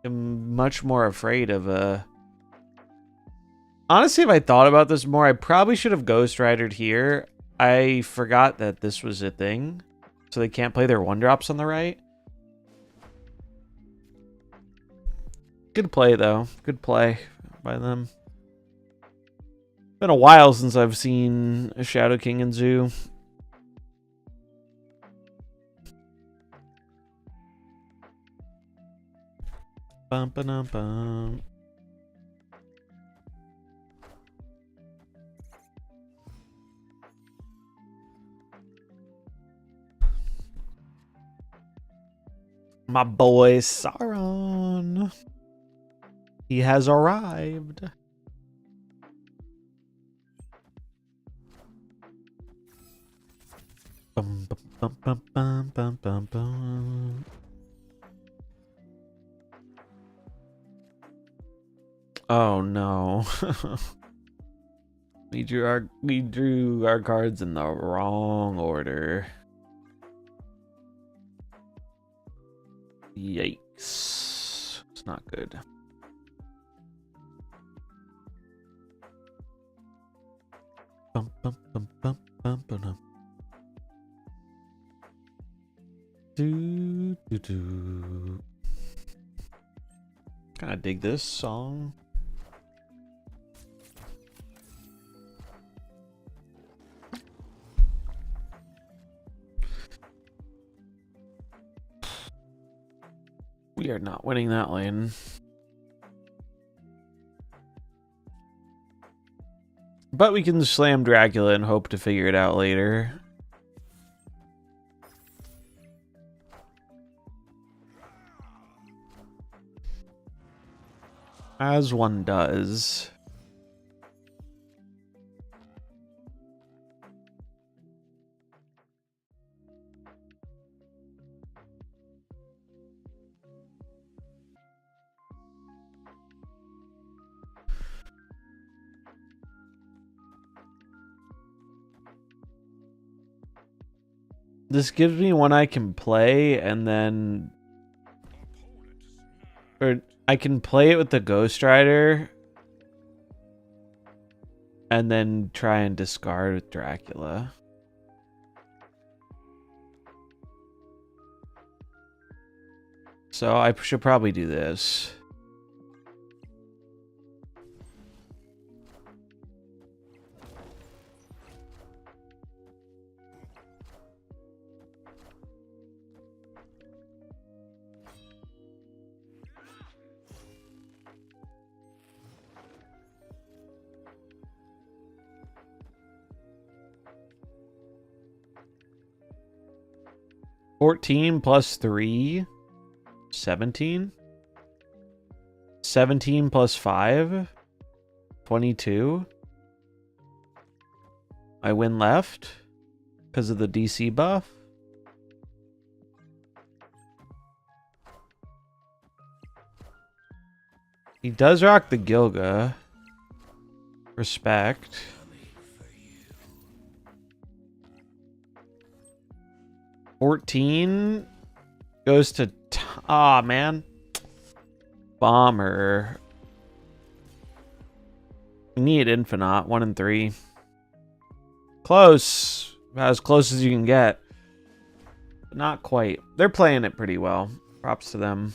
am much more afraid of Honestly, if I thought about this more, I probably should have Ghost Ridered here. I forgot that this was a thing. So they can't play their 1-drops on the right. Good play, though. Good play by them. Been a while since I've seen a Shadow King and Zoo. Bum ba dum bum. My boy Sauron. He has arrived. Bum, bum, bum, bum, bum, bum, bum. Oh no. we drew our cards in the wrong order. Yikes. It's not good. Bum, bum, bum, bum, bum, bum. Do, do, do. Kind of dig this song. We are not winning that lane. But we can slam Dracula and hope to figure it out later. As one does. This gives me one I can play and then... Or I can play it with the Ghost Rider. And then try and discard with Dracula. So I should probably do this. $14 plus 3, 17. 17 plus 5, 22. I win left because of the DC buff. He does rock the Gilga. Respect. $14 goes to man. Bomber. We need Infinite. 1 and 3. Close. About as close as you can get. But not quite. They're playing it pretty well. Props to them.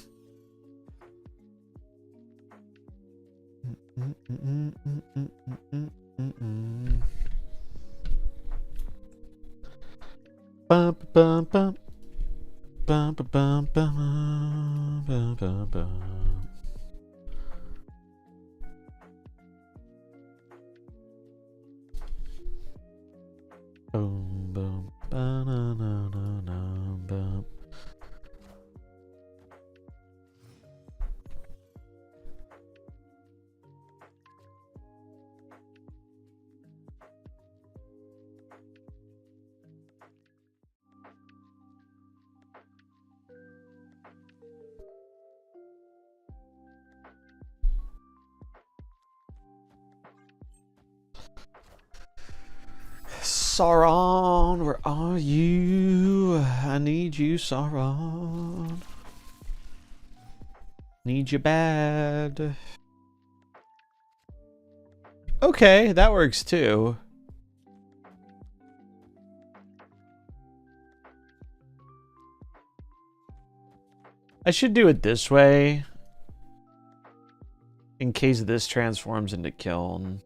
Bum, bum, bum. Bum, bum, bum, bum, bum, bum, bum. Boom, boom, ba-na-na-na-na, bum. Sauron, where are you? I need you, Sauron. Need you bad. Okay, that works too. I should do it this way. In case this transforms into kiln.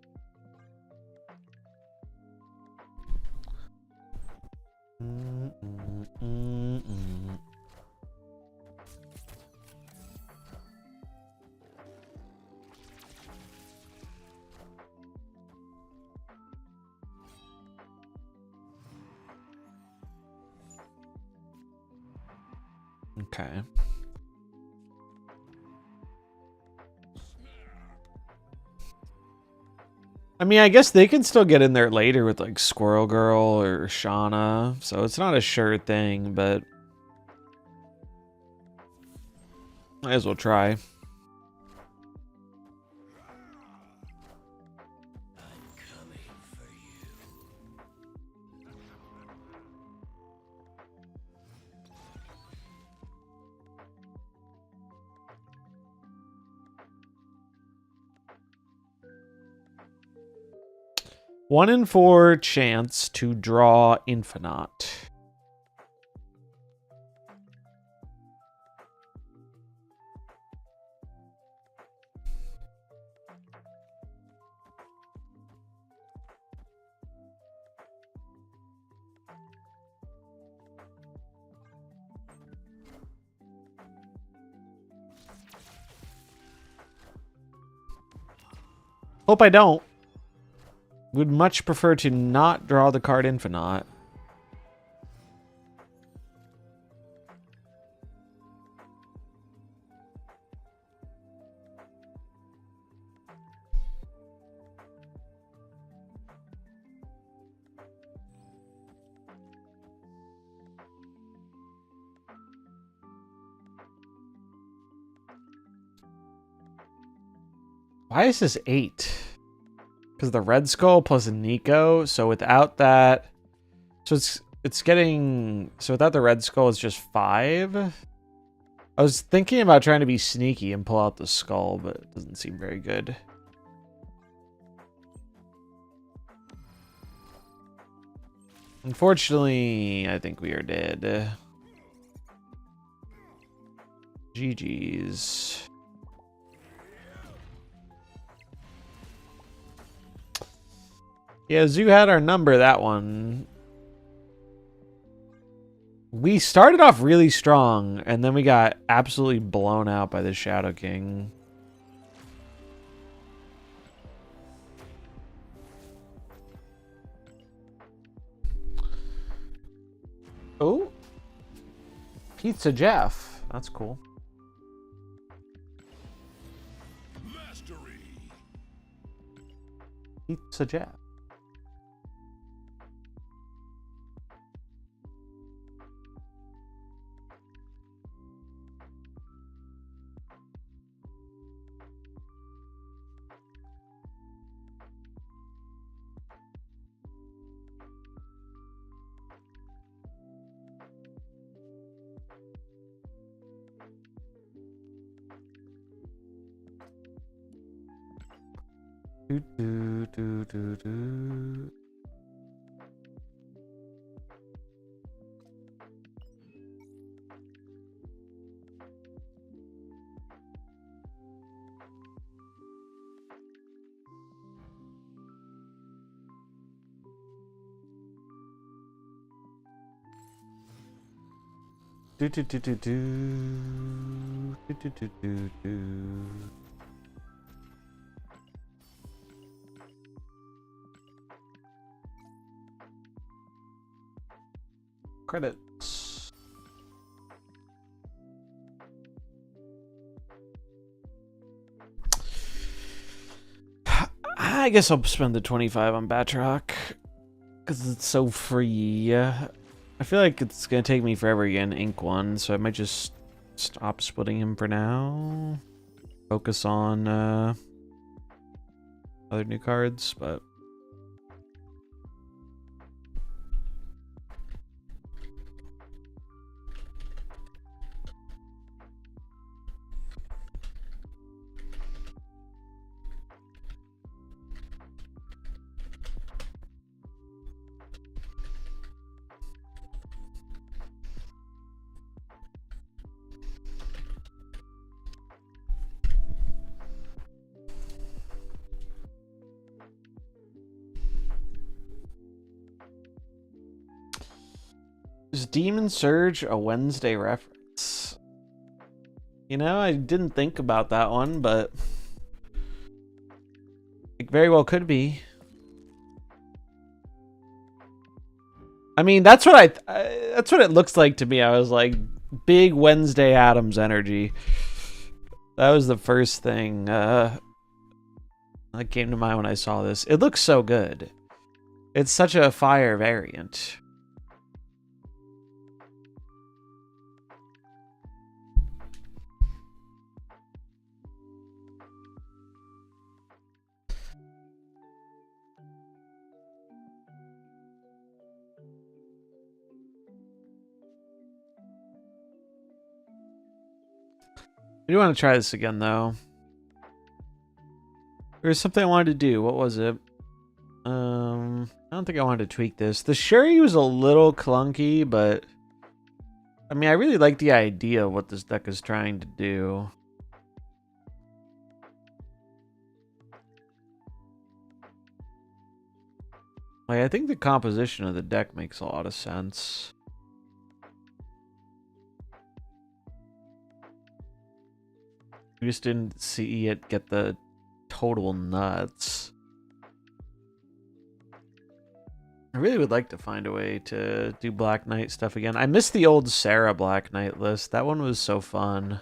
Okay. I mean, I guess they can still get in there later with like Squirrel Girl or Shauna, so it's not a sure thing, but might as well try. One in 4 chance to draw Infinite. Hope I don't. Would much prefer to not draw the card Infinite. Why is this 8? Because the Red Skull plus Nico, so without that, so it's getting, so without the Red Skull, it's just 5. I was thinking about trying to be sneaky and pull out the skull, but it doesn't seem very good. Unfortunately, I think we are dead. GG's. Yeah, Zoo had our number, that one. We started off really strong, and then we got absolutely blown out by the Shadow King. Oh. Pizza Jeff. That's cool. Mastery. Pizza Jeff. Do, do, do, do, do. Do, do, do, do, do. Do, do, do, do, do. Credits. I guess I'll spend the 25 on Batroc because it's so free. I feel like it's gonna take me forever to get an ink one, so I might just stop splitting him for now. Focus on other new cards, but Is Demon Surge a Wednesday reference? You know, I didn't think about that one, but it very well could be. I mean, that's what that's what it looks like to me. I was like, big Wednesday Addams energy. That was the first thing that came to mind when I saw this. It looks so good. It's such a fire variant. I do want to try this again, though. There was something I wanted to do. What was it? I don't think I wanted to tweak this. The Sherry was a little clunky, but I mean, I really like the idea of what this deck is trying to do. Like, I think the composition of the deck makes a lot of sense. We just didn't see it get the total nuts. I really would like to find a way to do Black Knight stuff again. I miss the old Sarah Black Knight list. That one was so fun.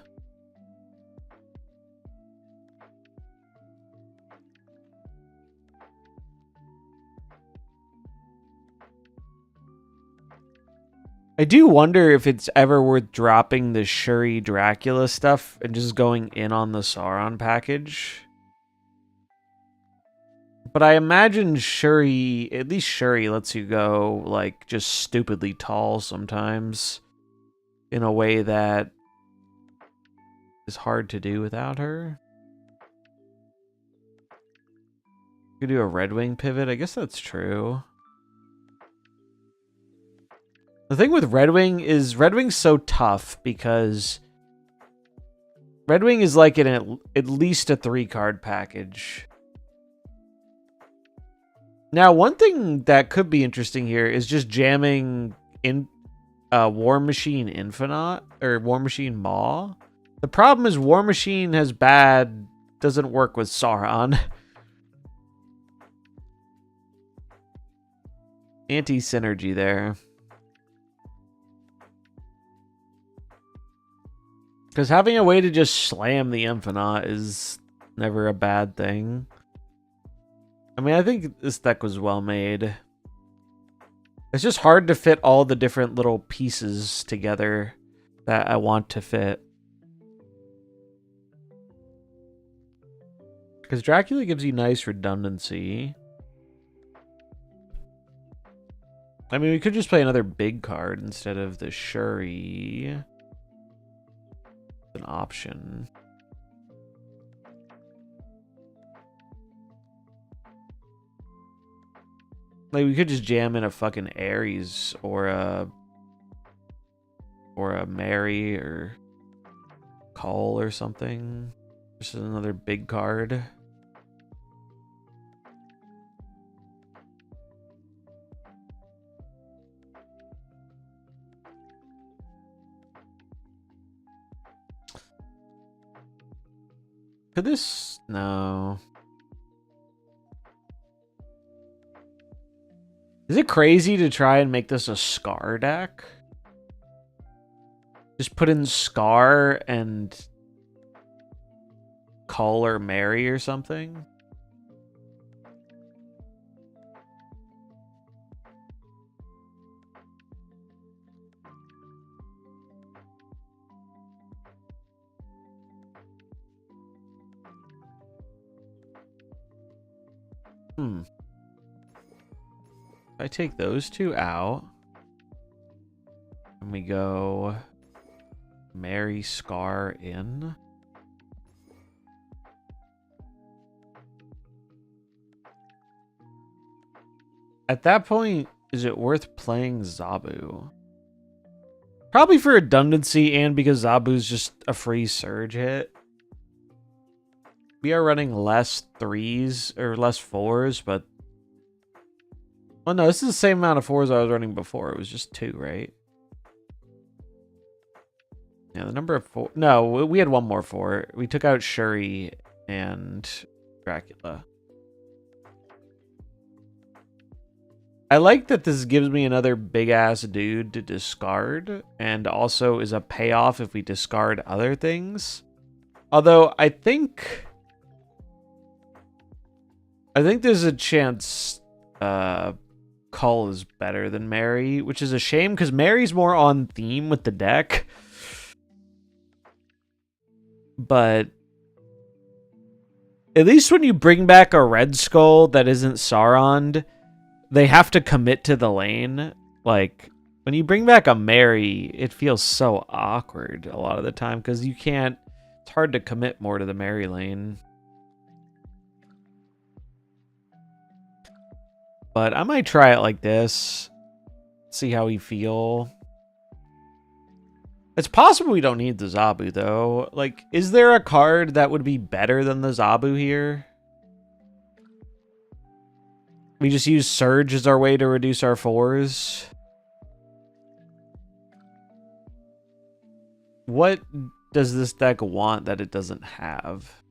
I do wonder if it's ever worth dropping the Shuri Dracula stuff and just going in on the Sauron package. But I imagine Shuri, at least Shuri lets you go, like, just stupidly tall sometimes. In a way that is hard to do without her. You could do a Red Wing pivot, I guess that's true. The thing with Red Wing is Red Wing's so tough because Red Wing is like at least a 3-card package. Now, one thing that could be interesting here is just jamming in War Machine Infinite or War Machine Maw. The problem is War Machine doesn't work with Sauron. Anti-synergy there. Because having a way to just slam the Infinite is never a bad thing. I mean, I think this deck was well made. It's just hard to fit all the different little pieces together that I want to fit. Because Dracula gives you nice redundancy. I mean, we could just play another big card instead of the Shuri. An option. Like, we could just jam in a fucking Ares or a Mary or Call or something. Just another big card. Could this? No. Is it crazy to try and make this a Scar deck? Just put in Scar and Call or Mary or something? If I take those two out and we go Mary Scar in. At that point, is it worth playing Zabu? Probably for redundancy and because Zabu's just a free surge hit. We are running less 3s or less 4s, but... Well, no, this is the same amount of 4s I was running before. It was just 2, right? Yeah, the number of 4. No, we had one more 4. We took out Shuri and Dracula. I like that this gives me another big ass dude to discard, and also is a payoff if we discard other things. Although I think there's a chance Cull is better than Mary, which is a shame because Mary's more on theme with the deck. But at least when you bring back a Red Skull that isn't Sauron, they have to commit to the lane. Like, when you bring back a Mary, it feels so awkward a lot of the time because you can't... It's hard to commit more to the Mary lane. But I might try it like this. See how we feel. It's possible we don't need the Zabu, though. Like, is there a card that would be better than the Zabu here? We just use Surge as our way to reduce our 4s. What does this deck want that it doesn't have?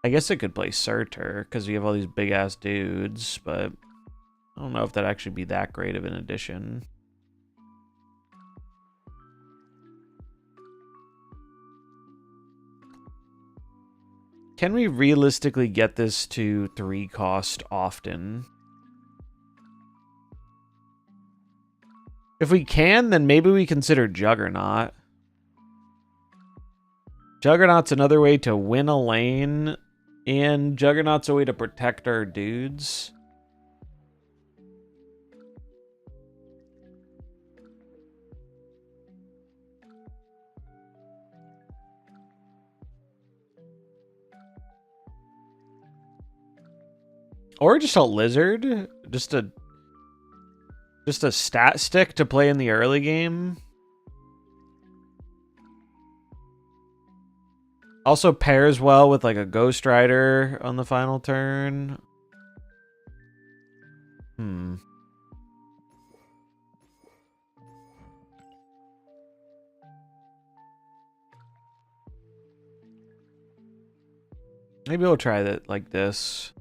I guess it could play Surtur, because we have all these big-ass dudes, but I don't know if that'd actually be that great of an addition. Can we realistically get this to 3 cost often? If we can, then maybe we consider Juggernaut. Juggernaut's another way to win a lane, and Juggernaut's a way to protect our dudes. Or just a lizard, just a stat stick to play in the early game. Also pairs well with like a Ghost Rider on the final turn. Maybe we'll try that like this.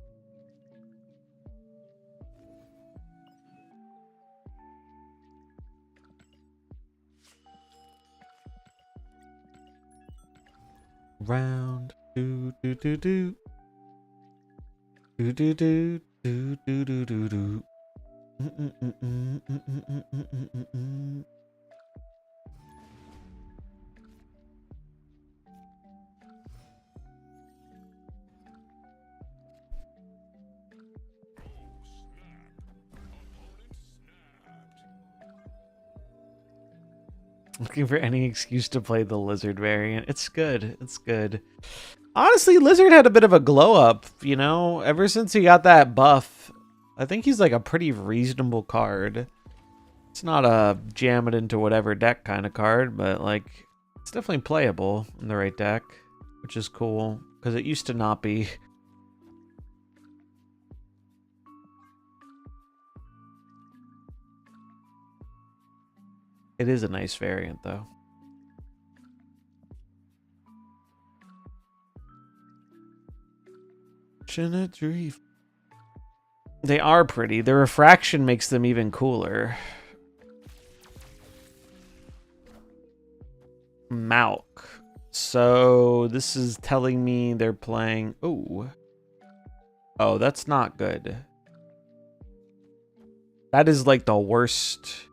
Round do do do do do do do do do do do do. Looking for any excuse to play the Lizard variant. It's good. It's good. Honestly, Lizard had a bit of a glow up, you know? Ever since he got that buff, I think he's like a pretty reasonable card. It's not a jam it into whatever deck kind of card, but like, it's definitely playable in the right deck, which is cool, because it used to not be. It is a nice variant, though. They are pretty. The refraction makes them even cooler. Malk. So this is telling me they're playing... Ooh. Oh, that's not good. That is like the worst...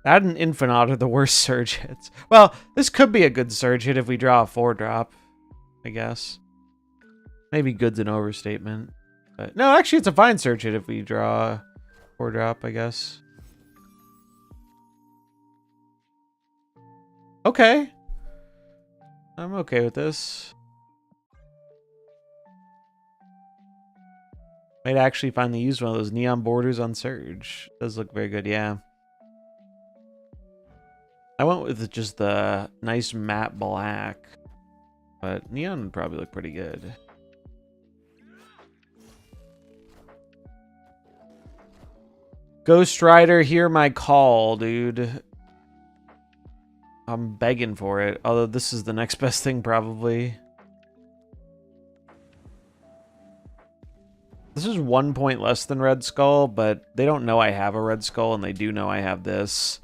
That and Infinite are the worst surge hits. Well, this could be a good surge hit if we draw a 4-drop, I guess. Maybe good's an overstatement. But no, actually, it's a fine surge hit if we draw a 4-drop, I guess. Okay. I'm okay with this. Might actually finally use one of those neon borders on Surge. Does look very good, yeah. I went with just the nice matte black, but neon would probably look pretty good. Ghost Rider, hear my call, dude. I'm begging for it. Although this is the next best thing, probably. This is 1 point less than Red Skull, but they don't know I have a Red Skull, and they do know I have this.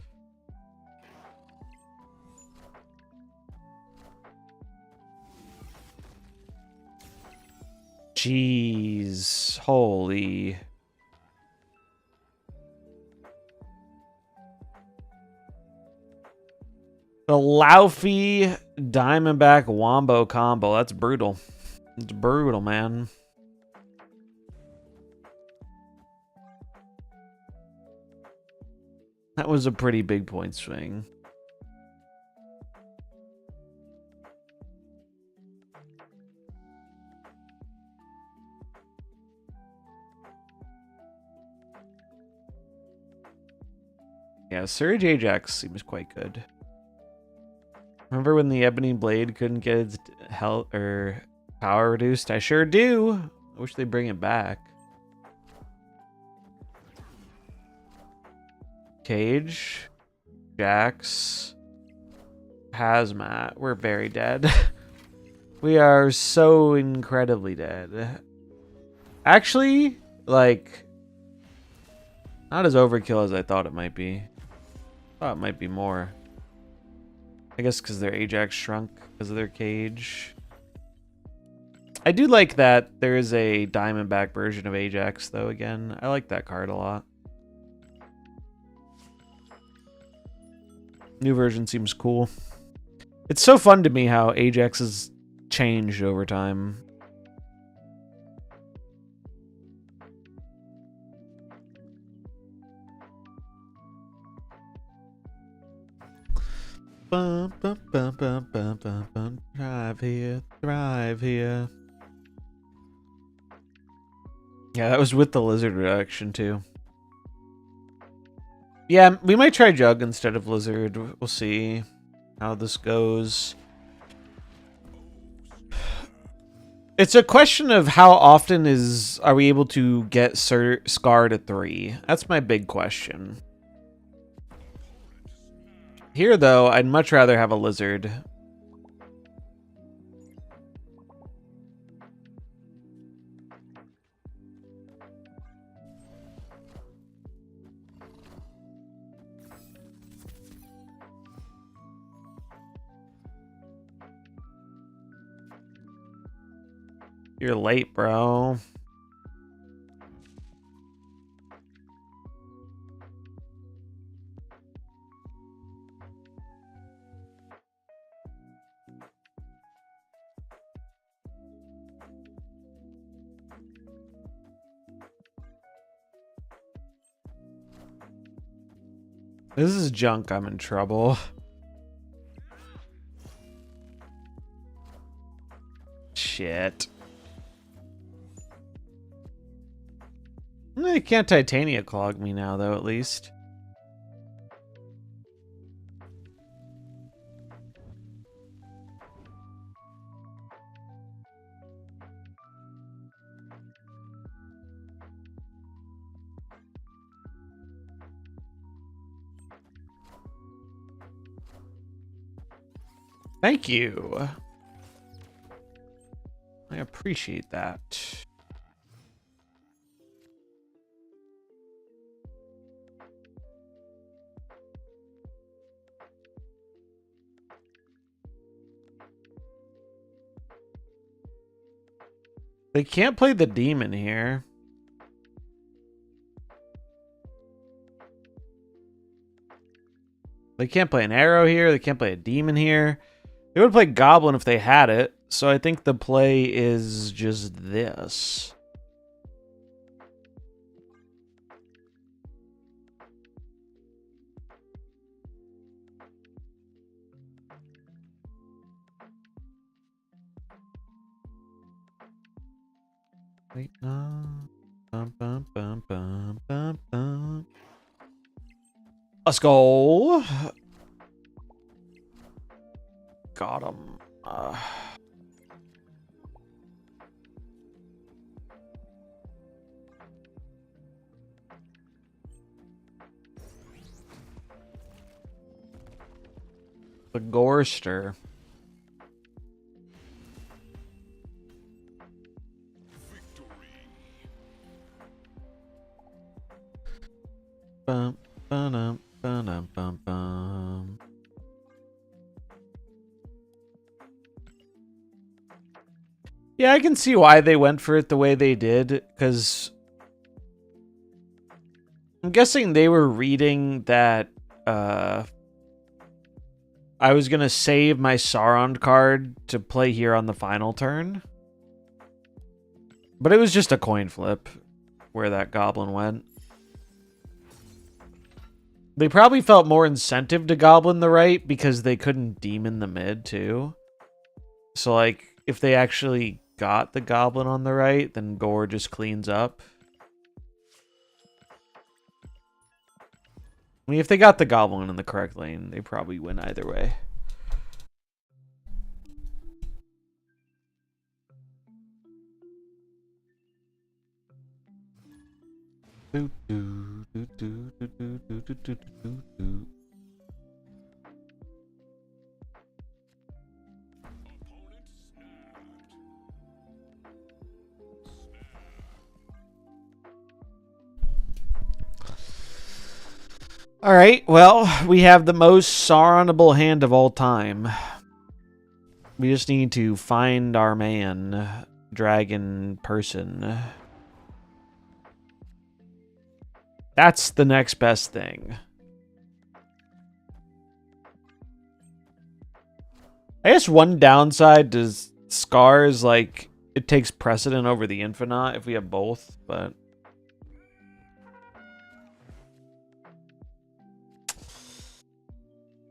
Jeez. Holy. The Laufey Diamondback Wombo combo. That's brutal. It's brutal, man. That was a pretty big point swing. Yeah, Surge Ajax seems quite good. Remember when the Ebony Blade couldn't get its health or power reduced? I sure do. I wish they'd bring it back. Cage, Jax, Hazmat. We're very dead. We are so incredibly dead. Actually, like, not as overkill as I thought it might be. Thought it might be more. I guess because their Ajax shrunk because of their cage. I do like that there is a Diamondback version of Ajax, though, again. I like that card a lot. New version seems cool. It's so fun to me how Ajax has changed over time. Bum, bum, bum, bum, bum, bum, bum. Thrive here, thrive here. Yeah, that was with the lizard reduction too. Yeah, we might try Jug instead of Lizard. We'll see how this goes. It's a question of how often are we able to get Scar to 3. That's my big question. Here, though, I'd much rather have a Lizard. You're late, bro. This is junk. I'm in trouble. Shit. They can't Titania clog me now, though, at least. Thank you. I appreciate that. They can't play the demon here. They can't play an arrow here. They can't play a demon here. They would play Goblin if they had it. So I think the play is just this. Wait, no. Bum, bum, bum, bum, bum, bum. Let's go. Got him. The Gorster. Bum, ba-dum, ba-dum, bum, bum. Yeah, I can see why they went for it the way they did, because I'm guessing they were reading that I was going to save my Sauron card to play here on the final turn. But it was just a coin flip where that goblin went. They probably felt more incentive to goblin the right because they couldn't demon the mid too. So like if they actually got the goblin on the right, then Gore just cleans up. I mean, if they got the goblin in the correct lane, they probably win either way. Do, do, do, do, do, do, do, do, do, do, do. All right, well, we have the most Sauronable hand of all time. We just need to find our man, dragon person. That's the next best thing. I guess one downside to Scar is like it takes precedent over the Infinite if we have both, but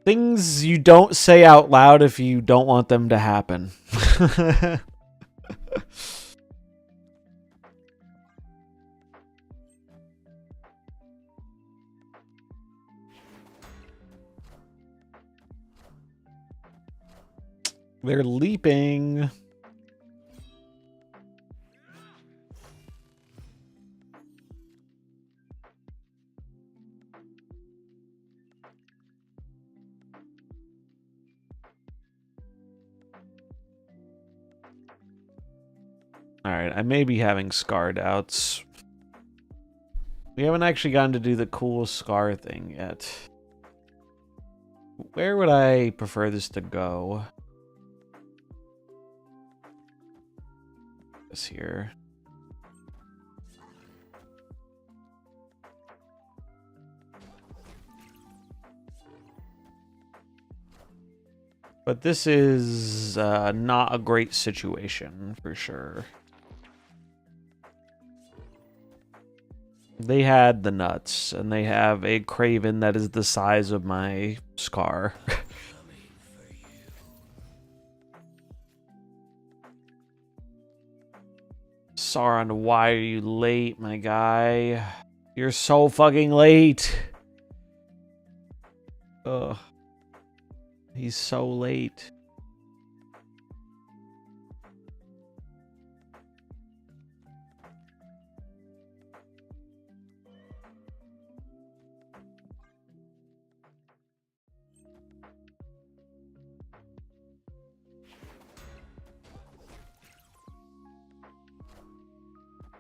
things you don't say out loud if you don't want them to happen. They're leaping. Alright, I may be having Scar doubts. We haven't actually gotten to do the cool Scar thing yet. Where would I prefer this to go? This here. But this is not a great situation for sure. They had the nuts, and they have a Craven that is the size of my Scar. Sauron, why are you late, my guy? You're so fucking late. Ugh. He's so late.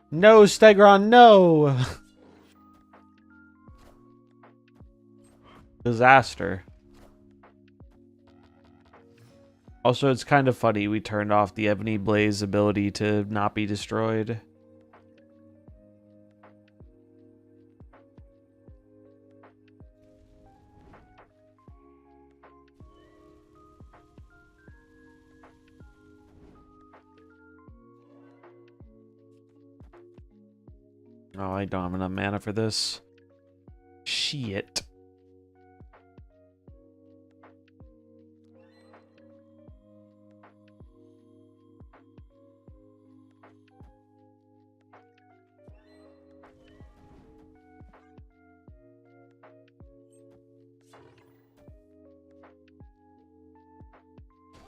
No, Stegron, no! Disaster. Also, it's kind of funny we turned off the Ebony Blaze ability to not be destroyed. Oh, I don't have enough mana for this. Shit.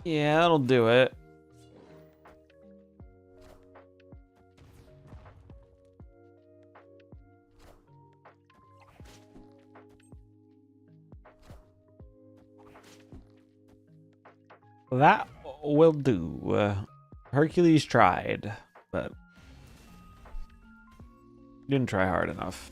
Yeah, that'll do it. That will do. Hercules tried, but didn't try hard enough.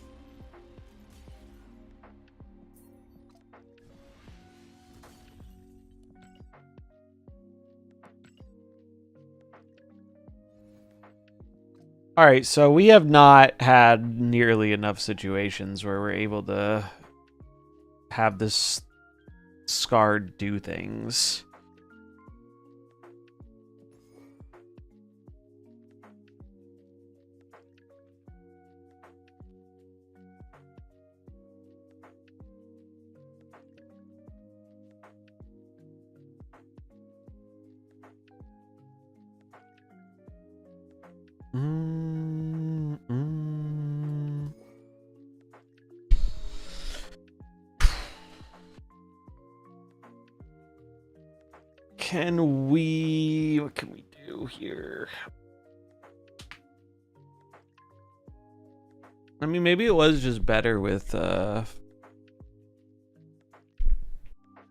All right, so we have not had nearly enough situations where we're able to have this Scarred do things. What can we do here? I mean, maybe it was just better with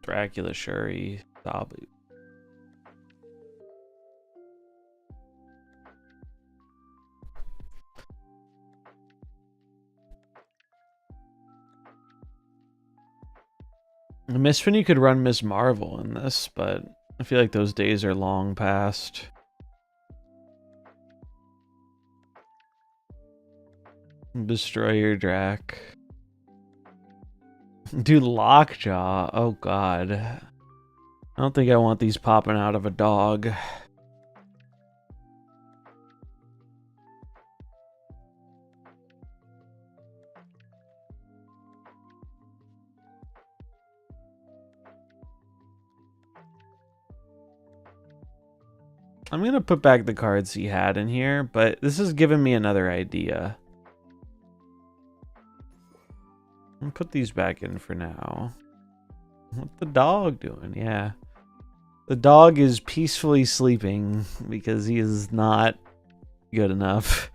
Dracula, Shuri, Dabu. I miss when you could run Miss Marvel in this, but I feel like those days are long past. Destroy your Drac. Dude, Lockjaw. Oh god. I don't think I want these popping out of a dog. I'm gonna put back the cards he had in here, but this has given me another idea. I'll put these back in for now. What's the dog doing? Yeah. The dog is peacefully sleeping because he is not good enough.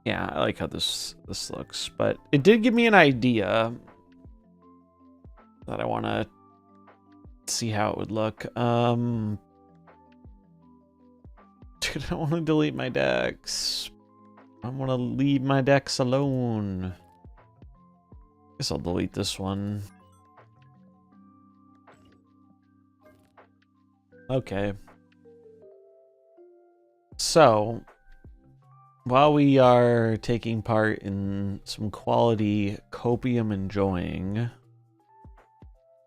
Yeah, I like how this looks, but it did give me an idea that I want to see how it would look. Dude, I don't want to delete my decks. I want to leave my decks alone. Guess I'll delete this one. Okay. So, while we are taking part in some quality copium enjoying,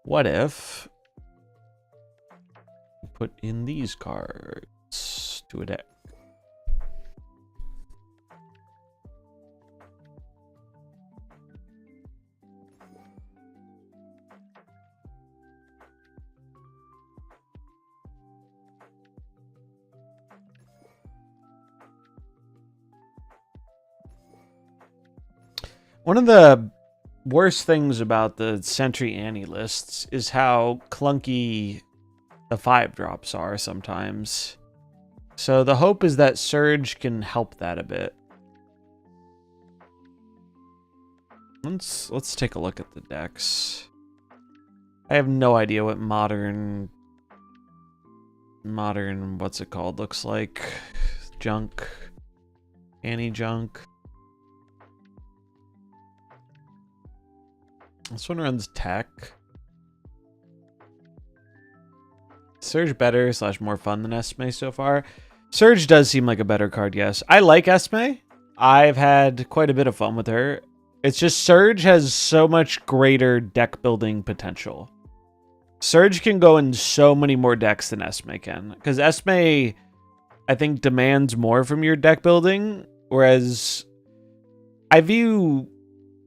what if we put in these cards to a deck? One of the worst things about the Sentry Annie lists is how clunky the 5-drops are sometimes. So the hope is that Surge can help that a bit. Let's take a look at the decks. I have no idea what modern what's it called looks like. Junk. Annie junk. This one runs tech. Surge better / more fun than Esme so far. Surge does seem like a better card, yes. I like Esme. I've had quite a bit of fun with her. It's just Surge has so much greater deck building potential. Surge can go in so many more decks than Esme can. Because Esme, I think, demands more from your deck building. Whereas I view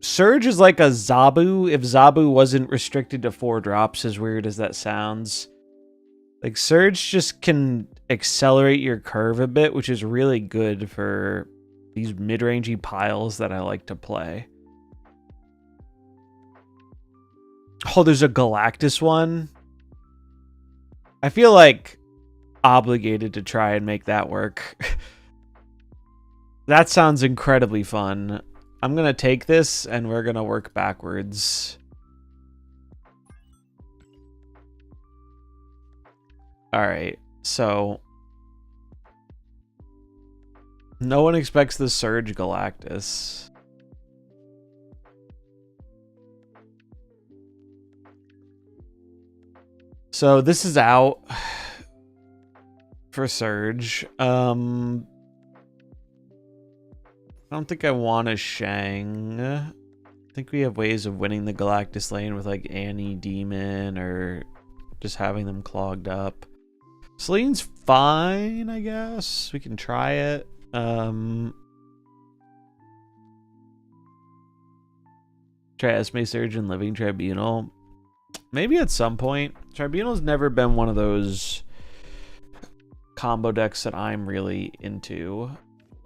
Surge is like a Zabu if Zabu wasn't restricted to 4-drops, as weird as that sounds. Like, Surge just can accelerate your curve a bit, which is really good for these mid-rangey piles that I like to play. Oh, there's a Galactus one. I feel like obligated to try and make that work. That sounds incredibly fun. I'm gonna take this and we're gonna work backwards. Alright, so no one expects the Surge Galactus. So this is out for Surge. I don't think I want a Shang. I think we have ways of winning the Galactus lane with like Annie Demon or just having them clogged up. Celine's fine, I guess. We can try it. Try Esme Surge and Living Tribunal. Maybe at some point. Tribunal's never been one of those combo decks that I'm really into.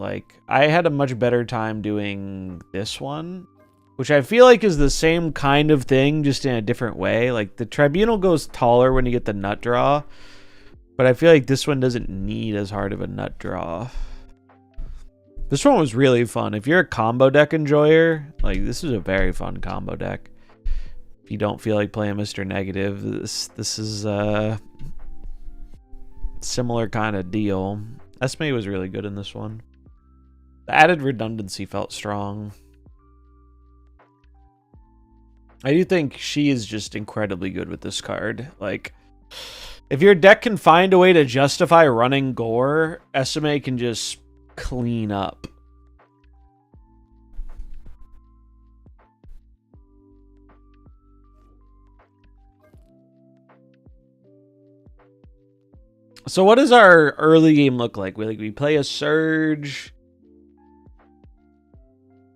Like, I had a much better time doing this one, which I feel like is the same kind of thing, just in a different way. Like, the Tribunal goes taller when you get the nut draw, but I feel like this one doesn't need as hard of a nut draw. This one was really fun. If you're a combo deck enjoyer, like, this is a very fun combo deck. If you don't feel like playing Mr. Negative, this is a similar kind of deal. Esme was really good in this one. The added redundancy felt strong. I do think she is just incredibly good with this card. Like, if your deck can find a way to justify running Gore, Esme can just clean up. So what does our early game look like? We play a Surge,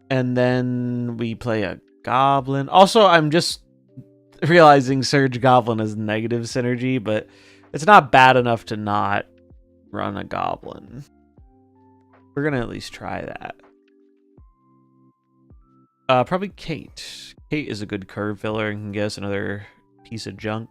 and then we play a Goblin. Also, I'm just realizing Surge Goblin is negative synergy, but it's not bad enough to not run a Goblin. We're gonna at least try that. Probably Kate. Kate is a good curve filler and can get us another piece of junk.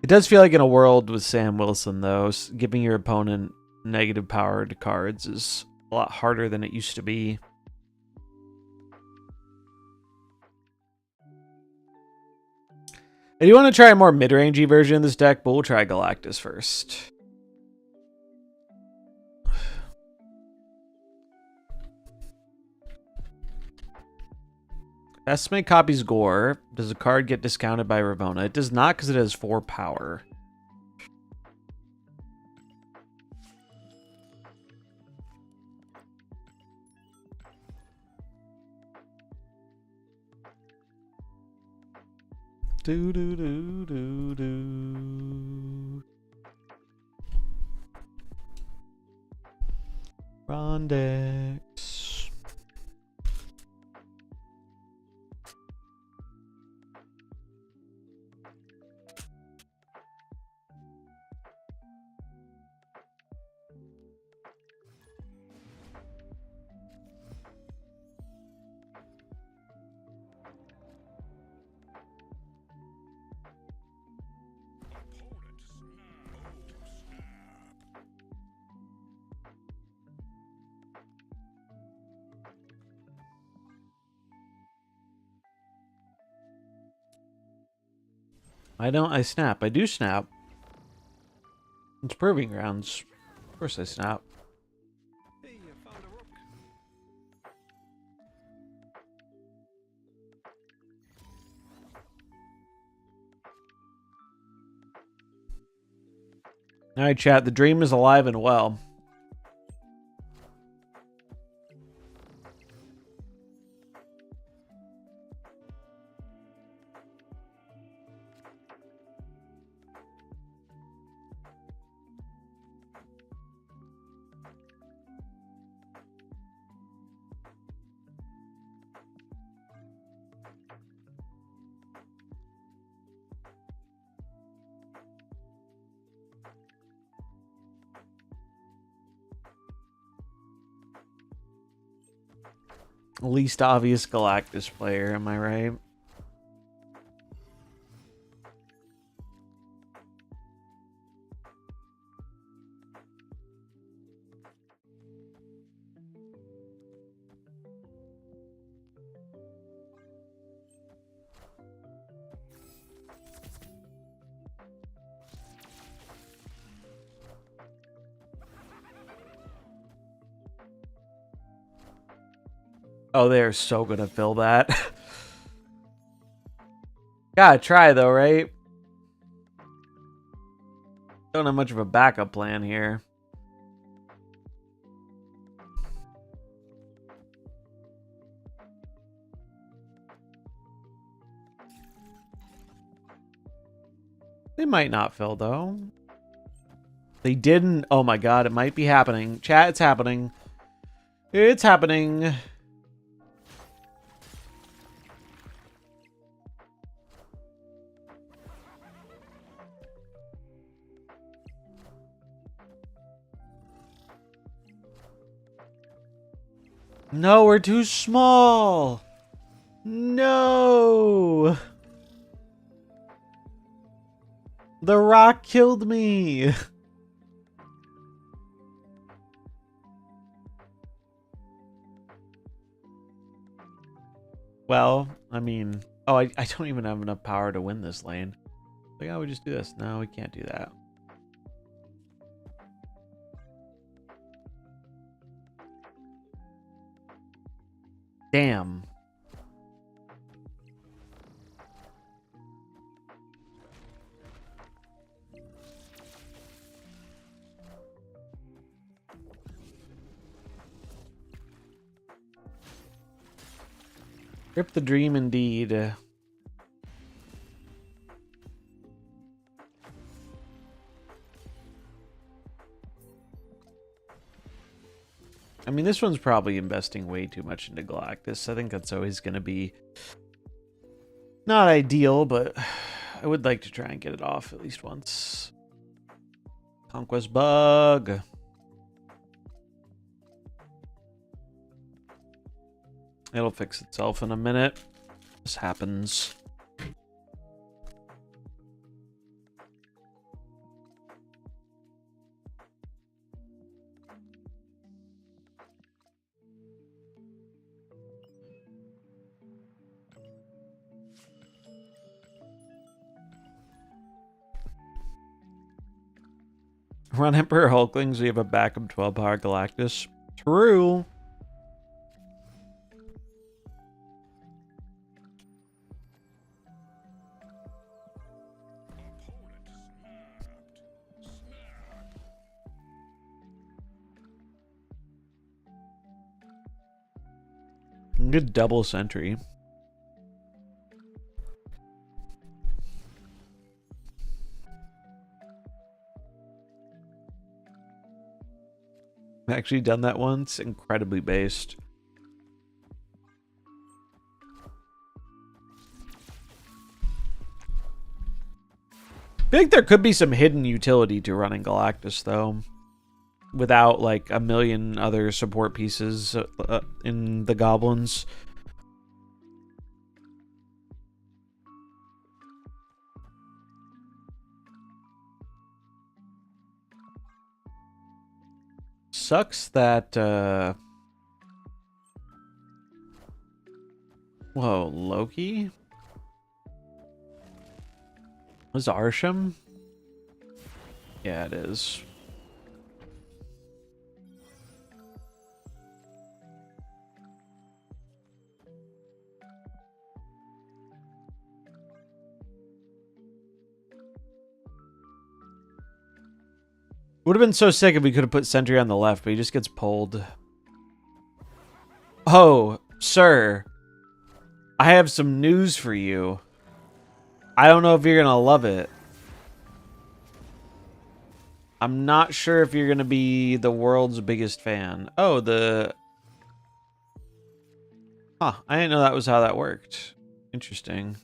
It does feel like in a world with Sam Wilson, though, giving your opponent negative powered cards is a lot harder than it used to be. I do want to try a more mid-rangey version of this deck, but we'll try Galactus first. Esme copies Gore. Does a card get discounted by Ravonna? It does not, because it has 4 power. Do do do do do. Rondex. I snap. I do snap. It's proving grounds. Of course I snap. Hey, you found a rook. Alright, chat. The dream is alive and well. Least obvious Galactus player, am I right? Oh, they're so gonna fill that. Gotta try though, right? Don't have much of a backup plan here. They might not fill though. They didn't. Oh my god, it might be happening. Chat, it's happening. It's happening. No, we're too small. No. The rock killed me. Well, I mean, oh, I don't even have enough power to win this lane. Like, oh, we just do this. No, we can't do that. Damn. Rip the dream indeed. I mean, this one's probably investing way too much into Galactus. I think that's always going to be not ideal, but I would like to try and get it off at least once. Conquest bug. It'll fix itself in a minute. This happens. Run Emperor Hulklings, we have a backup 12 power Galactus. True. Good double sentry. I've actually done that once. Incredibly based. I think there could be some hidden utility to running Galactus, though, without like a million other support pieces in the goblins. Sucks that whoa, Loki? Was Arsham? Yeah, it is. Would have been so sick if we could have put Sentry on the left, but he just gets pulled. Oh, sir. I have some news for you. I don't know if you're going to love it. I'm not sure if you're going to be the world's biggest fan. Oh, the... Huh, I didn't know that was how that worked. Interesting.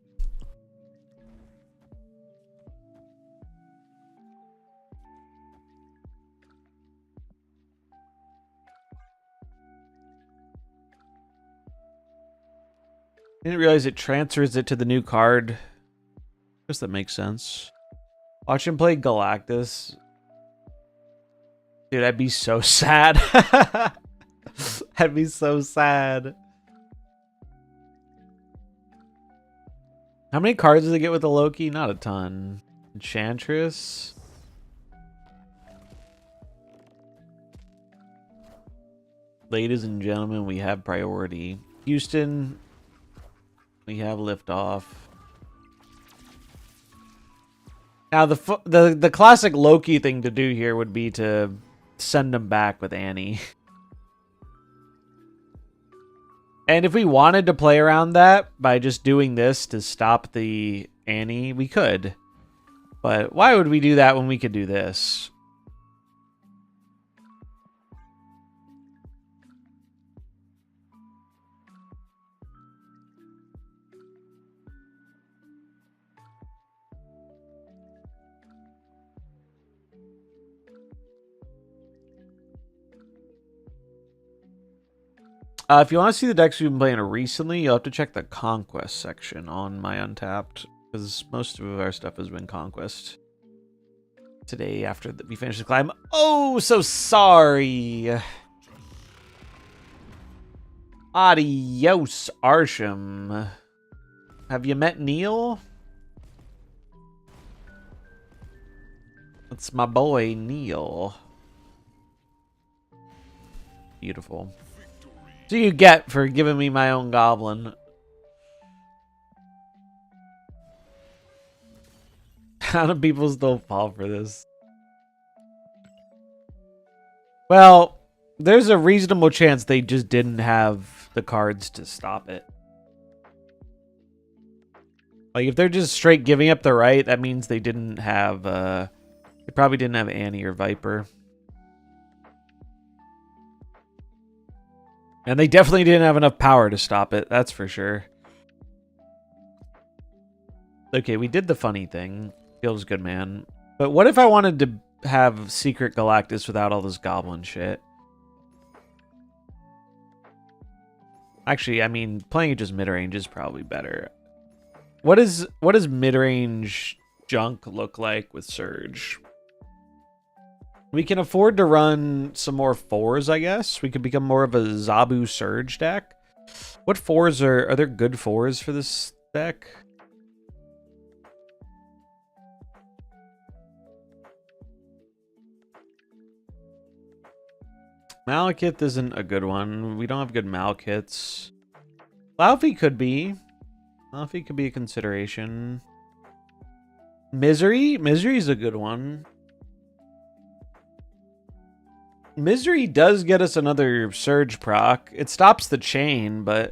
Didn't realize it transfers it to the new card. I guess that makes sense. Watch him play Galactus. Dude, I'd be so sad. I'd be so sad. How many cards does it get with the Loki? Not a ton. Enchantress. Ladies and gentlemen, we have priority. Houston, we have liftoff. Now, the classic Loki thing to do here would be to send him back with Annie. And if we wanted to play around that by just doing this to stop the Annie, we could. But why would we do that when we could do this? If you want to see the decks we've been playing recently, you'll have to check the Conquest section on my Untapped, because most of our stuff has been Conquest. Today, after we finish the climb. Oh, so sorry! Adios, Arsham. Have you met Neil? That's my boy, Neil. Beautiful. So you get for giving me my own goblin. How do people still fall for this? Well, there's a reasonable chance they just didn't have the cards to stop it. Like, if they're just straight giving up the right, that means they didn't have, they probably didn't have Annie or Viper. And they definitely didn't have enough power to stop it, that's for sure. Okay, we did the funny thing. Feels good, man. But what if I wanted to have Secret Galactus without all this goblin shit? Actually, I mean, playing it just mid-range is probably better. What does mid-range junk look like with Surge? We can afford to run some more 4s, I guess. We could become more of a Zabu Surge deck. What 4s are there good 4s for this deck? Malekith isn't a good one. We don't have good Malekiths. Laufey could be. Laufey could be a consideration. Misery? Misery's a good one. Misery does get us another Surge proc. It stops the chain, but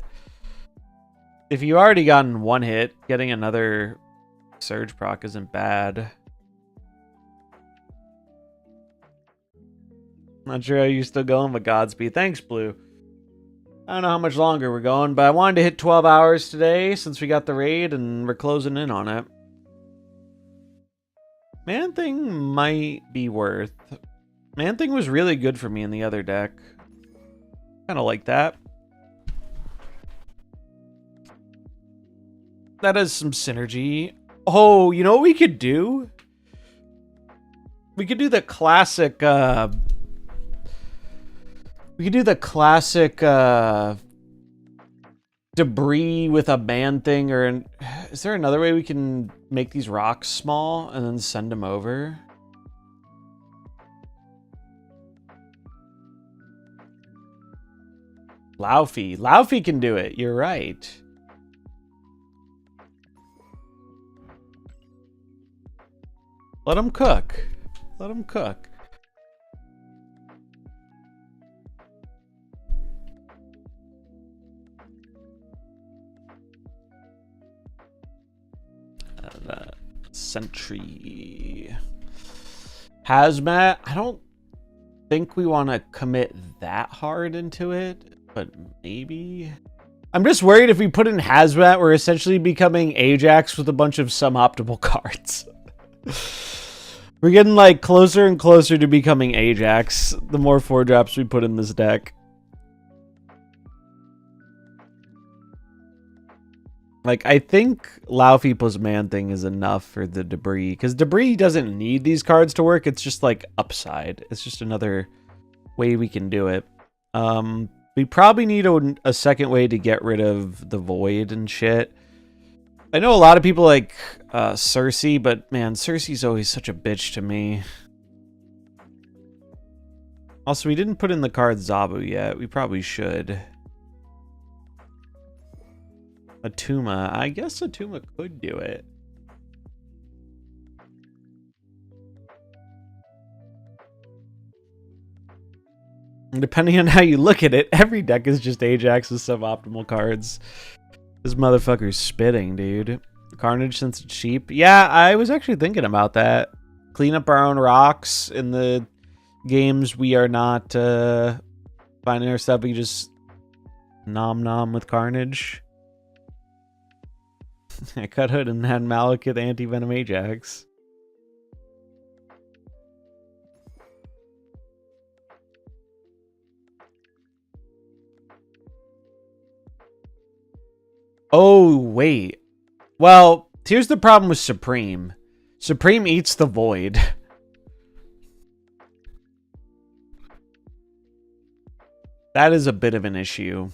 if you already gotten one hit, getting another Surge proc isn't bad. Not sure how you're still going, but Godspeed. Thanks, Blue. I don't know how much longer we're going, but I wanted to hit 12 hours today since we got the raid and we're closing in on it. Man-Thing might be worth. Man-Thing was really good for me in the other deck. Kind of like that. That has some synergy. Oh, you know what we could do? We could do the classic, debris with a Man-Thing, or is there another way we can make these rocks small and then send them over? Laufey. Laufey can do it. You're right. Let him cook. Let him cook. Sentry. Hazmat. I don't think we want to commit that hard into it, but maybe. I'm just worried if we put in Hazmat, we're essentially becoming Ajax with a bunch of suboptimal cards. We're getting like closer and closer to becoming Ajax the more 4-drops we put in this deck. Like, I think Laufey plus Man-Thing is enough for the Debris. Because Debris doesn't need these cards to work. It's just, like, upside. It's just another way we can do it. We probably need a second way to get rid of the Void and shit. I know a lot of people like Cersei, but, man, Cersei's always such a bitch to me. Also, we didn't put in the card Zabu yet. We probably should. Atuma. I guess Atuma could do it. Depending on how you look at it, every deck is just Ajax with suboptimal cards. This motherfucker's spitting, dude. Carnage since it's cheap. Yeah, I was actually thinking about that. Clean up our own rocks in the games we are not finding our stuff. We just nom with Carnage. I cut Hood and had Malekith anti-venom Ajax. Oh, wait. Well, here's the problem with Supreme. Supreme eats the void. That is a bit of an issue.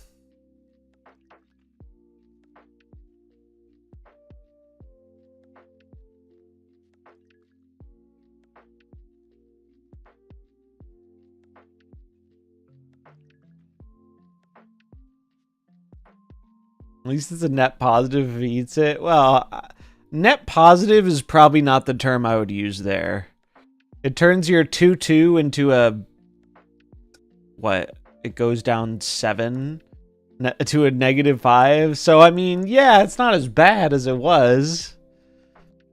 At least it's a net positive if he eats it. Well, net positive is probably not the term I would use there. It turns your 2/2 into a... What? It goes down 7 to a -5. So, I mean, yeah, it's not as bad as it was.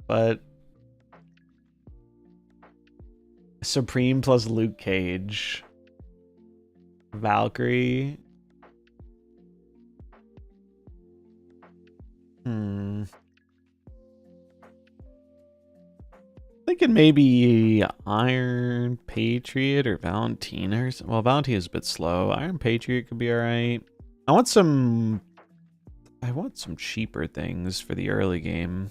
But... Supreme plus Luke Cage. Valkyrie... Thinking maybe Iron Patriot or Valentina or something. Well, Valentina is a bit slow. Iron Patriot could be alright. I want some cheaper things for the early game.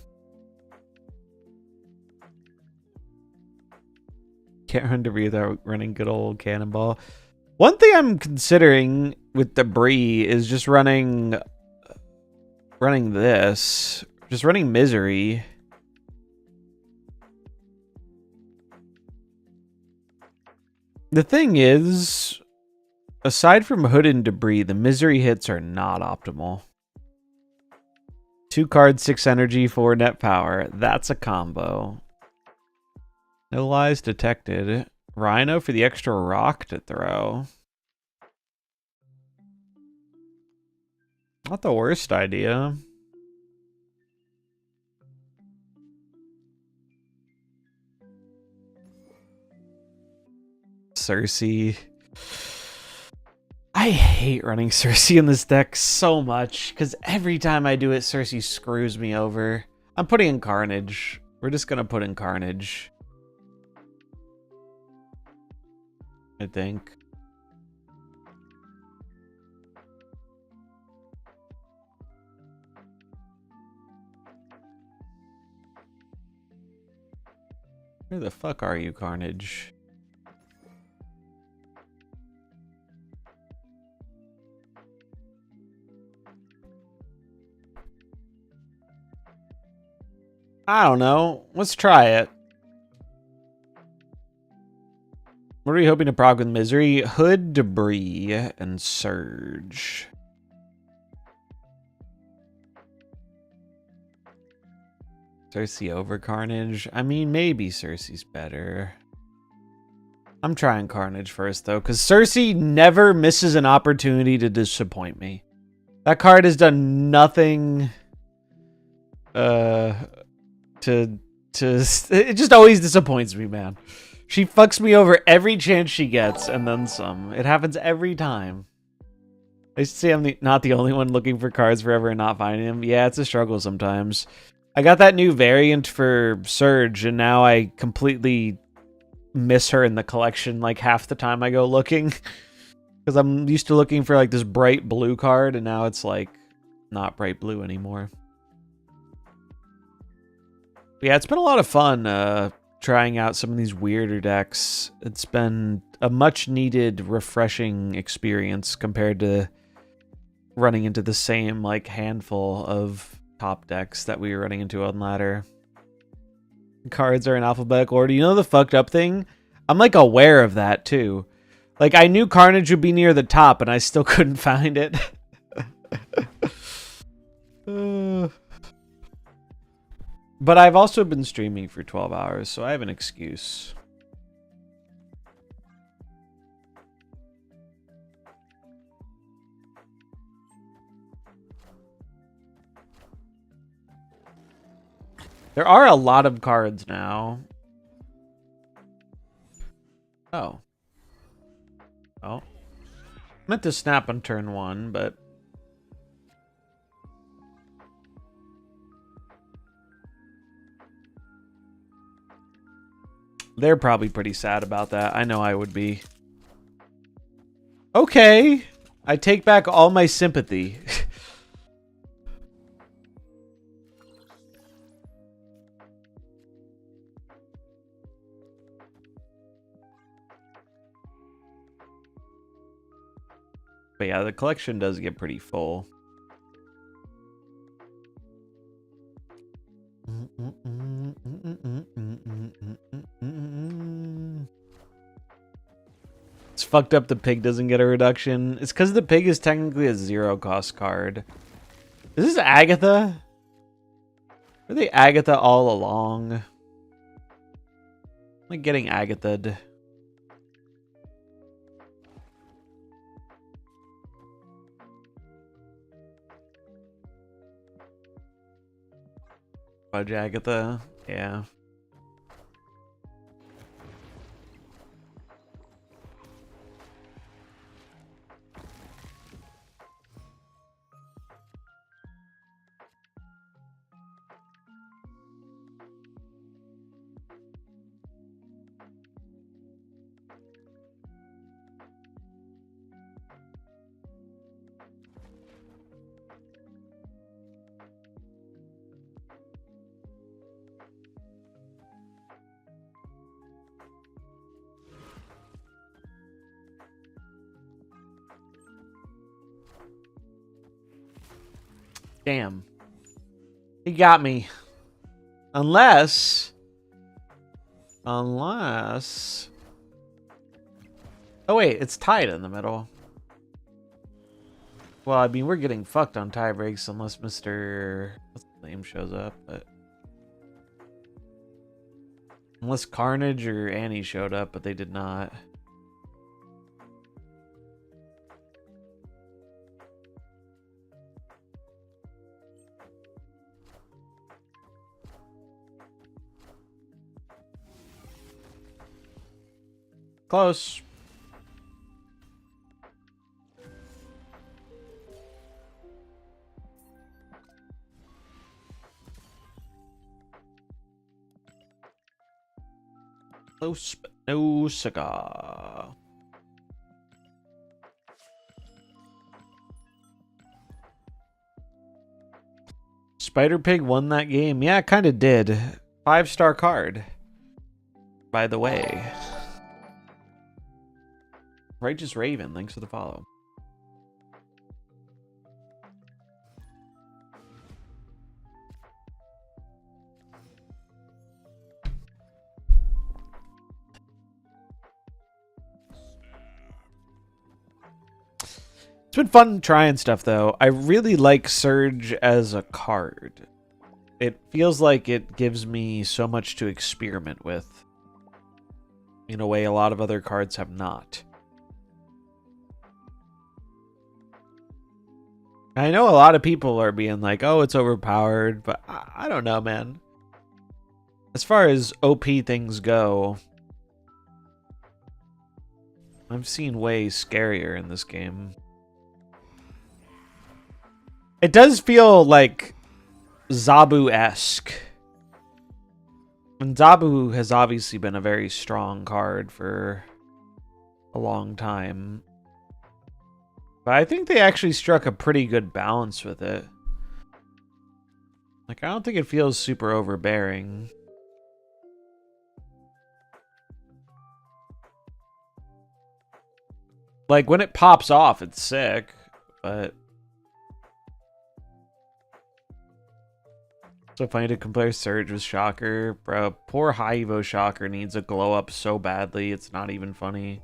Can't run debris without running good old Cannonball. One thing I'm considering with debris is just running this. Just running Misery. The thing is, aside from Hood and Debris, the Misery hits are not optimal. 2 cards, 6 energy, 4 net power. That's a combo. No lies detected. Rhino for the extra rock to throw. Not the worst idea. Cersei. I hate running Cersei in this deck so much because every time I do it, Cersei screws me over. I'm putting in Carnage. We're just gonna put in Carnage, I think. Where the fuck are you, Carnage? I don't know. Let's try it. What are we hoping to proc with Misery? Hood, Debris, and Surge. Cersei over Carnage? I mean, maybe Cersei's better. I'm trying Carnage first, though, because Cersei never misses an opportunity to disappoint me. That card has done nothing... it just always disappoints me, man. She fucks me over every chance she gets, and then some. It happens every time. I used to say I'm not the only one looking for cards forever and not finding them. Yeah, it's a struggle sometimes. I got that new variant for Surge, and now I completely miss her in the collection like half the time I go looking. Because I'm used to looking for like this bright blue card, and now it's like not bright blue anymore. Yeah, it's been a lot of fun trying out some of these weirder decks. It's been a much needed, refreshing experience compared to running into the same like handful of top decks that we were running into on ladder. Cards are in alphabetical order. You know the fucked up thing? I'm like aware of that too. Like I knew Carnage would be near the top and I still couldn't find it. But I've also been streaming for 12 hours, so I have an excuse. There are a lot of cards now. Oh. Oh. Meant to snap on turn 1, but... They're probably pretty sad about that. I know I would be. Okay. I take back all my sympathy. But yeah, the collection does get pretty full. It's fucked up the pig doesn't get a reduction. It's because the pig is technically a 0-cost card. Is this Agatha? Were they Agatha all along? I'm like getting Agatha'd. Fudge Agatha, yeah. Damn. He got me. Unless... Oh wait, it's tied in the middle. Well, I mean, we're getting fucked on tie breaks unless Mr... What's the name shows up, but... Unless Carnage or Annie showed up, but they did not. Close. Close, but no cigar. Spider Pig won that game. Yeah, it kind of did. 5-star card. By the way. Righteous Raven, thanks for the follow. It's been fun trying stuff, though. I really like Surge as a card. It feels like it gives me so much to experiment with. In a way a lot of other cards have not. I know a lot of people are being like, oh, it's overpowered, but I don't know, man. As far as OP things go, I've seen way scarier in this game. It does feel like Zabu-esque. And Zabu has obviously been a very strong card for a long time. But I think they actually struck a pretty good balance with it. Like, I don't think it feels super overbearing. Like, when it pops off, it's sick, but... So funny to compare Surge with Shocker. Bro, poor High Evo Shocker needs a glow up so badly, it's not even funny.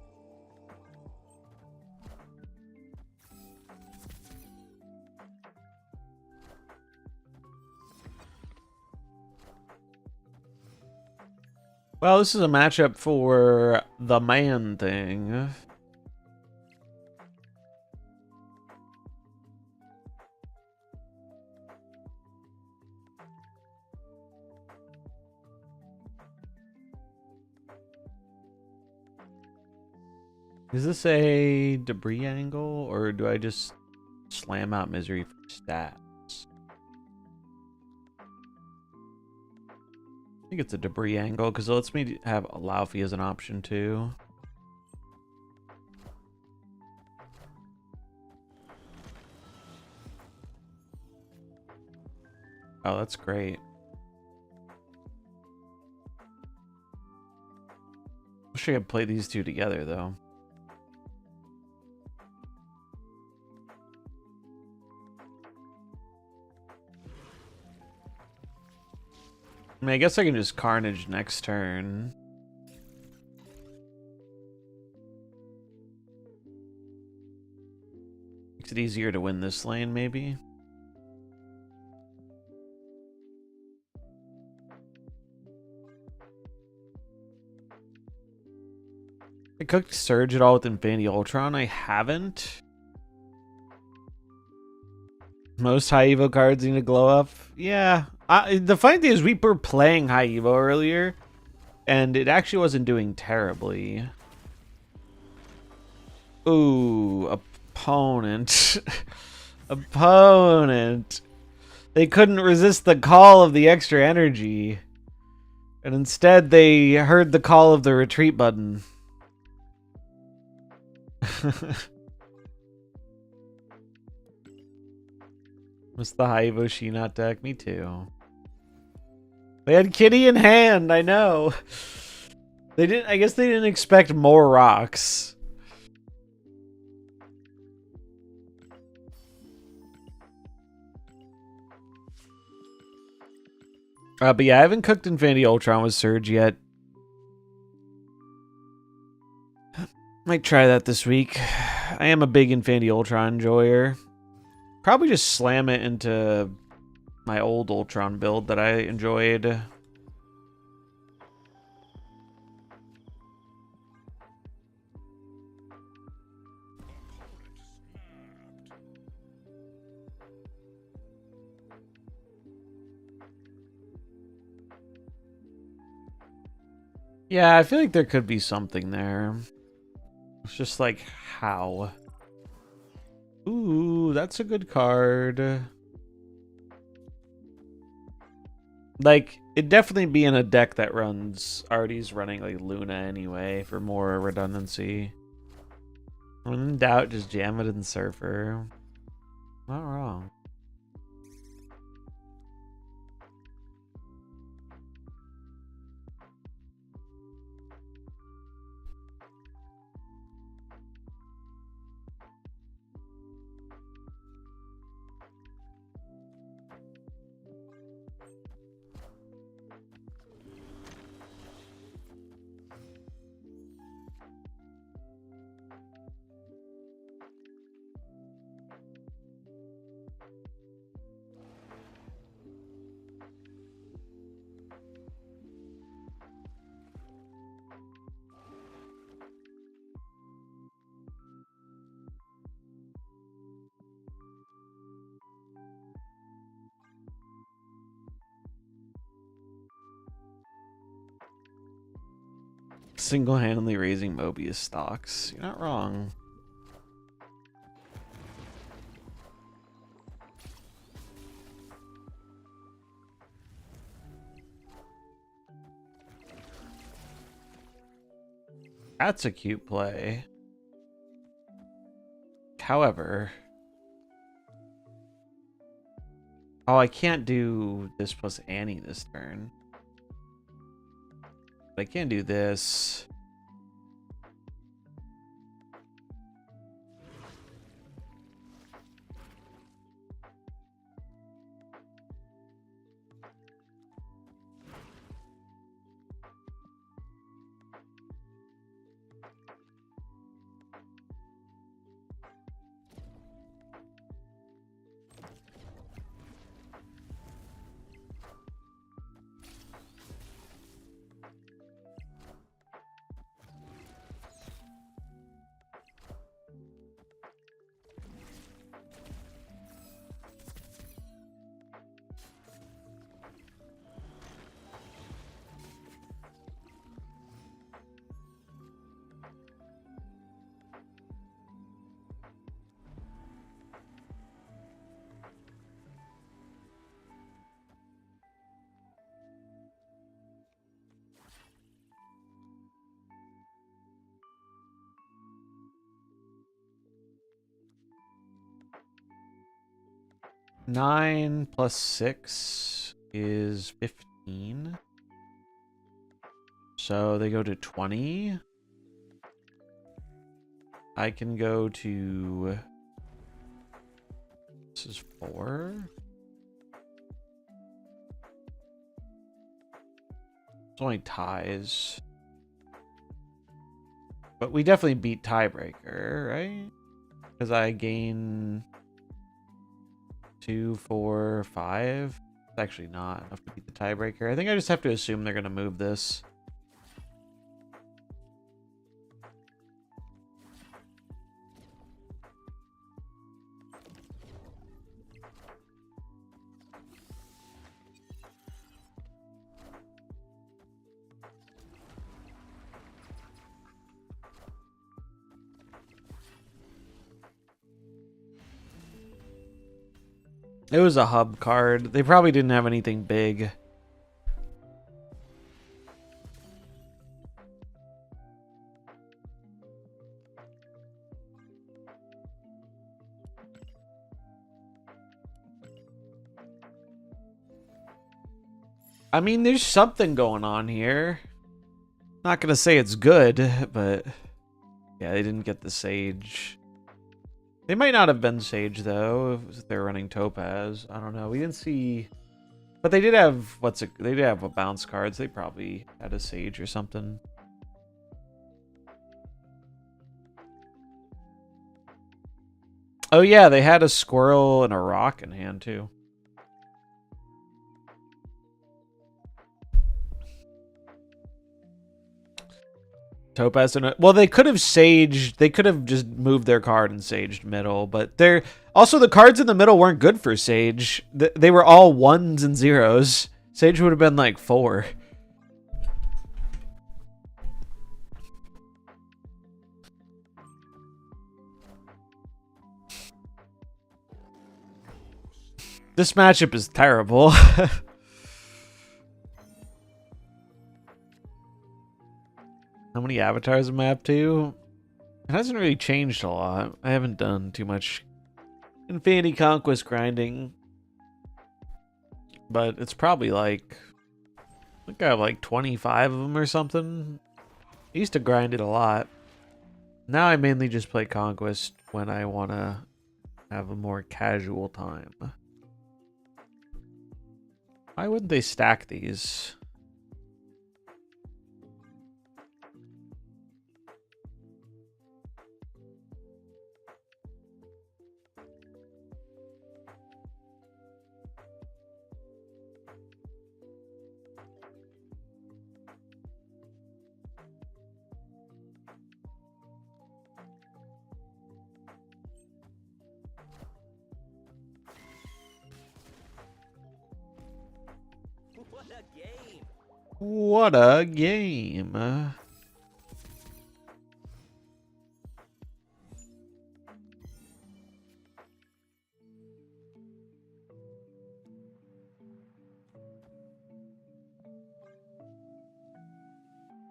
Well, this is a matchup for the man thing. Is this a debris angle, or do I just slam out misery for stats? I think it's a debris angle because it lets me have Laufey as an option too. Oh, that's great. Wish I could play these two together though. I mean, I guess I can just Carnage next turn. Makes it easier to win this lane, maybe. I cooked Surge at all with Infinity Ultron. I haven't. Most high Evo cards need to glow up. Yeah. The funny thing is we were playing high Evo earlier, and it actually wasn't doing terribly. Ooh, opponent. Opponent. They couldn't resist the call of the extra energy. And instead they heard the call of the retreat button. Missed the high Evo She-Not deck. Me too. They had Kitty in hand, I know. They didn't. I guess they didn't expect more rocks. But yeah, I haven't cooked Infinity Ultron with Surge yet. Might try that this week. I am a big Infinity Ultron enjoyer. Probably just slam it into my old Ultron build that I enjoyed. Yeah, I feel like there could be something there. It's just like, how? Ooh, that's a good card. Like, it'd definitely be in a deck that runs... Artie's running, like, Luna anyway, for more redundancy. When in doubt, just jam it in Surfer. Not wrong. Single-handedly raising Mobius stocks. You're not wrong. That's a cute play. However... Oh, I can't do this plus Annie this turn. But I can do this. 9 plus 6 is 15. So they go to 20. I can go to... This is 4. It's only ties. But we definitely beat tiebreaker, right? Because I gain 2, 4, 5. It's actually not enough to beat the tiebreaker. I think I just have to assume they're going to move this. It was a hub card. They probably didn't have anything big. I mean, there's something going on here. Not gonna say it's good, but yeah, they didn't get the Sage. They might not have been Sage though if they're running Topaz. I don't know. We didn't see, but they did have they did have a bounce cards. They probably had a Sage or something. Oh yeah, they had a squirrel and a rock in hand too. Topaz and well, they could have saged. They could have just moved their card and saged middle, but they're also the cards in the middle weren't good for Sage. They were all 1s and 0s. Sage would have been like 4. This matchup is terrible. How many avatars am I up to? It hasn't really changed a lot. I haven't done too much Infinity Conquest grinding. But it's probably like... I think I have like 25 of them or something. I used to grind it a lot. Now I mainly just play Conquest when I want to have a more casual time. Why wouldn't they stack these? What a game! What a game.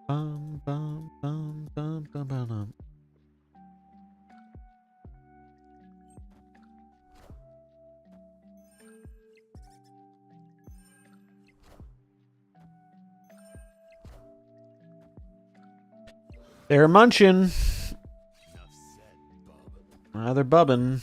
Bum, bum, bum, bum, bum, bum, bum. They're munching. Enough said, bub. They're bubbing.